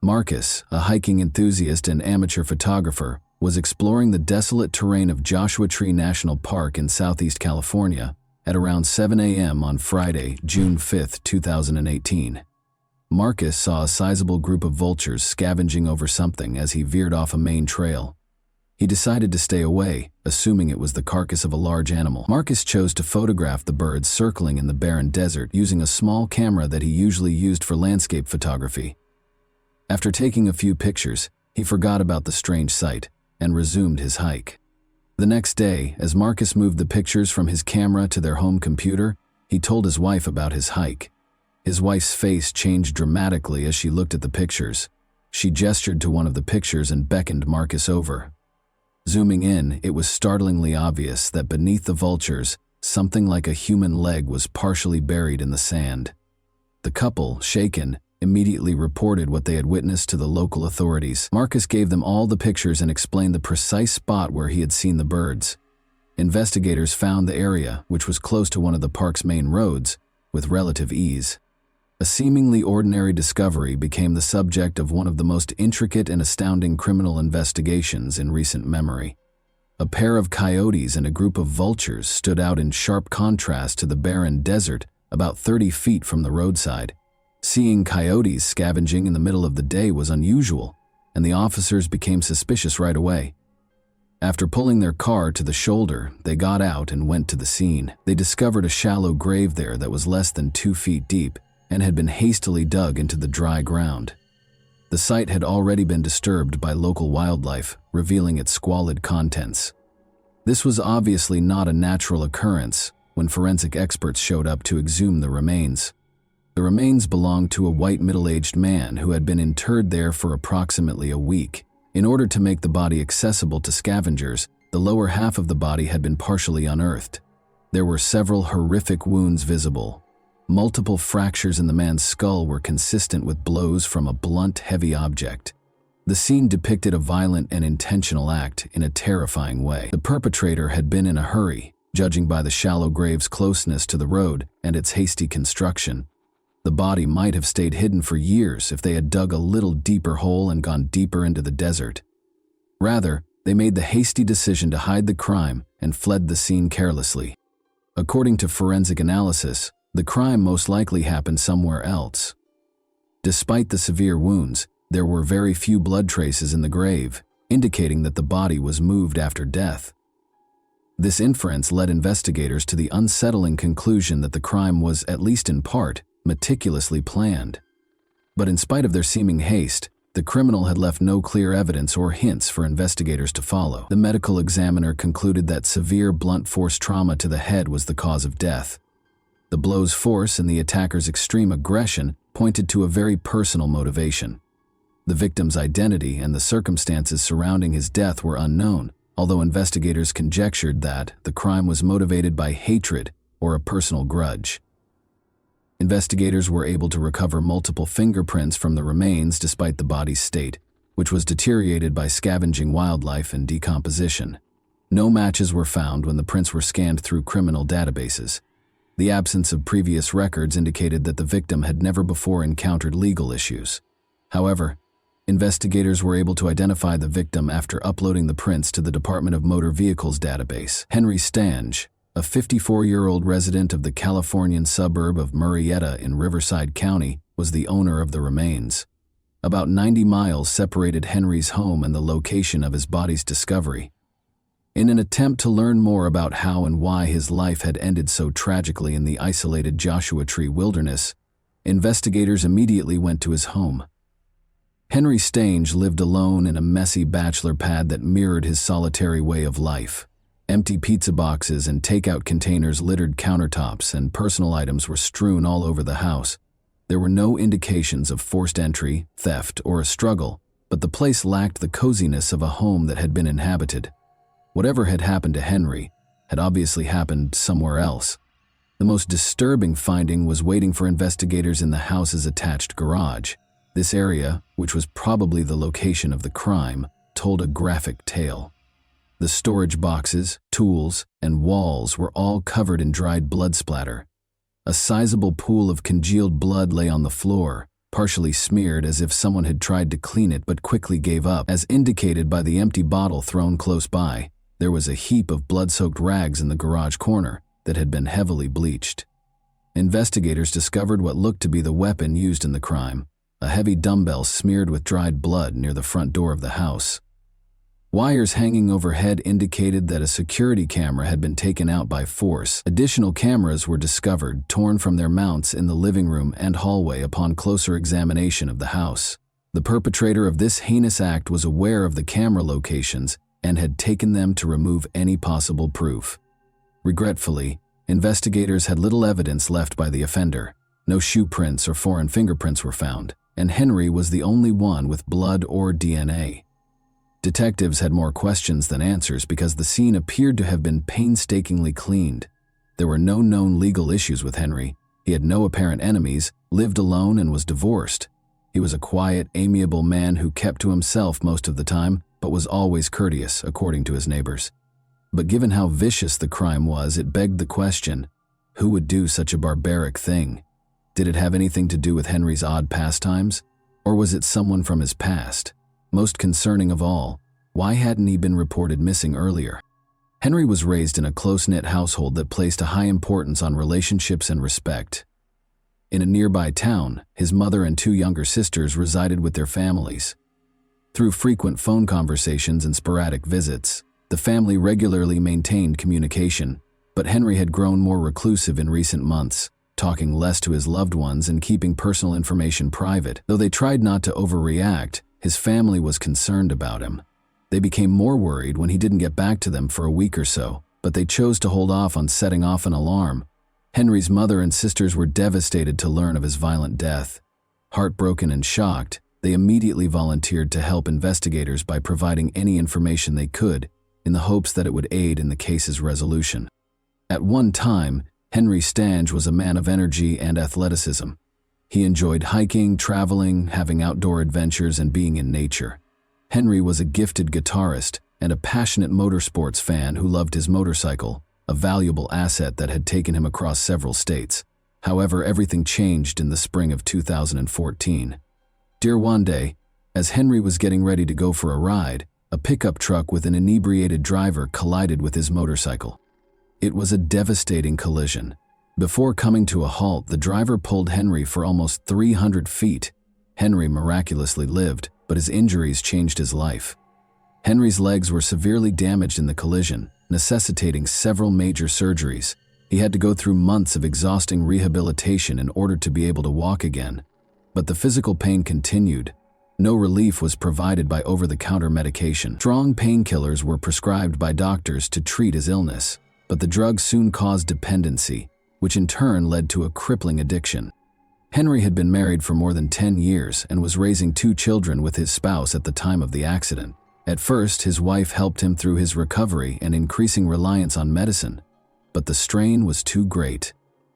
Marcus, a hiking enthusiast and amateur photographer, was exploring the desolate terrain of Joshua Tree National Park in southeast California at around 7 a.m. on Friday, June 5, 2018. Marcus saw a sizable group of vultures scavenging over something as he veered off a main trail. He decided to stay away, assuming it was the carcass of a large animal. Marcus chose to photograph the birds circling in the barren desert using a small camera that he usually used for landscape photography. After taking a few pictures, he forgot about the strange sight and resumed his hike. The next day, as Marcus moved the pictures from his camera to their home computer, he told his wife about his hike. His wife's face changed dramatically as she looked at the pictures. She gestured to one of the pictures and beckoned Marcus over. Zooming in, it was startlingly obvious that beneath the vultures, something like a human leg was partially buried in the sand. The couple, shaken, immediately reported what they had witnessed to the local authorities. Marcus gave them all the pictures and explained the precise spot where he had seen the birds. Investigators found the area, which was close to one of the park's main roads, with relative ease. A seemingly ordinary discovery became the subject of one of the most intricate and astounding criminal investigations in recent memory. A pair of coyotes and a group of vultures stood out in sharp contrast to the barren desert about 30 feet from the roadside. Seeing coyotes scavenging in the middle of the day was unusual, and the officers became suspicious right away. After pulling their car to the shoulder, they got out and went to the scene. They discovered a shallow grave there that was less than 2 feet deep and had been hastily dug into the dry ground. The site had already been disturbed by local wildlife, revealing its squalid contents. This was obviously not a natural occurrence when forensic experts showed up to exhume the remains. The remains belonged to a white middle-aged man who had been interred there for approximately a week. In order to make the body accessible to scavengers, the lower half of the body had been partially unearthed. There were several horrific wounds visible. Multiple fractures in the man's skull were consistent with blows from a blunt, heavy object. The scene depicted a violent and intentional act in a terrifying way. The perpetrator had been in a hurry, judging by the shallow grave's closeness to the road and its hasty construction. The body might have stayed hidden for years if they had dug a little deeper hole and gone deeper into the desert. Rather, they made the hasty decision to hide the crime and fled the scene carelessly. According to forensic analysis, the crime most likely happened somewhere else. Despite the severe wounds, there were very few blood traces in the grave, indicating that the body was moved after death. This inference led investigators to the unsettling conclusion that the crime was, at least in part, meticulously planned. But in spite of their seeming haste, the criminal had left no clear evidence or hints for investigators to follow. The medical examiner concluded that severe blunt force trauma to the head was the cause of death. The blow's force and the attacker's extreme aggression pointed to a very personal motivation. The victim's identity and the circumstances surrounding his death were unknown, although investigators conjectured that the crime was motivated by hatred or a personal grudge. Investigators were able to recover multiple fingerprints from the remains despite the body's state, which was deteriorated by scavenging wildlife and decomposition. No matches were found when the prints were scanned through criminal databases. The absence of previous records indicated that the victim had never before encountered legal issues. However, investigators were able to identify the victim after uploading the prints to the Department of Motor Vehicles database. Henry Stange, a 54-year-old resident of the Californian suburb of Murrieta in Riverside County, was the owner of the remains. About 90 miles separated Henry's home and the location of his body's discovery. In an attempt to learn more about how and why his life had ended so tragically in the isolated Joshua Tree wilderness, investigators immediately went to his home. Henry Stange lived alone in a messy bachelor pad that mirrored his solitary way of life. Empty pizza boxes and takeout containers littered countertops, and personal items were strewn all over the house. There were no indications of forced entry, theft, or a struggle, but the place lacked the coziness of a home that had been inhabited. Whatever had happened to Henry had obviously happened somewhere else. The most disturbing finding was waiting for investigators in the house's attached garage. This area, which was probably the location of the crime, told a graphic tale. The storage boxes, tools, and walls were all covered in dried blood splatter. A sizable pool of congealed blood lay on the floor, partially smeared as if someone had tried to clean it but quickly gave up, as indicated by the empty bottle thrown close by. There was a heap of blood-soaked rags in the garage corner that had been heavily bleached. Investigators discovered what looked to be the weapon used in the crime, a heavy dumbbell smeared with dried blood near the front door of the house. Wires hanging overhead indicated that a security camera had been taken out by force. Additional cameras were discovered, torn from their mounts in the living room and hallway upon closer examination of the house. The perpetrator of this heinous act was aware of the camera locations and had taken them to remove any possible proof. Regretfully, investigators had little evidence left by the offender. No shoe prints or foreign fingerprints were found, and Henry was the only one with blood or DNA. Detectives had more questions than answers because the scene appeared to have been painstakingly cleaned. There were no known legal issues with Henry. He had no apparent enemies, lived alone, and was divorced. He was a quiet, amiable man who kept to himself most of the time, but was always courteous, according to his neighbors. But given how vicious the crime was, it begged the question, who would do such a barbaric thing? Did it have anything to do with Henry's odd pastimes? Or was it someone from his past? Most concerning of all, why hadn't he been reported missing earlier? Henry was raised in a close-knit household that placed a high importance on relationships and respect. In a nearby town, his mother and two younger sisters resided with their families. Through frequent phone conversations and sporadic visits, the family regularly maintained communication, but Henry had grown more reclusive in recent months, talking less to his loved ones and keeping personal information private. Though they tried not to overreact, his family was concerned about him. They became more worried when he didn't get back to them for a week or so, but they chose to hold off on setting off an alarm. Henry's mother and sisters were devastated to learn of his violent death. Heartbroken and shocked, they immediately volunteered to help investigators by providing any information they could, in the hopes that it would aid in the case's resolution. At one time, Henry Stange was a man of energy and athleticism. He enjoyed hiking, traveling, having outdoor adventures, and being in nature. Henry was a gifted guitarist and a passionate motorsports fan who loved his motorcycle, a valuable asset that had taken him across several states. However, everything changed in the spring of 2014. One day, as Henry was getting ready to go for a ride, a pickup truck with an inebriated driver collided with his motorcycle. It was a devastating collision. Before coming to a halt, the driver pulled Henry for almost 300 feet. Henry miraculously lived, but his injuries changed his life. Henry's legs were severely damaged in the collision, necessitating several major surgeries. He had to go through months of exhausting rehabilitation in order to be able to walk again. But the physical pain continued. No relief was provided by over-the-counter medication. Strong painkillers were prescribed by doctors to treat his illness, but the drugs soon caused dependency, which in turn led to a crippling addiction. Henry had been married for more than 10 years and was raising 2 children with his spouse at the time of the accident. At first, his wife helped him through his recovery and increasing reliance on medicine, but the strain was too great.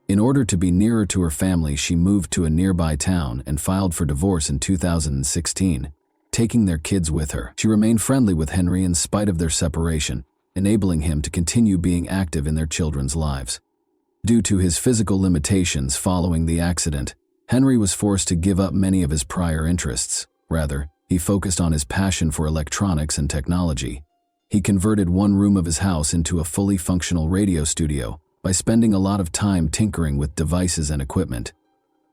In order to be nearer to her family, she moved to a nearby town and filed for divorce in 2016, taking their kids with her. She remained friendly with Henry in spite of their separation, enabling him to continue being active in their children's lives. Due to his physical limitations following the accident, Henry was forced to give up many of his prior interests. Rather, he focused on his passion for electronics and technology. He converted one room of his house into a fully functional radio studio by spending a lot of time tinkering with devices and equipment.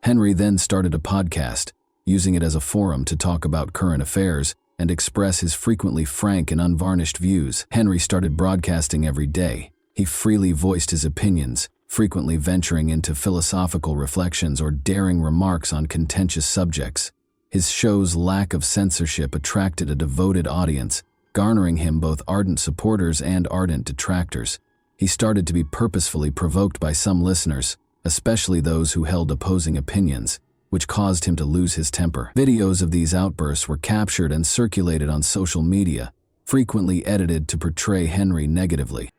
Henry then started a podcast, using it as a forum to talk about current affairs and express his frequently frank and unvarnished views. Henry started broadcasting every day. He freely voiced his opinions, frequently venturing into philosophical reflections or daring remarks on contentious subjects. His show's lack of censorship attracted a devoted audience, garnering him both ardent supporters and ardent detractors. He started to be purposefully provoked by some listeners, especially those who held opposing opinions, which caused him to lose his temper. Videos of these outbursts were captured and circulated on social media, frequently edited to portray Henry negatively.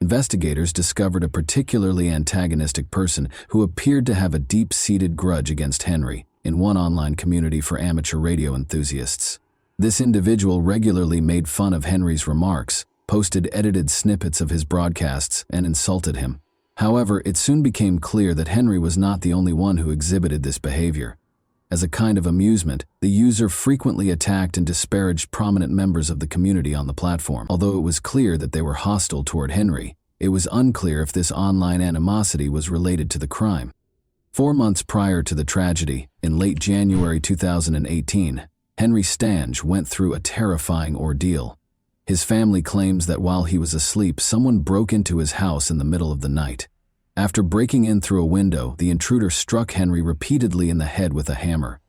Investigators discovered a particularly antagonistic person who appeared to have a deep-seated grudge against Henry in one online community for amateur radio enthusiasts. This individual regularly made fun of Henry's remarks, posted edited snippets of his broadcasts, and insulted him. However, it soon became clear that Henry was not the only one who exhibited this behavior. As a kind of amusement, the user frequently attacked and disparaged prominent members of the community on the platform. Although it was clear that they were hostile toward Henry, it was unclear if this online animosity was related to the crime. 4 months prior to the tragedy, in late January 2018, Henry Stange went through a terrifying ordeal. His family claims that while he was asleep, someone broke into his house in the middle of the night. After breaking in through a window, the intruder struck Henry repeatedly in the head with a hammer.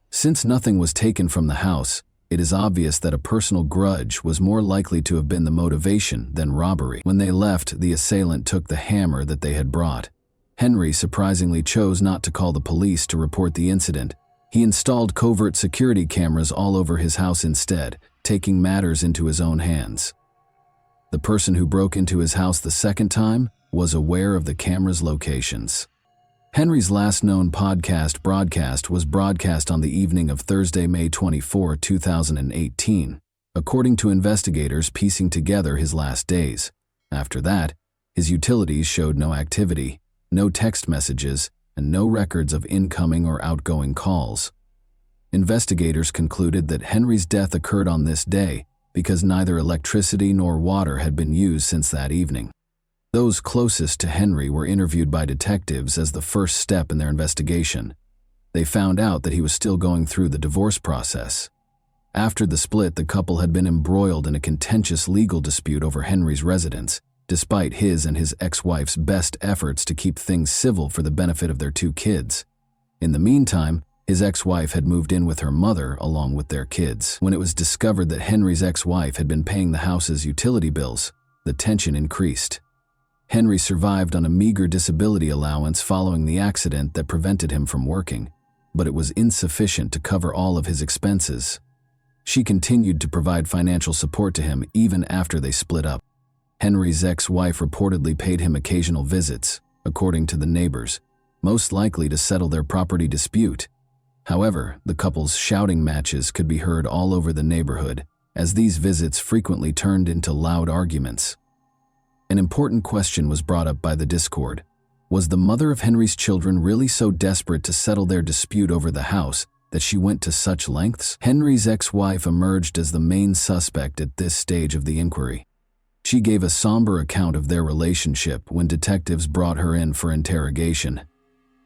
Since nothing was taken from the house, it is obvious that a personal grudge was more likely to have been the motivation than robbery. When they left, the assailant took the hammer that they had brought. Henry surprisingly chose not to call the police to report the incident. He installed covert security cameras all over his house instead, taking matters into his own hands. The person who broke into his house the second time was aware of the camera's locations. Henry's last known broadcast was broadcast on the evening of Thursday, May 24, 2018, according to investigators piecing together his last days. After that, his utilities showed no activity, no text messages, and no records of incoming or outgoing calls. Investigators concluded that Henry's death occurred on this day because neither electricity nor water had been used since that evening. Those closest to Henry were interviewed by detectives as the first step in their investigation. They found out that he was still going through the divorce process. After the split, the couple had been embroiled in a contentious legal dispute over Henry's residence, despite his and his ex-wife's best efforts to keep things civil for the benefit of their 2 kids. In the meantime, his ex-wife had moved in with her mother along with their kids. When it was discovered that Henry's ex-wife had been paying the house's utility bills, the tension increased. Henry survived on a meager disability allowance following the accident that prevented him from working, but it was insufficient to cover all of his expenses. She continued to provide financial support to him even after they split up. Henry's ex-wife reportedly paid him occasional visits, according to the neighbors, most likely to settle their property dispute. However, the couple's shouting matches could be heard all over the neighborhood, as these visits frequently turned into loud arguments. An important question was brought up by the Discord. Was the mother of Henry's children really so desperate to settle their dispute over the house that she went to such lengths? Henry's ex-wife emerged as the main suspect at this stage of the inquiry. She gave a somber account of their relationship when detectives brought her in for interrogation.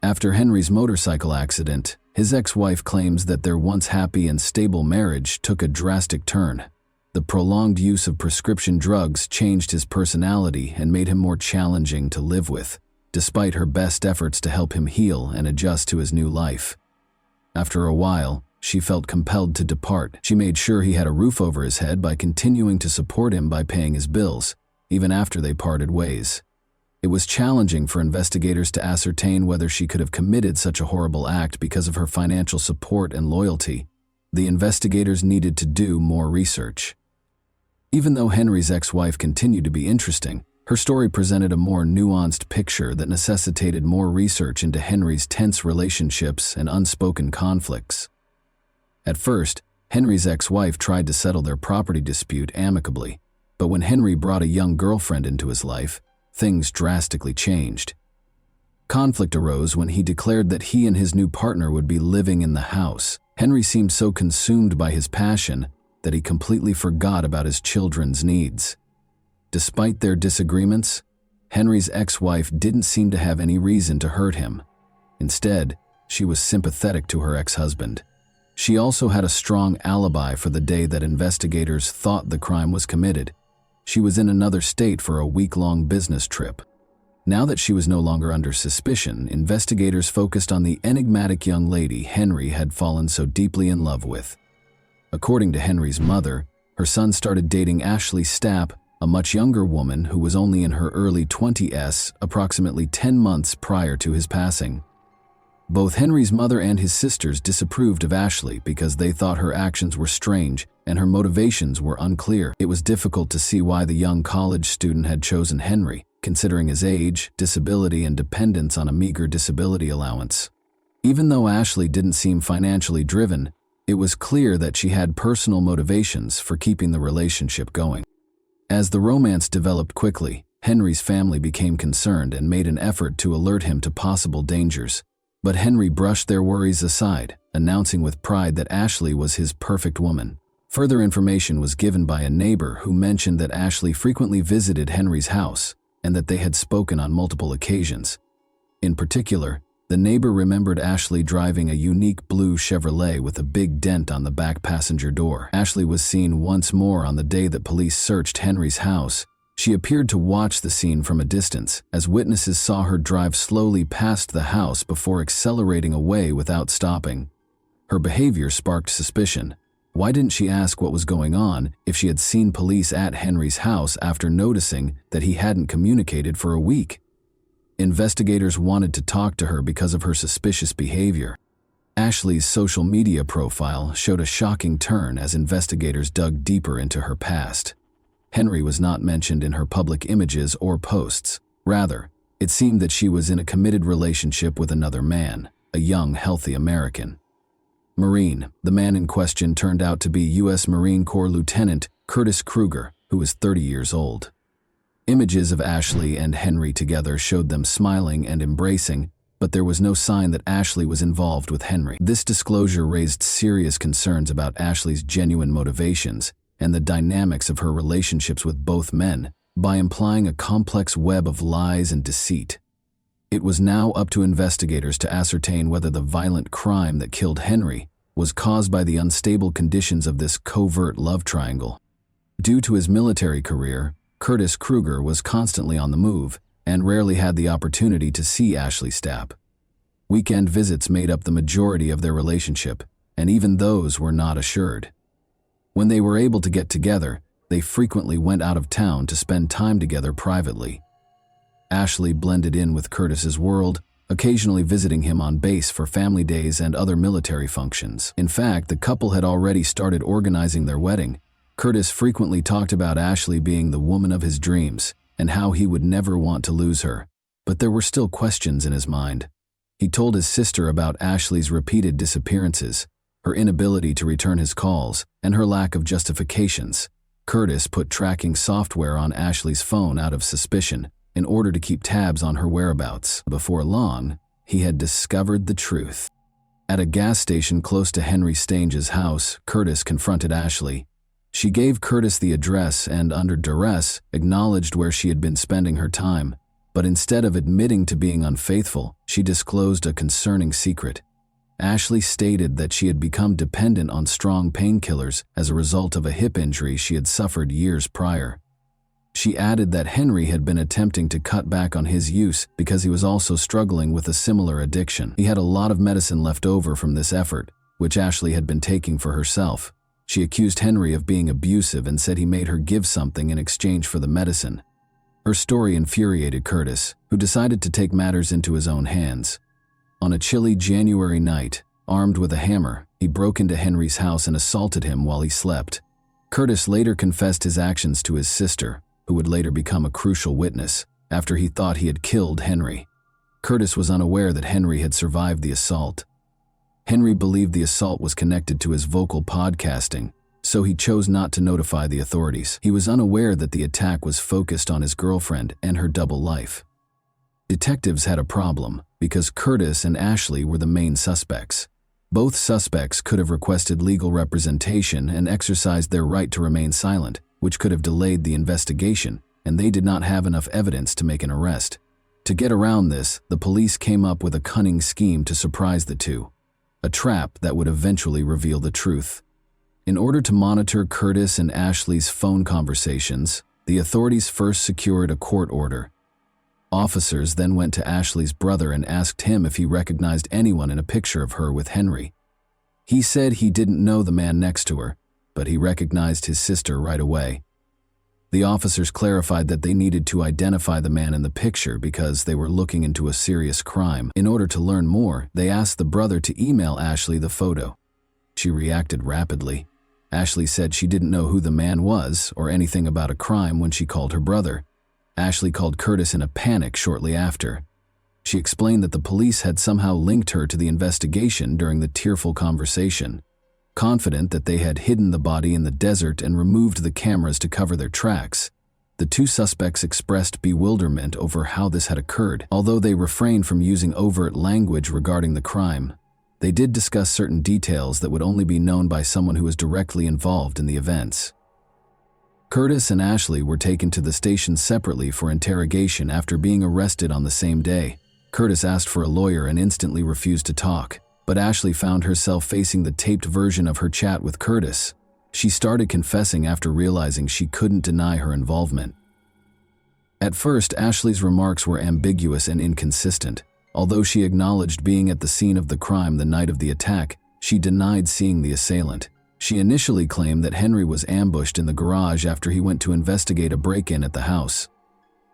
After Henry's motorcycle accident, his ex-wife claims that their once happy and stable marriage took a drastic turn. The prolonged use of prescription drugs changed his personality and made him more challenging to live with, despite her best efforts to help him heal and adjust to his new life. After a while, she felt compelled to depart. She made sure he had a roof over his head by continuing to support him by paying his bills, even after they parted ways. It was challenging for investigators to ascertain whether she could have committed such a horrible act because of her financial support and loyalty. The investigators needed to do more research. Even though Henry's ex-wife continued to be interesting, her story presented a more nuanced picture that necessitated more research into Henry's tense relationships and unspoken conflicts. At first, Henry's ex-wife tried to settle their property dispute amicably, but when Henry brought a young girlfriend into his life, things drastically changed. Conflict arose when he declared that he and his new partner would be living in the house. Henry seemed so consumed by his passion that he completely forgot about his children's needs. Despite their disagreements, Henry's ex-wife didn't seem to have any reason to hurt him. Instead, she was sympathetic to her ex-husband. She also had a strong alibi for the day that investigators thought the crime was committed. She was in another state for a week-long business trip. Now that she was no longer under suspicion, investigators focused on the enigmatic young lady Henry had fallen so deeply in love with. According to Henry's mother, her son started dating Ashley Stapp, a much younger woman who was only in her early 20s, approximately 10 months prior to his passing. Both Henry's mother and his sisters disapproved of Ashley because they thought her actions were strange and her motivations were unclear. It was difficult to see why the young college student had chosen Henry, considering his age, disability, and dependence on a meager disability allowance. Even though Ashley didn't seem financially driven, it was clear that she had personal motivations for keeping the relationship going. As the romance developed quickly, Henry's family became concerned and made an effort to alert him to possible dangers. But Henry brushed their worries aside, announcing with pride that Ashley was his perfect woman. Further information was given by a neighbor who mentioned that Ashley frequently visited Henry's house and that they had spoken on multiple occasions. In particular, the neighbor remembered Ashley driving a unique blue Chevrolet with a big dent on the back passenger door. Ashley was seen once more on the day that police searched Henry's house. She appeared to watch the scene from a distance, as witnesses saw her drive slowly past the house before accelerating away without stopping. Her behavior sparked suspicion. Why didn't she ask what was going on if she had seen police at Henry's house after noticing that he hadn't communicated for a week? Investigators wanted to talk to her because of her suspicious behavior. Ashley's social media profile showed a shocking turn as investigators dug deeper into her past. Henry was not mentioned in her public images or posts. Rather, it seemed that she was in a committed relationship with another man, a young, healthy American. Marine, the man in question turned out to be U.S. Marine Corps Lieutenant Curtis Kruger, who was 30 years old. Images of Ashley and Henry together showed them smiling and embracing, but there was no sign that Ashley was involved with Henry. This disclosure raised serious concerns about Ashley's genuine motivations and the dynamics of her relationships with both men, by implying a complex web of lies and deceit. It was now up to investigators to ascertain whether the violent crime that killed Henry was caused by the unstable conditions of this covert love triangle. Due to his military career, Curtis Kruger was constantly on the move and rarely had the opportunity to see Ashley Stapp. Weekend visits made up the majority of their relationship, and even those were not assured. When they were able to get together, they frequently went out of town to spend time together privately. Ashley blended in with Curtis's world, occasionally visiting him on base for family days and other military functions. In fact, the couple had already started organizing their wedding. Curtis frequently talked about Ashley being the woman of his dreams and how he would never want to lose her. But there were still questions in his mind. He told his sister about Ashley's repeated disappearances, her inability to return his calls, and her lack of justifications. Curtis put tracking software on Ashley's phone out of suspicion in order to keep tabs on her whereabouts. Before long, he had discovered the truth. At a gas station close to Henry Stange's house, Curtis confronted Ashley. She gave Curtis the address and, under duress, acknowledged where she had been spending her time. But instead of admitting to being unfaithful, she disclosed a concerning secret. Ashley stated that she had become dependent on strong painkillers as a result of a hip injury she had suffered years prior. She added that Henry had been attempting to cut back on his use because he was also struggling with a similar addiction. He had a lot of medicine left over from this effort, which Ashley had been taking for herself. She accused Henry of being abusive and said he made her give something in exchange for the medicine. Her story infuriated Curtis, who decided to take matters into his own hands. On a chilly January night, armed with a hammer, he broke into Henry's house and assaulted him while he slept. Curtis later confessed his actions to his sister, who would later become a crucial witness, after he thought he had killed Henry. Curtis was unaware that Henry had survived the assault. Henry believed the assault was connected to his vocal podcasting, so he chose not to notify the authorities. He was unaware that the attack was focused on his girlfriend and her double life. Detectives had a problem, because Curtis and Ashley were the main suspects. Both suspects could have requested legal representation and exercised their right to remain silent, which could have delayed the investigation, and they did not have enough evidence to make an arrest. To get around this, the police came up with a cunning scheme to surprise the two, a trap that would eventually reveal the truth. In order to monitor Curtis and Ashley's phone conversations, the authorities first secured a court order. Officers then went to Ashley's brother and asked him if he recognized anyone in a picture of her with Henry. He said he didn't know the man next to her, but he recognized his sister right away. The officers clarified that they needed to identify the man in the picture because they were looking into a serious crime. In order to learn more, they asked the brother to email Ashley the photo. She reacted rapidly. Ashley said she didn't know who the man was or anything about a crime when she called her brother. Ashley called Curtis in a panic shortly after. She explained that the police had somehow linked her to the investigation during the tearful conversation. Confident that they had hidden the body in the desert and removed the cameras to cover their tracks, the two suspects expressed bewilderment over how this had occurred. Although they refrained from using overt language regarding the crime, they did discuss certain details that would only be known by someone who was directly involved in the events. Curtis and Ashley were taken to the station separately for interrogation after being arrested on the same day. Curtis asked for a lawyer and instantly refused to talk. But Ashley found herself facing the taped version of her chat with Curtis. She started confessing after realizing she couldn't deny her involvement. At first, Ashley's remarks were ambiguous and inconsistent. Although she acknowledged being at the scene of the crime the night of the attack, she denied seeing the assailant. She initially claimed that Henry was ambushed in the garage after he went to investigate a break-in at the house.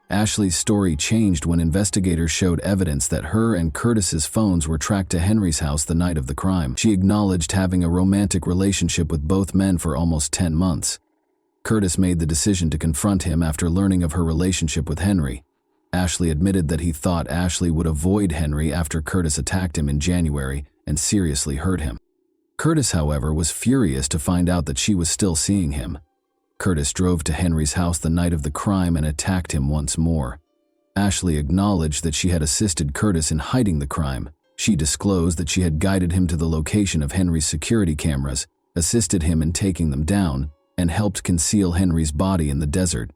Ashley's story changed when investigators showed evidence that her and Curtis's phones were tracked to Henry's house the night of the crime. She acknowledged having a romantic relationship with both men for almost 10 months. Curtis made the decision to confront him after learning of her relationship with Henry. Ashley admitted that he thought Ashley would avoid Henry after Curtis attacked him in January and seriously hurt him. Curtis, however, was furious to find out that she was still seeing him. Curtis drove to Henry's house the night of the crime and attacked him once more. Ashley acknowledged that she had assisted Curtis in hiding the crime. She disclosed that she had guided him to the location of Henry's security cameras, assisted him in taking them down, and helped conceal Henry's body in the desert.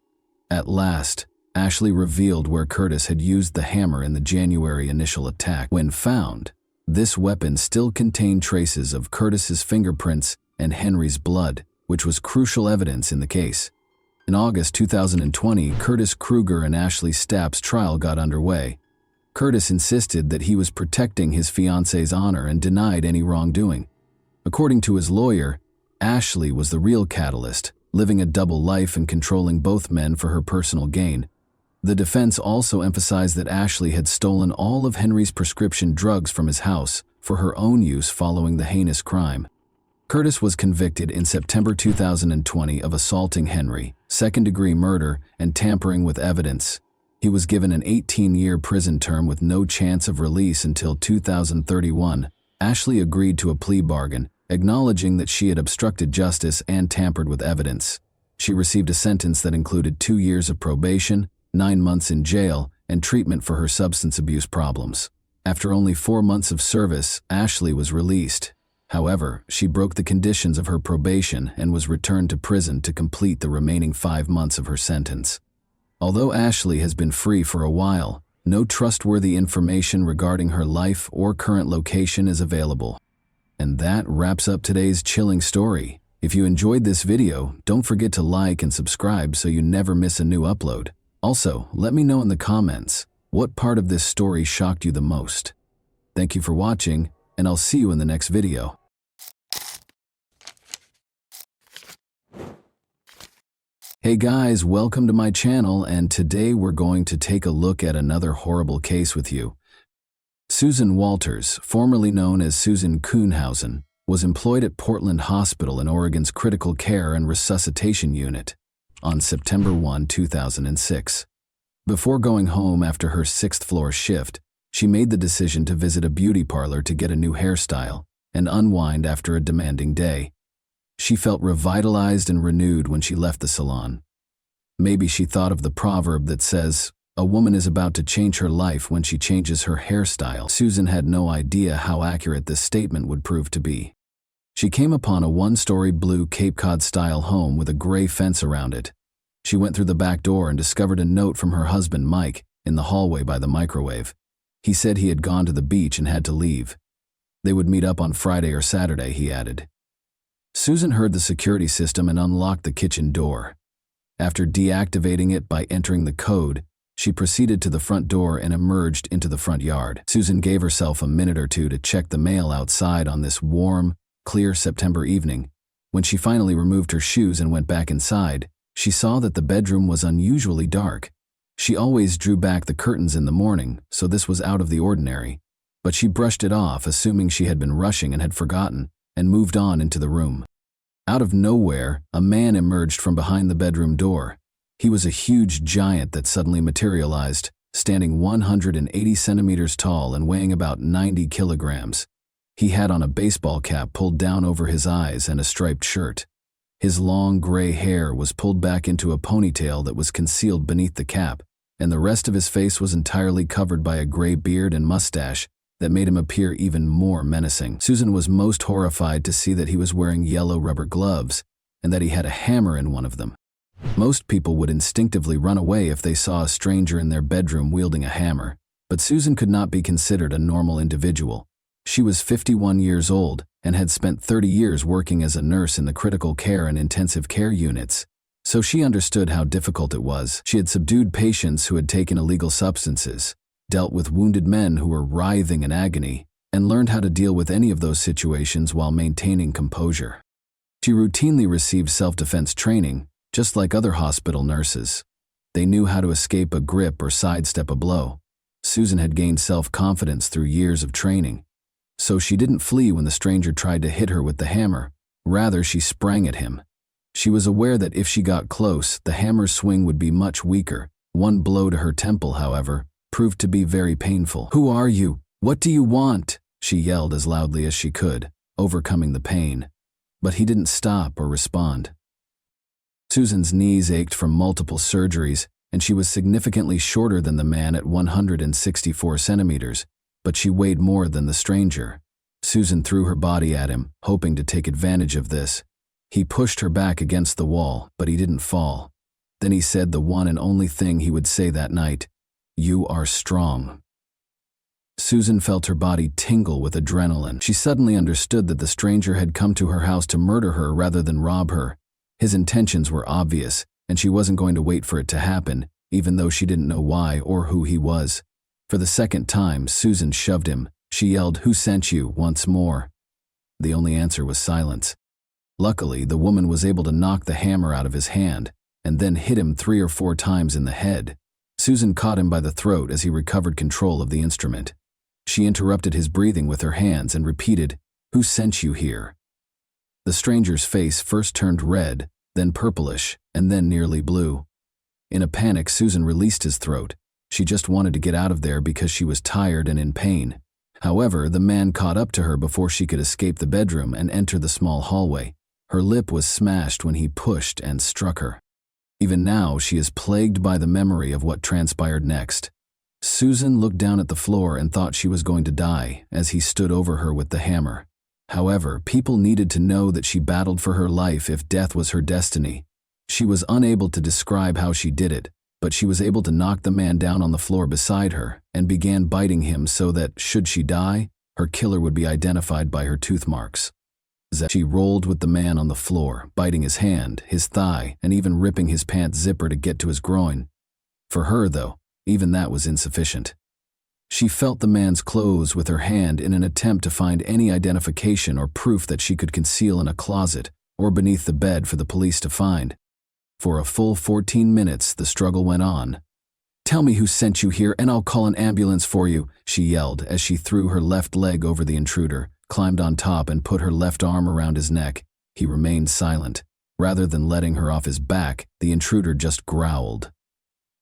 At last, Ashley revealed where Curtis had used the hammer in the January initial attack. When found, this weapon still contained traces of Curtis's fingerprints and Henry's blood, which was crucial evidence in the case. In August 2020, Curtis Kruger and Ashley Stapp's trial got underway. Curtis insisted that he was protecting his fiance's honor and denied any wrongdoing. According to his lawyer, Ashley was the real catalyst, living a double life and controlling both men for her personal gain. The defense also emphasized that Ashley had stolen all of Henry's prescription drugs from his house for her own use following the heinous crime. Curtis was convicted in September 2020 of assaulting Henry, second-degree murder, and tampering with evidence. He was given an 18-year prison term with no chance of release until 2031. Ashley agreed to a plea bargain, acknowledging that she had obstructed justice and tampered with evidence. She received a sentence that included 2 years of probation, 9 months in jail, and treatment for her substance abuse problems. After only 4 months of service, Ashley was released. However, she broke the conditions of her probation and was returned to prison to complete the remaining 5 months of her sentence. Although Ashley has been free for a while, no trustworthy information regarding her life or current location is available. And that wraps up today's chilling story. If you enjoyed this video, don't forget to like and subscribe so you never miss a new upload. Also, let me know in the comments, what part of this story shocked you the most? Thank you for watching, and I'll see you in the next video. Hey guys, welcome to my channel, and today we're going to take a look at another horrible case with you. Susan Walters, formerly known as Susan Kuhnhausen, was employed at Portland Hospital in Oregon's Critical Care and Resuscitation Unit on September 1, 2006. Before going home after her 6th-floor shift, she made the decision to visit a beauty parlor to get a new hairstyle and unwind after a demanding day. She felt revitalized and renewed when she left the salon. Maybe she thought of the proverb that says, "A woman is about to change her life when she changes her hairstyle." Susan had no idea how accurate this statement would prove to be. She came upon a 1-story blue Cape Cod-style home with a gray fence around it. She went through the back door and discovered a note from her husband, Mike, in the hallway by the microwave. He said he had gone to the beach and had to leave. They would meet up on Friday or Saturday, he added. Susan heard the security system and unlocked the kitchen door. After deactivating it by entering the code, she proceeded to the front door and emerged into the front yard. Susan gave herself a minute or two to check the mail outside on this warm, clear September evening. When she finally removed her shoes and went back inside, She saw that the bedroom was unusually dark. She always drew back the curtains in the morning, so this was out of the ordinary. But she brushed it off, assuming she had been rushing and had forgotten, and moved on into the room. Out of nowhere, a man emerged from behind the bedroom door. He was a huge giant that suddenly materialized, standing 180 centimeters tall and weighing about 90 kilograms. He had on a baseball cap pulled down over his eyes and a striped shirt. His long gray hair was pulled back into a ponytail that was concealed beneath the cap, and the rest of his face was entirely covered by a gray beard and mustache that made him appear even more menacing. Susan was most horrified to see that he was wearing yellow rubber gloves and that he had a hammer in one of them. Most people would instinctively run away if they saw a stranger in their bedroom wielding a hammer, but Susan could not be considered a normal individual. She was 51 years old and had spent 30 years working as a nurse in the critical care and intensive care units, so she understood how difficult it was. She had subdued patients who had taken illegal substances, dealt with wounded men who were writhing in agony, and learned how to deal with any of those situations while maintaining composure. She routinely received self-defense training, just like other hospital nurses. They knew how to escape a grip or sidestep a blow. Susan had gained self-confidence through years of training, so she didn't flee when the stranger tried to hit her with the hammer. Rather, she sprang at him. She was aware that if she got close, the hammer's swing would be much weaker. One blow to her temple, however, proved to be very painful. "Who are you? What do you want?" she yelled as loudly as she could, overcoming the pain. But he didn't stop or respond. Susan's knees ached from multiple surgeries, and she was significantly shorter than the man at 164 centimeters, but she weighed more than the stranger. Susan threw her body at him, hoping to take advantage of this. He pushed her back against the wall, but he didn't fall. Then he said the one and only thing he would say that night: "You are strong." Susan felt her body tingle with adrenaline. She suddenly understood that the stranger had come to her house to murder her rather than rob her. His intentions were obvious, and she wasn't going to wait for it to happen, even though she didn't know why or who he was. For the second time, Susan shoved him. She yelled, "Who sent you?" once more. The only answer was silence. Luckily, the woman was able to knock the hammer out of his hand, and then hit him 3 or 4 times in the head. Susan caught him by the throat as he recovered control of the instrument. She interrupted his breathing with her hands and repeated, "Who sent you here?" The stranger's face first turned red, then purplish, and then nearly blue. In a panic, Susan released his throat. She just wanted to get out of there because she was tired and in pain. However, the man caught up to her before she could escape the bedroom and enter the small hallway. Her lip was smashed when he pushed and struck her. Even now, she is plagued by the memory of what transpired next. Susan looked down at the floor and thought she was going to die as he stood over her with the hammer. However, people needed to know that she battled for her life if death was her destiny. She was unable to describe how she did it, but she was able to knock the man down on the floor beside her and began biting him so that, should she die, her killer would be identified by her tooth marks. She rolled with the man on the floor, biting his hand, his thigh, and even ripping his pants zipper to get to his groin. For her, though, even that was insufficient. She felt the man's clothes with her hand in an attempt to find any identification or proof that she could conceal in a closet or beneath the bed for the police to find. For a full 14 minutes, the struggle went on. "Tell me who sent you here and I'll call an ambulance for you," she yelled as she threw her left leg over the intruder, climbed on top and put her left arm around his neck. He remained silent. Rather than letting her off his back, the intruder just growled.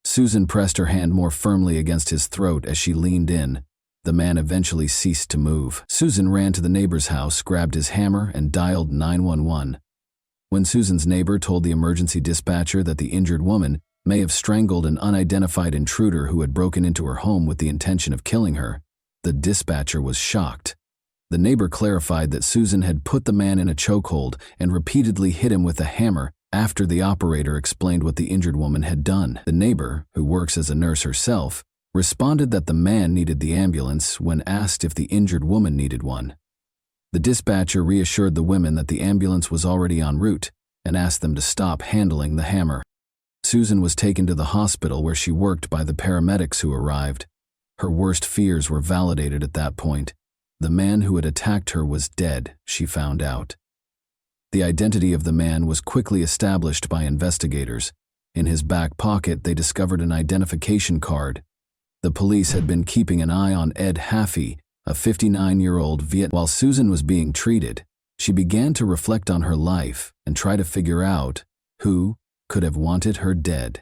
Susan pressed her hand more firmly against his throat as she leaned in. The man eventually ceased to move. Susan ran to the neighbor's house, grabbed his hammer, and dialed 911. When Susan's neighbor told the emergency dispatcher that the injured woman may have strangled an unidentified intruder who had broken into her home with the intention of killing her, the dispatcher was shocked. The neighbor clarified that Susan had put the man in a chokehold and repeatedly hit him with a hammer after the operator explained what the injured woman had done. The neighbor, who works as a nurse herself, responded that the man needed the ambulance when asked if the injured woman needed one. The dispatcher reassured the women that the ambulance was already en route and asked them to stop handling the hammer. Susan was taken to the hospital where she worked by the paramedics who arrived. Her worst fears were validated at that point. The man who had attacked her was dead, she found out. The identity of the man was quickly established by investigators. In his back pocket, they discovered an identification card. The police had been keeping an eye on Ed Haffey, a 59-year-old Viet. While Susan was being treated, she began to reflect on her life and try to figure out who could have wanted her dead.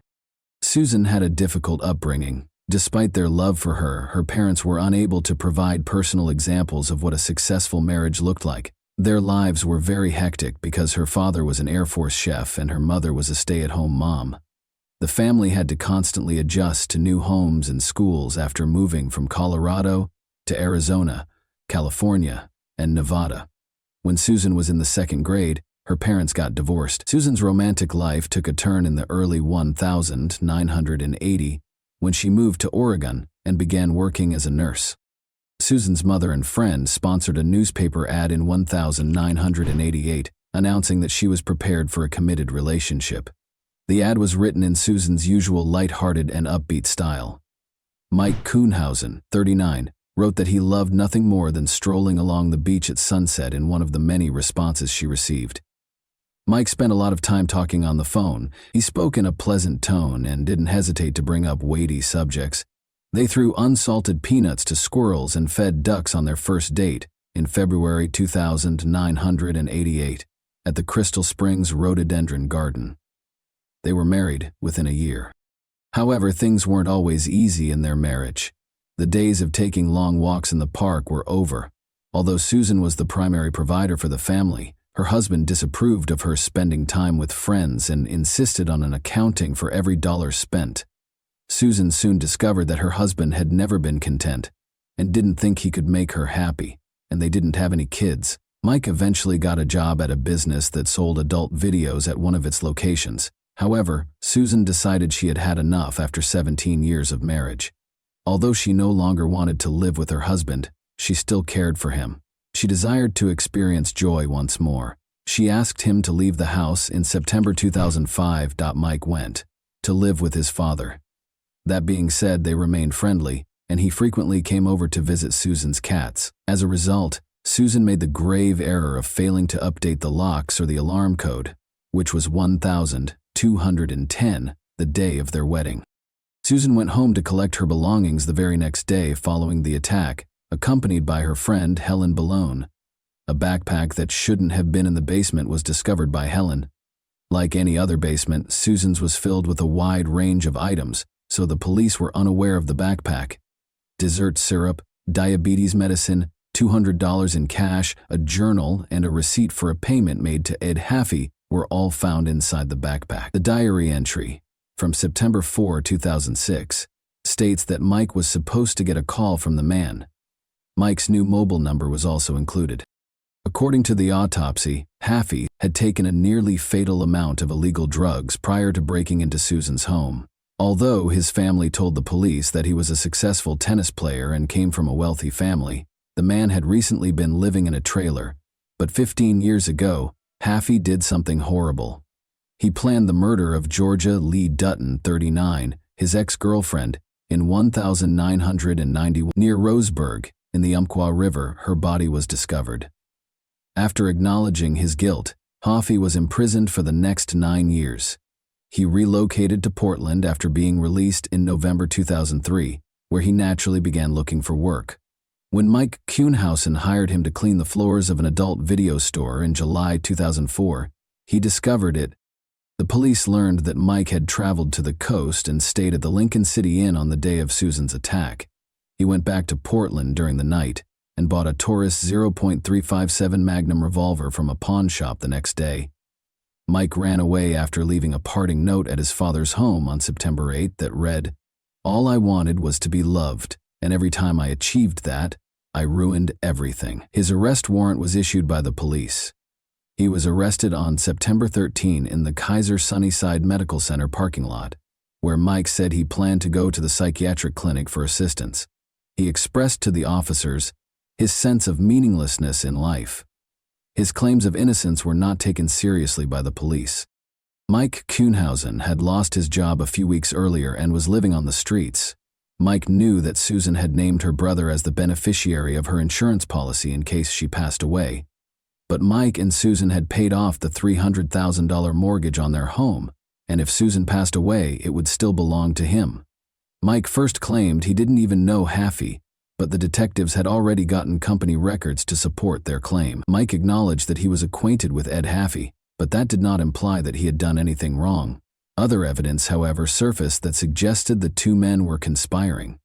Susan had a difficult upbringing. Despite their love for her, her parents were unable to provide personal examples of what a successful marriage looked like. Their lives were very hectic because her father was an Air Force chef and her mother was a stay-at-home mom. The family had to constantly adjust to new homes and schools after moving from Colorado to Arizona, California, and Nevada. When Susan was in the second grade, her parents got divorced. Susan's romantic life took a turn in the early 1980 when she moved to Oregon and began working as a nurse. Susan's mother and friend sponsored a newspaper ad in 1988 announcing that she was prepared for a committed relationship. The ad was written in Susan's usual light-hearted and upbeat style. Mike Kuhnhausen, 39, wrote that he loved nothing more than strolling along the beach at sunset in one of the many responses she received. Mike spent a lot of time talking on the phone. He spoke in a pleasant tone and didn't hesitate to bring up weighty subjects. They threw unsalted peanuts to squirrels and fed ducks on their first date in February 1988 at the Crystal Springs Rhododendron Garden. They were married within a year. However, things weren't always easy in their marriage. The days of taking long walks in the park were over. Although Susan was the primary provider for the family, her husband disapproved of her spending time with friends and insisted on an accounting for every dollar spent. Susan soon discovered that her husband had never been content and didn't think he could make her happy, and they didn't have any kids. Mike eventually got a job at a business that sold adult videos at one of its locations. However, Susan decided she had had enough after 17 years of marriage. Although she no longer wanted to live with her husband, she still cared for him. She desired to experience joy once more. She asked him to leave the house in September 2005. Mike went to live with his father. That being said, they remained friendly, and he frequently came over to visit Susan's cats. As a result, Susan made the grave error of failing to update the locks or the alarm code, which was 1,210 the day of their wedding. Susan went home to collect her belongings the very next day following the attack, accompanied by her friend Helen Ballone. A backpack that shouldn't have been in the basement was discovered by Helen. Like any other basement, Susan's was filled with a wide range of items, so the police were unaware of the backpack. Dessert syrup, diabetes medicine, $200 in cash, a journal, and a receipt for a payment made to Ed Haffey were all found inside the backpack. The diary entry, from September 4, 2006, states that Mike was supposed to get a call from the man. Mike's new mobile number was also included. According to the autopsy, Haffey had taken a nearly fatal amount of illegal drugs prior to breaking into Susan's home. Although his family told the police that he was a successful tennis player and came from a wealthy family, the man had recently been living in a trailer. But 15 years ago, Haffey did something horrible. He planned the murder of Georgia Lee Dutton, 39, his ex-girlfriend, in 1991 near Roseburg. In the Umpqua River, her body was discovered. After acknowledging his guilt, Haffey was imprisoned for the next 9 years. He relocated to Portland after being released in November 2003, where he naturally began looking for work. When Mike Kuhnhausen hired him to clean the floors of an adult video store in July 2004, he discovered it. The police learned that Mike had traveled to the coast and stayed at the Lincoln City Inn on the day of Susan's attack. He went back to Portland during the night and bought a Taurus .357 Magnum revolver from a pawn shop the next day. Mike ran away after leaving a parting note at his father's home on September 8 that read, "All I wanted was to be loved, and every time I achieved that, I ruined everything." His arrest warrant was issued by the police. He was arrested on September 13 in the Kaiser Sunnyside Medical Center parking lot, where Mike said he planned to go to the psychiatric clinic for assistance. He expressed to the officers his sense of meaninglessness in life. His claims of innocence were not taken seriously by the police. Mike Kuhnhausen had lost his job a few weeks earlier and was living on the streets. Mike knew that Susan had named her brother as the beneficiary of her insurance policy in case she passed away. But Mike and Susan had paid off the $300,000 mortgage on their home, and if Susan passed away, it would still belong to him. Mike first claimed he didn't even know Haffey, but the detectives had already gotten company records to support their claim. Mike acknowledged that he was acquainted with Ed Haffey, but that did not imply that he had done anything wrong. Other evidence, however, surfaced that suggested the two men were conspiring.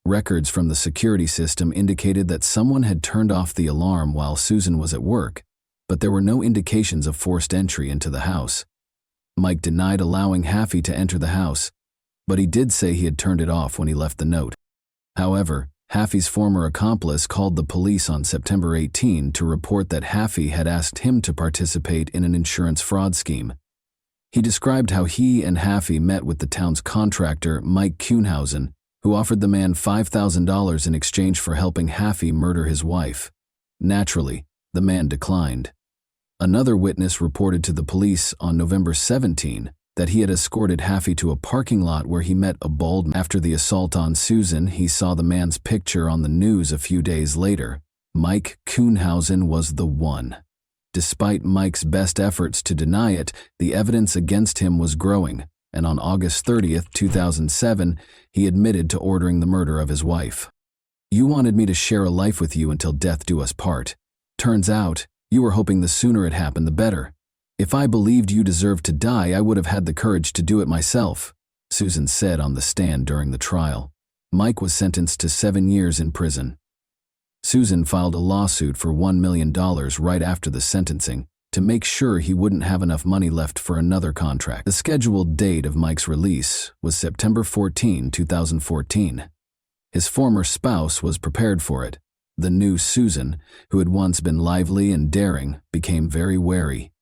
Records from the security system indicated that someone had turned off the alarm while Susan was at work, but there were no indications of forced entry into the house. Mike denied allowing Haffey to enter the house, but he did say he had turned it off when he left the note. However, Haffey's former accomplice called the police on September 18 to report that Haffey had asked him to participate in an insurance fraud scheme. He described how he and Haffey met with the town's contractor, Mike Kuhnhausen, who offered the man $5,000 in exchange for helping Haffey murder his wife. Naturally, the man declined. Another witness reported to the police on November 17 that he had escorted Haffey to a parking lot where he met a bald man. After the assault on Susan, he saw the man's picture on the news a few days later. Mike Kuhnhausen was the one. Despite Mike's best efforts to deny it, the evidence against him was growing, and on August 30, 2007, he admitted to ordering the murder of his wife. "You wanted me to share a life with you until death do us part. Turns out, you were hoping the sooner it happened the better. If I believed you deserved to die, I would have had the courage to do it myself," Susan said on the stand during the trial. Mike was sentenced to 7 years in prison. Susan filed a lawsuit for $1 million right after the sentencing to make sure he wouldn't have enough money left for another contract. The scheduled date of Mike's release was September 14, 2014. His former spouse was prepared for it. The new Susan, who had once been lively and daring, became very wary.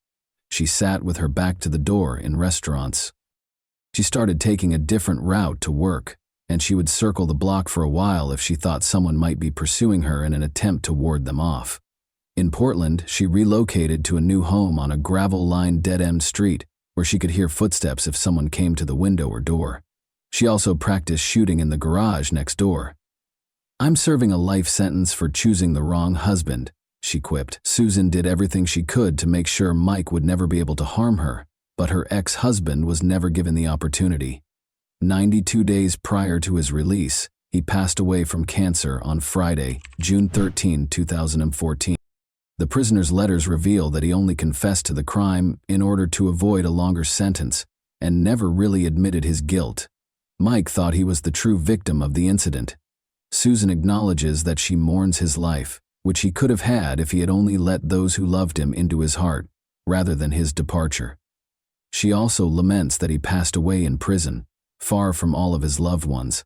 She sat with her back to the door in restaurants. She started taking a different route to work, and she would circle the block for a while if she thought someone might be pursuing her in an attempt to ward them off. In Portland, she relocated to a new home on a gravel-lined dead-end street where she could hear footsteps if someone came to the window or door. She also practiced shooting in the garage next door. "I'm serving a life sentence for choosing the wrong husband," she quipped. Susan did everything she could to make sure Mike would never be able to harm her, but her ex-husband was never given the opportunity. 92 days prior to his release, he passed away from cancer on Friday, June 13, 2014. The prisoner's letters reveal that he only confessed to the crime in order to avoid a longer sentence and never really admitted his guilt. Mike thought he was the true victim of the incident. Susan acknowledges that she mourns his life, which he could have had if he had only let those who loved him into his heart, rather than his departure. She also laments that he passed away in prison, far from all of his loved ones.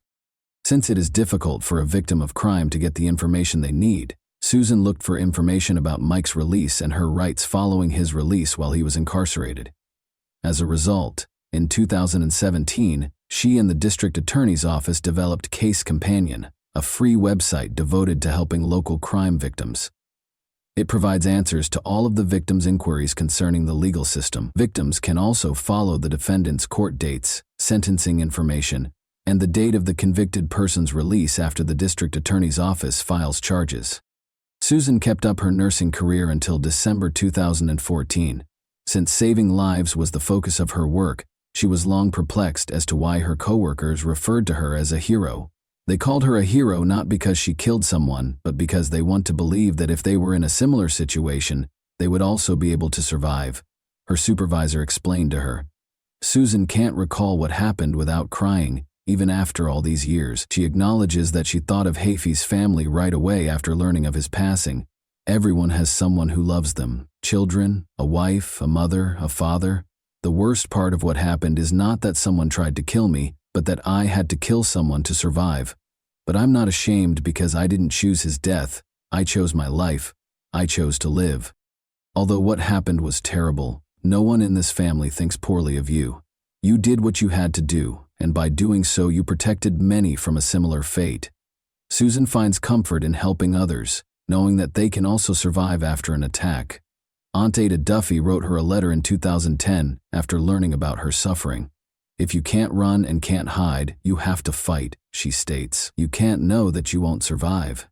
Since it is difficult for a victim of crime to get the information they need, Susan looked for information about Mike's release and her rights following his release while he was incarcerated. As a result, in 2017, she and the district attorney's office developed Case Companion, a free website devoted to helping local crime victims. It provides answers to all of the victims' inquiries concerning the legal system. Victims can also follow the defendant's court dates, sentencing information, and the date of the convicted person's release after the district attorney's office files charges. Susan kept up her nursing career until December 2014. Since saving lives was the focus of her work, she was long perplexed as to why her coworkers referred to her as a hero. They called her a hero not because she killed someone, but because they want to believe that if they were in a similar situation, they would also be able to survive, her supervisor explained to her. Susan can't recall what happened without crying, even after all these years. She acknowledges that she thought of Haffey's family right away after learning of his passing. Everyone has someone who loves them. Children, a wife, a mother, a father. The worst part of what happened is not that someone tried to kill me, but that I had to kill someone to survive. But I'm not ashamed because I didn't choose his death. I chose my life. I chose to live. Although what happened was terrible, no one in this family thinks poorly of you. You did what you had to do, and by doing so you protected many from a similar fate. Susan finds comfort in helping others, knowing that they can also survive after an attack. Aunt Ada Duffy wrote her a letter in 2010 after learning about her suffering. "If you can't run and can't hide, you have to fight," she states. "You can't know that you won't survive."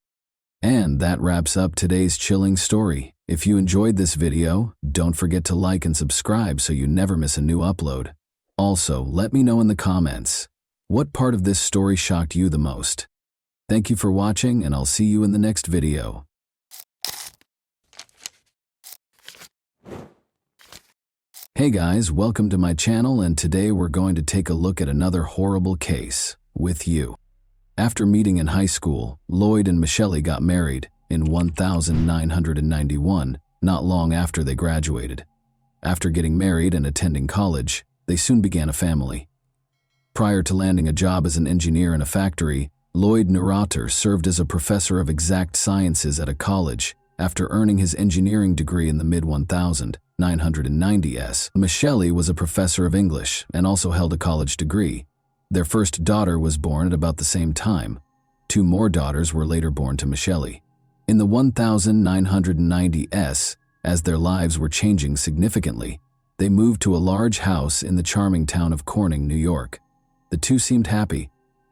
And that wraps up today's chilling story. If you enjoyed this video, don't forget to like and subscribe so you never miss a new upload. Also, let me know in the comments, what part of this story shocked you the most? Thank you for watching, and I'll see you in the next video. Hey guys, welcome to my channel, and today we're going to take a look at another horrible case with you. After meeting in high school, Lloyd and Michelle got married in 1991, not long after they graduated. After getting married and attending college, they soon began a family. Prior to landing a job as an engineer in a factory, Lloyd Neurotter served as a professor of exact sciences at a college. After earning his engineering degree in the mid-1990s, Michelle was a professor of English and also held a college degree. Their first daughter was born at about the same time. 2 more daughters were later born to Michelle. In the 1990s, as their lives were changing significantly, they moved to a large house in the charming town of Corning, New York. The two seemed happy.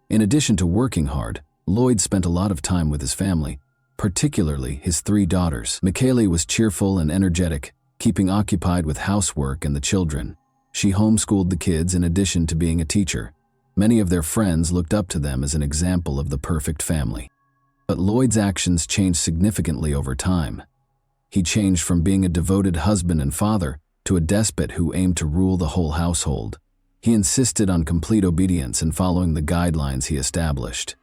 In addition to working hard, Lloyd spent a lot of time with his family, particularly his 3 daughters. Michelle was cheerful and energetic, keeping occupied with housework and the children. She homeschooled the kids in addition to being a teacher. Many of their friends looked up to them as an example of the perfect family. But Lloyd's actions changed significantly over time. He changed from being a devoted husband and father to a despot who aimed to rule the whole household. He insisted on complete obedience and following the guidelines he established.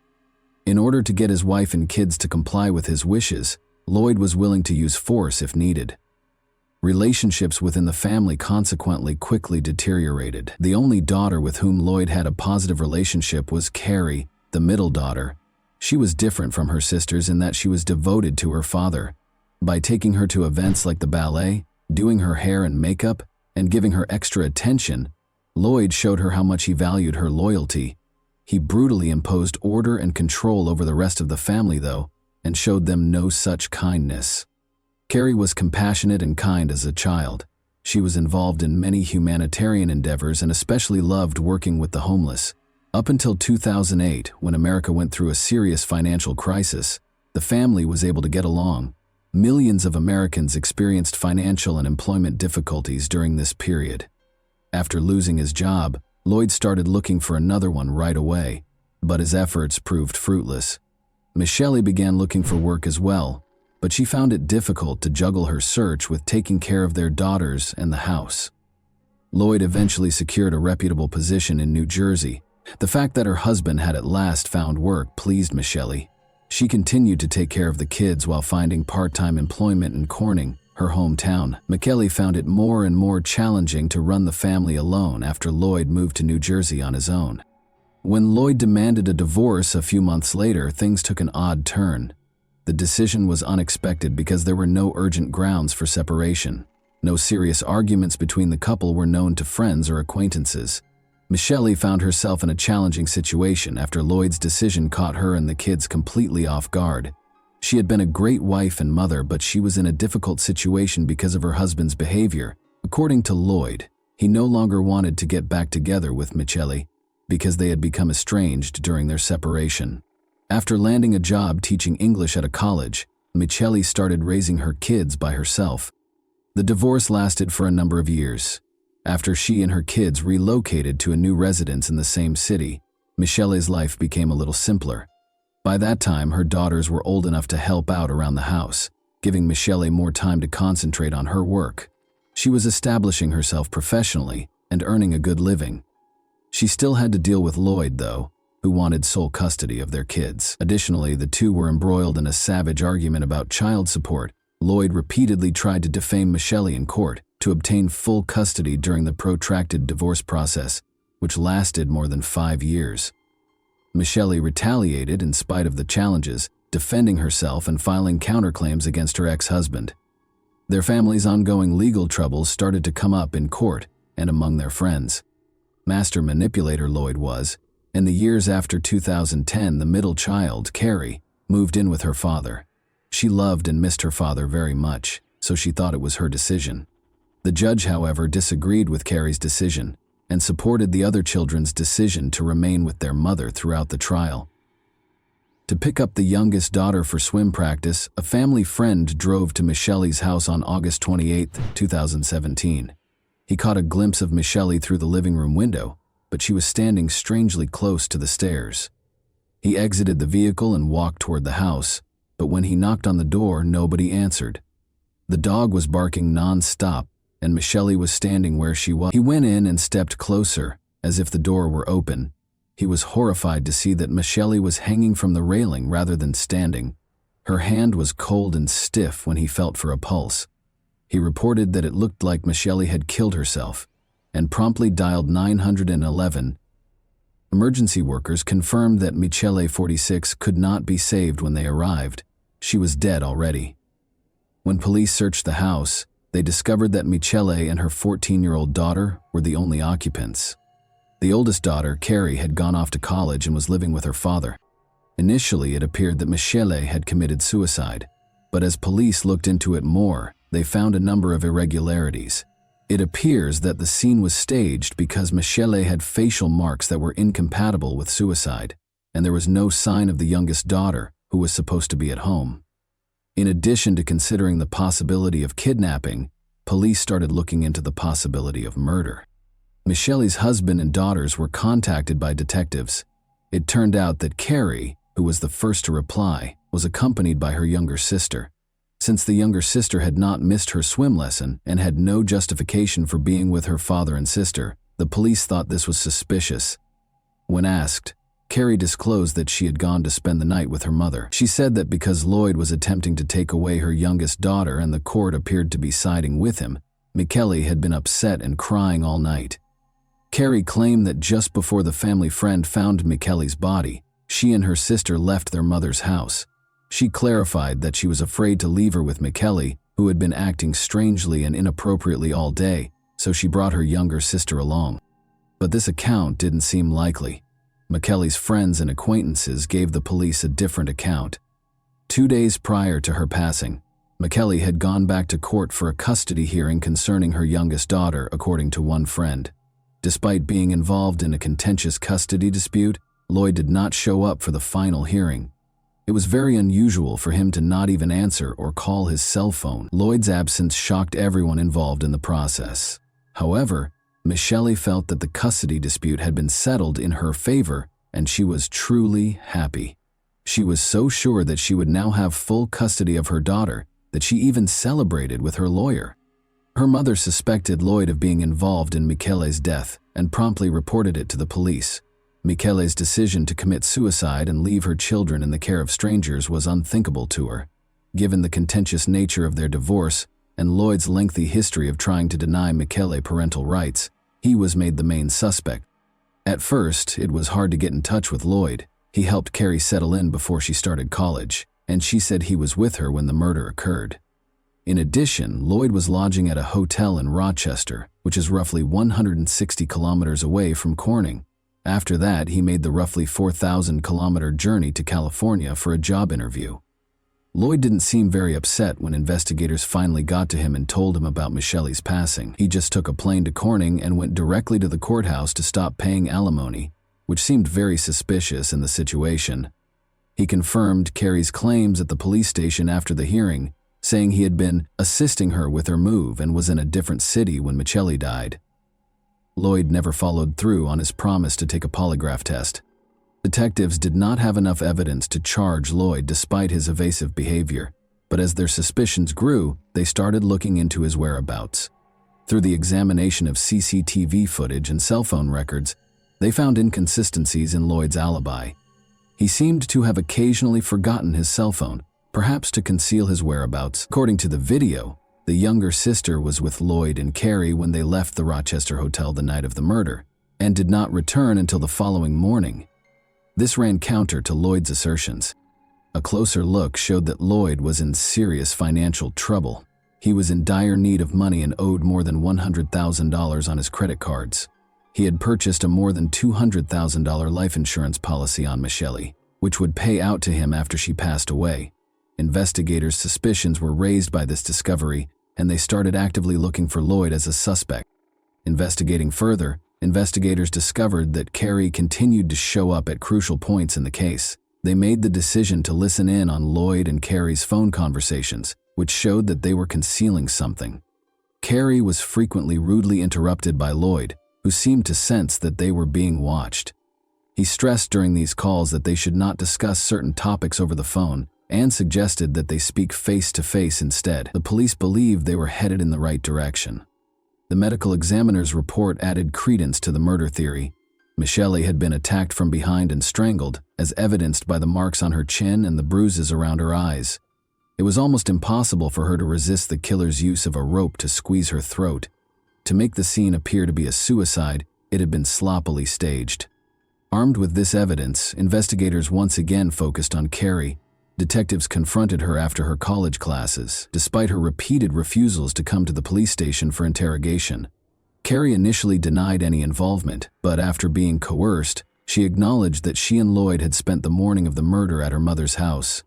In order to get his wife and kids to comply with his wishes, Lloyd was willing to use force if needed. Relationships within the family consequently quickly deteriorated. The only daughter with whom Lloyd had a positive relationship was Carrie, the middle daughter. She was different from her sisters in that she was devoted to her father. By taking her to events like the ballet, doing her hair and makeup, and giving her extra attention, Lloyd showed her how much he valued her loyalty. He brutally imposed order and control over the rest of the family, though, and showed them no such kindness. Carrie was compassionate and kind as a child. She was involved in many humanitarian endeavors and especially loved working with the homeless. Up until 2008, when America went through a serious financial crisis, the family was able to get along. Millions of Americans experienced financial and employment difficulties during this period. After losing his job, Lloyd started looking for another one right away, but his efforts proved fruitless. Michelle began looking for work as well, but she found it difficult to juggle her search with taking care of their daughters and the house. Lloyd eventually secured a reputable position in New Jersey. The fact that her husband had at last found work pleased Michelle. She continued to take care of the kids while finding part-time employment in Corning, her hometown. Michelle found it more and more challenging to run the family alone after Lloyd moved to New Jersey on his own. When Lloyd demanded a divorce a few months later, things took an odd turn. The decision was unexpected because there were no urgent grounds for separation. No serious arguments between the couple were known to friends or acquaintances. Michelle found herself in a challenging situation after Lloyd's decision caught her and the kids completely off guard. She had been a great wife and mother, but she was in a difficult situation because of her husband's behavior. According to Lloyd, he no longer wanted to get back together with Michelle because they had become estranged during their separation. After landing a job teaching English at a college, Michelle started raising her kids by herself. The divorce lasted for a number of years. After she and her kids relocated to a new residence in the same city, Michelle's life became a little simpler. By that time, her daughters were old enough to help out around the house, giving Michelle more time to concentrate on her work. She was establishing herself professionally and earning a good living. She still had to deal with Lloyd, though, who wanted sole custody of their kids. Additionally, the two were embroiled in a savage argument about child support. Lloyd repeatedly tried to defame Michelle in court to obtain full custody during the protracted divorce process, which lasted more than 5 years. Michelle retaliated in spite of the challenges, defending herself and filing counterclaims against her ex-husband. Their family's ongoing legal troubles started to come up in court and among their friends. Master manipulator Lloyd was. In the years after 2010, the middle child, Carrie, moved in with her father. She loved and missed her father very much, so she thought it was her decision. The judge, however, disagreed with Carrie's decision and supported the other children's decision to remain with their mother throughout the trial. To pick up the youngest daughter for swim practice, a family friend drove to Michelle's house on August 28, 2017. He caught a glimpse of Michelle through the living room window, but she was standing strangely close to the stairs. He exited the vehicle and walked toward the house, but when he knocked on the door, nobody answered. The dog was barking non-stop, and Michelle was standing where she was. He went in and stepped closer, as if the door were open. He was horrified to see that Michelle was hanging from the railing rather than standing. Her hand was cold and stiff when he felt for a pulse. He reported that it looked like Michelle had killed herself, and promptly dialed 911. Emergency workers confirmed that Michelle, 46, could not be saved when they arrived. She was dead already. When police searched the house, they discovered that Michelle and her 14-year-old daughter were the only occupants. The oldest daughter, Carrie, had gone off to college and was living with her father. Initially, it appeared that Michelle had committed suicide, but as police looked into it more, they found a number of irregularities. It appears that the scene was staged because Michelle had facial marks that were incompatible with suicide, and there was no sign of the youngest daughter, who was supposed to be at home. In addition to considering the possibility of kidnapping, police started looking into the possibility of murder. Michelle's husband and daughters were contacted by detectives. It turned out that Carrie, who was the first to reply, was accompanied by her younger sister. Since the younger sister had not missed her swim lesson and had no justification for being with her father and sister, the police thought this was suspicious. When asked, Carrie disclosed that she had gone to spend the night with her mother. She said that because Lloyd was attempting to take away her youngest daughter and the court appeared to be siding with him, Michelle had been upset and crying all night. Carrie claimed that just before the family friend found Michelle's body, she and her sister left their mother's house. She clarified that she was afraid to leave her with Michelle, who had been acting strangely and inappropriately all day, so she brought her younger sister along. But this account didn't seem likely. Michelle's friends and acquaintances gave the police a different account. 2 days prior to her passing, Michelle had gone back to court for a custody hearing concerning her youngest daughter, according to one friend. Despite being involved in a contentious custody dispute, Lloyd did not show up for the final hearing. It was very unusual for him to not even answer or call his cell phone. Lloyd's absence shocked everyone involved in the process. However, Michelle felt that the custody dispute had been settled in her favor, and she was truly happy. She was so sure that she would now have full custody of her daughter that she even celebrated with her lawyer. Her mother suspected Lloyd of being involved in Michelle's death and promptly reported it to the police. Michelle's decision to commit suicide and leave her children in the care of strangers was unthinkable to her. Given the contentious nature of their divorce and Lloyd's lengthy history of trying to deny Michelle parental rights, he was made the main suspect. At first, it was hard to get in touch with Lloyd. He helped Carrie settle in before she started college, and she said he was with her when the murder occurred. In addition, Lloyd was lodging at a hotel in Rochester, which is roughly 160 kilometers away from Corning. After that, he made the roughly 4,000-kilometer journey to California for a job interview. Lloyd didn't seem very upset when investigators finally got to him and told him about Michelle's passing. He just took a plane to Corning and went directly to the courthouse to stop paying alimony, which seemed very suspicious in the situation. He confirmed Carrie's claims at the police station after the hearing, saying he had been assisting her with her move and was in a different city when Michelle died. Lloyd never followed through on his promise to take a polygraph test. Detectives did not have enough evidence to charge Lloyd despite his evasive behavior, but as their suspicions grew, they started looking into his whereabouts. Through the examination of CCTV footage and cell phone records, they found inconsistencies in Lloyd's alibi. He seemed to have occasionally forgotten his cell phone, perhaps to conceal his whereabouts. According to the video, the younger sister was with Lloyd and Carrie when they left the Rochester hotel the night of the murder, and did not return until the following morning. This ran counter to Lloyd's assertions. A closer look showed that Lloyd was in serious financial trouble. He was in dire need of money and owed more than $100,000 on his credit cards. He had purchased a more than $200,000 life insurance policy on Michelle, which would pay out to him after she passed away. Investigators' suspicions were raised by this discovery, and they started actively looking for Lloyd as a suspect. Investigating further, investigators discovered that Carrie continued to show up at crucial points in the case. They made the decision to listen in on Lloyd and Carrie's phone conversations, which showed that they were concealing something. Carrie was frequently rudely interrupted by Lloyd, who seemed to sense that they were being watched. He stressed during these calls that they should not discuss certain topics over the phone and suggested that they speak face-to-face instead. The police believed they were headed in the right direction. The medical examiner's report added credence to the murder theory. Michelle had been attacked from behind and strangled, as evidenced by the marks on her chin and the bruises around her eyes. It was almost impossible for her to resist the killer's use of a rope to squeeze her throat. To make the scene appear to be a suicide, it had been sloppily staged. Armed with this evidence, investigators once again focused on Carrie. Detectives confronted her after her college classes, despite her repeated refusals to come to the police station for interrogation. Carrie initially denied any involvement, but after being coerced, she acknowledged that she and Lloyd had spent the morning of the murder at her mother's house.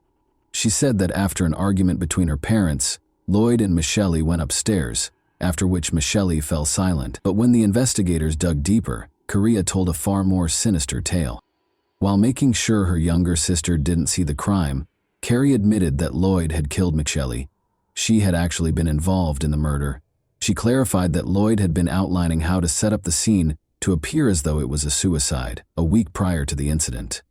She said that after an argument between her parents, Lloyd and Michelle went upstairs, after which Michelle fell silent. But when the investigators dug deeper, Carrie told a far more sinister tale. While making sure her younger sister didn't see the crime, Carrie admitted that Lloyd had killed Michelle. She had actually been involved in the murder. She clarified that Lloyd had been outlining how to set up the scene to appear as though it was a suicide, a week prior to the incident.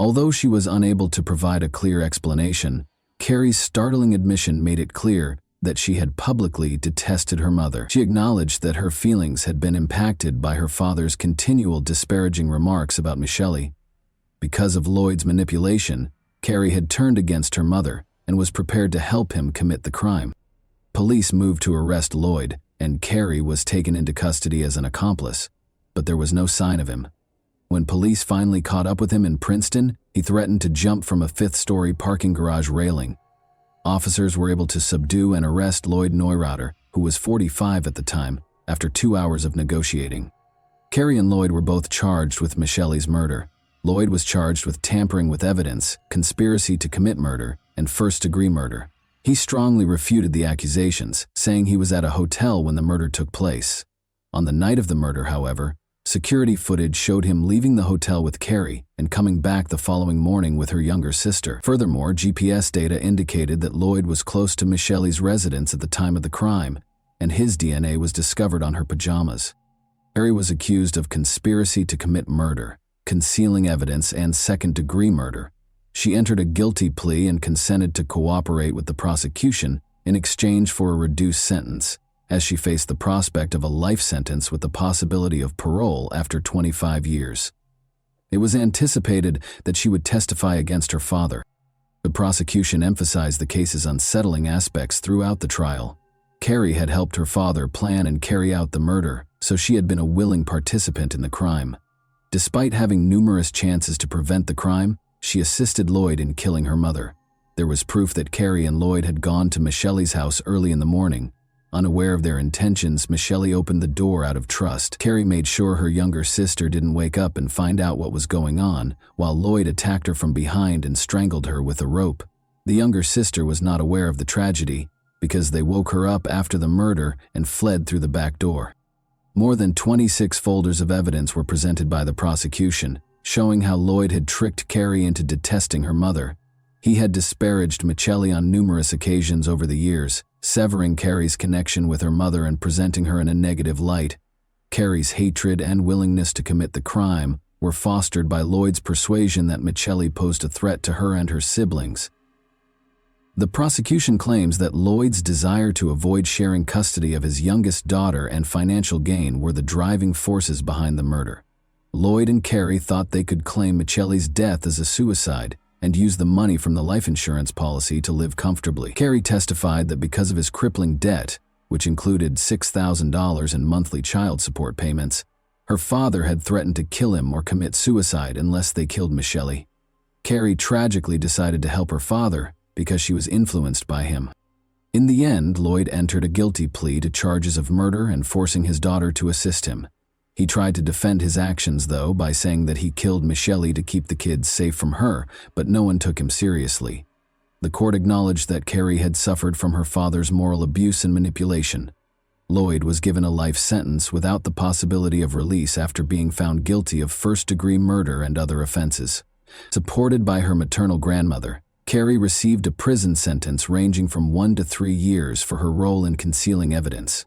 Although she was unable to provide a clear explanation, Carrie's startling admission made it clear that she had publicly detested her mother. She acknowledged that her feelings had been impacted by her father's continual disparaging remarks about Michelle. Because of Lloyd's manipulation, Carrie had turned against her mother and was prepared to help him commit the crime. Police moved to arrest Lloyd, and Carrie was taken into custody as an accomplice, but there was no sign of him. When police finally caught up with him in Princeton, he threatened to jump from a fifth-story parking garage railing. Officers were able to subdue and arrest Lloyd Neureuther, who was 45 at the time, after 2 hours of negotiating. Carrie and Lloyd were both charged with Michelle's murder. Lloyd was charged with tampering with evidence, conspiracy to commit murder, and first-degree murder. He strongly refuted the accusations, saying he was at a hotel when the murder took place. On the night of the murder, however, security footage showed him leaving the hotel with Carrie and coming back the following morning with her younger sister. Furthermore, GPS data indicated that Lloyd was close to Michelle's residence at the time of the crime, and his DNA was discovered on her pajamas. Carrie was accused of conspiracy to commit murder, concealing evidence, and second-degree murder. She entered a guilty plea and consented to cooperate with the prosecution in exchange for a reduced sentence, as she faced the prospect of a life sentence with the possibility of parole after 25 years. It was anticipated that she would testify against her father. The prosecution emphasized the case's unsettling aspects throughout the trial. Carrie had helped her father plan and carry out the murder, so she had been a willing participant in the crime. Despite having numerous chances to prevent the crime, she assisted Lloyd in killing her mother. There was proof that Carrie and Lloyd had gone to Michelle's house early in the morning. Unaware of their intentions, Michelle opened the door out of trust. Carrie made sure her younger sister didn't wake up and find out what was going on, while Lloyd attacked her from behind and strangled her with a rope. The younger sister was not aware of the tragedy, because they woke her up after the murder and fled through the back door. More than 26 folders of evidence were presented by the prosecution, showing how Lloyd had tricked Carrie into detesting her mother. He had disparaged Michelle on numerous occasions over the years, severing Carrie's connection with her mother and presenting her in a negative light. Carrie's hatred and willingness to commit the crime were fostered by Lloyd's persuasion that Michelle posed a threat to her and her siblings. The prosecution claims that Lloyd's desire to avoid sharing custody of his youngest daughter and financial gain were the driving forces behind the murder. Lloyd and Carrie thought they could claim Michelle's death as a suicide and use the money from the life insurance policy to live comfortably. Carrie testified that because of his crippling debt, which included $6,000 in monthly child support payments, her father had threatened to kill him or commit suicide unless they killed Michelle. Carrie tragically decided to help her father because she was influenced by him. In the end, Lloyd entered a guilty plea to charges of murder and forcing his daughter to assist him. He tried to defend his actions, though, by saying that he killed Michelle to keep the kids safe from her, but no one took him seriously. The court acknowledged that Carrie had suffered from her father's moral abuse and manipulation. Lloyd was given a life sentence without the possibility of release after being found guilty of first-degree murder and other offenses. Supported by her maternal grandmother, Carrie received a prison sentence ranging from 1 to 3 years for her role in concealing evidence.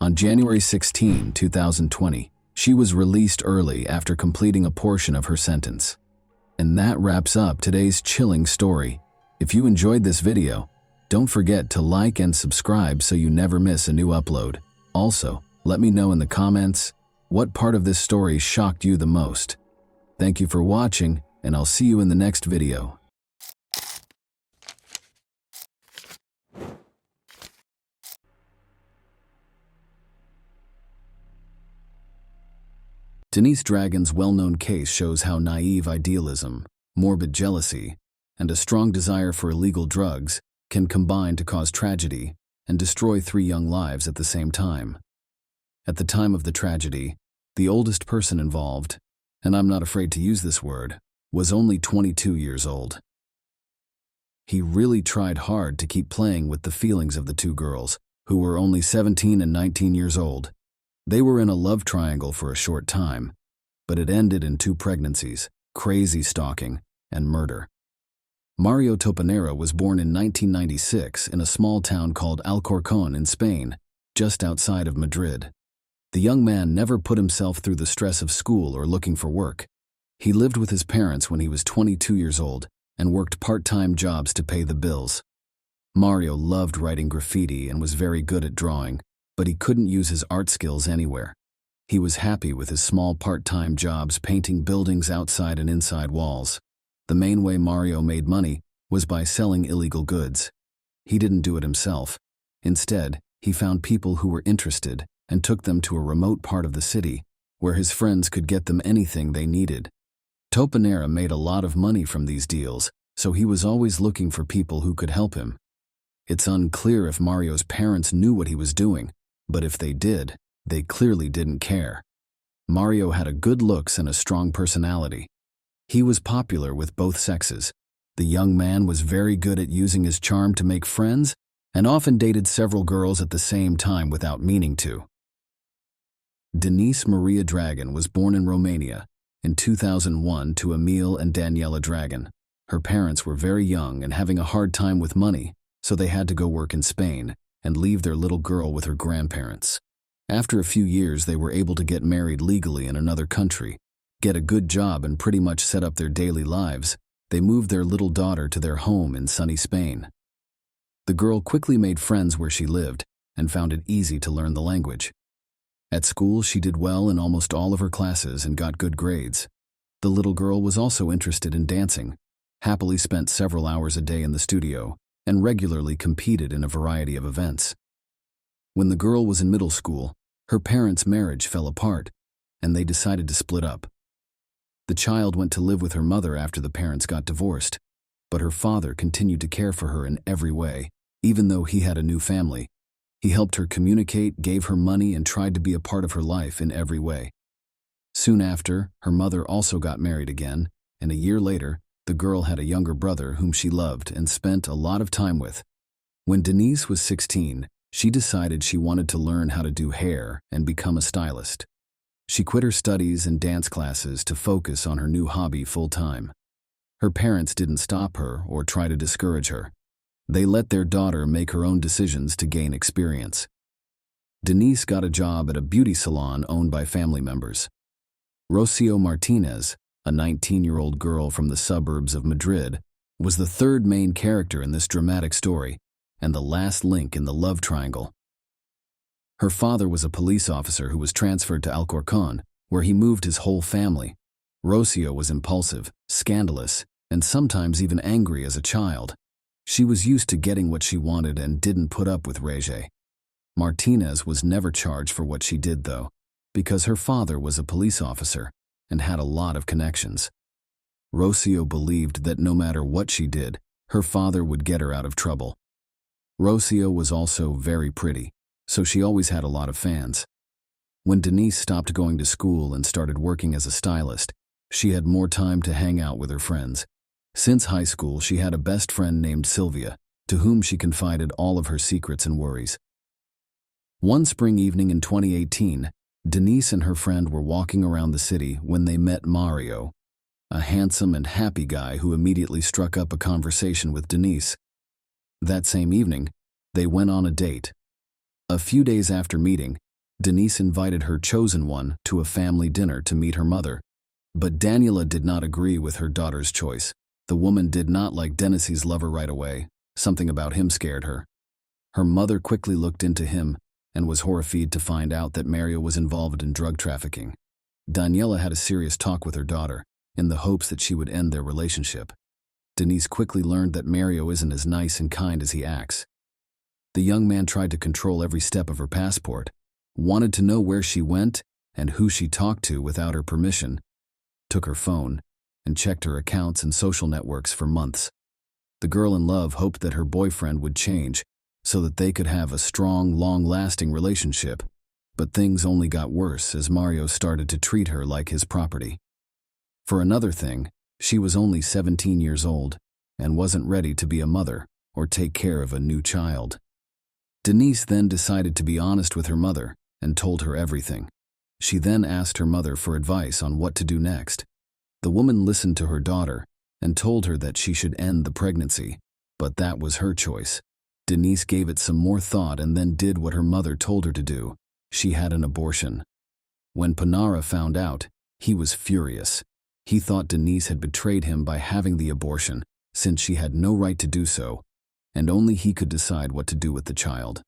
On January 16, 2020, she was released early after completing a portion of her sentence. And that wraps up today's chilling story. If you enjoyed this video, don't forget to like and subscribe so you never miss a new upload. Also, let me know in the comments what part of this story shocked you the most. Thank you for watching, and I'll see you in the next video. Denise Dragon's well-known case shows how naive idealism, morbid jealousy, and a strong desire for illegal drugs can combine to cause tragedy and destroy 3 young lives at the same time. At the time of the tragedy, the oldest person involved, and I'm not afraid to use this word, was only 22 years old. He really tried hard to keep playing with the feelings of the 2 girls, who were only 17 and 19 years old. They were in a love triangle for a short time, but it ended in 2 pregnancies, crazy stalking, and murder. Mario Topanera was born in 1996 in a small town called Alcorcón in Spain, just outside of Madrid. The young man never put himself through the stress of school or looking for work. He lived with his parents when he was 22 years old and worked part-time jobs to pay the bills. Mario loved writing graffiti and was very good at drawing, but he couldn't use his art skills anywhere. He was happy with his small part-time jobs painting buildings outside and inside walls. The main way Mario made money was by selling illegal goods. He didn't do it himself. Instead, he found people who were interested and took them to a remote part of the city where his friends could get them anything they needed. Topanera made a lot of money from these deals, so he was always looking for people who could help him. It's unclear if Mario's parents knew what he was doing, but if they did, they clearly didn't care. Mario had a good looks and a strong personality. He was popular with both sexes. The young man was very good at using his charm to make friends and often dated several girls at the same time without meaning to. Denise Maria Dragon was born in Romania in 2001 to Emil and Daniela Dragon. Her parents were very young and having a hard time with money, so they had to go work in Spain and leave their little girl with her grandparents. After a few years, they were able to get married legally in another country, get a good job, and pretty much set up their daily lives. They moved their little daughter to their home in sunny Spain. The girl quickly made friends where she lived and found it easy to learn the language. At school, she did well in almost all of her classes and got good grades. The little girl was also interested in dancing, happily spent several hours a day in the studio, and regularly competed in a variety of events. When the girl was in middle school, her parents' marriage fell apart, and they decided to split up. The child went to live with her mother after the parents got divorced, but her father continued to care for her in every way, even though he had a new family. He helped her communicate, gave her money, and tried to be a part of her life in every way. Soon after, her mother also got married again, and a year later, the girl had a younger brother whom she loved and spent a lot of time with. When Denise was 16, she decided she wanted to learn how to do hair and become a stylist. She quit her studies and dance classes to focus on her new hobby full-time. Her parents didn't stop her or try to discourage her. They let their daughter make her own decisions to gain experience. Denise got a job at a beauty salon owned by family members. Rocio Martinez, a 19-year-old girl from the suburbs of Madrid, was the 3rd main character in this dramatic story and the last link in the love triangle. Her father was a police officer who was transferred to Alcorcón, where he moved his whole family. Rocio was impulsive, scandalous, and sometimes even angry as a child. She was used to getting what she wanted and didn't put up with rage. Martinez was never charged for what she did, though, because her father was a police officer and had a lot of connections. Rocio believed that no matter what she did, her father would get her out of trouble. Rocio was also very pretty, so she always had a lot of fans. When Denise stopped going to school and started working as a stylist, she had more time to hang out with her friends. Since high school, she had a best friend named Sylvia, to whom she confided all of her secrets and worries. One spring evening in 2018, Denise and her friend were walking around the city when they met Mario, a handsome and happy guy who immediately struck up a conversation with Denise. That same evening, they went on a date. A few days after meeting, Denise invited her chosen one to a family dinner to meet her mother. But Daniela did not agree with her daughter's choice. The woman did not like Denise's lover right away. Something about him scared her. Her mother quickly looked into him and was horrified to find out that Mario was involved in drug trafficking. Daniela had a serious talk with her daughter in the hopes that she would end their relationship. Denise quickly learned that Mario isn't as nice and kind as he acts. The young man tried to control every step of her passport, wanted to know where she went and who she talked to without her permission, took her phone, and checked her accounts and social networks for months. The girl in love hoped that her boyfriend would change so that they could have a strong, long-lasting relationship, but things only got worse as Mario started to treat her like his property. For another thing, she was only 17 years old and wasn't ready to be a mother or take care of a new child. Denise then decided to be honest with her mother and told her everything. She then asked her mother for advice on what to do next. The woman listened to her daughter and told her that she should end the pregnancy, but that was her choice. Denise gave it some more thought and then did what her mother told her to do. She had an abortion. When Panara found out, he was furious. He thought Denise had betrayed him by having the abortion, since she had no right to do so, and only he could decide what to do with the child.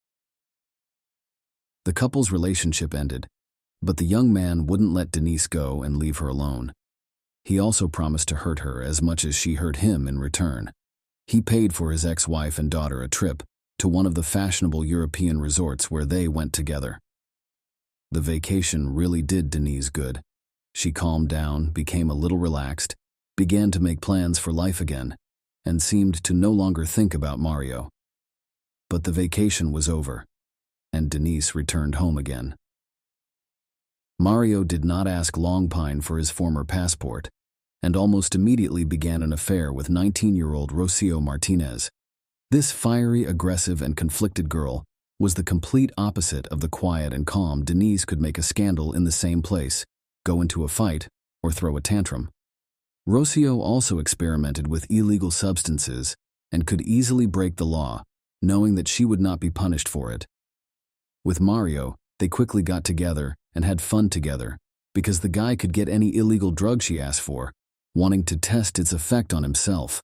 The couple's relationship ended, but the young man wouldn't let Denise go and leave her alone. He also promised to hurt her as much as she hurt him in return. He paid for his ex-wife and daughter a trip to one of the fashionable European resorts where they went together. The vacation really did Denise good. She calmed down, became a little relaxed, began to make plans for life again, and seemed to no longer think about Mario. But the vacation was over, and Denise returned home again. Mario did not ask Longpine for his former passport, and almost immediately began an affair with 19-year-old Rocio Martinez. This fiery, aggressive, and conflicted girl was the complete opposite of the quiet and calm Denise could make a scandal in the same place, go into a fight, or throw a tantrum. Rocio also experimented with illegal substances and could easily break the law, knowing that she would not be punished for it. With Mario, they quickly got together and had fun together, because the guy could get any illegal drug she asked for, wanting to test its effect on himself.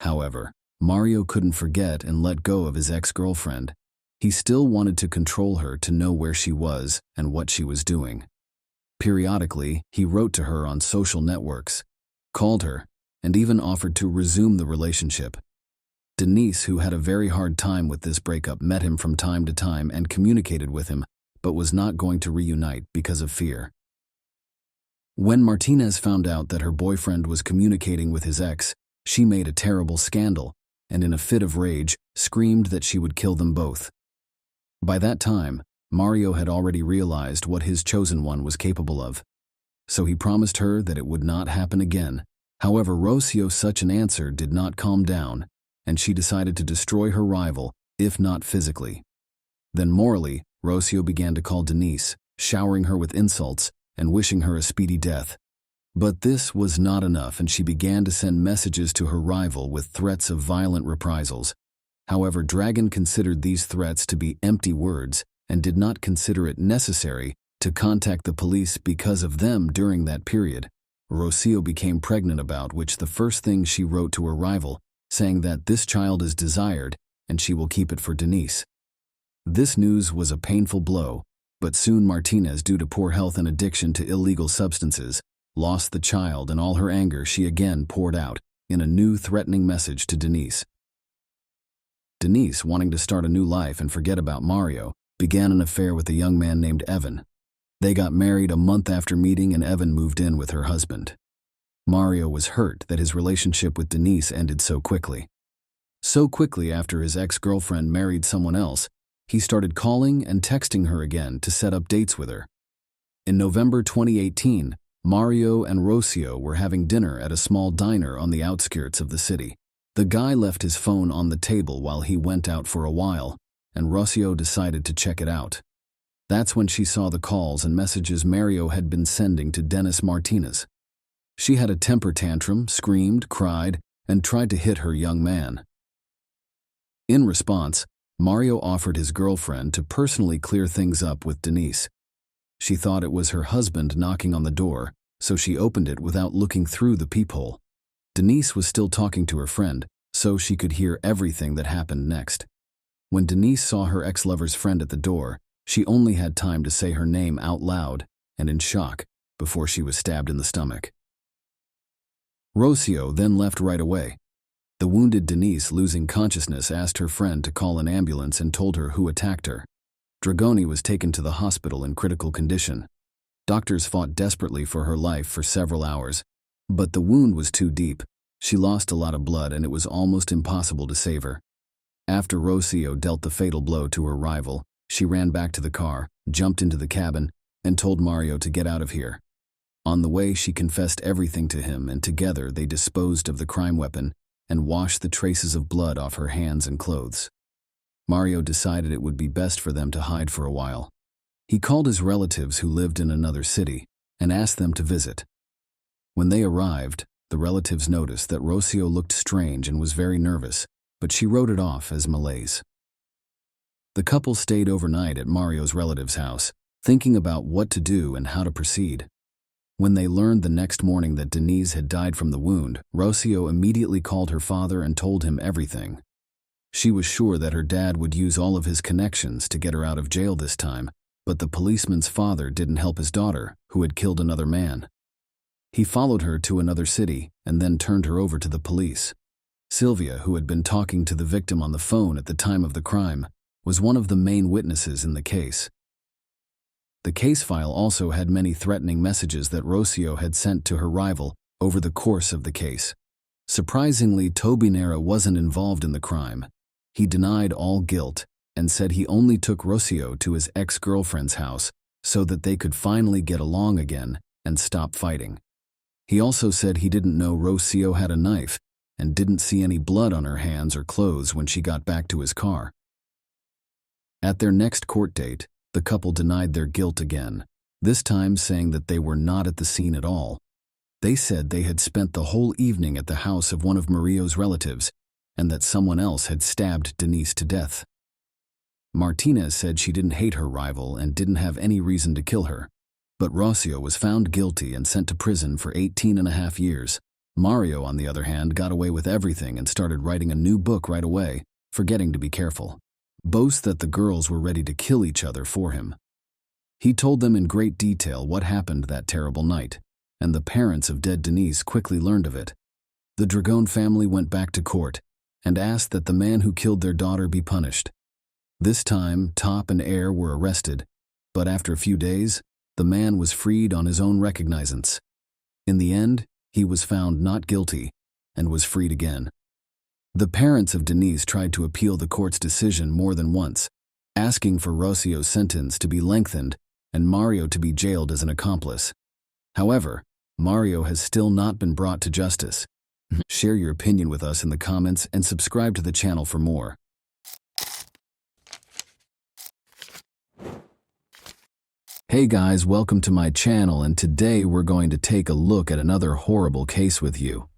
However, Mario couldn't forget and let go of his ex-girlfriend. He still wanted to control her to know where she was and what she was doing. Periodically, he wrote to her on social networks, called her, and even offered to resume the relationship. Denise, who had a very hard time with this breakup, met him from time to time and communicated with him, but was not going to reunite because of fear. When Martinez found out that her boyfriend was communicating with his ex, she made a terrible scandal, and in a fit of rage, screamed that she would kill them both. By that time, Mario had already realized what his chosen one was capable of, so he promised her that it would not happen again. However, Rocio's such an answer did not calm down, and she decided to destroy her rival, if not physically. Then morally, Rocio began to call Denise, showering her with insults and wishing her a speedy death. But this was not enough, and she began to send messages to her rival with threats of violent reprisals. However, Dragon considered these threats to be empty words and did not consider it necessary to contact the police because of them during that period. Rocio became pregnant, about which the first thing she wrote to her rival, saying that this child is desired and she will keep it for Denise. This news was a painful blow, but soon Martinez, due to poor health and addiction to illegal substances, lost the child, and all her anger she again poured out in a new threatening message to Denise. Denise, wanting to start a new life and forget about Mario, began an affair with a young man named Evan. They got married a month after meeting, and Evan moved in with her husband. Mario was hurt that his relationship with Denise ended so quickly. So quickly after his ex-girlfriend married someone else, he started calling and texting her again to set up dates with her. In November 2018, Mario and Rocio were having dinner at a small diner on the outskirts of the city. The guy left his phone on the table while he went out for a while, and Rocio decided to check it out. That's when she saw the calls and messages Mario had been sending to Dennis Martinez. She had a temper tantrum, screamed, cried, and tried to hit her young man. In response, Mario offered his girlfriend to personally clear things up with Denise. She thought it was her husband knocking on the door, so she opened it without looking through the peephole. Denise was still talking to her friend, so she could hear everything that happened next. When Denise saw her ex-lover's friend at the door, she only had time to say her name out loud and in shock before she was stabbed in the stomach. Rocio then left right away. The wounded Denise, losing consciousness, asked her friend to call an ambulance and told her who attacked her. Dragoni was taken to the hospital in critical condition. Doctors fought desperately for her life for several hours, but the wound was too deep. She lost a lot of blood and it was almost impossible to save her. After Rocio dealt the fatal blow to her rival, she ran back to the car, jumped into the cabin, and told Mario to get out of here. On the way, she confessed everything to him, and together they disposed of the crime weapon and washed the traces of blood off her hands and clothes. Mario decided it would be best for them to hide for a while. He called his relatives who lived in another city and asked them to visit. When they arrived, the relatives noticed that Rocio looked strange and was very nervous, but she wrote it off as malaise. The couple stayed overnight at Mario's relative's house, thinking about what to do and how to proceed. When they learned the next morning that Denise had died from the wound, Rocio immediately called her father and told him everything. She was sure that her dad would use all of his connections to get her out of jail this time, but the policeman's father didn't help his daughter, who had killed another man. He followed her to another city and then turned her over to the police. Sylvia, who had been talking to the victim on the phone at the time of the crime, was one of the main witnesses in the case. The case file also had many threatening messages that Rocio had sent to her rival over the course of the case. Surprisingly, Tobinera wasn't involved in the crime. He denied all guilt and said he only took Rocio to his ex-girlfriend's house so that they could finally get along again and stop fighting. He also said he didn't know Rocio had a knife and didn't see any blood on her hands or clothes when she got back to his car. At their next court date, the couple denied their guilt again, this time saying that they were not at the scene at all. They said they had spent the whole evening at the house of one of Mario's relatives and that someone else had stabbed Denise to death. Martinez said she didn't hate her rival and didn't have any reason to kill her, but Rocio was found guilty and sent to prison for 18.5 years. Mario, on the other hand, got away with everything and started writing a new book right away, forgetting to be careful. Boasts that the girls were ready to kill each other for him. He told them in great detail what happened that terrible night, and the parents of dead Denise quickly learned of it. The Dragon family went back to court and asked that the man who killed their daughter be punished. This time, Top and Air were arrested, but after a few days, the man was freed on his own recognizance. In the end, he was found not guilty and was freed again. The parents of Denise tried to appeal the court's decision more than once, asking for Rocio's sentence to be lengthened and Mario to be jailed as an accomplice. However, Mario has still not been brought to justice. Share your opinion with us in the comments and subscribe to the channel for more. Hey guys, welcome to my channel, and today we're going to take a look at another horrible case with you.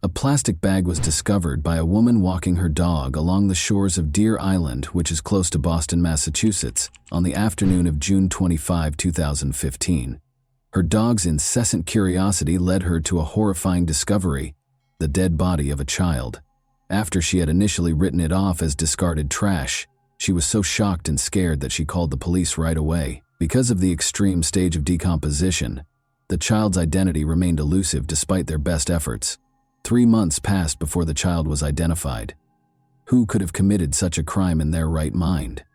A plastic bag was discovered by a woman walking her dog along the shores of Deer Island, which is close to Boston, Massachusetts, on the afternoon of June 25, 2015. Her dog's incessant curiosity led her to a horrifying discovery: the dead body of a child. After she had initially written it off as discarded trash, she was so shocked and scared that she called the police right away. Because of the extreme stage of decomposition, the child's identity remained elusive despite their best efforts. 3 months passed before the child was identified. Who could have committed such a crime in their right mind?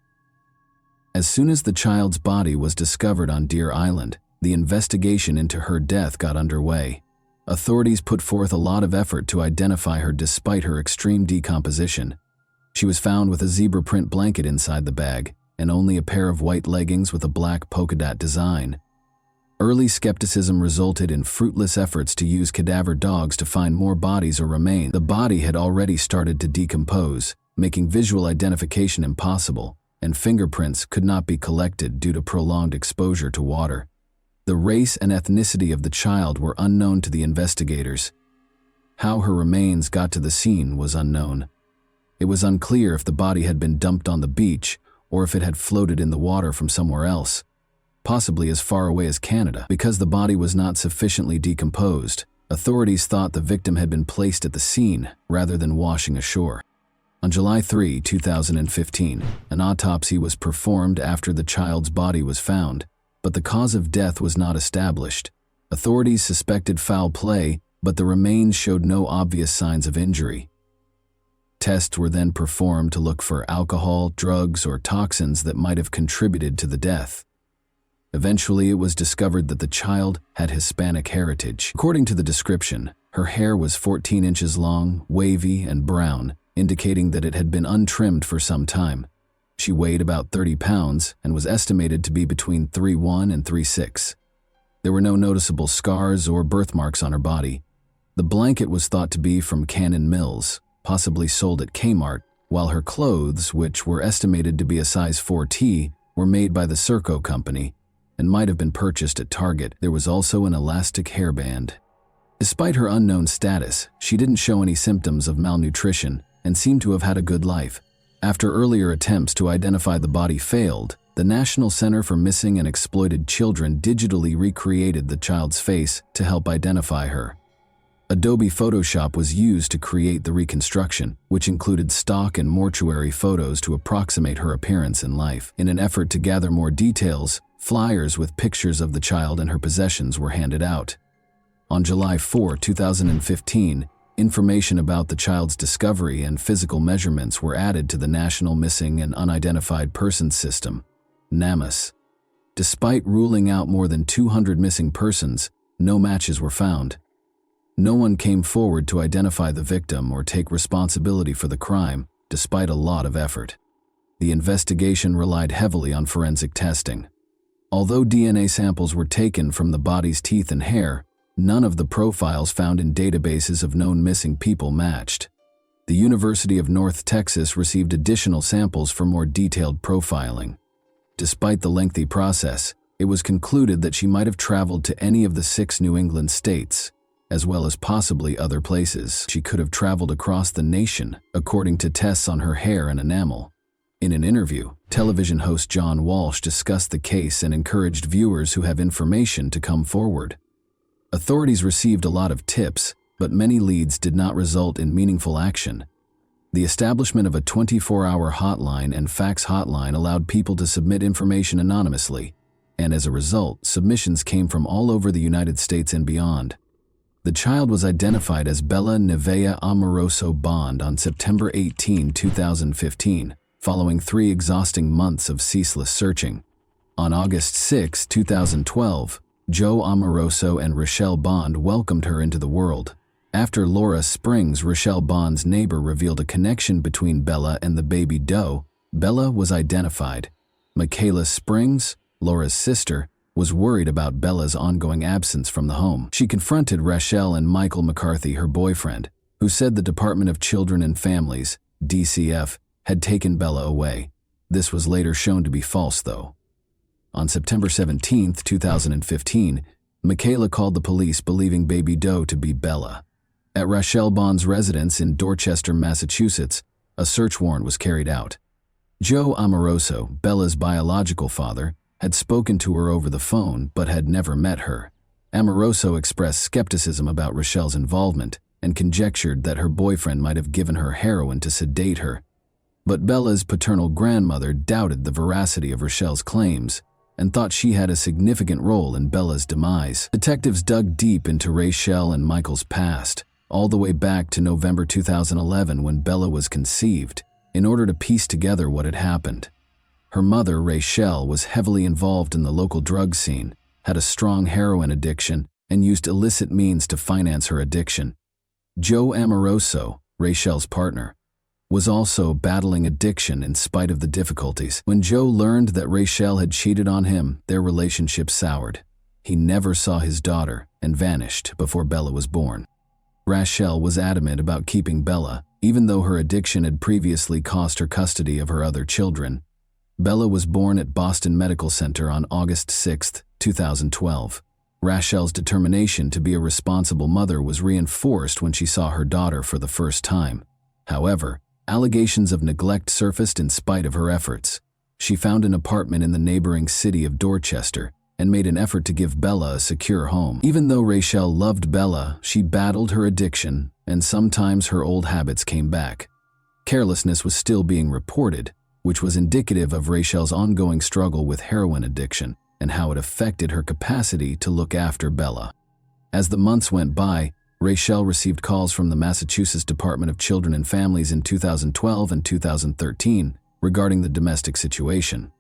As soon as the child's body was discovered on Deer Island, the investigation into her death got underway. Authorities put forth a lot of effort to identify her despite her extreme decomposition. She was found with a zebra print blanket inside the bag and only a pair of white leggings with a black polka dot design. Early skepticism resulted in fruitless efforts to use cadaver dogs to find more bodies or remains. The body had already started to decompose, making visual identification impossible, and fingerprints could not be collected due to prolonged exposure to water. The race and ethnicity of the child were unknown to the investigators. How her remains got to the scene was unknown. It was unclear if the body had been dumped on the beach or if it had floated in the water from somewhere else, possibly as far away as Canada. Because the body was not sufficiently decomposed, authorities thought the victim had been placed at the scene rather than washing ashore. On July 3, 2015, an autopsy was performed after the child's body was found, but the cause of death was not established. Authorities suspected foul play, but the remains showed no obvious signs of injury. Tests were then performed to look for alcohol, drugs, or toxins that might have contributed to the death. Eventually, it was discovered that the child had Hispanic heritage. According to the description, her hair was 14 inches long, wavy, and brown, indicating that it had been untrimmed for some time. She weighed about 30 pounds and was estimated to be between 3'1" and 3'6". There were no noticeable scars or birthmarks on her body. The blanket was thought to be from Cannon Mills, possibly sold at Kmart, while her clothes, which were estimated to be a size 4T, were made by the Serco company and might have been purchased at Target. There was also an elastic hairband. Despite her unknown status, she didn't show any symptoms of malnutrition and seemed to have had a good life. After earlier attempts to identify the body failed, the National Center for Missing and Exploited Children digitally recreated the child's face to help identify her. Adobe Photoshop was used to create the reconstruction, which included stock and mortuary photos to approximate her appearance in life. In an effort to gather more details, flyers with pictures of the child and her possessions were handed out. On July 4, 2015, information about the child's discovery and physical measurements were added to the National Missing and Unidentified Persons System, NAMUS. Despite ruling out more than 200 missing persons, no matches were found. No one came forward to identify the victim or take responsibility for the crime, despite a lot of effort. The investigation relied heavily on forensic testing. Although DNA samples were taken from the body's teeth and hair, none of the profiles found in databases of known missing people matched. The University of North Texas received additional samples for more detailed profiling. Despite the lengthy process, it was concluded that she might have traveled to any of the 6 New England states, as well as possibly other places. She could have traveled across the nation, according to tests on her hair and enamel. In an interview, television host John Walsh discussed the case and encouraged viewers who have information to come forward. Authorities received a lot of tips, but many leads did not result in meaningful action. The establishment of a 24-hour hotline and fax hotline allowed people to submit information anonymously, and as a result, submissions came from all over the United States and beyond. The child was identified as Bella Nevaeh Amoroso Bond on September 18, 2015, following 3 exhausting months of ceaseless searching. On August 6, 2012, Joe Amoroso and Rochelle Bond welcomed her into the world. After Laura Springs, Rochelle Bond's neighbor, revealed a connection between Bella and the baby doe, Bella was identified. Michaela Springs, Laura's sister, was worried about Bella's ongoing absence from the home. She confronted Rochelle and Michael McCarthy, her boyfriend, who said the Department of Children and Families, DCF, had taken Bella away. This was later shown to be false, though. On September 17, 2015, Michaela called the police believing baby doe to be Bella. At Rochelle Bond's residence in Dorchester, Massachusetts, a search warrant was carried out. Joe Amoroso, Bella's biological father, had spoken to her over the phone but had never met her. Amoroso expressed skepticism about Rochelle's involvement and conjectured that her boyfriend might have given her heroin to sedate her. But Bella's paternal grandmother doubted the veracity of Rochelle's claims and thought she had a significant role in Bella's demise. Detectives dug deep into Rochelle and Michael's past, all the way back to November 2011 when Bella was conceived, in order to piece together what had happened. Her mother, Rochelle, was heavily involved in the local drug scene, had a strong heroin addiction, and used illicit means to finance her addiction. Joe Amoroso, Rochelle's partner, was also battling addiction in spite of the difficulties. When Joe learned that Rochelle had cheated on him, their relationship soured. He never saw his daughter and vanished before Bella was born. Rochelle was adamant about keeping Bella, even though her addiction had previously cost her custody of her other children. Bella was born at Boston Medical Center on August 6, 2012. Rachel's determination to be a responsible mother was reinforced when she saw her daughter for the first time. However, allegations of neglect surfaced in spite of her efforts. She found an apartment in the neighboring city of Dorchester and made an effort to give Bella a secure home. Even though Rachel loved Bella, she battled her addiction, and sometimes her old habits came back. Carelessness was still being reported, which was indicative of Rachel's ongoing struggle with heroin addiction and how it affected her capacity to look after Bella. As the months went by, Rachel received calls from the Massachusetts Department of Children and Families in 2012 and 2013 regarding the domestic situation.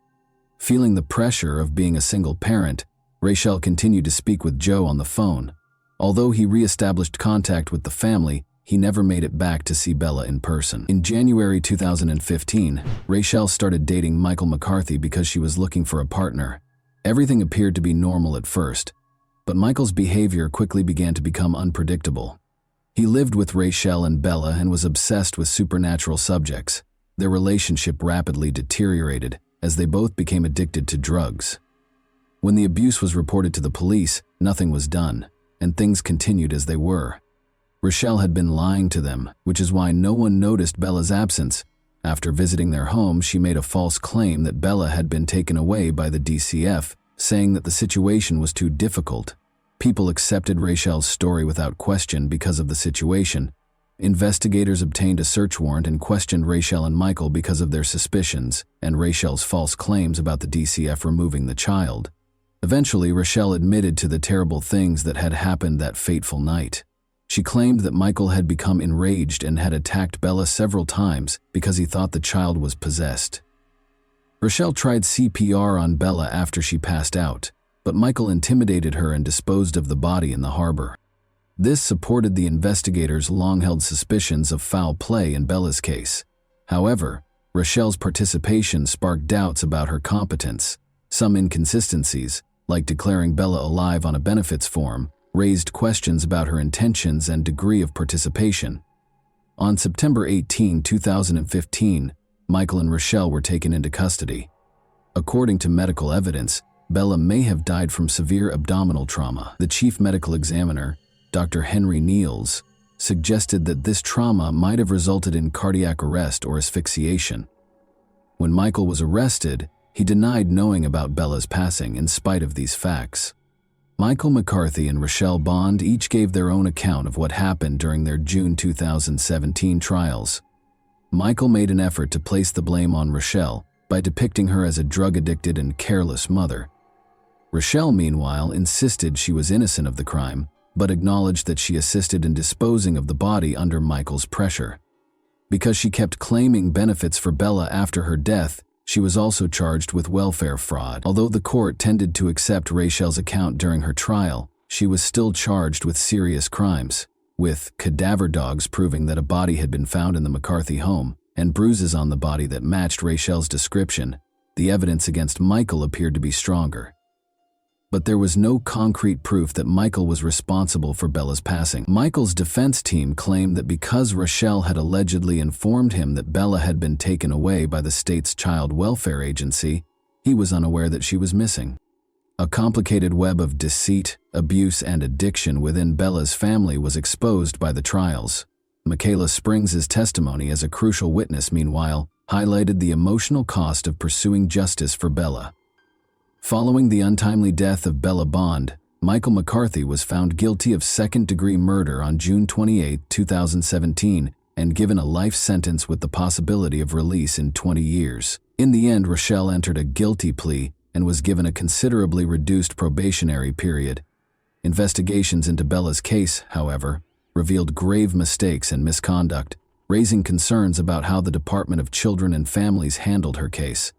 Feeling the pressure of being a single parent, Rachel continued to speak with Joe on the phone. Although he re-established contact with the family, he never made it back to see Bella in person. In January 2015, Rachel started dating Michael McCarthy because she was looking for a partner. Everything appeared to be normal at first, but Michael's behavior quickly began to become unpredictable. He lived with Rachel and Bella and was obsessed with supernatural subjects. Their relationship rapidly deteriorated as they both became addicted to drugs. When the abuse was reported to the police, nothing was done, and things continued as they were. Rachel had been lying to them, which is why no one noticed Bella's absence. After visiting their home, she made a false claim that Bella had been taken away by the DCF, saying that the situation was too difficult. People accepted Rachel's story without question because of the situation. Investigators obtained a search warrant and questioned Rachel and Michael because of their suspicions and Rachel's false claims about the DCF removing the child. Eventually, Rachel admitted to the terrible things that had happened that fateful night. She claimed that Michael had become enraged and had attacked Bella several times because he thought the child was possessed. Rachel tried CPR on Bella after she passed out, but Michael intimidated her and disposed of the body in the harbor. This supported the investigators' long-held suspicions of foul play in Bella's case. However, Rachel's participation sparked doubts about her competence. Some inconsistencies, like declaring Bella alive on a benefits form, raised questions about her intentions and degree of participation. On September 18, 2015, Michael and Rachel were taken into custody. According to medical evidence, Bella may have died from severe abdominal trauma. The chief medical examiner, Dr. Henry Niels, suggested that this trauma might have resulted in cardiac arrest or asphyxiation. When Michael was arrested, he denied knowing about Bella's passing in spite of these facts. Michael McCarthy and Rachel Bond each gave their own account of what happened during their June 2017 trials. Michael made an effort to place the blame on Rachel by depicting her as a drug-addicted and careless mother. Rachel, meanwhile, insisted she was innocent of the crime, but acknowledged that she assisted in disposing of the body under Michael's pressure. Because she kept claiming benefits for Bella after her death, she was also charged with welfare fraud. Although the court tended to accept Rachel's account during her trial, she was still charged with serious crimes, with cadaver dogs proving that a body had been found in the McCarthy home and bruises on the body that matched Rachel's description. The evidence against Michael appeared to be stronger. But there was no concrete proof that Michael was responsible for Bella's passing. Michael's defense team claimed that because Rachel had allegedly informed him that Bella had been taken away by the state's child welfare agency, he was unaware that she was missing. A complicated web of deceit, abuse, and addiction within Bella's family was exposed by the trials. Michaela Springs' testimony as a crucial witness, meanwhile, highlighted the emotional cost of pursuing justice for Bella. Following the untimely death of Bella Bond, Michael McCarthy was found guilty of second-degree murder on June 28, 2017, and given a life sentence with the possibility of release in 20 years. In the end, Rachel entered a guilty plea and was given a considerably reduced probationary period. Investigations into Bella's case, however, revealed grave mistakes and misconduct, raising concerns about how the Department of Children and Families handled her case.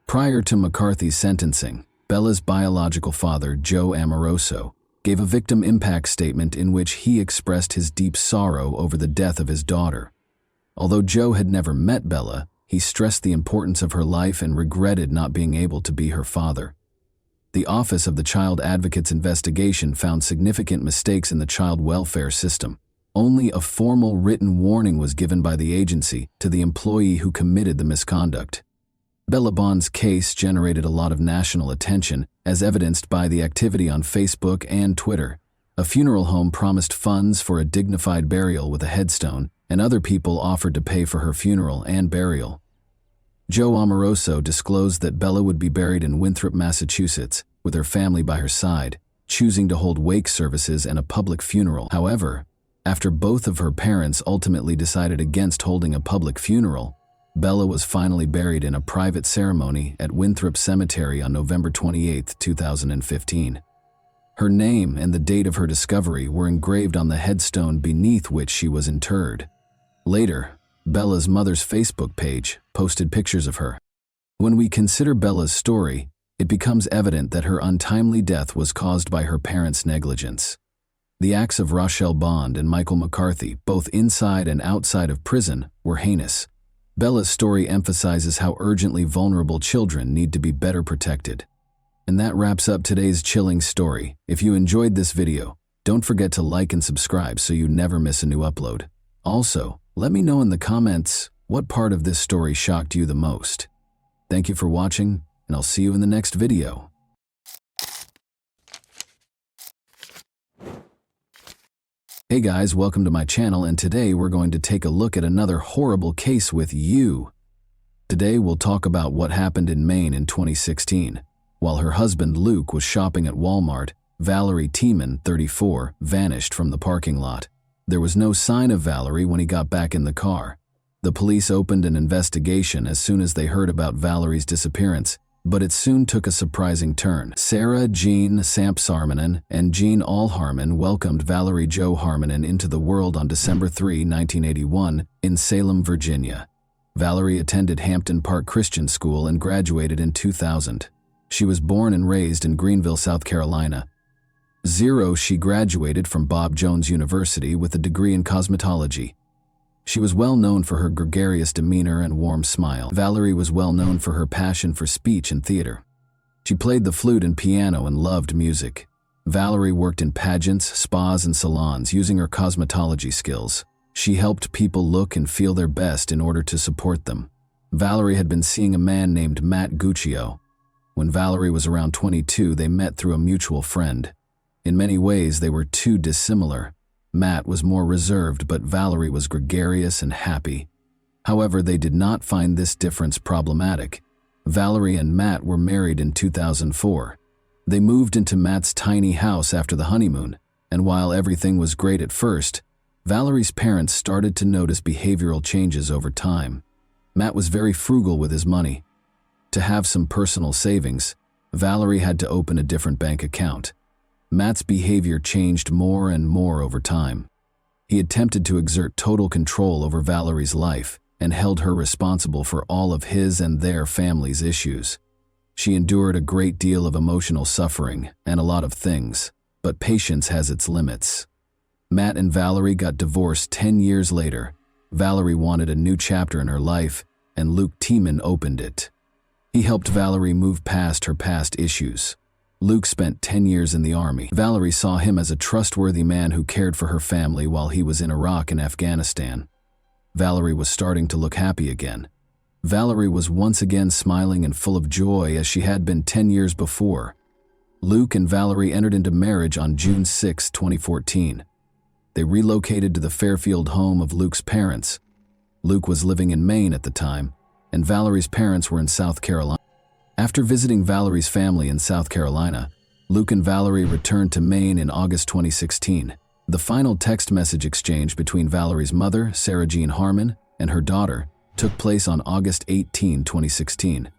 Prior to McCarthy's sentencing, Bella's biological father, Joe Amoroso, gave a victim impact statement in which he expressed his deep sorrow over the death of his daughter. Although Joe had never met Bella, he stressed the importance of her life and regretted not being able to be her father. The Office of the Child Advocate's investigation found significant mistakes in the child welfare system. Only a formal written warning was given by the agency to the employee who committed the misconduct. Bella Bond's case generated a lot of national attention, as evidenced by the activity on Facebook and Twitter. A funeral home promised funds for a dignified burial with a headstone, and other people offered to pay for her funeral and burial. Joe Amoroso disclosed that Bella would be buried in Winthrop, Massachusetts, with her family by her side, choosing to hold wake services and a public funeral. However, after both of her parents ultimately decided against holding a public funeral, Bella was finally buried in a private ceremony at Winthrop Cemetery on November 28, 2015. Her name and the date of her discovery were engraved on the headstone beneath which she was interred. Later, Bella's mother's Facebook page posted pictures of her. When we consider Bella's story, it becomes evident that her untimely death was caused by her parents' negligence. The acts of Rochelle Bond and Michael McCarthy, both inside and outside of prison, were heinous. Bella's story emphasizes how urgently vulnerable children need to be better protected. And that wraps up today's chilling story. If you enjoyed this video, don't forget to like and subscribe so you never miss a new upload. Also, let me know in the comments what part of this story shocked you the most. Thank you for watching, and I'll see you in the next video. Hey guys, welcome to my channel, and today we're going to take a look at another horrible case with you. Today we'll talk about what happened in Maine in 2016. While her husband Luke was shopping at Walmart, Valerie Tiemann, 34, vanished from the parking lot. There was no sign of Valerie when he got back in the car. The police opened an investigation as soon as they heard about Valerie's disappearance, but it soon took a surprising turn. Sarah Jean Sampsarmanen and Jean Allharman welcomed Valerie Jo Harmanen into the world on December 3, 1981, in Salem, Virginia. Valerie attended Hampton Park Christian School and graduated in 2000. She was born and raised in Greenville, South Carolina. She graduated from Bob Jones University with a degree in cosmetology. She was well known for her gregarious demeanor and warm smile. Valerie was well known for her passion for speech and theater. She played the flute and piano and loved music. Valerie worked in pageants, spas, and salons using her cosmetology skills. She helped people look and feel their best in order to support them. Valerie had been seeing a man named Matt Guccio. When Valerie was around 22, they met through a mutual friend. In many ways, they were too dissimilar. Matt was more reserved, but Valerie was gregarious and happy. However, they did not find this difference problematic. Valerie and Matt were married in 2004. They moved into Matt's tiny house after the honeymoon, and while everything was great at first, Valerie's parents started to notice behavioral changes over time. Matt was very frugal with his money. To have some personal savings, Valerie had to open a different bank account. Matt's behavior changed more and more over time. He attempted to exert total control over Valerie's life and held her responsible for all of his and their family's issues. She endured a great deal of emotional suffering and a lot of things, but patience has its limits. Matt and Valerie got divorced 10 years later. Valerie wanted a new chapter in her life, and Luke Tiemann opened it. He helped Valerie move past her past issues. Luke spent 10 years in the army. Valerie saw him as a trustworthy man who cared for her family while he was in Iraq and Afghanistan. Valerie was starting to look happy again. Valerie was once again smiling and full of joy as she had been 10 years before. Luke and Valerie entered into marriage on June 6, 2014. They relocated to the Fairfield home of Luke's parents. Luke was living in Maine at the time, and Valerie's parents were in South Carolina. After visiting Valerie's family in South Carolina, Luke and Valerie returned to Maine in August 2016. The final text message exchange between Valerie's mother, Sarah Jean Harman, and her daughter took place on August 18, 2016.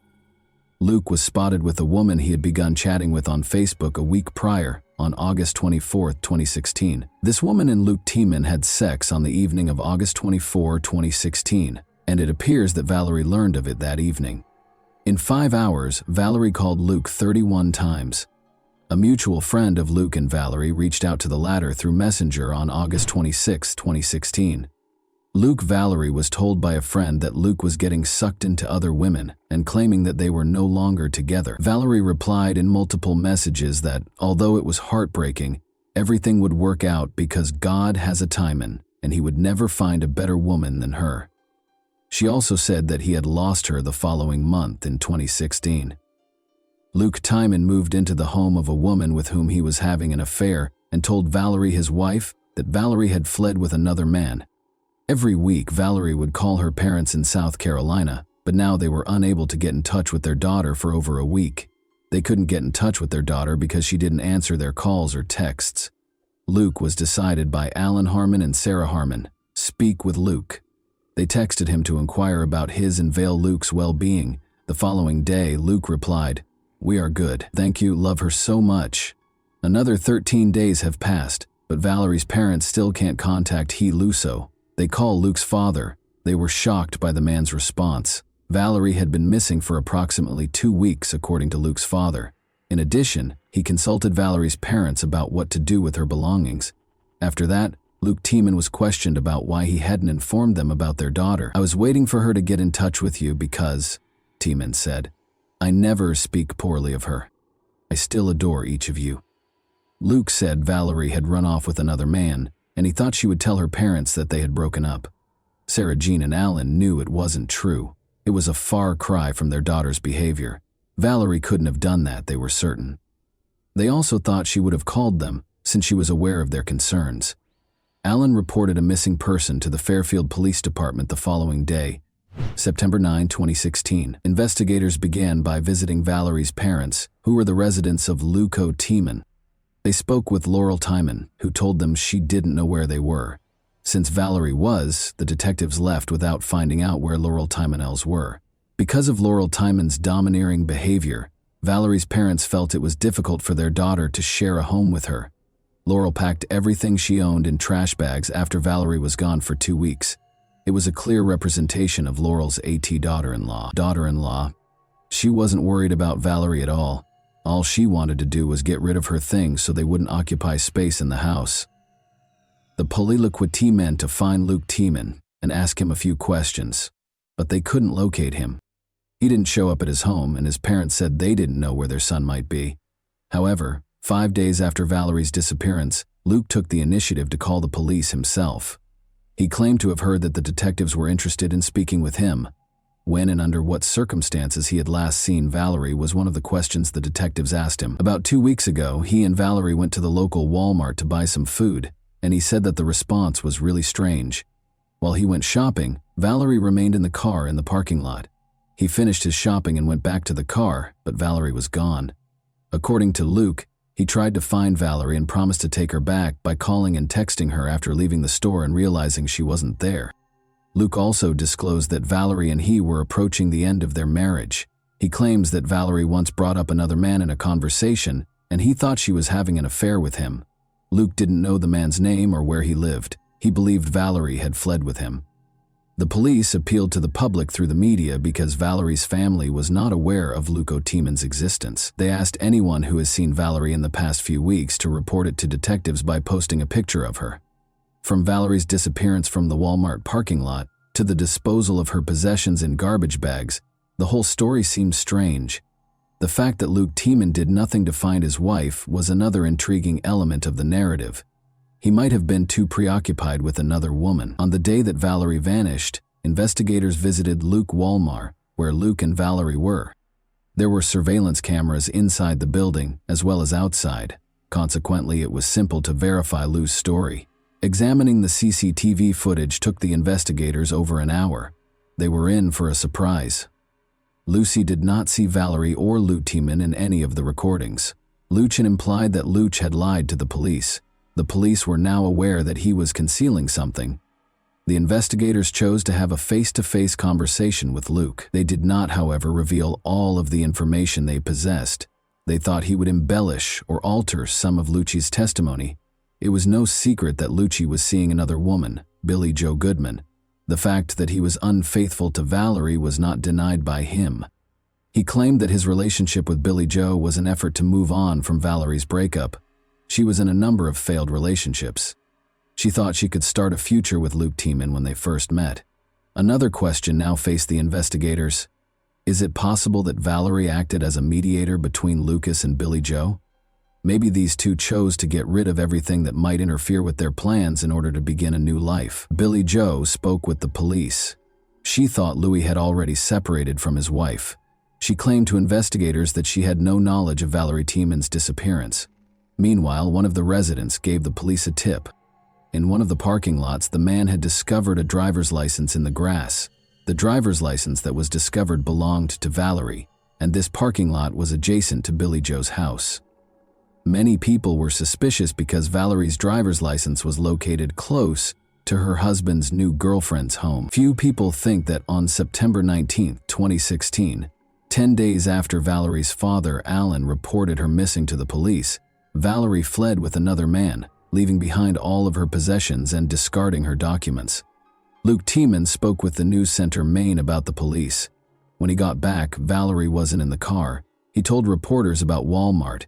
Luke was spotted with a woman he had begun chatting with on Facebook a week prior, on August 24, 2016. This woman and Luke Tiemann had sex on the evening of August 24, 2016, and it appears that Valerie learned of it that evening. In 5 hours, Valerie called Luke 31 times. A mutual friend of Luke and Valerie reached out to the latter through Messenger on August 26, 2016. Valerie was told by a friend that Luke was getting sucked into other women and claiming that they were no longer together. Valerie replied in multiple messages that, although it was heartbreaking, everything would work out because God has a timing and he would never find a better woman than her. She also said that he had lost her the following month in 2016. Luke Timon moved into the home of a woman with whom he was having an affair and told Valerie, his wife, that Valerie had fled with another man. Every week, Valerie would call her parents in South Carolina, but now they were unable to get in touch with their daughter for over a week. They couldn't get in touch with their daughter because she didn't answer their calls or texts. Luke was decided by Alan Harmon and Sarah Harmon. Speak with Luke. They texted him to inquire about his and Vale Luke's well-being. The following day, Luke replied, "We are good. Thank you, love her so much." Another 13 days have passed, but Valerie's parents still can't contact He Luso. They call Luke's father. They were shocked by the man's response. Valerie had been missing for approximately 2 weeks, according to Luke's father. In addition, he consulted Valerie's parents about what to do with her belongings. After that, Luke Timon was questioned about why he hadn't informed them about their daughter. "I was waiting for her to get in touch with you because," Timon said, "I never speak poorly of her. I still adore each of you." Luke said Valerie had run off with another man, and he thought she would tell her parents that they had broken up. Sarah Jean and Alan knew it wasn't true. It was a far cry from their daughter's behavior. Valerie couldn't have done that, they were certain. They also thought she would have called them, since she was aware of their concerns. Alan reported a missing person to the Fairfield Police Department the following day, September 9, 2016. Investigators began by visiting Valerie's parents, who were the residents of Luco Timon. They spoke with Laurel Timon, who told them she didn't know where they were. Since Valerie was, the detectives left without finding out where Laurel Timonels were. Because of Laurel Timon's domineering behavior, Valerie's parents felt it was difficult for their daughter to share a home with her. Laurel packed everything she owned in trash bags after Valerie was gone for 2 weeks. It was a clear representation of Laurel's daughter-in-law. She wasn't worried about Valerie at all. All she wanted to do was get rid of her things so they wouldn't occupy space in the house. The police meant to find Luke Timon and ask him a few questions, but they couldn't locate him. He didn't show up at his home, and his parents said they didn't know where their son might be. However, 5 days after Valerie's disappearance, Luke took the initiative to call the police himself. He claimed to have heard that the detectives were interested in speaking with him. When and under what circumstances he had last seen Valerie was one of the questions the detectives asked him. About 2 weeks ago, he and Valerie went to the local Walmart to buy some food, and he said that the response was really strange. While he went shopping, Valerie remained in the car in the parking lot. He finished his shopping and went back to the car, but Valerie was gone. According to Luke, he tried to find Valerie and promised to take her back by calling and texting her after leaving the store and realizing she wasn't there. Luke also disclosed that Valerie and he were approaching the end of their marriage. He claims that Valerie once brought up another man in a conversation, and he thought she was having an affair with him. Luke didn't know the man's name or where he lived. He believed Valerie had fled with him. The police appealed to the public through the media because Valerie's family was not aware of Luco Timon's existence. They asked anyone who has seen Valerie in the past few weeks to report it to detectives by posting a picture of her. From Valerie's disappearance from the Walmart parking lot to the disposal of her possessions in garbage bags, the whole story seemed strange. The fact that Luke Timon did nothing to find his wife was another intriguing element of the narrative. He might have been too preoccupied with another woman. On the day that Valerie vanished, investigators visited Luke Walmart, where Luke and Valerie were. There were surveillance cameras inside the building as well as outside. Consequently, it was simple to verify Luke's story. Examining the CCTV footage took the investigators over an hour. They were in for a surprise. Lucy did not see Valerie or Luke Timon in any of the recordings. Lucian implied that Luke had lied to the police. The police were now aware that he was concealing something. The investigators chose to have a face-to-face conversation with Luke. They did not, however, reveal all of the information they possessed. They thought he would embellish or alter some of Lucci's testimony. It was no secret that Lucci was seeing another woman, Billie Jo Goodman. The fact that he was unfaithful to Valerie was not denied by him. He claimed that his relationship with Billie Jo was an effort to move on from Valerie's breakup. She was in a number of failed relationships. She thought she could start a future with Luke Timon when they first met. Another question now faced the investigators. Is it possible that Valerie acted as a mediator between Lucas and Billie Jo? Maybe these two chose to get rid of everything that might interfere with their plans in order to begin a new life. Billie Jo spoke with the police. She thought Louis had already separated from his wife. She claimed to investigators that she had no knowledge of Valerie Tiemann's disappearance. Meanwhile, one of the residents gave the police a tip. In one of the parking lots, the man had discovered a driver's license in the grass. The driver's license that was discovered belonged to Valerie, and this parking lot was adjacent to Billy Joe's house. Many people were suspicious because Valerie's driver's license was located close to her husband's new girlfriend's home. Few people think that on September 19, 2016, 10 days after Valerie's father, Alan, reported her missing to the police, Valerie fled with another man, leaving behind all of her possessions and discarding her documents. Luke Tiemann spoke with the news center Maine about the police. When he got back, Valerie wasn't in the car. He told reporters about Walmart.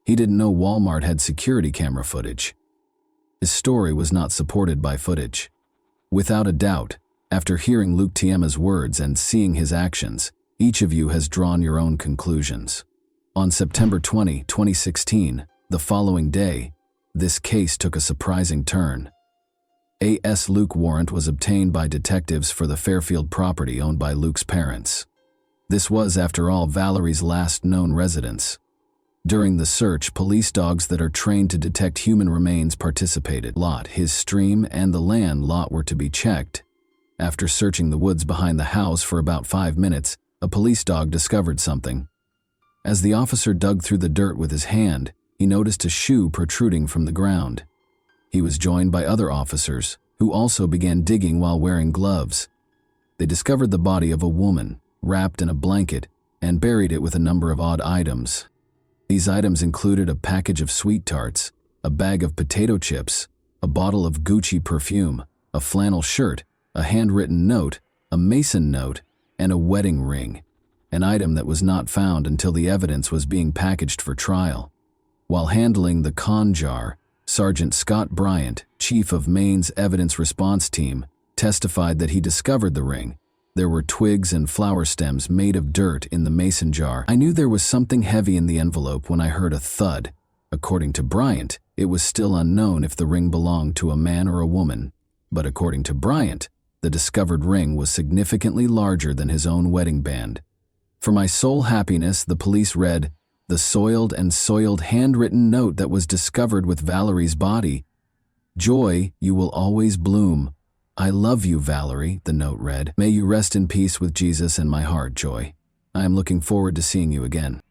He didn't know Walmart had security camera footage. His story was not supported by footage. Without a doubt, after hearing Luke Tiemann's words and seeing his actions, each of you has drawn your own conclusions. On September 20, 2016, the following day, this case took a surprising turn. A.S. Luke warrant was obtained by detectives for the Fairfield property owned by Luke's parents. This was, after all, Valerie's last known residence. During the search, police dogs that are trained to detect human remains participated. Lot, his stream, and the land lot were to be checked. After searching the woods behind the house for about 5 minutes, a police dog discovered something. As the officer dug through the dirt with his hand, he noticed a shoe protruding from the ground. He was joined by other officers, who also began digging while wearing gloves. They discovered the body of a woman, wrapped in a blanket, and buried it with a number of odd items. These items included a package of sweet tarts, a bag of potato chips, a bottle of Gucci perfume, a flannel shirt, a handwritten note, a Mason note, and a wedding ring, an item that was not found until the evidence was being packaged for trial. While handling the con jar, Sergeant Scott Bryant, chief of Maine's evidence response team, testified that he discovered the ring. There were twigs and flower stems made of dirt in the mason jar. I knew there was something heavy in the envelope when I heard a thud. According to Bryant, it was still unknown if the ring belonged to a man or a woman. But according to Bryant, the discovered ring was significantly larger than his own wedding band. For my sole happiness, the police read the soiled handwritten note that was discovered with Valerie's body. "Joy, you will always bloom. I love you, Valerie," the note read. "May you rest in peace with Jesus in my heart, Joy. I am looking forward to seeing you again.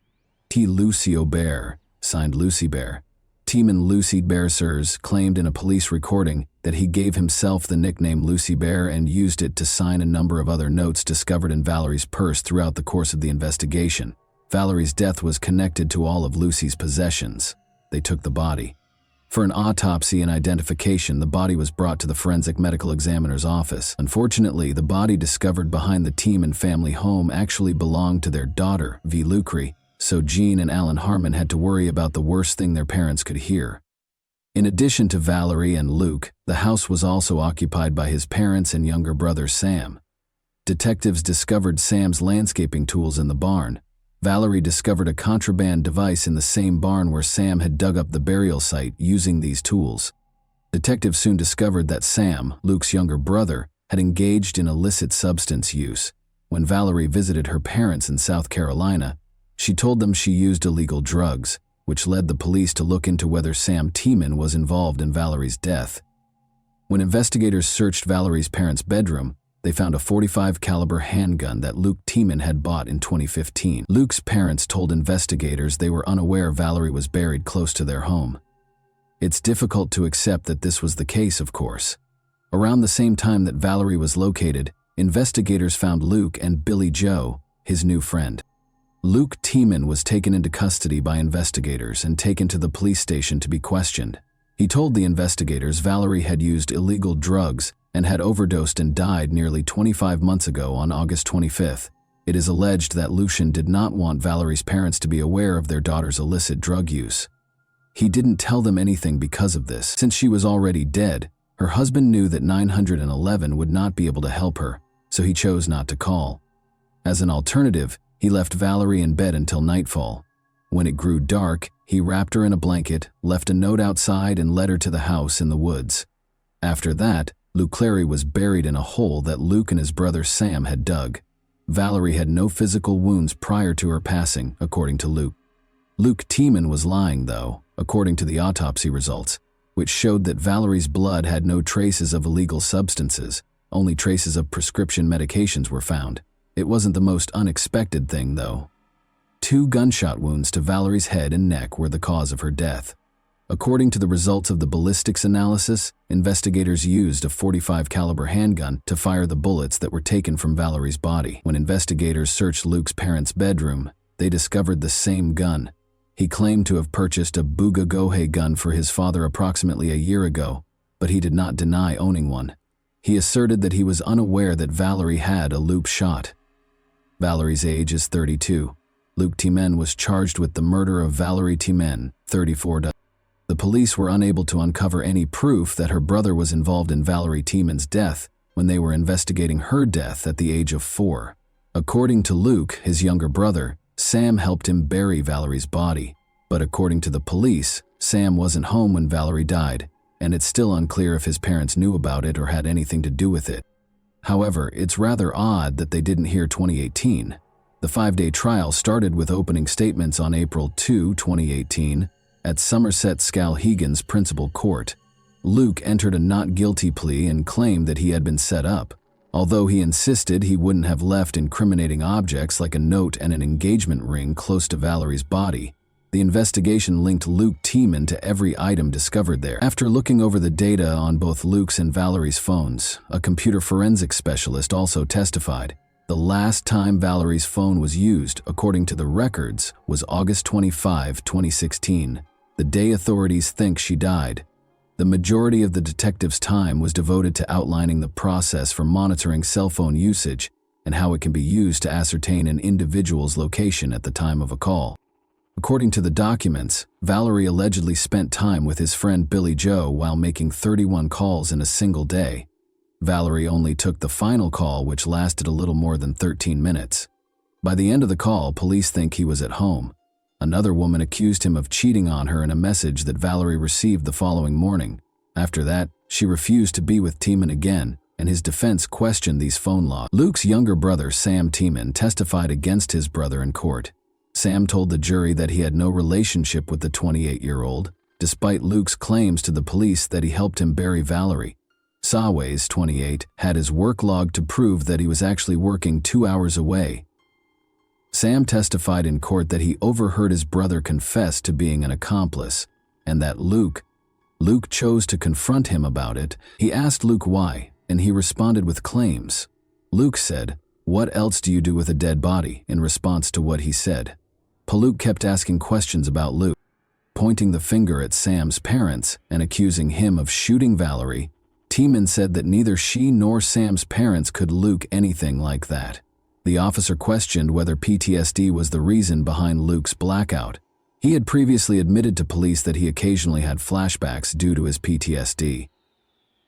T. Lucio Bear," signed Lucy Bear. Tiemann Lucy Bear Sirs claimed in a police recording that he gave himself the nickname Lucy Bear and used it to sign a number of other notes discovered in Valerie's purse throughout the course of the investigation. Valerie's death was connected to all of Lucy's possessions. They took the body. For an autopsy and identification, the body was brought to the forensic medical examiner's office. Unfortunately, the body discovered behind the Tiemann family home actually belonged to their daughter, V. Lucre, so Jean and Alan Harmon had to worry about the worst thing their parents could hear. In addition to Valerie and Luke, the house was also occupied by his parents and younger brother Sam. Detectives discovered Sam's landscaping tools in the barn. Valerie discovered a contraband device in the same barn where Sam had dug up the burial site using these tools. Detectives soon discovered that Sam, Luke's younger brother, had engaged in illicit substance use. When Valerie visited her parents in South Carolina, she told them she used illegal drugs, which led the police to look into whether Sam Tiemann was involved in Valerie's death. When investigators searched Valerie's parents' bedroom, they found a .45 caliber handgun that Luke Tiemann had bought in 2015. Luke's parents told investigators they were unaware Valerie was buried close to their home. It's difficult to accept that this was the case, of course. Around the same time that Valerie was located, investigators found Luke and Billy Joe, his new friend. Luke Tiemann was taken into custody by investigators and taken to the police station to be questioned. He told the investigators Valerie had used illegal drugs and had overdosed and died nearly 25 months ago on August 25th. It is alleged that Lucian did not want Valerie's parents to be aware of their daughter's illicit drug use. He didn't tell them anything because of this. Since she was already dead, her husband knew that 911 would not be able to help her, so he chose not to call. As an alternative, he left Valerie in bed until nightfall. When it grew dark, he wrapped her in a blanket, left a note outside, and led her to the house in the woods. After that, Luke Clary was buried in a hole that Luke and his brother Sam had dug. Valerie had no physical wounds prior to her passing, according to Luke. Luke Tiemann was lying, though, according to the autopsy results, which showed that Valerie's blood had no traces of illegal substances. Only traces of prescription medications were found. It wasn't the most unexpected thing, though. 2 gunshot wounds to Valerie's head and neck were the cause of her death. According to the results of the ballistics analysis, investigators used a .45 caliber handgun to fire the bullets that were taken from Valerie's body. When investigators searched Luke's parents' bedroom, they discovered the same gun. He claimed to have purchased a Buga Gohei gun for his father approximately a year ago, but he did not deny owning one. He asserted that he was unaware that Valerie had a loop shot. Valerie's age is 32. Luke Tiemann was charged with the murder of Valerie Tiemann, 34. The police were unable to uncover any proof that her brother was involved in Valerie Tiemann's death when they were investigating her death at the age of 4. According to Luke, his younger brother, Sam helped him bury Valerie's body. But according to the police, Sam wasn't home when Valerie died, and it's still unclear if his parents knew about it or had anything to do with it. However, it's rather odd that they didn't hear 2018. The 5-day trial started with opening statements on April 2, 2018, at Somerset Skowhegan's principal court. Luke entered a not guilty plea and claimed that he had been set up, although he insisted he wouldn't have left incriminating objects like a note and an engagement ring close to Valerie's body. The investigation linked Luke Tiemann to every item discovered there. After looking over the data on both Luke's and Valerie's phones, a computer forensics specialist also testified. The last time Valerie's phone was used, according to the records, was August 25, 2016, the day authorities think she died. The majority of the detective's time was devoted to outlining the process for monitoring cell phone usage and how it can be used to ascertain an individual's location at the time of a call. According to the documents, Valerie allegedly spent time with his friend Billy Joe while making 31 calls in a single day. Valerie only took the final call, which lasted a little more than 13 minutes. By the end of the call, police think he was at home. Another woman accused him of cheating on her in a message that Valerie received the following morning. After that, she refused to be with Tiemann again, and his defense questioned these phone logs. Luke's younger brother, Sam Tiemann, testified against his brother in court. Sam told the jury that he had no relationship with the 28-year-old, despite Luke's claims to the police that he helped him bury Valerie. Saways, 28, had his work log to prove that he was actually working 2 hours away. Sam testified in court that he overheard his brother confess to being an accomplice, and that Luke chose to confront him about it. He asked Luke why, and he responded with claims. Luke said, "What else do you do with a dead body?" in response to what he said. Luke kept asking questions about Luke, pointing the finger at Sam's parents and accusing him of shooting Valerie. Tiemann said that neither she nor Sam's parents could Luke anything like that. The officer questioned whether PTSD was the reason behind Luke's blackout. He had previously admitted to police that he occasionally had flashbacks due to his PTSD.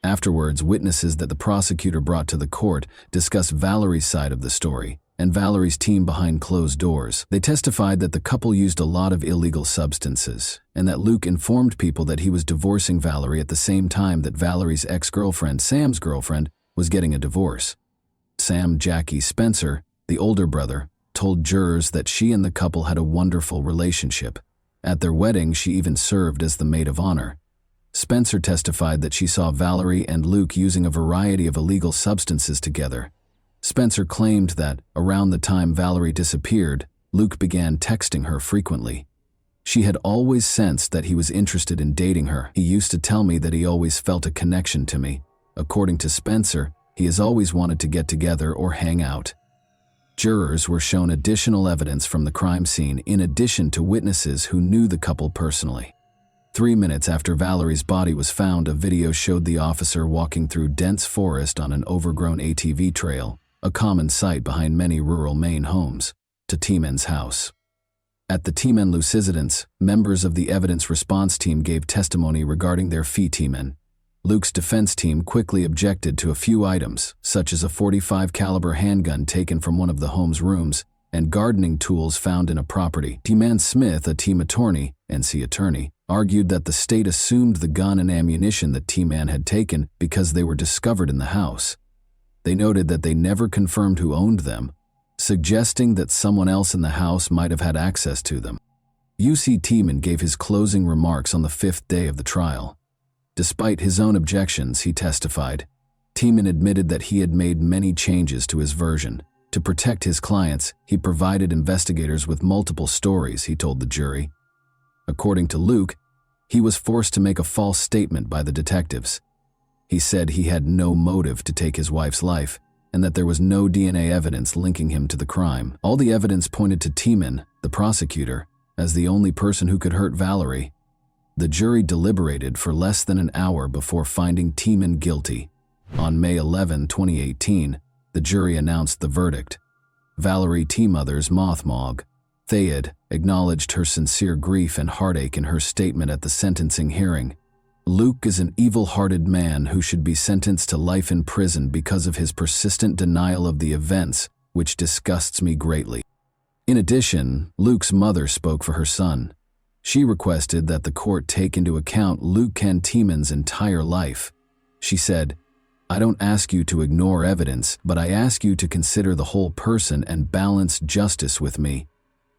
Afterwards, witnesses that the prosecutor brought to the court discussed Valerie's side of the story and Valerie's team behind closed doors. They testified that the couple used a lot of illegal substances and that Luke informed people that he was divorcing Valerie at the same time that Valerie's ex-girlfriend, Sam's girlfriend, was getting a divorce. Sam Jackie Spencer, the older brother, told jurors that she and the couple had a wonderful relationship. At their wedding, she even served as the maid of honor. Spencer testified that she saw Valerie and Luke using a variety of illegal substances together. Spencer claimed that, around the time Valerie disappeared, Luke began texting her frequently. She had always sensed that he was interested in dating her. "He used to tell me that he always felt a connection to me." According to Spencer, he has always wanted to get together or hang out. Jurors were shown additional evidence from the crime scene in addition to witnesses who knew the couple personally. 3 minutes after Valerie's body was found, a video showed the officer walking through dense forest on an overgrown ATV trail, a common sight behind many rural Maine homes, to Tiemann's house. At the Tiemann Lucidance, members of the evidence response team gave testimony regarding their fee Tiemann. Luke's defense team quickly objected to a few items, such as a .45 caliber handgun taken from one of the home's rooms and gardening tools found in a property. Tiemann Smith, a team attorney, NC attorney, argued that the state assumed the gun and ammunition that T-Man had taken because they were discovered in the house. They noted that they never confirmed who owned them, suggesting that someone else in the house might have had access to them. U.C. T-Man gave his closing remarks on the 5th day of the trial. Despite his own objections, he testified. T-Man admitted that he had made many changes to his version. To protect his clients, he provided investigators with multiple stories, he told the jury. According to Luke, he was forced to make a false statement by the detectives. He said he had no motive to take his wife's life and that there was no DNA evidence linking him to the crime. All the evidence pointed to T-Man, the prosecutor, as the only person who could hurt Valerie. The jury deliberated for less than an hour before finding T-Man guilty. On May 11, 2018, the jury announced the verdict. Valerie T. Mothers Mothmog Thayed acknowledged her sincere grief and heartache in her statement at the sentencing hearing. Luke is an evil-hearted man who should be sentenced to life in prison because of his persistent denial of the events, which disgusts me greatly. In addition, Luke's mother spoke for her son. She requested that the court take into account Luke and T-Man's entire life. She said, "I don't ask you to ignore evidence, but I ask you to consider the whole person and balance justice with me."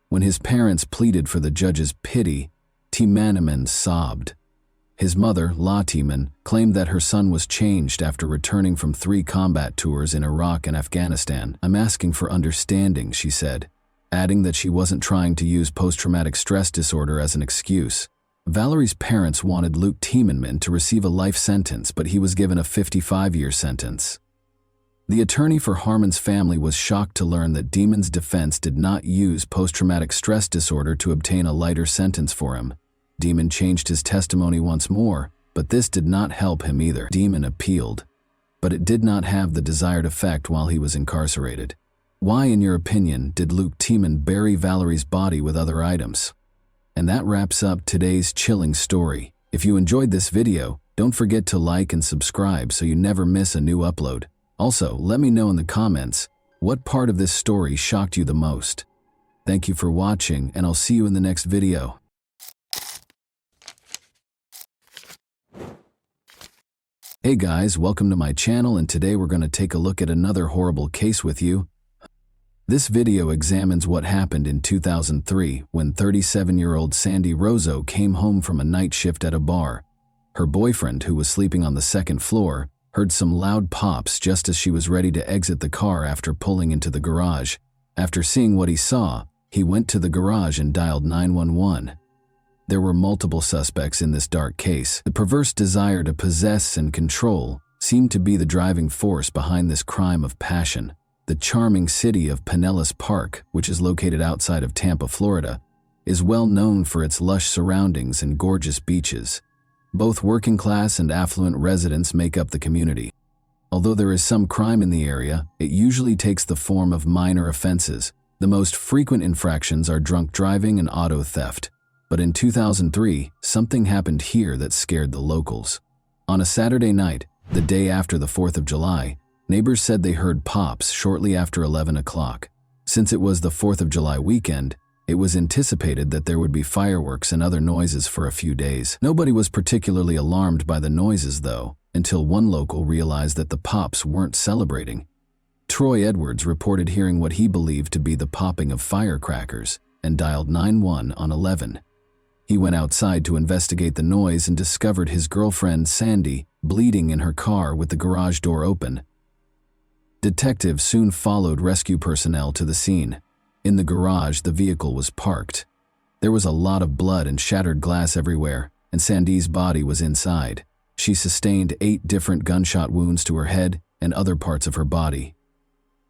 When his parents pleaded for the judge's pity, T-Man sobbed. His mother, La T-Man, claimed that her son was changed after returning from 3 combat tours in Iraq and Afghanistan. "I'm asking for understanding," she said, adding that she wasn't trying to use post-traumatic stress disorder as an excuse. Valerie's parents wanted Luke T-Man to receive a life sentence, but he was given a 55-year sentence. The attorney for Harmon's family was shocked to learn that Demon's defense did not use post-traumatic stress disorder to obtain a lighter sentence for him. Demon changed his testimony once more, but this did not help him either. Demon appealed, but it did not have the desired effect while he was incarcerated. Why, in your opinion, did Luke T-Man bury Valerie's body with other items? And that wraps up today's chilling story. If you enjoyed this video, don't forget to like and subscribe so you never miss a new upload. Also, let me know in the comments, what part of this story shocked you the most? Thank you for watching, and I'll see you in the next video. Hey guys, welcome to my channel, and today we're going to take a look at another horrible case with you. This video examines what happened in 2003 when 37-year-old Sandy Rozo came home from a night shift at a bar. Her boyfriend, who was sleeping on the 2nd floor, heard some loud pops just as she was ready to exit the car after pulling into the garage. After seeing what he saw, he went to the garage and dialed 911. There were multiple suspects in this dark case. The perverse desire to possess and control seemed to be the driving force behind this crime of passion. The charming city of Pinellas Park, which is located outside of Tampa, Florida, is well known for its lush surroundings and gorgeous beaches. Both working-class and affluent residents make up the community. Although there is some crime in the area, it usually takes the form of minor offenses. The most frequent infractions are drunk driving and auto theft. But in 2003, something happened here that scared the locals. On a Saturday night, the day after the 4th of July, neighbors said they heard pops shortly after 11 o'clock. Since it was the 4th of July weekend, it was anticipated that there would be fireworks and other noises for a few days. Nobody was particularly alarmed by the noises, though, until one local realized that the pops weren't celebrating. Troy Edwards reported hearing what he believed to be the popping of firecrackers and dialed 911 on 11. He went outside to investigate the noise and discovered his girlfriend, Sandy, bleeding in her car with the garage door open. Detectives soon followed rescue personnel to the scene. In the garage, the vehicle was parked. There was a lot of blood and shattered glass everywhere, and Sandy's body was inside. She sustained 8 different gunshot wounds to her head and other parts of her body.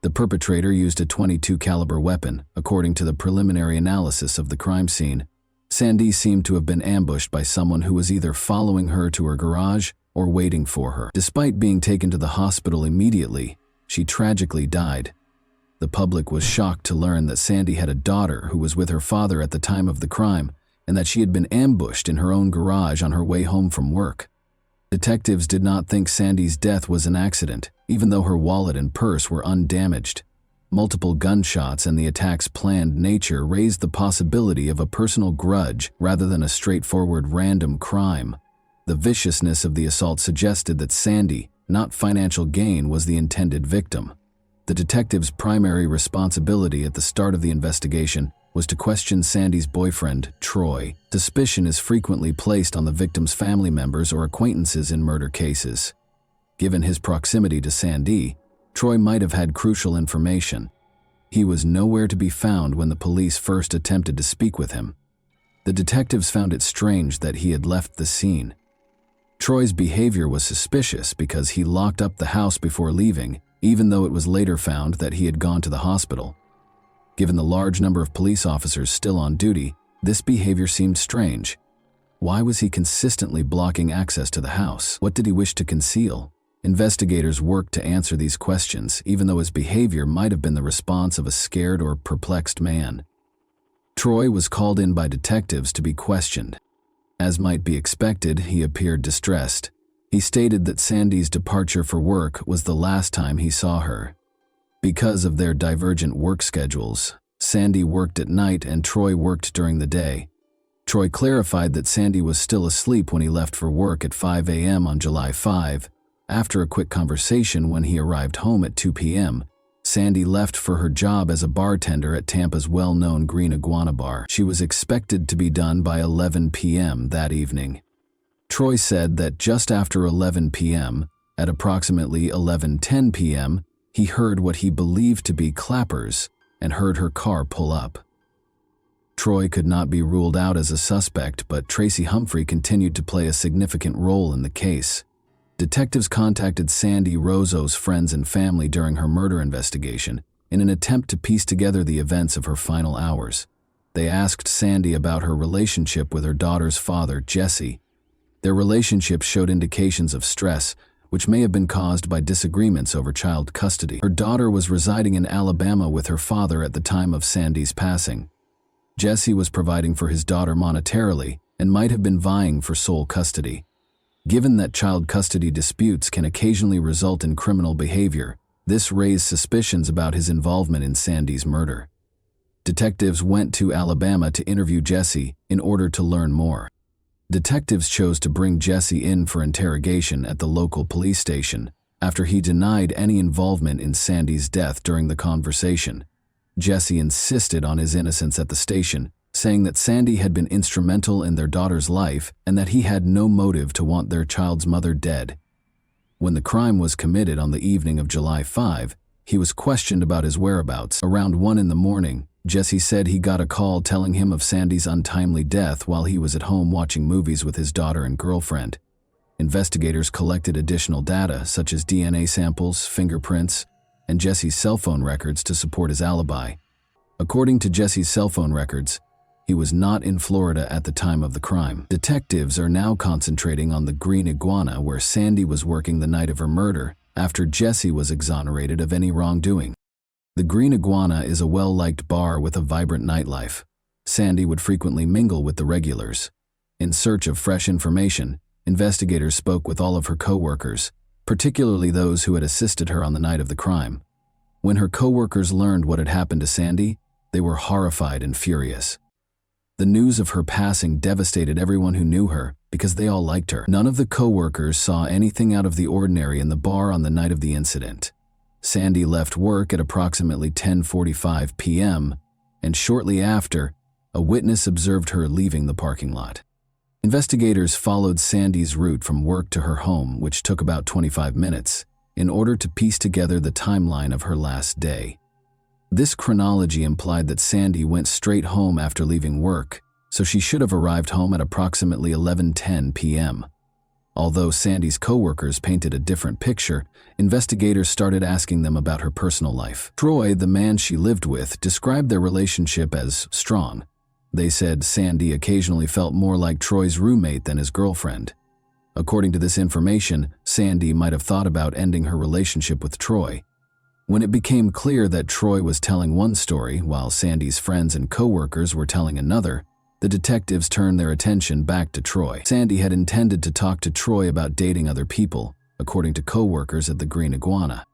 The perpetrator used a .22 caliber weapon, according to the preliminary analysis of the crime scene. Sandy seemed to have been ambushed by someone who was either following her to her garage or waiting for her. Despite being taken to the hospital immediately, she tragically died. The public was shocked to learn that Sandy had a daughter who was with her father at the time of the crime, and that she had been ambushed in her own garage on her way home from work. Detectives did not think Sandy's death was an accident, even though her wallet and purse were undamaged. Multiple gunshots and the attack's planned nature raised the possibility of a personal grudge rather than a straightforward random crime. The viciousness of the assault suggested that Sandy, not financial gain, was the intended victim. The detective's primary responsibility at the start of the investigation was to question Sandy's boyfriend, Troy. Suspicion is frequently placed on the victim's family members or acquaintances in murder cases. Given his proximity to Sandy, Troy might have had crucial information. He was nowhere to be found when the police first attempted to speak with him. The detectives found it strange that he had left the scene. Troy's behavior was suspicious because he locked up the house before leaving, even though it was later found that he had gone to the hospital. Given the large number of police officers still on duty, this behavior seemed strange. Why was he consistently blocking access to the house? What did he wish to conceal? Investigators worked to answer these questions, even though his behavior might have been the response of a scared or perplexed man. Troy was called in by detectives to be questioned. As might be expected, he appeared distressed. He stated that Sandy's departure for work was the last time he saw her. Because of their divergent work schedules, Sandy worked at night and Troy worked during the day. Troy clarified that Sandy was still asleep when he left for work at 5 a.m. on July 5. After a quick conversation when he arrived home at 2 p.m., Sandy left for her job as a bartender at Tampa's well-known Green Iguana bar. She was expected to be done by 11 p.m. that evening. Troy said that just after 11 p.m., at approximately 11:10 p.m., he heard what he believed to be clappers and heard her car pull up. Troy could not be ruled out as a suspect, but Tracy Humphrey continued to play a significant role in the case. Detectives contacted Sandy Rozo's friends and family during her murder investigation in an attempt to piece together the events of her final hours. They asked Sandy about her relationship with her daughter's father, Jesse. Their relationship showed indications of stress, which may have been caused by disagreements over child custody. Her daughter was residing in Alabama with her father at the time of Sandy's passing. Jesse was providing for his daughter monetarily and might have been vying for sole custody. Given that child custody disputes can occasionally result in criminal behavior, this raised suspicions about his involvement in Sandy's murder. Detectives went to Alabama to interview Jesse in order to learn more. Detectives chose to bring Jesse in for interrogation at the local police station after he denied any involvement in Sandy's death during the conversation. Jesse insisted on his innocence at the station, saying that Sandy had been instrumental in their daughter's life and that he had no motive to want their child's mother dead. When the crime was committed on the evening of July 5, he was questioned about his whereabouts. Around 1 in the morning, Jesse said he got a call telling him of Sandy's untimely death while he was at home watching movies with his daughter and girlfriend. Investigators collected additional data such as DNA samples, fingerprints, and Jesse's cell phone records to support his alibi. According to Jesse's cell phone records, he was not in Florida at the time of the crime. Detectives are now concentrating on the Green Iguana where Sandy was working the night of her murder after Jesse was exonerated of any wrongdoing. The Green Iguana is a well-liked bar with a vibrant nightlife. Sandy would frequently mingle with the regulars. In search of fresh information, investigators spoke with all of her co-workers, particularly those who had assisted her on the night of the crime. When her co-workers learned what had happened to Sandy, they were horrified and furious. The news of her passing devastated everyone who knew her because they all liked her. None of the co-workers saw anything out of the ordinary in the bar on the night of the incident. Sandy left work at approximately 10:45 p.m., and shortly after, a witness observed her leaving the parking lot. Investigators followed Sandy's route from work to her home, which took about 25 minutes, in order to piece together the timeline of her last day. This chronology implied that Sandy went straight home after leaving work, so she should have arrived home at approximately 11:10 p.m. Although Sandy's co-workers painted a different picture, investigators started asking them about her personal life. Troy, the man she lived with, described their relationship as strong. They said Sandy occasionally felt more like Troy's roommate than his girlfriend. According to this information, Sandy might have thought about ending her relationship with Troy. When it became clear that Troy was telling one story while Sandy's friends and co-workers were telling another, the detectives turned their attention back to Troy. Sandy had intended to talk to Troy about dating other people, according to co-workers at the Green Iguana.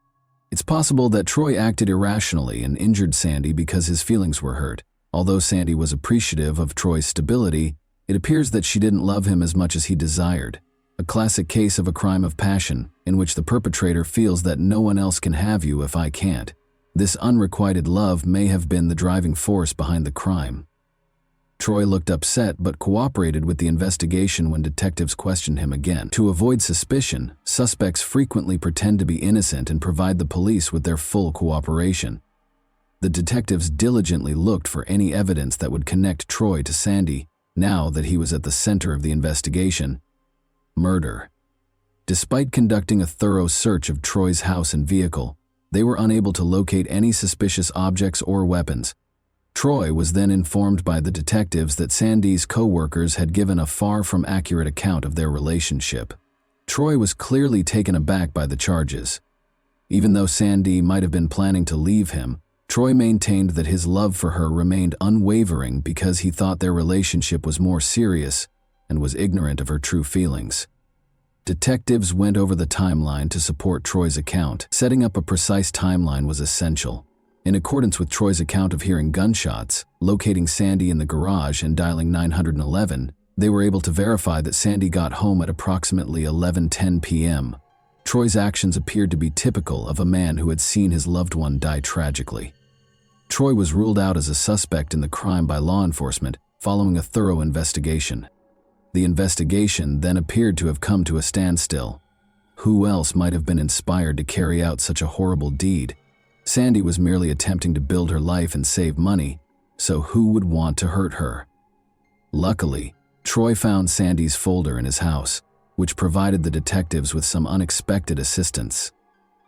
It's possible that Troy acted irrationally and injured Sandy because his feelings were hurt. Although Sandy was appreciative of Troy's stability, it appears that she didn't love him as much as he desired. A classic case of a crime of passion, in which the perpetrator feels that no one else can have you if I can't. This unrequited love may have been the driving force behind the crime. Troy looked upset but cooperated with the investigation when detectives questioned him again. To avoid suspicion, suspects frequently pretend to be innocent and provide the police with their full cooperation. The detectives diligently looked for any evidence that would connect Troy to Sandy, now that he was at the center of the investigation. Murder. Despite conducting a thorough search of Troy's house and vehicle, they were unable to locate any suspicious objects or weapons. Troy was then informed by the detectives that Sandy's co-workers had given a far from accurate account of their relationship. Troy was clearly taken aback by the charges. Even though Sandy might have been planning to leave him, Troy maintained that his love for her remained unwavering because he thought their relationship was more serious and was ignorant of her true feelings. Detectives went over the timeline to support Troy's account. Setting up a precise timeline was essential. In accordance with Troy's account of hearing gunshots, locating Sandy in the garage and dialing 911, they were able to verify that Sandy got home at approximately 11:10 p.m. Troy's actions appeared to be typical of a man who had seen his loved one die tragically. Troy was ruled out as a suspect in the crime by law enforcement following a thorough investigation. The investigation then appeared to have come to a standstill. Who else might have been inspired to carry out such a horrible deed? Sandy was merely attempting to build her life and save money, so who would want to hurt her? Luckily, Troy found Sandy's folder in his house, which provided the detectives with some unexpected assistance.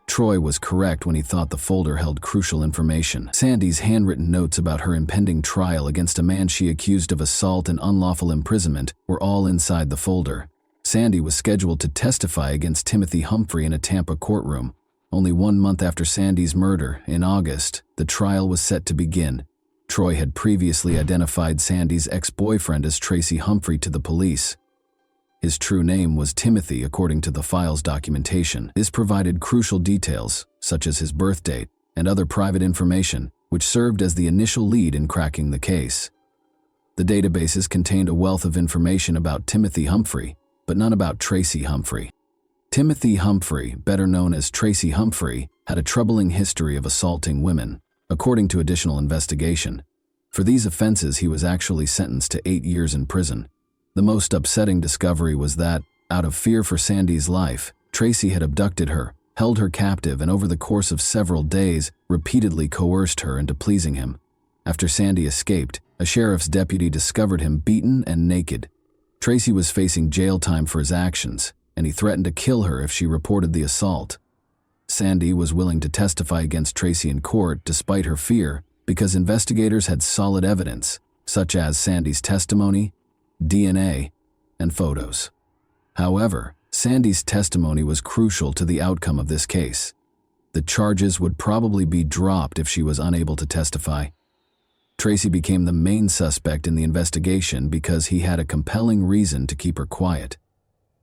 Troy was correct when he thought the folder held crucial information. Sandy's handwritten notes about her impending trial against a man she accused of assault and unlawful imprisonment were all inside the folder. Sandy was scheduled to testify against Timothy Humphrey in a Tampa courtroom. Only 1 month after Sandy's murder, in August, the trial was set to begin. Troy had previously identified Sandy's ex-boyfriend as Tracy Humphrey to the police. His true name was Timothy according to the file's documentation. This provided crucial details, such as his birth date and other private information, which served as the initial lead in cracking the case. The databases contained a wealth of information about Timothy Humphrey, but none about Tracy Humphrey. Timothy Humphrey, better known as Tracy Humphrey, had a troubling history of assaulting women, according to additional investigation. For these offenses, he was actually sentenced to 8 years in prison. The most upsetting discovery was that, out of fear for Sandy's life, Tracy had abducted her, held her captive, and over the course of several days, repeatedly coerced her into pleasing him. After Sandy escaped, a sheriff's deputy discovered him beaten and naked. Tracy was facing jail time for his actions, and he threatened to kill her if she reported the assault. Sandy was willing to testify against Tracy in court despite her fear because investigators had solid evidence, such as Sandy's testimony, DNA, and photos. However, Sandy's testimony was crucial to the outcome of this case. The charges would probably be dropped if she was unable to testify. Tracy became the main suspect in the investigation because he had a compelling reason to keep her quiet.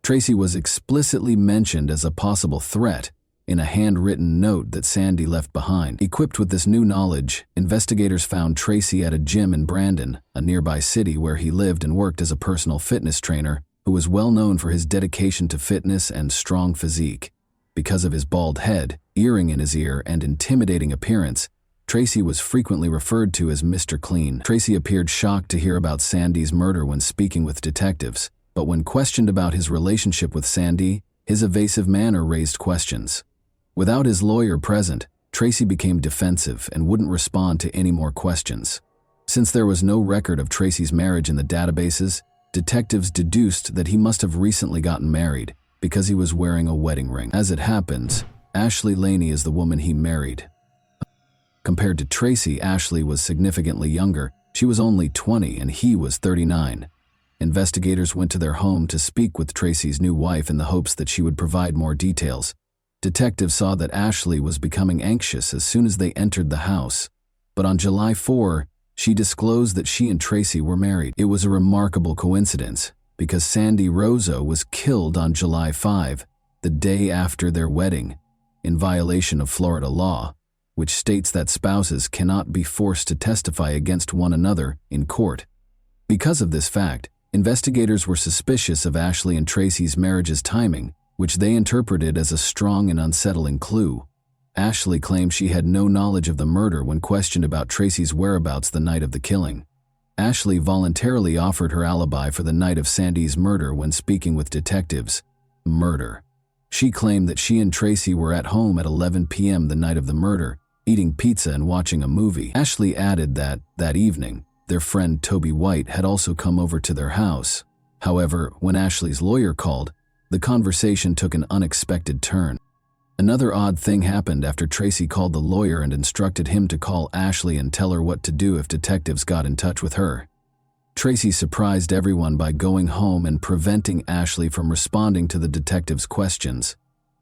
Tracy was explicitly mentioned as a possible threat in a handwritten note that Sandy left behind. Equipped with this new knowledge, investigators found Tracy at a gym in Brandon, a nearby city where he lived and worked as a personal fitness trainer who was well known for his dedication to fitness and strong physique. Because of his bald head, earring in his ear, and intimidating appearance, Tracy was frequently referred to as Mr. Clean. Tracy appeared shocked to hear about Sandy's murder when speaking with detectives. But when questioned about his relationship with Sandy, his evasive manner raised questions. Without his lawyer present, Tracy became defensive and wouldn't respond to any more questions. Since there was no record of Tracy's marriage in the databases, detectives deduced that he must have recently gotten married because he was wearing a wedding ring. As it happens, Ashley Laney is the woman he married. Compared to Tracy, Ashley was significantly younger. She was only 20 and he was 39. Investigators went to their home to speak with Tracy's new wife in the hopes that she would provide more details. Detectives saw that Ashley was becoming anxious as soon as they entered the house. But on July 4, she disclosed that she and Tracy were married. It was a remarkable coincidence because Sandy Rozo was killed on July 5, the day after their wedding. in violation of Florida law, which states that spouses cannot be forced to testify against one another in court. Because of this fact, investigators were suspicious of Ashley and Tracy's marriage's timing, which they interpreted as a strong and unsettling clue. Ashley claimed she had no knowledge of the murder when questioned about Tracy's whereabouts the night of the killing. Ashley voluntarily offered her alibi for the night of Sandy's murder when speaking with detectives. Murder. She claimed that she and Tracy were at home at 11 p.m. the night of the murder, eating pizza and watching a movie. Ashley added that evening, their friend Toby White had also come over to their house. However, when Ashley's lawyer called, the conversation took an unexpected turn. Another odd thing happened after Tracy called the lawyer and instructed him to call Ashley and tell her what to do if detectives got in touch with her. Tracy surprised everyone by going home and preventing Ashley from responding to the detectives' questions.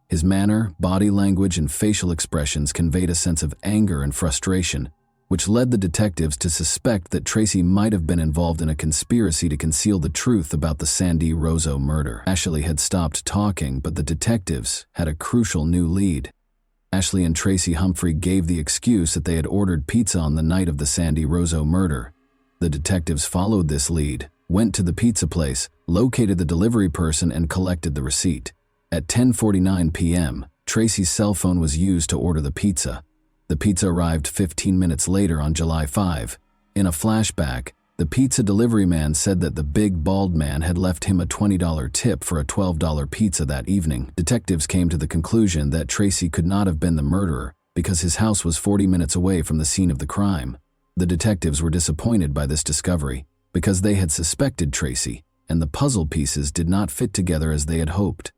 His manner, body language, and facial expressions conveyed a sense of anger and frustration, which led the detectives to suspect that Tracy might have been involved in a conspiracy to conceal the truth about the Sandy Rozo murder. Ashley had stopped talking, but the detectives had a crucial new lead. Ashley and Tracy Humphrey gave the excuse that they had ordered pizza on the night of the Sandy Rozo murder. The detectives followed this lead, went to the pizza place, located the delivery person, and collected the receipt. At 10:49 p.m., Tracy's cell phone was used to order the pizza. The pizza arrived 15 minutes later on July 5. In a flashback, the pizza delivery man said that the big bald man had left him a $20 tip for a $12 pizza that evening. Detectives came to the conclusion that Tracy could not have been the murderer because his house was 40 minutes away from the scene of the crime. The detectives were disappointed by this discovery because they had suspected Tracy, and the puzzle pieces did not fit together as they had hoped.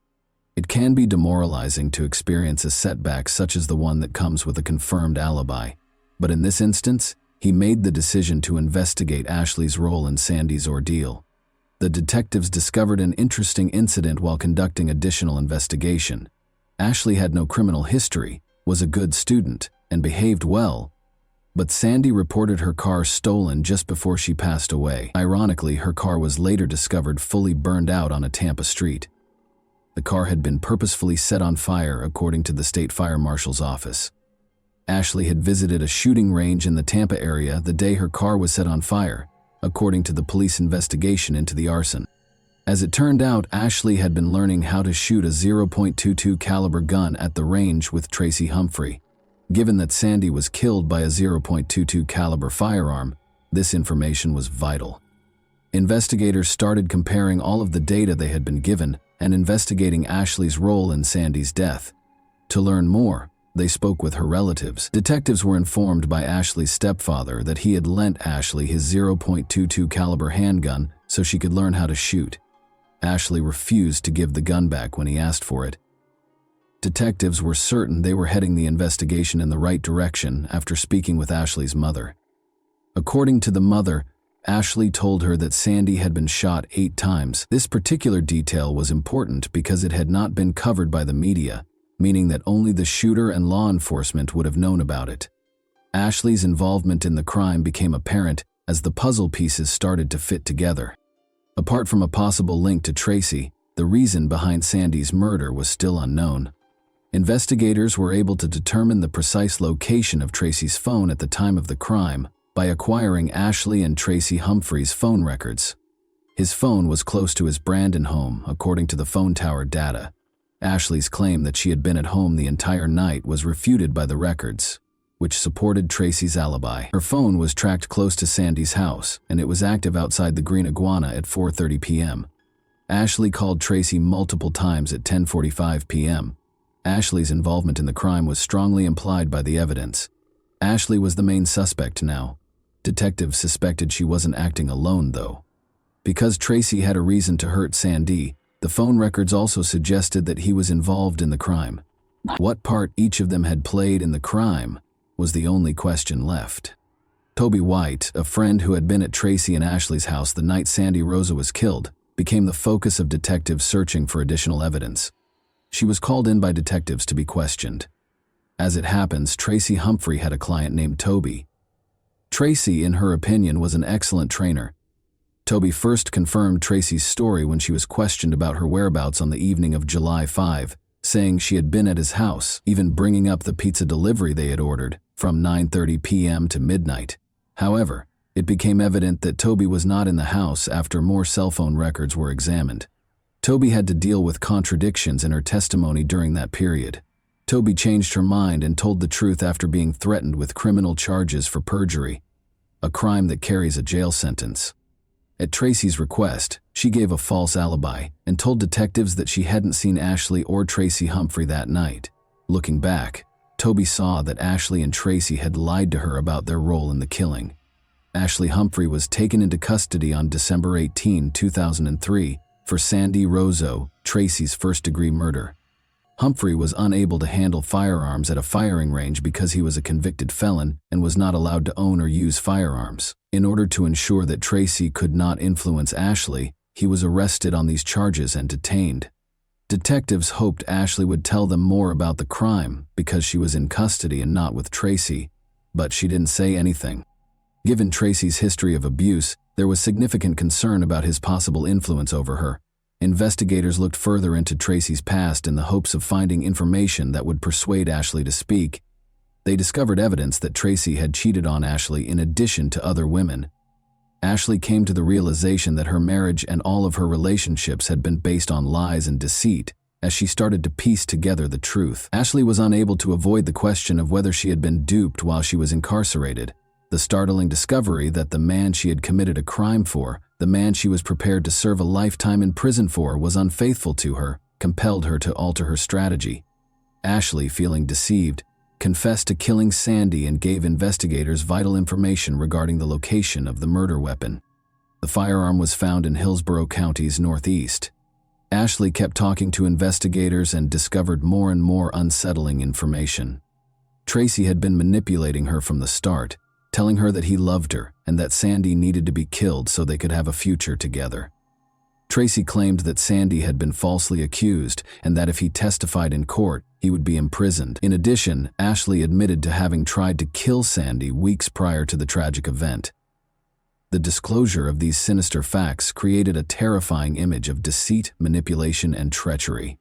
It can be demoralizing to experience a setback such as the one that comes with a confirmed alibi. But in this instance, he made the decision to investigate Ashley's role in Sandy's ordeal. The detectives discovered an interesting incident while conducting additional investigation. Ashley had no criminal history, was a good student, and behaved well. But Sandy reported her car stolen just before she passed away. Ironically, her car was later discovered fully burned out on a Tampa street. The car had been purposefully set on fire, according to the state fire marshal's office. Ashley had visited a shooting range in the Tampa area the day her car was set on fire, according to the police investigation into the arson. As it turned out, Ashley had been learning how to shoot a .22 caliber gun at the range with Tracy Humphrey. Given that Sandy was killed by a .22 caliber firearm, this information was vital. Investigators started comparing all of the data they had been given and investigating Ashley's role in Sandy's death. To learn more, they spoke with her relatives. Detectives were informed by Ashley's stepfather that he had lent Ashley his .22 caliber handgun so she could learn how to shoot. Ashley refused to give the gun back when he asked for it. Detectives were certain they were heading the investigation in the right direction after speaking with Ashley's mother. According to the mother, Ashley told her that Sandy had been shot 8 times. This particular detail was important because it had not been covered by the media, meaning that only the shooter and law enforcement would have known about it. Ashley's involvement in the crime became apparent as the puzzle pieces started to fit together. Apart from a possible link to Tracy, the reason behind Sandy's murder was still unknown. Investigators were able to determine the precise location of Tracy's phone at the time of the crime by acquiring Ashley and Tracy Humphrey's phone records. His phone was close to his Brandon home, according to the phone tower data. Ashley's claim that she had been at home the entire night was refuted by the records, which supported Tracy's alibi. Her phone was tracked close to Sandy's house, and it was active outside the Green Iguana at 4:30 p.m. Ashley called Tracy multiple times at 10:45 p.m. Ashley's involvement in the crime was strongly implied by the evidence. Ashley was the main suspect now. Detectives suspected she wasn't acting alone, though. Because Tracy had a reason to hurt Sandy, the phone records also suggested that he was involved in the crime. What part each of them had played in the crime was the only question left. Toby White, a friend who had been at Tracy and Ashley's house the night Sandy Rozo was killed, became the focus of detectives searching for additional evidence. She was called in by detectives to be questioned. As it happens, Tracy Humphrey had a client named Toby. Tracy, in her opinion, was an excellent trainer. Toby first confirmed Tracy's story when she was questioned about her whereabouts on the evening of July 5, saying she had been at his house, even bringing up the pizza delivery they had ordered from 9:30 p.m. to midnight. However, it became evident that Toby was not in the house after more cell phone records were examined. Toby had to deal with contradictions in her testimony during that period. Toby changed her mind and told the truth after being threatened with criminal charges for perjury, a crime that carries a jail sentence. At Tracy's request, she gave a false alibi and told detectives that she hadn't seen Ashley or Tracy Humphrey that night. Looking back, Toby saw that Ashley and Tracy had lied to her about their role in the killing. Ashley Humphrey was taken into custody on December 18, 2003 for Sandy Rozo, Tracy's first-degree murder. Humphrey was unable to handle firearms at a firing range because he was a convicted felon and was not allowed to own or use firearms. In order to ensure that Tracy could not influence Ashley, he was arrested on these charges and detained. Detectives hoped Ashley would tell them more about the crime because she was in custody and not with Tracy, but she didn't say anything. Given Tracy's history of abuse, there was significant concern about his possible influence over her. Investigators looked further into Tracy's past in the hopes of finding information that would persuade Ashley to speak. They discovered evidence that Tracy had cheated on Ashley in addition to other women. Ashley came to the realization that her marriage and all of her relationships had been based on lies and deceit as she started to piece together the truth. Ashley was unable to avoid the question of whether she had been duped while she was incarcerated. The startling discovery that the man she had committed a crime for, the man she was prepared to serve a lifetime in prison for, was unfaithful to her, compelled her to alter her strategy. Ashley, feeling deceived, confessed to killing Sandy and gave investigators vital information regarding the location of the murder weapon. The firearm was found in Hillsborough County's northeast. Ashley kept talking to investigators and discovered more and more unsettling information. Tracy had been manipulating her from the start, telling her that he loved her and that Sandy needed to be killed so they could have a future together. Tracy claimed that Sandy had been falsely accused and that if he testified in court, he would be imprisoned. In addition, Ashley admitted to having tried to kill Sandy weeks prior to the tragic event. The disclosure of these sinister facts created a terrifying image of deceit, manipulation, and treachery.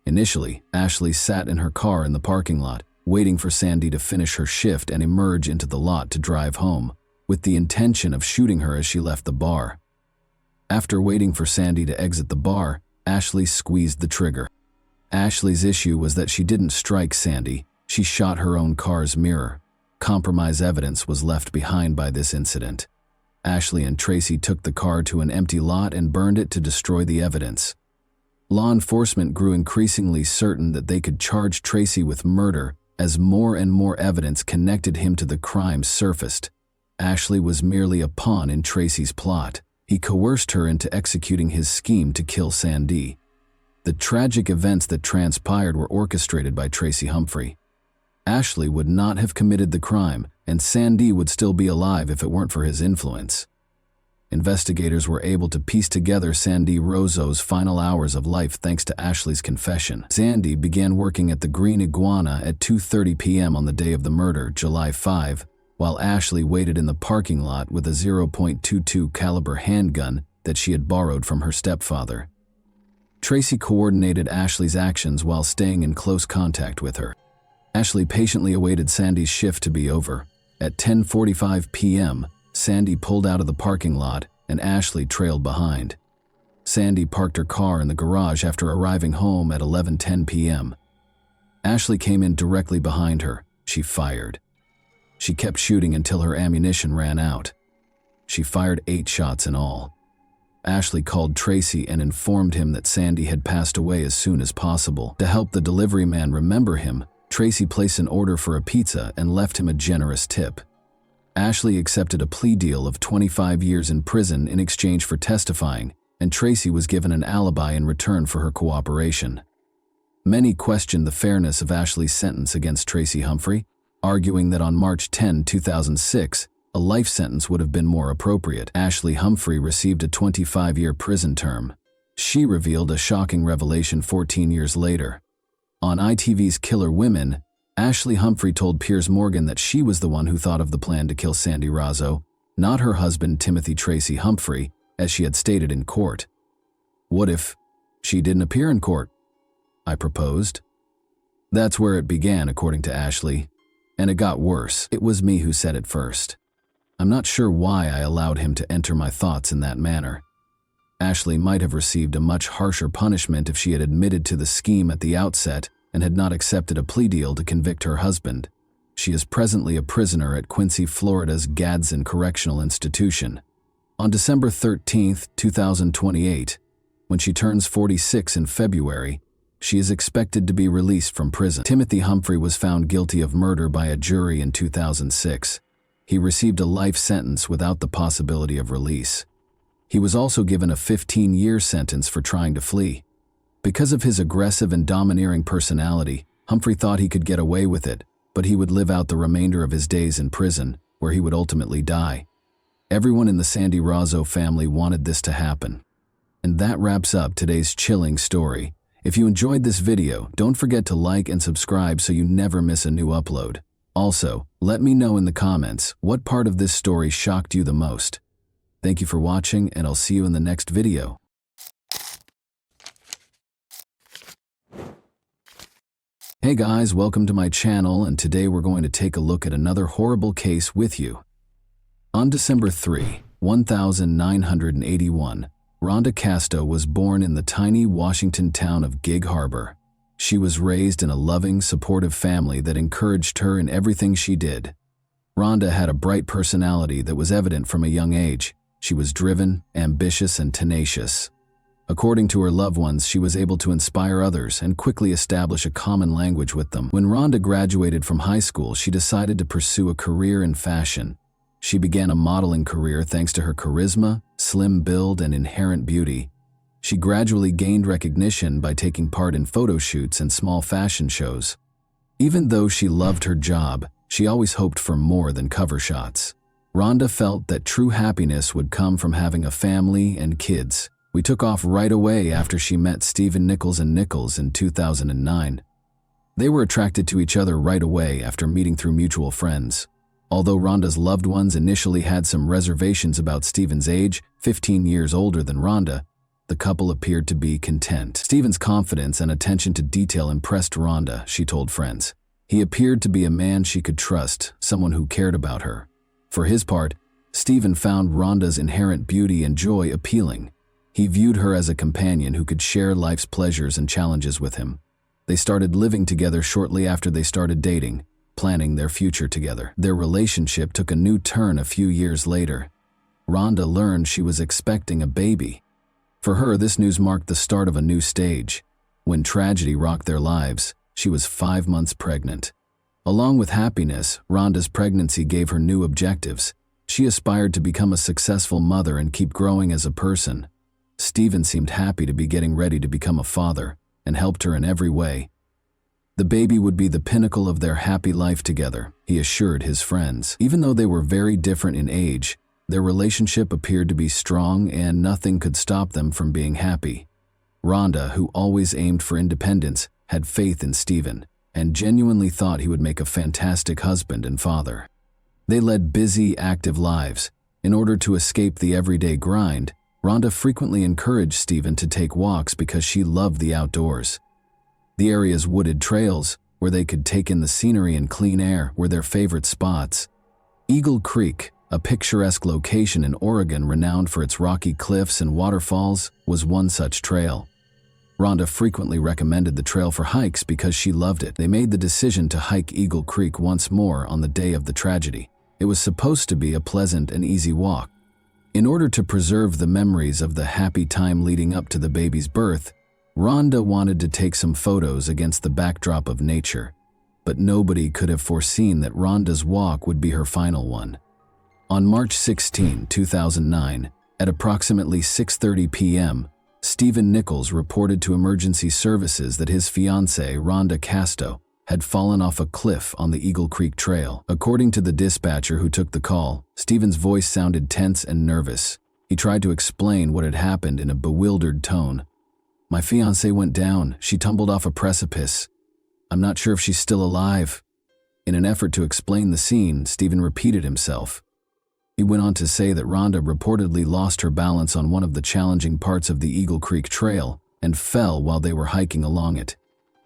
Initially, Ashley sat in her car in the parking lot, waiting for Sandy to finish her shift and emerge into the lot to drive home, with the intention of shooting her as she left the bar. After waiting for Sandy to exit the bar, Ashley squeezed the trigger. Ashley's issue was that she didn't strike Sandy, she shot her own car's mirror. Compromise evidence was left behind by this incident. Ashley and Tracy took the car to an empty lot and burned it to destroy the evidence. Law enforcement grew increasingly certain that they could charge Tracy with murder as more and more evidence connected him to the crime surfaced. Ashley was merely a pawn in Tracy's plot. He coerced her into executing his scheme to kill Sandy. The tragic events that transpired were orchestrated by Tracy Humphrey. Ashley would not have committed the crime, and Sandy would still be alive if it weren't for his influence. Investigators were able to piece together Sandy Rozo's final hours of life thanks to Ashley's confession. Sandy began working at the Green Iguana at 2:30 p.m. on the day of the murder, July 5, while Ashley waited in the parking lot with a .22 caliber handgun that she had borrowed from her stepfather. Tracy coordinated Ashley's actions while staying in close contact with her. Ashley patiently awaited Sandy's shift to be over. At 10:45 p.m., Sandy pulled out of the parking lot and Ashley trailed behind. Sandy parked her car in the garage after arriving home at 11:10 p.m. Ashley came in directly behind her. She fired. She kept shooting until her ammunition ran out. She fired 8 shots in all. Ashley called Tracy and informed him that Sandy had passed away as soon as possible. To help the delivery man remember him, Tracy placed an order for a pizza and left him a generous tip. Ashley accepted a plea deal of 25 years in prison in exchange for testifying, and Tracy was given an alibi in return for her cooperation. Many questioned the fairness of Ashley's sentence against Tracy Humphrey, arguing that on March 10, 2006, a life sentence would have been more appropriate. Ashley Humphrey received a 25-year prison term. She revealed a shocking revelation 14 years later. On ITV's Killer Women, Ashley Humphrey told Piers Morgan that she was the one who thought of the plan to kill Sandy Rozo, not her husband Timothy Tracy Humphrey, as she had stated in court. What if she didn't appear in court? I proposed. That's where it began, according to Ashley. And it got worse. It was me who said it first. I'm not sure why I allowed him to enter my thoughts in that manner. Ashley might have received a much harsher punishment if she had admitted to the scheme at the outset and had not accepted a plea deal to convict her husband. She is presently a prisoner at Quincy, Florida's Gadsden Correctional Institution. On December 13, 2028, when she turns 46 in February, she is expected to be released from prison. Timothy Humphrey was found guilty of murder by a jury in 2006. He received a life sentence without the possibility of release. He was also given a 15-year sentence for trying to flee. Because of his aggressive and domineering personality, Humphrey thought he could get away with it, but he would live out the remainder of his days in prison, where he would ultimately die. Everyone in the Sandy Razzo family wanted this to happen. And that wraps up today's chilling story. If you enjoyed this video, don't forget to like and subscribe so you never miss a new upload. Also, let me know in the comments what part of this story shocked you the most. Thank you for watching, and I'll see you in the next video. Hey guys, welcome to my channel, and today we're going to take a look at another horrible case with you. On December 3, 1981, Rhonda Casto was born in the tiny Washington town of Gig Harbor. She was raised in a loving, supportive family that encouraged her in everything she did. Rhonda had a bright personality that was evident from a young age. She was driven, ambitious, and tenacious. According to her loved ones, she was able to inspire others and quickly establish a common language with them. When Rhonda graduated from high school, she decided to pursue a career in fashion. She began a modeling career thanks to her charisma, slim build, and inherent beauty. She gradually gained recognition by taking part in photo shoots and small fashion shows. Even though she loved her job, she always hoped for more than cover shots. Rhonda felt that true happiness would come from having a family and kids. We took off right away after she met Stephen Nichols and Nichols in 2009. They were attracted to each other right away after meeting through mutual friends. Although Rhonda's loved ones initially had some reservations about Stephen's age, 15 years older than Rhonda, the couple appeared to be content. Stephen's confidence and attention to detail impressed Rhonda, she told friends. He appeared to be a man she could trust, someone who cared about her. For his part, Stephen found Rhonda's inherent beauty and joy appealing. He viewed her as a companion who could share life's pleasures and challenges with him. They started living together shortly after they started dating, planning their future together. Their relationship took a new turn a few years later. Rhonda learned she was expecting a baby. For her, this news marked the start of a new stage. When tragedy rocked their lives, she was 5 months pregnant. Along with happiness, Rhonda's pregnancy gave her new objectives. She aspired to become a successful mother and keep growing as a person. Stephen seemed happy to be getting ready to become a father and helped her in every way. The baby would be the pinnacle of their happy life together, he assured his friends. Even though they were very different in age, their relationship appeared to be strong and nothing could stop them from being happy. Rhonda, who always aimed for independence, had faith in Stephen and genuinely thought he would make a fantastic husband and father. They led busy, active lives. In order to escape the everyday grind, Rhonda frequently encouraged Stephen to take walks because she loved the outdoors. The area's wooded trails, where they could take in the scenery and clean air, were their favorite spots. Eagle Creek, a picturesque location in Oregon renowned for its rocky cliffs and waterfalls, was one such trail. Rhonda frequently recommended the trail for hikes because she loved it. They made the decision to hike Eagle Creek once more on the day of the tragedy. It was supposed to be a pleasant and easy walk. In order to preserve the memories of the happy time leading up to the baby's birth, Rhonda wanted to take some photos against the backdrop of nature, but nobody could have foreseen that Rhonda's walk would be her final one. On March 16, 2009, at approximately 6:30 p.m., Stephen Nichols reported to emergency services that his fiancée, Rhonda Casto, had fallen off a cliff on the Eagle Creek Trail. According to the dispatcher who took the call, Stephen's voice sounded tense and nervous. He tried to explain what had happened in a bewildered tone. "My fiancée went down. She tumbled off a precipice. I'm not sure if she's still alive." In an effort to explain the scene, Stephen repeated himself. He went on to say that Rhonda reportedly lost her balance on one of the challenging parts of the Eagle Creek Trail and fell while they were hiking along it.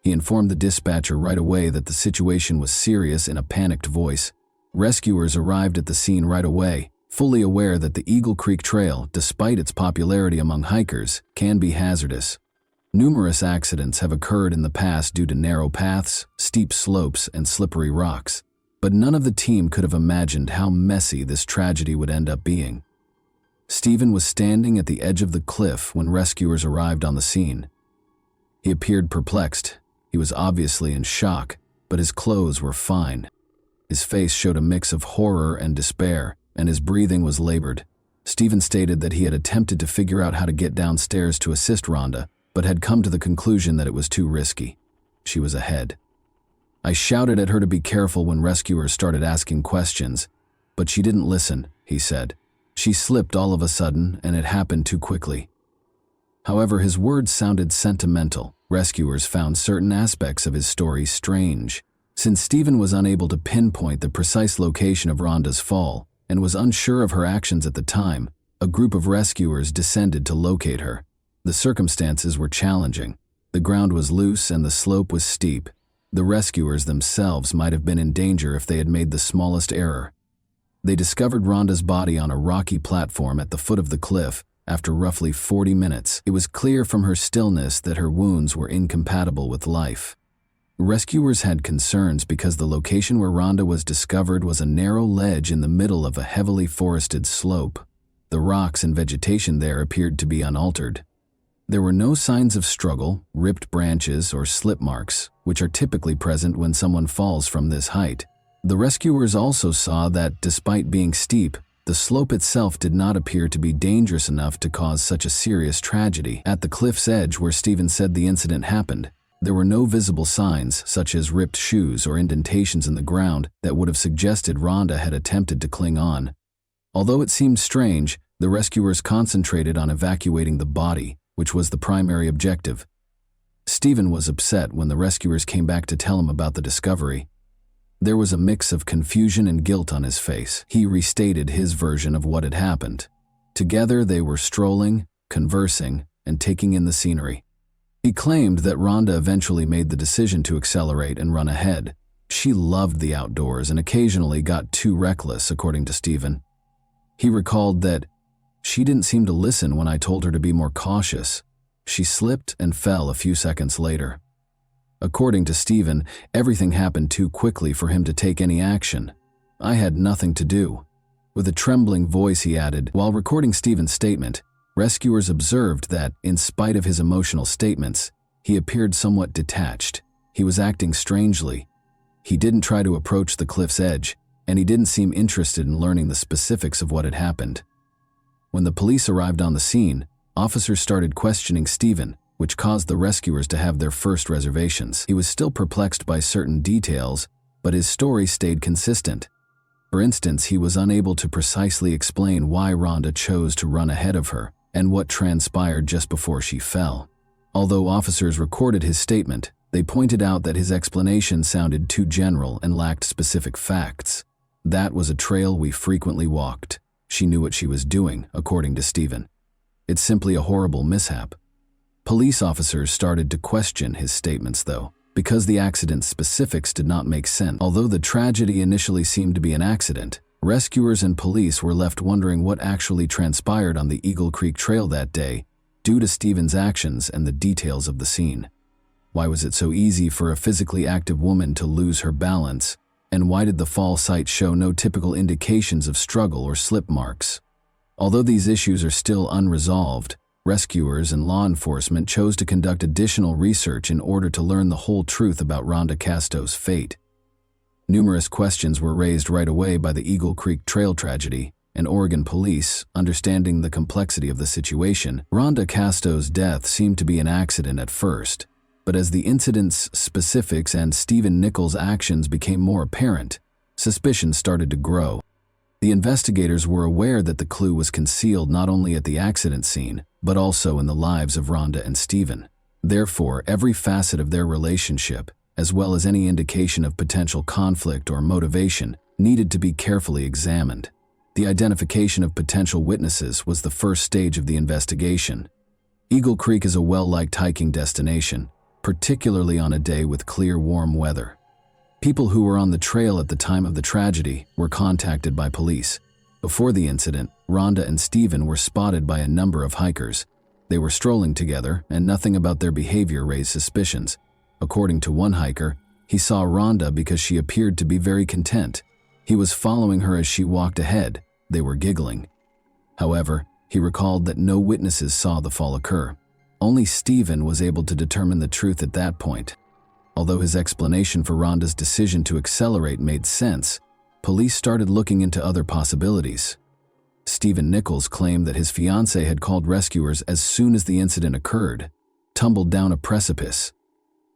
He informed the dispatcher right away that the situation was serious in a panicked voice. Rescuers arrived at the scene right away, fully aware that the Eagle Creek Trail, despite its popularity among hikers, can be hazardous. Numerous accidents have occurred in the past due to narrow paths, steep slopes, and slippery rocks, but none of the team could have imagined how messy this tragedy would end up being. Stephen was standing at the edge of the cliff when rescuers arrived on the scene. He appeared perplexed. He was obviously in shock, but his clothes were fine. His face showed a mix of horror and despair, and his breathing was labored. Stephen stated that he had attempted to figure out how to get downstairs to assist Rhonda, but had come to the conclusion that it was too risky. She was ahead. I shouted at her to be careful when rescuers started asking questions, but she didn't listen, he said. She slipped all of a sudden, and it happened too quickly. However, his words sounded sentimental. Rescuers found certain aspects of his story strange. Since Stephen was unable to pinpoint the precise location of Rhonda's fall and was unsure of her actions at the time, a group of rescuers descended to locate her. The circumstances were challenging. The ground was loose and the slope was steep. The rescuers themselves might have been in danger if they had made the smallest error. They discovered Rhonda's body on a rocky platform at the foot of the cliff. After roughly 40 minutes, it was clear from her stillness that her wounds were incompatible with life. Rescuers had concerns because the location where Rhonda was discovered was a narrow ledge in the middle of a heavily forested slope. The rocks and vegetation there appeared to be unaltered. There were no signs of struggle, ripped branches, or slip marks, which are typically present when someone falls from this height. The rescuers also saw that, despite being steep, the slope itself did not appear to be dangerous enough to cause such a serious tragedy. At the cliff's edge where Stephen said the incident happened, there were no visible signs, such as ripped shoes or indentations in the ground, that would have suggested Rhonda had attempted to cling on. Although it seemed strange, the rescuers concentrated on evacuating the body, which was the primary objective. Stephen was upset when the rescuers came back to tell him about the discovery. There was a mix of confusion and guilt on his face. He restated his version of what had happened. Together they were strolling, conversing, and taking in the scenery. He claimed that Rhonda eventually made the decision to accelerate and run ahead. She loved the outdoors and occasionally got too reckless, according to Stephen. He recalled that she didn't seem to listen when I told her to be more cautious. She slipped and fell a few seconds later. According to Stephen, everything happened too quickly for him to take any action. I had nothing to do. With a trembling voice, he added, while recording Stephen's statement, rescuers observed that, in spite of his emotional statements, he appeared somewhat detached. He was acting strangely. He didn't try to approach the cliff's edge, and he didn't seem interested in learning the specifics of what had happened. When the police arrived on the scene, officers started questioning Stephen, which caused the rescuers to have their first reservations. He was still perplexed by certain details, but his story stayed consistent. For instance, he was unable to precisely explain why Rhonda chose to run ahead of her and what transpired just before she fell. Although officers recorded his statement, they pointed out that his explanation sounded too general and lacked specific facts. That was a trail we frequently walked. She knew what she was doing, according to Stephen. It's simply a horrible mishap. Police officers started to question his statements, though, because the accident's specifics did not make sense. Although the tragedy initially seemed to be an accident, rescuers and police were left wondering what actually transpired on the Eagle Creek Trail that day, due to Stephen's actions and the details of the scene. Why was it so easy for a physically active woman to lose her balance? And why did the fall site show no typical indications of struggle or slip marks? Although these issues are still unresolved, rescuers and law enforcement chose to conduct additional research in order to learn the whole truth about Rhonda Casto's fate. Numerous questions were raised right away by the Eagle Creek Trail tragedy, and Oregon police, understanding the complexity of the situation. Rhonda Casto's death seemed to be an accident at first, but as the incident's specifics and Stephen Nichols' actions became more apparent, suspicions started to grow. The investigators were aware that the clue was concealed not only at the accident scene, but also in the lives of Rhonda and Stephen. Therefore, every facet of their relationship, as well as any indication of potential conflict or motivation, needed to be carefully examined. The identification of potential witnesses was the first stage of the investigation. Eagle Creek is a well-liked hiking destination. particularly on a day with clear, warm weather. People who were on the trail at the time of the tragedy were contacted by police. Before the incident, Rhonda and Stephen were spotted by a number of hikers. They were strolling together, and nothing about their behavior raised suspicions. According to one hiker, he saw Rhonda because she appeared to be very content. He was following her as she walked ahead. They were giggling. However, he recalled that no witnesses saw the fall occur. Only Stephen was able to determine the truth at that point. Although his explanation for Rhonda's decision to accelerate made sense, police started looking into other possibilities. Stephen Nichols claimed that his fiancée had called rescuers as soon as the incident occurred, tumbled down a precipice.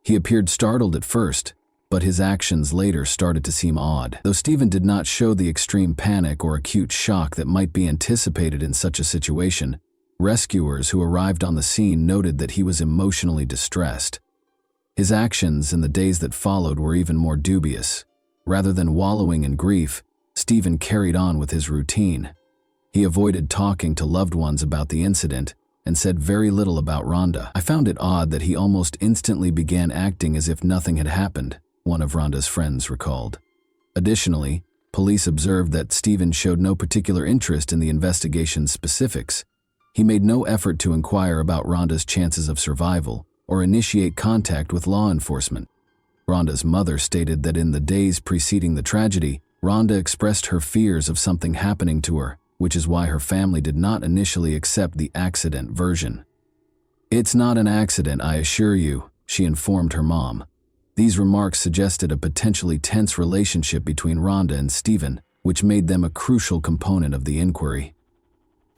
He appeared startled at first, but his actions later started to seem odd. Though Stephen did not show the extreme panic or acute shock that might be anticipated in such a situation, rescuers who arrived on the scene noted that he was emotionally distressed. His actions in the days that followed were even more dubious. Rather than wallowing in grief, Stephen carried on with his routine. He avoided talking to loved ones about the incident and said very little about Rhonda. I found it odd that he almost instantly began acting as if nothing had happened, one of Rhonda's friends recalled. Additionally, police observed that Stephen showed no particular interest in the investigation's specifics. He made no effort to inquire about Rhonda's chances of survival or initiate contact with law enforcement. Rhonda's mother stated that in the days preceding the tragedy, Rhonda expressed her fears of something happening to her, which is why her family did not initially accept the accident version. "It's not an accident, I assure you," she informed her mom. These remarks suggested a potentially tense relationship between Rhonda and Stephen, which made them a crucial component of the inquiry.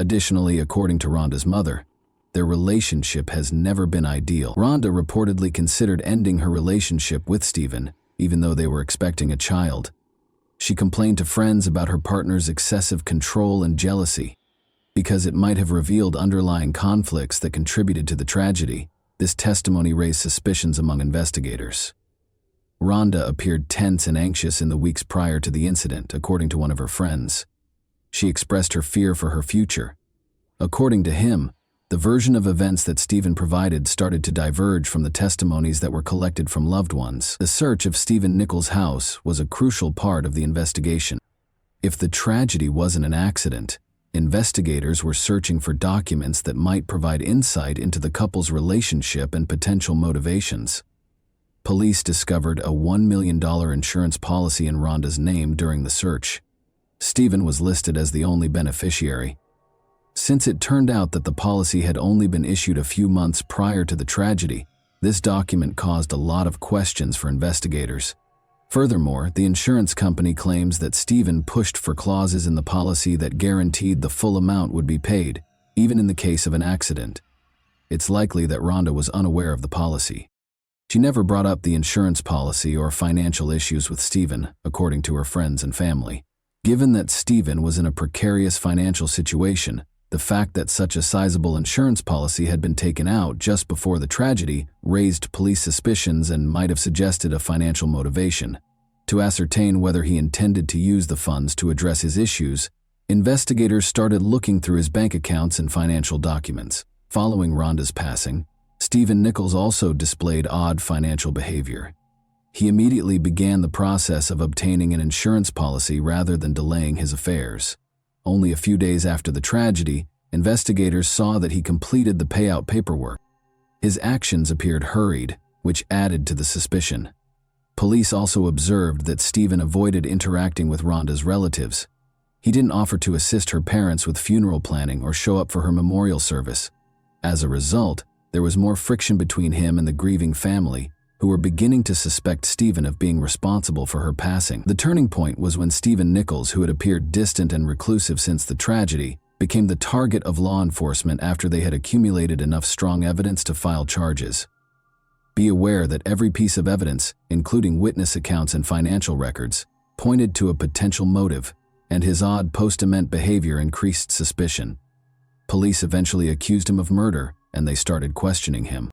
Additionally, according to Rhonda's mother, their relationship has never been ideal. Rhonda reportedly considered ending her relationship with Stephen, even though they were expecting a child. She complained to friends about her partner's excessive control and jealousy. Because it might have revealed underlying conflicts that contributed to the tragedy, this testimony raised suspicions among investigators. Rhonda appeared tense and anxious in the weeks prior to the incident, according to one of her friends. She expressed her fear for her future. According to him, the version of events that Stephen provided started to diverge from the testimonies that were collected from loved ones. The search of Stephen Nichols' house was a crucial part of the investigation. If the tragedy wasn't an accident, investigators were searching for documents that might provide insight into the couple's relationship and potential motivations. Police discovered a $1 million insurance policy in Rhonda's name during the search. Stephen was listed as the only beneficiary. Since it turned out that the policy had only been issued a few months prior to the tragedy, this document caused a lot of questions for investigators. Furthermore, the insurance company claims that Stephen pushed for clauses in the policy that guaranteed the full amount would be paid, even in the case of an accident. It's likely that Rhonda was unaware of the policy. She never brought up the insurance policy or financial issues with Stephen, according to her friends and family. Given that Stephen was in a precarious financial situation, the fact that such a sizable insurance policy had been taken out just before the tragedy raised police suspicions and might have suggested a financial motivation. To ascertain whether he intended to use the funds to address his issues, investigators started looking through his bank accounts and financial documents. Following Rhonda's passing, Stephen Nichols also displayed odd financial behavior. He immediately began the process of obtaining an insurance policy rather than delaying his affairs. Only a few days after the tragedy, investigators saw that he completed the payout paperwork. His actions appeared hurried, which added to the suspicion. Police also observed that Stephen avoided interacting with Rhonda's relatives. He didn't offer to assist her parents with funeral planning or show up for her memorial service. As a result, there was more friction between him and the grieving family, who were beginning to suspect Stephen of being responsible for her passing. The turning point was when Stephen Nichols, who had appeared distant and reclusive since the tragedy, became the target of law enforcement after they had accumulated enough strong evidence to file charges. Be aware that every piece of evidence, including witness accounts and financial records, pointed to a potential motive, and his odd post-event behavior increased suspicion. Police eventually accused him of murder, and they started questioning him.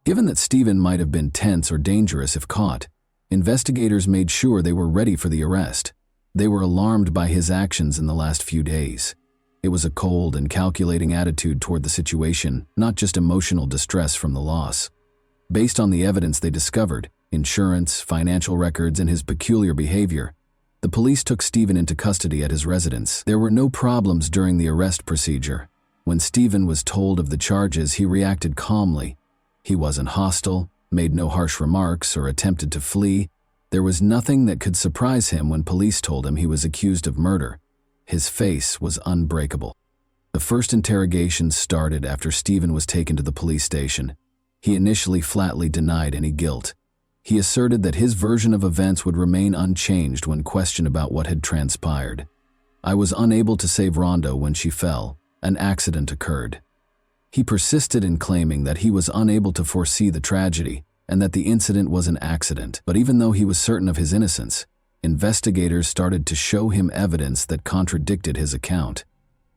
Given that Stephen might have been tense or dangerous if caught, investigators made sure they were ready for the arrest. They were alarmed by his actions in the last few days. It was a cold and calculating attitude toward the situation, not just emotional distress from the loss. Based on the evidence they discovered, insurance, financial records, and his peculiar behavior, the police took Stephen into custody at his residence. There were no problems during the arrest procedure. When Stephen was told of the charges, he reacted calmly. He wasn't hostile, made no harsh remarks, or attempted to flee. There was nothing that could surprise him when police told him he was accused of murder. His face was unbreakable. The first interrogation started after Stephen was taken to the police station. He initially flatly denied any guilt. He asserted that his version of events would remain unchanged when questioned about what had transpired. "I was unable to save Rhonda when she fell. An accident occurred." He persisted in claiming that he was unable to foresee the tragedy and that the incident was an accident. But even though he was certain of his innocence, investigators started to show him evidence that contradicted his account.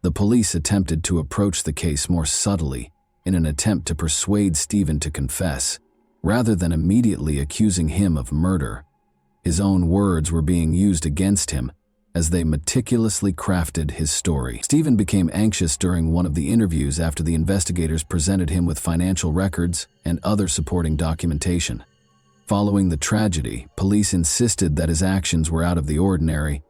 The police attempted to approach the case more subtly in an attempt to persuade Stephen to confess, rather than immediately accusing him of murder. His own words were being used against him as they meticulously crafted his story. Stephen became anxious during one of the interviews after the investigators presented him with financial records and other supporting documentation. Following the tragedy, police insisted that his actions were out of the ordinary.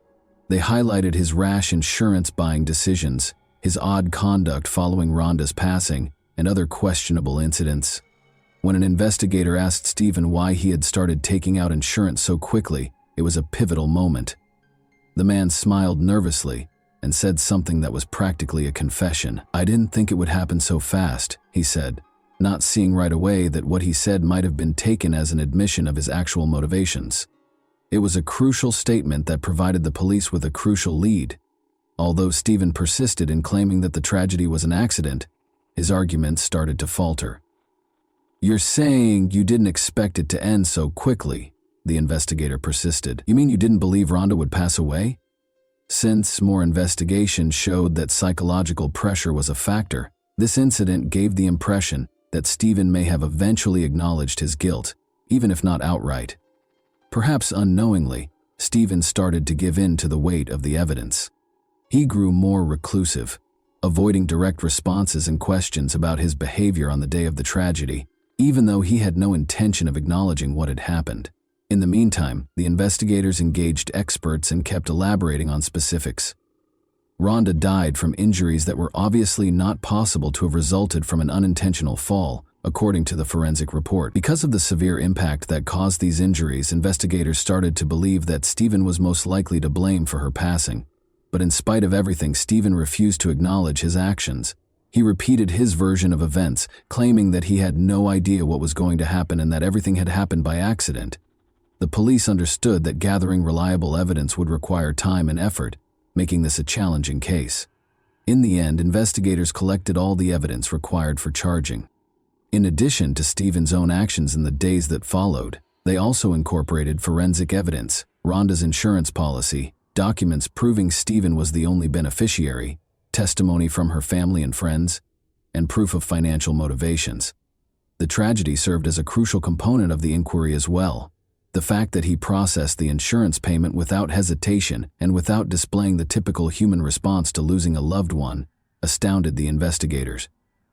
They highlighted his rash insurance buying decisions, his odd conduct following Rhonda's passing, and other questionable incidents. When an investigator asked Stephen why he had started taking out insurance so quickly, it was a pivotal moment. The man smiled nervously and said something that was practically a confession. "I didn't think it would happen so fast," he said, not seeing right away that what he said might have been taken as an admission of his actual motivations. It was a crucial statement that provided the police with a crucial lead. Although Stephen persisted in claiming that the tragedy was an accident, his arguments started to falter. "You're saying you didn't expect it to end so quickly," the investigator persisted. "You mean you didn't believe Rhonda would pass away?" Since more investigation showed that psychological pressure was a factor, this incident gave the impression that Stephen may have eventually acknowledged his guilt, even if not outright. Perhaps unknowingly, Stephen started to give in to the weight of the evidence. He grew more reclusive, avoiding direct responses and questions about his behavior on the day of the tragedy, even though he had no intention of acknowledging what had happened. In the meantime, the investigators engaged experts and kept elaborating on specifics. Rhonda died from injuries that were obviously not possible to have resulted from an unintentional fall, according to the forensic report. Because of the severe impact that caused these injuries, investigators started to believe that Stephen was most likely to blame for her passing. But in spite of everything, Stephen refused to acknowledge his actions. He repeated his version of events, claiming that he had no idea what was going to happen and that everything had happened by accident. The police understood that gathering reliable evidence would require time and effort, making this a challenging case. In the end, investigators collected all the evidence required for charging. In addition to Stephen's own actions in the days that followed, they also incorporated forensic evidence, Rhonda's insurance policy, documents proving Stephen was the only beneficiary, testimony from her family and friends, and proof of financial motivations. The tragedy served as a crucial component of the inquiry as well. The fact that he processed the insurance payment without hesitation and without displaying the typical human response to losing a loved one astounded the investigators.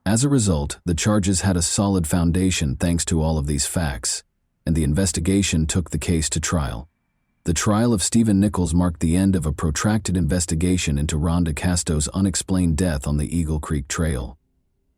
As a result, the charges had a solid foundation thanks to all of these facts, and the investigation took the case to trial. The trial of Stephen Nichols marked the end of a protracted investigation into Rhonda Casto's unexplained death on the Eagle Creek Trail.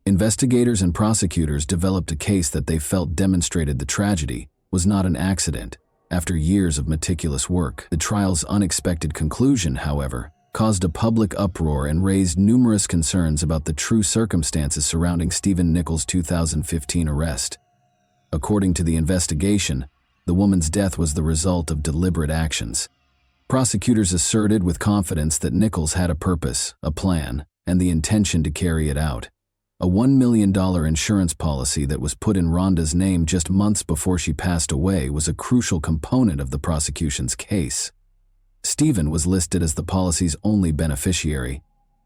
Investigators and prosecutors developed a case that they felt demonstrated the tragedy was not an accident. After years of meticulous work, the trial's unexpected conclusion, however, caused a public uproar and raised numerous concerns about the true circumstances surrounding Stephen Nichols' 2015 arrest. According to the investigation, the woman's death was the result of deliberate actions. Prosecutors asserted with confidence that Nichols had a purpose, a plan, and the intention to carry it out. A $1 million insurance policy that was put in Rhonda's name just months before she passed away was a crucial component of the prosecution's case. Stephen was listed as the policy's only beneficiary.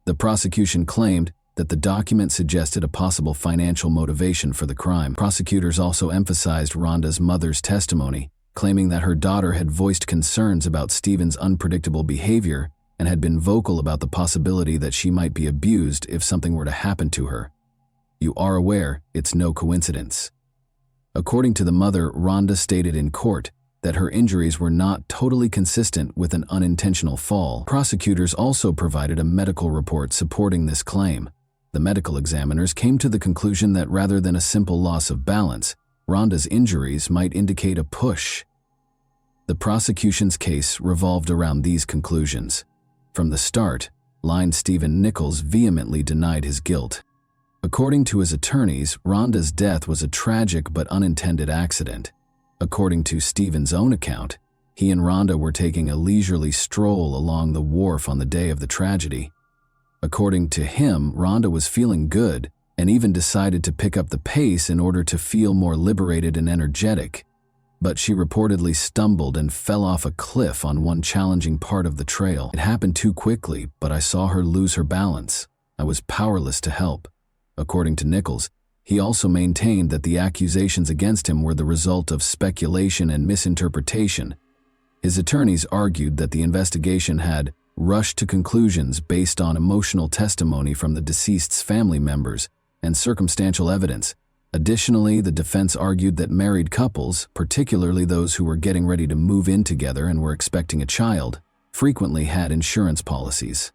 The prosecution claimed that the document suggested a possible financial motivation for the crime. Prosecutors also emphasized Rhonda's mother's testimony, claiming that her daughter had voiced concerns about Stephen's unpredictable behavior and had been vocal about the possibility that she might be abused if something were to happen to her. "You are aware it's no coincidence." According to the mother, Rhonda stated in court that her injuries were not totally consistent with an unintentional fall. Prosecutors also provided a medical report supporting this claim. The medical examiners came to the conclusion that rather than a simple loss of balance, Rhonda's injuries might indicate a push. The prosecution's case revolved around these conclusions. From the start, Stephen Nichols vehemently denied his guilt. According to his attorneys, Rhonda's death was a tragic but unintended accident. According to Stephen's own account, he and Rhonda were taking a leisurely stroll along the wharf on the day of the tragedy. According to him, Rhonda was feeling good and even decided to pick up the pace in order to feel more liberated and energetic. But she reportedly stumbled and fell off a cliff on one challenging part of the trail. It happened too quickly, but I saw her lose her balance. I was powerless to help. According to Nichols, he also maintained that the accusations against him were the result of speculation and misinterpretation. His attorneys argued that the investigation had rushed to conclusions based on emotional testimony from the deceased's family members and circumstantial evidence. Additionally, the defense argued that married couples, particularly those who were getting ready to move in together and were expecting a child, frequently had insurance policies.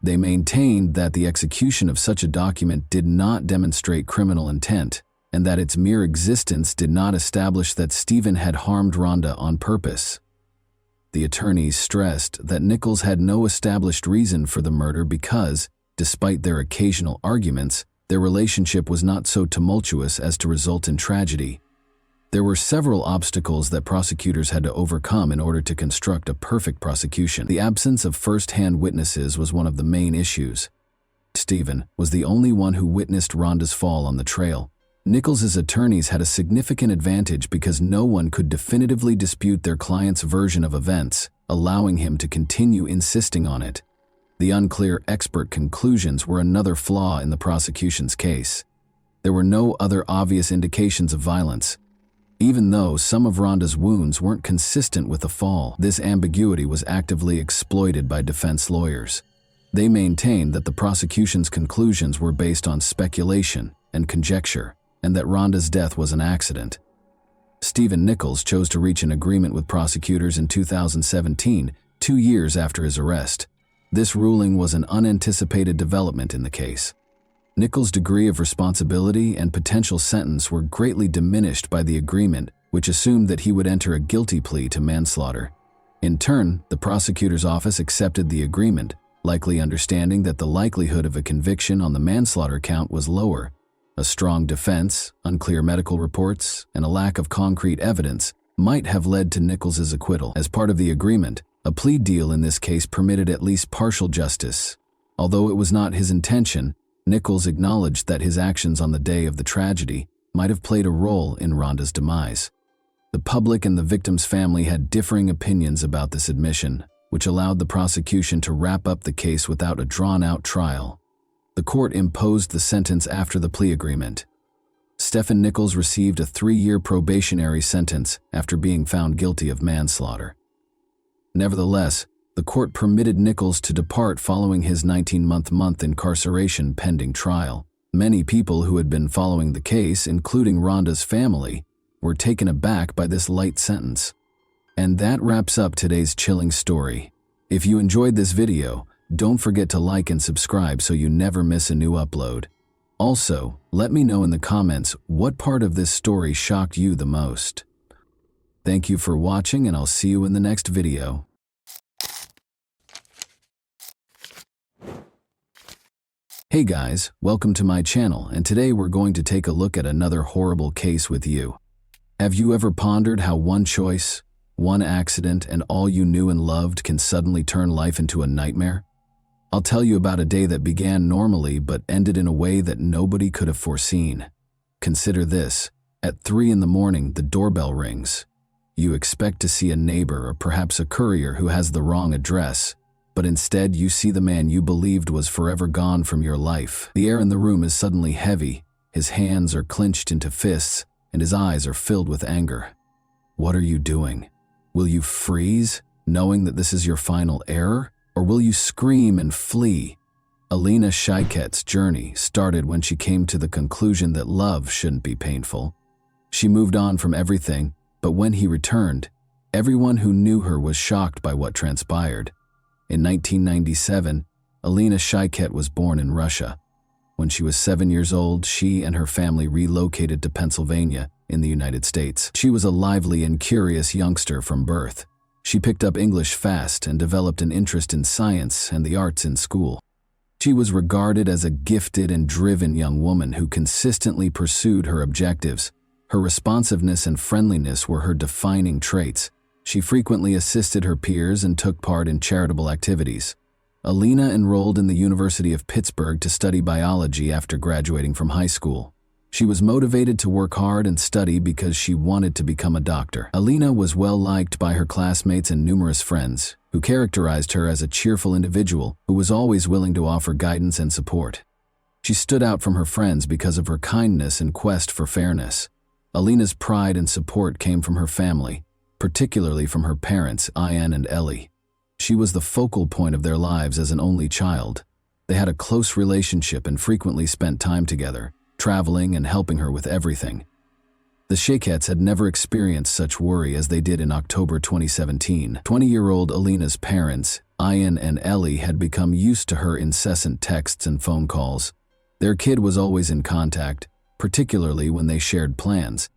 They maintained that the execution of such a document did not demonstrate criminal intent, and that its mere existence did not establish that Stephen had harmed Rhonda on purpose. The attorneys stressed that Nichols had no established reason for the murder because, despite their occasional arguments, their relationship was not so tumultuous as to result in tragedy. There were several obstacles that prosecutors had to overcome in order to construct a perfect prosecution. The absence of first-hand witnesses was one of the main issues. Stephen was the only one who witnessed Rhonda's fall on the trail. Nichols's attorneys had a significant advantage because no one could definitively dispute their client's version of events, allowing him to continue insisting on it. The unclear expert conclusions were another flaw in the prosecution's case. There were no other obvious indications of violence. Even though some of Rhonda's wounds weren't consistent with the fall, this ambiguity was actively exploited by defense lawyers. They maintained that the prosecution's conclusions were based on speculation and conjecture, and that Rhonda's death was an accident. Stephen Nichols chose to reach an agreement with prosecutors in 2017, 2 years after his arrest. This ruling was an unanticipated development in the case. Nichols' degree of responsibility and potential sentence were greatly diminished by the agreement, which assumed that he would enter a guilty plea to manslaughter. In turn, the prosecutor's office accepted the agreement, likely understanding that the likelihood of a conviction on the manslaughter count was lower. A strong defense, unclear medical reports, and a lack of concrete evidence might have led to Nichols's acquittal. As part of the agreement, a plea deal in this case permitted at least partial justice. Although it was not his intention, Nichols acknowledged that his actions on the day of the tragedy might have played a role in Rhonda's demise. The public and the victim's family had differing opinions about this admission, which allowed the prosecution to wrap up the case without a drawn-out trial. The court imposed the sentence after the plea agreement. Stephen Nichols received a 3-year probationary sentence after being found guilty of manslaughter. Nevertheless, the court permitted Nichols to depart following his 19-month incarceration pending trial. Many people who had been following the case, including Rhonda's family, were taken aback by this light sentence. And that wraps up today's chilling story. If you enjoyed this video, don't forget to like and subscribe so you never miss a new upload. Also, let me know in the comments what part of this story shocked you the most. Thank you for watching, and I'll see you in the next video. Hey guys, welcome to my channel, and today we're going to take a look at another horrible case with you. Have you ever pondered how one choice, one accident, and all you knew and loved can suddenly turn life into a nightmare? I'll tell you about a day that began normally but ended in a way that nobody could have foreseen. Consider this. At 3 in the morning, the doorbell rings. You expect to see a neighbor or perhaps a courier who has the wrong address, but instead you see the man you believed was forever gone from your life. The air in the room is suddenly heavy, his hands are clenched into fists, and his eyes are filled with anger. What are you doing? Will you freeze, knowing that this is your final error? Or will you scream and flee? Alina Shiket's journey started when she came to the conclusion that love shouldn't be painful. She moved on from everything, but when he returned, everyone who knew her was shocked by what transpired. In 1997, Alina Shaiket was born in Russia. When she was 7 years old, she and her family relocated to Pennsylvania in the United States. She was a lively and curious youngster from birth. She picked up English fast and developed an interest in science and the arts in school. She was regarded as a gifted and driven young woman who consistently pursued her objectives. Her responsiveness and friendliness were her defining traits. She frequently assisted her peers and took part in charitable activities. Alina enrolled in the University of Pittsburgh to study biology after graduating from high school. She was motivated to work hard and study because she wanted to become a doctor. Alina was well liked by her classmates and numerous friends, who characterized her as a cheerful individual who was always willing to offer guidance and support. She stood out from her friends because of her kindness and quest for fairness. Alina's pride and support came from her family, particularly from her parents, Ian and Ellie. She was the focal point of their lives as an only child. They had a close relationship and frequently spent time together, traveling and helping her with everything. The Shaikets had never experienced such worry as they did in October 2017. 20-year-old Alina's parents, Ian and Ellie, had become used to her incessant texts and phone calls. Their kid was always in contact, particularly when they shared plans.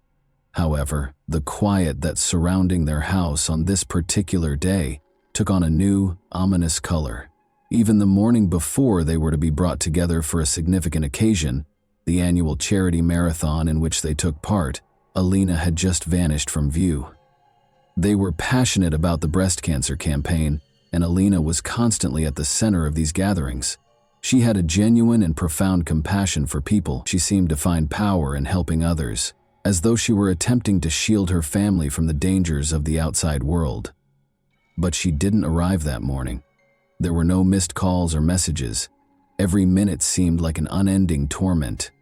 However, the quiet that's surrounding their house on this particular day took on a new, ominous color. Even the morning before they were to be brought together for a significant occasion, the annual charity marathon in which they took part, Alina had just vanished from view. They were passionate about the breast cancer campaign, and Alina was constantly at the center of these gatherings. She had a genuine and profound compassion for people. She seemed to find power in helping others, as though she were attempting to shield her family from the dangers of the outside world. But she didn't arrive that morning. There were no missed calls or messages. Every minute seemed like an unending torment.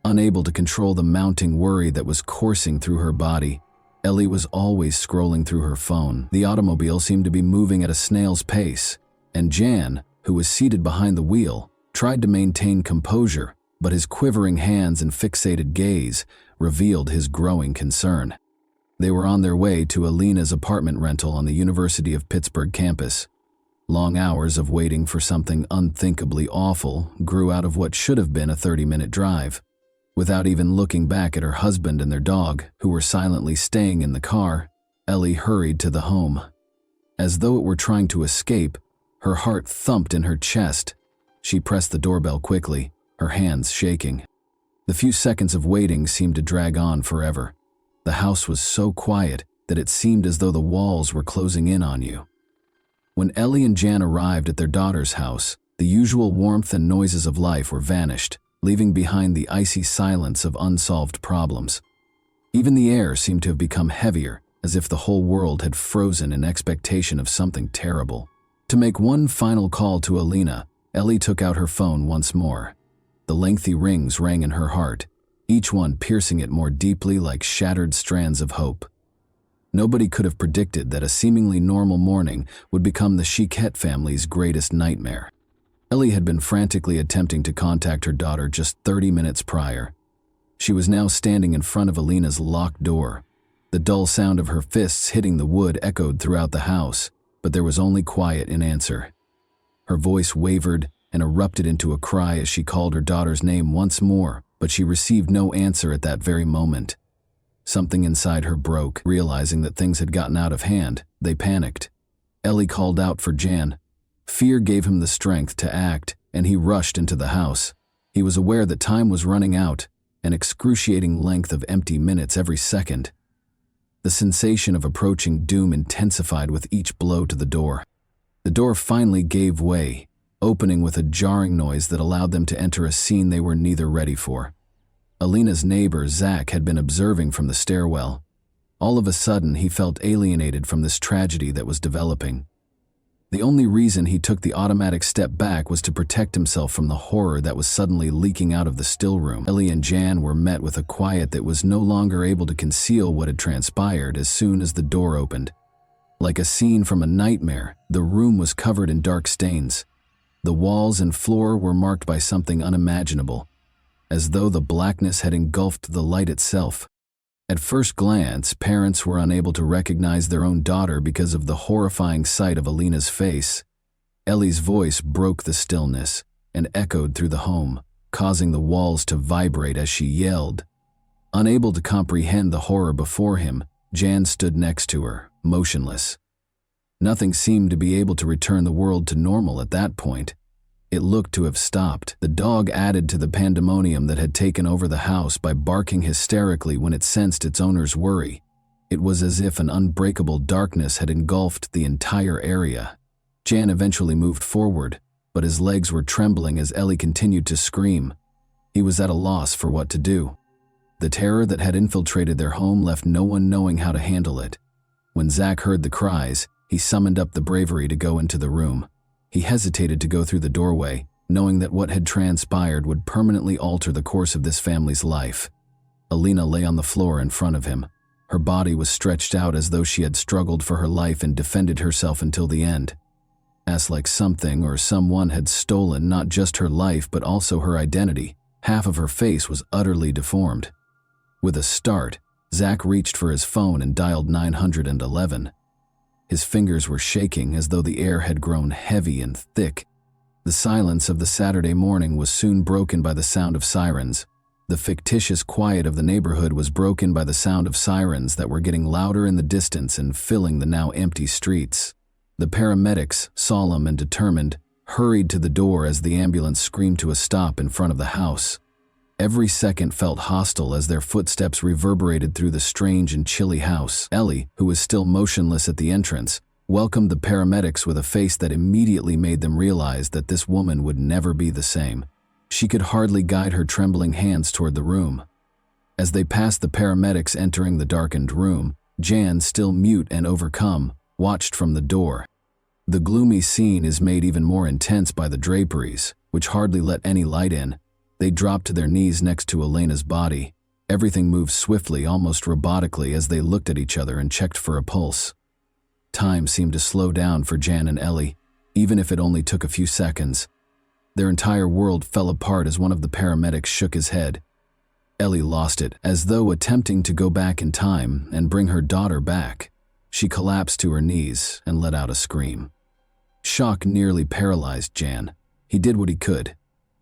Unable to control the mounting worry that was coursing through her body, Ellie was always scrolling through her phone. The automobile seemed to be moving at a snail's pace, and Jan, who was seated behind the wheel, tried to maintain composure, but his quivering hands and fixated gaze revealed his growing concern. They were on their way to Alina's apartment rental on the University of Pittsburgh campus. Long hours of waiting for something unthinkably awful grew out of what should have been a 30-minute drive. Without even looking back at her husband and their dog, who were silently staying in the car, Ellie hurried to the home. As though it were trying to escape, her heart thumped in her chest. She pressed the doorbell quickly, her hands shaking. The few seconds of waiting seemed to drag on forever. The house was so quiet that it seemed as though the walls were closing in on you. When Ellie and Jan arrived at their daughter's house, the usual warmth and noises of life were vanished, leaving behind the icy silence of unsolved problems. Even the air seemed to have become heavier, as if the whole world had frozen in expectation of something terrible. To make one final call to Alina, Ellie took out her phone once more. The lengthy rings rang in her heart, each one piercing it more deeply like shattered strands of hope. Nobody could have predicted that a seemingly normal morning would become the Shaiket family's greatest nightmare. Ellie had been frantically attempting to contact her daughter just 30 minutes prior. She was now standing in front of Alina's locked door. The dull sound of her fists hitting the wood echoed throughout the house, but there was only quiet in answer. Her voice wavered and erupted into a cry as she called her daughter's name once more, but she received no answer at that very moment. Something inside her broke. Realizing that things had gotten out of hand, they panicked. Ellie called out for Jan. Fear gave him the strength to act, and he rushed into the house. He was aware that time was running out, an excruciating length of empty minutes every second. The sensation of approaching doom intensified with each blow to the door. The door finally gave way, opening with a jarring noise that allowed them to enter a scene they were neither ready for. Alina's neighbor, Zach, had been observing from the stairwell. All of a sudden, he felt alienated from this tragedy that was developing. The only reason he took the automatic step back was to protect himself from the horror that was suddenly leaking out of the still room. Ellie and Jan were met with a quiet that was no longer able to conceal what had transpired as soon as the door opened. Like a scene from a nightmare, the room was covered in dark stains. The walls and floor were marked by something unimaginable, as though the blackness had engulfed the light itself. At first glance, parents were unable to recognize their own daughter because of the horrifying sight of Alina's face. Ellie's voice broke the stillness and echoed through the home, causing the walls to vibrate as she yelled. Unable to comprehend the horror before him, Jan stood next to her, motionless. Nothing seemed to be able to return the world to normal at that point. It looked to have stopped. The dog added to the pandemonium that had taken over the house by barking hysterically when it sensed its owner's worry. It was as if an unbreakable darkness had engulfed the entire area. Jan eventually moved forward, but his legs were trembling as Ellie continued to scream. He was at a loss for what to do. The terror that had infiltrated their home left no one knowing how to handle it. When Zach heard the cries, he summoned up the bravery to go into the room. He hesitated to go through the doorway, knowing that what had transpired would permanently alter the course of this family's life. Alina lay on the floor in front of him. Her body was stretched out as though she had struggled for her life and defended herself until the end. As like something or someone had stolen not just her life but also her identity, half of her face was utterly deformed. With a start, Zach reached for his phone and dialed 911. His fingers were shaking as though the air had grown heavy and thick. The silence of the Saturday morning was soon broken by the sound of sirens. The fictitious quiet of the neighborhood was broken by the sound of sirens that were getting louder in the distance and filling the now empty streets. The paramedics, solemn and determined, hurried to the door as the ambulance screamed to a stop in front of the house. Every second felt hostile as their footsteps reverberated through the strange and chilly house. Ellie, who was still motionless at the entrance, welcomed the paramedics with a face that immediately made them realize that this woman would never be the same. She could hardly guide her trembling hands toward the room. As they passed the paramedics entering the darkened room, Jan, still mute and overcome, watched from the door. The gloomy scene is made even more intense by the draperies, which hardly let any light in. They dropped to their knees next to Elena's body. Everything moved swiftly, almost robotically, as they looked at each other and checked for a pulse. Time seemed to slow down for Jan and Ellie, even if it only took a few seconds. Their entire world fell apart as one of the paramedics shook his head. Ellie lost it, as though attempting to go back in time and bring her daughter back. She collapsed to her knees and let out a scream. Shock nearly paralyzed Jan. He did what he could.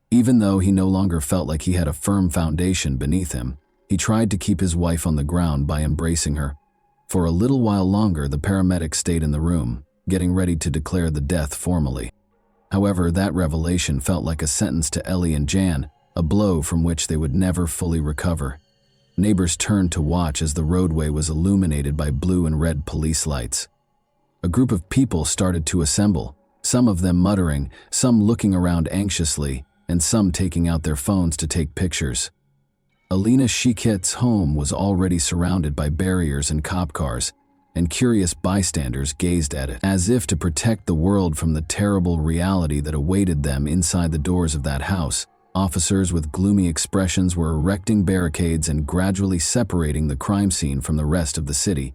Even though he no longer felt like he had a firm foundation beneath him, he tried to keep his wife on the ground by embracing her. For a little while longer, the paramedics stayed in the room, getting ready to declare the death formally. However, that revelation felt like a sentence to Ellie and Jan, a blow from which they would never fully recover. Neighbors turned to watch as the roadway was illuminated by blue and red police lights. A group of people started to assemble, some of them muttering, some looking around anxiously, and some taking out their phones to take pictures. Alina Shiket's home was already surrounded by barriers and cop cars, and curious bystanders gazed at it, as if to protect the world from the terrible reality that awaited them inside the doors of that house. Officers with gloomy expressions were erecting barricades and gradually separating the crime scene from the rest of the city.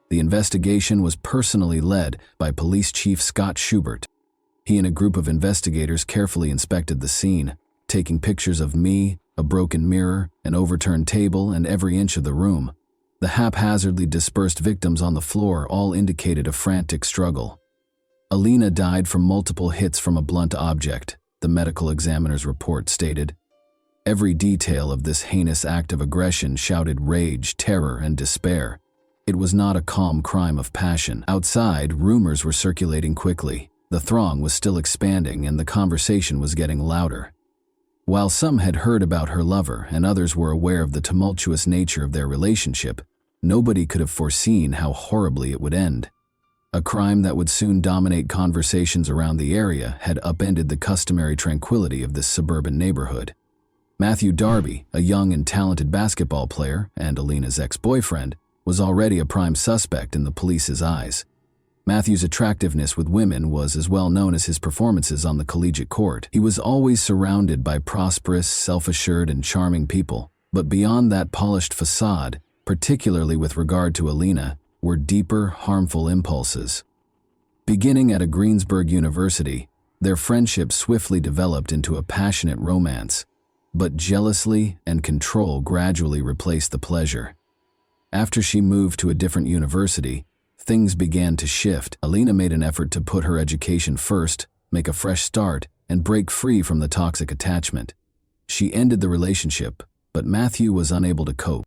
The investigation was personally led by Police Chief Scott Schubert. He and a group of investigators carefully inspected the scene, taking pictures of me, a broken mirror, an overturned table, and every inch of the room. The haphazardly dispersed victims on the floor all indicated a frantic struggle. Alina died from multiple hits from a blunt object, the medical examiner's report stated. Every detail of this heinous act of aggression shouted rage, terror, and despair. It was not a calm crime of passion. Outside, rumors were circulating quickly. The throng was still expanding and the conversation was getting louder. While some had heard about her lover and others were aware of the tumultuous nature of their relationship, nobody could have foreseen how horribly it would end. A crime that would soon dominate conversations around the area had upended the customary tranquility of this suburban neighborhood. Matthew Darby, a young and talented basketball player and Alina's ex-boyfriend, was already a prime suspect in the police's eyes. Matthew's attractiveness with women was as well known as his performances on the collegiate court. He was always surrounded by prosperous, self-assured, and charming people, but beyond that polished facade, particularly with regard to Alina, were deeper, harmful impulses. Beginning at a Greensburg University, their friendship swiftly developed into a passionate romance, but jealousy and control gradually replaced the pleasure. After she moved to a different university, things began to shift. Alina made an effort to put her education first, make a fresh start, and break free from the toxic attachment. She ended the relationship, but Matthew was unable to cope.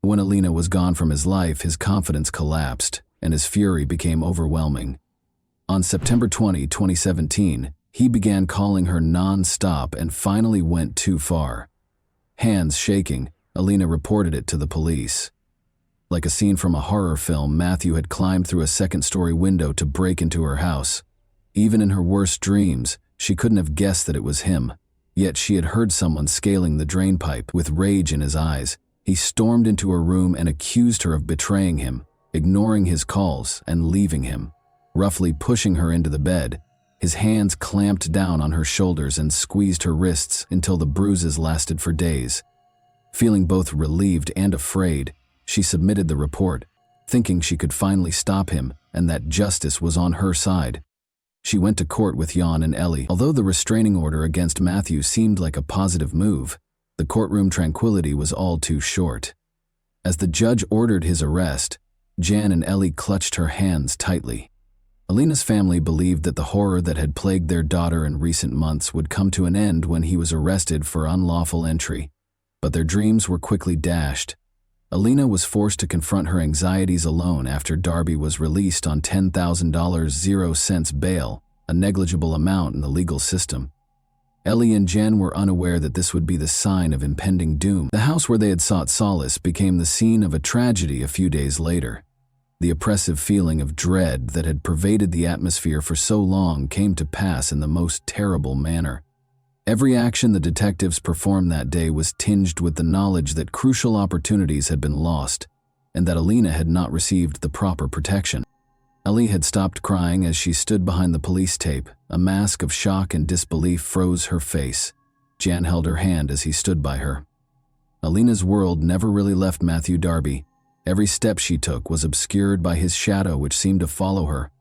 When Alina was gone from his life, his confidence collapsed, and his fury became overwhelming. On September 20, 2017, he began calling her non-stop and finally went too far. Hands shaking, Alina reported it to the police. Like a scene from a horror film, Matthew had climbed through a second-story window to break into her house. Even in her worst dreams, she couldn't have guessed that it was him. Yet she had heard someone scaling the drainpipe. With rage in his eyes, he stormed into her room and accused her of betraying him, ignoring his calls and leaving him. Roughly pushing her into the bed, his hands clamped down on her shoulders and squeezed her wrists until the bruises lasted for days. Feeling both relieved and afraid, she submitted the report, thinking she could finally stop him and that justice was on her side. She went to court with Jan and Ellie. Although the restraining order against Matthew seemed like a positive move, the courtroom tranquility was all too short. As the judge ordered his arrest, Jan and Ellie clutched her hands tightly. Alina's family believed that the horror that had plagued their daughter in recent months would come to an end when he was arrested for unlawful entry, but their dreams were quickly dashed. Alina was forced to confront her anxieties alone after Darby was released on $10,000 0 bail, a negligible amount in the legal system. Ellie and Jen were unaware that this would be the sign of impending doom. The house where they had sought solace became the scene of a tragedy a few days later. The oppressive feeling of dread that had pervaded the atmosphere for so long came to pass in the most terrible manner. Every action the detectives performed that day was tinged with the knowledge that crucial opportunities had been lost, and that Alina had not received the proper protection. Ellie had stopped crying as she stood behind the police tape. A mask of shock and disbelief froze her face. Jan held her hand as he stood by her. Alina's world never really left Matthew Darby. Every step she took was obscured by his shadow, which seemed to follow her.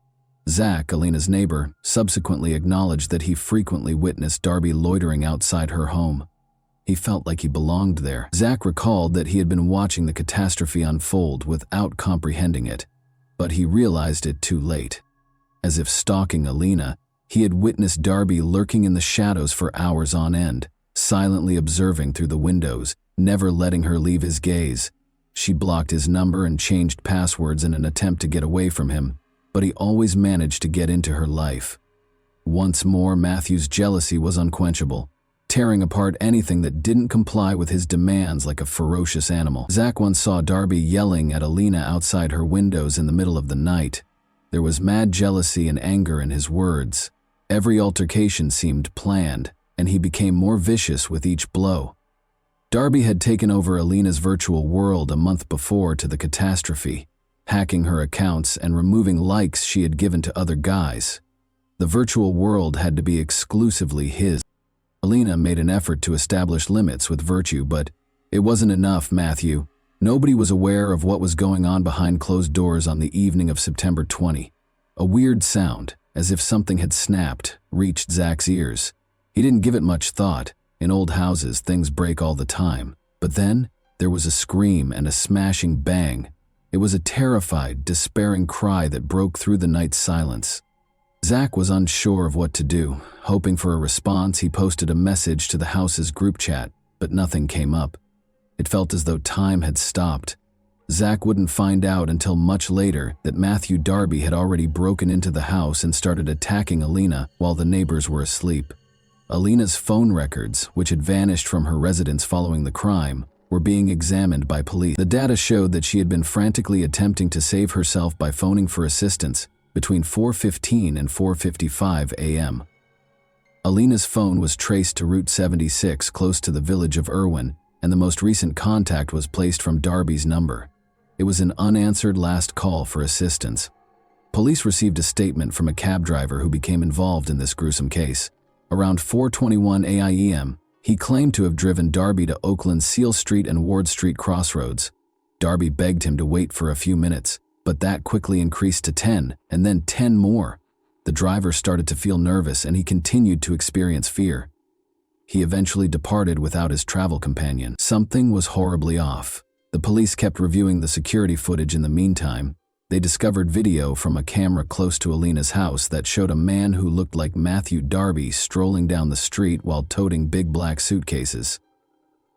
Zach, Alina's neighbor, subsequently acknowledged that he frequently witnessed Darby loitering outside her home. He felt like he belonged there. Zach recalled that he had been watching the catastrophe unfold without comprehending it, but he realized it too late. As if stalking Alina, he had witnessed Darby lurking in the shadows for hours on end, silently observing through the windows, never letting her leave his gaze. She blocked his number and changed passwords in an attempt to get away from him, but he always managed to get into her life. Once more, Matthew's jealousy was unquenchable, tearing apart anything that didn't comply with his demands like a ferocious animal. Zach once saw Darby yelling at Alina outside her windows in the middle of the night. There was mad jealousy and anger in his words. Every altercation seemed planned, and he became more vicious with each blow. Darby had taken over Alina's virtual world a month before to the catastrophe, hacking her accounts and removing likes she had given to other guys. The virtual world had to be exclusively his. Alina made an effort to establish limits with Virtue, but it wasn't enough, Matthew. Nobody was aware of what was going on behind closed doors on the evening of September 20. A weird sound, as if something had snapped, reached Zach's ears. He didn't give it much thought. In old houses, things break all the time. But then, there was a scream and a smashing bang. It was a terrified, despairing cry that broke through the night's silence. Zach was unsure of what to do. Hoping for a response, he posted a message to the house's group chat, but nothing came up. It felt as though time had stopped. Zach wouldn't find out until much later that Matthew Darby had already broken into the house and started attacking Alina while the neighbors were asleep. Alina's phone records, which had vanished from her residence following the crime, were being examined by police. The data showed that she had been frantically attempting to save herself by phoning for assistance between 4:15 and 4:55 a.m. Alina's phone was traced to Route 76 close to the village of Irwin, and the most recent contact was placed from Darby's number. It was an unanswered last call for assistance. Police received a statement from a cab driver who became involved in this gruesome case. Around 4:21 a.m., he claimed to have driven Darby to Oakland's Seal Street and Ward Street crossroads. Darby begged him to wait for a few minutes, but that quickly increased to 10, and then 10 more. The driver started to feel nervous, and he continued to experience fear. He eventually departed without his travel companion. Something was horribly off. The police kept reviewing the security footage in the meantime. They discovered video from a camera close to Alina's house that showed a man who looked like Matthew Darby strolling down the street while toting big black suitcases.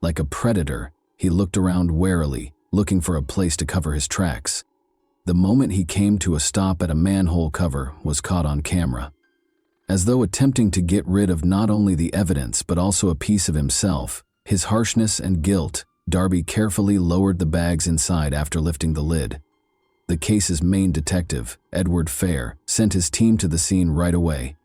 Like a predator, he looked around warily, looking for a place to cover his tracks. The moment he came to a stop at a manhole cover was caught on camera. As though attempting to get rid of not only the evidence but also a piece of himself, his harshness and guilt, Darby carefully lowered the bags inside after lifting the lid. The case's main detective, Edward Fair, sent his team to the scene right away.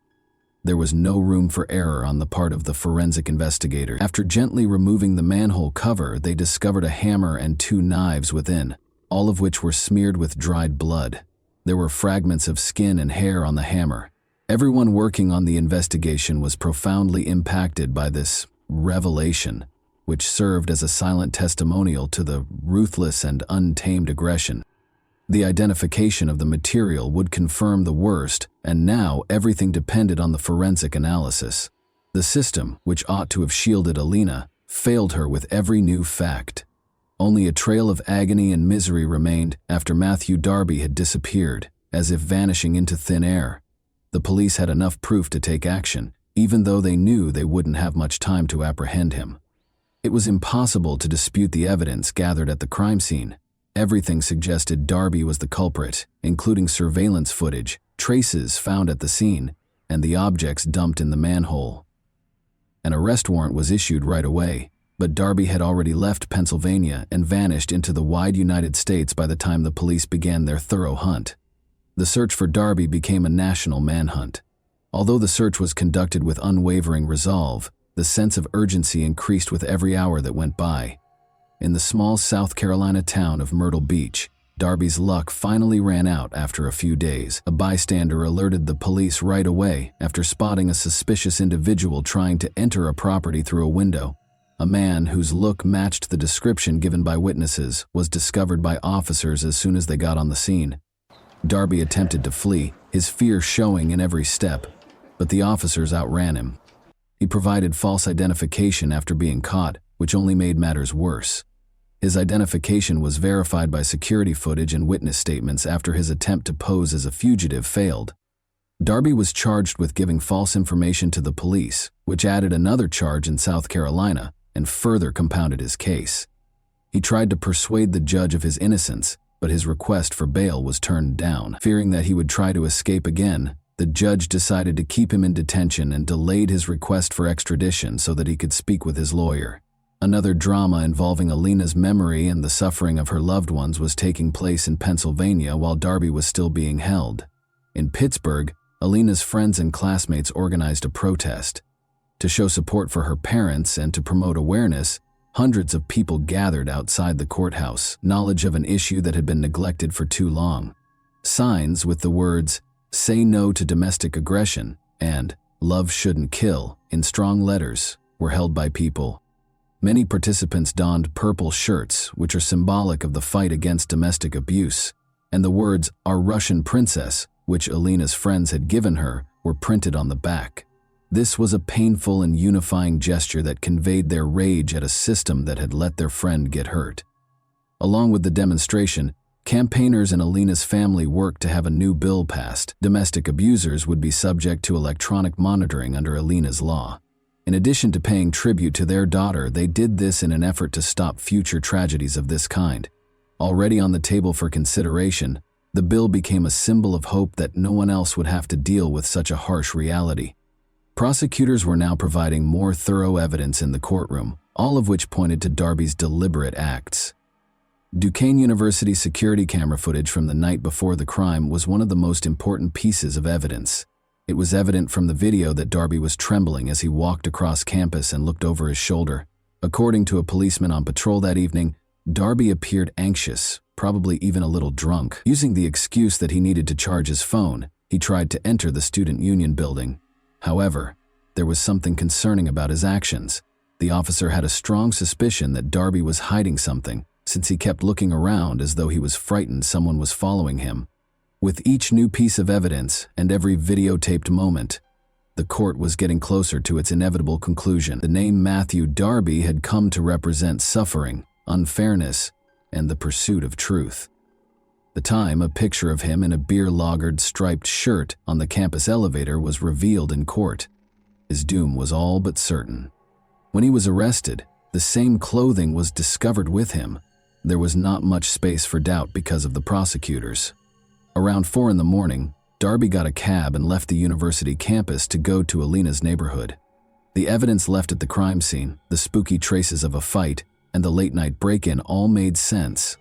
There was no room for error on the part of the forensic investigator. After gently removing the manhole cover, they discovered a hammer and 2 knives within, all of which were smeared with dried blood. There were fragments of skin and hair on the hammer. Everyone working on the investigation was profoundly impacted by this revelation, which served as a silent testimonial to the ruthless and untamed aggression. The identification of the material would confirm the worst, and now everything depended on the forensic analysis. The system, which ought to have shielded Alina, failed her with every new fact. Only a trail of agony and misery remained after Matthew Darby had disappeared, as if vanishing into thin air. The police had enough proof to take action, even though they knew they wouldn't have much time to apprehend him. It was impossible to dispute the evidence gathered at the crime scene. Everything suggested Darby was the culprit, including surveillance footage, traces found at the scene, and the objects dumped in the manhole. An arrest warrant was issued right away, but Darby had already left Pennsylvania and vanished into the wide United States by the time the police began their thorough hunt. The search for Darby became a national manhunt. Although the search was conducted with unwavering resolve, the sense of urgency increased with every hour that went by. In the small South Carolina town of Myrtle Beach, Darby's luck finally ran out after a few days. A bystander alerted the police right away after spotting a suspicious individual trying to enter a property through a window. A man whose look matched the description given by witnesses was discovered by officers as soon as they got on the scene. Darby attempted to flee, his fear showing in every step, but the officers outran him. He provided false identification after being caught, which only made matters worse. His identification was verified by security footage and witness statements after his attempt to pose as a fugitive failed. Darby was charged with giving false information to the police, which added another charge in South Carolina and further compounded his case. He tried to persuade the judge of his innocence, but his request for bail was turned down. Fearing that he would try to escape again, the judge decided to keep him in detention and delayed his request for extradition so that he could speak with his lawyer. Another drama involving Alina's memory and the suffering of her loved ones was taking place in Pennsylvania while Darby was still being held. In Pittsburgh, Alina's friends and classmates organized a protest. To show support for her parents and to promote awareness, hundreds of people gathered outside the courthouse, knowledge of an issue that had been neglected for too long. Signs with the words, "Say no to domestic aggression," and "Love shouldn't kill," in strong letters, were held by people. Many participants donned purple shirts, which are symbolic of the fight against domestic abuse, and the words, "Our Russian Princess," which Alina's friends had given her, were printed on the back. This was a painful and unifying gesture that conveyed their rage at a system that had let their friend get hurt. Along with the demonstration, campaigners and Alina's family worked to have a new bill passed. Domestic abusers would be subject to electronic monitoring under Alina's law. In addition to paying tribute to their daughter, they did this in an effort to stop future tragedies of this kind. Already on the table for consideration, the bill became a symbol of hope that no one else would have to deal with such a harsh reality. Prosecutors were now providing more thorough evidence in the courtroom, all of which pointed to Darby's deliberate acts. Duquesne University security camera footage from the night before the crime was one of the most important pieces of evidence. It was evident from the video that Darby was trembling as he walked across campus and looked over his shoulder. According to a policeman on patrol that evening, Darby appeared anxious, probably even a little drunk. Using the excuse that he needed to charge his phone, he tried to enter the student union building. However, there was something concerning about his actions. The officer had a strong suspicion that Darby was hiding something, since he kept looking around as though he was frightened someone was following him. With each new piece of evidence and every videotaped moment, the court was getting closer to its inevitable conclusion. The name Matthew Darby had come to represent suffering, unfairness, and the pursuit of truth. The time a picture of him in a beer-lagered striped shirt on the campus elevator was revealed in court. His doom was all but certain. When he was arrested, the same clothing was discovered with him. There was not much space for doubt because of the prosecutors. Around 4 in the morning, Darby got a cab and left the university campus to go to Alina's neighborhood. The evidence left at the crime scene, the spooky traces of a fight, and the late-night break-in all made sense.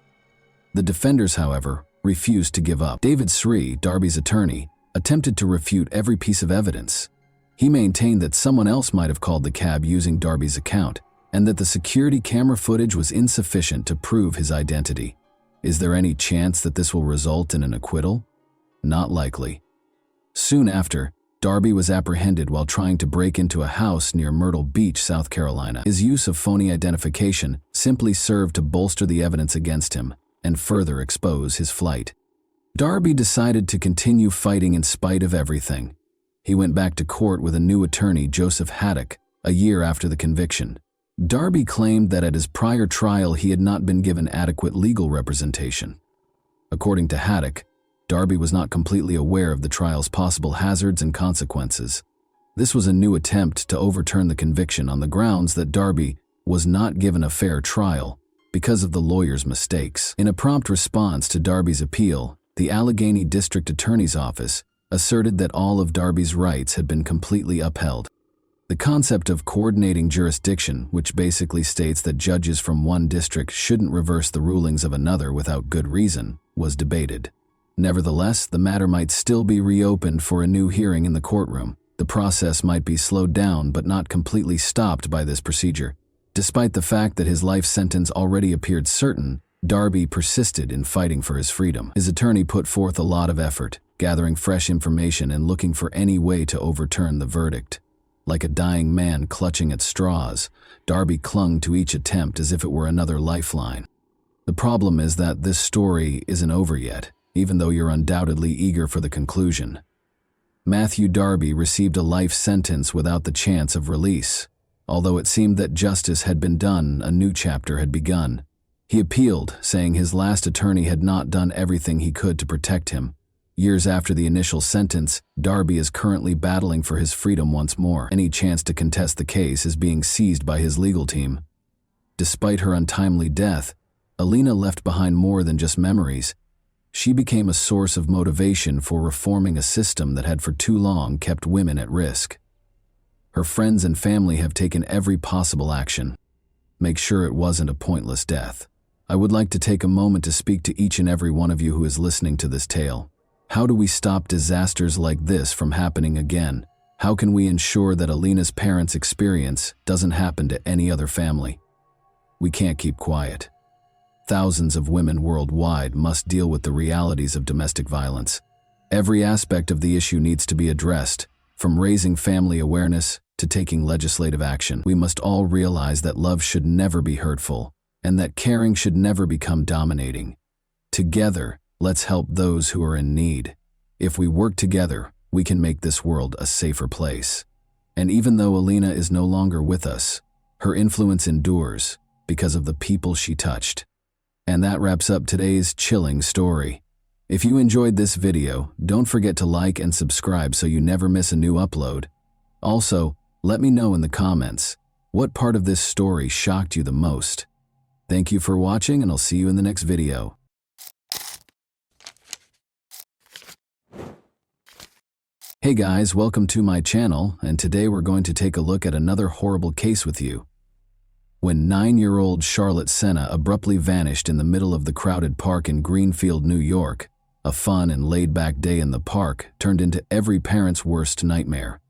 The defenders, however, refused to give up. David Sri, Darby's attorney, attempted to refute every piece of evidence. He maintained that someone else might have called the cab using Darby's account, and that the security camera footage was insufficient to prove his identity. Is there any chance that this will result in an acquittal? Not likely. Soon after, Darby was apprehended while trying to break into a house near Myrtle Beach, South Carolina. His use of phony identification simply served to bolster the evidence against him and further expose his flight. Darby decided to continue fighting in spite of everything. He went back to court with a new attorney, Joseph Haddock, a year after the conviction. Darby claimed that at his prior trial he had not been given adequate legal representation. According to Haddock, Darby was not completely aware of the trial's possible hazards and consequences. This was a new attempt to overturn the conviction on the grounds that Darby was not given a fair trial because of the lawyer's mistakes. In a prompt response to Darby's appeal, the Allegheny District Attorney's Office asserted that all of Darby's rights had been completely upheld. The concept of coordinating jurisdiction, which basically states that judges from one district shouldn't reverse the rulings of another without good reason, was debated. Nevertheless, the matter might still be reopened for a new hearing in the courtroom. The process might be slowed down but not completely stopped by this procedure. Despite the fact that his life sentence already appeared certain, Darby persisted in fighting for his freedom. His attorney put forth a lot of effort, gathering fresh information and looking for any way to overturn the verdict. Like a dying man clutching at straws, Darby clung to each attempt as if it were another lifeline. The problem is that this story isn't over yet, even though you're undoubtedly eager for the conclusion. Matthew Darby received a life sentence without the chance of release. Although it seemed that justice had been done, a new chapter had begun. He appealed, saying his last attorney had not done everything he could to protect him. Years after the initial sentence, Darby is currently battling for his freedom once more. Any chance to contest the case is being seized by his legal team. Despite her untimely death, Alina left behind more than just memories. She became a source of motivation for reforming a system that had for too long kept women at risk. Her friends and family have taken every possible action. Make sure it wasn't a pointless death. I would like to take a moment to speak to each and every one of you who is listening to this tale. How do we stop disasters like this from happening again? How can we ensure that Alina's parents' experience doesn't happen to any other family? We can't keep quiet. Thousands of women worldwide must deal with the realities of domestic violence. Every aspect of the issue needs to be addressed, from raising family awareness to taking legislative action. We must all realize that love should never be hurtful, and that caring should never become dominating. Together, let's help those who are in need. If we work together, we can make this world a safer place. And even though Alina is no longer with us, her influence endures because of the people she touched. And that wraps up today's chilling story. If you enjoyed this video, don't forget to like and subscribe so you never miss a new upload. Also, let me know in the comments, what part of this story shocked you the most? Thank you for watching, and I'll see you in the next video. Hey guys, welcome to my channel, and today we're going to take a look at another horrible case with you. When 9-year-old Charlotte Senna abruptly vanished in the middle of the crowded park in Greenfield, New York, a fun and laid-back day in the park turned into every parent's worst nightmare.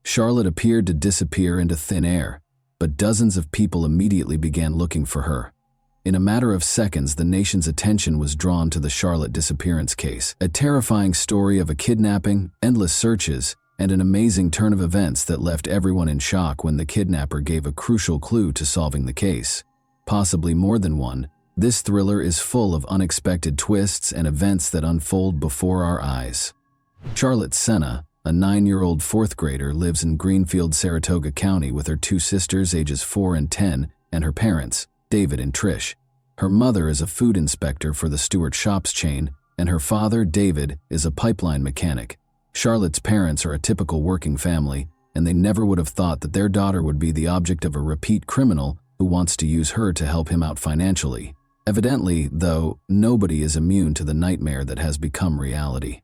Charlotte appeared to disappear into thin air, but dozens of people immediately began looking for her. In a matter of seconds, the nation's attention was drawn to the Charlotte disappearance case, a terrifying story of a kidnapping, endless searches, and an amazing turn of events that left everyone in shock when the kidnapper gave a crucial clue to solving the case. Possibly more than one, this thriller is full of unexpected twists and events that unfold before our eyes. Charlotte Senna, a 9-year-old fourth grader, lives in Greenfield, Saratoga County with her two sisters ages 4 and 10 and her parents, David and Trish. Her mother is a food inspector for the Stewart Shops chain, and her father, David, is a pipeline mechanic. Charlotte's parents are a typical working family, and they never would have thought that their daughter would be the object of a repeat criminal who wants to use her to help him out financially. Evidently, though, nobody is immune to the nightmare that has become reality.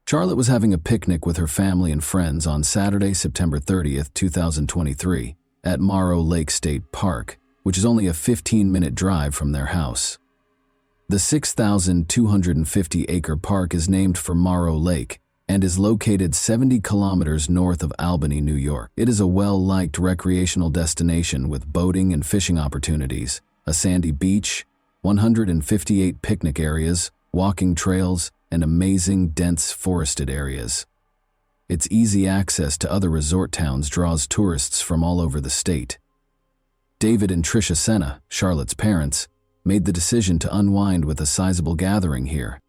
Charlotte was having a picnic with her family and friends on Saturday, September 30th, 2023, at Morrow Lake State Park, which is only a 15-minute drive from their house. The 6,250-acre park is named for Morrow Lake and is located 70 kilometers north of Albany, New York. It is a well-liked recreational destination with boating and fishing opportunities, a sandy beach, 158 picnic areas, walking trails, and amazing dense forested areas. Its easy access to other resort towns draws tourists from all over the state. David and Tricia Senna, Charlotte's parents, made the decision to unwind with a sizable gathering here.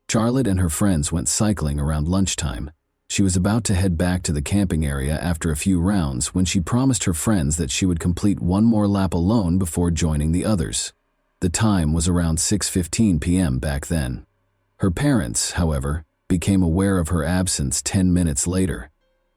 Charlotte and her friends went cycling around lunchtime. She was about to head back to the camping area after a few rounds when she promised her friends that she would complete one more lap alone before joining the others. The time was around 6:15 p.m. back then. Her parents, however, became aware of her absence 10 minutes later.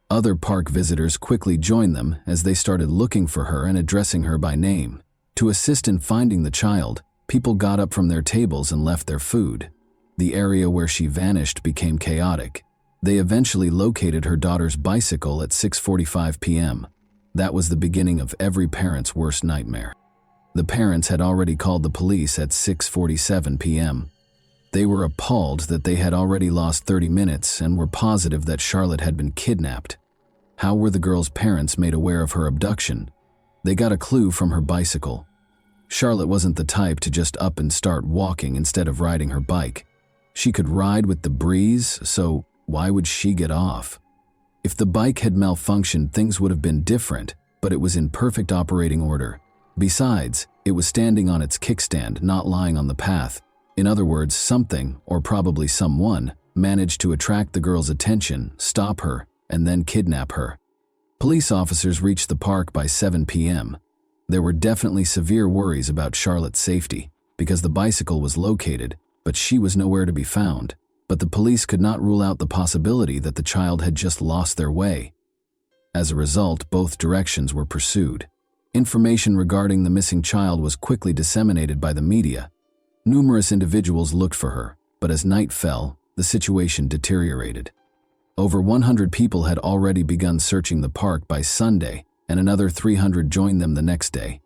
Other park visitors quickly joined them as they started looking for her and addressing her by name. To assist in finding the child, people got up from their tables and left their food. The area where she vanished became chaotic. They eventually located her daughter's bicycle at 6:45 p.m. That was the beginning of every parent's worst nightmare. The parents had already called the police at 6:47 p.m. They were appalled that they had already lost 30 minutes and were positive that Charlotte had been kidnapped. How were the girl's parents made aware of her abduction? They got a clue from her bicycle. Charlotte wasn't the type to just up and start walking instead of riding her bike. She could ride with the breeze, so why would she get off? If the bike had malfunctioned, things would have been different, but it was in perfect operating order. Besides, it was standing on its kickstand, not lying on the path. In other words, something, or probably someone, managed to attract the girl's attention, stop her, and then kidnap her. Police officers reached the park by 7 p.m. There were definitely severe worries about Charlotte's safety, because the bicycle was located, but she was nowhere to be found. But the police could not rule out the possibility that the child had just lost their way. As a result, both directions were pursued. Information regarding the missing child was quickly disseminated by the media. Numerous individuals looked for her, but as night fell, the situation deteriorated. Over 100 people had already begun searching the park by Sunday, and another 300 joined them the next day.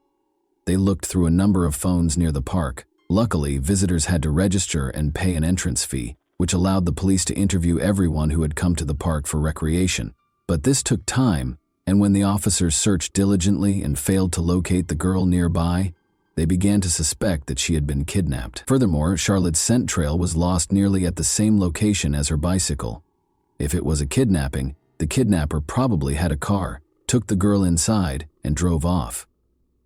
They looked through a number of phones near the park. Luckily, visitors had to register and pay an entrance fee, which allowed the police to interview everyone who had come to the park for recreation. But this took time, and when the officers searched diligently and failed to locate the girl nearby, they began to suspect that she had been kidnapped. Furthermore, Charlotte's scent trail was lost nearly at the same location as her bicycle. If it was a kidnapping, the kidnapper probably had a car, took the girl inside, and drove off.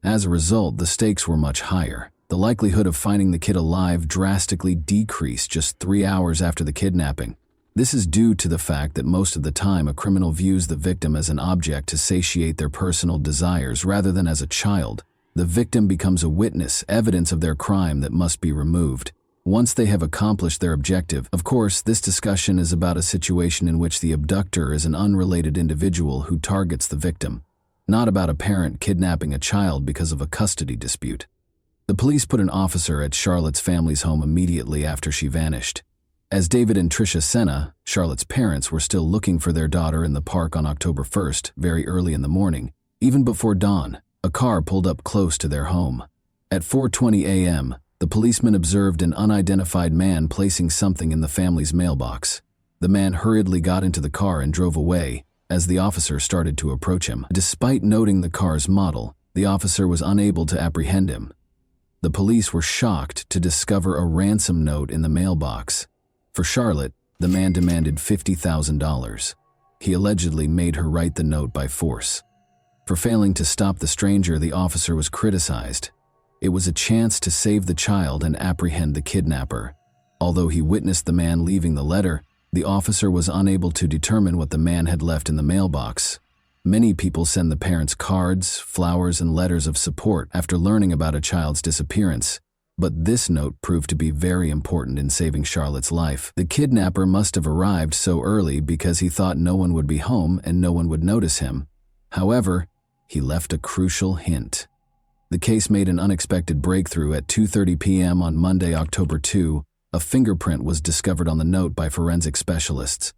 As a result, the stakes were much higher. The likelihood of finding the kid alive drastically decreased just 3 hours after the kidnapping. This is due to the fact that most of the time a criminal views the victim as an object to satiate their personal desires rather than as a child. The victim becomes a witness, evidence of their crime that must be removed. Once they have accomplished their objective, of course, this discussion is about a situation in which the abductor is an unrelated individual who targets the victim, not about a parent kidnapping a child because of a custody dispute. The police put an officer at Charlotte's family's home immediately after she vanished. As David and Tricia Senna, Charlotte's parents, were still looking for their daughter in the park on October 1st, very early in the morning, even before dawn, a car pulled up close to their home. At 4:20 a.m., the policeman observed an unidentified man placing something in the family's mailbox. The man hurriedly got into the car and drove away as the officer started to approach him. Despite noting the car's model, the officer was unable to apprehend him. The police were shocked to discover a ransom note in the mailbox. For Charlotte, the man demanded $50,000. He allegedly made her write the note by force. For failing to stop the stranger, the officer was criticized. It was a chance to save the child and apprehend the kidnapper. Although he witnessed the man leaving the letter, the officer was unable to determine what the man had left in the mailbox. Many people send the parents cards, flowers, and letters of support after learning about a child's disappearance. But this note proved to be very important in saving Charlotte's life. The kidnapper must have arrived so early because he thought no one would be home and no one would notice him. However, he left a crucial hint. The case made an unexpected breakthrough at 2:30 p.m. on Monday, October 2. A fingerprint was discovered on the note by forensic specialists.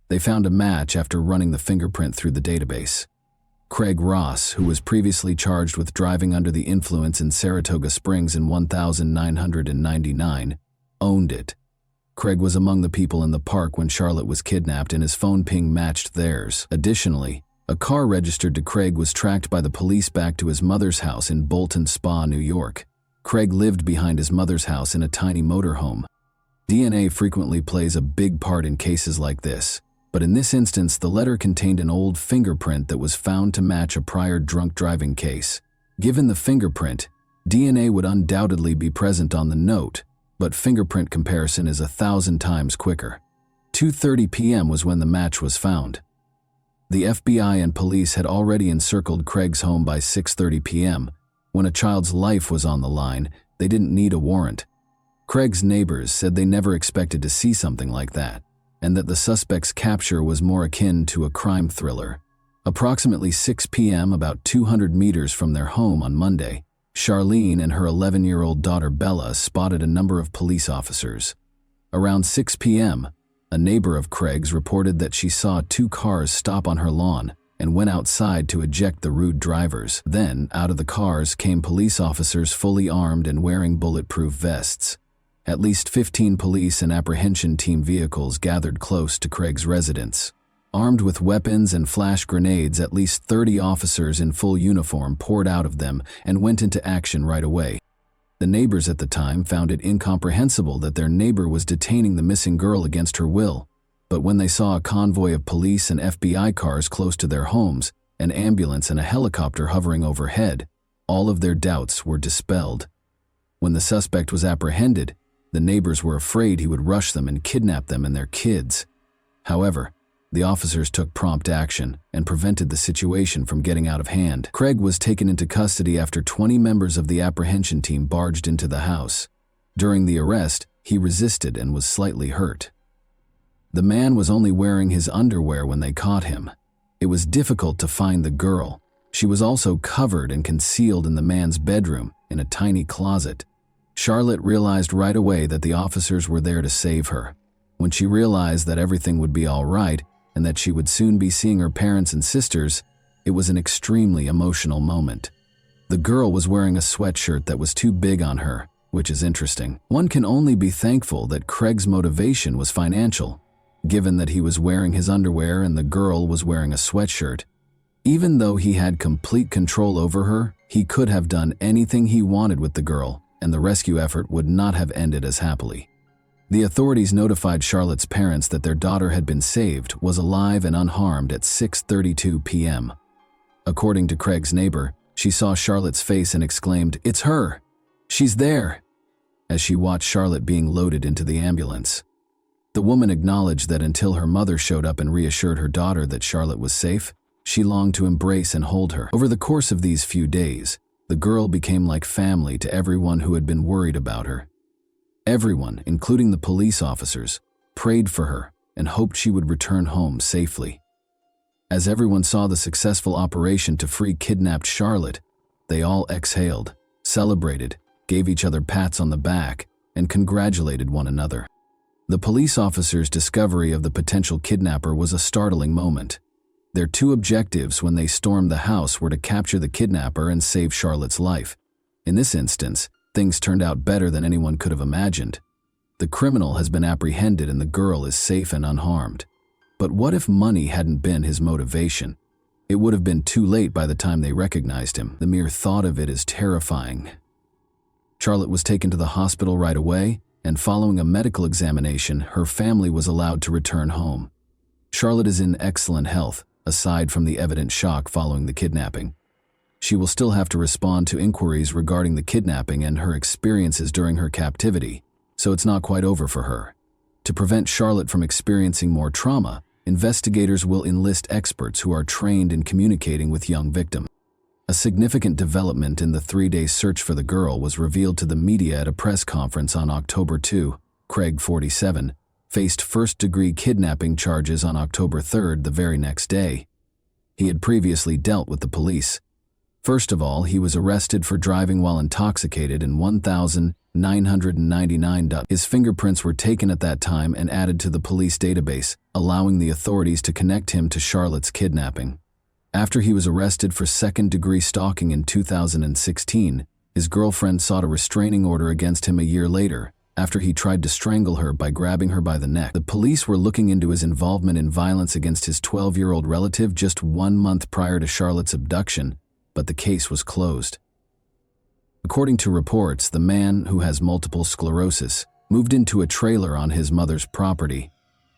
They found a match after running the fingerprint through the database. Craig Ross, who was previously charged with driving under the influence in Saratoga Springs in 1999, owned it. Craig was among the people in the park when Charlotte was kidnapped, and his phone ping matched theirs. Additionally, a car registered to Craig was tracked by the police back to his mother's house in Bolton Spa, New York. Craig lived behind his mother's house in a tiny motorhome. DNA frequently plays a big part in cases like this, but in this instance, the letter contained an old fingerprint that was found to match a prior drunk driving case. Given the fingerprint, DNA would undoubtedly be present on the note, but fingerprint comparison is 1,000 times quicker. 2:30 p.m. was when the match was found. The FBI and police had already encircled Craig's home by 6:30 p.m. When a child's life was on the line, they didn't need a warrant. Craig's neighbors said they never expected to see something like that, and that the suspect's capture was more akin to a crime thriller. Approximately 6 p.m., about 200 meters from their home on Monday, Charlene and her 11-year-old daughter Bella spotted a number of police officers. Around 6 p.m., a neighbor of Craig's reported that she saw 2 cars stop on her lawn and went outside to eject the rude drivers. Then, out of the cars came police officers fully armed and wearing bulletproof vests. At least 15 police and apprehension team vehicles gathered close to Craig's residence. Armed with weapons and flash grenades, at least 30 officers in full uniform poured out of them and went into action right away. The neighbors at the time found it incomprehensible that their neighbor was detaining the missing girl against her will. But when they saw a convoy of police and FBI cars close to their homes, an ambulance and a helicopter hovering overhead, all of their doubts were dispelled. When the suspect was apprehended, the neighbors were afraid he would rush them and kidnap them and their kids. However, the officers took prompt action and prevented the situation from getting out of hand. Craig was taken into custody after 20 members of the apprehension team barged into the house. During the arrest, he resisted and was slightly hurt. The man was only wearing his underwear when they caught him. It was difficult to find the girl. She was also covered and concealed in the man's bedroom in a tiny closet. Charlotte realized right away that the officers were there to save her. When she realized that everything would be all right and that she would soon be seeing her parents and sisters, it was an extremely emotional moment. The girl was wearing a sweatshirt that was too big on her, which is interesting. One can only be thankful that Craig's motivation was financial, given that he was wearing his underwear and the girl was wearing a sweatshirt. Even though he had complete control over her, he could have done anything he wanted with the girl, and the rescue effort would not have ended as happily. The authorities notified Charlotte's parents that their daughter had been saved, was alive and unharmed at 6:32 p.m. According to Craig's neighbor, she saw Charlotte's face and exclaimed, "It's her! She's there!" as she watched Charlotte being loaded into the ambulance. The woman acknowledged that until her mother showed up and reassured her daughter that Charlotte was safe, she longed to embrace and hold her. Over the course of these few days, the girl became like family to everyone who had been worried about her. Everyone, including the police officers, prayed for her and hoped she would return home safely. As everyone saw the successful operation to free kidnapped Charlotte, they all exhaled, celebrated, gave each other pats on the back, and congratulated one another. The police officers' discovery of the potential kidnapper was a startling moment. Their 2 objectives when they stormed the house were to capture the kidnapper and save Charlotte's life. In this instance, things turned out better than anyone could have imagined. The criminal has been apprehended and the girl is safe and unharmed. But what if money hadn't been his motivation? It would have been too late by the time they recognized him. The mere thought of it is terrifying. Charlotte was taken to the hospital right away, and following a medical examination, her family was allowed to return home. Charlotte is in excellent health, aside from the evident shock following the kidnapping. She will still have to respond to inquiries regarding the kidnapping and her experiences during her captivity, so it's not quite over for her. To prevent Charlotte from experiencing more trauma, investigators will enlist experts who are trained in communicating with young victims. A significant development in the 3-day search for the girl was revealed to the media at a press conference on October 2. Craig, 47, faced first-degree kidnapping charges on October 3, the very next day. He had previously dealt with the police. First of all, he was arrested for driving while intoxicated in 1,999. His fingerprints were taken at that time and added to the police database, allowing the authorities to connect him to Charlotte's kidnapping. After he was arrested for second-degree stalking in 2016, his girlfriend sought a restraining order against him a year later, after he tried to strangle her by grabbing her by the neck. The police were looking into his involvement in violence against his 12-year-old relative just 1 month prior to Charlotte's abduction, but the case was closed. According to reports, the man, who has multiple sclerosis, moved into a trailer on his mother's property.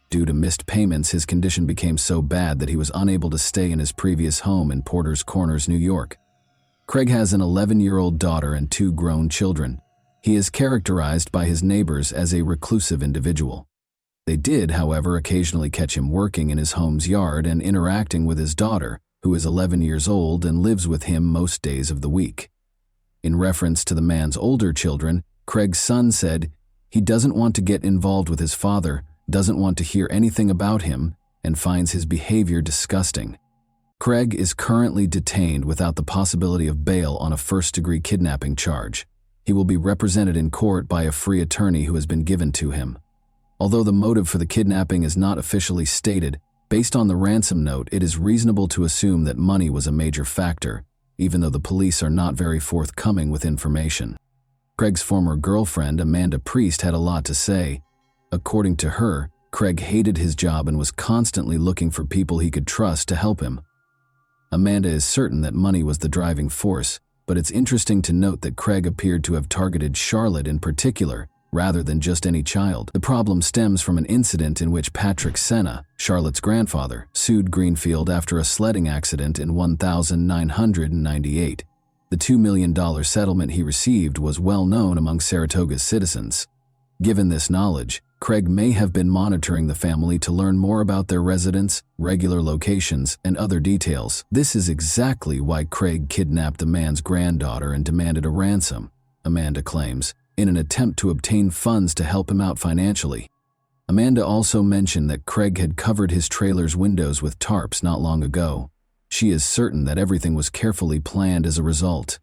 Due to missed payments, his condition became so bad that he was unable to stay in his previous home in Porter's Corners, New York. Craig has an 11-year-old daughter and 2 grown children. He is characterized by his neighbors as a reclusive individual. They did, however, occasionally catch him working in his home's yard and interacting with his daughter, who is 11 years old and lives with him most days of the week. In reference to the man's older children, Craig's son said he doesn't want to get involved with his father, doesn't want to hear anything about him, and finds his behavior disgusting. Craig is currently detained without the possibility of bail on a first-degree kidnapping charge. He will be represented in court by a free attorney who has been given to him. Although the motive for the kidnapping is not officially stated, based on the ransom note, it is reasonable to assume that money was a major factor, even though the police are not very forthcoming with information. Craig's former girlfriend, Amanda Priest, had a lot to say. According to her, Craig hated his job and was constantly looking for people he could trust to help him. Amanda is certain that money was the driving force, but it's interesting to note that Craig appeared to have targeted Charlotte in particular, rather than just any child. The problem stems from an incident in which Patrick Senna, Charlotte's grandfather, sued Greenfield after a sledding accident in 1998. The $2 million settlement he received was well known among Saratoga's citizens. Given this knowledge, Craig may have been monitoring the family to learn more about their residence, regular locations, and other details. This is exactly why Craig kidnapped the man's granddaughter and demanded a ransom, Amanda claims, in an attempt to obtain funds to help him out financially. Amanda also mentioned that Craig had covered his trailer's windows with tarps not long ago. She is certain that everything was carefully planned as a result.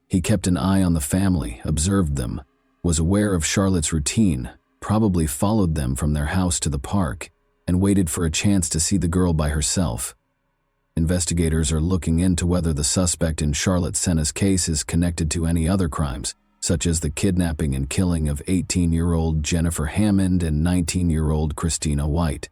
He kept an eye on the family, observed them, was aware of Charlotte's routine, probably followed them from their house to the park, and waited for a chance to see the girl by herself. Investigators are looking into whether the suspect in Charlotte Senna's case is connected to any other crimes, such as the kidnapping and killing of 18-year-old Jennifer Hammond and 19-year-old Christina White.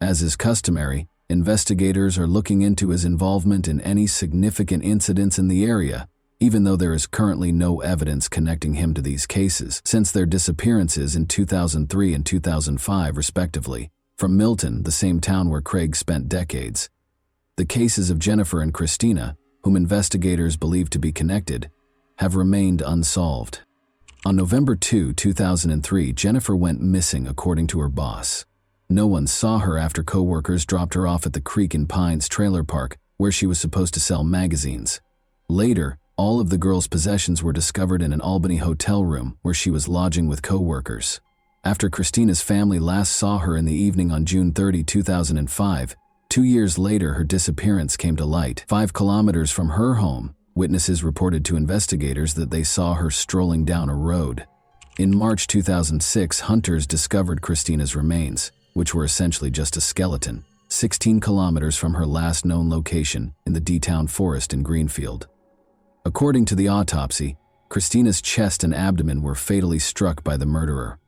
As is customary, investigators are looking into his involvement in any significant incidents in the area, even though there is currently no evidence connecting him to these cases, since their disappearances in 2003 and 2005 respectively, from Milton, the same town where Craig spent decades. The cases of Jennifer and Christina, whom investigators believe to be connected, have remained unsolved. On November 2, 2003, Jennifer went missing according to her boss. No one saw her after co-workers dropped her off at the Creek and Pines trailer park, where she was supposed to sell magazines. Later, all of the girl's possessions were discovered in an Albany hotel room where she was lodging with co-workers. After Christina's family last saw her in the evening on June 30, 2005, 2 years later her disappearance came to light. 5 kilometers from her home, witnesses reported to investigators that they saw her strolling down a road. In March 2006, hunters discovered Christina's remains, which were essentially just a skeleton, 16 kilometers from her last known location in the D-Town forest in Greenfield. According to the autopsy, Christina's chest and abdomen were fatally struck by the murderer.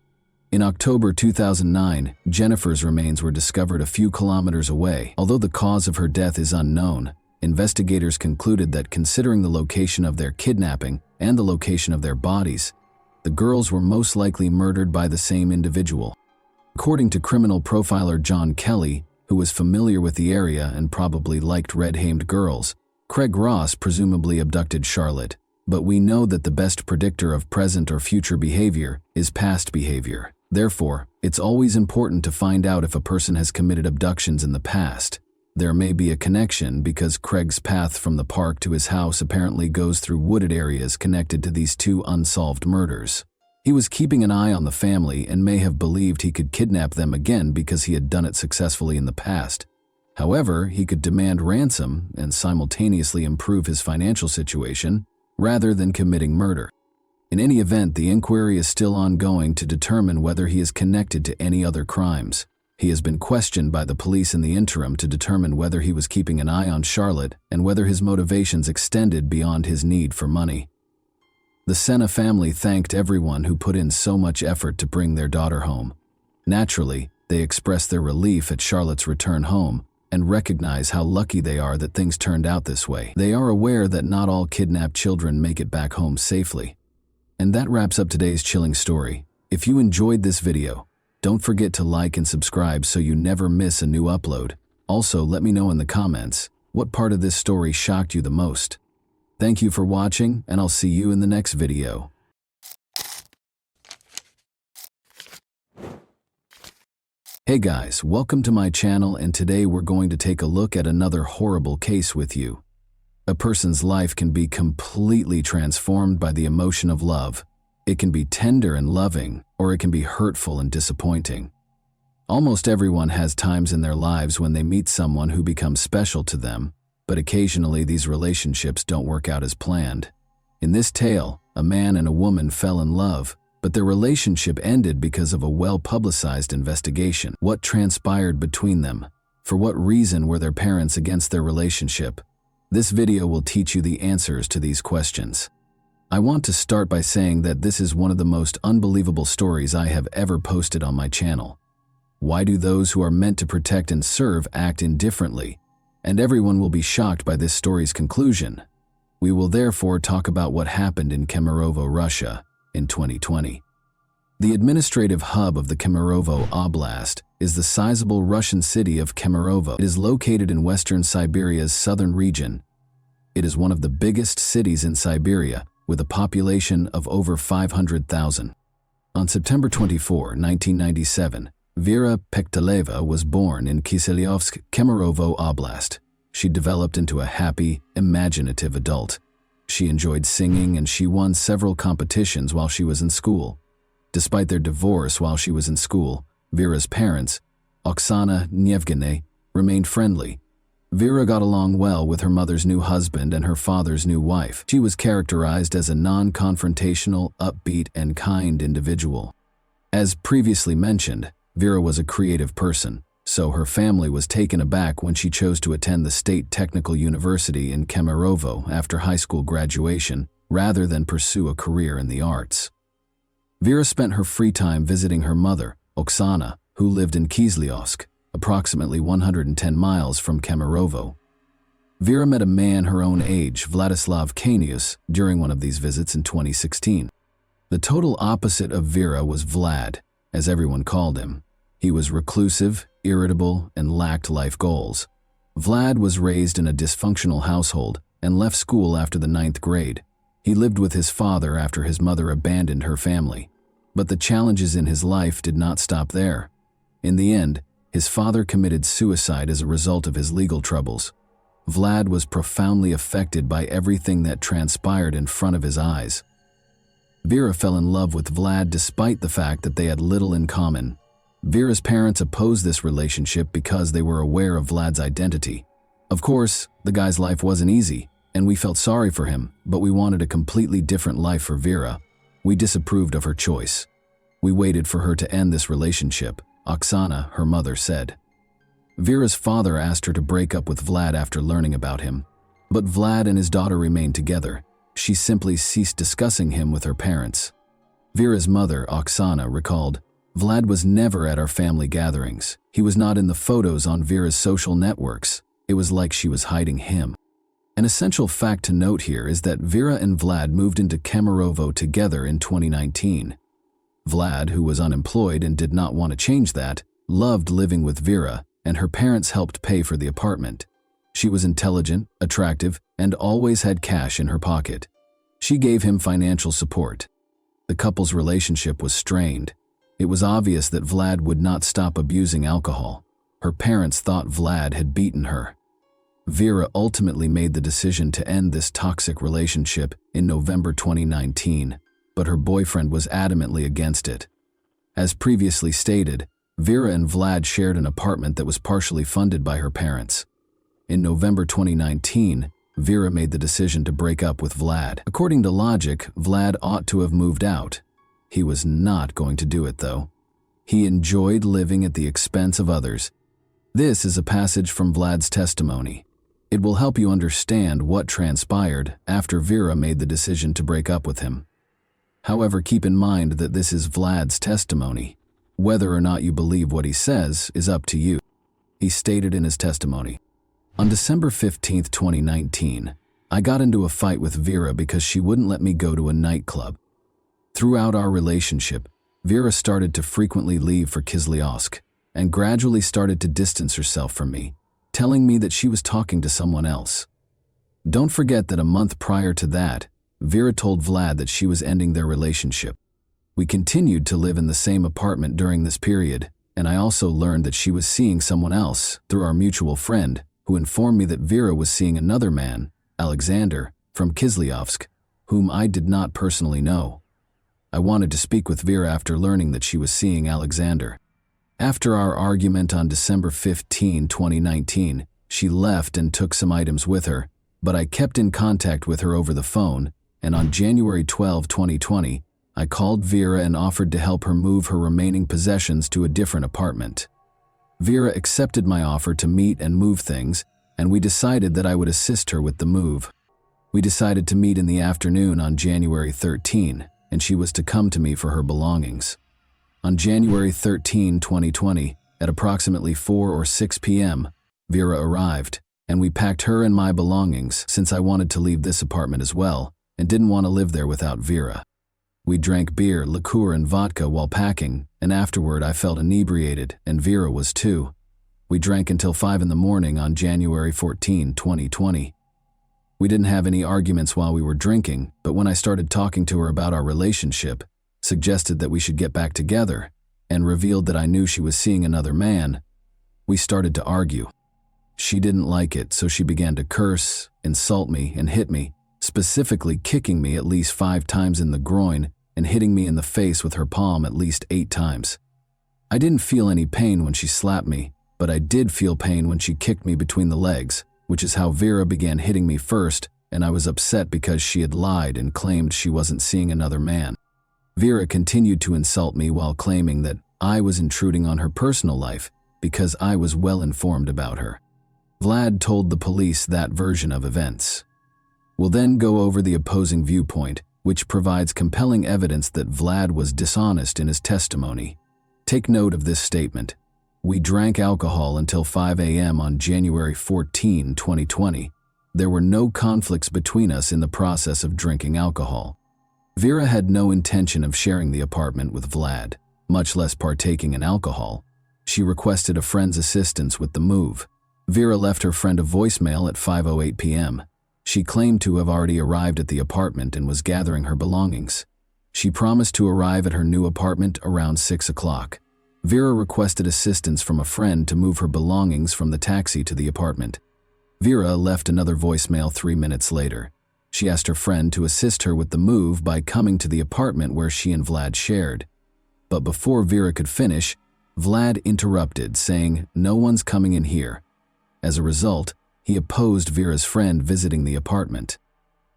In October 2009, Jennifer's remains were discovered a few kilometers away. Although the cause of her death is unknown, investigators concluded that considering the location of their kidnapping and the location of their bodies, the girls were most likely murdered by the same individual. According to criminal profiler John Kelly, who was familiar with the area and probably liked red-hamed girls, Craig Ross presumably abducted Charlotte, but we know that the best predictor of present or future behavior is past behavior. Therefore, it's always important to find out if a person has committed abductions in the past. There may be a connection because Craig's path from the park to his house apparently goes through wooded areas connected to these two unsolved murders. He was keeping an eye on the family and may have believed he could kidnap them again because he had done it successfully in the past. However, he could demand ransom and simultaneously improve his financial situation rather than committing murder. In any event, the inquiry is still ongoing to determine whether he is connected to any other crimes. He has been questioned by the police in the interim to determine whether he was keeping an eye on Charlotte and whether his motivations extended beyond his need for money. The Senna family thanked everyone who put in so much effort to bring their daughter home. Naturally, they expressed their relief at Charlotte's return home and recognize how lucky they are that things turned out this way. They are aware that not all kidnapped children make it back home safely. And that wraps up today's chilling story. If you enjoyed this video, don't forget to like and subscribe so you never miss a new upload. Also, let me know in the comments what part of this story shocked you the most. Thank you for watching, and I'll see you in the next video. Hey guys, welcome to my channel, and today we're going to take a look at another horrible case with you. A person's life can be completely transformed by the emotion of love. It can be tender and loving, or it can be hurtful and disappointing. Almost everyone has times in their lives when they meet someone who becomes special to them, but occasionally these relationships don't work out as planned. In this tale, a man and a woman fell in love, but their relationship ended because of a well-publicized investigation. What transpired between them? For what reason were their parents against their relationship? This video will teach you the answers to these questions. I want to start by saying that this is one of the most unbelievable stories I have ever posted on my channel. Why do those who are meant to protect and serve act indifferently? And everyone will be shocked by this story's conclusion. We will therefore talk about what happened in Kemerovo, Russia, in 2020. The administrative hub of the Kemerovo Oblast is the sizable Russian city of Kemerovo. It is located in western Siberia's southern region. It is one of the biggest cities in Siberia, with a population of over 500,000. On September 24, 1997, Vera Pekteleva was born in Kiselyovsk, Kemerovo Oblast. She developed into a happy, imaginative adult. She enjoyed singing and she won several competitions while she was in school. Despite their divorce while she was in school, Vera's parents, Oksana and Yevgeny, remained friendly. Vera got along well with her mother's new husband and her father's new wife. She was characterized as a non-confrontational, upbeat, and kind individual. As previously mentioned, Vera was a creative person, so her family was taken aback when she chose to attend the State Technical University in Kemerovo after high school graduation, rather than pursue a career in the arts. Vera spent her free time visiting her mother, Oksana, who lived in Kiselyovsk, approximately 110 miles from Kemerovo. Vera met a man her own age, Vladislav Kanius, during one of these visits in 2016. The total opposite of Vera was Vlad, as everyone called him. He was reclusive, irritable, and lacked life goals. Vlad was raised in a dysfunctional household and left school after the 9th grade. He lived with his father after his mother abandoned her family. But the challenges in his life did not stop there. In the end, his father committed suicide as a result of his legal troubles. Vlad was profoundly affected by everything that transpired in front of his eyes. Vera fell in love with Vlad despite the fact that they had little in common. Vera's parents opposed this relationship because they were aware of Vlad's identity. Of course, the guy's life wasn't easy, and we felt sorry for him, but we wanted a completely different life for Vera. We disapproved of her choice. We waited for her to end this relationship, Oksana, her mother, said. Vera's father asked her to break up with Vlad after learning about him, but Vlad and his daughter remained together. She simply ceased discussing him with her parents. Vera's mother, Oksana, recalled, "Vlad was never at our family gatherings. He was not in the photos on Vera's social networks. It was like she was hiding him." An essential fact to note here is that Vera and Vlad moved into Kemerovo together in 2019. Vlad, who was unemployed and did not want to change that, loved living with Vera, and her parents helped pay for the apartment. She was intelligent, attractive, and always had cash in her pocket. She gave him financial support. The couple's relationship was strained. It was obvious that Vlad would not stop abusing alcohol. Her parents thought Vlad had beaten her. Vera ultimately made the decision to end this toxic relationship in November 2019, but her boyfriend was adamantly against it. As previously stated, Vera and Vlad shared an apartment that was partially funded by her parents. In November 2019, Vera made the decision to break up with Vlad. According to logic, Vlad ought to have moved out. He was not going to do it, though. He enjoyed living at the expense of others. This is a passage from Vlad's testimony. It will help you understand what transpired after Vera made the decision to break up with him. However, keep in mind that this is Vlad's testimony. Whether or not you believe what he says is up to you. He stated in his testimony, "On December 15, 2019, I got into a fight with Vera because she wouldn't let me go to a nightclub. Throughout our relationship, Vera started to frequently leave for Kislyovsk and gradually started to distance herself from me, telling me that she was talking to someone else. Don't forget that a month prior to that, Vera told Vlad that she was ending their relationship. We continued to live in the same apartment during this period, and I also learned that she was seeing someone else through our mutual friend, who informed me that Vera was seeing another man, Alexander, from Kislyovsk, whom I did not personally know. I wanted to speak with Vera after learning that she was seeing Alexander. After our argument on December 15, 2019, she left and took some items with her, but I kept in contact with her over the phone, and on January 12, 2020, I called Vera and offered to help her move her remaining possessions to a different apartment. Vera accepted my offer to meet and move things, and we decided that I would assist her with the move. We decided to meet in the afternoon on January 13, and she was to come to me for her belongings. On January 13, 2020, at approximately 4 or 6 p.m., Vera arrived, and we packed her and my belongings since I wanted to leave this apartment as well and didn't want to live there without Vera. We drank beer, liqueur, and vodka while packing, and afterward I felt inebriated, and Vera was too. We drank until 5 in the morning on January 14, 2020. We didn't have any arguments while we were drinking, but when I started talking to her about our relationship, suggested that we should get back together, and revealed that I knew she was seeing another man, we started to argue. She didn't like it, so she began to curse, insult me, and hit me, specifically kicking me at least 5 times in the groin and hitting me in the face with her palm at least 8 times. I didn't feel any pain when she slapped me, but I did feel pain when she kicked me between the legs, which is how Vera began hitting me first, and I was upset because she had lied and claimed she wasn't seeing another man. Vera continued to insult me while claiming that I was intruding on her personal life because I was well informed about her. Vlad told the police that version of events. We'll then go over the opposing viewpoint, which provides compelling evidence that Vlad was dishonest in his testimony. Take note of this statement. We drank alcohol until 5 a.m. on January 14, 2020. There were no conflicts between us in the process of drinking alcohol. Vera had no intention of sharing the apartment with Vlad, much less partaking in alcohol. She requested a friend's assistance with the move. Vera left her friend a voicemail at 5:08 p.m. She claimed to have already arrived at the apartment and was gathering her belongings. She promised to arrive at her new apartment around 6 o'clock. Vera requested assistance from a friend to move her belongings from the taxi to the apartment. Vera left another voicemail 3 minutes later. She asked her friend to assist her with the move by coming to the apartment where she and Vlad shared. But before Vera could finish, Vlad interrupted, saying, "No one's coming in here." As a result, he opposed Vera's friend visiting the apartment.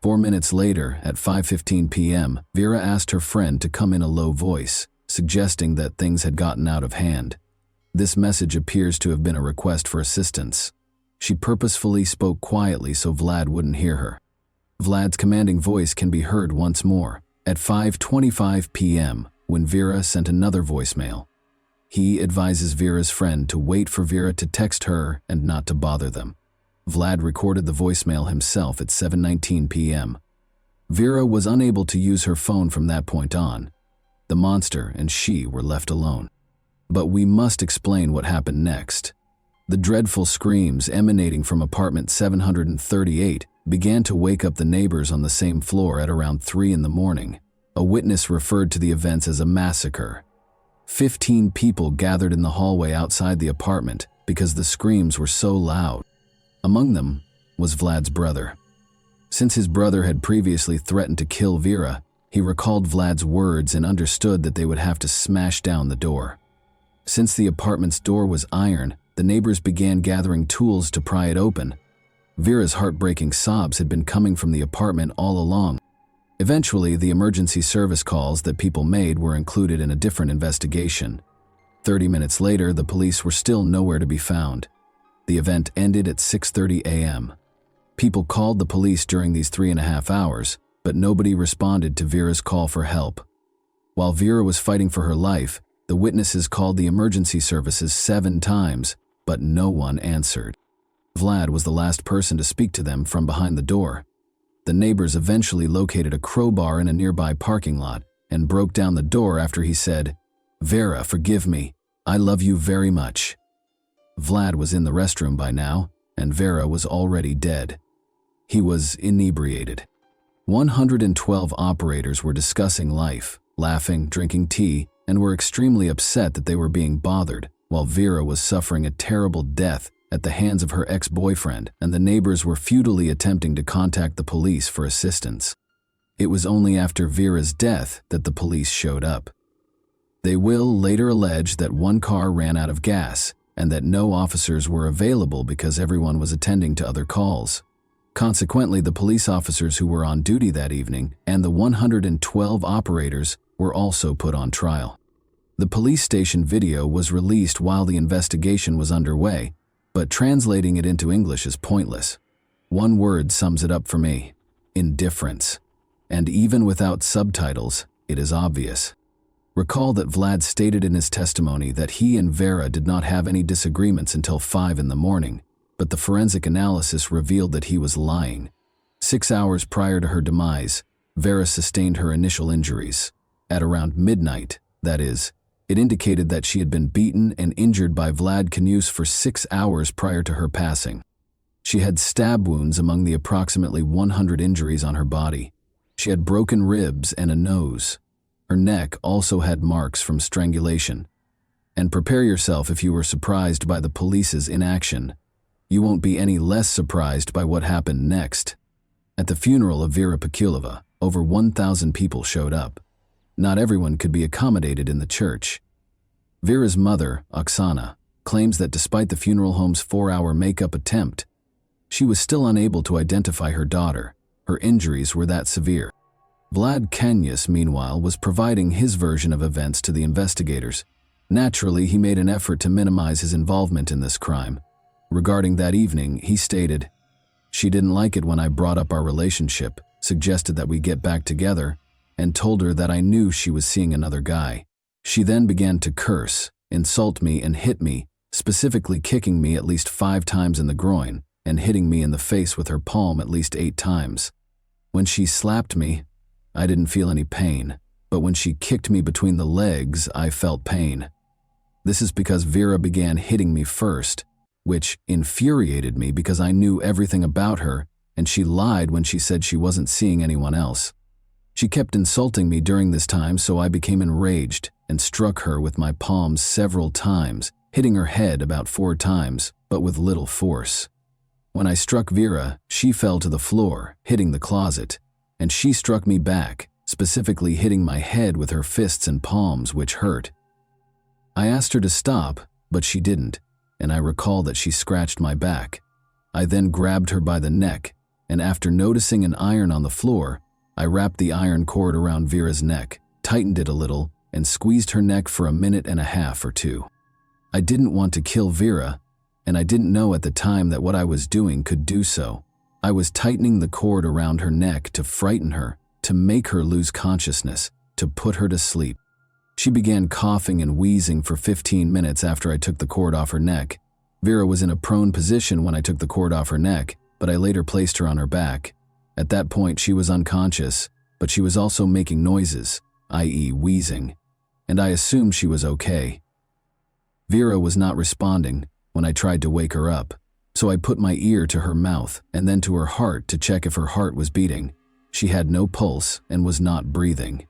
4 minutes later, at 5:15 p.m., Vera asked her friend to come in a low voice, suggesting that things had gotten out of hand. This message appears to have been a request for assistance. She purposefully spoke quietly so Vlad wouldn't hear her. Vlad's commanding voice can be heard once more, at 5:25 p.m., when Vera sent another voicemail. He advises Vera's friend to wait for Vera to text her and not to bother them. Vlad recorded the voicemail himself at 7:19 p.m. Vera was unable to use her phone from that point on. The monster and she were left alone. But we must explain what happened next. The dreadful screams emanating from apartment 738 began to wake up the neighbors on the same floor at around 3 in the morning. A witness referred to the events as a massacre. 15 people gathered in the hallway outside the apartment, because the screams were so loud. Among them was Vlad's brother. Since his brother had previously threatened to kill Vera, he recalled Vlad's words and understood that they would have to smash down the door. Since the apartment's door was iron, the neighbors began gathering tools to pry it open. Vera's heartbreaking sobs had been coming from the apartment all along. Eventually, the emergency service calls that people made were included in a different investigation. 30 minutes later, the police were still nowhere to be found. The event ended at 6:30 a.m. People called the police during these 3.5 hours, but nobody responded to Vera's call for help. While Vera was fighting for her life, the witnesses called the emergency services 7 times, but no one answered. Vlad was the last person to speak to them from behind the door. The neighbors eventually located a crowbar in a nearby parking lot and broke down the door after he said, "Vera, forgive me. I love you very much." Vlad was in the restroom by now, and Vera was already dead. He was inebriated. 112 operators were discussing life, laughing, drinking tea, and were extremely upset that they were being bothered, while Vera was suffering a terrible death at the hands of her ex-boyfriend, and the neighbors were futilely attempting to contact the police for assistance. It was only after Vera's death that the police showed up. They will later allege that one car ran out of gas and that no officers were available because everyone was attending to other calls. Consequently, the police officers who were on duty that evening and the 112 operators were also put on trial. The police station video was released while the investigation was underway, but translating it into English is pointless. One word sums it up for me: indifference. And even without subtitles, it is obvious. Recall that Vlad stated in his testimony that he and Vera did not have any disagreements until 5 in the morning, but the forensic analysis revealed that he was lying. 6 hours prior to her demise, Vera sustained her initial injuries. At around midnight, that is, it indicated that she had been beaten and injured by Vlad Knus for 6 hours prior to her passing. She had stab wounds among the approximately 100 injuries on her body. She had broken ribs and a nose. Her neck also had marks from strangulation. And prepare yourself if you were surprised by the police's inaction. You won't be any less surprised by what happened next. At the funeral of Vera Pekulova, over 1,000 people showed up. Not everyone could be accommodated in the church. Vera's mother, Oksana, claims that despite the funeral home's 4-hour makeup attempt, she was still unable to identify her daughter. Her injuries were that severe. Vlad Knus, meanwhile, was providing his version of events to the investigators. Naturally, he made an effort to minimize his involvement in this crime. Regarding that evening, he stated, "She didn't like it when I brought up our relationship, suggested that we get back together, and told her that I knew she was seeing another guy. She then began to curse, insult me, and hit me, specifically kicking me at least 5 times in the groin and hitting me in the face with her palm at least 8 times. When she slapped me, I didn't feel any pain, but when she kicked me between the legs, I felt pain. This is because Vera began hitting me first, which infuriated me because I knew everything about her, and she lied when she said she wasn't seeing anyone else. She kept insulting me during this time, so I became enraged and struck her with my palms several times, hitting her head about 4 times, but with little force. When I struck Vera, she fell to the floor, hitting the closet, and she struck me back, specifically hitting my head with her fists and palms, which hurt. I asked her to stop, but she didn't, and I recall that she scratched my back. I then grabbed her by the neck, and after noticing an iron on the floor, I wrapped the iron cord around Vera's neck, tightened it a little, and squeezed her neck for 1.5 minutes or 2. I didn't want to kill Vera, and I didn't know at the time that what I was doing could do so. I was tightening the cord around her neck to frighten her, to make her lose consciousness, to put her to sleep. She began coughing and wheezing for 15 minutes after I took the cord off her neck. Vera was in a prone position when I took the cord off her neck, but I later placed her on her back. At that point, she was unconscious, but she was also making noises, i.e. wheezing, and I assumed she was okay. Vera was not responding when I tried to wake her up, so I put my ear to her mouth and then to her heart to check if her heart was beating. She had no pulse and was not breathing.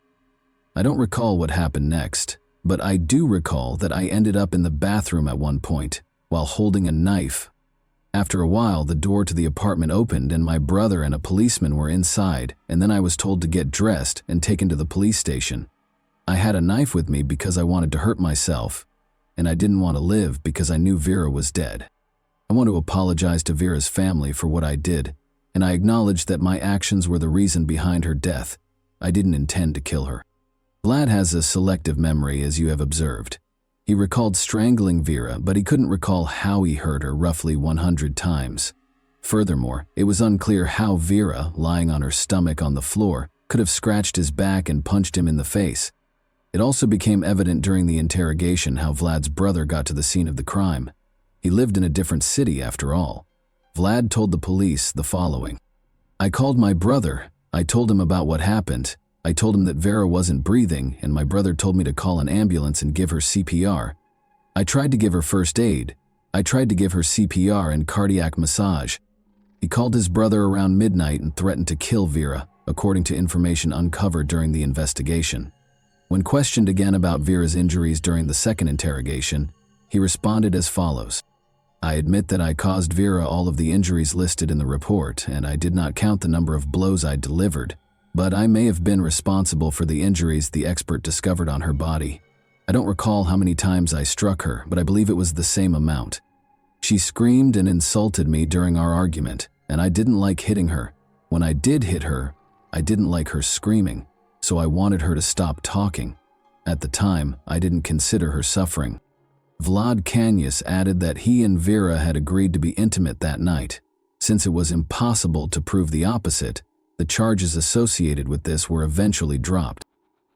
I don't recall what happened next, but I do recall that I ended up in the bathroom at one point. while holding a knife. After a while, the door to the apartment opened and my brother and a policeman were inside, and then I was told to get dressed and taken to the police station. I had a knife with me because I wanted to hurt myself, and I didn't want to live because I knew Vera was dead. I want to apologize to Vera's family for what I did, and I acknowledge that my actions were the reason behind her death. I didn't intend to kill her. Vlad has a selective memory, as you have observed. He recalled strangling Vera, but he couldn't recall how he hurt her roughly 100 times. Furthermore, it was unclear how Vera, lying on her stomach on the floor, could have scratched his back and punched him in the face. It also became evident during the interrogation how Vlad's brother got to the scene of the crime. He lived in a different city after all. Vlad told the police the following. I called my brother. I told him about what happened. I told him that Vera wasn't breathing, and my brother told me to call an ambulance and give her CPR. I tried to give her first aid. I tried to give her CPR and cardiac massage. He called his brother around midnight and threatened to kill Vera, according to information uncovered during the investigation. When questioned again about Vera's injuries during the second interrogation, he responded as follows. I admit that I caused Vera all of the injuries listed in the report, and I did not count the number of blows I delivered, but I may have been responsible for the injuries the expert discovered on her body. I don't recall how many times I struck her, but I believe it was the same amount. She screamed and insulted me during our argument, and I didn't like hitting her. When I did hit her, I didn't like her screaming, so I wanted her to stop talking. At the time, I didn't consider her suffering. Vlad Kanius added that he and Vera had agreed to be intimate that night. Since it was impossible to prove the opposite, the charges associated with this were eventually dropped.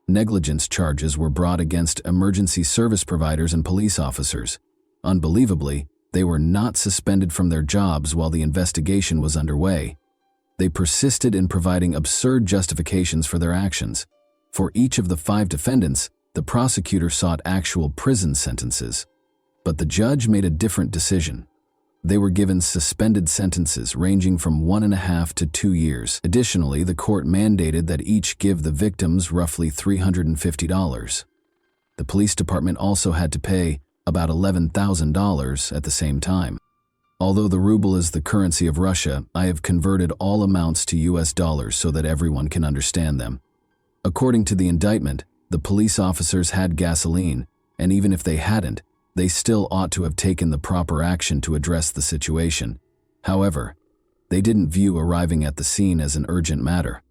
Negligence charges were brought against emergency service providers and police officers. Unbelievably, they were not suspended from their jobs while the investigation was underway. They persisted in providing absurd justifications for their actions. For each of the 5 defendants, the prosecutor sought actual prison sentences. But the judge made a different decision. They were given suspended sentences ranging from 1.5 to 2 years. Additionally, the court mandated that each give the victims roughly $350. The police department also had to pay about $11,000 at the same time. Although the ruble is the currency of Russia, I have converted all amounts to US dollars so that everyone can understand them. According to the indictment, the police officers had gasoline, and even if they hadn't, they still ought to have taken the proper action to address the situation. However, they didn't view arriving at the scene as an urgent matter.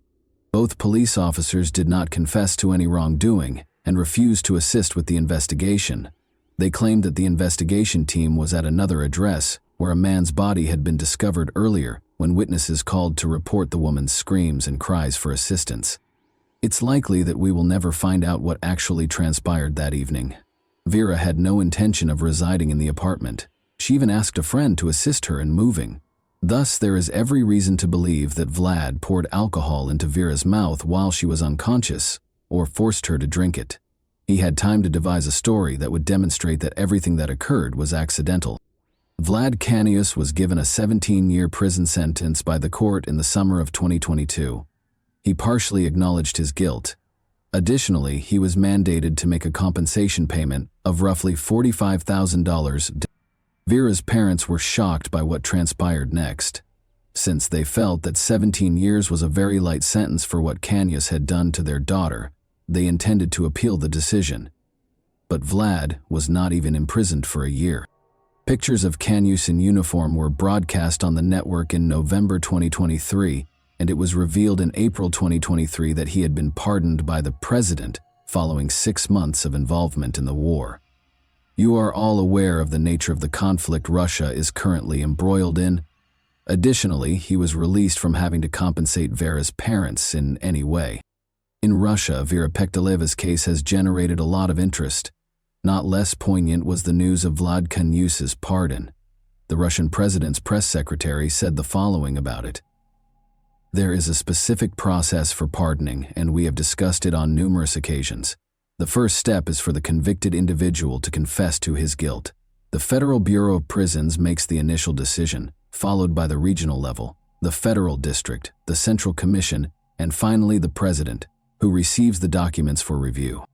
Both police officers did not confess to any wrongdoing and refused to assist with the investigation. They claimed that the investigation team was at another address where a man's body had been discovered earlier when witnesses called to report the woman's screams and cries for assistance. It's likely that we will never find out what actually transpired that evening. Vera had no intention of residing in the apartment. She even asked a friend to assist her in moving. Thus, there is every reason to believe that Vlad poured alcohol into Vera's mouth while she was unconscious, or forced her to drink it. He had time to devise a story that would demonstrate that everything that occurred was accidental. Vlad Kanius was given a 17-year prison sentence by the court in the summer of 2022. He partially acknowledged his guilt. Additionally, he was mandated to make a compensation payment of roughly $45,000. Vera's parents were shocked by what transpired next. Since they felt that 17 years was a very light sentence for what Kanius had done to their daughter, they intended to appeal the decision. But Vlad was not even imprisoned for a year. Pictures of Kanius in uniform were broadcast on the network in November 2023, and it was revealed in April 2023 that he had been pardoned by the president following 6 months of involvement in the war. You are all aware of the nature of the conflict Russia is currently embroiled in. Additionally, he was released from having to compensate Vera's parents in any way. In Russia, Vera Pektaleva's case has generated a lot of interest. Not less poignant was the news of Vlad Kanius's pardon. The Russian president's press secretary said the following about it. There is a specific process for pardoning, and we have discussed it on numerous occasions. The first step is for the convicted individual to confess to his guilt. The Federal Bureau of Prisons makes the initial decision, followed by the regional level, the federal district, the Central Commission, and finally the president, who receives the documents for review.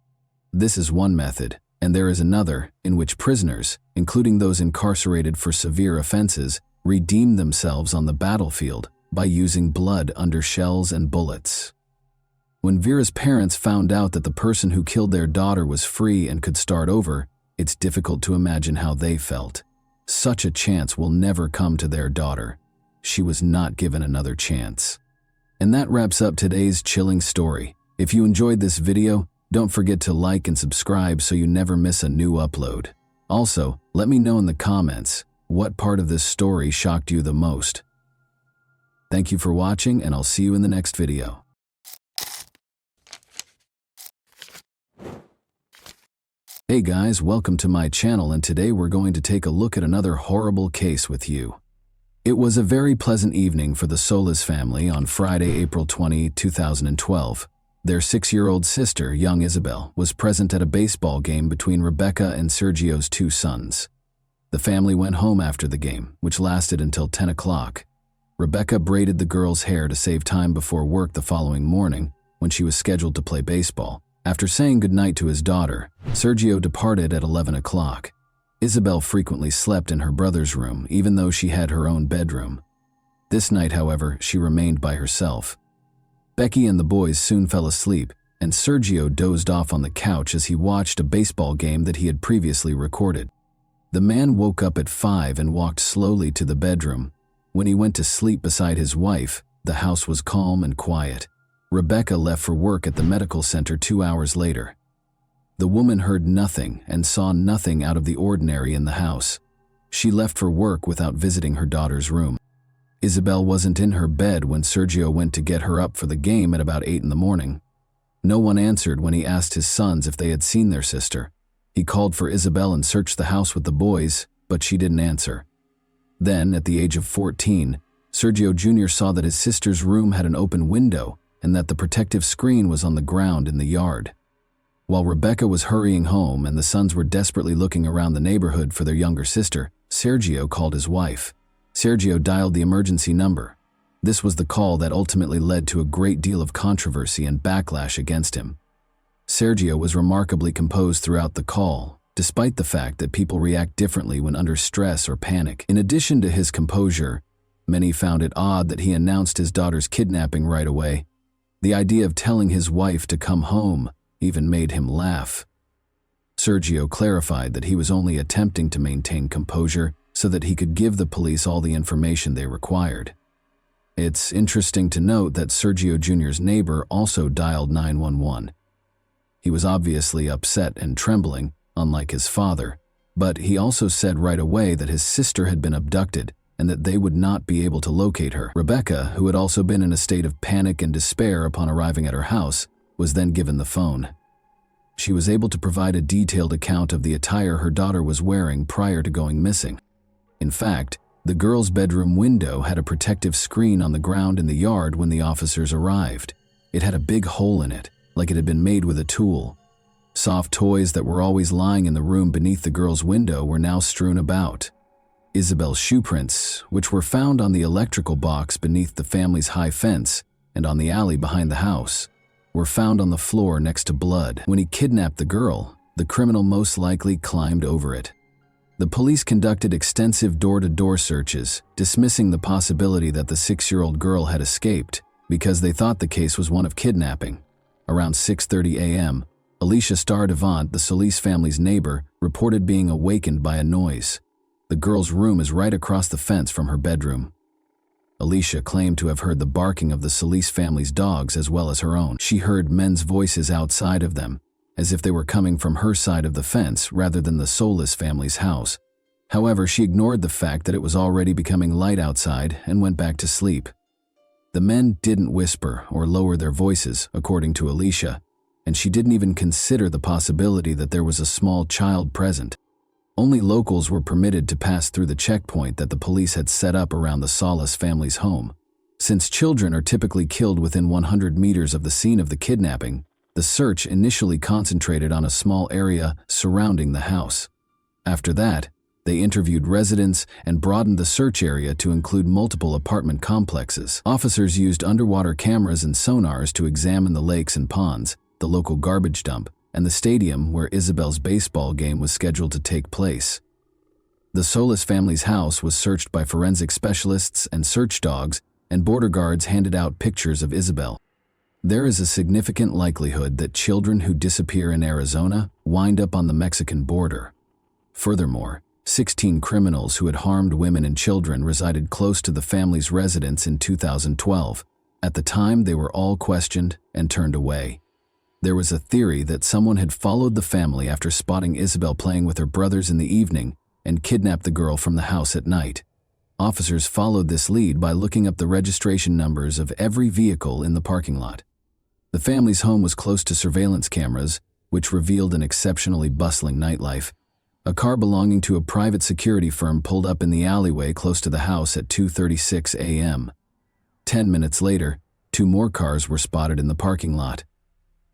This is one method, And there is another, in which prisoners, including those incarcerated for severe offenses, redeem themselves on the battlefield by using blood under shells and bullets. When Vera's parents found out that the person who killed their daughter was free and could start over, it's difficult to imagine how they felt. Such a chance will never come to their daughter. She was not given another chance. And that wraps up today's chilling story. If you enjoyed this video, don't forget to like and subscribe so you never miss a new upload. Also, let me know in the comments, what part of this story shocked you the most? Thank you for watching, and I'll see you in the next video. Hey guys, welcome to my channel, and today we're going to take a look at another horrible case with you. It was a very pleasant evening for the Solis family on Friday, April 20, 2012. Their 6-year-old sister, young Isabel, was present at a baseball game between Rebecca and Sergio's 2 sons. The family went home after the game, which lasted until 10 o'clock. Rebecca braided the girl's hair to save time before work the following morning, when she was scheduled to play baseball. After saying goodnight to his daughter, Sergio departed at 11 o'clock. Isabel frequently slept in her brother's room, even though she had her own bedroom. This night, however, she remained by herself. Becky and the boys soon fell asleep, and Sergio dozed off on the couch as he watched a baseball game that he had previously recorded. The man woke up at 5 and walked slowly to the bedroom. When he went to sleep beside his wife, the house was calm and quiet. Rebecca left for work at the medical center 2 hours later. The woman heard nothing and saw nothing out of the ordinary in the house. She left for work without visiting her daughter's room. Isabel wasn't in her bed when Sergio went to get her up for the game at about 8 in the morning. No one answered when he asked his sons if they had seen their sister. He called for Isabel and searched the house with the boys, but she didn't answer. Then, at the age of 14, Sergio Jr. saw that his sister's room had an open window and that the protective screen was on the ground in the yard. While Rebecca was hurrying home and the sons were desperately looking around the neighborhood for their younger sister, Sergio called his wife. Sergio dialed the emergency number. This was the call that ultimately led to a great deal of controversy and backlash against him. Sergio was remarkably composed throughout the call, despite the fact that people react differently when under stress or panic. In addition to his composure, many found it odd that he announced his daughter's kidnapping right away. The idea of telling his wife to come home even made him laugh. Sergio clarified that he was only attempting to maintain composure so that he could give the police all the information they required. It's interesting to note that Sergio Jr.'s neighbor also dialed 911. He was obviously upset and trembling, unlike his father, but he also said right away that his sister had been abducted and that they would not be able to locate her. Rebecca, who had also been in a state of panic and despair upon arriving at her house, was then given the phone. She was able to provide a detailed account of the attire her daughter was wearing prior to going missing. In fact, the girl's bedroom window had a protective screen on the ground in the yard when the officers arrived. It had a big hole in it, like it had been made with a tool. Soft toys that were always lying in the room beneath the girl's window were now strewn about. Isabel's shoe prints, which were found on the electrical box beneath the family's high fence and on the alley behind the house, were found on the floor next to blood. When he kidnapped the girl, the criminal most likely climbed over it. The police conducted extensive door-to-door searches, dismissing the possibility that the 6-year-old girl had escaped because they thought the case was one of kidnapping. Around 6:30 a.m., Alicia Stardevant, the Solis family's neighbor, reported being awakened by a noise. The girl's room is right across the fence from her bedroom. Alicia claimed to have heard the barking of the Solis family's dogs as well as her own. She heard men's voices outside of them, as if they were coming from her side of the fence rather than the Solis family's house. However, she ignored the fact that it was already becoming light outside and went back to sleep. The men didn't whisper or lower their voices, according to Alicia, and she didn't even consider the possibility that there was a small child present. Only locals were permitted to pass through the checkpoint that the police had set up around the Solis family's home. Since children are typically killed within 100 meters of the scene of the kidnapping, the search initially concentrated on a small area surrounding the house. After that, they interviewed residents and broadened the search area to include multiple apartment complexes. Officers used underwater cameras and sonars to examine the lakes and ponds, the local garbage dump, and the stadium where Isabel's baseball game was scheduled to take place. The Solis family's house was searched by forensic specialists and search dogs, and border guards handed out pictures of Isabel. There is a significant likelihood that children who disappear in Arizona wind up on the Mexican border. Furthermore, 16 criminals who had harmed women and children resided close to the family's residence in 2012. At the time, they were all questioned and turned away. There was a theory that someone had followed the family after spotting Isabel playing with her brothers in the evening and kidnapped the girl from the house at night. Officers followed this lead by looking up the registration numbers of every vehicle in the parking lot. The family's home was close to surveillance cameras, which revealed an exceptionally bustling nightlife. A car belonging to a private security firm pulled up in the alleyway close to the house at 2:36 a.m. 10 minutes later, 2 more cars were spotted in the parking lot.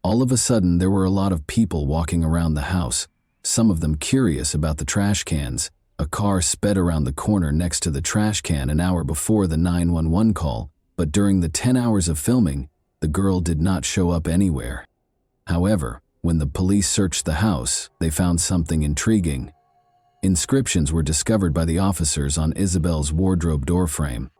All of a sudden, there were a lot of people walking around the house, some of them curious about the trash cans. A car sped around the corner next to the trash can an hour before the 911 call, but during the 10 hours of filming, the girl did not show up anywhere. However, when the police searched the house, they found something intriguing. Inscriptions were discovered by the officers on Isabel's wardrobe doorframe.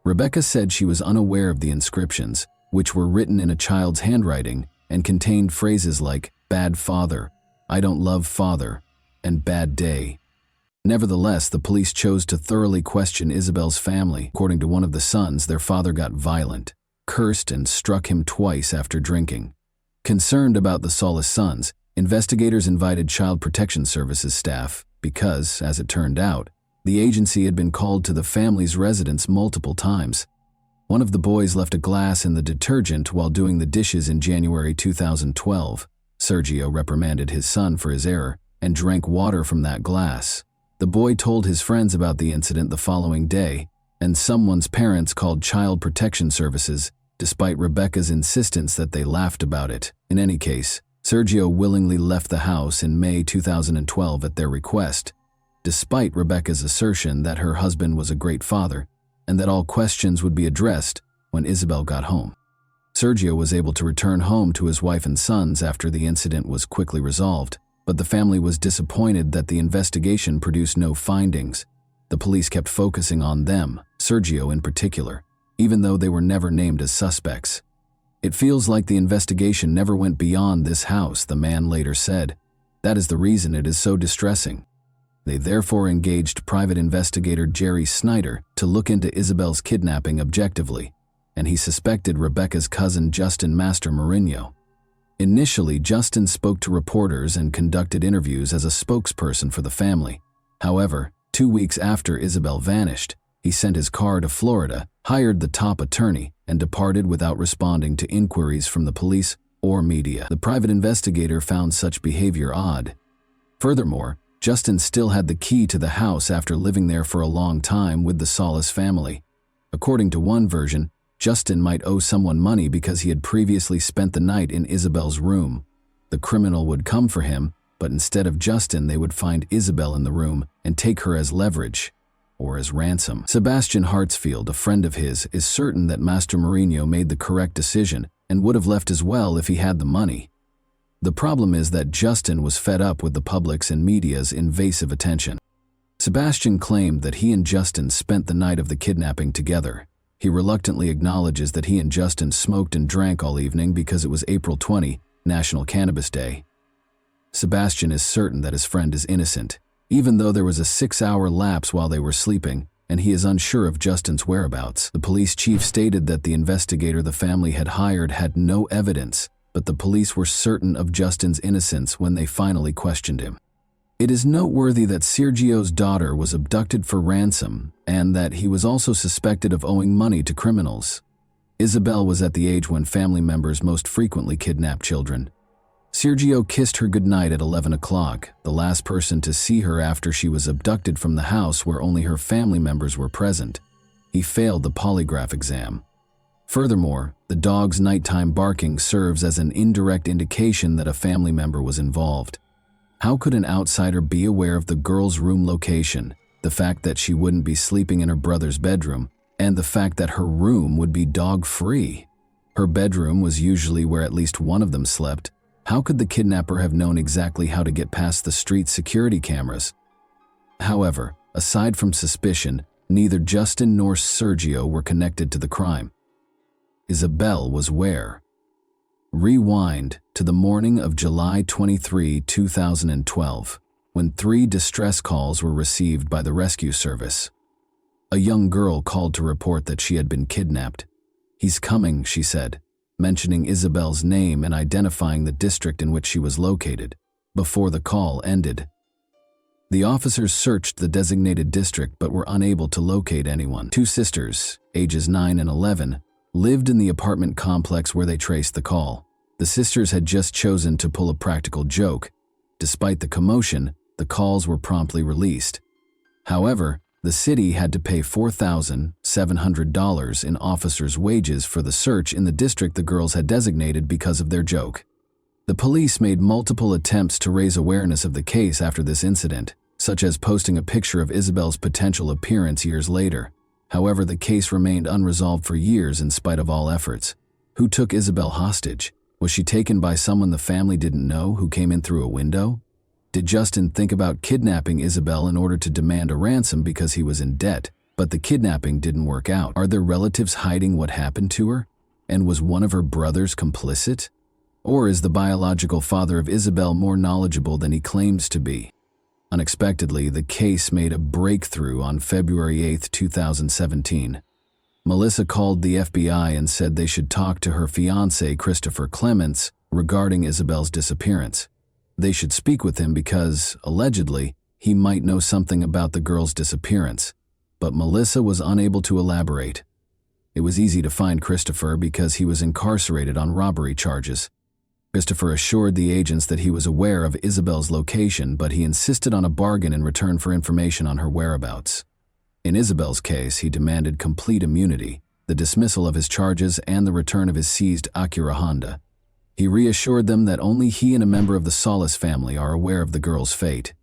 Rebecca said she was unaware of the inscriptions, which were written in a child's handwriting and contained phrases like "bad father," "I don't love father," and "bad day." Nevertheless, the police chose to thoroughly question Isabel's family. According to one of the sons, their father got violent, cursed, and struck him twice after drinking. Concerned about the Solis sons, investigators invited Child Protection Services staff because, as it turned out, the agency had been called to the family's residence multiple times. One of the boys left a glass in the detergent while doing the dishes in January 2012. Sergio reprimanded his son for his error and drank water from that glass. The boy told his friends about the incident the following day, and someone's parents called Child Protection Services, despite Rebecca's insistence that they laughed about it. In any case, Sergio willingly left the house in May 2012 at their request, despite Rebecca's assertion that her husband was a great father and that all questions would be addressed when Isabel got home. Sergio was able to return home to his wife and sons after the incident was quickly resolved, but the family was disappointed that the investigation produced no findings. The police kept focusing on them, Sergio in particular, even though they were never named as suspects. "It feels like the investigation never went beyond this house," the man later said. "That is the reason it is so distressing." They therefore engaged private investigator Jerry Snyder to look into Isabel's kidnapping objectively, and he suspected Rebecca's cousin Justin Master Mourinho. Initially, Justin spoke to reporters and conducted interviews as a spokesperson for the family. However, 2 weeks after Isabel vanished, he sent his car to Florida, hired the top attorney, and departed without responding to inquiries from the police or media. The private investigator found such behavior odd. Furthermore, Justin still had the key to the house after living there for a long time with the Solis family. According to one version, Justin might owe someone money because he had previously spent the night in Isabel's room. The criminal would come for him, but instead of Justin, they would find Isabel in the room and take her as leverage, or as ransom. Sebastian Hartsfield, a friend of his, is certain that Master Mourinho made the correct decision and would have left as well if he had the money. The problem is that Justin was fed up with the public's and media's invasive attention. Sebastian claimed that he and Justin spent the night of the kidnapping together. He reluctantly acknowledges that he and Justin smoked and drank all evening because it was April 20, National Cannabis Day. Sebastian is certain that his friend is innocent, even though there was a 6-hour lapse while they were sleeping, and he is unsure of Justin's whereabouts. The police chief stated that the investigator the family had hired had no evidence, but the police were certain of Justin's innocence when they finally questioned him. It is noteworthy that Sergio's daughter was abducted for ransom and that he was also suspected of owing money to criminals. Isabel was at the age when family members most frequently kidnap children. Sergio kissed her goodnight at 11 o'clock, the last person to see her after she was abducted from the house where only her family members were present. He failed the polygraph exam. Furthermore, the dog's nighttime barking serves as an indirect indication that a family member was involved. How could an outsider be aware of the girl's room location, the fact that she wouldn't be sleeping in her brother's bedroom, and the fact that her room would be dog-free? Her bedroom was usually where at least one of them slept, How could the kidnapper have known exactly how to get past the street security cameras? However, aside from suspicion, neither Justin nor Sergio were connected to the crime. Isabel was where? Rewind to the morning of July 23, 2012, when 3 distress calls were received by the rescue service. A young girl called to report that she had been kidnapped. "He's coming," she said, mentioning Isabel's name and identifying the district in which she was located. Before the call ended, the officers searched the designated district but were unable to locate anyone. 2 sisters, ages 9 and 11, lived in the apartment complex where they traced the call. The sisters had just chosen to pull a practical joke. Despite the commotion, the calls were promptly released. However, the city had to pay $4,700 in officers' wages for the search in the district the girls had designated because of their joke. The police made multiple attempts to raise awareness of the case after this incident, such as posting a picture of Isabel's potential appearance years later. However, the case remained unresolved for years in spite of all efforts. Who took Isabel hostage? Was she taken by someone the family didn't know who came in through a window? Did Justin think about kidnapping Isabel in order to demand a ransom because he was in debt, but the kidnapping didn't work out? Are their relatives hiding what happened to her? And was one of her brothers complicit? Or is the biological father of Isabel more knowledgeable than he claims to be? Unexpectedly, the case made a breakthrough on February 8, 2017. Melissa called the FBI and said they should talk to her fiancé, Christopher Clements, regarding Isabel's disappearance. They should speak with him because, allegedly, he might know something about the girl's disappearance. But Melissa was unable to elaborate. It was easy to find Christopher because he was incarcerated on robbery charges. Christopher assured the agents that he was aware of Isabel's location, but he insisted on a bargain in return for information on her whereabouts. In Isabel's case, he demanded complete immunity, the dismissal of his charges, and the return of his seized Acura Honda. He reassured them that only he and a member of the Solis family are aware of the girl's fate.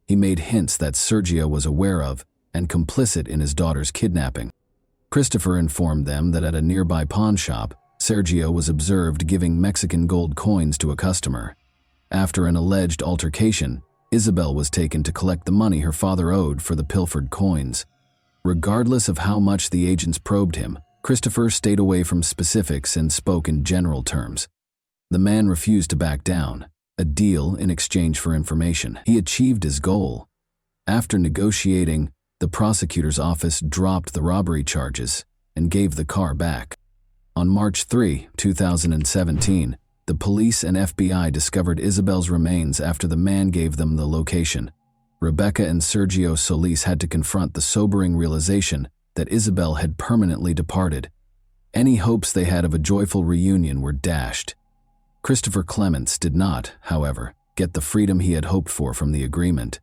He made hints that Sergio was aware of and complicit in his daughter's kidnapping. Christopher informed them that at a nearby pawn shop, Sergio was observed giving Mexican gold coins to a customer. After an alleged altercation, Isabel was taken to collect the money her father owed for the pilfered coins. Regardless of how much the agents probed him, Christopher stayed away from specifics and spoke in general terms. The man refused to back down, a deal in exchange for information. He achieved his goal. After negotiating, the prosecutor's office dropped the robbery charges and gave the car back. On March 3, 2017, the police and FBI discovered Isabel's remains after the man gave them the location. Rebecca and Sergio Solis had to confront the sobering realization that Isabel had permanently departed. Any hopes they had of a joyful reunion were dashed. Christopher Clements did not, however, get the freedom he had hoped for from the agreement.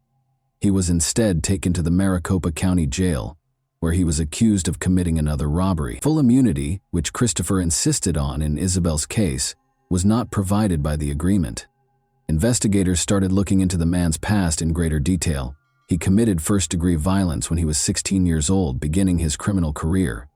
He was instead taken to the Maricopa County Jail, where he was accused of committing another robbery. Full immunity, which Christopher insisted on in Isabel's case, was not provided by the agreement. Investigators started looking into the man's past in greater detail. He committed first-degree violence when he was 16 years old, beginning his criminal career.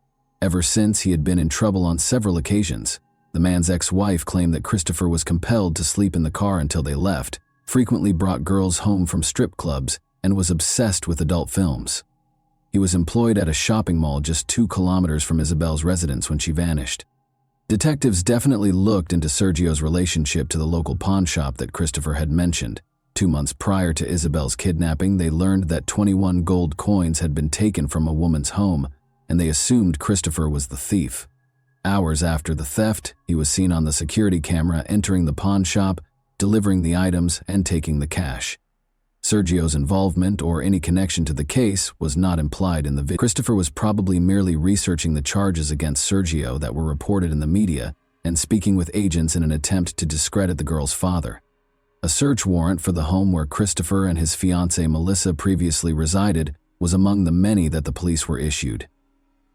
Ever since, he had been in trouble on several occasions. The man's ex-wife claimed that Christopher was compelled to sleep in the car until they left, frequently brought girls home from strip clubs, and was obsessed with adult films. He was employed at a shopping mall just 2 kilometers from Isabel's residence when she vanished. Detectives definitely looked into Sergio's relationship to the local pawn shop that Christopher had mentioned. 2 months prior to Isabel's kidnapping, they learned that 21 gold coins had been taken from a woman's home, and they assumed Christopher was the thief. Hours after the theft, he was seen on the security camera entering the pawn shop, delivering the items, and taking the cash. Sergio's involvement or any connection to the case was not implied in the video. Christopher was probably merely researching the charges against Sergio that were reported in the media and speaking with agents in an attempt to discredit the girl's father. A search warrant for the home where Christopher and his fiancée Melissa previously resided was among the many that the police were issued.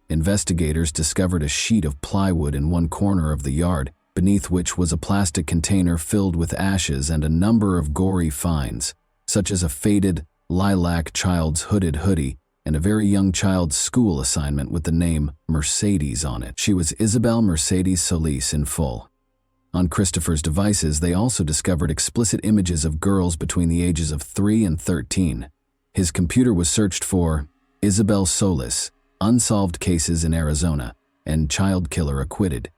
Investigators discovered a sheet of plywood in one corner of the yard, beneath which was a plastic container filled with ashes and a number of gory finds, such as a faded, lilac child's hooded hoodie and a very young child's school assignment with the name Mercedes on it. She was Isabel Mercedes Solis in full. On Christopher's devices, they also discovered explicit images of girls between the ages of 3 and 13. His computer was searched for Isabel Solis, unsolved cases in Arizona, and child killer acquitted.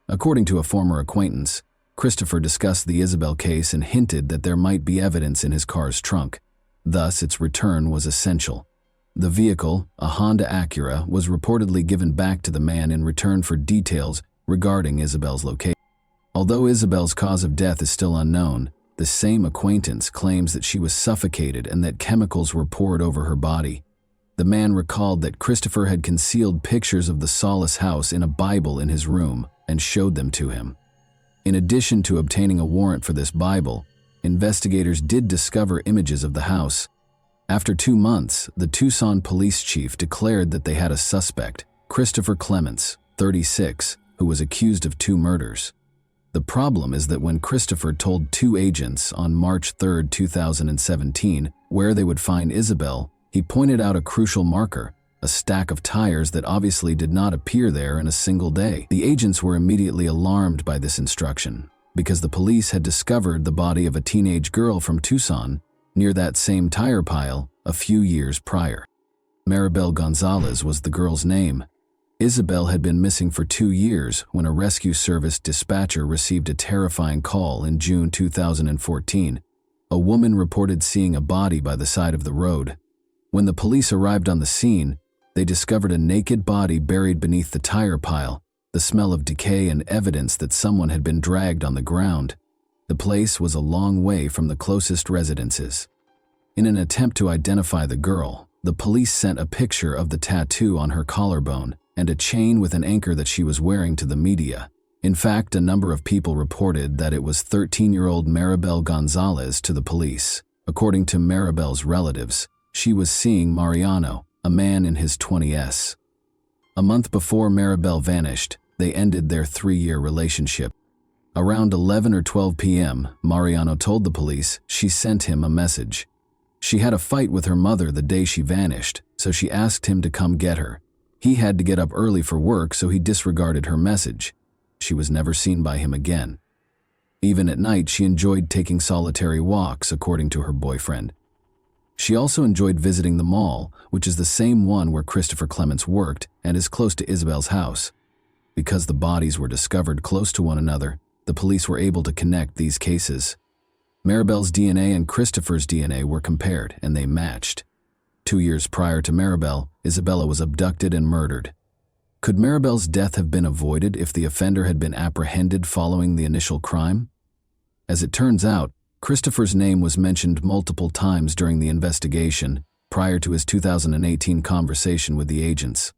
According to a former acquaintance, Christopher discussed the Isabel case and hinted that there might be evidence in his car's trunk. Thus, its return was essential. The vehicle, a Honda Acura, was reportedly given back to the man in return for details regarding Isabel's location. Although Isabel's cause of death is still unknown, the same acquaintance claims that she was suffocated and that chemicals were poured over her body. The man recalled that Christopher had concealed pictures of the Solis house in a Bible in his room and showed them to him. In addition to obtaining a warrant for this Bible, investigators did discover images of the house. After 2 months, the Tucson police chief declared that they had a suspect, Christopher Clements, 36, who was accused of 2 murders. The problem is that when Christopher told 2 agents on March 3, 2017, where they would find Isabel, he pointed out a crucial marker, a stack of tires that obviously did not appear there in a single day. The agents were immediately alarmed by this instruction, because the police had discovered the body of a teenage girl from Tucson near that same tire pile a few years prior. Maribel Gonzalez was the girl's name. Isabel had been missing for 2 years when a rescue service dispatcher received a terrifying call in June 2014. A woman reported seeing a body by the side of the road. When the police arrived on the scene, they discovered a naked body buried beneath the tire pile, the smell of decay and evidence that someone had been dragged on the ground. The place was a long way from the closest residences. In an attempt to identify the girl, the police sent a picture of the tattoo on her collarbone and a chain with an anchor that she was wearing to the media. In fact, a number of people reported that it was 13-year-old Maribel Gonzalez to the police. According to Maribel's relatives, she was seeing Mariano, a man in his 20s. A month before Maribel vanished, they ended their 3-year relationship. Around 11 or 12 p.m., Mariano told the police she sent him a message. She had a fight with her mother the day she vanished, so she asked him to come get her. He had to get up early for work, so he disregarded her message. She was never seen by him again. Even at night, she enjoyed taking solitary walks, according to her boyfriend. She also enjoyed visiting the mall, which is the same one where Christopher Clements worked and is close to Isabel's house. Because the bodies were discovered close to one another, the police were able to connect these cases. Maribel's DNA and Christopher's DNA were compared, and they matched. 2 years prior to Maribel, Isabella was abducted and murdered. Could Maribel's death have been avoided if the offender had been apprehended following the initial crime? As it turns out, Christopher's name was mentioned multiple times during the investigation, prior to his 2018 conversation with the agents.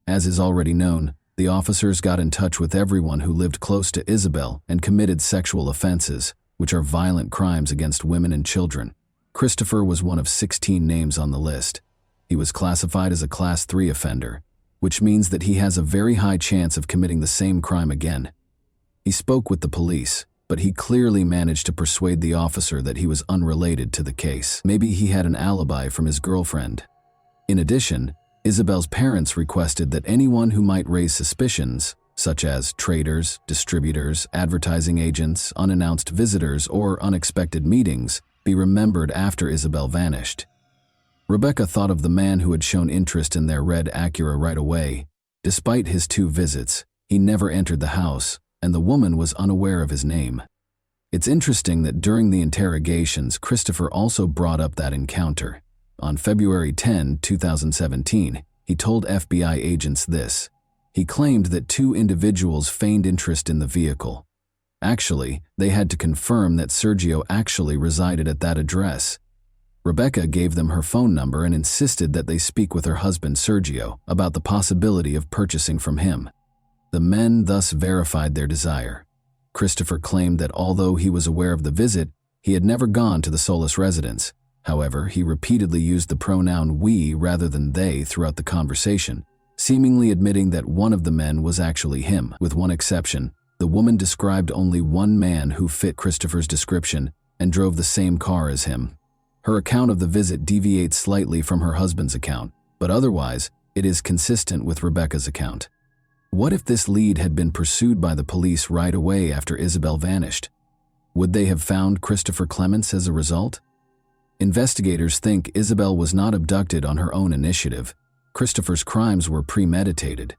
As is already known, the officers got in touch with everyone who lived close to Isabel and committed sexual offenses, which are violent crimes against women and children. Christopher was one of 16 names on the list. He was classified as a Class 3 offender, which means that he has a very high chance of committing the same crime again. He spoke with the police, but he clearly managed to persuade the officer that he was unrelated to the case. Maybe he had an alibi from his girlfriend. In addition, Isabel's parents requested that anyone who might raise suspicions, such as traders, distributors, advertising agents, unannounced visitors, or unexpected meetings, be remembered after Isabel vanished. Rebecca thought of the man who had shown interest in their red Acura right away. Despite his 2 visits, he never entered the house, and the woman was unaware of his name. It's interesting that during the interrogations, Christopher also brought up that encounter. On February 10, 2017, he told FBI agents this. He claimed that 2 individuals feigned interest in the vehicle. Actually, they had to confirm that Sergio actually resided at that address. Rebecca gave them her phone number and insisted that they speak with her husband Sergio about the possibility of purchasing from him. The men thus verified their desire. Christopher claimed that although he was aware of the visit, he had never gone to the Solis residence. However, he repeatedly used the pronoun we rather than they throughout the conversation, seemingly admitting that one of the men was actually him. With one exception, the woman described only one man who fit Christopher's description and drove the same car as him. Her account of the visit deviates slightly from her husband's account, but otherwise, it is consistent with Rebecca's account. What if this lead had been pursued by the police right away after Isabel vanished? Would they have found Christopher Clements as a result? Investigators think Isabel was not abducted on her own initiative. Christopher's crimes were premeditated.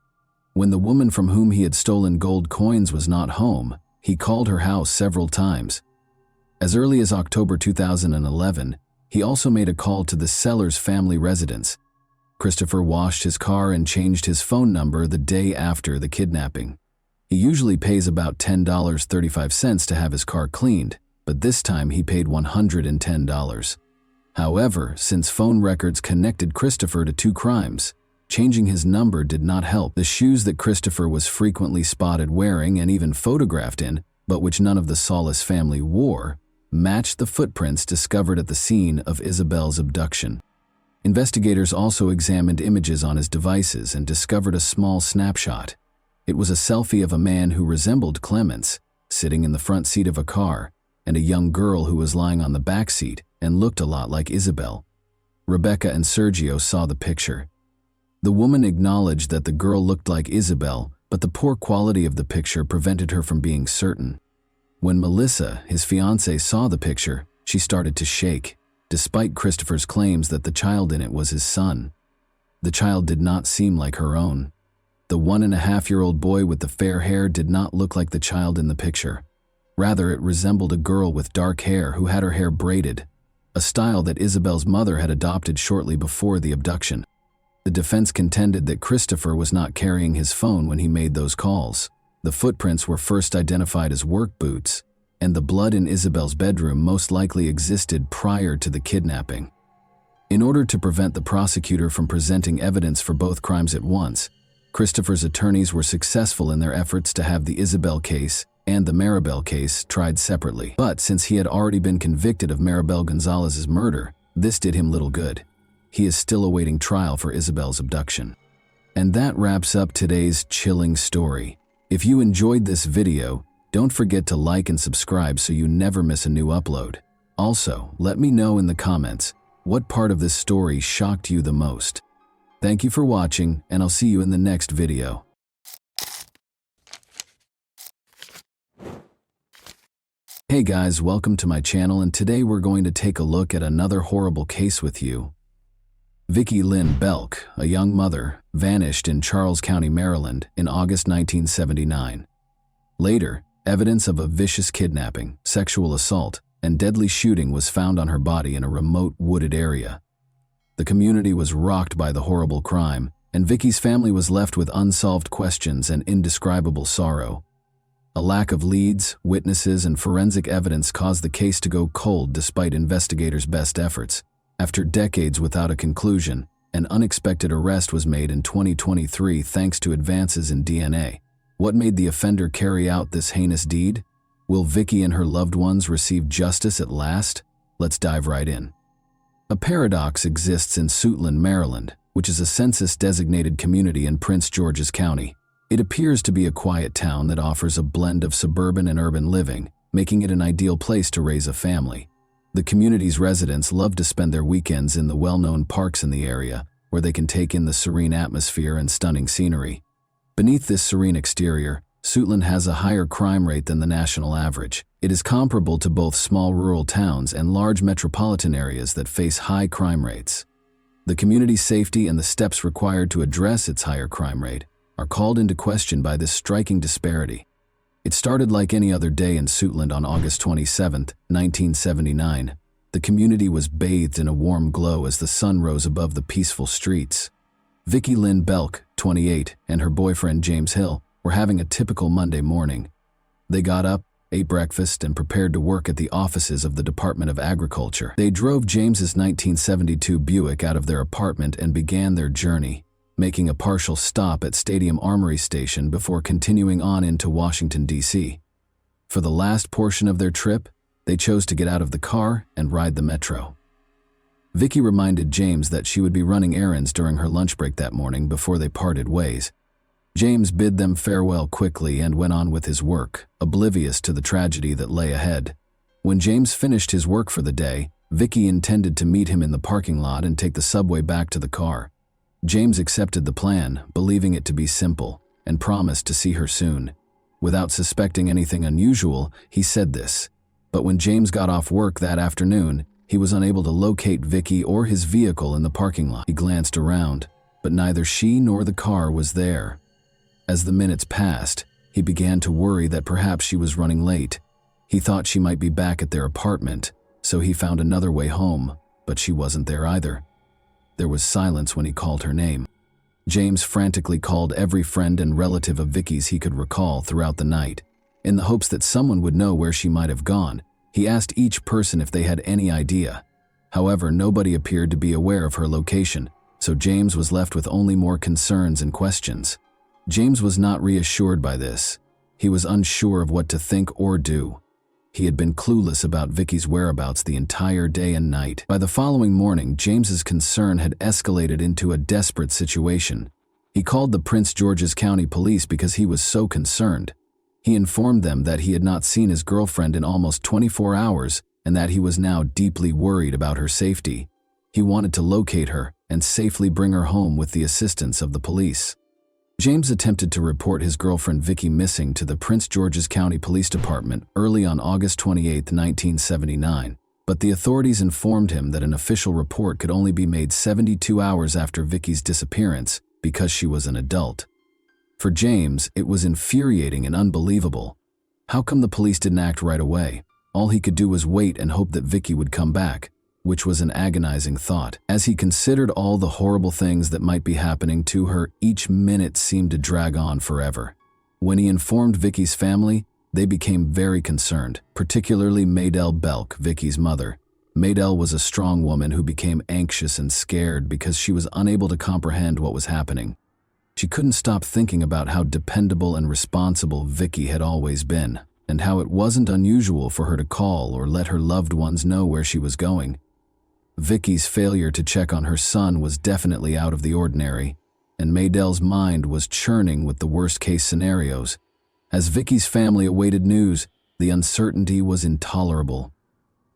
When the woman from whom he had stolen gold coins was not home, he called her house several times. As early as October 2011, he also made a call to the Sellers family residence. Christopher washed his car and changed his phone number the day after the kidnapping. He usually pays about $10.35 to have his car cleaned, but this time he paid $110. However, since phone records connected Christopher to 2 crimes, changing his number did not help. The shoes that Christopher was frequently spotted wearing and even photographed in, but which none of the Solis family wore, matched the footprints discovered at the scene of Isabel's abduction. Investigators also examined images on his devices and discovered a small snapshot. It was a selfie of a man who resembled Clements, sitting in the front seat of a car, and a young girl who was lying on the back seat and looked a lot like Isabel. Rebecca and Sergio saw the picture. The woman acknowledged that the girl looked like Isabel, but the poor quality of the picture prevented her from being certain. When Melissa, his fiancée, saw the picture, she started to shake, despite Christopher's claims that the child in it was his son. The child did not seem like her own. The 1.5-year-old boy with the fair hair did not look like the child in the picture. Rather, it resembled a girl with dark hair who had her hair braided, a style that Isabel's mother had adopted shortly before the abduction. The defense contended that Christopher was not carrying his phone when he made those calls. The footprints were first identified as work boots, and the blood in Isabel's bedroom most likely existed prior to the kidnapping. In order to prevent the prosecutor from presenting evidence for both crimes at once, Christopher's attorneys were successful in their efforts to have the Isabel case and the Maribel case tried separately. But since he had already been convicted of Maribel Gonzalez's murder, this did him little good. He is still awaiting trial for Isabel's abduction. And that wraps up today's chilling story. If you enjoyed this video, don't forget to like and subscribe so you never miss a new upload. Also, let me know in the comments what part of this story shocked you the most. Thank you for watching, and I'll see you in the next video. Hey guys, welcome to my channel, and today we're going to take a look at another horrible case with you. Vicki Lynn Belk, a young mother, vanished in Charles County, Maryland in August 1979. Later, evidence of a vicious kidnapping, sexual assault, and deadly shooting was found on her body in a remote wooded area. The community was rocked by the horrible crime, and Vicki's family was left with unsolved questions and indescribable sorrow. A lack of leads, witnesses, and forensic evidence caused the case to go cold despite investigators' best efforts. After decades without a conclusion, an unexpected arrest was made in 2023 thanks to advances in DNA. What made the offender carry out this heinous deed? Will Vicki and her loved ones receive justice at last? Let's dive right in. A paradox exists in Suitland, Maryland, which is a census-designated community in Prince George's County. It appears to be a quiet town that offers a blend of suburban and urban living, making it an ideal place to raise a family. The community's residents love to spend their weekends in the well-known parks in the area, where they can take in the serene atmosphere and stunning scenery. Beneath this serene exterior, Suitland has a higher crime rate than the national average. It is comparable to both small rural towns and large metropolitan areas that face high crime rates. The community's safety and the steps required to address its higher crime rate are called into question by this striking disparity. It started like any other day in Suitland on August 27, 1979. The community was bathed in a warm glow as the sun rose above the peaceful streets. Vicki Lynn Belk, 28, and her boyfriend James Hill were having a typical Monday morning. They got up, ate breakfast, and prepared to work at the offices of the Department of Agriculture. They drove James's 1972 Buick out of their apartment and began their journey, making a partial stop at Stadium Armory Station before continuing on into Washington, D.C. For the last portion of their trip, they chose to get out of the car and ride the metro. Vicki reminded James that she would be running errands during her lunch break that morning before they parted ways. James bid them farewell quickly and went on with his work, oblivious to the tragedy that lay ahead. When James finished his work for the day, Vicki intended to meet him in the parking lot and take the subway back to the car. James accepted the plan, believing it to be simple. and promised to see her soon. Without suspecting anything unusual, he said this. But when James got off work that afternoon, he was unable to locate Vicky or his vehicle in the parking lot. He glanced around, but neither she nor the car was there. As the minutes passed, he began to worry that perhaps she was running late. He thought she might be back at their apartment, so he found another way home, but she wasn't there either. There was silence when he called her name. James frantically called every friend and relative of Vicky's he could recall throughout the night. In the hopes that someone would know where she might have gone, he asked each person if they had any idea. However, nobody appeared to be aware of her location, so James was left with only more concerns and questions. James was not reassured by this. He was unsure of what to think or do. He had been clueless about Vicky's whereabouts the entire day and night. By the following morning, James's concern had escalated into a desperate situation. He called the Prince George's County Police because he was so concerned. He informed them that he had not seen his girlfriend in almost 24 hours and that he was now deeply worried about her safety. He wanted to locate her and safely bring her home with the assistance of the police. James attempted to report his girlfriend Vicky missing to the Prince George's County Police Department early on August 28, 1979, but the authorities informed him that an official report could only be made 72 hours after Vicky's disappearance because she was an adult. For James, it was infuriating and unbelievable. How come the police didn't act right away? All he could do was wait and hope that Vicky would come back, which was an agonizing thought. As he considered all the horrible things that might be happening to her, each minute seemed to drag on forever. When he informed Vicky's family, they became very concerned, particularly Maydell Belk, Vicky's mother. Maydell was a strong woman who became anxious and scared because she was unable to comprehend what was happening. She couldn't stop thinking about how dependable and responsible Vicky had always been, and how it wasn't unusual for her to call or let her loved ones know where she was going. Vicky's failure to check on her son was definitely out of the ordinary, and Maydell's mind was churning with the worst-case scenarios. As Vicky's family awaited news, the uncertainty was intolerable.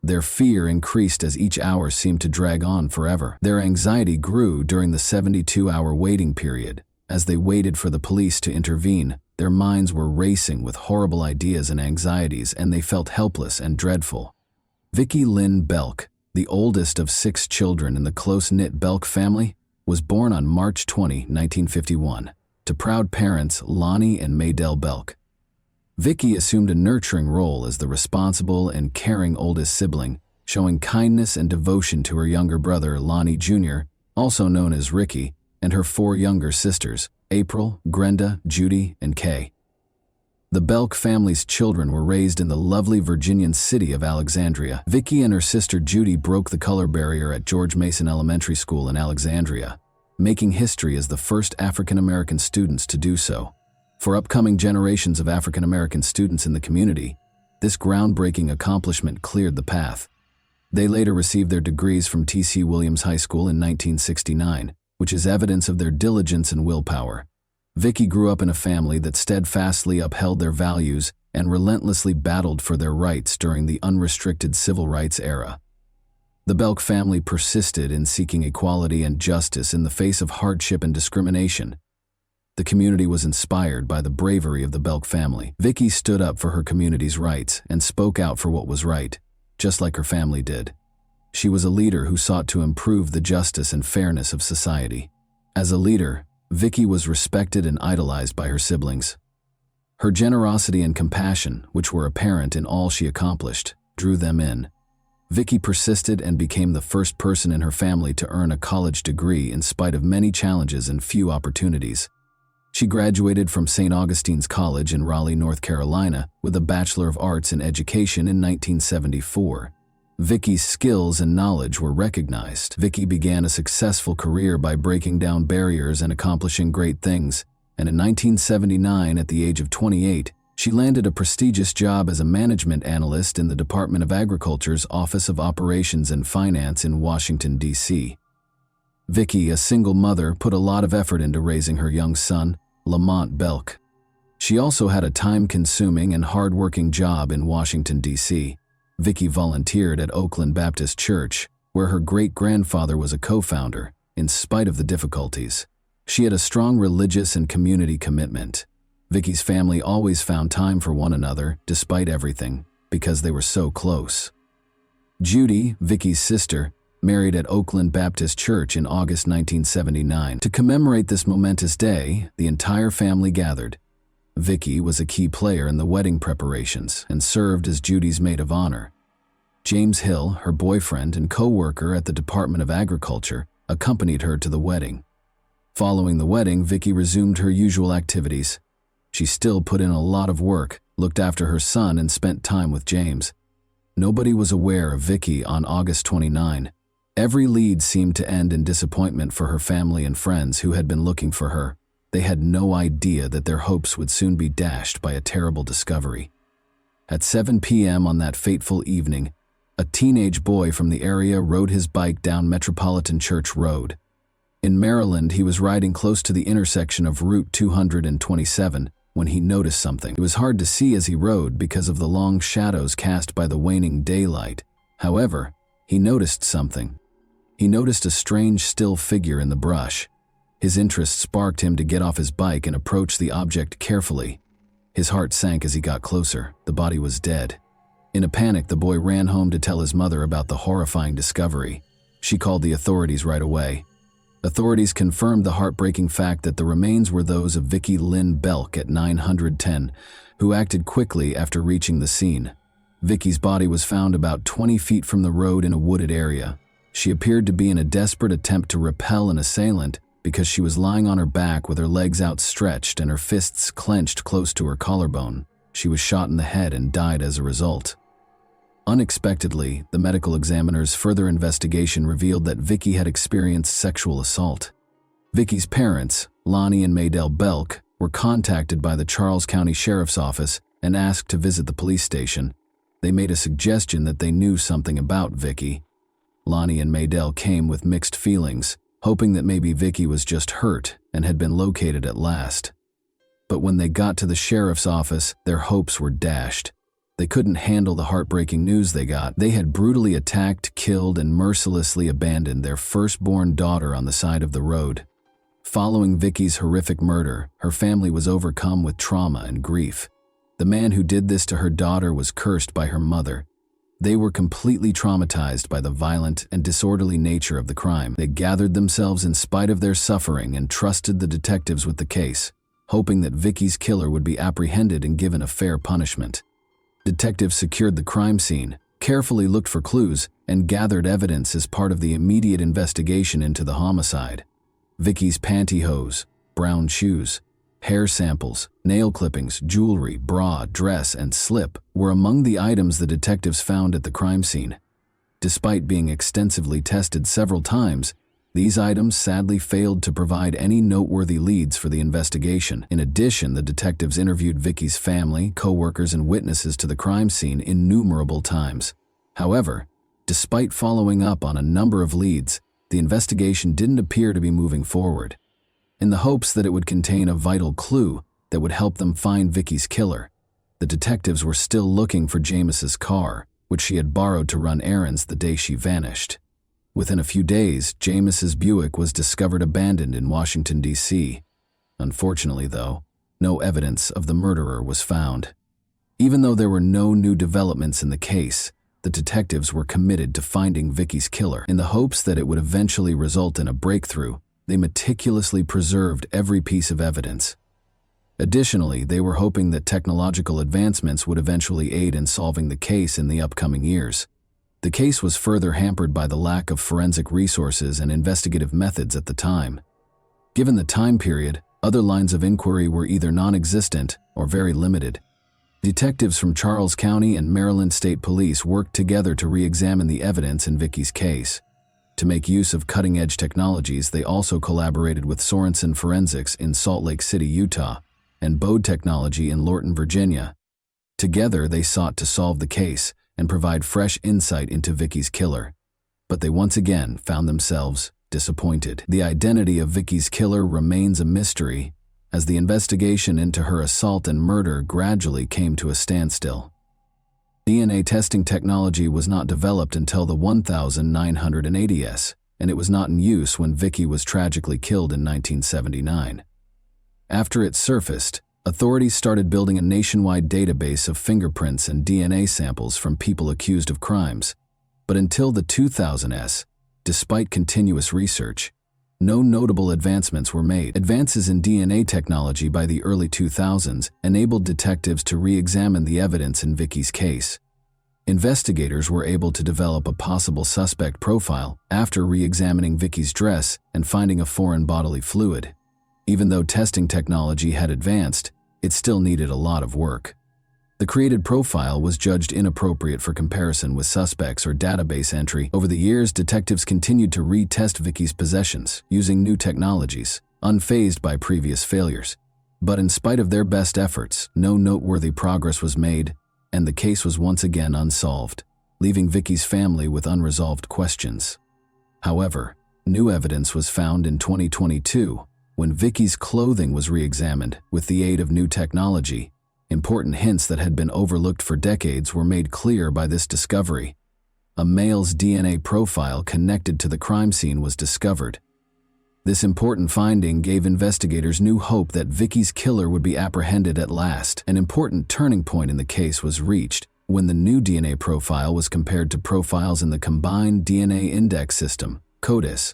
Their fear increased as each hour seemed to drag on forever. Their anxiety grew during the 72-hour waiting period. As they waited for the police to intervene, their minds were racing with horrible ideas and anxieties, and they felt helpless and dreadful. Vicky Lynn Belk, the oldest of 6 children in the close-knit Belk family, was born on March 20, 1951, to proud parents Lonnie and Maydell Belk. Vicky assumed a nurturing role as the responsible and caring oldest sibling, showing kindness and devotion to her younger brother Lonnie Jr., also known as Ricky, and her 4 younger sisters, April, Grenda, Judy, and Kay. The Belk family's children were raised in the lovely Virginian city of Alexandria. Vicky and her sister Judy broke the color barrier at George Mason Elementary School in Alexandria, making history as the first African-American students to do so. For upcoming generations of African-American students in the community, this groundbreaking accomplishment cleared the path. They later received their degrees from T.C. Williams High School in 1969, which is evidence of their diligence and willpower. Vicky grew up in a family that steadfastly upheld their values and relentlessly battled for their rights during the unrestricted civil rights era. The Belk family persisted in seeking equality and justice in the face of hardship and discrimination. The community was inspired by the bravery of the Belk family. Vicky stood up for her community's rights and spoke out for what was right, just like her family did. She was a leader who sought to improve the justice and fairness of society. As a leader, Vicky was respected and idolized by her siblings. Her generosity and compassion, which were apparent in all she accomplished, drew them in. Vicky persisted and became the first person in her family to earn a college degree in spite of many challenges and few opportunities. She graduated from St. Augustine's College in Raleigh, North Carolina, with a Bachelor of Arts in Education in 1974. Vicky's skills and knowledge were recognized. Vicky began a successful career by breaking down barriers and accomplishing great things, and in 1979, at the age of 28, she landed a prestigious job as a management analyst in the Department of Agriculture's Office of Operations and Finance in Washington, D.C. Vicky, a single mother, put a lot of effort into raising her young son, Lamont Belk. She also had a time-consuming and hard-working job in Washington, D.C. Vicky volunteered at Oakland Baptist Church, where her great-grandfather was a co-founder, in spite of the difficulties. She had a strong religious and community commitment. Vicky's family always found time for one another, despite everything, because they were so close. Judy, Vicky's sister, married at Oakland Baptist Church in August 1979. To commemorate this momentous day, the entire family gathered. Vicky was a key player in the wedding preparations and served as Judy's maid of honor. James Hill, her boyfriend and co-worker at the Department of Agriculture, accompanied her to the wedding. Following the wedding, Vicky resumed her usual activities. She still put in a lot of work, looked after her son, and spent time with James. Nobody was aware of Vicky on August 29. Every lead seemed to end in disappointment for her family and friends who had been looking for her. They had no idea that their hopes would soon be dashed by a terrible discovery. At 7 p.m. on that fateful evening, a teenage boy from the area rode his bike down Metropolitan Church Road. In Maryland, he was riding close to the intersection of Route 227 when he noticed something. It was hard to see as he rode because of the long shadows cast by the waning daylight. However, he noticed something. He noticed a strange, still figure in the brush. His interest sparked him to get off his bike and approach the object carefully. His heart sank as he got closer. The body was dead. In a panic, the boy ran home to tell his mother about the horrifying discovery. She called the authorities right away. Authorities confirmed the heartbreaking fact that the remains were those of Vicky Lynn Belk at 910, who acted quickly after reaching the scene. Vicky's body was found about 20 feet from the road in a wooded area. She appeared to be in a desperate attempt to repel an assailant because she was lying on her back with her legs outstretched and her fists clenched close to her collarbone. She was shot in the head and died as a result. Unexpectedly, the medical examiner's further investigation revealed that Vicky had experienced sexual assault. Vicky's parents, Lonnie and Maydell Belk, were contacted by the Charles County Sheriff's Office and asked to visit the police station. They made a suggestion that they knew something about Vicky. Lonnie and Maydell came with mixed feelings, hoping that maybe Vicky was just hurt and had been located at last. But when they got to the sheriff's office, their hopes were dashed. They couldn't handle the heartbreaking news they got. They had brutally attacked, killed, and mercilessly abandoned their firstborn daughter on the side of the road. Following Vicky's horrific murder, her family was overcome with trauma and grief. The man who did this to her daughter was cursed by her mother. They were completely traumatized by the violent and disorderly nature of the crime. They gathered themselves in spite of their suffering and trusted the detectives with the case, hoping that Vicky's killer would be apprehended and given a fair punishment. Detectives secured the crime scene, carefully looked for clues, and gathered evidence as part of the immediate investigation into the homicide. Vicky's pantyhose, brown shoes, hair samples, nail clippings, jewelry, bra, dress, and slip were among the items the detectives found at the crime scene. Despite being extensively tested several times, these items sadly failed to provide any noteworthy leads for the investigation. In addition, the detectives interviewed Vicky's family, co-workers, and witnesses to the crime scene innumerable times. However, despite following up on a number of leads, the investigation didn't appear to be moving forward. In the hopes that it would contain a vital clue that would help them find Vicky's killer, the detectives were still looking for James's car, which she had borrowed to run errands the day she vanished. Within a few days, James's Buick was discovered abandoned in Washington, D.C. Unfortunately, though, no evidence of the murderer was found. Even though there were no new developments in the case, the detectives were committed to finding Vicky's killer. In the hopes that it would eventually result in a breakthrough, they meticulously preserved every piece of evidence. Additionally, they were hoping that technological advancements would eventually aid in solving the case in the upcoming years. The case was further hampered by the lack of forensic resources and investigative methods at the time. Given the time period, other lines of inquiry were either non-existent or very limited. Detectives from Charles County and Maryland State Police worked together to re-examine the evidence in Vicky's case. To make use of cutting-edge technologies, they also collaborated with Sorensen Forensics in Salt Lake City, Utah, and Bode Technology in Lorton, Virginia. Together, they sought to solve the case and provide fresh insight into Vicky's killer. But they once again found themselves disappointed. The identity of Vicky's killer remains a mystery, as the investigation into her assault and murder gradually came to a standstill. DNA testing technology was not developed until the 1980s, and it was not in use when Vicky was tragically killed in 1979. After it surfaced, authorities started building a nationwide database of fingerprints and DNA samples from people accused of crimes. But until the 2000s, despite continuous research, no notable advancements were made. Advances in DNA technology by the early 2000s enabled detectives to re-examine the evidence in Vicky's case. Investigators were able to develop a possible suspect profile after re-examining Vicky's dress and finding a foreign bodily fluid. Even though testing technology had advanced, it still needed a lot of work. The created profile was judged inappropriate for comparison with suspects or database entry. Over the years, detectives continued to retest Vicky's possessions using new technologies, unfazed by previous failures. But in spite of their best efforts, no noteworthy progress was made, and the case was once again unsolved, leaving Vicky's family with unresolved questions. However, new evidence was found in 2022 when Vicky's clothing was re-examined with the aid of new technology. Important hints that had been overlooked for decades were made clear by this discovery. A male's DNA profile connected to the crime scene was discovered. This important finding gave investigators new hope that Vicky's killer would be apprehended at last. An important turning point in the case was reached when the new DNA profile was compared to profiles in the Combined DNA Index System, CODIS.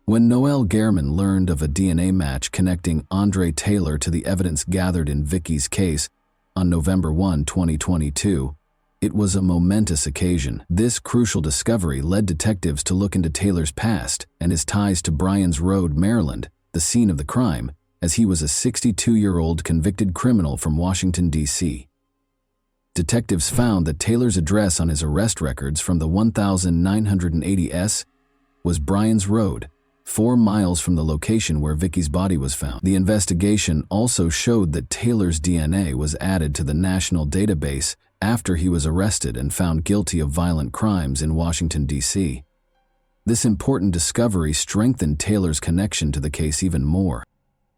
When Noel Gehrman learned of a DNA match connecting Andre Taylor to the evidence gathered in Vicky's case on November 1, 2022, it was a momentous occasion. This crucial discovery led detectives to look into Taylor's past and his ties to Bryan's Road, Maryland, the scene of the crime, as he was a 62-year-old convicted criminal from Washington, D.C. Detectives found that Taylor's address on his arrest records from the 1980 S was Bryan's Road, 4 miles from the location where Vicky's body was found. The investigation also showed that Taylor's DNA was added to the national database after he was arrested and found guilty of violent crimes in Washington, D.C. This important discovery strengthened Taylor's connection to the case even more.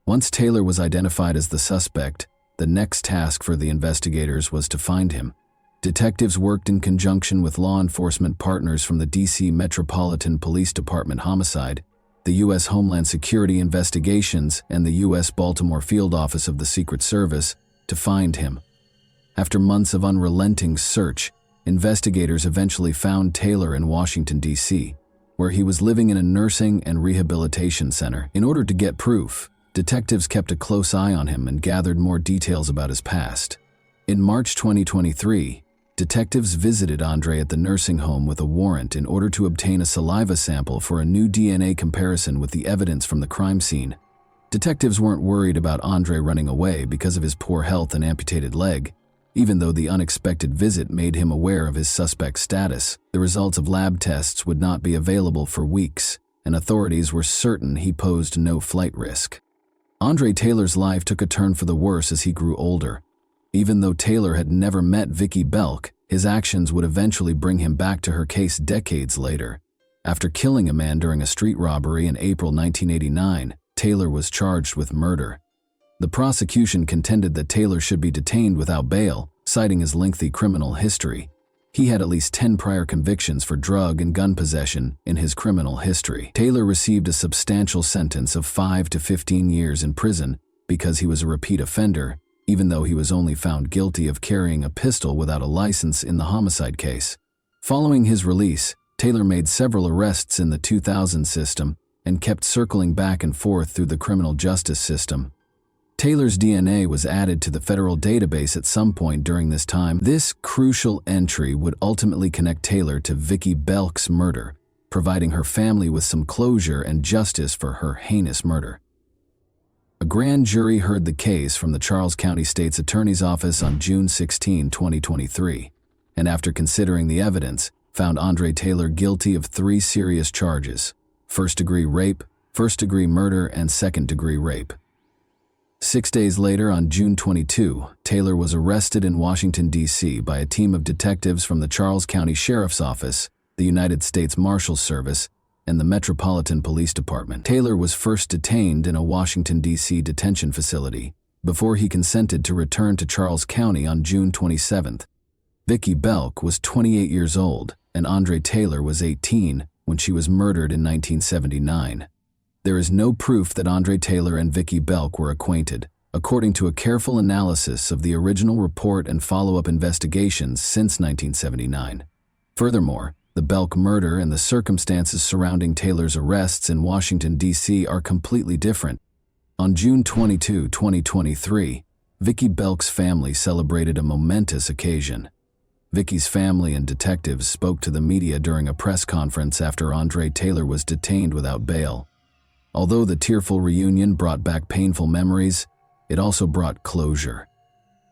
Once Taylor was identified as the suspect, the next task for the investigators was to find him. Detectives worked in conjunction with law enforcement partners from the D.C. Metropolitan Police Department Homicide, the U.S. Homeland Security Investigations, and the U.S. Baltimore Field Office of the Secret Service to find him. After months of unrelenting search, investigators eventually found Taylor in Washington, D.C., where he was living in a nursing and rehabilitation center. In order to get proof, detectives kept a close eye on him and gathered more details about his past. In March 2023, detectives visited Andre at the nursing home with a warrant in order to obtain a saliva sample for a new DNA comparison with the evidence from the crime scene. Detectives weren't worried about Andre running away because of his poor health and amputated leg. Even though the unexpected visit made him aware of his suspect status, the results of lab tests would not be available for weeks, and authorities were certain he posed no flight risk. Andre Taylor's life took a turn for the worse as he grew older. Even though Taylor had never met Vicky Belk, his actions would eventually bring him back to her case decades later. After killing a man during a street robbery in April 1989, Taylor was charged with murder. The prosecution contended that Taylor should be detained without bail, citing his lengthy criminal history. He had at least 10 prior convictions for drug and gun possession in his criminal history. Taylor received a substantial sentence of 5 to 15 years in prison because he was a repeat offender, even though he was only found guilty of carrying a pistol without a license in the homicide case. Following his release, Taylor made several arrests in the 2000 system and kept circling back and forth through the criminal justice system. Taylor's DNA was added to the federal database at some point during this time. This crucial entry would ultimately connect Taylor to Vicky Belk's murder, providing her family with some closure and justice for her heinous murder. A grand jury heard the case from the Charles County State's Attorney's Office on June 16, 2023, and after considering the evidence, found Andre Taylor guilty of 3 serious charges: first-degree rape, first-degree murder, and second-degree rape. 6 days later, on June 22, Taylor was arrested in Washington, D.C. by a team of detectives from the Charles County Sheriff's Office, the United States Marshal's Service, and the Metropolitan Police Department. Taylor was first detained in a Washington, D.C. detention facility before he consented to return to Charles County on June 27. Vicky Belk was 28 years old, and Andre Taylor was 18 when she was murdered in 1979. There is no proof that Andre Taylor and Vicki Belk were acquainted, according to a careful analysis of the original report and follow-up investigations since 1979. Furthermore, the Belk murder and the circumstances surrounding Taylor's arrests in Washington, D.C. are completely different. On June 22, 2023, Vicki Belk's family celebrated a momentous occasion. Vicki's family and detectives spoke to the media during a press conference after Andre Taylor was detained without bail. Although the tearful reunion brought back painful memories, it also brought closure.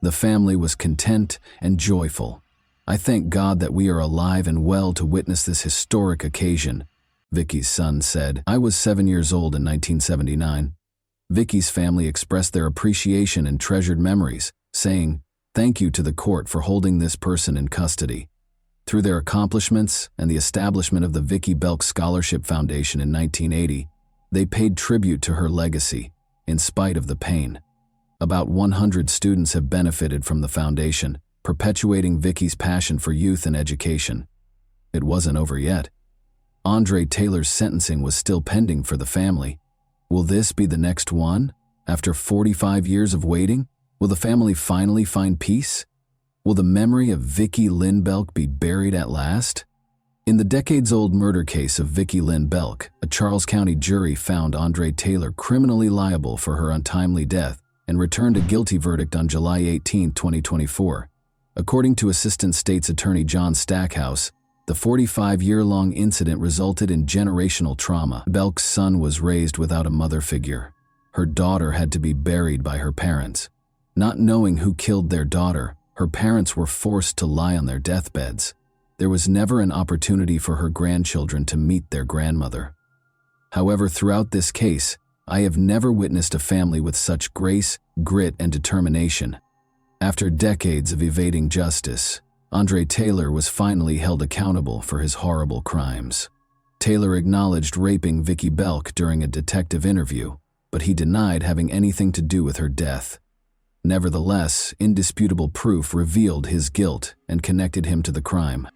The family was content and joyful. "I thank God that we are alive and well to witness this historic occasion," Vicki's son said. "I was 7 years old in 1979. Vicki's family expressed their appreciation and treasured memories, saying, "Thank you to the court for holding this person in custody." Through their accomplishments and the establishment of the Vicki Belk Scholarship Foundation in 1980, they paid tribute to her legacy, in spite of the pain. About 100 students have benefited from the foundation, perpetuating Vicki's passion for youth and education. It wasn't over yet. Andre Taylor's sentencing was still pending for the family. Will this be the next one? After 45 years of waiting, will the family finally find peace? Will the memory of Vicki Lynn Belk be buried at last? In the decades-old murder case of Vicki Lynn Belk, a Charles County jury found Andre Taylor criminally liable for her untimely death and returned a guilty verdict on July 18, 2024. According to Assistant State's Attorney John Stackhouse, the 45-year-long incident resulted in generational trauma. Belk's son was raised without a mother figure. Her daughter had to be buried by her parents. Not knowing who killed their daughter, her parents were forced to lie on their deathbeds. There was never an opportunity for her grandchildren to meet their grandmother. However, throughout this case, I have never witnessed a family with such grace, grit, and determination. After decades of evading justice, Andre Taylor was finally held accountable for his horrible crimes. Taylor acknowledged raping Vicki Belk during a detective interview, but he denied having anything to do with her death. Nevertheless, indisputable proof revealed his guilt and connected him to the crime.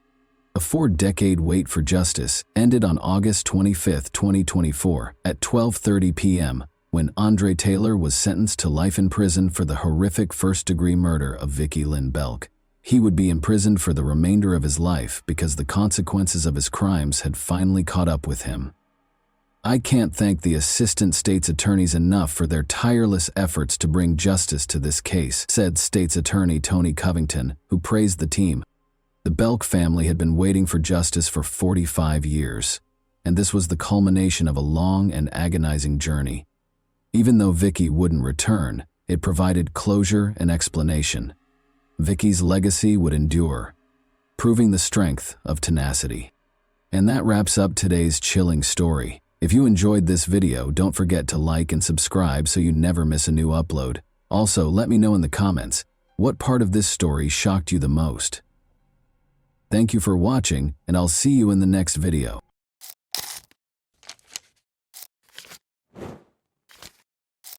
A 4-decade wait for justice ended on August 25, 2024, at 12:30 p.m., when Andre Taylor was sentenced to life in prison for the horrific first-degree murder of Vicki Lynn Belk. He would be imprisoned for the remainder of his life because the consequences of his crimes had finally caught up with him. I can't thank the assistant state's attorneys enough for their tireless efforts to bring justice to this case, said State's Attorney Tony Covington, who praised the team. The Belk family had been waiting for justice for 45 years, and this was the culmination of a long and agonizing journey. Even though Vicki wouldn't return, it provided closure and explanation. Vicki's legacy would endure, proving the strength of tenacity. And that wraps up today's chilling story. If you enjoyed this video, don't forget to like and subscribe so you never miss a new upload. Also, let me know in the comments, what part of this story shocked you the most? Thank you for watching, and I'll see you in the next video.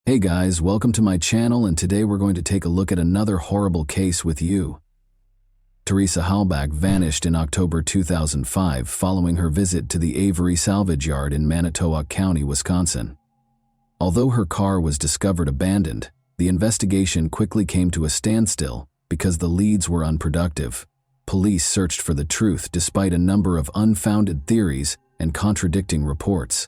Hey guys, welcome to my channel, and today we're going to take a look at another horrible case with you. Teresa Halbach vanished in October 2005 following her visit to the Avery Salvage Yard in Manitowoc County, Wisconsin. Although her car was discovered abandoned, the investigation quickly came to a standstill because the leads were unproductive. Police searched for the truth despite a number of unfounded theories and contradicting reports.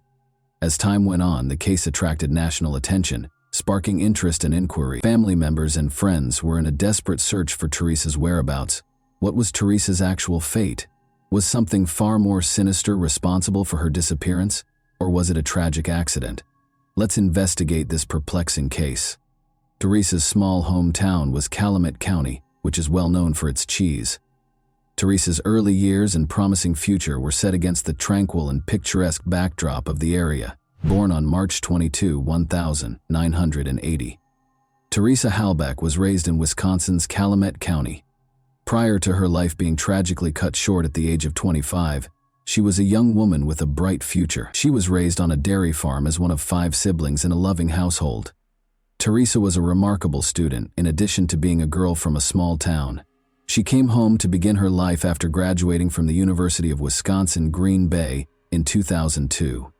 As time went on, the case attracted national attention, sparking interest and inquiry. Family members and friends were in a desperate search for Teresa's whereabouts. What was Teresa's actual fate? Was something far more sinister responsible for her disappearance, or was it a tragic accident? Let's investigate this perplexing case. Teresa's small hometown was Calumet County, which is well known for its cheese. Teresa's early years and promising future were set against the tranquil and picturesque backdrop of the area. Born on March 22, 1980. Teresa Halbach was raised in Wisconsin's Calumet County. Prior to her life being tragically cut short at the age of 25, she was a young woman with a bright future. She was raised on a dairy farm as one of 5 siblings in a loving household. Teresa was a remarkable student, in addition to being a girl from a small town. She came home to begin her life after graduating from the University of Wisconsin, Green Bay, In 2002,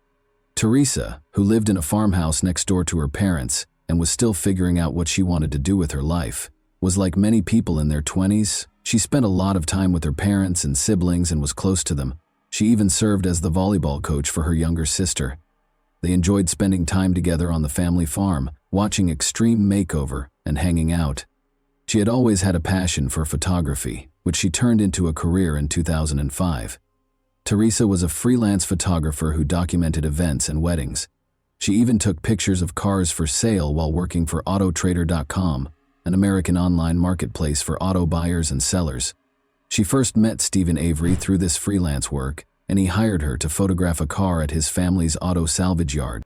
Teresa, who lived in a farmhouse next door to her parents and was still figuring out what she wanted to do with her life, was like many people in their 20s. She spent a lot of time with her parents and siblings and was close to them. She even served as the volleyball coach for her younger sister. They enjoyed spending time together on the family farm, watching Extreme Makeover and hanging out. She had always had a passion for photography, which she turned into a career in 2005. Teresa was a freelance photographer who documented events and weddings. She even took pictures of cars for sale while working for Autotrader.com, an American online marketplace for auto buyers and sellers. She first met Stephen Avery through this freelance work, and he hired her to photograph a car at his family's auto salvage yard.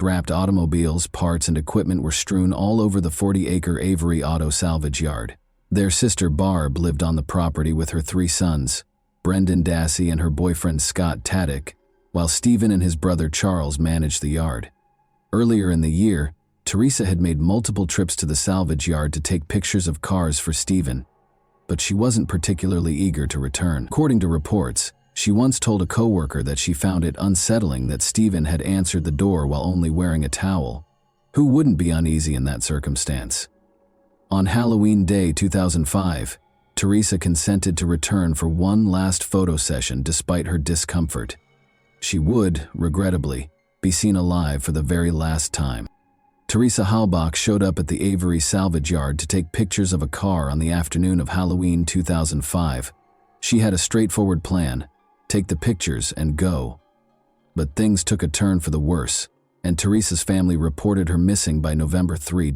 Wrapped automobiles, parts, and equipment were strewn all over the 40-acre Avery auto salvage yard. Their sister Barb lived on the property with her 3 sons, Brendan Dassey and her boyfriend Scott Taddick, while Stephen and his brother Charles managed the yard. Earlier in the year, Teresa had made multiple trips to the salvage yard to take pictures of cars for Stephen, but she wasn't particularly eager to return. According to reports, she once told a coworker that she found it unsettling that Stephen had answered the door while only wearing a towel. Who wouldn't be uneasy in that circumstance? On Halloween Day 2005, Teresa consented to return for one last photo session despite her discomfort. She would, regrettably, be seen alive for the very last time. Teresa Halbach showed up at the Avery salvage yard to take pictures of a car on the afternoon of Halloween 2005. She had a straightforward plan: take the pictures and go. But things took a turn for the worse, and Teresa's family reported her missing by November 3.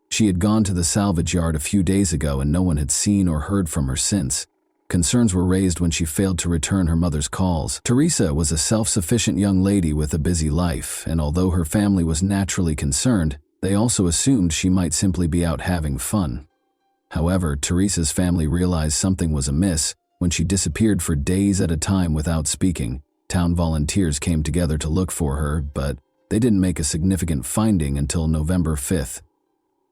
She had gone to the salvage yard a few days ago and no one had seen or heard from her since. Concerns were raised when she failed to return her mother's calls. Teresa was a self-sufficient young lady with a busy life, and although her family was naturally concerned, they also assumed she might simply be out having fun. However, Teresa's family realized something was amiss when she disappeared for days at a time without speaking. Town volunteers came together to look for her, but they didn't make a significant finding until November 5th.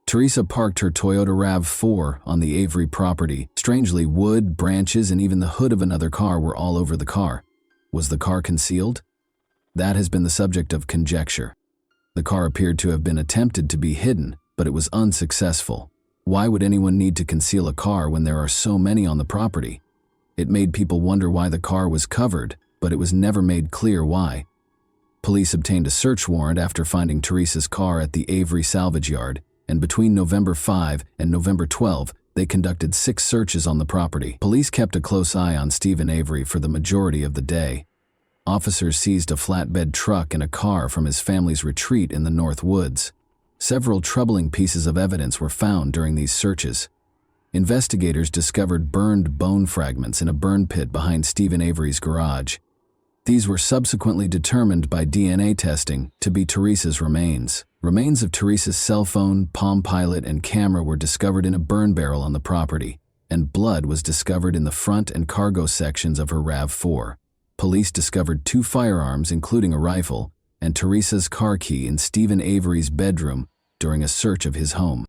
Teresa parked her Toyota RAV4 on the Avery property. Strangely, wood, branches, and even the hood of another car were all over the car. Was the car concealed? That has been the subject of conjecture. The car appeared to have been attempted to be hidden, but it was unsuccessful. Why would anyone need to conceal a car when there are so many on the property? It made people wonder why the car was covered, but it was never made clear why. Police obtained a search warrant after finding Teresa's car at the Avery salvage yard, and between November 5 and November 12, they conducted 6 searches on the property. Police kept a close eye on Stephen Avery for the majority of the day. Officers seized a flatbed truck and a car from his family's retreat in the North Woods. Several troubling pieces of evidence were found during these searches. Investigators discovered burned bone fragments in a burn pit behind Stephen Avery's garage. These were subsequently determined by DNA testing to be Teresa's remains. Remains of Teresa's cell phone, Palm Pilot, and camera were discovered in a burn barrel on the property, and blood was discovered in the front and cargo sections of her RAV4. Police discovered 2 firearms, including a rifle, and Teresa's car key in Stephen Avery's bedroom during a search of his home.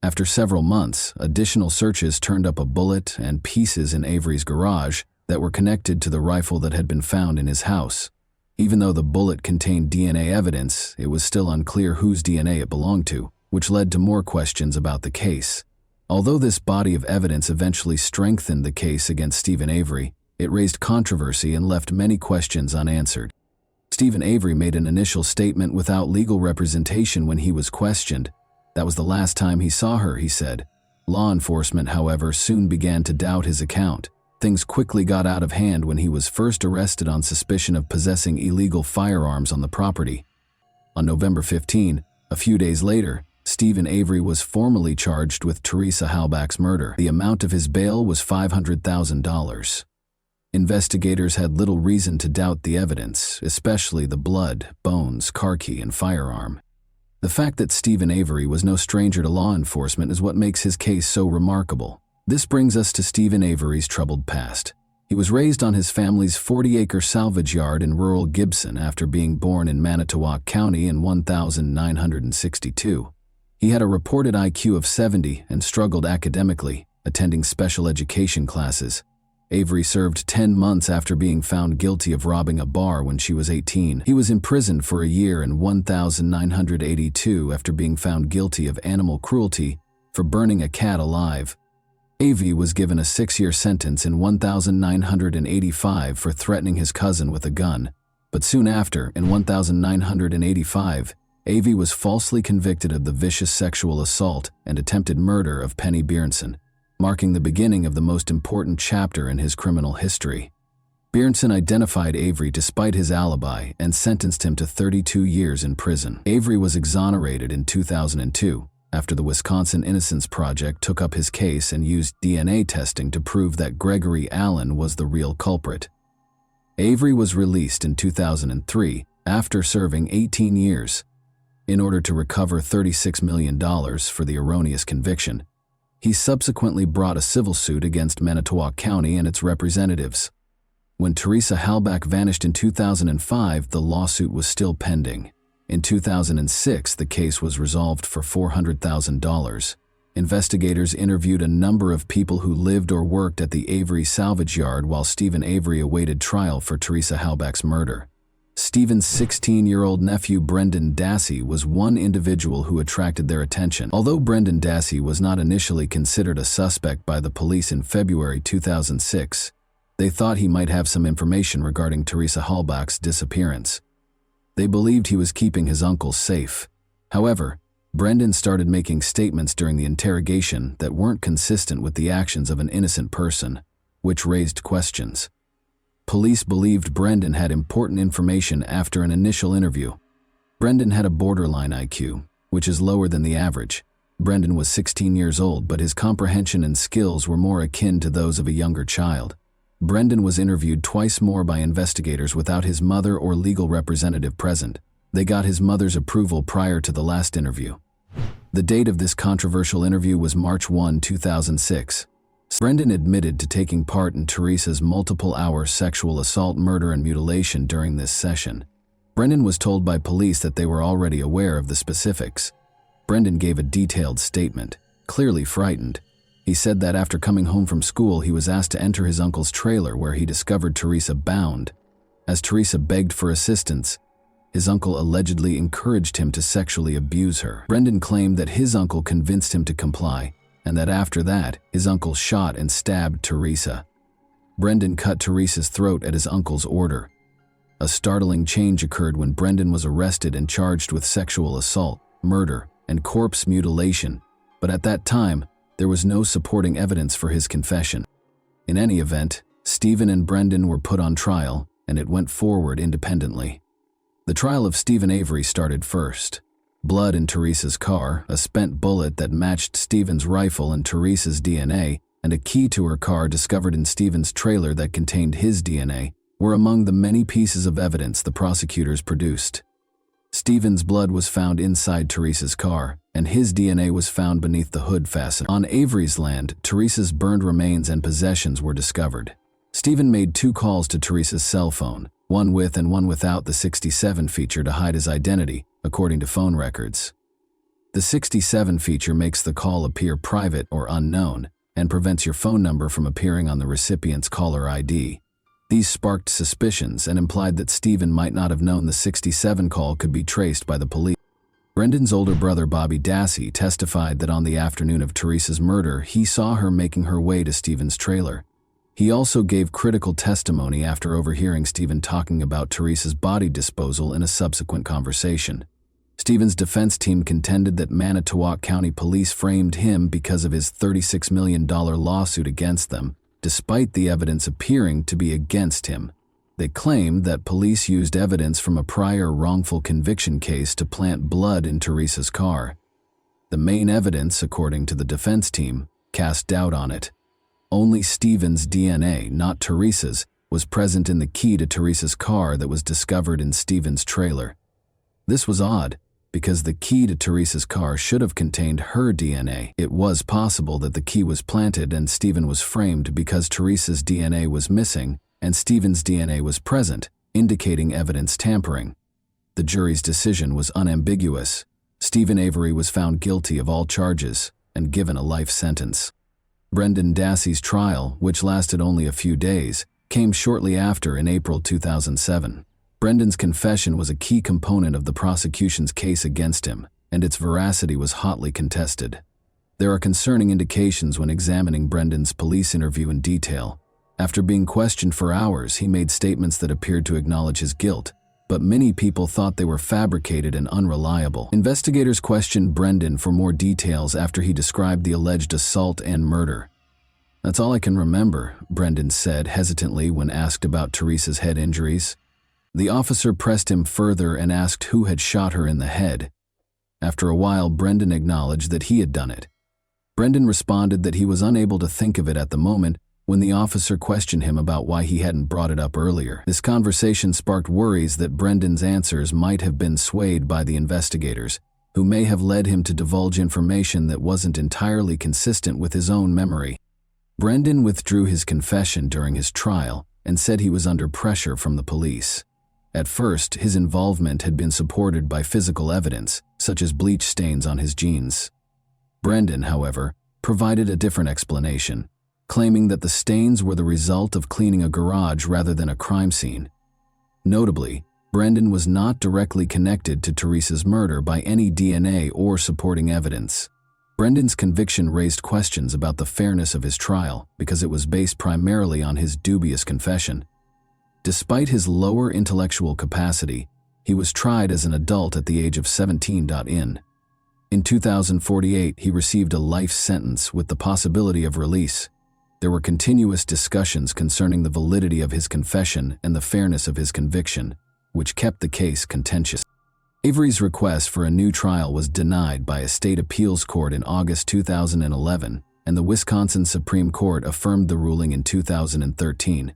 After several months, additional searches turned up a bullet and pieces in Avery's garage that were connected to the rifle that had been found in his house. Even though the bullet contained DNA evidence, it was still unclear whose DNA it belonged to, which led to more questions about the case. Although this body of evidence eventually strengthened the case against Stephen Avery, it raised controversy and left many questions unanswered. Stephen Avery made an initial statement without legal representation when he was questioned. That was the last time he saw her, he said. Law enforcement, however, soon began to doubt his account. Things quickly got out of hand when he was first arrested on suspicion of possessing illegal firearms on the property. On November 15, a few days later, Stephen Avery was formally charged with Teresa Halbach's murder. The amount of his bail was $500,000. Investigators had little reason to doubt the evidence, especially the blood, bones, car key, and firearm. The fact that Stephen Avery was no stranger to law enforcement is what makes his case so remarkable. This brings us to Stephen Avery's troubled past. He was raised on his family's 40-acre salvage yard in rural Gibson after being born in Manitowoc County in 1962. He had a reported IQ of 70 and struggled academically, attending special education classes. Avery served 10 months after being found guilty of robbing a bar when she was 18. He was imprisoned for a year in 1982 after being found guilty of animal cruelty for burning a cat alive. Avery was given a 6-year sentence in 1985 for threatening his cousin with a gun, but soon after, in 1985, Avery was falsely convicted of the vicious sexual assault and attempted murder of Penny Bjornson, marking the beginning of the most important chapter in his criminal history. Bjornson identified Avery despite his alibi and sentenced him to 32 years in prison. Avery was exonerated in 2002 after the Wisconsin Innocence Project took up his case and used DNA testing to prove that Gregory Allen was the real culprit. Avery was released in 2003 after serving 18 years. In order to recover $36 million for the erroneous conviction, he subsequently brought a civil suit against Manitowoc County and its representatives. When Teresa Halbach vanished in 2005, the lawsuit was still pending. In 2006, the case was resolved for $400,000. Investigators interviewed a number of people who lived or worked at the Avery salvage yard while Stephen Avery awaited trial for Teresa Halbach's murder. Stephen's 16-year-old nephew Brendan Dassey was one individual who attracted their attention. Although Brendan Dassey was not initially considered a suspect by the police in February 2006, they thought he might have some information regarding Teresa Halbach's disappearance. They believed he was keeping his uncle safe. However, Brendan started making statements during the interrogation that weren't consistent with the actions of an innocent person, which raised questions. Police believed Brendan had important information after an initial interview. Brendan had a borderline IQ, which is lower than the average. Brendan was 16 years old, but his comprehension and skills were more akin to those of a younger child. Brendan was interviewed twice more by investigators without his mother or legal representative present. They got his mother's approval prior to the last interview. The date of this controversial interview was March 1, 2006. Brendan admitted to taking part in Teresa's multiple-hour sexual assault, murder, and mutilation during this session. Brendan was told by police that they were already aware of the specifics. Brendan gave a detailed statement, clearly frightened. He said that after coming home from school, he was asked to enter his uncle's trailer where he discovered Teresa bound. As Teresa begged for assistance, his uncle allegedly encouraged him to sexually abuse her. Brendan claimed that his uncle convinced him to comply, and that after that, his uncle shot and stabbed Teresa. Brendan cut Teresa's throat at his uncle's order. A startling change occurred when Brendan was arrested and charged with sexual assault, murder, and corpse mutilation, but at that time, there was no supporting evidence for his confession. In any event, Stephen and Brendan were put on trial, and it went forward independently. The trial of Stephen Avery started first. Blood in Teresa's car, a spent bullet that matched Stephen's rifle and Teresa's DNA, and a key to her car discovered in Stephen's trailer that contained his DNA, were among the many pieces of evidence the prosecutors produced. Stephen's blood was found inside Teresa's car, and his DNA was found beneath the hood fastener. On Avery's land, Teresa's burned remains and possessions were discovered. Stephen made 2 calls to Teresa's cell phone, one with and one without the 67 feature to hide his identity, according to phone records. The 67 feature makes the call appear private or unknown and prevents your phone number from appearing on the recipient's caller ID. These sparked suspicions and implied that Stephen might not have known the 67 call could be traced by the police. Brendan's older brother Bobby Dassey testified that on the afternoon of Teresa's murder, he saw her making her way to Stephen's trailer. He also gave critical testimony after overhearing Stephen talking about Teresa's body disposal in a subsequent conversation. Stephen's defense team contended that Manitowoc County Police framed him because of his $36 million lawsuit against them, despite the evidence appearing to be against him. They claimed that police used evidence from a prior wrongful conviction case to plant blood in Teresa's car. The main evidence, according to the defense team, cast doubt on it. Only Stephen's DNA, not Teresa's, was present in the key to Teresa's car that was discovered in Stephen's trailer. This was odd, because the key to Teresa's car should have contained her DNA. It was possible that the key was planted and Stephen was framed because Teresa's DNA was missing and Stephen's DNA was present, indicating evidence tampering. The jury's decision was unambiguous. Stephen Avery was found guilty of all charges and given a life sentence. Brendan Dassey's trial, which lasted only a few days, came shortly after in April 2007. Brendan's confession was a key component of the prosecution's case against him, and its veracity was hotly contested. There are concerning indications when examining Brendan's police interview in detail. After being questioned for hours, he made statements that appeared to acknowledge his guilt, but many people thought they were fabricated and unreliable. Investigators questioned Brendan for more details after he described the alleged assault and murder. "That's all I can remember," Brendan said hesitantly when asked about Teresa's head injuries. The officer pressed him further and asked who had shot her in the head. After a while, Brendan acknowledged that he had done it. Brendan responded that he was unable to think of it at the moment when the officer questioned him about why he hadn't brought it up earlier. This conversation sparked worries that Brendan's answers might have been swayed by the investigators, who may have led him to divulge information that wasn't entirely consistent with his own memory. Brendan withdrew his confession during his trial and said he was under pressure from the police. At first, his involvement had been supported by physical evidence, such as bleach stains on his jeans. Brendan, however, provided a different explanation, claiming that the stains were the result of cleaning a garage rather than a crime scene. Notably, Brendan was not directly connected to Teresa's murder by any DNA or supporting evidence. Brendan's conviction raised questions about the fairness of his trial because it was based primarily on his dubious confession. Despite his lower intellectual capacity, he was tried as an adult at the age of 17. In 2048, he received a life sentence with the possibility of release. There were continuous discussions concerning the validity of his confession and the fairness of his conviction, which kept the case contentious. Avery's request for a new trial was denied by a state appeals court in August 2011, and the Wisconsin Supreme Court affirmed the ruling in 2013.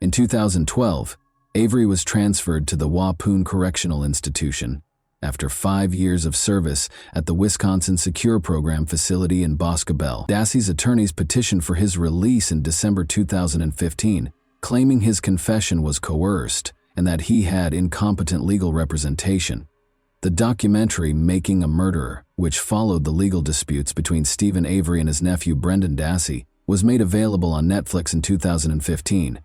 In 2012, Avery was transferred to the Waupun Correctional Institution after 5 years of service at the Wisconsin Secure Program facility in Boscobel. Dassey's attorneys petitioned for his release in December 2015, claiming his confession was coerced and that he had incompetent legal representation. The documentary Making a Murderer, which followed the legal disputes between Stephen Avery and his nephew Brendan Dassey, was made available on Netflix in 2015.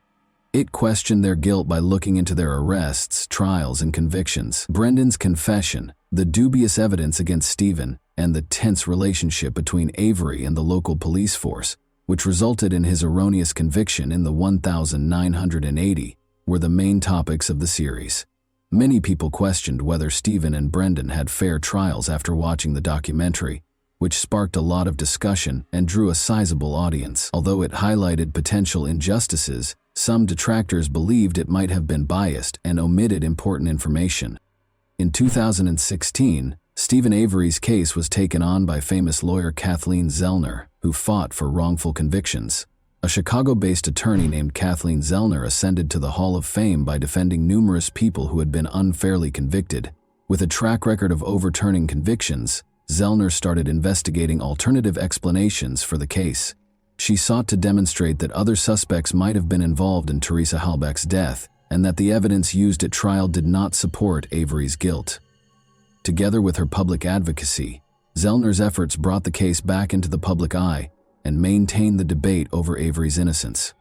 It questioned their guilt by looking into their arrests, trials, and convictions. Brendan's confession, the dubious evidence against Stephen, and the tense relationship between Avery and the local police force, which resulted in his erroneous conviction in the 1980, were the main topics of the series. Many people questioned whether Stephen and Brendan had fair trials after watching the documentary, which sparked a lot of discussion and drew a sizable audience. Although it highlighted potential injustices, some detractors believed it might have been biased and omitted important information. In 2016, Stephen Avery's case was taken on by famous lawyer Kathleen Zellner, who fought for wrongful convictions. A Chicago-based attorney named Kathleen Zellner ascended to the Hall of Fame by defending numerous people who had been unfairly convicted. With a track record of overturning convictions, Zellner started investigating alternative explanations for the case. She sought to demonstrate that other suspects might have been involved in Teresa Halbach's death and that the evidence used at trial did not support Avery's guilt. Together with her public advocacy, Zellner's efforts brought the case back into the public eye and maintained the debate over Avery's innocence.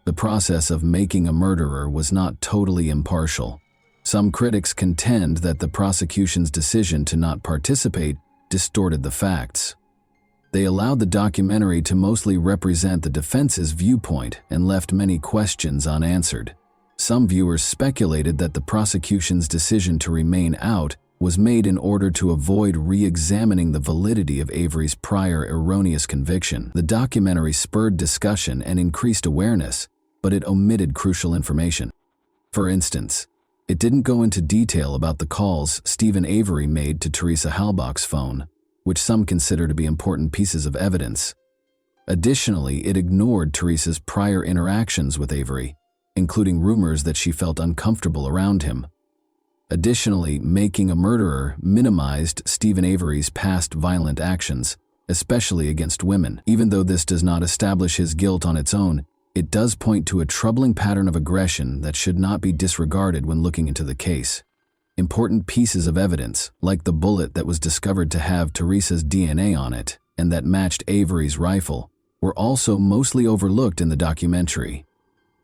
The process of making a murderer was not totally impartial. Some critics contend that the prosecution's decision to not participate distorted the facts. They allowed the documentary to mostly represent the defense's viewpoint and left many questions unanswered. Some viewers speculated that the prosecution's decision to remain out was made in order to avoid re-examining the validity of Avery's prior erroneous conviction. The documentary spurred discussion and increased awareness, but it omitted crucial information. For instance, it didn't go into detail about the calls Stephen Avery made to Teresa Halbach's phone, which some consider to be important pieces of evidence. Additionally, it ignored Teresa's prior interactions with Avery, including rumors that she felt uncomfortable around him. Additionally, Making a Murderer minimized Stephen Avery's past violent actions, especially against women. Even though this does not establish his guilt on its own, it does point to a troubling pattern of aggression that should not be disregarded when looking into the case. Important pieces of evidence, like the bullet that was discovered to have Teresa's DNA on it and that matched Avery's rifle, were also mostly overlooked in the documentary.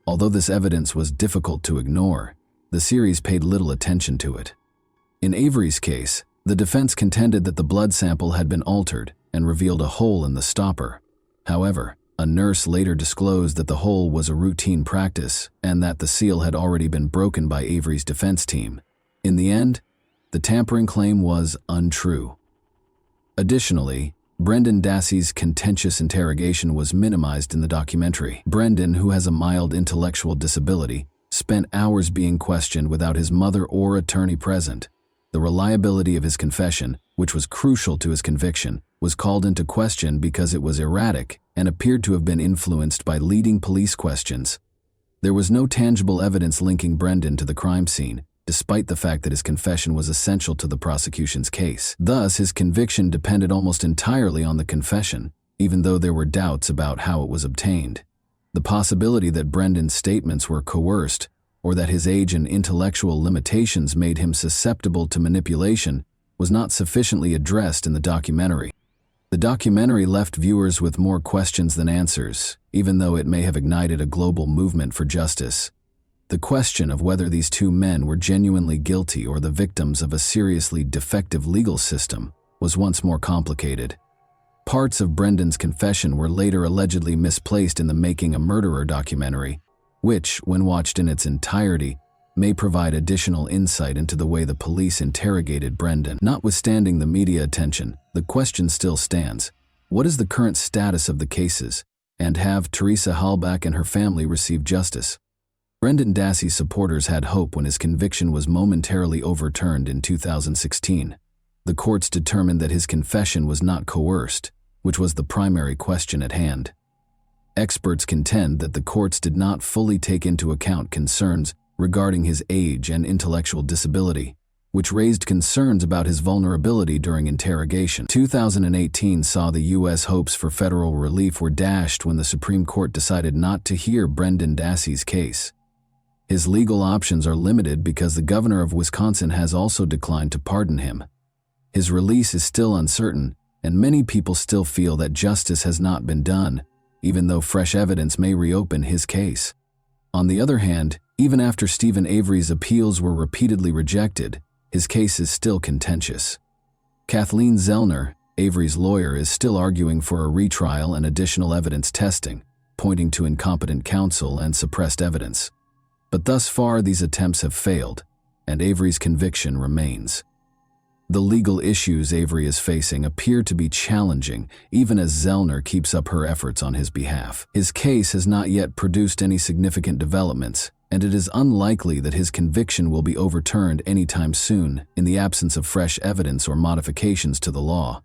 Although this evidence was difficult to ignore, the series paid little attention to it. In Avery's case, the defense contended that the blood sample had been altered and revealed a hole in the stopper. However, a nurse later disclosed that the hole was a routine practice and that the seal had already been broken by Avery's defense team. In the end, the tampering claim was untrue. Additionally, Brendan Dassey's contentious interrogation was minimized in the documentary. Brendan, who has a mild intellectual disability, spent hours being questioned without his mother or attorney present. The reliability of his confession, which was crucial to his conviction, was called into question because it was erratic and appeared to have been influenced by leading police questions. There was no tangible evidence linking Brendan to the crime scene, despite the fact that his confession was essential to the prosecution's case. Thus, his conviction depended almost entirely on the confession, even though there were doubts about how it was obtained. The possibility that Brendan's statements were coerced, or that his age and intellectual limitations made him susceptible to manipulation, was not sufficiently addressed in the documentary. The documentary left viewers with more questions than answers, even though it may have ignited a global movement for justice. The question of whether these two men were genuinely guilty or the victims of a seriously defective legal system was once more complicated. Parts of Brendan's confession were later allegedly misplaced in the Making a Murderer documentary, which, when watched in its entirety, may provide additional insight into the way the police interrogated Brendan. Notwithstanding the media attention, the question still stands: what is the current status of the cases, and have Teresa Halbach and her family received justice? Brendan Dassey's supporters had hope when his conviction was momentarily overturned in 2016. The courts determined that his confession was not coerced, which was the primary question at hand. Experts contend that the courts did not fully take into account concerns regarding his age and intellectual disability, which raised concerns about his vulnerability during interrogation. 2018 saw the U.S. hopes for federal relief were dashed when the Supreme Court decided not to hear Brendan Dassey's case. His legal options are limited because the governor of Wisconsin has also declined to pardon him. His release is still uncertain, and many people still feel that justice has not been done, even though fresh evidence may reopen his case. On the other hand, even after Stephen Avery's appeals were repeatedly rejected, his case is still contentious. Kathleen Zellner, Avery's lawyer, is still arguing for a retrial and additional evidence testing, pointing to incompetent counsel and suppressed evidence. But thus far, these attempts have failed, and Avery's conviction remains. The legal issues Avery is facing appear to be challenging, even as Zellner keeps up her efforts on his behalf. His case has not yet produced any significant developments, and it is unlikely that his conviction will be overturned anytime soon in the absence of fresh evidence or modifications to the law.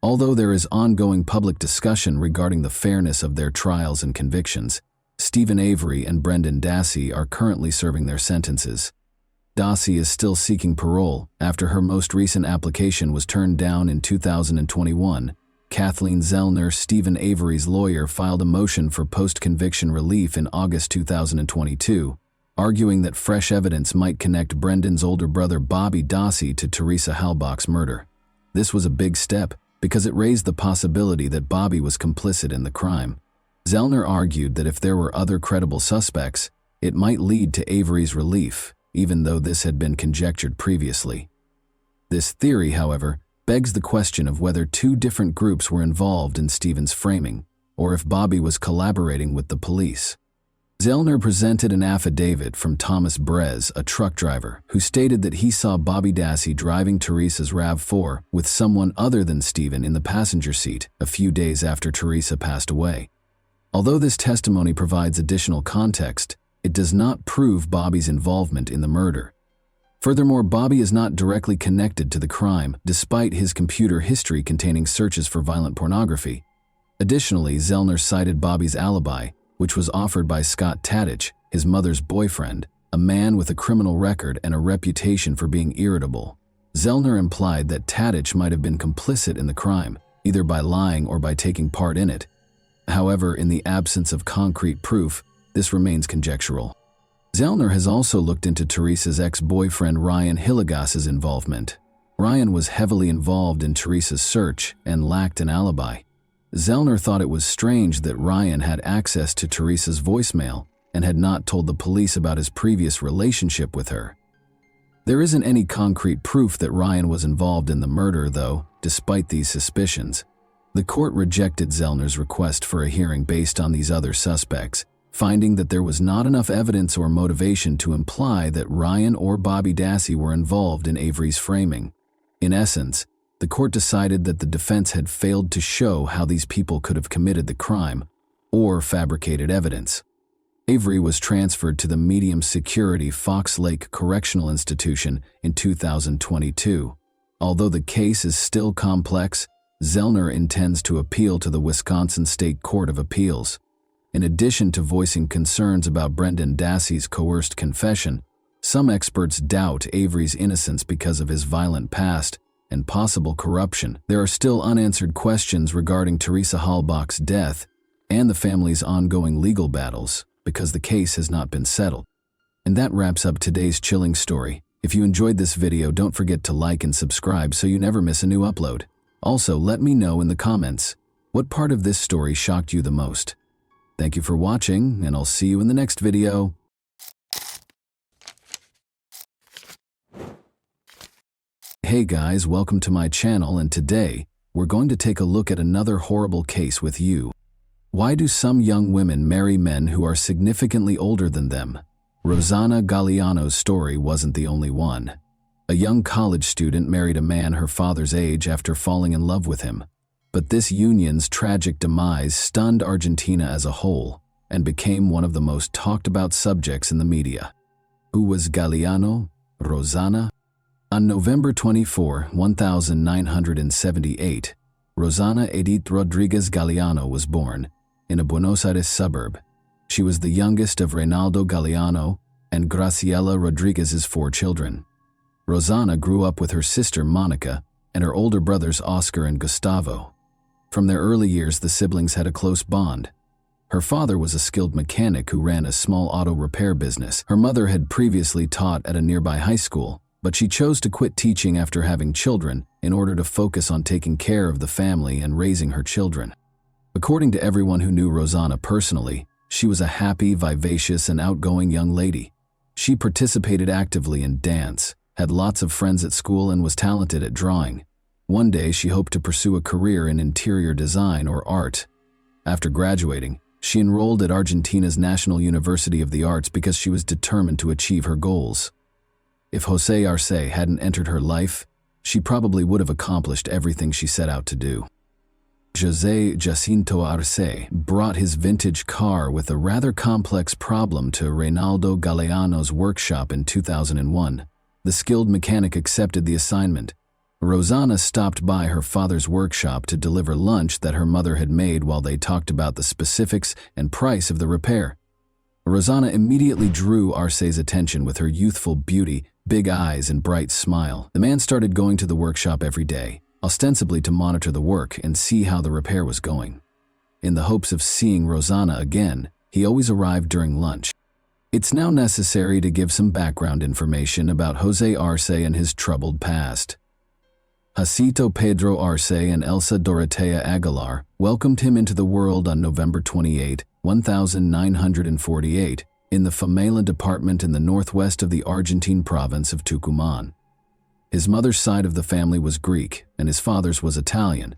Although there is ongoing public discussion regarding the fairness of their trials and convictions, Stephen Avery and Brendan Dassey are currently serving their sentences. Dassey is still seeking parole after her most recent application was turned down in 2021. Kathleen Zellner, Stephen Avery's lawyer, filed a motion for post-conviction relief in August 2022, arguing that fresh evidence might connect Brendan's older brother Bobby Dassey to Teresa Halbach's murder. This was a big step because it raised the possibility that Bobby was complicit in the crime. Zellner argued that if there were other credible suspects, it might lead to Avery's relief, even though this had been conjectured previously. This theory, however, begs the question of whether two different groups were involved in Stephen's framing, or if Bobby was collaborating with the police. Zellner presented an affidavit from Thomas Brez, a truck driver, who stated that he saw Bobby Dassey driving Teresa's RAV4 with someone other than Stephen in the passenger seat a few days after Teresa passed away. Although this testimony provides additional context, it does not prove Bobby's involvement in the murder. Furthermore, Bobby is not directly connected to the crime, despite his computer history containing searches for violent pornography. Additionally, Zellner cited Bobby's alibi, which was offered by Scott Tadich, his mother's boyfriend, a man with a criminal record and a reputation for being irritable. Zellner implied that Tadich might have been complicit in the crime, either by lying or by taking part in it. However, in the absence of concrete proof, this remains conjectural. Zellner has also looked into Teresa's ex-boyfriend Ryan Hillegas's involvement. Ryan was heavily involved in Teresa's search and lacked an alibi. Zellner thought it was strange that Ryan had access to Teresa's voicemail and had not told the police about his previous relationship with her. There isn't any concrete proof that Ryan was involved in the murder, though, despite these suspicions. The court rejected Zellner's request for a hearing based on these other suspects, finding that there was not enough evidence or motivation to imply that Ryan or Bobby Dassey were involved in Avery's framing. In essence, the court decided that the defense had failed to show how these people could have committed the crime or fabricated evidence. Avery was transferred to the medium-security Fox Lake Correctional Institution in 2022. Although the case is still complex, Zellner intends to appeal to the Wisconsin State Court of Appeals. In addition to voicing concerns about Brendan Dassey's coerced confession, some experts doubt Avery's innocence because of his violent past and possible corruption. There are still unanswered questions regarding Teresa Halbach's death and the family's ongoing legal battles, because the case has not been settled. And that wraps up today's chilling story. If you enjoyed this video, don't forget to like and subscribe so you never miss a new upload. Also, let me know in the comments, what part of this story shocked you the most? Thank you for watching, and I'll see you in the next video. Hey guys, welcome to my channel, and today, we're going to take a look at another horrible case with you. Why do some young women marry men who are significantly older than them? Rosanna Galliano's story wasn't the only one. A young college student married a man her father's age after falling in love with him. But this union's tragic demise stunned Argentina as a whole and became one of the most talked about subjects in the media. Who was Galliano? Rosanna? On November 24, 1978, Rosanna Edith Rodriguez Galliano was born in a Buenos Aires suburb. She was the youngest of Reynaldo Galliano and Graciela Rodriguez's 4 children. Rosanna grew up with her sister Monica and her older brothers Oscar and Gustavo. From their early years, the siblings had a close bond. Her father was a skilled mechanic who ran a small auto repair business. Her mother had previously taught at a nearby high school, but she chose to quit teaching after having children in order to focus on taking care of the family and raising her children. According to everyone who knew Rosanna personally, she was a happy, vivacious, and outgoing young lady. She participated actively in dance, had lots of friends at school, and was talented at drawing. One day, she hoped to pursue a career in interior design or art. After graduating, she enrolled at Argentina's National University of the Arts because she was determined to achieve her goals. If José Arce hadn't entered her life, she probably would have accomplished everything she set out to do. José Jacinto Arce brought his vintage car with a rather complex problem to Reynaldo Galliano's workshop in 2001. The skilled mechanic accepted the assignment. Rosanna stopped by her father's workshop to deliver lunch that her mother had made while they talked about the specifics and price of the repair. Rosanna immediately drew Arce's attention with her youthful beauty, big eyes, and bright smile. The man started going to the workshop every day, ostensibly to monitor the work and see how the repair was going. In the hopes of seeing Rosanna again, he always arrived during lunch. It's now necessary to give some background information about José Arce and his troubled past. Jacinto Pedro Arce and Elsa Dorotea Aguilar welcomed him into the world on November 28, 1948, in the Famela department in the northwest of the Argentine province of Tucumán. His mother's side of the family was Greek, and his father's was Italian.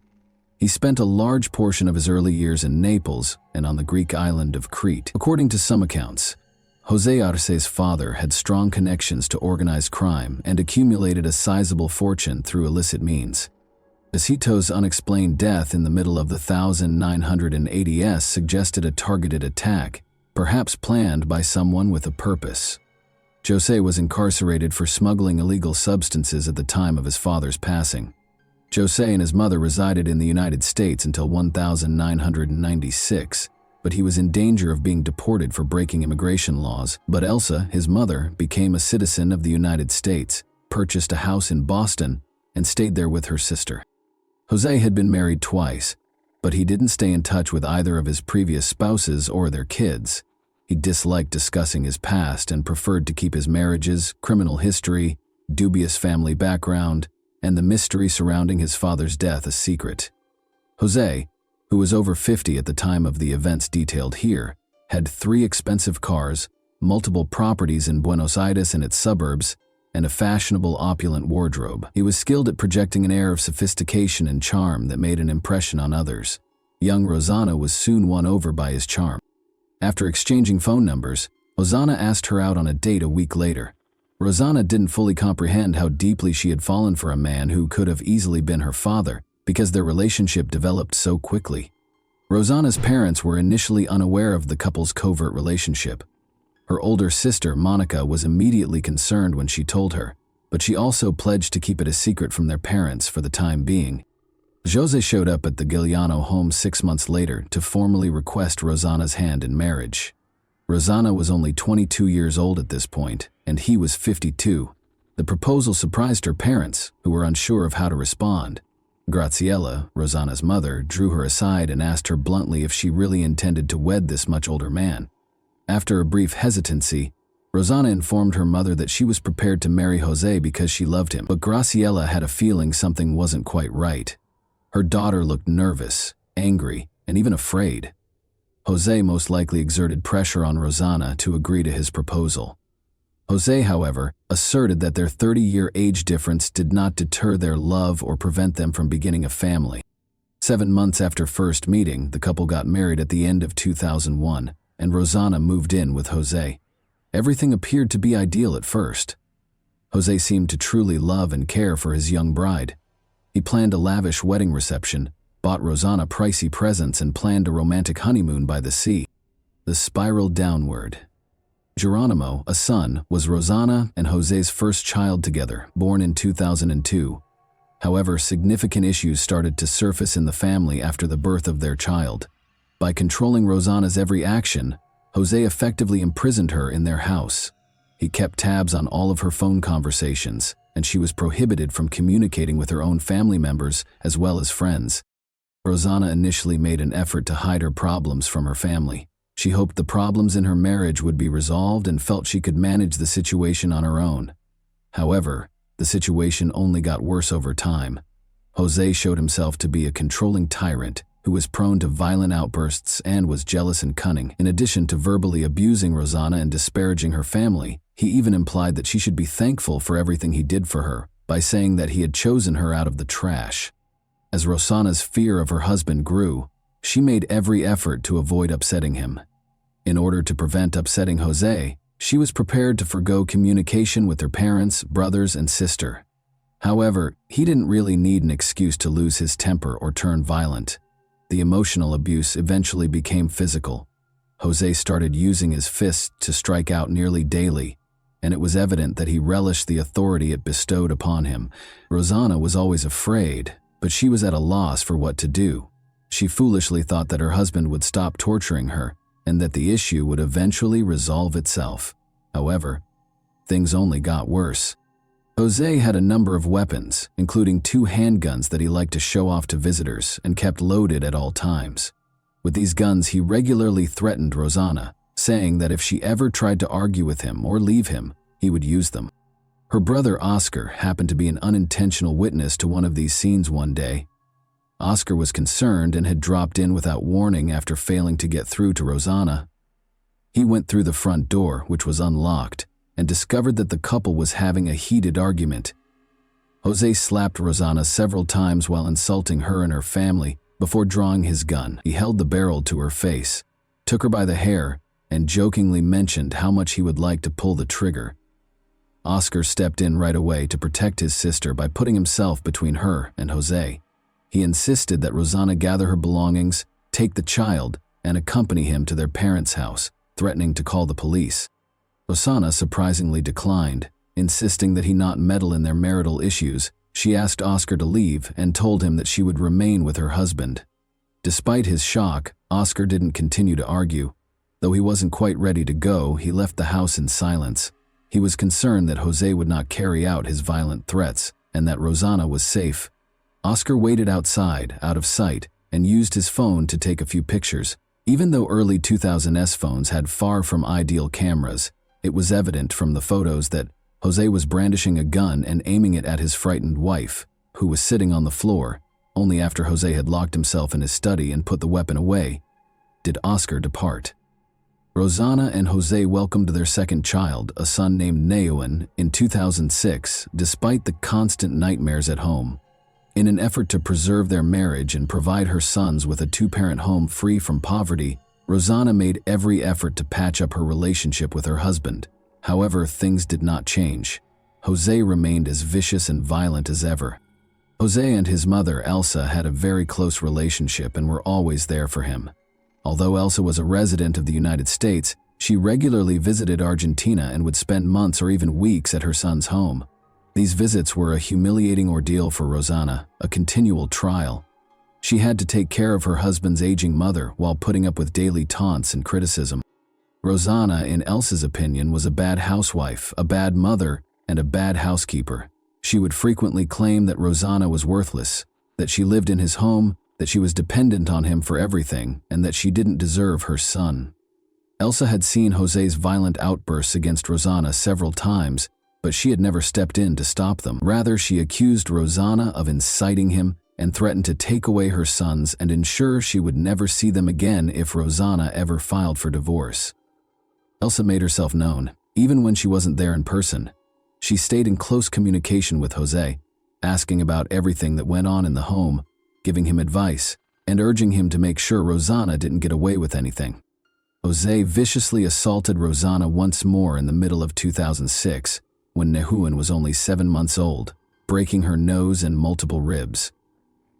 He spent a large portion of his early years in Naples and on the Greek island of Crete. According to some accounts, José Arce's father had strong connections to organized crime and accumulated a sizable fortune through illicit means. Jacinto's unexplained death in the middle of the 1980s suggested a targeted attack, perhaps planned by someone with a purpose. José was incarcerated for smuggling illegal substances at the time of his father's passing. José and his mother resided in the United States until 1996, but he was in danger of being deported for breaking immigration laws. But Elsa, his mother, became a citizen of the United States, purchased a house in Boston, and stayed there with her sister. José had been married twice, but he didn't stay in touch with either of his previous spouses or their kids. He disliked discussing his past and preferred to keep his marriages, criminal history, dubious family background, and the mystery surrounding his father's death a secret. José, who was over 50 at the time of the events detailed here, had 3 expensive cars, multiple properties in Buenos Aires and its suburbs, and a fashionable opulent wardrobe. He was skilled at projecting an air of sophistication and charm that made an impression on others. Young Rosanna was soon won over by his charm. After exchanging phone numbers, Rosanna asked her out on a date a week later. Rosanna didn't fully comprehend how deeply she had fallen for a man who could have easily been her father because their relationship developed so quickly. Rosanna's parents were initially unaware of the couple's covert relationship. Her older sister, Monica, was immediately concerned when she told her, but she also pledged to keep it a secret from their parents for the time being. Jose showed up at the Giuliano home 6 months later to formally request Rosanna's hand in marriage. Rosanna was only 22 years old at this point, and he was 52. The proposal surprised her parents, who were unsure of how to respond. Graciela, Rosanna's mother, drew her aside and asked her bluntly if she really intended to wed this much older man. After a brief hesitancy, Rosanna informed her mother that she was prepared to marry Jose because she loved him, but Graciela had a feeling something wasn't quite right. Her daughter looked nervous, angry, and even afraid. Jose most likely exerted pressure on Rosanna to agree to his proposal. Jose, however, asserted that their 30-year age difference did not deter their love or prevent them from beginning a family. 7 months after first meeting, the couple got married at the end of 2001, and Rosanna moved in with Jose. Everything appeared to be ideal at first. Jose seemed to truly love and care for his young bride. He planned a lavish wedding reception, bought Rosanna pricey presents, and planned a romantic honeymoon by the sea. The spiral downward. Geronimo, a son, was Rosanna and Jose's first child together, born in 2002. However, significant issues started to surface in the family after the birth of their child. By controlling Rosanna's every action, Jose effectively imprisoned her in their house. He kept tabs on all of her phone conversations, and she was prohibited from communicating with her own family members as well as friends. Rosanna initially made an effort to hide her problems from her family. She hoped the problems in her marriage would be resolved and felt she could manage the situation on her own. However, the situation only got worse over time. Jose showed himself to be a controlling tyrant who was prone to violent outbursts and was jealous and cunning. In addition to verbally abusing Rosanna and disparaging her family, he even implied that she should be thankful for everything he did for her by saying that he had chosen her out of the trash. As Rosanna's fear of her husband grew, she made every effort to avoid upsetting him. In order to prevent upsetting Jose, she was prepared to forgo communication with her parents, brothers, and sister. However, he didn't really need an excuse to lose his temper or turn violent. The emotional abuse eventually became physical. Jose started using his fists to strike out nearly daily, and it was evident that he relished the authority it bestowed upon him. Rosanna was always afraid, but she was at a loss for what to do. She foolishly thought that her husband would stop torturing her and that the issue would eventually resolve itself. However, things only got worse. Jose had a number of weapons, including 2 handguns that he liked to show off to visitors and kept loaded at all times. With these guns, he regularly threatened Rosanna, saying that if she ever tried to argue with him or leave him, he would use them. Her brother Oscar happened to be an unintentional witness to one of these scenes one day. Oscar was concerned and had dropped in without warning after failing to get through to Rosanna. He went through the front door, which was unlocked, and discovered that the couple was having a heated argument. Jose slapped Rosanna several times while insulting her and her family before drawing his gun. He held the barrel to her face, took her by the hair, and jokingly mentioned how much he would like to pull the trigger. Oscar stepped in right away to protect his sister by putting himself between her and Jose. He insisted that Rosanna gather her belongings, take the child, and accompany him to their parents' house, threatening to call the police. Rosanna surprisingly declined, insisting that he not meddle in their marital issues. She asked Oscar to leave and told him that she would remain with her husband. Despite his shock, Oscar didn't continue to argue. Though he wasn't quite ready to go, he left the house in silence. He was concerned that Jose would not carry out his violent threats and that Rosanna was safe. Oscar waited outside, out of sight, and used his phone to take a few pictures. Even though early 2000s phones had far from ideal cameras, it was evident from the photos that Jose was brandishing a gun and aiming it at his frightened wife, who was sitting on the floor, Only after Jose had locked himself in his study and put the weapon away did Oscar depart. Rosanna and Jose welcomed their second child, a son named Neuan, in 2006, despite the constant nightmares at home. In an effort to preserve their marriage and provide her sons with a two-parent home free from poverty, Rosanna made every effort to patch up her relationship with her husband. However, things did not change. Jose remained as vicious and violent as ever. Jose and his mother, Elsa, had a very close relationship and were always there for him. Although Elsa was a resident of the United States, she regularly visited Argentina and would spend months or even weeks at her son's home. These visits were a humiliating ordeal for Rosanna, a continual trial. She had to take care of her husband's aging mother while putting up with daily taunts and criticism. Rosanna, in Elsa's opinion, was a bad housewife, a bad mother, and a bad housekeeper. She would frequently claim that Rosanna was worthless, that she lived in his home, that she was dependent on him for everything, and that she didn't deserve her son. Elsa had seen Jose's violent outbursts against Rosanna several times, but she had never stepped in to stop them. Rather, she accused Rosanna of inciting him and threatened to take away her sons and ensure she would never see them again if Rosanna ever filed for divorce. Elsa made herself known, even when she wasn't there in person. She stayed in close communication with Jose, asking about everything that went on in the home, giving him advice, and urging him to make sure Rosanna didn't get away with anything. Jose viciously assaulted Rosanna once more in the middle of 2006, when Neuan was only 7 months old, breaking her nose and multiple ribs.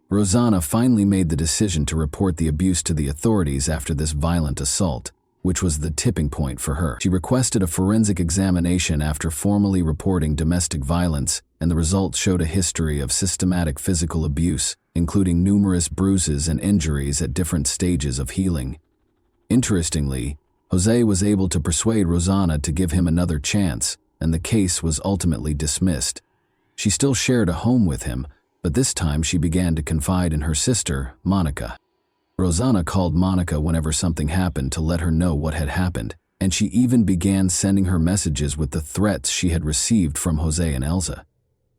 Rosanna finally made the decision to report the abuse to the authorities after this violent assault, which was the tipping point for her. She requested a forensic examination after formally reporting domestic violence, and the results showed a history of systematic physical abuse, including numerous bruises and injuries at different stages of healing. Interestingly, Jose was able to persuade Rosanna to give him another chance, and the case was ultimately dismissed. She still shared a home with him, but this time she began to confide in her sister, Monica. Rosanna called Monica whenever something happened to let her know what had happened, and she even began sending her messages with the threats she had received from Jose and Elsa.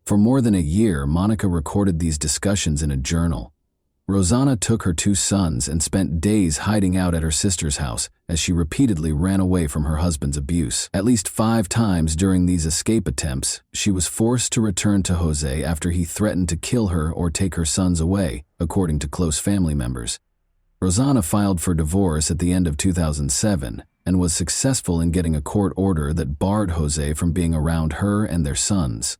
For more than a year, Monica recorded these discussions in a journal. Rosanna took her 2 sons and spent days hiding out at her sister's house as she repeatedly ran away from her husband's abuse. At least 5 times during these escape attempts, she was forced to return to Jose after he threatened to kill her or take her sons away, according to close family members. Rosanna filed for divorce at the end of 2007 and was successful in getting a court order that barred Jose from being around her and their sons.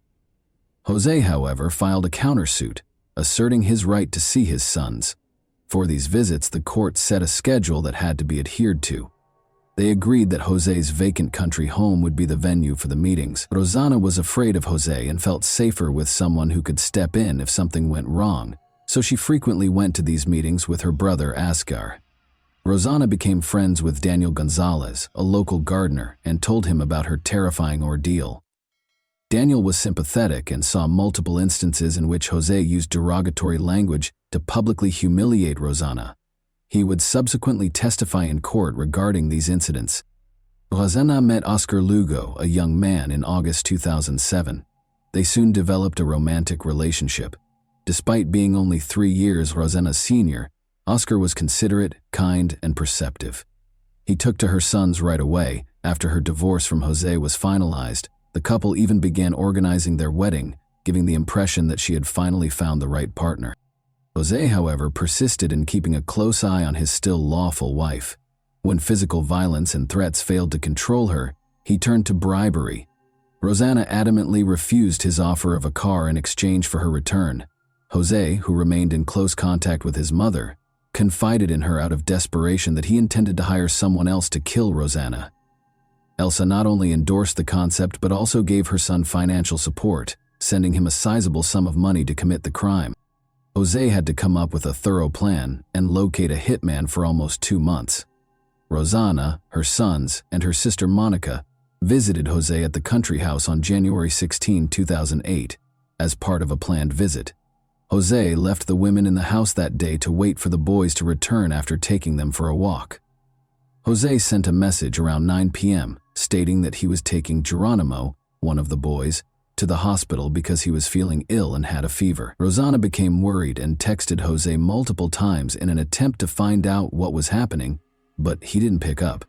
Jose, however, filed a countersuit, asserting his right to see his sons. For these visits, the court set a schedule that had to be adhered to. They agreed that Jose's vacant country home would be the venue for the meetings. Rosanna was afraid of Jose and felt safer with someone who could step in if something went wrong, so she frequently went to these meetings with her brother Ascar. Rosanna became friends with Daniel Gonzalez, a local gardener, and told him about her terrifying ordeal. Daniel was sympathetic and saw multiple instances in which Jose used derogatory language to publicly humiliate Rosanna. He would subsequently testify in court regarding these incidents. Rosanna met Oscar Lugo, a young man, in August 2007. They soon developed a romantic relationship. Despite being only 3 years Rosanna's senior, Oscar was considerate, kind, and perceptive. He took to her sons right away. After her divorce from Jose was finalized, the couple even began organizing their wedding, giving the impression that she had finally found the right partner. Jose, however, persisted in keeping a close eye on his still lawful wife. When physical violence and threats failed to control her, he turned to bribery. Rosanna adamantly refused his offer of a car in exchange for her return. Jose, who remained in close contact with his mother, confided in her out of desperation that he intended to hire someone else to kill Rosanna. Elsa not only endorsed the concept but also gave her son financial support, sending him a sizable sum of money to commit the crime. Jose had to come up with a thorough plan and locate a hitman for almost 2 months. Rosanna, her sons, and her sister Monica visited Jose at the country house on January 16, 2008, as part of a planned visit. Jose left the women in the house that day to wait for the boys to return after taking them for a walk. Jose sent a message around 9 p.m. stating that he was taking Geronimo, one of the boys, to the hospital because he was feeling ill and had a fever. Rosanna became worried and texted Jose multiple times in an attempt to find out what was happening, but he didn't pick up.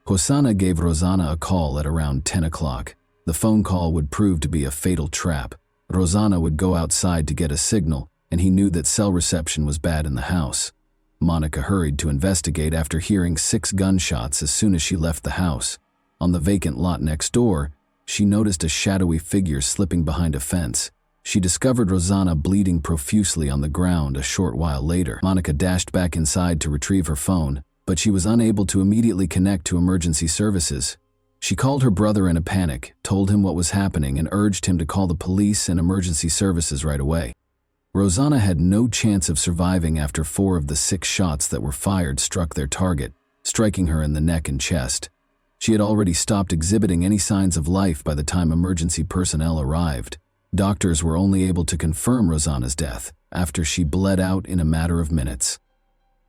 Hosanna gave Rosanna a call at around 10 o'clock. The phone call would prove to be a fatal trap. Rosanna would go outside to get a signal, and he knew that cell reception was bad in the house. Monica hurried to investigate after hearing 6 gunshots as soon as she left the house. On the vacant lot next door, she noticed a shadowy figure slipping behind a fence. She discovered Rosanna bleeding profusely on the ground a short while later. Monica dashed back inside to retrieve her phone, but she was unable to immediately connect to emergency services. She called her brother in a panic, told him what was happening, and urged him to call the police and emergency services right away. Rosanna had no chance of surviving after 4 of the 6 shots that were fired struck their target, striking her in the neck and chest. She had already stopped exhibiting any signs of life by the time emergency personnel arrived. Doctors were only able to confirm Rosanna's death after she bled out in a matter of minutes.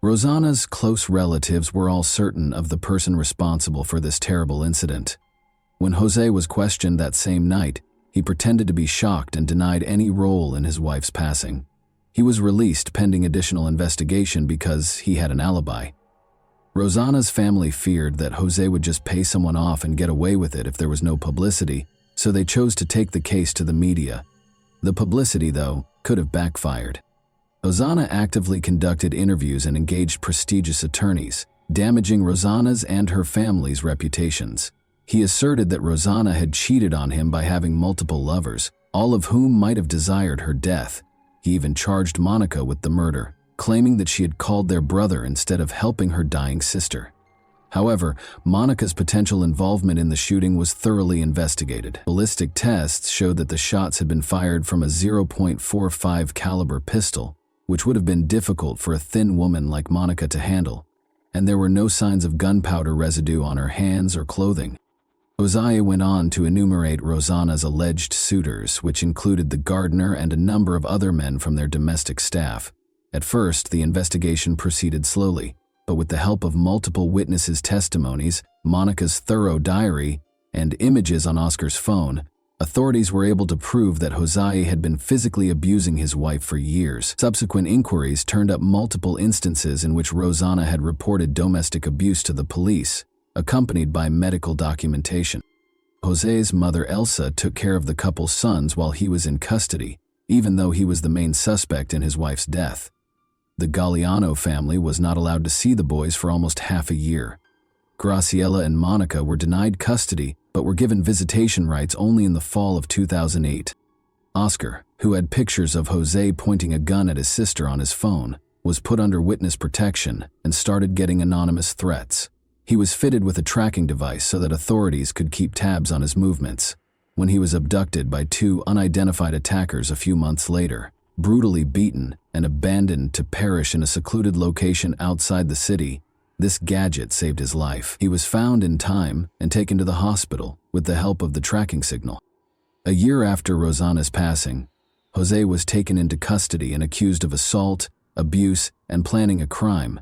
Rosanna's close relatives were all certain of the person responsible for this terrible incident. When Jose was questioned that same night, he pretended to be shocked and denied any role in his wife's passing. He was released pending additional investigation because he had an alibi. Rosanna's family feared that Jose would just pay someone off and get away with it if there was no publicity, so they chose to take the case to the media. The publicity, though, could have backfired. Rosanna actively conducted interviews and engaged prestigious attorneys, damaging Rosanna's and her family's reputations. He asserted that Rosanna had cheated on him by having multiple lovers, all of whom might have desired her death. He even charged Monica with the murder, claiming that she had called their brother instead of helping her dying sister. However, Monica's potential involvement in the shooting was thoroughly investigated. Ballistic tests showed that the shots had been fired from a .45 caliber pistol, which would have been difficult for a thin woman like Monica to handle, and there were no signs of gunpowder residue on her hands or clothing. Josiah went on to enumerate Rosanna's alleged suitors, which included the gardener and a number of other men from their domestic staff. At first, the investigation proceeded slowly, but with the help of multiple witnesses' testimonies, Monica's thorough diary, and images on Oscar's phone, authorities were able to prove that Josiah had been physically abusing his wife for years. Subsequent inquiries turned up multiple instances in which Rosanna had reported domestic abuse to the police, accompanied by medical documentation. Jose's mother Elsa took care of the couple's sons while he was in custody, even though he was the main suspect in his wife's death. The Galliano family was not allowed to see the boys for almost half a year. Graciela and Monica were denied custody, but were given visitation rights only in the fall of 2008. Oscar, who had pictures of Jose pointing a gun at his sister on his phone, was put under witness protection and started getting anonymous threats. He was fitted with a tracking device so that authorities could keep tabs on his movements. When he was abducted by 2 unidentified attackers a few months later, brutally beaten and abandoned to perish in a secluded location outside the city, this gadget saved his life. He was found in time and taken to the hospital with the help of the tracking signal. A year after Rosanna's passing, Jose was taken into custody and accused of assault, abuse, and planning a crime.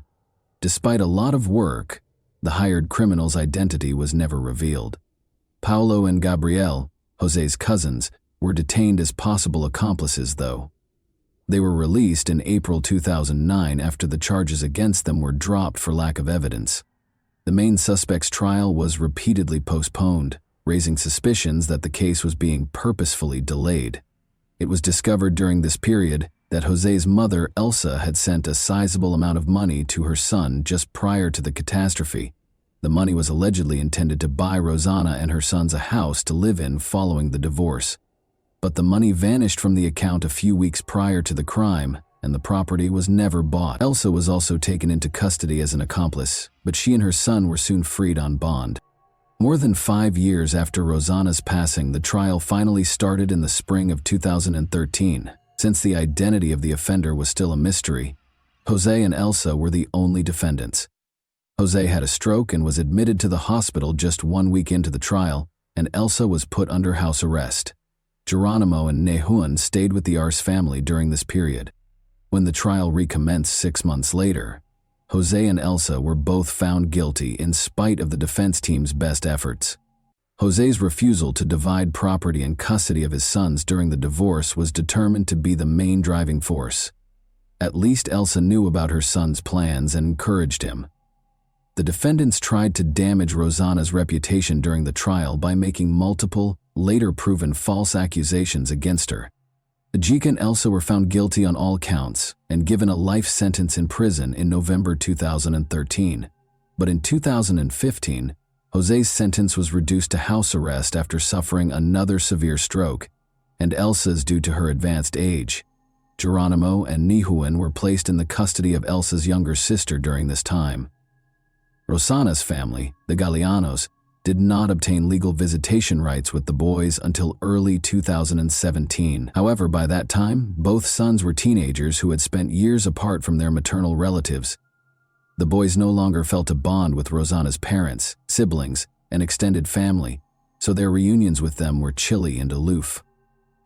Despite a lot of work, the hired criminal's identity was never revealed. Paolo and Gabrielle, Jose's cousins, were detained as possible accomplices, though. They were released in April 2009 after the charges against them were dropped for lack of evidence. The main suspect's trial was repeatedly postponed, raising suspicions that the case was being purposefully delayed. It was discovered during this period that Jose's mother, Elsa, had sent a sizable amount of money to her son just prior to the catastrophe. The money was allegedly intended to buy Rosanna and her sons a house to live in following the divorce. But the money vanished from the account a few weeks prior to the crime, and the property was never bought. Elsa was also taken into custody as an accomplice, but she and her son were soon freed on bond. More than 5 years after Rosanna's passing, the trial finally started in the spring of 2013. Since the identity of the offender was still a mystery, Jose and Elsa were the only defendants. Jose had a stroke and was admitted to the hospital just 1 week into the trial, and Elsa was put under house arrest. Geronimo and Nehuen stayed with the Arce family during this period. When the trial recommenced 6 months later, Jose and Elsa were both found guilty in spite of the defense team's best efforts. Jose's refusal to divide property and custody of his sons during the divorce was determined to be the main driving force. At least Elsa knew about her son's plans and encouraged him. The defendants tried to damage Rosanna's reputation during the trial by making multiple, later proven false accusations against her. Ajika and Elsa were found guilty on all counts and given a life sentence in prison in November 2013. But in 2015, Jose's sentence was reduced to house arrest after suffering another severe stroke, and Elsa's due to her advanced age. Geronimo and Nihuan were placed in the custody of Elsa's younger sister during this time. Rosanna's family, the Galeanos, did not obtain legal visitation rights with the boys until early 2017. However, by that time, both sons were teenagers who had spent years apart from their maternal relatives. The boys no longer felt a bond with Rosanna's parents, siblings, and extended family, so their reunions with them were chilly and aloof.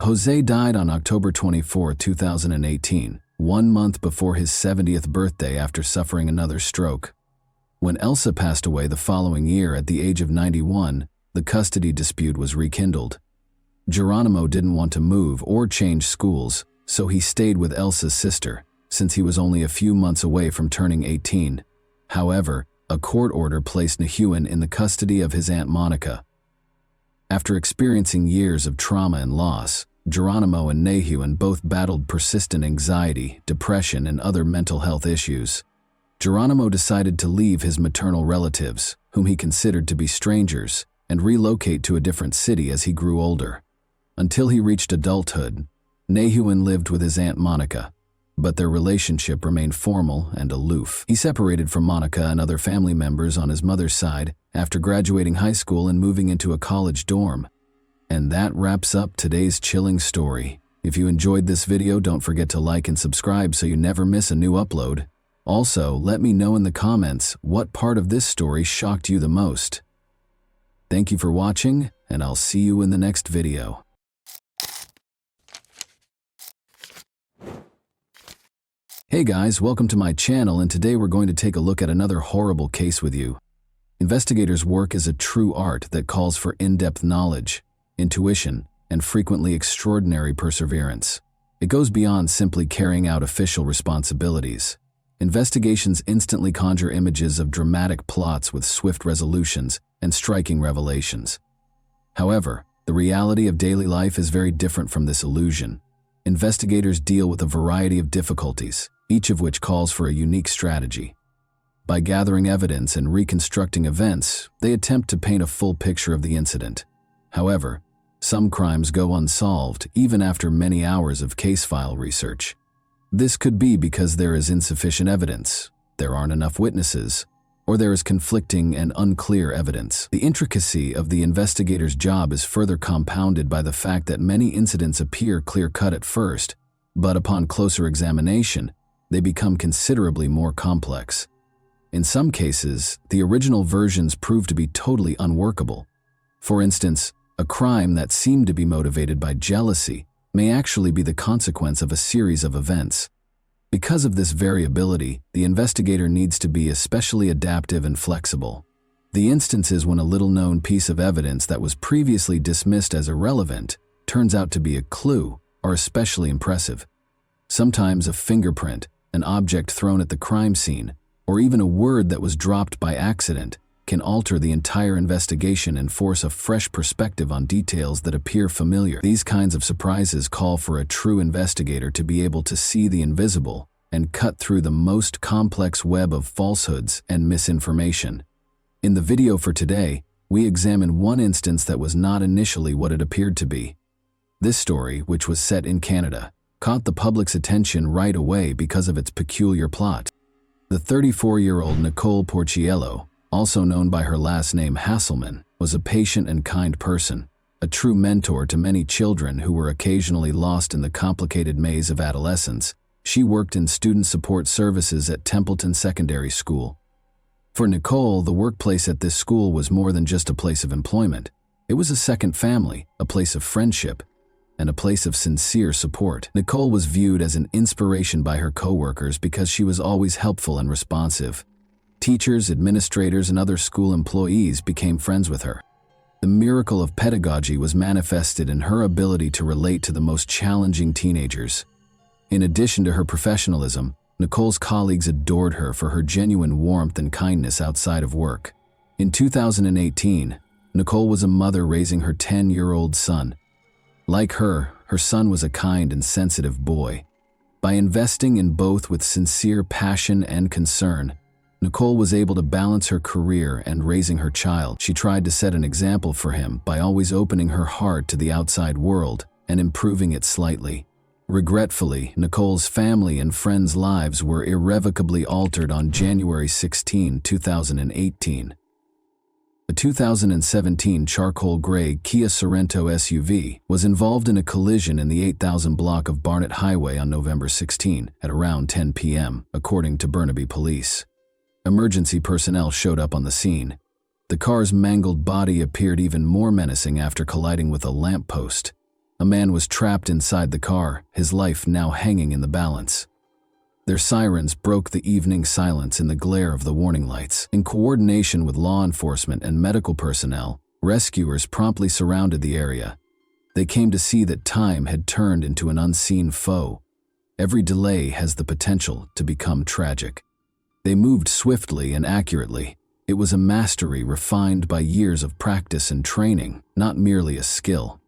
Jose died on October 24, 2018, 1 month before his 70th birthday after suffering another stroke. When Elsa passed away the following year at the age of 91, the custody dispute was rekindled. Geronimo didn't want to move or change schools, so he stayed with Elsa's sister, since he was only a few months away from turning 18. However, a court order placed Nihuan in the custody of his Aunt Monica. After experiencing years of trauma and loss, Geronimo and Nihuan both battled persistent anxiety, depression, and other mental health issues. Geronimo decided to leave his maternal relatives, whom he considered to be strangers, and relocate to a different city as he grew older. Until he reached adulthood, Nihuan lived with his Aunt Monica, but their relationship remained formal and aloof. He separated from Monica and other family members on his mother's side after graduating high school and moving into a college dorm. And that wraps up today's chilling story. If you enjoyed this video, don't forget to like and subscribe so you never miss a new upload. Also, let me know in the comments what part of this story shocked you the most. Thank you for watching, and I'll see you in the next video. Hey guys, welcome to my channel, and today we're going to take a look at another horrible case with you. Investigators' work is a true art that calls for in-depth knowledge, intuition, and frequently extraordinary perseverance. It goes beyond simply carrying out official responsibilities. Investigations instantly conjure images of dramatic plots with swift resolutions and striking revelations. However, the reality of daily life is very different from this illusion. Investigators deal with a variety of difficulties, each of which calls for a unique strategy. By gathering evidence and reconstructing events, they attempt to paint a full picture of the incident. However, some crimes go unsolved even after many hours of case file research. This could be because there is insufficient evidence, there aren't enough witnesses, or there is conflicting and unclear evidence. The intricacy of the investigator's job is further compounded by the fact that many incidents appear clear-cut at first, but upon closer examination, they become considerably more complex. In some cases, the original versions prove to be totally unworkable. For instance, a crime that seemed to be motivated by jealousy may actually be the consequence of a series of events. Because of this variability, the investigator needs to be especially adaptive and flexible. The instances when a little-known piece of evidence that was previously dismissed as irrelevant turns out to be a clue are especially impressive. Sometimes a fingerprint, an object thrown at the crime scene, or even a word that was dropped by accident can alter the entire investigation and force a fresh perspective on details that appear familiar. These kinds of surprises call for a true investigator to be able to see the invisible and cut through the most complex web of falsehoods and misinformation. In the video for today, we examine one instance that was not initially what it appeared to be. This story, which was set in Canada, caught the public's attention right away because of its peculiar plot. The 34-year-old Nicole Porciello, also known by her last name Hasselman, was a patient and kind person, a true mentor to many children who were occasionally lost in the complicated maze of adolescence. She worked in student support services at Templeton Secondary School. For Nicole, the workplace at this school was more than just a place of employment. It was a second family, a place of friendship, and a place of sincere support. Nicole was viewed as an inspiration by her coworkers because she was always helpful and responsive. Teachers, administrators, and other school employees became friends with her. The miracle of pedagogy was manifested in her ability to relate to the most challenging teenagers. In addition to her professionalism, Nicole's colleagues adored her for her genuine warmth and kindness outside of work. In 2018, Nicole was a mother raising her 10-year-old son. Like her son was a kind and sensitive boy. By investing in both with sincere passion and concern, Nicole was able to balance her career and raising her child. She tried to set an example for him by always opening her heart to the outside world and improving it slightly. Regretfully, Nicole's family and friends' lives were irrevocably altered on January 16, 2018. A 2017 charcoal gray Kia Sorento SUV was involved in a collision in the 8000 block of Barnett Highway on November 16 at around 10 p.m., according to Burnaby Police. Emergency personnel showed up on the scene. The car's mangled body appeared even more menacing after colliding with a lamppost. A man was trapped inside the car, his life now hanging in the balance. Their sirens broke the evening silence in the glare of the warning lights. In coordination with law enforcement and medical personnel, rescuers promptly surrounded the area. They came to see that time had turned into an unseen foe. Every delay has the potential to become tragic. They moved swiftly and accurately. It was a mastery refined by years of practice and training, not merely a skill.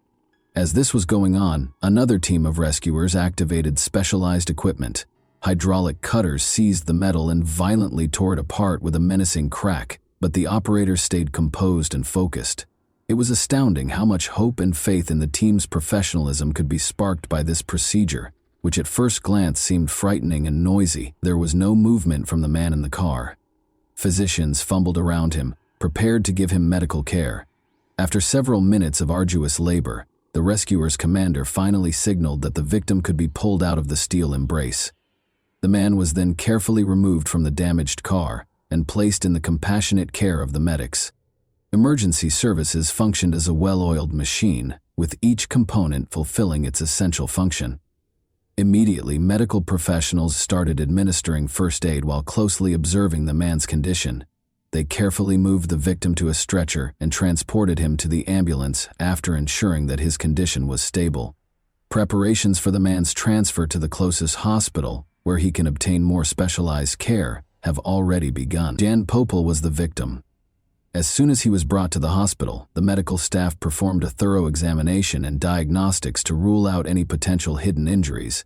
As this was going on, another team of rescuers activated specialized equipment. Hydraulic cutters seized the metal and violently tore it apart with a menacing crack, but the operators stayed composed and focused. It was astounding how much hope and faith in the team's professionalism could be sparked by this procedure, which at first glance seemed frightening and noisy. There was no movement from the man in the car. Physicians fumbled around him, prepared to give him medical care. After several minutes of arduous labor, the rescuer's commander finally signaled that the victim could be pulled out of the steel embrace. The man was then carefully removed from the damaged car and placed in the compassionate care of the medics. Emergency services functioned as a well-oiled machine, with each component fulfilling its essential function. Immediately, medical professionals started administering first aid while closely observing the man's condition. They carefully moved the victim to a stretcher and transported him to the ambulance after ensuring that his condition was stable. Preparations for the man's transfer to the closest hospital, where he can obtain more specialized care, have already begun. Jan Popel was the victim. As soon as he was brought to the hospital, the medical staff performed a thorough examination and diagnostics to rule out any potential hidden injuries.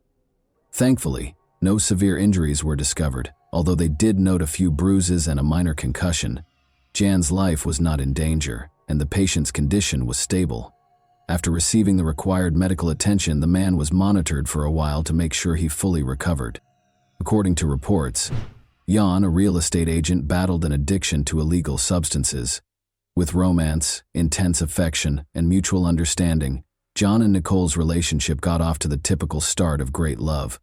Thankfully, no severe injuries were discovered, although they did note a few bruises and a minor concussion. Jan's life was not in danger, and the patient's condition was stable. After receiving the required medical attention, the man was monitored for a while to make sure he fully recovered. According to reports, Jan, a real estate agent, battled an addiction to illegal substances. With romance, intense affection, and mutual understanding, John and Nicole's relationship got off to the typical start of great love.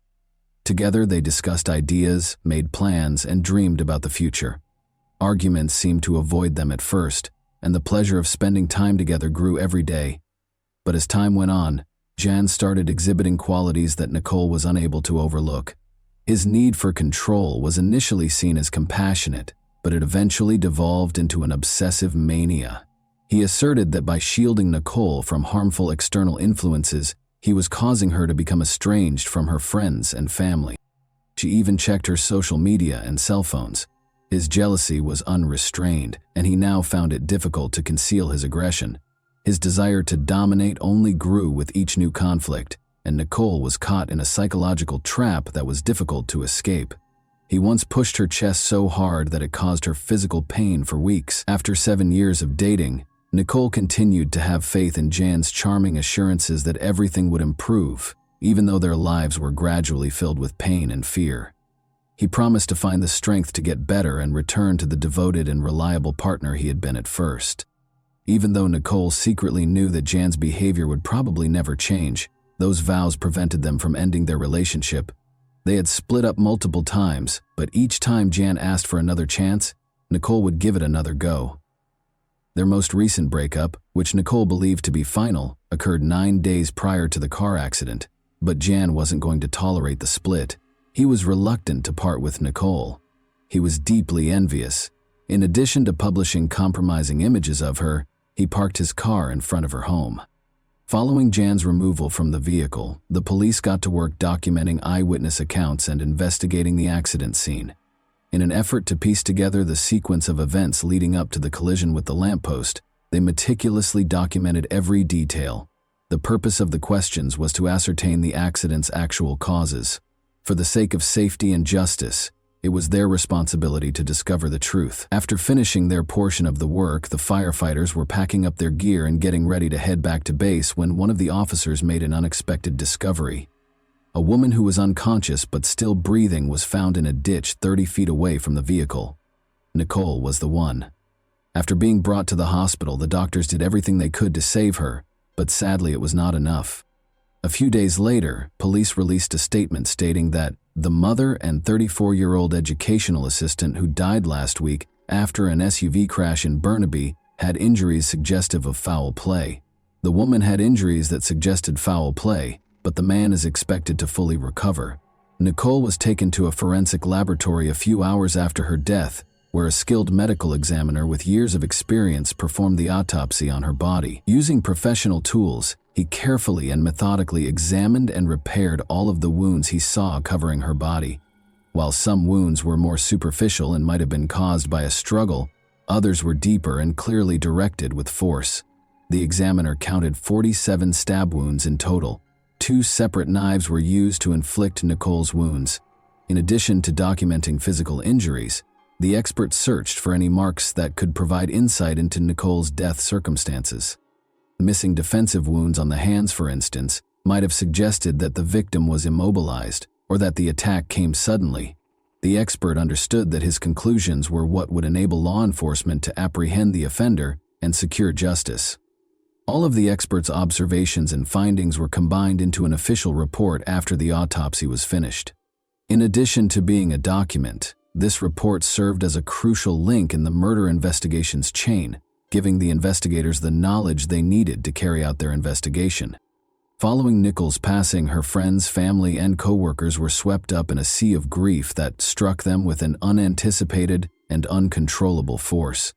Together, they discussed ideas, made plans, and dreamed about the future. Arguments seemed to avoid them at first, and the pleasure of spending time together grew every day. But as time went on, Jan started exhibiting qualities that Nicole was unable to overlook. His need for control was initially seen as compassionate, but it eventually devolved into an obsessive mania. He asserted that by shielding Nicole from harmful external influences, he was causing her to become estranged from her friends and family. She even checked her social media and cell phones. His jealousy was unrestrained, and he now found it difficult to conceal his aggression. His desire to dominate only grew with each new conflict, and Nicole was caught in a psychological trap that was difficult to escape. He once pushed her chest so hard that it caused her physical pain for weeks. After 7 years of dating, Nicole continued to have faith in Jan's charming assurances that everything would improve, even though their lives were gradually filled with pain and fear. He promised to find the strength to get better and return to the devoted and reliable partner he had been at first. Even though Nicole secretly knew that Jan's behavior would probably never change, those vows prevented them from ending their relationship. They had split up multiple times, but each time Jan asked for another chance, Nicole would give it another go. Their most recent breakup, which Nicole believed to be final, occurred 9 days prior to the car accident, but Jan wasn't going to tolerate the split. He was reluctant to part with Nicole. He was deeply envious. In addition to publishing compromising images of her, he parked his car in front of her home. Following Jan's removal from the vehicle, the police got to work documenting eyewitness accounts and investigating the accident scene. In an effort to piece together the sequence of events leading up to the collision with the lamppost, they meticulously documented every detail. The purpose of the questions was to ascertain the accident's actual causes. For the sake of safety and justice, it was their responsibility to discover the truth. After finishing their portion of the work, the firefighters were packing up their gear and getting ready to head back to base when one of the officers made an unexpected discovery. A woman who was unconscious but still breathing was found in a ditch 30 feet away from the vehicle. Nicole was the one. After being brought to the hospital, the doctors did everything they could to save her, but sadly it was not enough. A few days later, police released a statement stating that the mother and 34-year-old educational assistant who died last week after an SUV crash in Burnaby had injuries suggestive of foul play. The woman had injuries that suggested foul play, but the man is expected to fully recover. Nicole was taken to a forensic laboratory a few hours after her death, where a skilled medical examiner with years of experience performed the autopsy on her body. Using professional tools, he carefully and methodically examined and repaired all of the wounds he saw covering her body. While some wounds were more superficial and might have been caused by a struggle, others were deeper and clearly directed with force. The examiner counted 47 stab wounds in total. 2 separate knives were used to inflict Nicole's wounds. In addition to documenting physical injuries, the expert searched for any marks that could provide insight into Nicole's death circumstances. Missing defensive wounds on the hands, for instance, might have suggested that the victim was immobilized or that the attack came suddenly. The expert understood that his conclusions were what would enable law enforcement to apprehend the offender and secure justice. All of the expert's observations and findings were combined into an official report after the autopsy was finished. In addition to being a document, this report served as a crucial link in the murder investigation's chain, giving the investigators the knowledge they needed to carry out their investigation. Following Nicole's passing, her friends, family, and co-workers were swept up in a sea of grief that struck them with an unanticipated and uncontrollable force.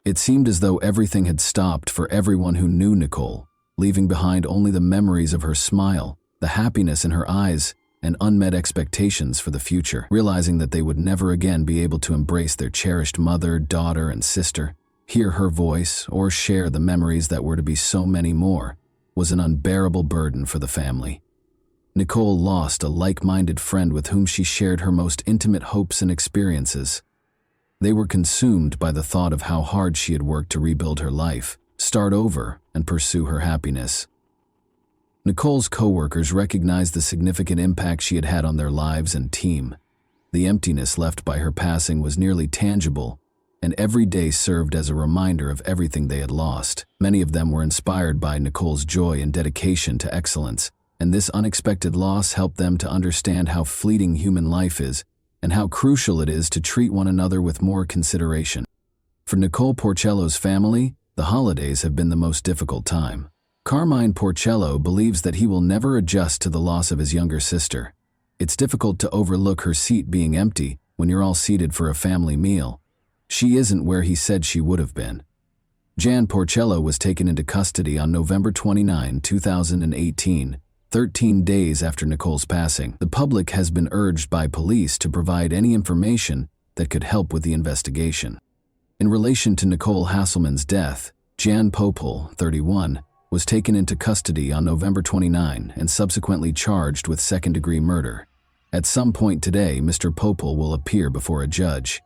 It seemed as though everything had stopped for everyone who knew Nicole, leaving behind only the memories of her smile, the happiness in her eyes, and unmet expectations for the future. Realizing that they would never again be able to embrace their cherished mother, daughter, and sister, hear her voice, or share the memories that were to be so many more, was an unbearable burden for the family. Nicole lost a like-minded friend with whom she shared her most intimate hopes and experiences. They were consumed by the thought of how hard she had worked to rebuild her life, start over, and pursue her happiness. Nicole's co-workers recognized the significant impact she had had on their lives and team. The emptiness left by her passing was nearly tangible, and every day served as a reminder of everything they had lost. Many of them were inspired by Nicole's joy and dedication to excellence, and this unexpected loss helped them to understand how fleeting human life is and how crucial it is to treat one another with more consideration. For Nicole Porcello's family, the holidays have been the most difficult time. Carmine Porcello believes that he will never adjust to the loss of his younger sister. It's difficult to overlook her seat being empty when you're all seated for a family meal. She isn't where he said she would have been. Jan Porcello was taken into custody on November 29, 2018, 13 days after Nicole's passing. The public has been urged by police to provide any information that could help with the investigation. In relation to Nicole Hasselman's death, Jan Popel, 31, was taken into custody on November 29 and subsequently charged with second-degree murder. At some point today, Mr. Popel will appear before a judge.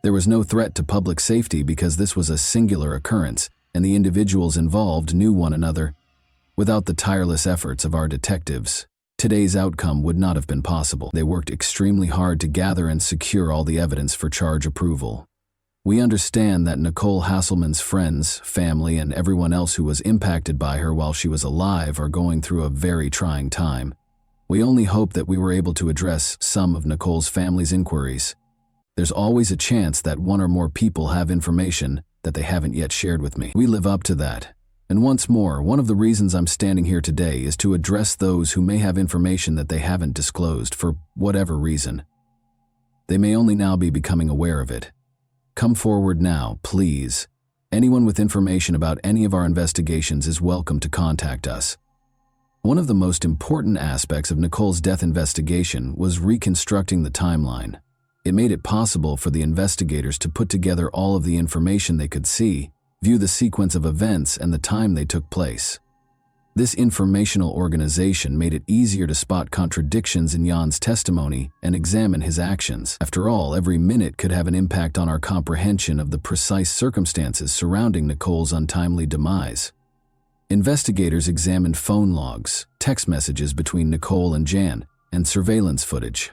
There was no threat to public safety because this was a singular occurrence and the individuals involved knew one another. Without the tireless efforts of our detectives, today's outcome would not have been possible. They worked extremely hard to gather and secure all the evidence for charge approval. We understand that Nicole Hasselman's friends, family, and everyone else who was impacted by her while she was alive are going through a very trying time. We only hope that we were able to address some of Nicole's family's inquiries. There's always a chance that one or more people have information that they haven't yet shared with me. We live up to that. And once more, one of the reasons I'm standing here today is to address those who may have information that they haven't disclosed for whatever reason. They may only now be becoming aware of it. Come forward now, please. Anyone with information about any of our investigations is welcome to contact us. One of the most important aspects of Nicole's death investigation was reconstructing the timeline. It made it possible for the investigators to put together all of the information they could see, view the sequence of events and the time they took place. This informational organization made it easier to spot contradictions in Jan's testimony and examine his actions. After all, every minute could have an impact on our comprehension of the precise circumstances surrounding Nicole's untimely demise. Investigators examined phone logs, text messages between Nicole and Jan, and surveillance footage.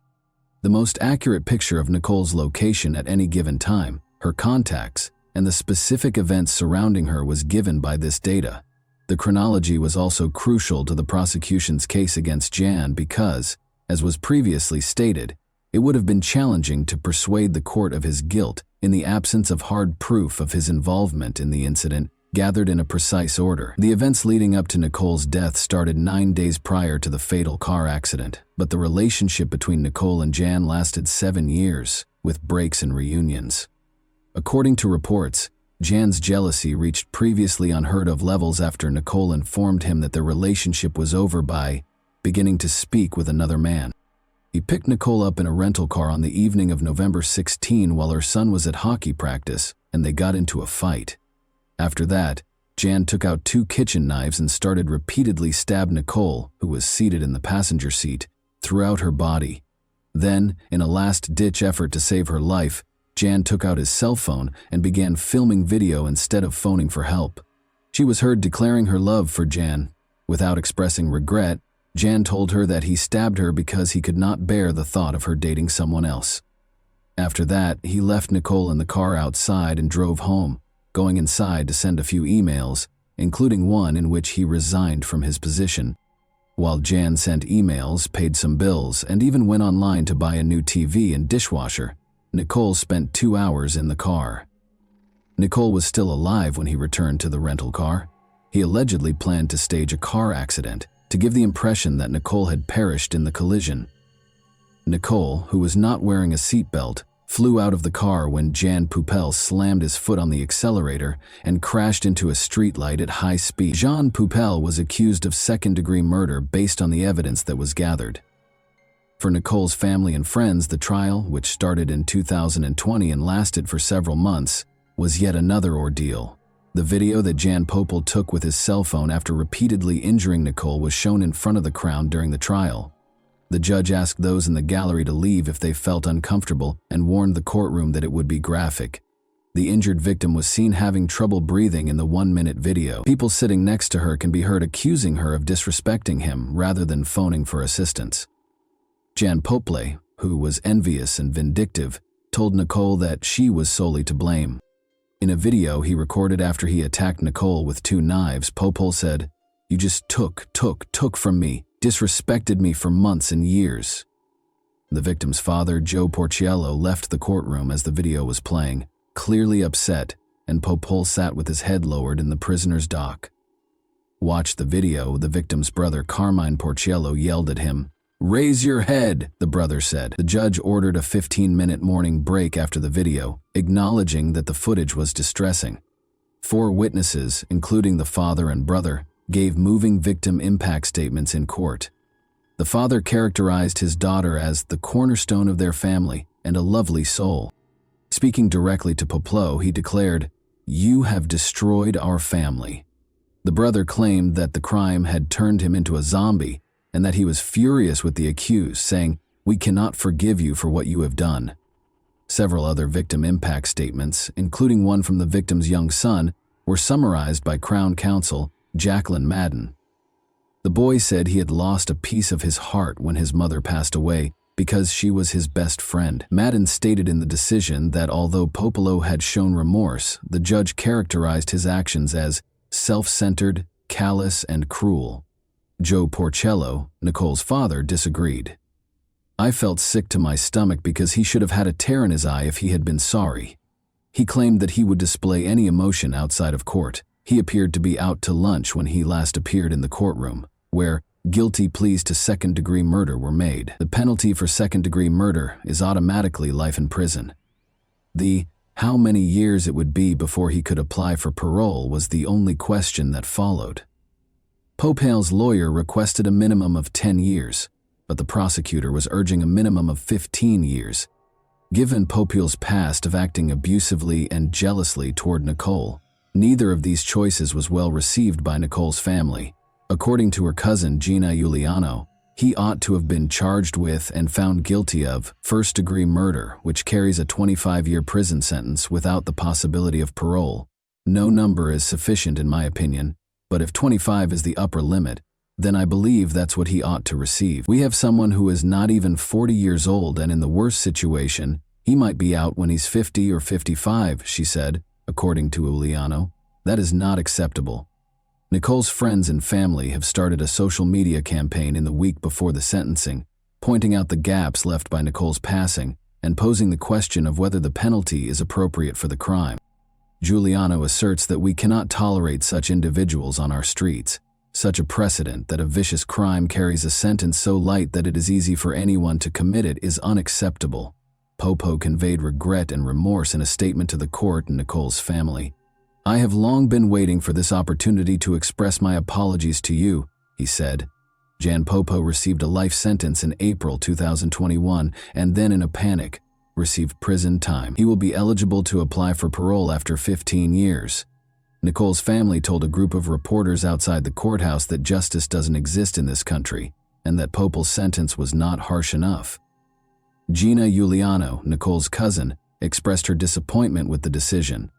The most accurate picture of Nicole's location at any given time, her contacts, and the specific events surrounding her was given by this data. The chronology was also crucial to the prosecution's case against Jan because, as was previously stated, it would have been challenging to persuade the court of his guilt in the absence of hard proof of his involvement in the incident gathered in a precise order. The events leading up to Nicole's death started 9 days prior to the fatal car accident, but the relationship between Nicole and Jan lasted 7 years, with breaks and reunions. According to reports, Jan's jealousy reached previously unheard of levels after Nicole informed him that their relationship was over by beginning to speak with another man. He picked Nicole up in a rental car on the evening of November 16 while her son was at hockey practice, and they got into a fight. After that, Jan took out 2 kitchen knives and started repeatedly stab Nicole, who was seated in the passenger seat, throughout her body. Then, in a last-ditch effort to save her life, Jan took out his cell phone and began filming video instead of phoning for help. She was heard declaring her love for Jan. Without expressing regret, Jan told her that he stabbed her because he could not bear the thought of her dating someone else. After that, he left Nicole in the car outside and drove home, going inside to send a few emails, including one in which he resigned from his position. While Jan sent emails, paid some bills, and even went online to buy a new TV and dishwasher, Nicole spent 2 hours in the car. Nicole was still alive when he returned to the rental car. He allegedly planned to stage a car accident to give the impression that Nicole had perished in the collision. Nicole, who was not wearing a seatbelt, flew out of the car when Jan Poupel slammed his foot on the accelerator and crashed into a streetlight at high speed. Jan Poupel was accused of second-degree murder based on the evidence that was gathered. For Nicole's family and friends, the trial, which started in 2020 and lasted for several months, was yet another ordeal. The video that Jan Poupel took with his cell phone after repeatedly injuring Nicole was shown in front of the crowd during the trial. The judge asked those in the gallery to leave if they felt uncomfortable and warned the courtroom that it would be graphic. The injured victim was seen having trouble breathing in the 1-minute video. People sitting next to her can be heard accusing her of disrespecting him rather than phoning for assistance. Jan Poupel, who was envious and vindictive, told Nicole that she was solely to blame. In a video he recorded after he attacked Nicole with 2 knives, Poupel said, "You just took from me, disrespected me for months and years." The victim's father, Joe Porciello, left the courtroom as the video was playing, clearly upset, and Poupel sat with his head lowered in the prisoner's dock. Watch the video. The victim's brother, Carmine Porciello, yelled at him. "Raise your head," the brother said. The judge ordered a 15-minute morning break after the video, acknowledging that the footage was distressing. 4 witnesses, including the father and brother, gave moving victim impact statements in court. The father characterized his daughter as the cornerstone of their family and a lovely soul. Speaking directly to Poupel, he declared, "You have destroyed our family." The brother claimed that the crime had turned him into a zombie and that he was furious with the accused, saying, "We cannot forgive you for what you have done." Several other victim impact statements, including one from the victim's young son, were summarized by Crown Counsel Jacqueline Madden. The boy said he had lost a piece of his heart when his mother passed away because she was his best friend. Madden stated in the decision that although Poupel had shown remorse, the judge characterized his actions as self-centered, callous, and cruel. Joe Porciello, Nicole's father, disagreed. "I felt sick to my stomach because he should have had a tear in his eye if he had been sorry." He claimed that he would display any emotion outside of court. He appeared to be out to lunch when he last appeared in the courtroom, where guilty pleas to second-degree murder were made. The penalty for second-degree murder is automatically life in prison. The How many years it would be before he could apply for parole was the only question that followed. Popale's lawyer requested a minimum of 10 years, but the prosecutor was urging a minimum of 15 years. Given Popale's past of acting abusively and jealously toward Nicole, neither of these choices was well received by Nicole's family. According to her cousin Gina Giuliano, he ought to have been charged with and found guilty of first-degree murder, which carries a 25-year prison sentence without the possibility of parole. No number is sufficient in my opinion, but if 25 is the upper limit, then I believe that's what he ought to receive. We have someone who is not even 40 years old, and in the worst situation, he might be out when he's 50 or 55, she said, according to Giuliano. That is not acceptable. Nicole's friends and family have started a social media campaign in the week before the sentencing, pointing out the gaps left by Nicole's passing and posing the question of whether the penalty is appropriate for the crime. Giuliano asserts that we cannot tolerate such individuals on our streets. Such a precedent that a vicious crime carries a sentence so light that it is easy for anyone to commit it is unacceptable. Popo conveyed regret and remorse in a statement to the court and Nicole's family. I have long been waiting for this opportunity to express my apologies to you, he said. Jan Popo received a life sentence in April 2021 and then in a panic, received prison time. He will be eligible to apply for parole after 15 years. Nicole's family told a group of reporters outside the courthouse that justice doesn't exist in this country and that Popal's sentence was not harsh enough. Gina Giuliano, Nicole's cousin, expressed her disappointment with the decision.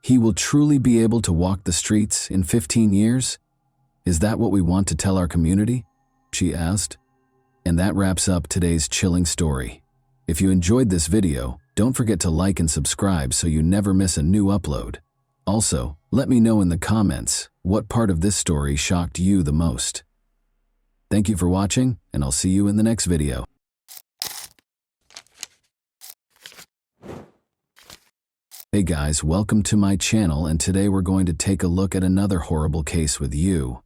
He will truly be able to walk the streets in 15 years? Is that what we want to tell our community? She asked. And that wraps up today's chilling story. If you enjoyed this video, don't forget to like and subscribe so you never miss a new upload. Also, let me know in the comments what part of this story shocked you the most. Thank you for watching, and I'll see you in the next video. Hey guys, welcome to my channel, and today we're going to take a look at another horrible case with you.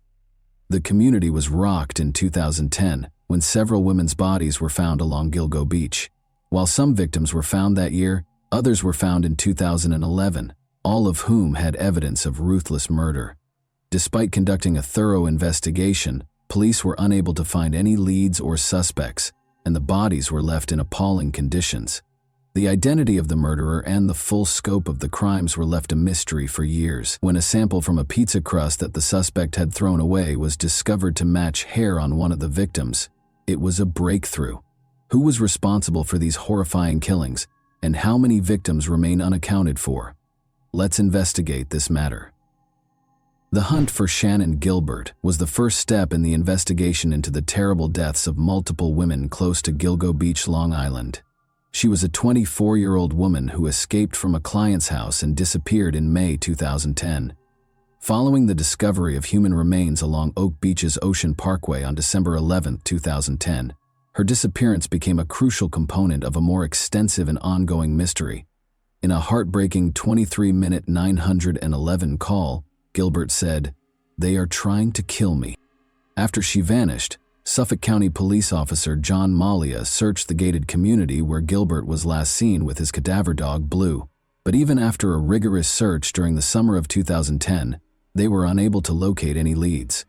The community was rocked in 2010 when several women's bodies were found along Gilgo Beach. While some victims were found that year, others were found in 2011, all of whom had evidence of ruthless murder. Despite conducting a thorough investigation, police were unable to find any leads or suspects, and the bodies were left in appalling conditions. The identity of the murderer and the full scope of the crimes were left a mystery for years. When a sample from a pizza crust that the suspect had thrown away was discovered to match hair on one of the victims, it was a breakthrough. Who was responsible for these horrifying killings, and how many victims remain unaccounted for? Let's investigate this matter. The hunt for Shannon Gilbert was the first step in the investigation into the terrible deaths of multiple women close to Gilgo Beach, Long Island. She was a 24-year-old woman who escaped from a client's house and disappeared in May 2010. Following the discovery of human remains along Oak Beach's Ocean Parkway on December 11, 2010, her disappearance became a crucial component of a more extensive and ongoing mystery. In a heartbreaking 23-minute 911 call, Gilbert said, "They are trying to kill me." After she vanished, Suffolk County Police Officer John Malia searched the gated community where Gilbert was last seen with his cadaver dog, Blue. But even after a rigorous search during the summer of 2010, they were unable to locate any leads.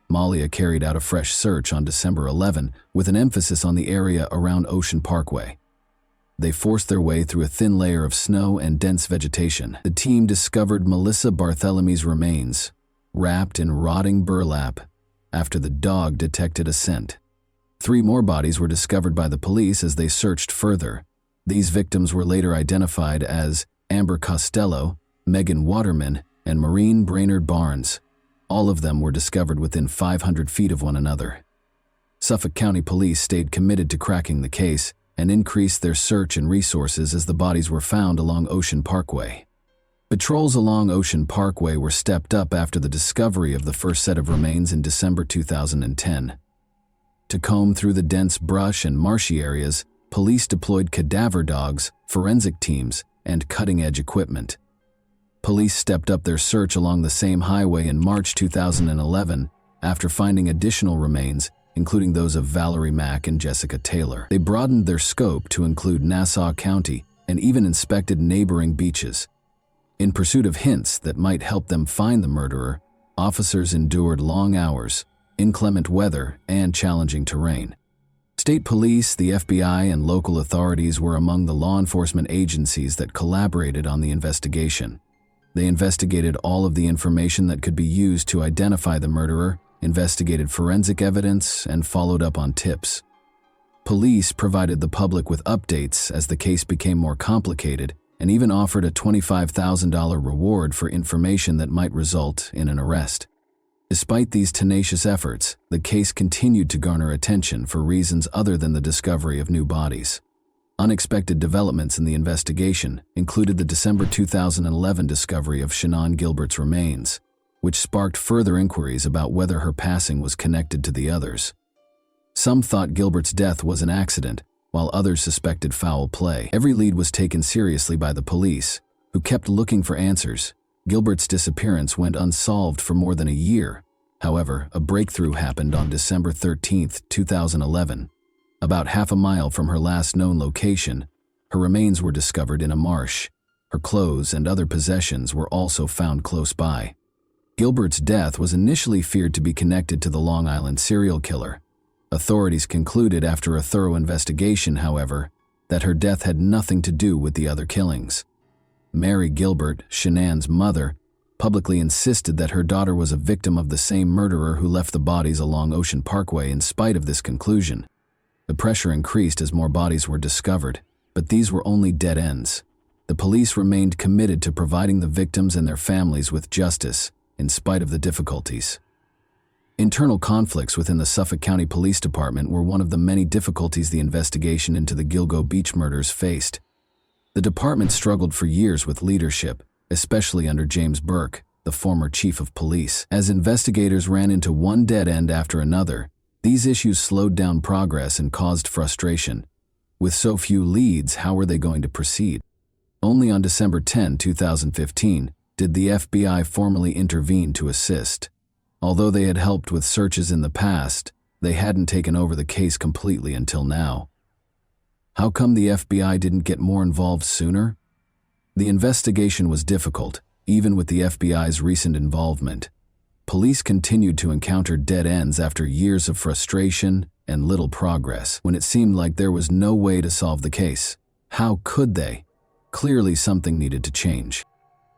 Malia carried out a fresh search on December 11 with an emphasis on the area around Ocean Parkway. They forced their way through a thin layer of snow and dense vegetation. The team discovered Melissa Barthelomew's remains, wrapped in rotting burlap, after the dog detected a scent. 3 more bodies were discovered by the police as they searched further. These victims were later identified as Amber Costello, Megan Waterman, and Maureen Brainerd Barnes. All of them were discovered within 500 feet of one another. Suffolk County Police stayed committed to cracking the case and increased their search and resources as the bodies were found along Ocean Parkway. Patrols along Ocean Parkway were stepped up after the discovery of the first set of remains in December 2010. To comb through the dense brush and marshy areas, police deployed cadaver dogs, forensic teams, and cutting-edge equipment. Police stepped up their search along the same highway in March 2011 after finding additional remains, including those of Valerie Mack and Jessica Taylor. They broadened their scope to include Nassau County and even inspected neighboring beaches. In pursuit of hints that might help them find the murderer, officers endured long hours, inclement weather, and challenging terrain. State police, the FBI, and local authorities were among the law enforcement agencies that collaborated on the investigation. They investigated all of the information that could be used to identify the murderer, investigated forensic evidence, and followed up on tips. Police provided the public with updates as the case became more complicated and even offered a $25,000 reward for information that might result in an arrest. Despite these tenacious efforts, the case continued to garner attention for reasons other than the discovery of new bodies. Unexpected developments in the investigation included the December 2011 discovery of Shannon Gilbert's remains, which sparked further inquiries about whether her passing was connected to the others. Some thought Gilbert's death was an accident, while others suspected foul play. Every lead was taken seriously by the police, who kept looking for answers. Gilbert's disappearance went unsolved for more than a year. However, a breakthrough happened on December 13, 2011. About half a mile from her last known location, her remains were discovered in a marsh. Her clothes and other possessions were also found close by. Gilbert's death was initially feared to be connected to the Long Island serial killer. Authorities concluded after a thorough investigation, however, that her death had nothing to do with the other killings. Mary Gilbert, Shannon's mother, publicly insisted that her daughter was a victim of the same murderer who left the bodies along Ocean Parkway. In spite of this conclusion, the pressure increased as more bodies were discovered, but these were only dead ends. The police remained committed to providing the victims and their families with justice, in spite of the difficulties. Internal conflicts within the Suffolk County Police Department were one of the many difficulties the investigation into the Gilgo Beach murders faced. The department struggled for years with leadership, especially under James Burke, the former chief of police. As investigators ran into one dead end after another, these issues slowed down progress and caused frustration. With so few leads, how were they going to proceed? Only on December 10, 2015, did the FBI formally intervene to assist. Although they had helped with searches in the past, they hadn't taken over the case completely until now. How come the FBI didn't get more involved sooner? The investigation was difficult, even with the FBI's recent involvement. Police continued to encounter dead ends after years of frustration and little progress, when it seemed like there was no way to solve the case. How could they? Clearly something needed to change.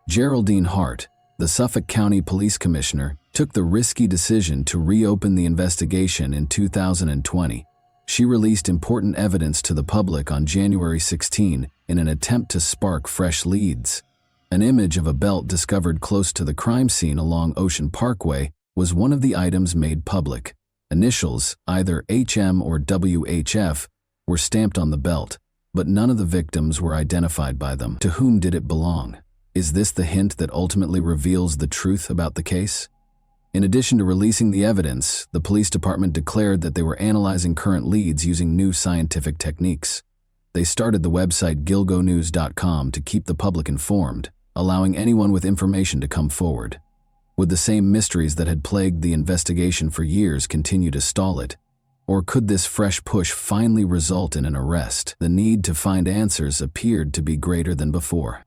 Geraldine Hart, the Suffolk County Police Commissioner, took the risky decision to reopen the investigation in 2020. She released important evidence to the public on January 16 in an attempt to spark fresh leads. An image of a belt discovered close to the crime scene along Ocean Parkway was one of the items made public. Initials, either HM or WHF, were stamped on the belt, but none of the victims were identified by them. To whom did it belong? Is this the hint that ultimately reveals the truth about the case? In addition to releasing the evidence, the police department declared that they were analyzing current leads using new scientific techniques. They started the website gilgonews.com to keep the public informed, allowing anyone with information to come forward. Would the same mysteries that had plagued the investigation for years continue to stall it? Or could this fresh push finally result in an arrest? The need to find answers appeared to be greater than before.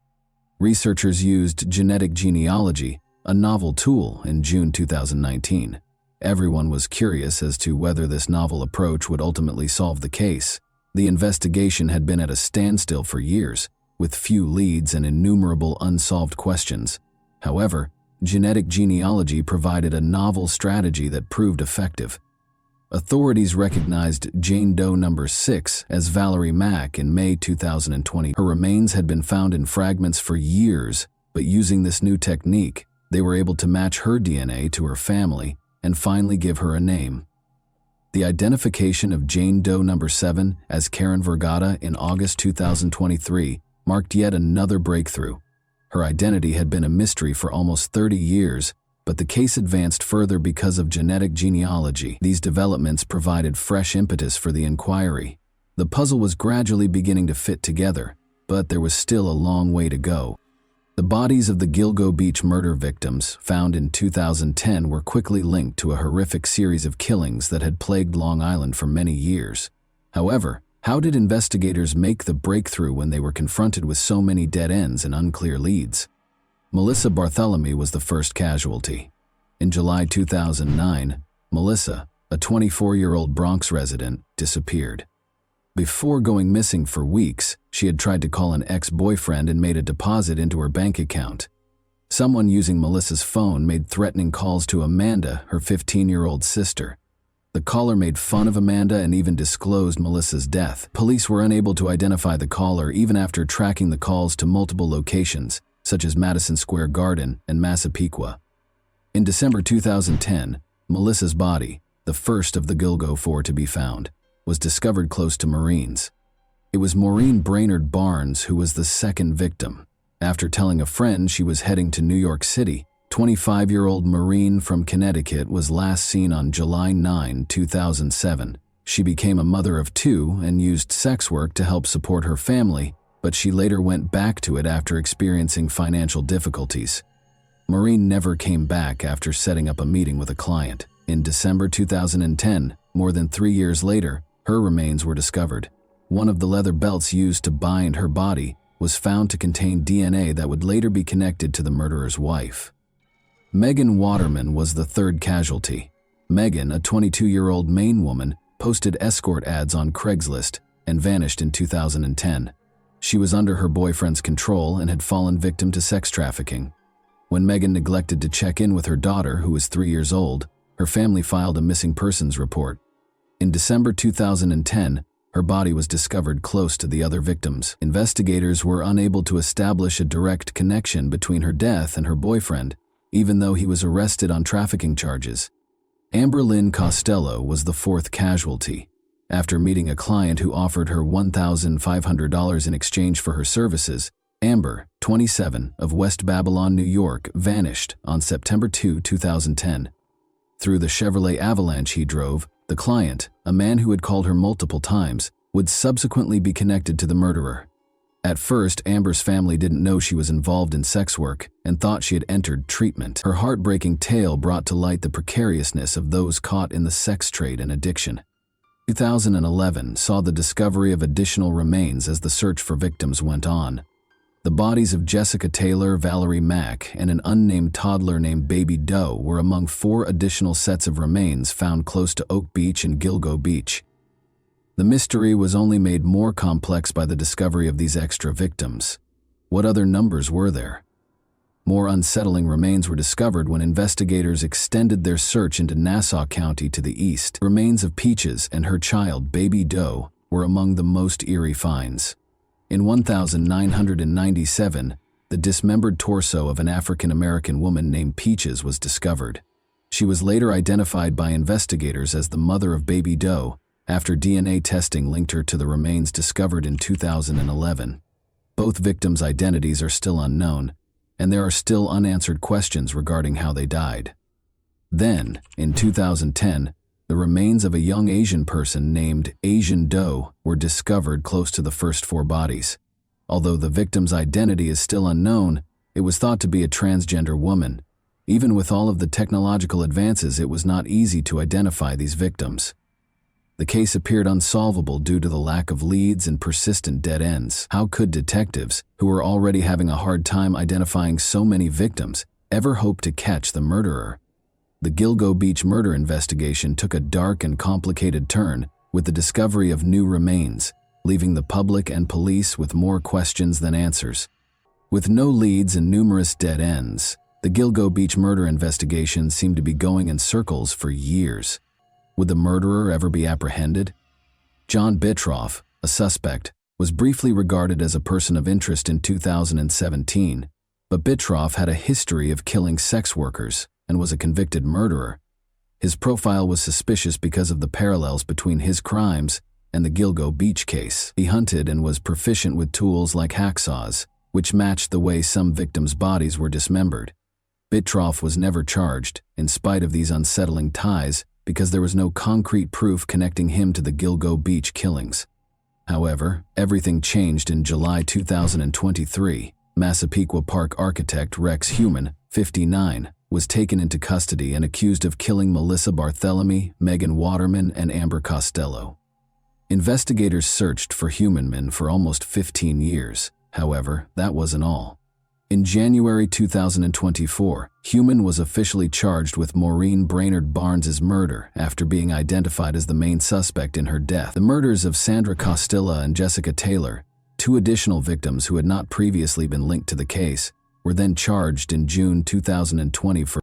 Researchers used genetic genealogy, a novel tool, in June 2019. Everyone was curious as to whether this novel approach would ultimately solve the case. The investigation had been at a standstill for years, with few leads and innumerable unsolved questions. However, genetic genealogy provided a novel strategy that proved effective. Authorities recognized Jane Doe number 6 as Valerie Mack in May 2020. Her remains had been found in fragments for years, but using this new technique, they were able to match her DNA to her family and finally give her a name. The identification of Jane Doe number 7 as Karen Vergata in August 2023 marked yet another breakthrough. Her identity had been a mystery for almost 30 years, but the case advanced further because of genetic genealogy. These developments provided fresh impetus for the inquiry. The puzzle was gradually beginning to fit together, but there was still a long way to go. The bodies of the Gilgo Beach murder victims, found in 2010, were quickly linked to a horrific series of killings that had plagued Long Island for many years. However, How did investigators make the breakthrough when they were confronted with so many dead ends and unclear leads? Melissa Barthelemy was the first casualty. In July 2009, Melissa, a 24-year-old Bronx resident, disappeared. Before going missing for weeks, she had tried to call an ex-boyfriend and made a deposit into her bank account. Someone using Melissa's phone made threatening calls to Amanda, her 15-year-old sister. The caller made fun of Amanda and even disclosed Melissa's death. Police were unable to identify the caller even after tracking the calls to multiple locations, such as Madison Square Garden and Massapequa. In December 2010, Melissa's body, the first of the Gilgo Four to be found, was discovered close to Marines. It was Maureen Brainerd Barnes who was the second victim. After telling a friend she was heading to New York City, 25-year-old Maureen from Connecticut was last seen on July 9, 2007. She became a mother of two and used sex work to help support her family, but she later went back to it after experiencing financial difficulties. Maureen never came back after setting up a meeting with a client. In December 2010, more than 3 years later, her remains were discovered. One of the leather belts used to bind her body was found to contain DNA that would later be connected to the murderer's wife. Megan Waterman was the third casualty. Megan, a 22-year-old Maine woman, posted escort ads on Craigslist and vanished in 2010. She was under her boyfriend's control and had fallen victim to sex trafficking. When Megan neglected to check in with her daughter, who was 3 years old, her family filed a missing persons report. In December 2010, her body was discovered close to the other victims. Investigators were unable to establish a direct connection between her death and her boyfriend, even though he was arrested on trafficking charges. Amber Lynn Costello was the fourth casualty. After meeting a client who offered her $1,500 in exchange for her services, Amber, 27, of West Babylon, New York, vanished on September 2, 2010. Through the Chevrolet Avalanche he drove, the client, a man who had called her multiple times, would subsequently be connected to the murderer. At first, Amber's family didn't know she was involved in sex work and thought she had entered treatment. Her heartbreaking tale brought to light the precariousness of those caught in the sex trade and addiction. 2011 saw the discovery of additional remains as the search for victims went on. The bodies of Jessica Taylor, Valerie Mack, and an unnamed toddler named Baby Doe were among 4 additional sets of remains found close to Oak Beach and Gilgo Beach. The mystery was only made more complex by the discovery of these extra victims. What other numbers were there? More unsettling remains were discovered when investigators extended their search into Nassau County to the east. Remains of Peaches and her child, Baby Doe, were among the most eerie finds. In 1997, the dismembered torso of an African-American woman named Peaches was discovered. She was later identified by investigators as the mother of Baby Doe after DNA testing linked her to the remains discovered in 2011. Both victims' identities are still unknown, and there are still unanswered questions regarding how they died. Then, in 2010, the remains of a young Asian person named Asian Doe were discovered close to the first 4 bodies. Although the victim's identity is still unknown, it was thought to be a transgender woman. Even with all of the technological advances, it was not easy to identify these victims. The case appeared unsolvable due to the lack of leads and persistent dead ends. How could detectives, who were already having a hard time identifying so many victims, ever hope to catch the murderer? The Gilgo Beach murder investigation took a dark and complicated turn with the discovery of new remains, leaving the public and police with more questions than answers. With no leads and numerous dead ends, the Gilgo Beach murder investigation seemed to be going in circles for years. Would the murderer ever be apprehended? John Bittroff, a suspect, was briefly regarded as a person of interest in 2017, but Bittroff had a history of killing sex workers and was a convicted murderer. His profile was suspicious because of the parallels between his crimes and the Gilgo Beach case. He hunted and was proficient with tools like hacksaws, which matched the way some victims' bodies were dismembered. Bittroff was never charged, in spite of these unsettling ties, because there was no concrete proof connecting him to the Gilgo Beach killings. However, everything changed in July 2023. Massapequa Park architect Rex Human, 59, was taken into custody and accused of killing Melissa Barthelemy, Megan Waterman, and Amber Costello. Investigators searched for Humanman for almost 15 years. However, that wasn't all. In January 2024, Human was officially charged with Maureen Brainerd Barnes's murder after being identified as the main suspect in her death. The murders of Sandra Costilla and Jessica Taylor, two additional victims who had not previously been linked to the case, were then charged in June 2020 for.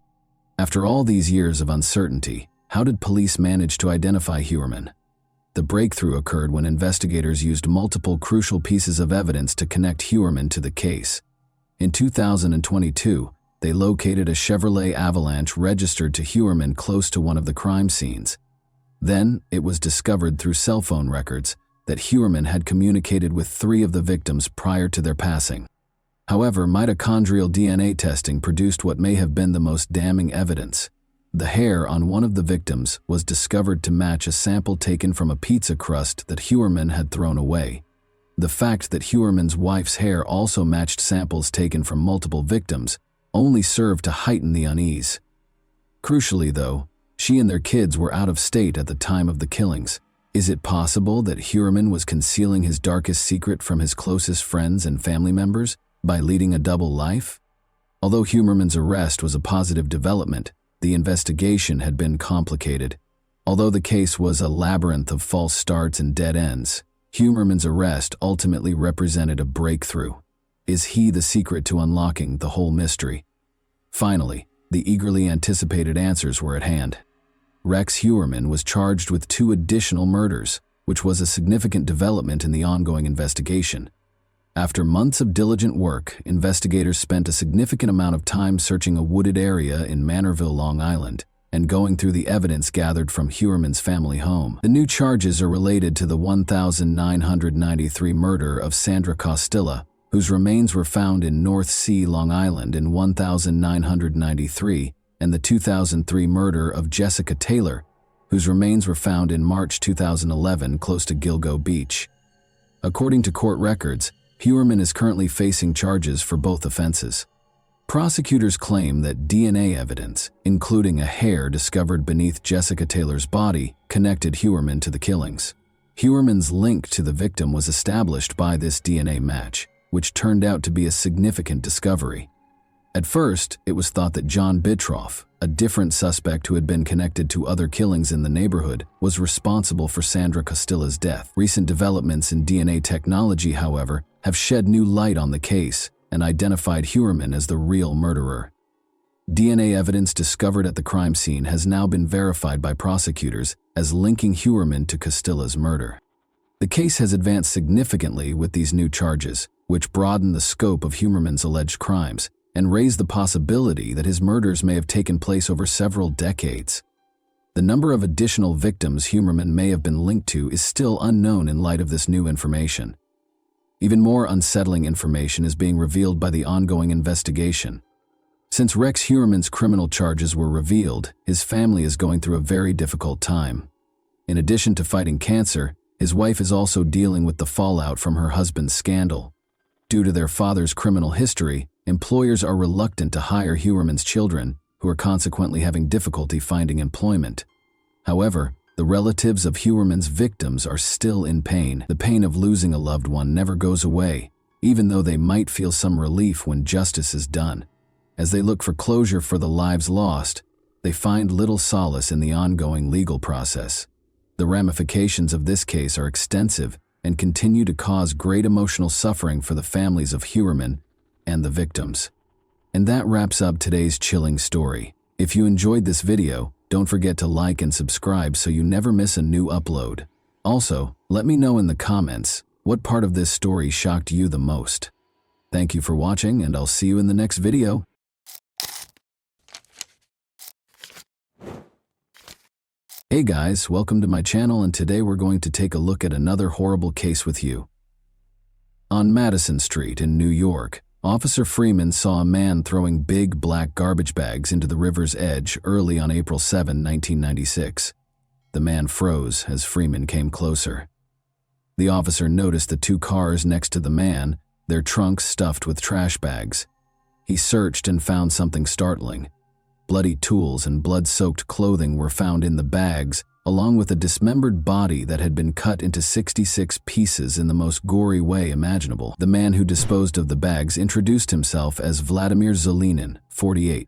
After all these years of uncertainty, how did police manage to identify Human? The breakthrough occurred when investigators used multiple crucial pieces of evidence to connect Human to the case. In 2022, they located a Chevrolet Avalanche registered to Human close to one of the crime scenes. Then, it was discovered through cell phone records that Human had communicated with 3 of the victims prior to their passing. However, mitochondrial DNA testing produced what may have been the most damning evidence. The hair on one of the victims was discovered to match a sample taken from a pizza crust that Human had thrown away. The fact that Human's wife's hair also matched samples taken from multiple victims only served to heighten the unease. Crucially, though, she and their kids were out of state at the time of the killings. Is it possible that Human was concealing his darkest secret from his closest friends and family members by leading a double life? Although Human's arrest was a positive development, the investigation had been complicated. Although the case was a labyrinth of false starts and dead ends, Human's arrest ultimately represented a breakthrough. Is he the secret to unlocking the whole mystery? Finally, the eagerly anticipated answers were at hand. Rex Human was charged with 2 additional murders, which was a significant development in the ongoing investigation. After months of diligent work, investigators spent a significant amount of time searching a wooded area in Manorville, Long Island, and going through the evidence gathered from Human's family home. The new charges are related to the 1993 murder of Sandra Costilla, whose remains were found in North Sea, Long Island in 1993, and the 2003 murder of Jessica Taylor, whose remains were found in March 2011 close to Gilgo Beach. According to court records, Human is currently facing charges for both offenses. Prosecutors claim that DNA evidence, including a hair discovered beneath Jessica Taylor's body, connected Human to the killings. Human's link to the victim was established by this DNA match, which turned out to be a significant discovery. At first, it was thought that John Bitroff, a different suspect who had been connected to other killings in the neighborhood, was responsible for Sandra Costilla's death. Recent developments in DNA technology, however, have shed new light on the case and identified Human as the real murderer. DNA evidence discovered at the crime scene has now been verified by prosecutors as linking Human to Costilla's murder. The case has advanced significantly with these new charges, which broaden the scope of Human's alleged crimes and raise the possibility that his murders may have taken place over several decades. The number of additional victims Human may have been linked to is still unknown in light of this new information. Even more unsettling information is being revealed by the ongoing investigation. Since Rex Human's criminal charges were revealed, his family is going through a very difficult time. In addition to fighting cancer, his wife is also dealing with the fallout from her husband's scandal. Due to their father's criminal history, employers are reluctant to hire Human's children, who are consequently having difficulty finding employment. However, the relatives of Human's victims are still in pain. The pain of losing a loved one never goes away, even though they might feel some relief when justice is done. As they look for closure for the lives lost, they find little solace in the ongoing legal process. The ramifications of this case are extensive and continue to cause great emotional suffering for the families of Human and the victims. And that wraps up today's chilling story. If you enjoyed this video, don't forget to like and subscribe so you never miss a new upload. Also, let me know in the comments what part of this story shocked you the most. Thank you for watching, and I'll see you in the next video. Hey guys, welcome to my channel, and today we're going to take a look at another horrible case with you. On Madison Street in New York, Officer Freeman saw a man throwing big black garbage bags into the river's edge early on April 7, 1996. The man froze as Freeman came closer. The officer noticed the 2 cars next to the man, their trunks stuffed with trash bags. He searched and found something startling. Bloody tools and blood-soaked clothing were found in the bags, along with a dismembered body that had been cut into 66 pieces in the most gory way imaginable. The man who disposed of the bags introduced himself as Vladimir Zelinin, 48.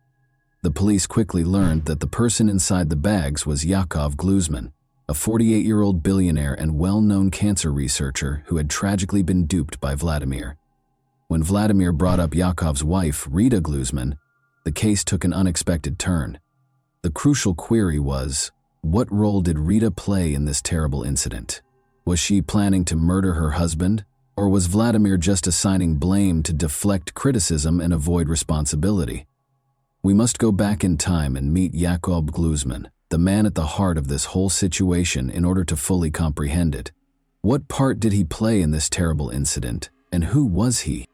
The police quickly learned that the person inside the bags was Yakov Gluzman, a 48-year-old billionaire and well-known cancer researcher who had tragically been duped by Vladimir. When Vladimir brought up Yakov's wife, Rita Gluzman, the case took an unexpected turn. The crucial query was, what role did Rita play in this terrible incident? Was she planning to murder her husband, or was Vladimir just assigning blame to deflect criticism and avoid responsibility? We must go back in time and meet Yakov Gluzman, the man at the heart of this whole situation, in order to fully comprehend it. What part did he play in this terrible incident, and who was he?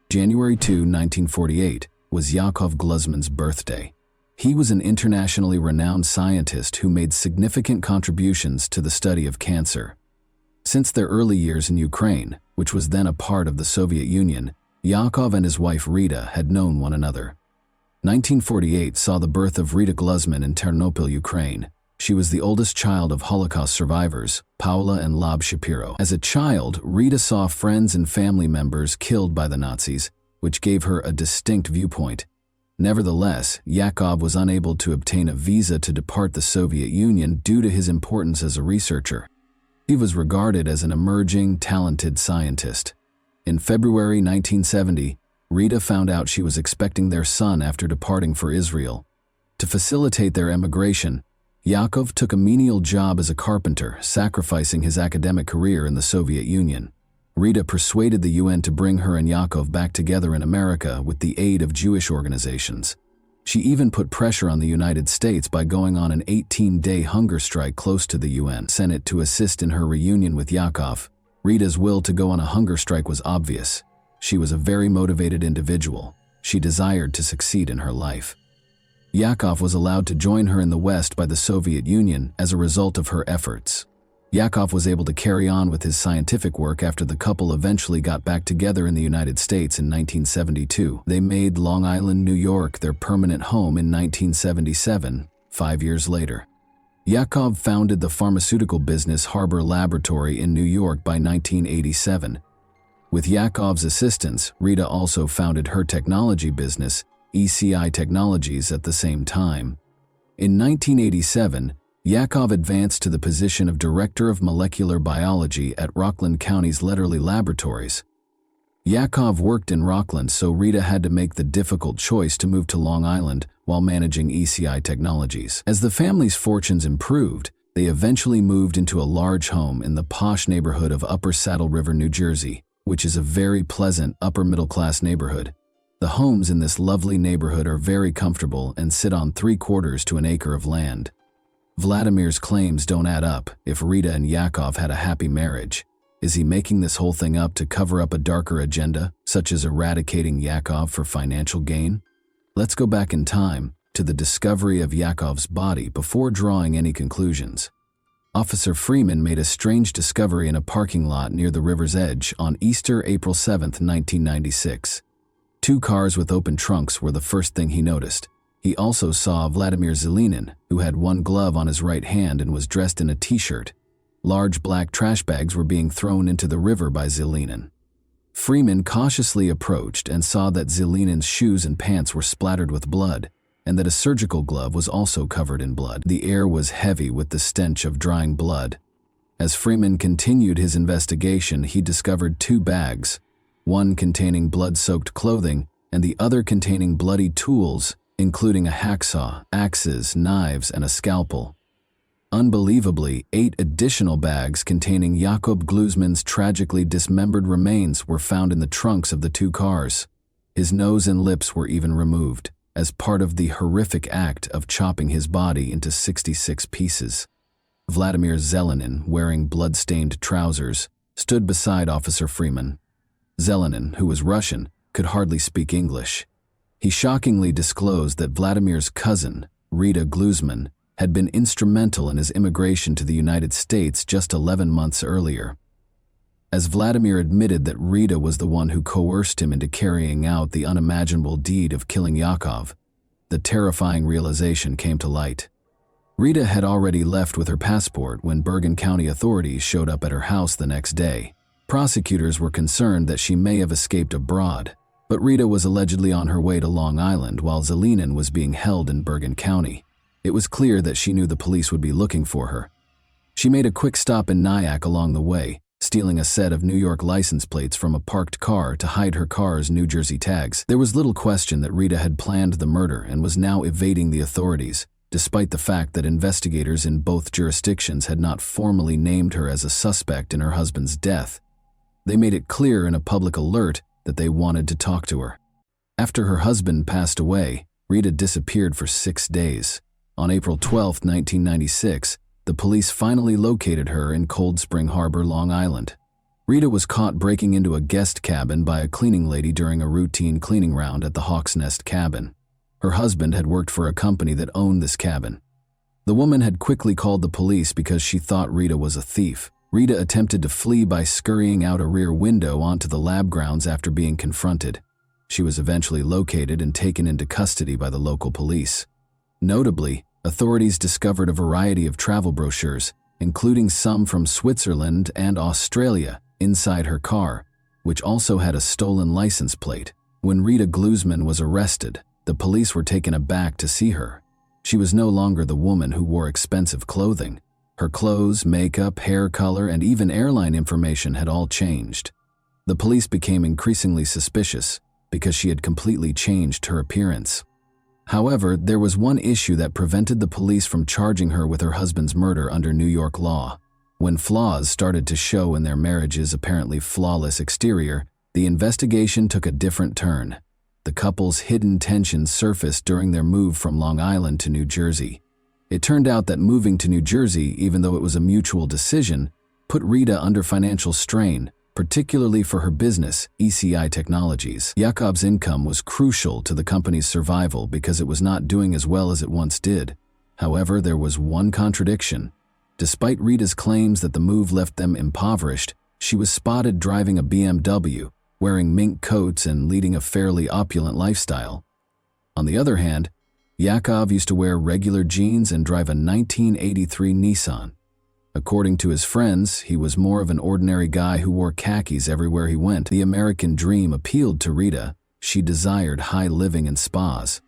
January 2, 1948, was Yakov Gluzman's birthday. He was an internationally renowned scientist who made significant contributions to the study of cancer. Since their early years in Ukraine, which was then a part of the Soviet Union, Yakov and his wife Rita had known one another. 1948 saw the birth of Rita Gluzman in Ternopil, Ukraine. She was the oldest child of Holocaust survivors, Paula and Lob Shapiro. As a child, Rita saw friends and family members killed by the Nazis, which gave her a distinct viewpoint. Nevertheless, Yakov was unable to obtain a visa to depart the Soviet Union due to his importance as a researcher. He was regarded as an emerging, talented scientist. In February 1970, Rita found out she was expecting their son after departing for Israel. To facilitate their emigration, Yakov took a menial job as a carpenter, sacrificing his academic career in the Soviet Union. Rita persuaded the UN to bring her and Yakov back together in America with the aid of Jewish organizations. She even put pressure on the United States by going on an 18-day hunger strike close to the UN Senate to assist in her reunion with Yakov. Rita's will to go on a hunger strike was obvious. She was a very motivated individual. She desired to succeed in her life. Yakov was allowed to join her in the West by the Soviet Union as a result of her efforts. Yakov was able to carry on with his scientific work after the couple eventually got back together in the United States in 1972. They made Long Island, New York their permanent home in 1977, 5 years later. Yakov founded the pharmaceutical business Harbor Laboratory in New York by 1987. With Yakov's assistance, Rita also founded her technology business, ECI Technologies, at the same time. In 1987, Yakov advanced to the position of Director of Molecular Biology at Rockland County's Letterly Laboratories. Yakov worked in Rockland, so Rita had to make the difficult choice to move to Long Island while managing ECI Technologies. As the family's fortunes improved, they eventually moved into a large home in the posh neighborhood of Upper Saddle River, New Jersey, which is a very pleasant upper-middle-class neighborhood. The homes in this lovely neighborhood are very comfortable and sit on 3/4 to an acre of land. Vladimir's claims don't add up. If Rita and Yakov had a happy marriage, is he making this whole thing up to cover up a darker agenda, such as eradicating Yakov for financial gain? Let's go back in time to the discovery of Yakov's body before drawing any conclusions. Officer Freeman made a strange discovery in a parking lot near the river's edge on Easter, April 7, 1996. 2 cars with open trunks were the first thing he noticed. He also saw Vladimir Zelinin, who had one glove on his right hand and was dressed in a t-shirt. Large black trash bags were being thrown into the river by Zelinin. Freeman cautiously approached and saw that Zelinin's shoes and pants were splattered with blood, and that a surgical glove was also covered in blood. The air was heavy with the stench of drying blood. As Freeman continued his investigation, he discovered 2 bags, one containing blood-soaked clothing and the other containing bloody tools, including a hacksaw, axes, knives, and a scalpel. Unbelievably, 8 additional bags containing Yakov Gluzman's tragically dismembered remains were found in the trunks of the 2 cars. His nose and lips were even removed, as part of the horrific act of chopping his body into 66 pieces. Vladimir Zelinin, wearing blood-stained trousers, stood beside Officer Freeman. Zelinin, who was Russian, could hardly speak English. He shockingly disclosed that Vladimir's cousin, Rita Gluzman, had been instrumental in his immigration to the United States just 11 months earlier. As Vladimir admitted that Rita was the one who coerced him into carrying out the unimaginable deed of killing Yakov, the terrifying realization came to light. Rita had already left with her passport when Bergen County authorities showed up at her house the next day. Prosecutors were concerned that she may have escaped abroad, but Rita was allegedly on her way to Long Island while Zelinin was being held in Bergen County. It was clear that she knew the police would be looking for her. She made a quick stop in Nyack along the way, stealing a set of New York license plates from a parked car to hide her car's New Jersey tags. There was little question that Rita had planned the murder and was now evading the authorities, despite the fact that investigators in both jurisdictions had not formally named her as a suspect in her husband's death. They made it clear in a public alert that they wanted to talk to her. After her husband passed away, Rita disappeared for 6 days. On April 12, 1996, the police finally located her in Cold Spring Harbor, Long Island. Rita was caught breaking into a guest cabin by a cleaning lady during a routine cleaning round at the Hawk's Nest cabin. Her husband had worked for a company that owned this cabin. The woman had quickly called the police because she thought Rita was a thief. Rita attempted to flee by scurrying out a rear window onto the lab grounds after being confronted. She was eventually located and taken into custody by the local police. Notably, authorities discovered a variety of travel brochures, including some from Switzerland and Australia, inside her car, which also had a stolen license plate. When Rita Glusman was arrested, the police were taken aback to see her. She was no longer the woman who wore expensive clothing. Her clothes, makeup, hair color, and even airline information had all changed. The police became increasingly suspicious because she had completely changed her appearance. However, there was one issue that prevented the police from charging her with her husband's murder under New York law. When flaws started to show in their marriage's apparently flawless exterior, the investigation took a different turn. The couple's hidden tensions surfaced during their move from Long Island to New Jersey. It turned out that moving to New Jersey, even though it was a mutual decision, put Rita under financial strain, particularly for her business, ECI Technologies. Yakov's income was crucial to the company's survival because it was not doing as well as it once did. However, there was one contradiction. Despite Rita's claims that the move left them impoverished, she was spotted driving a BMW, wearing mink coats and leading a fairly opulent lifestyle. On the other hand, Yakov used to wear regular jeans and drive a 1983 Nissan. According to his friends, he was more of an ordinary guy who wore khakis everywhere he went. The American dream appealed to Rita. She desired high living and spas.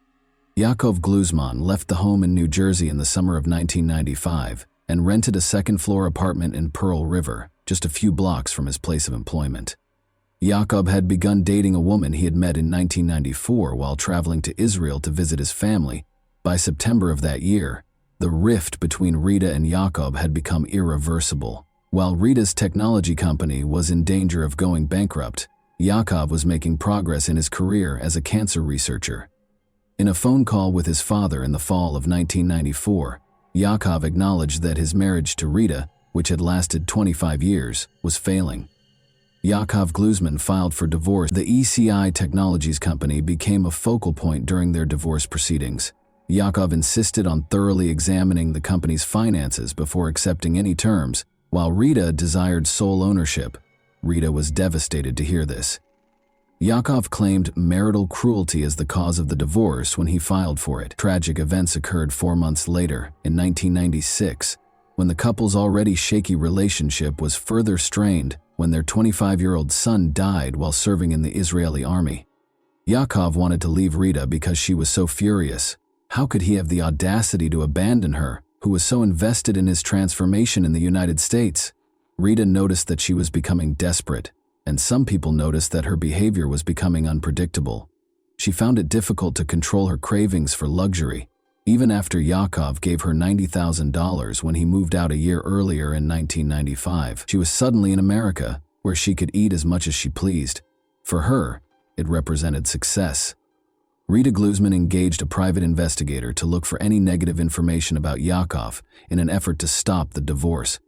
Yakov Glusman left the home in New Jersey in the summer of 1995 and rented a second-floor apartment in Pearl River, just a few blocks from his place of employment. Yakov had begun dating a woman he had met in 1994 while traveling to Israel to visit his family. By September of that year, the rift between Rita and Yakov had become irreversible. While Rita's technology company was in danger of going bankrupt, Yakov was making progress in his career as a cancer researcher. In a phone call with his father in the fall of 1994, Yakov acknowledged that his marriage to Rita, which had lasted 25 years, was failing. Yakov Glusman filed for divorce. The ECI Technologies company became a focal point during their divorce proceedings. Yakov insisted on thoroughly examining the company's finances before accepting any terms, while Rita desired sole ownership. Rita was devastated to hear this. Yakov claimed marital cruelty as the cause of the divorce when he filed for it. Tragic events occurred 4 months later, in 1996, when the couple's already shaky relationship was further strained when their 25-year-old son died while serving in the Israeli army. Yakov wanted to leave Rita because she was so furious. How could he have the audacity to abandon her, who was so invested in his transformation in the United States? Rita noticed that she was becoming desperate, and some people noticed that her behavior was becoming unpredictable. She found it difficult to control her cravings for luxury, even after Yakov gave her $90,000 when he moved out a year earlier in 1995. She was suddenly in America, where she could eat as much as she pleased. For her, it represented success. Rita Glusman engaged a private investigator to look for any negative information about Yakov in an effort to stop the divorce.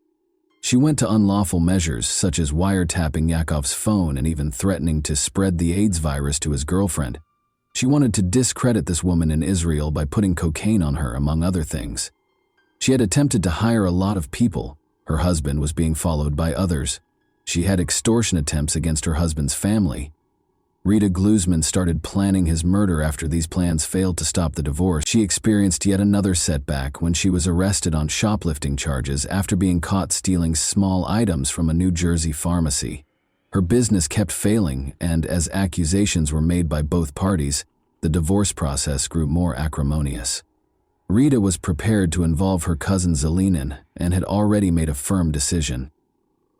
She went to unlawful measures such as wiretapping Yakov's phone and even threatening to spread the AIDS virus to his girlfriend. She wanted to discredit this woman in Israel by putting cocaine on her, among other things. She had attempted to hire a lot of people. Her husband was being followed by others. She had extortion attempts against her husband's family. Rita Glusman started planning his murder after these plans failed to stop the divorce. She experienced yet another setback when she was arrested on shoplifting charges after being caught stealing small items from a New Jersey pharmacy. Her business kept failing, and as accusations were made by both parties, the divorce process grew more acrimonious. Rita was prepared to involve her cousin Zelenin and had already made a firm decision.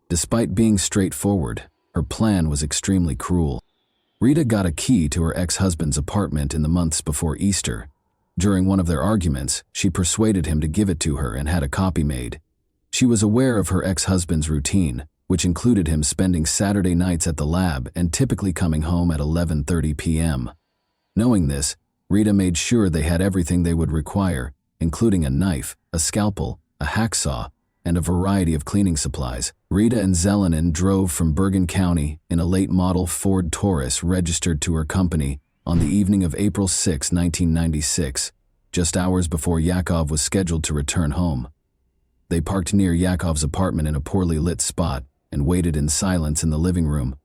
Despite being straightforward, her plan was extremely cruel. Rita got a key to her ex-husband's apartment in the months before Easter. During one of their arguments, she persuaded him to give it to her and had a copy made. She was aware of her ex-husband's routine, which included him spending Saturday nights at the lab and typically coming home at 11:30 p.m. Knowing this, Rita made sure they had everything they would require, including a knife, a scalpel, a hacksaw, and a variety of cleaning supplies. Rita and Zelenin drove from Bergen County in a late-model Ford Taurus registered to her company on the evening of April 6, 1996, just hours before Yakov was scheduled to return home. They parked near Yakov's apartment in a poorly lit spot and waited in silence in the living room.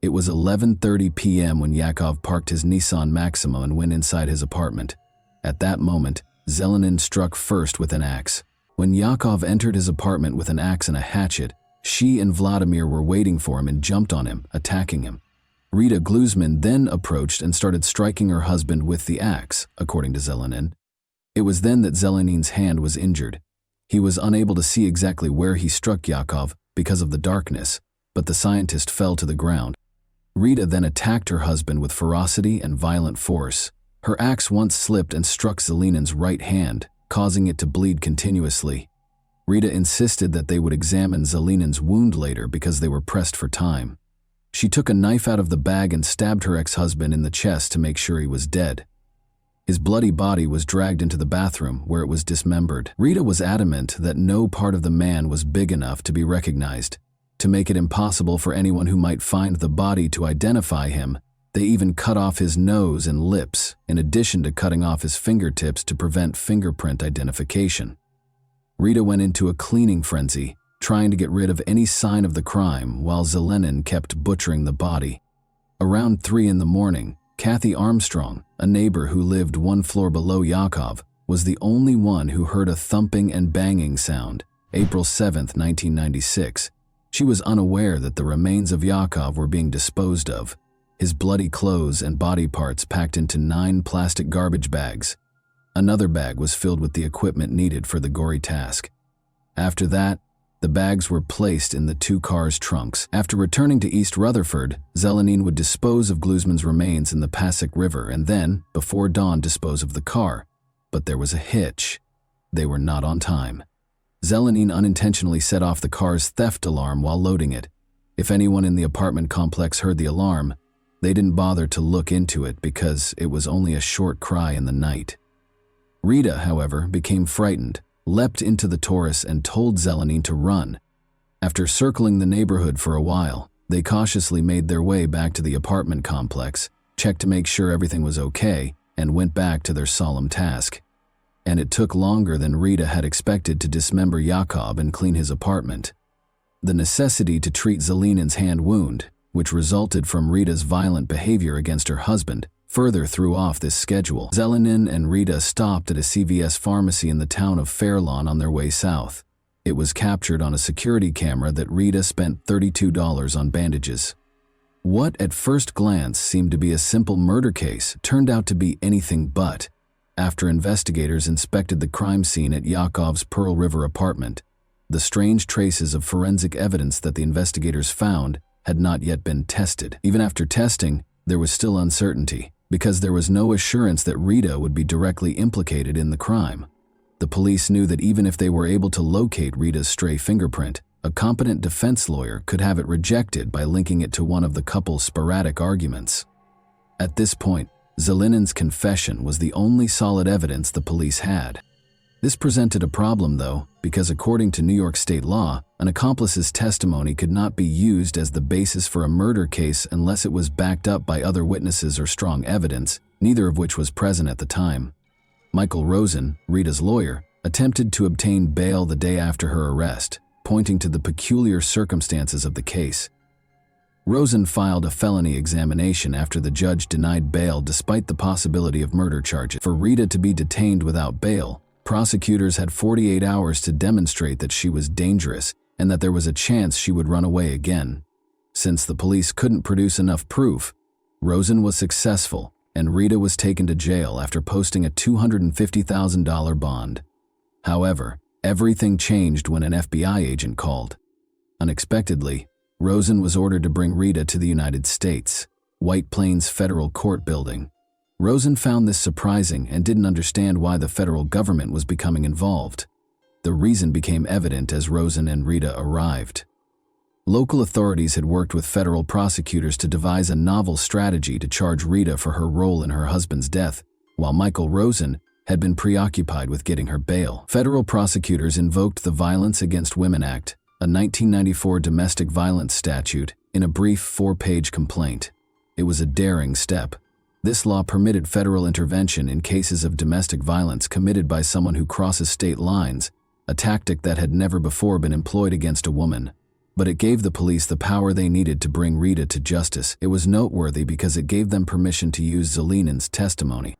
It was 11:30 p.m. when Yakov parked his Nissan Maxima and went inside his apartment. At that moment, Zelenin struck first with an axe. When Yakov entered his apartment with an axe and a hatchet, she and Vladimir were waiting for him and jumped on him, attacking him. Rita Glusman then approached and started striking her husband with the axe, according to Zelenin. It was then that Zelenin's hand was injured. He was unable to see exactly where he struck Yakov because of the darkness, but the scientist fell to the ground. Rita then attacked her husband with ferocity and violent force. Her axe once slipped and struck Zelenin's right hand, causing it to bleed continuously. Rita insisted that they would examine Zelenin's wound later because they were pressed for time. She took a knife out of the bag and stabbed her ex-husband in the chest to make sure he was dead. His bloody body was dragged into the bathroom, where it was dismembered. Rita was adamant that no part of the man was big enough to be recognized. To make it impossible for anyone who might find the body to identify him, they even cut off his nose and lips, in addition to cutting off his fingertips to prevent fingerprint identification. Rita went into a cleaning frenzy, trying to get rid of any sign of the crime while Zelenin kept butchering the body. Around 3 in the morning, Kathy Armstrong, a neighbor who lived one floor below Yakov, was the only one who heard a thumping and banging sound. April 7, 1996. She was unaware that the remains of Yakov were being disposed of, his bloody clothes and body parts packed into 9 plastic garbage bags. Another bag was filled with the equipment needed for the gory task. After that, the bags were placed in the 2 cars' trunks. After returning to East Rutherford, Zelenin would dispose of Glusman's remains in the Passaic River and then, before dawn, dispose of the car. But there was a hitch. They were not on time. Zelenin unintentionally set off the car's theft alarm while loading it. If anyone in the apartment complex heard the alarm, they didn't bother to look into it because it was only a short cry in the night. Rita, however, became frightened, leapt into the Taurus and told Zelenin to run. After circling the neighborhood for a while, they cautiously made their way back to the apartment complex, checked to make sure everything was okay, and went back to their solemn task. And it took longer than Rita had expected to dismember Yakov and clean his apartment. The necessity to treat Zelenin's hand wound, which resulted from Rita's violent behavior against her husband, further threw off this schedule. Zelenin and Rita stopped at a CVS pharmacy in the town of Fairlawn on their way south. It was captured on a security camera that Rita spent $32 on bandages. What at first glance seemed to be a simple murder case turned out to be anything but. After investigators inspected the crime scene at Yakov's Pearl River apartment, the strange traces of forensic evidence that the investigators found had not yet been tested. Even after testing, there was still uncertainty, because there was no assurance that Rita would be directly implicated in the crime. The police knew that even if they were able to locate Rita's stray fingerprint, a competent defense lawyer could have it rejected by linking it to one of the couple's sporadic arguments. At this point, Zelenin's confession was the only solid evidence the police had. This presented a problem, though, because according to New York state law, an accomplice's testimony could not be used as the basis for a murder case unless it was backed up by other witnesses or strong evidence, neither of which was present at the time. Michael Rosen, Rita's lawyer, attempted to obtain bail the day after her arrest, pointing to the peculiar circumstances of the case. Rosen filed a felony examination after the judge denied bail despite the possibility of murder charges. For Rita to be detained without bail, prosecutors had 48 hours to demonstrate that she was dangerous and that there was a chance she would run away again. Since the police couldn't produce enough proof, Rosen was successful and Rita was taken to jail after posting a $250,000 bond. However, everything changed when an FBI agent called. Unexpectedly, Rosen was ordered to bring Rita to the United States, White Plains Federal Court Building. Rosen found this surprising and didn't understand why the federal government was becoming involved. The reason became evident as Rosen and Rita arrived. Local authorities had worked with federal prosecutors to devise a novel strategy to charge Rita for her role in her husband's death, while Michael Rosen had been preoccupied with getting her bail. Federal prosecutors invoked the Violence Against Women Act, a 1994 domestic violence statute, in a brief 4-page complaint. It was a daring step. This law permitted federal intervention in cases of domestic violence committed by someone who crosses state lines, a tactic that had never before been employed against a woman. But it gave the police the power they needed to bring Rita to justice. It was noteworthy because it gave them permission to use Zelinen's testimony.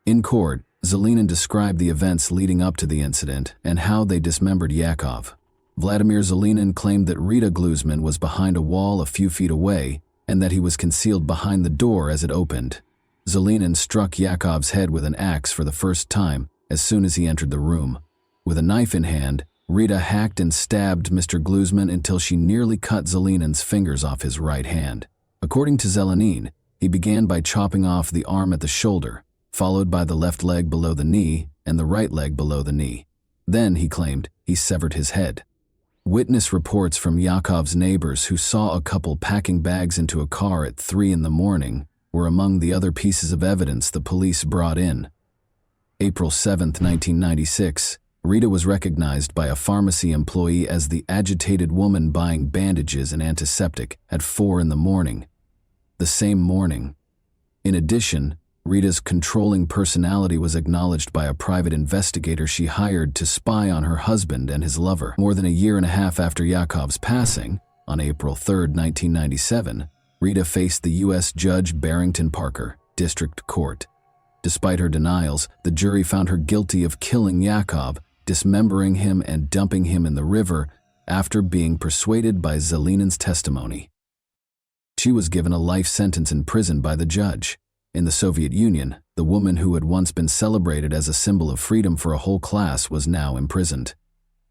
In court, Zelinen described the events leading up to the incident and how they dismembered Yakov. Vladimir Zelinin claimed that Rita Gluzman was behind a wall a few feet away and that he was concealed behind the door as it opened. Zelinin struck Yakov's head with an axe for the first time as soon as he entered the room. With a knife in hand, Rita hacked and stabbed Mr. Gluzman until she nearly cut Zelinin's fingers off his right hand. According to Zelinin, he began by chopping off the arm at the shoulder, followed by the left leg below the knee and the right leg below the knee. Then, he claimed, he severed his head. Witness reports from Yakov's neighbors who saw a couple packing bags into a car at 3 in the morning were among the other pieces of evidence the police brought in. April 7, 1996, Rita was recognized by a pharmacy employee as the agitated woman buying bandages and antiseptic at 4 in the morning. The same morning. In addition, Rita's controlling personality was acknowledged by a private investigator she hired to spy on her husband and his lover. More than a year and a half after Yakov's passing, on April 3, 1997, Rita faced the U.S. Judge Barrington Parker, District Court. Despite her denials, the jury found her guilty of killing Yakov, dismembering him and dumping him in the river after being persuaded by Zelinin's testimony. She was given a life sentence in prison by the judge. In the Soviet Union, the woman who had once been celebrated as a symbol of freedom for a whole class was now imprisoned.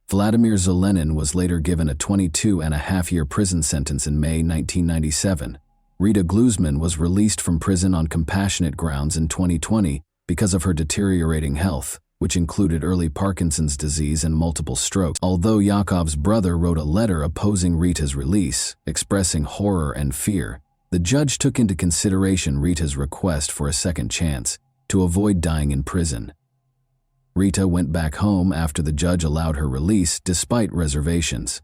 Vladimir Zelinin was later given a 22-and-a-half-year prison sentence in May 1997. Rita Gluzman was released from prison on compassionate grounds in 2020 because of her deteriorating health, which included early Parkinson's disease and multiple strokes. Although Yakov's brother wrote a letter opposing Rita's release, expressing horror and fear, the judge took into consideration Rita's request for a second chance to avoid dying in prison. Rita went back home after the judge allowed her release despite reservations.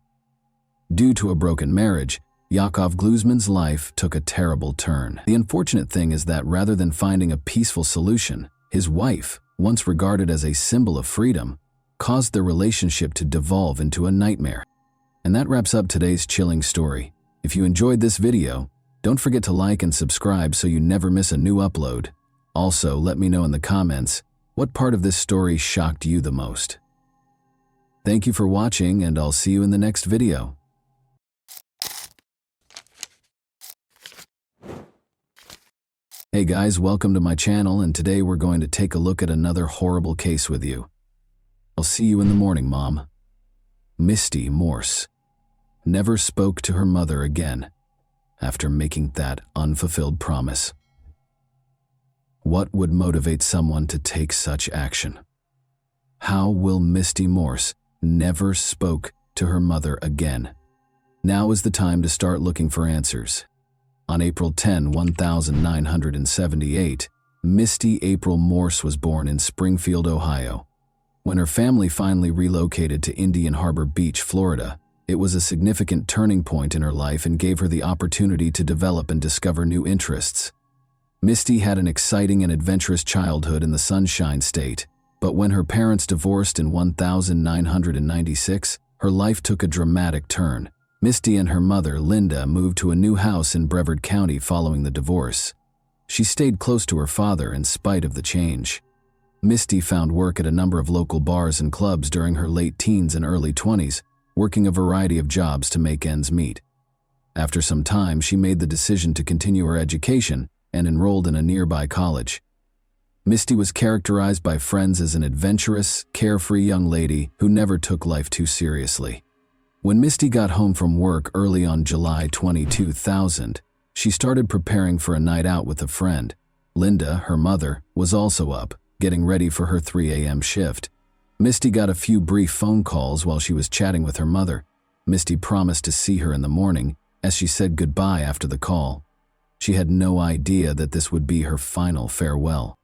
Due to a broken marriage, Yakov Gluzman's life took a terrible turn. The unfortunate thing is that rather than finding a peaceful solution, his wife, once regarded as a symbol of freedom, caused their relationship to devolve into a nightmare. And that wraps up today's chilling story. If you enjoyed this video, don't forget to like and subscribe so you never miss a new upload. Also, let me know in the comments what part of this story shocked you the most. Thank you for watching, and I'll see you in the next video. Hey guys, welcome to my channel, and today we're going to take a look at another horrible case with you. I'll see you in the morning, Mom. Misty Morse never spoke to her mother again after making that unfulfilled promise. What would motivate someone to take such action? How will Misty Morse never spoke to her mother again? Now is the time to start looking for answers. On April 10, 1978, Misty April Morse was born in Springfield, Ohio. When her family finally relocated to Indian Harbor Beach, Florida, it was a significant turning point in her life and gave her the opportunity to develop and discover new interests. Misty had an exciting and adventurous childhood in the Sunshine State, but when her parents divorced in 1996, her life took a dramatic turn. Misty and her mother, Linda, moved to a new house in Brevard County following the divorce. She stayed close to her father in spite of the change. Misty found work at a number of local bars and clubs during her late teens and early 20s, working a variety of jobs to make ends meet. After some time, she made the decision to continue her education and enrolled in a nearby college. Misty was characterized by friends as an adventurous, carefree young lady who never took life too seriously. When Misty got home from work early on July 22, 2000, she started preparing for a night out with a friend. Linda, her mother, was also up, getting ready for her 3 a.m. shift. Misty got a few brief phone calls while she was chatting with her mother. Misty promised to see her in the morning, as she said goodbye after the call. She had no idea that this would be her final farewell.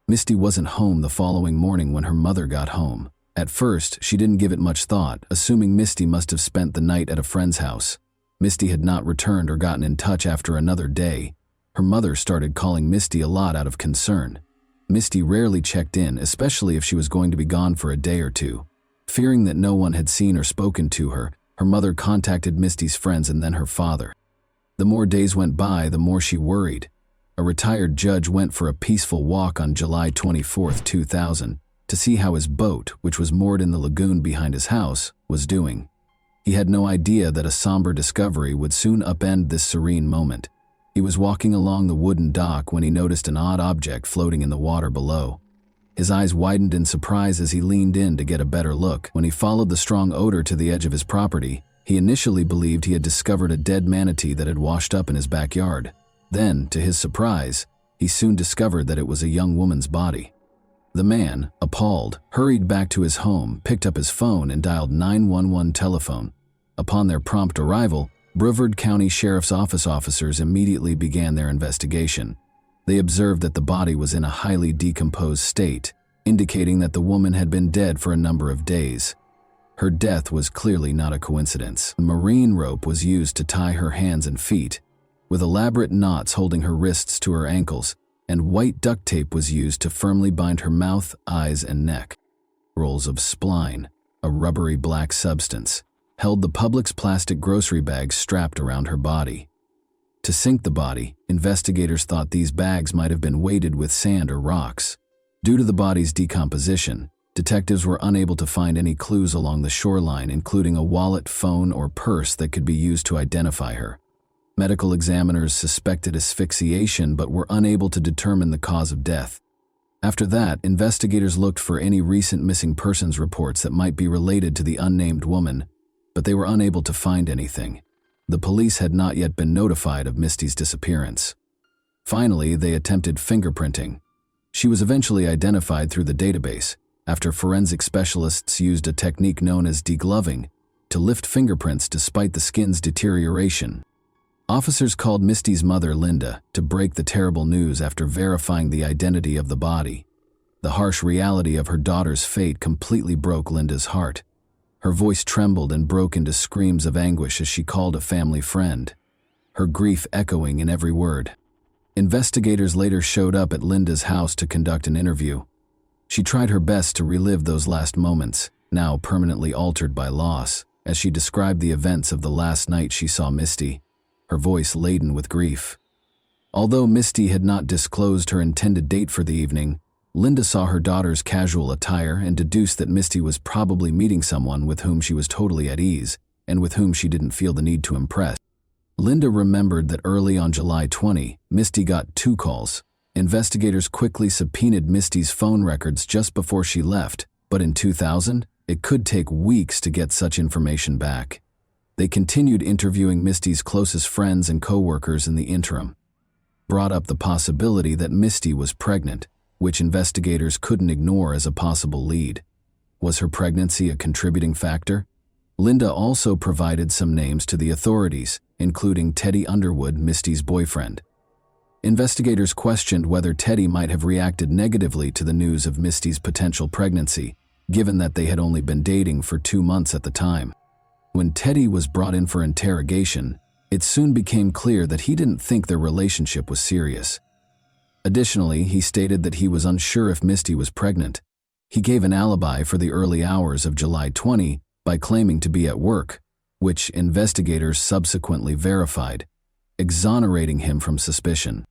Misty wasn't home the following morning when her mother got home. At first, she didn't give it much thought, assuming Misty must have spent the night at a friend's house. Misty had not returned or gotten in touch after another day. Her mother started calling Misty a lot out of concern. Misty rarely checked in, especially if she was going to be gone for a day or two. Fearing that no one had seen or spoken to her, her mother contacted Misty's friends and then her father. The more days went by, the more she worried. A retired judge went for a peaceful walk on July 24, 2000, to see how his boat, which was moored in the lagoon behind his house, was doing. He had no idea that a somber discovery would soon upend this serene moment. He was walking along the wooden dock when he noticed an odd object floating in the water below. His eyes widened in surprise as he leaned in to get a better look. When he followed the strong odor to the edge of his property, he initially believed he had discovered a dead manatee that had washed up in his backyard. Then, to his surprise, he soon discovered that it was a young woman's body. The man, appalled, hurried back to his home, picked up his phone, and dialed 911 telephone. Upon their prompt arrival, Brevard County Sheriff's Office officers immediately began their investigation. They observed that the body was in a highly decomposed state, indicating that the woman had been dead for a number of days. Her death was clearly not a coincidence. A marine rope was used to tie her hands and feet, with elaborate knots holding her wrists to her ankles, and white duct tape was used to firmly bind her mouth, eyes, and neck. Rolls of spline, a rubbery black substance, held the Publix plastic grocery bags strapped around her body. To sink the body, investigators thought these bags might have been weighted with sand or rocks. Due to the body's decomposition, detectives were unable to find any clues along the shoreline, including a wallet, phone, or purse that could be used to identify her. Medical examiners suspected asphyxiation but were unable to determine the cause of death. After that, investigators looked for any recent missing persons reports that might be related to the unnamed woman, but they were unable to find anything. The police had not yet been notified of Misty's disappearance. Finally, they attempted fingerprinting. She was eventually identified through the database after forensic specialists used a technique known as degloving to lift fingerprints despite the skin's deterioration. Officers called Misty's mother, Linda, to break the terrible news after verifying the identity of the body. The harsh reality of her daughter's fate completely broke Linda's heart. Her voice trembled and broke into screams of anguish as she called a family friend, her grief echoing in every word. Investigators later showed up at Linda's house to conduct an interview. She tried her best to relive those last moments, now permanently altered by loss, as she described the events of the last night she saw Misty, her voice laden with grief. Although Misty had not disclosed her intended date for the evening, Linda saw her daughter's casual attire and deduced that Misty was probably meeting someone with whom she was totally at ease and with whom she didn't feel the need to impress. Linda remembered that early on July 20, Misty got 2 calls. Investigators quickly subpoenaed Misty's phone records just before she left, but in 2000, it could take weeks to get such information back. They continued interviewing Misty's closest friends and co-workers in the interim. Brought up the possibility that Misty was pregnant, which investigators couldn't ignore as a possible lead. Was her pregnancy a contributing factor? Linda also provided some names to the authorities, including Teddy Underwood, Misty's boyfriend. Investigators questioned whether Teddy might have reacted negatively to the news of Misty's potential pregnancy, given that they had only been dating for 2 months at the time. When Teddy was brought in for interrogation, it soon became clear that he didn't think their relationship was serious. Additionally, he stated that he was unsure if Misty was pregnant. He gave an alibi for the early hours of July 20 by claiming to be at work, which investigators subsequently verified, exonerating him from suspicion.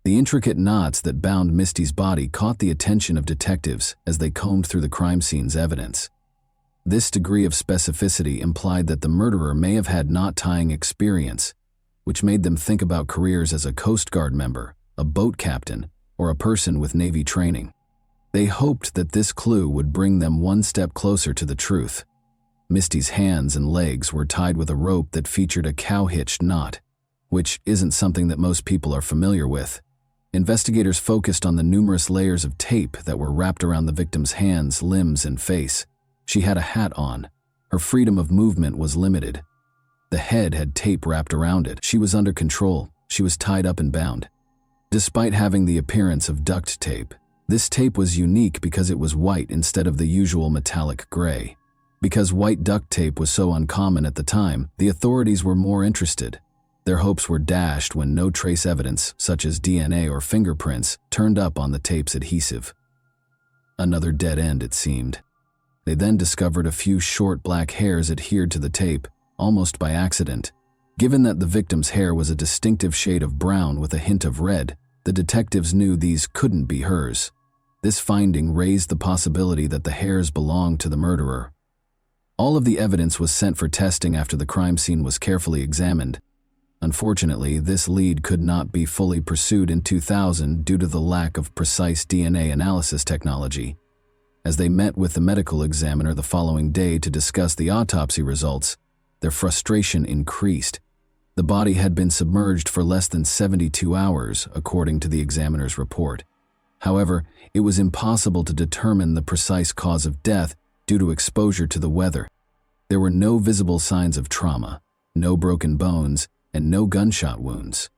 The intricate knots that bound Misty's body caught the attention of detectives as they combed through the crime scene's evidence. This degree of specificity implied that the murderer may have had knot-tying experience, which made them think about careers as a Coast Guard member, a boat captain, or a person with Navy training. They hoped that this clue would bring them one step closer to the truth. Misty's hands and legs were tied with a rope that featured a cow-hitched knot, which isn't something that most people are familiar with. Investigators focused on the numerous layers of tape that were wrapped around the victim's hands, limbs, and face. She had a hat on. Her freedom of movement was limited. The head had tape wrapped around it. She was under control. She was tied up and bound. Despite having the appearance of duct tape, this tape was unique because it was white instead of the usual metallic gray. Because white duct tape was so uncommon at the time, the authorities were more interested. Their hopes were dashed when no trace evidence, such as DNA or fingerprints, turned up on the tape's adhesive. Another dead end, it seemed. They then discovered a few short black hairs adhered to the tape, almost by accident. Given that the victim's hair was a distinctive shade of brown with a hint of red, the detectives knew these couldn't be hers. This finding raised the possibility that the hairs belonged to the murderer. All of the evidence was sent for testing after the crime scene was carefully examined. Unfortunately, this lead could not be fully pursued in 2000 due to the lack of precise DNA analysis technology. As they met with the medical examiner the following day to discuss the autopsy results, their frustration increased. The body had been submerged for less than 72 hours, according to the examiner's report. However, it was impossible to determine the precise cause of death due to exposure to the weather. There were no visible signs of trauma, no broken bones, and no gunshot wounds.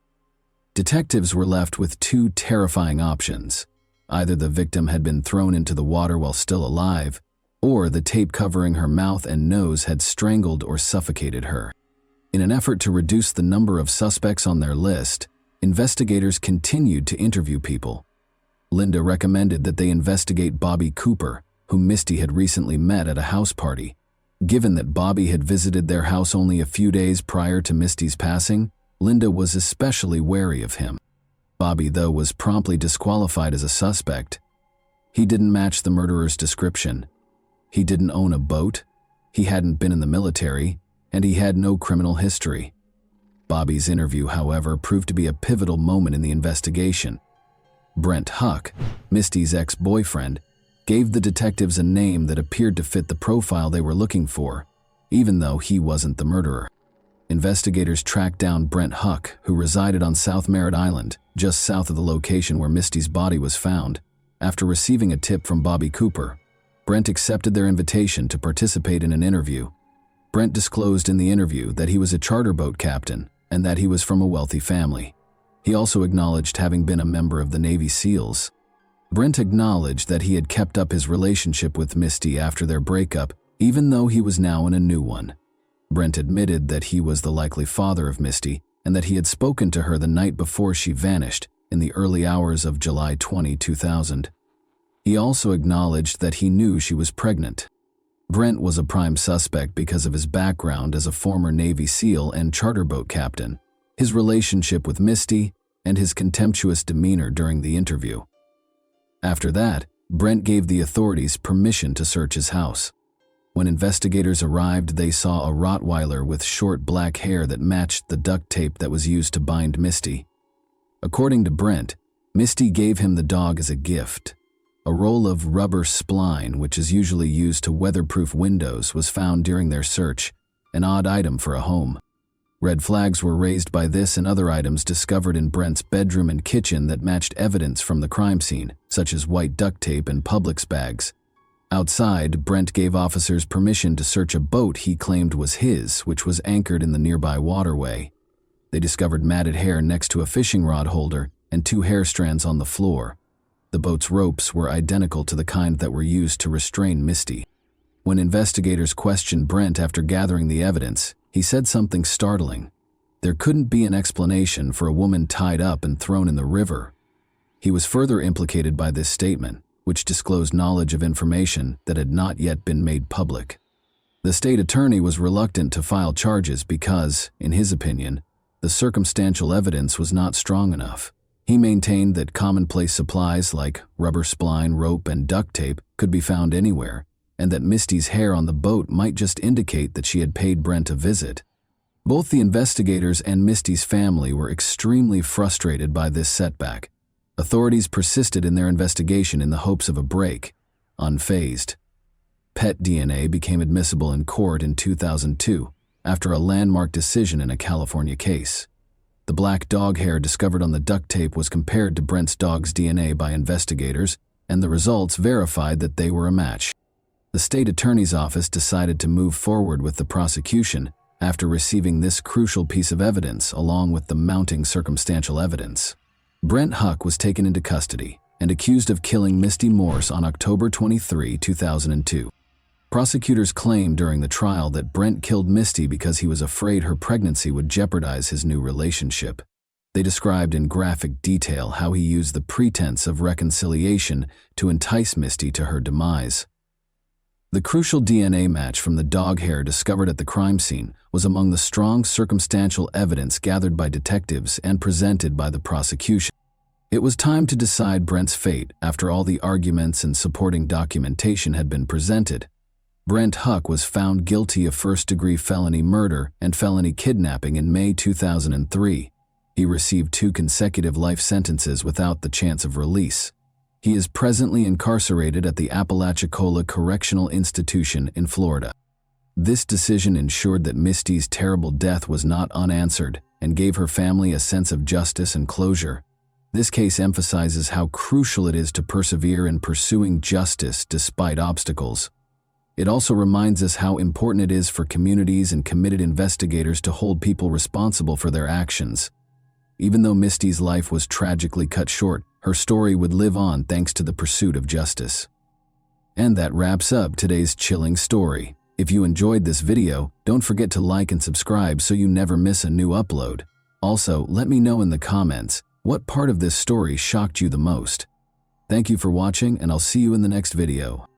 Detectives were left with two terrifying options. Either the victim had been thrown into the water while still alive, or the tape covering her mouth and nose had strangled or suffocated her. In an effort to reduce the number of suspects on their list, investigators continued to interview people. Linda recommended that they investigate Bobby Cooper, whom Misty had recently met at a house party. Given that Bobby had visited their house only a few days prior to Misty's passing, Linda was especially wary of him. Bobby, though, was promptly disqualified as a suspect. He didn't match the murderer's description. He didn't own a boat, he hadn't been in the military, and he had no criminal history. Bobby's interview, however, proved to be a pivotal moment in the investigation. Brent Huck, Misty's ex-boyfriend, gave the detectives a name that appeared to fit the profile they were looking for, even though he wasn't the murderer. Investigators tracked down Brent Huck, who resided on South Merritt Island, just south of the location where Misty's body was found. After receiving a tip from Bobby Cooper, Brent accepted their invitation to participate in an interview. Brent disclosed in the interview that he was a charter boat captain and that he was from a wealthy family. He also acknowledged having been a member of the Navy SEALs. Brent acknowledged that he had kept up his relationship with Misty after their breakup, even though he was now in a new one. Brent admitted that he was the likely father of Misty and that he had spoken to her the night before she vanished in the early hours of July 20, 2000. He also acknowledged that he knew she was pregnant. Brent was a prime suspect because of his background as a former Navy SEAL and charter boat captain, his relationship with Misty, and his contemptuous demeanor during the interview. After that, Brent gave the authorities permission to search his house. When investigators arrived, they saw a Rottweiler with short black hair that matched the duct tape that was used to bind Misty. According to Brent, Misty gave him the dog as a gift. A roll of rubber spline, which is usually used to weatherproof windows, was found during their search, an odd item for a home. Red flags were raised by this and other items discovered in Brent's bedroom and kitchen that matched evidence from the crime scene, such as white duct tape and Publix bags. Outside, Brent gave officers permission to search a boat he claimed was his, which was anchored in the nearby waterway. They discovered matted hair next to a fishing rod holder and 2 hair strands on the floor. The boat's ropes were identical to the kind that were used to restrain Misty. When investigators questioned Brent after gathering the evidence, he said something startling. There couldn't be an explanation for a woman tied up and thrown in the river. He was further implicated by this statement, which disclosed knowledge of information that had not yet been made public. The state attorney was reluctant to file charges because, in his opinion, the circumstantial evidence was not strong enough. He maintained that commonplace supplies like rubber spline, rope, and duct tape could be found anywhere, and that Misty's hair on the boat might just indicate that she had paid Brent a visit. Both the investigators and Misty's family were extremely frustrated by this setback. Authorities persisted in their investigation in the hopes of a break, unfazed. Pet DNA became admissible in court in 2002 after a landmark decision in a California case. The black dog hair discovered on the duct tape was compared to Brent's dog's DNA by investigators, and the results verified that they were a match. The state attorney's office decided to move forward with the prosecution after receiving this crucial piece of evidence along with the mounting circumstantial evidence. Brent Huck was taken into custody and accused of killing Misty Morse on October 23, 2002. Prosecutors claimed during the trial that Brent killed Misty because he was afraid her pregnancy would jeopardize his new relationship. They described in graphic detail how he used the pretense of reconciliation to entice Misty to her demise. The crucial DNA match from the dog hair discovered at the crime scene was among the strong circumstantial evidence gathered by detectives and presented by the prosecution. It was time to decide Brent's fate after all the arguments and supporting documentation had been presented. Brent Huck was found guilty of first-degree felony murder and felony kidnapping in May 2003. He received 2 consecutive life sentences without the chance of release. He is presently incarcerated at the Apalachicola Correctional Institution in Florida. This decision ensured that Misty's terrible death was not unanswered and gave her family a sense of justice and closure. This case emphasizes how crucial it is to persevere in pursuing justice despite obstacles. It also reminds us how important it is for communities and committed investigators to hold people responsible for their actions. Even though Misty's life was tragically cut short, her story would live on thanks to the pursuit of justice. And that wraps up today's chilling story. If you enjoyed this video, don't forget to like and subscribe so you never miss a new upload. Also, let me know in the comments, what part of this story shocked you the most? Thank you for watching, and I'll see you in the next video.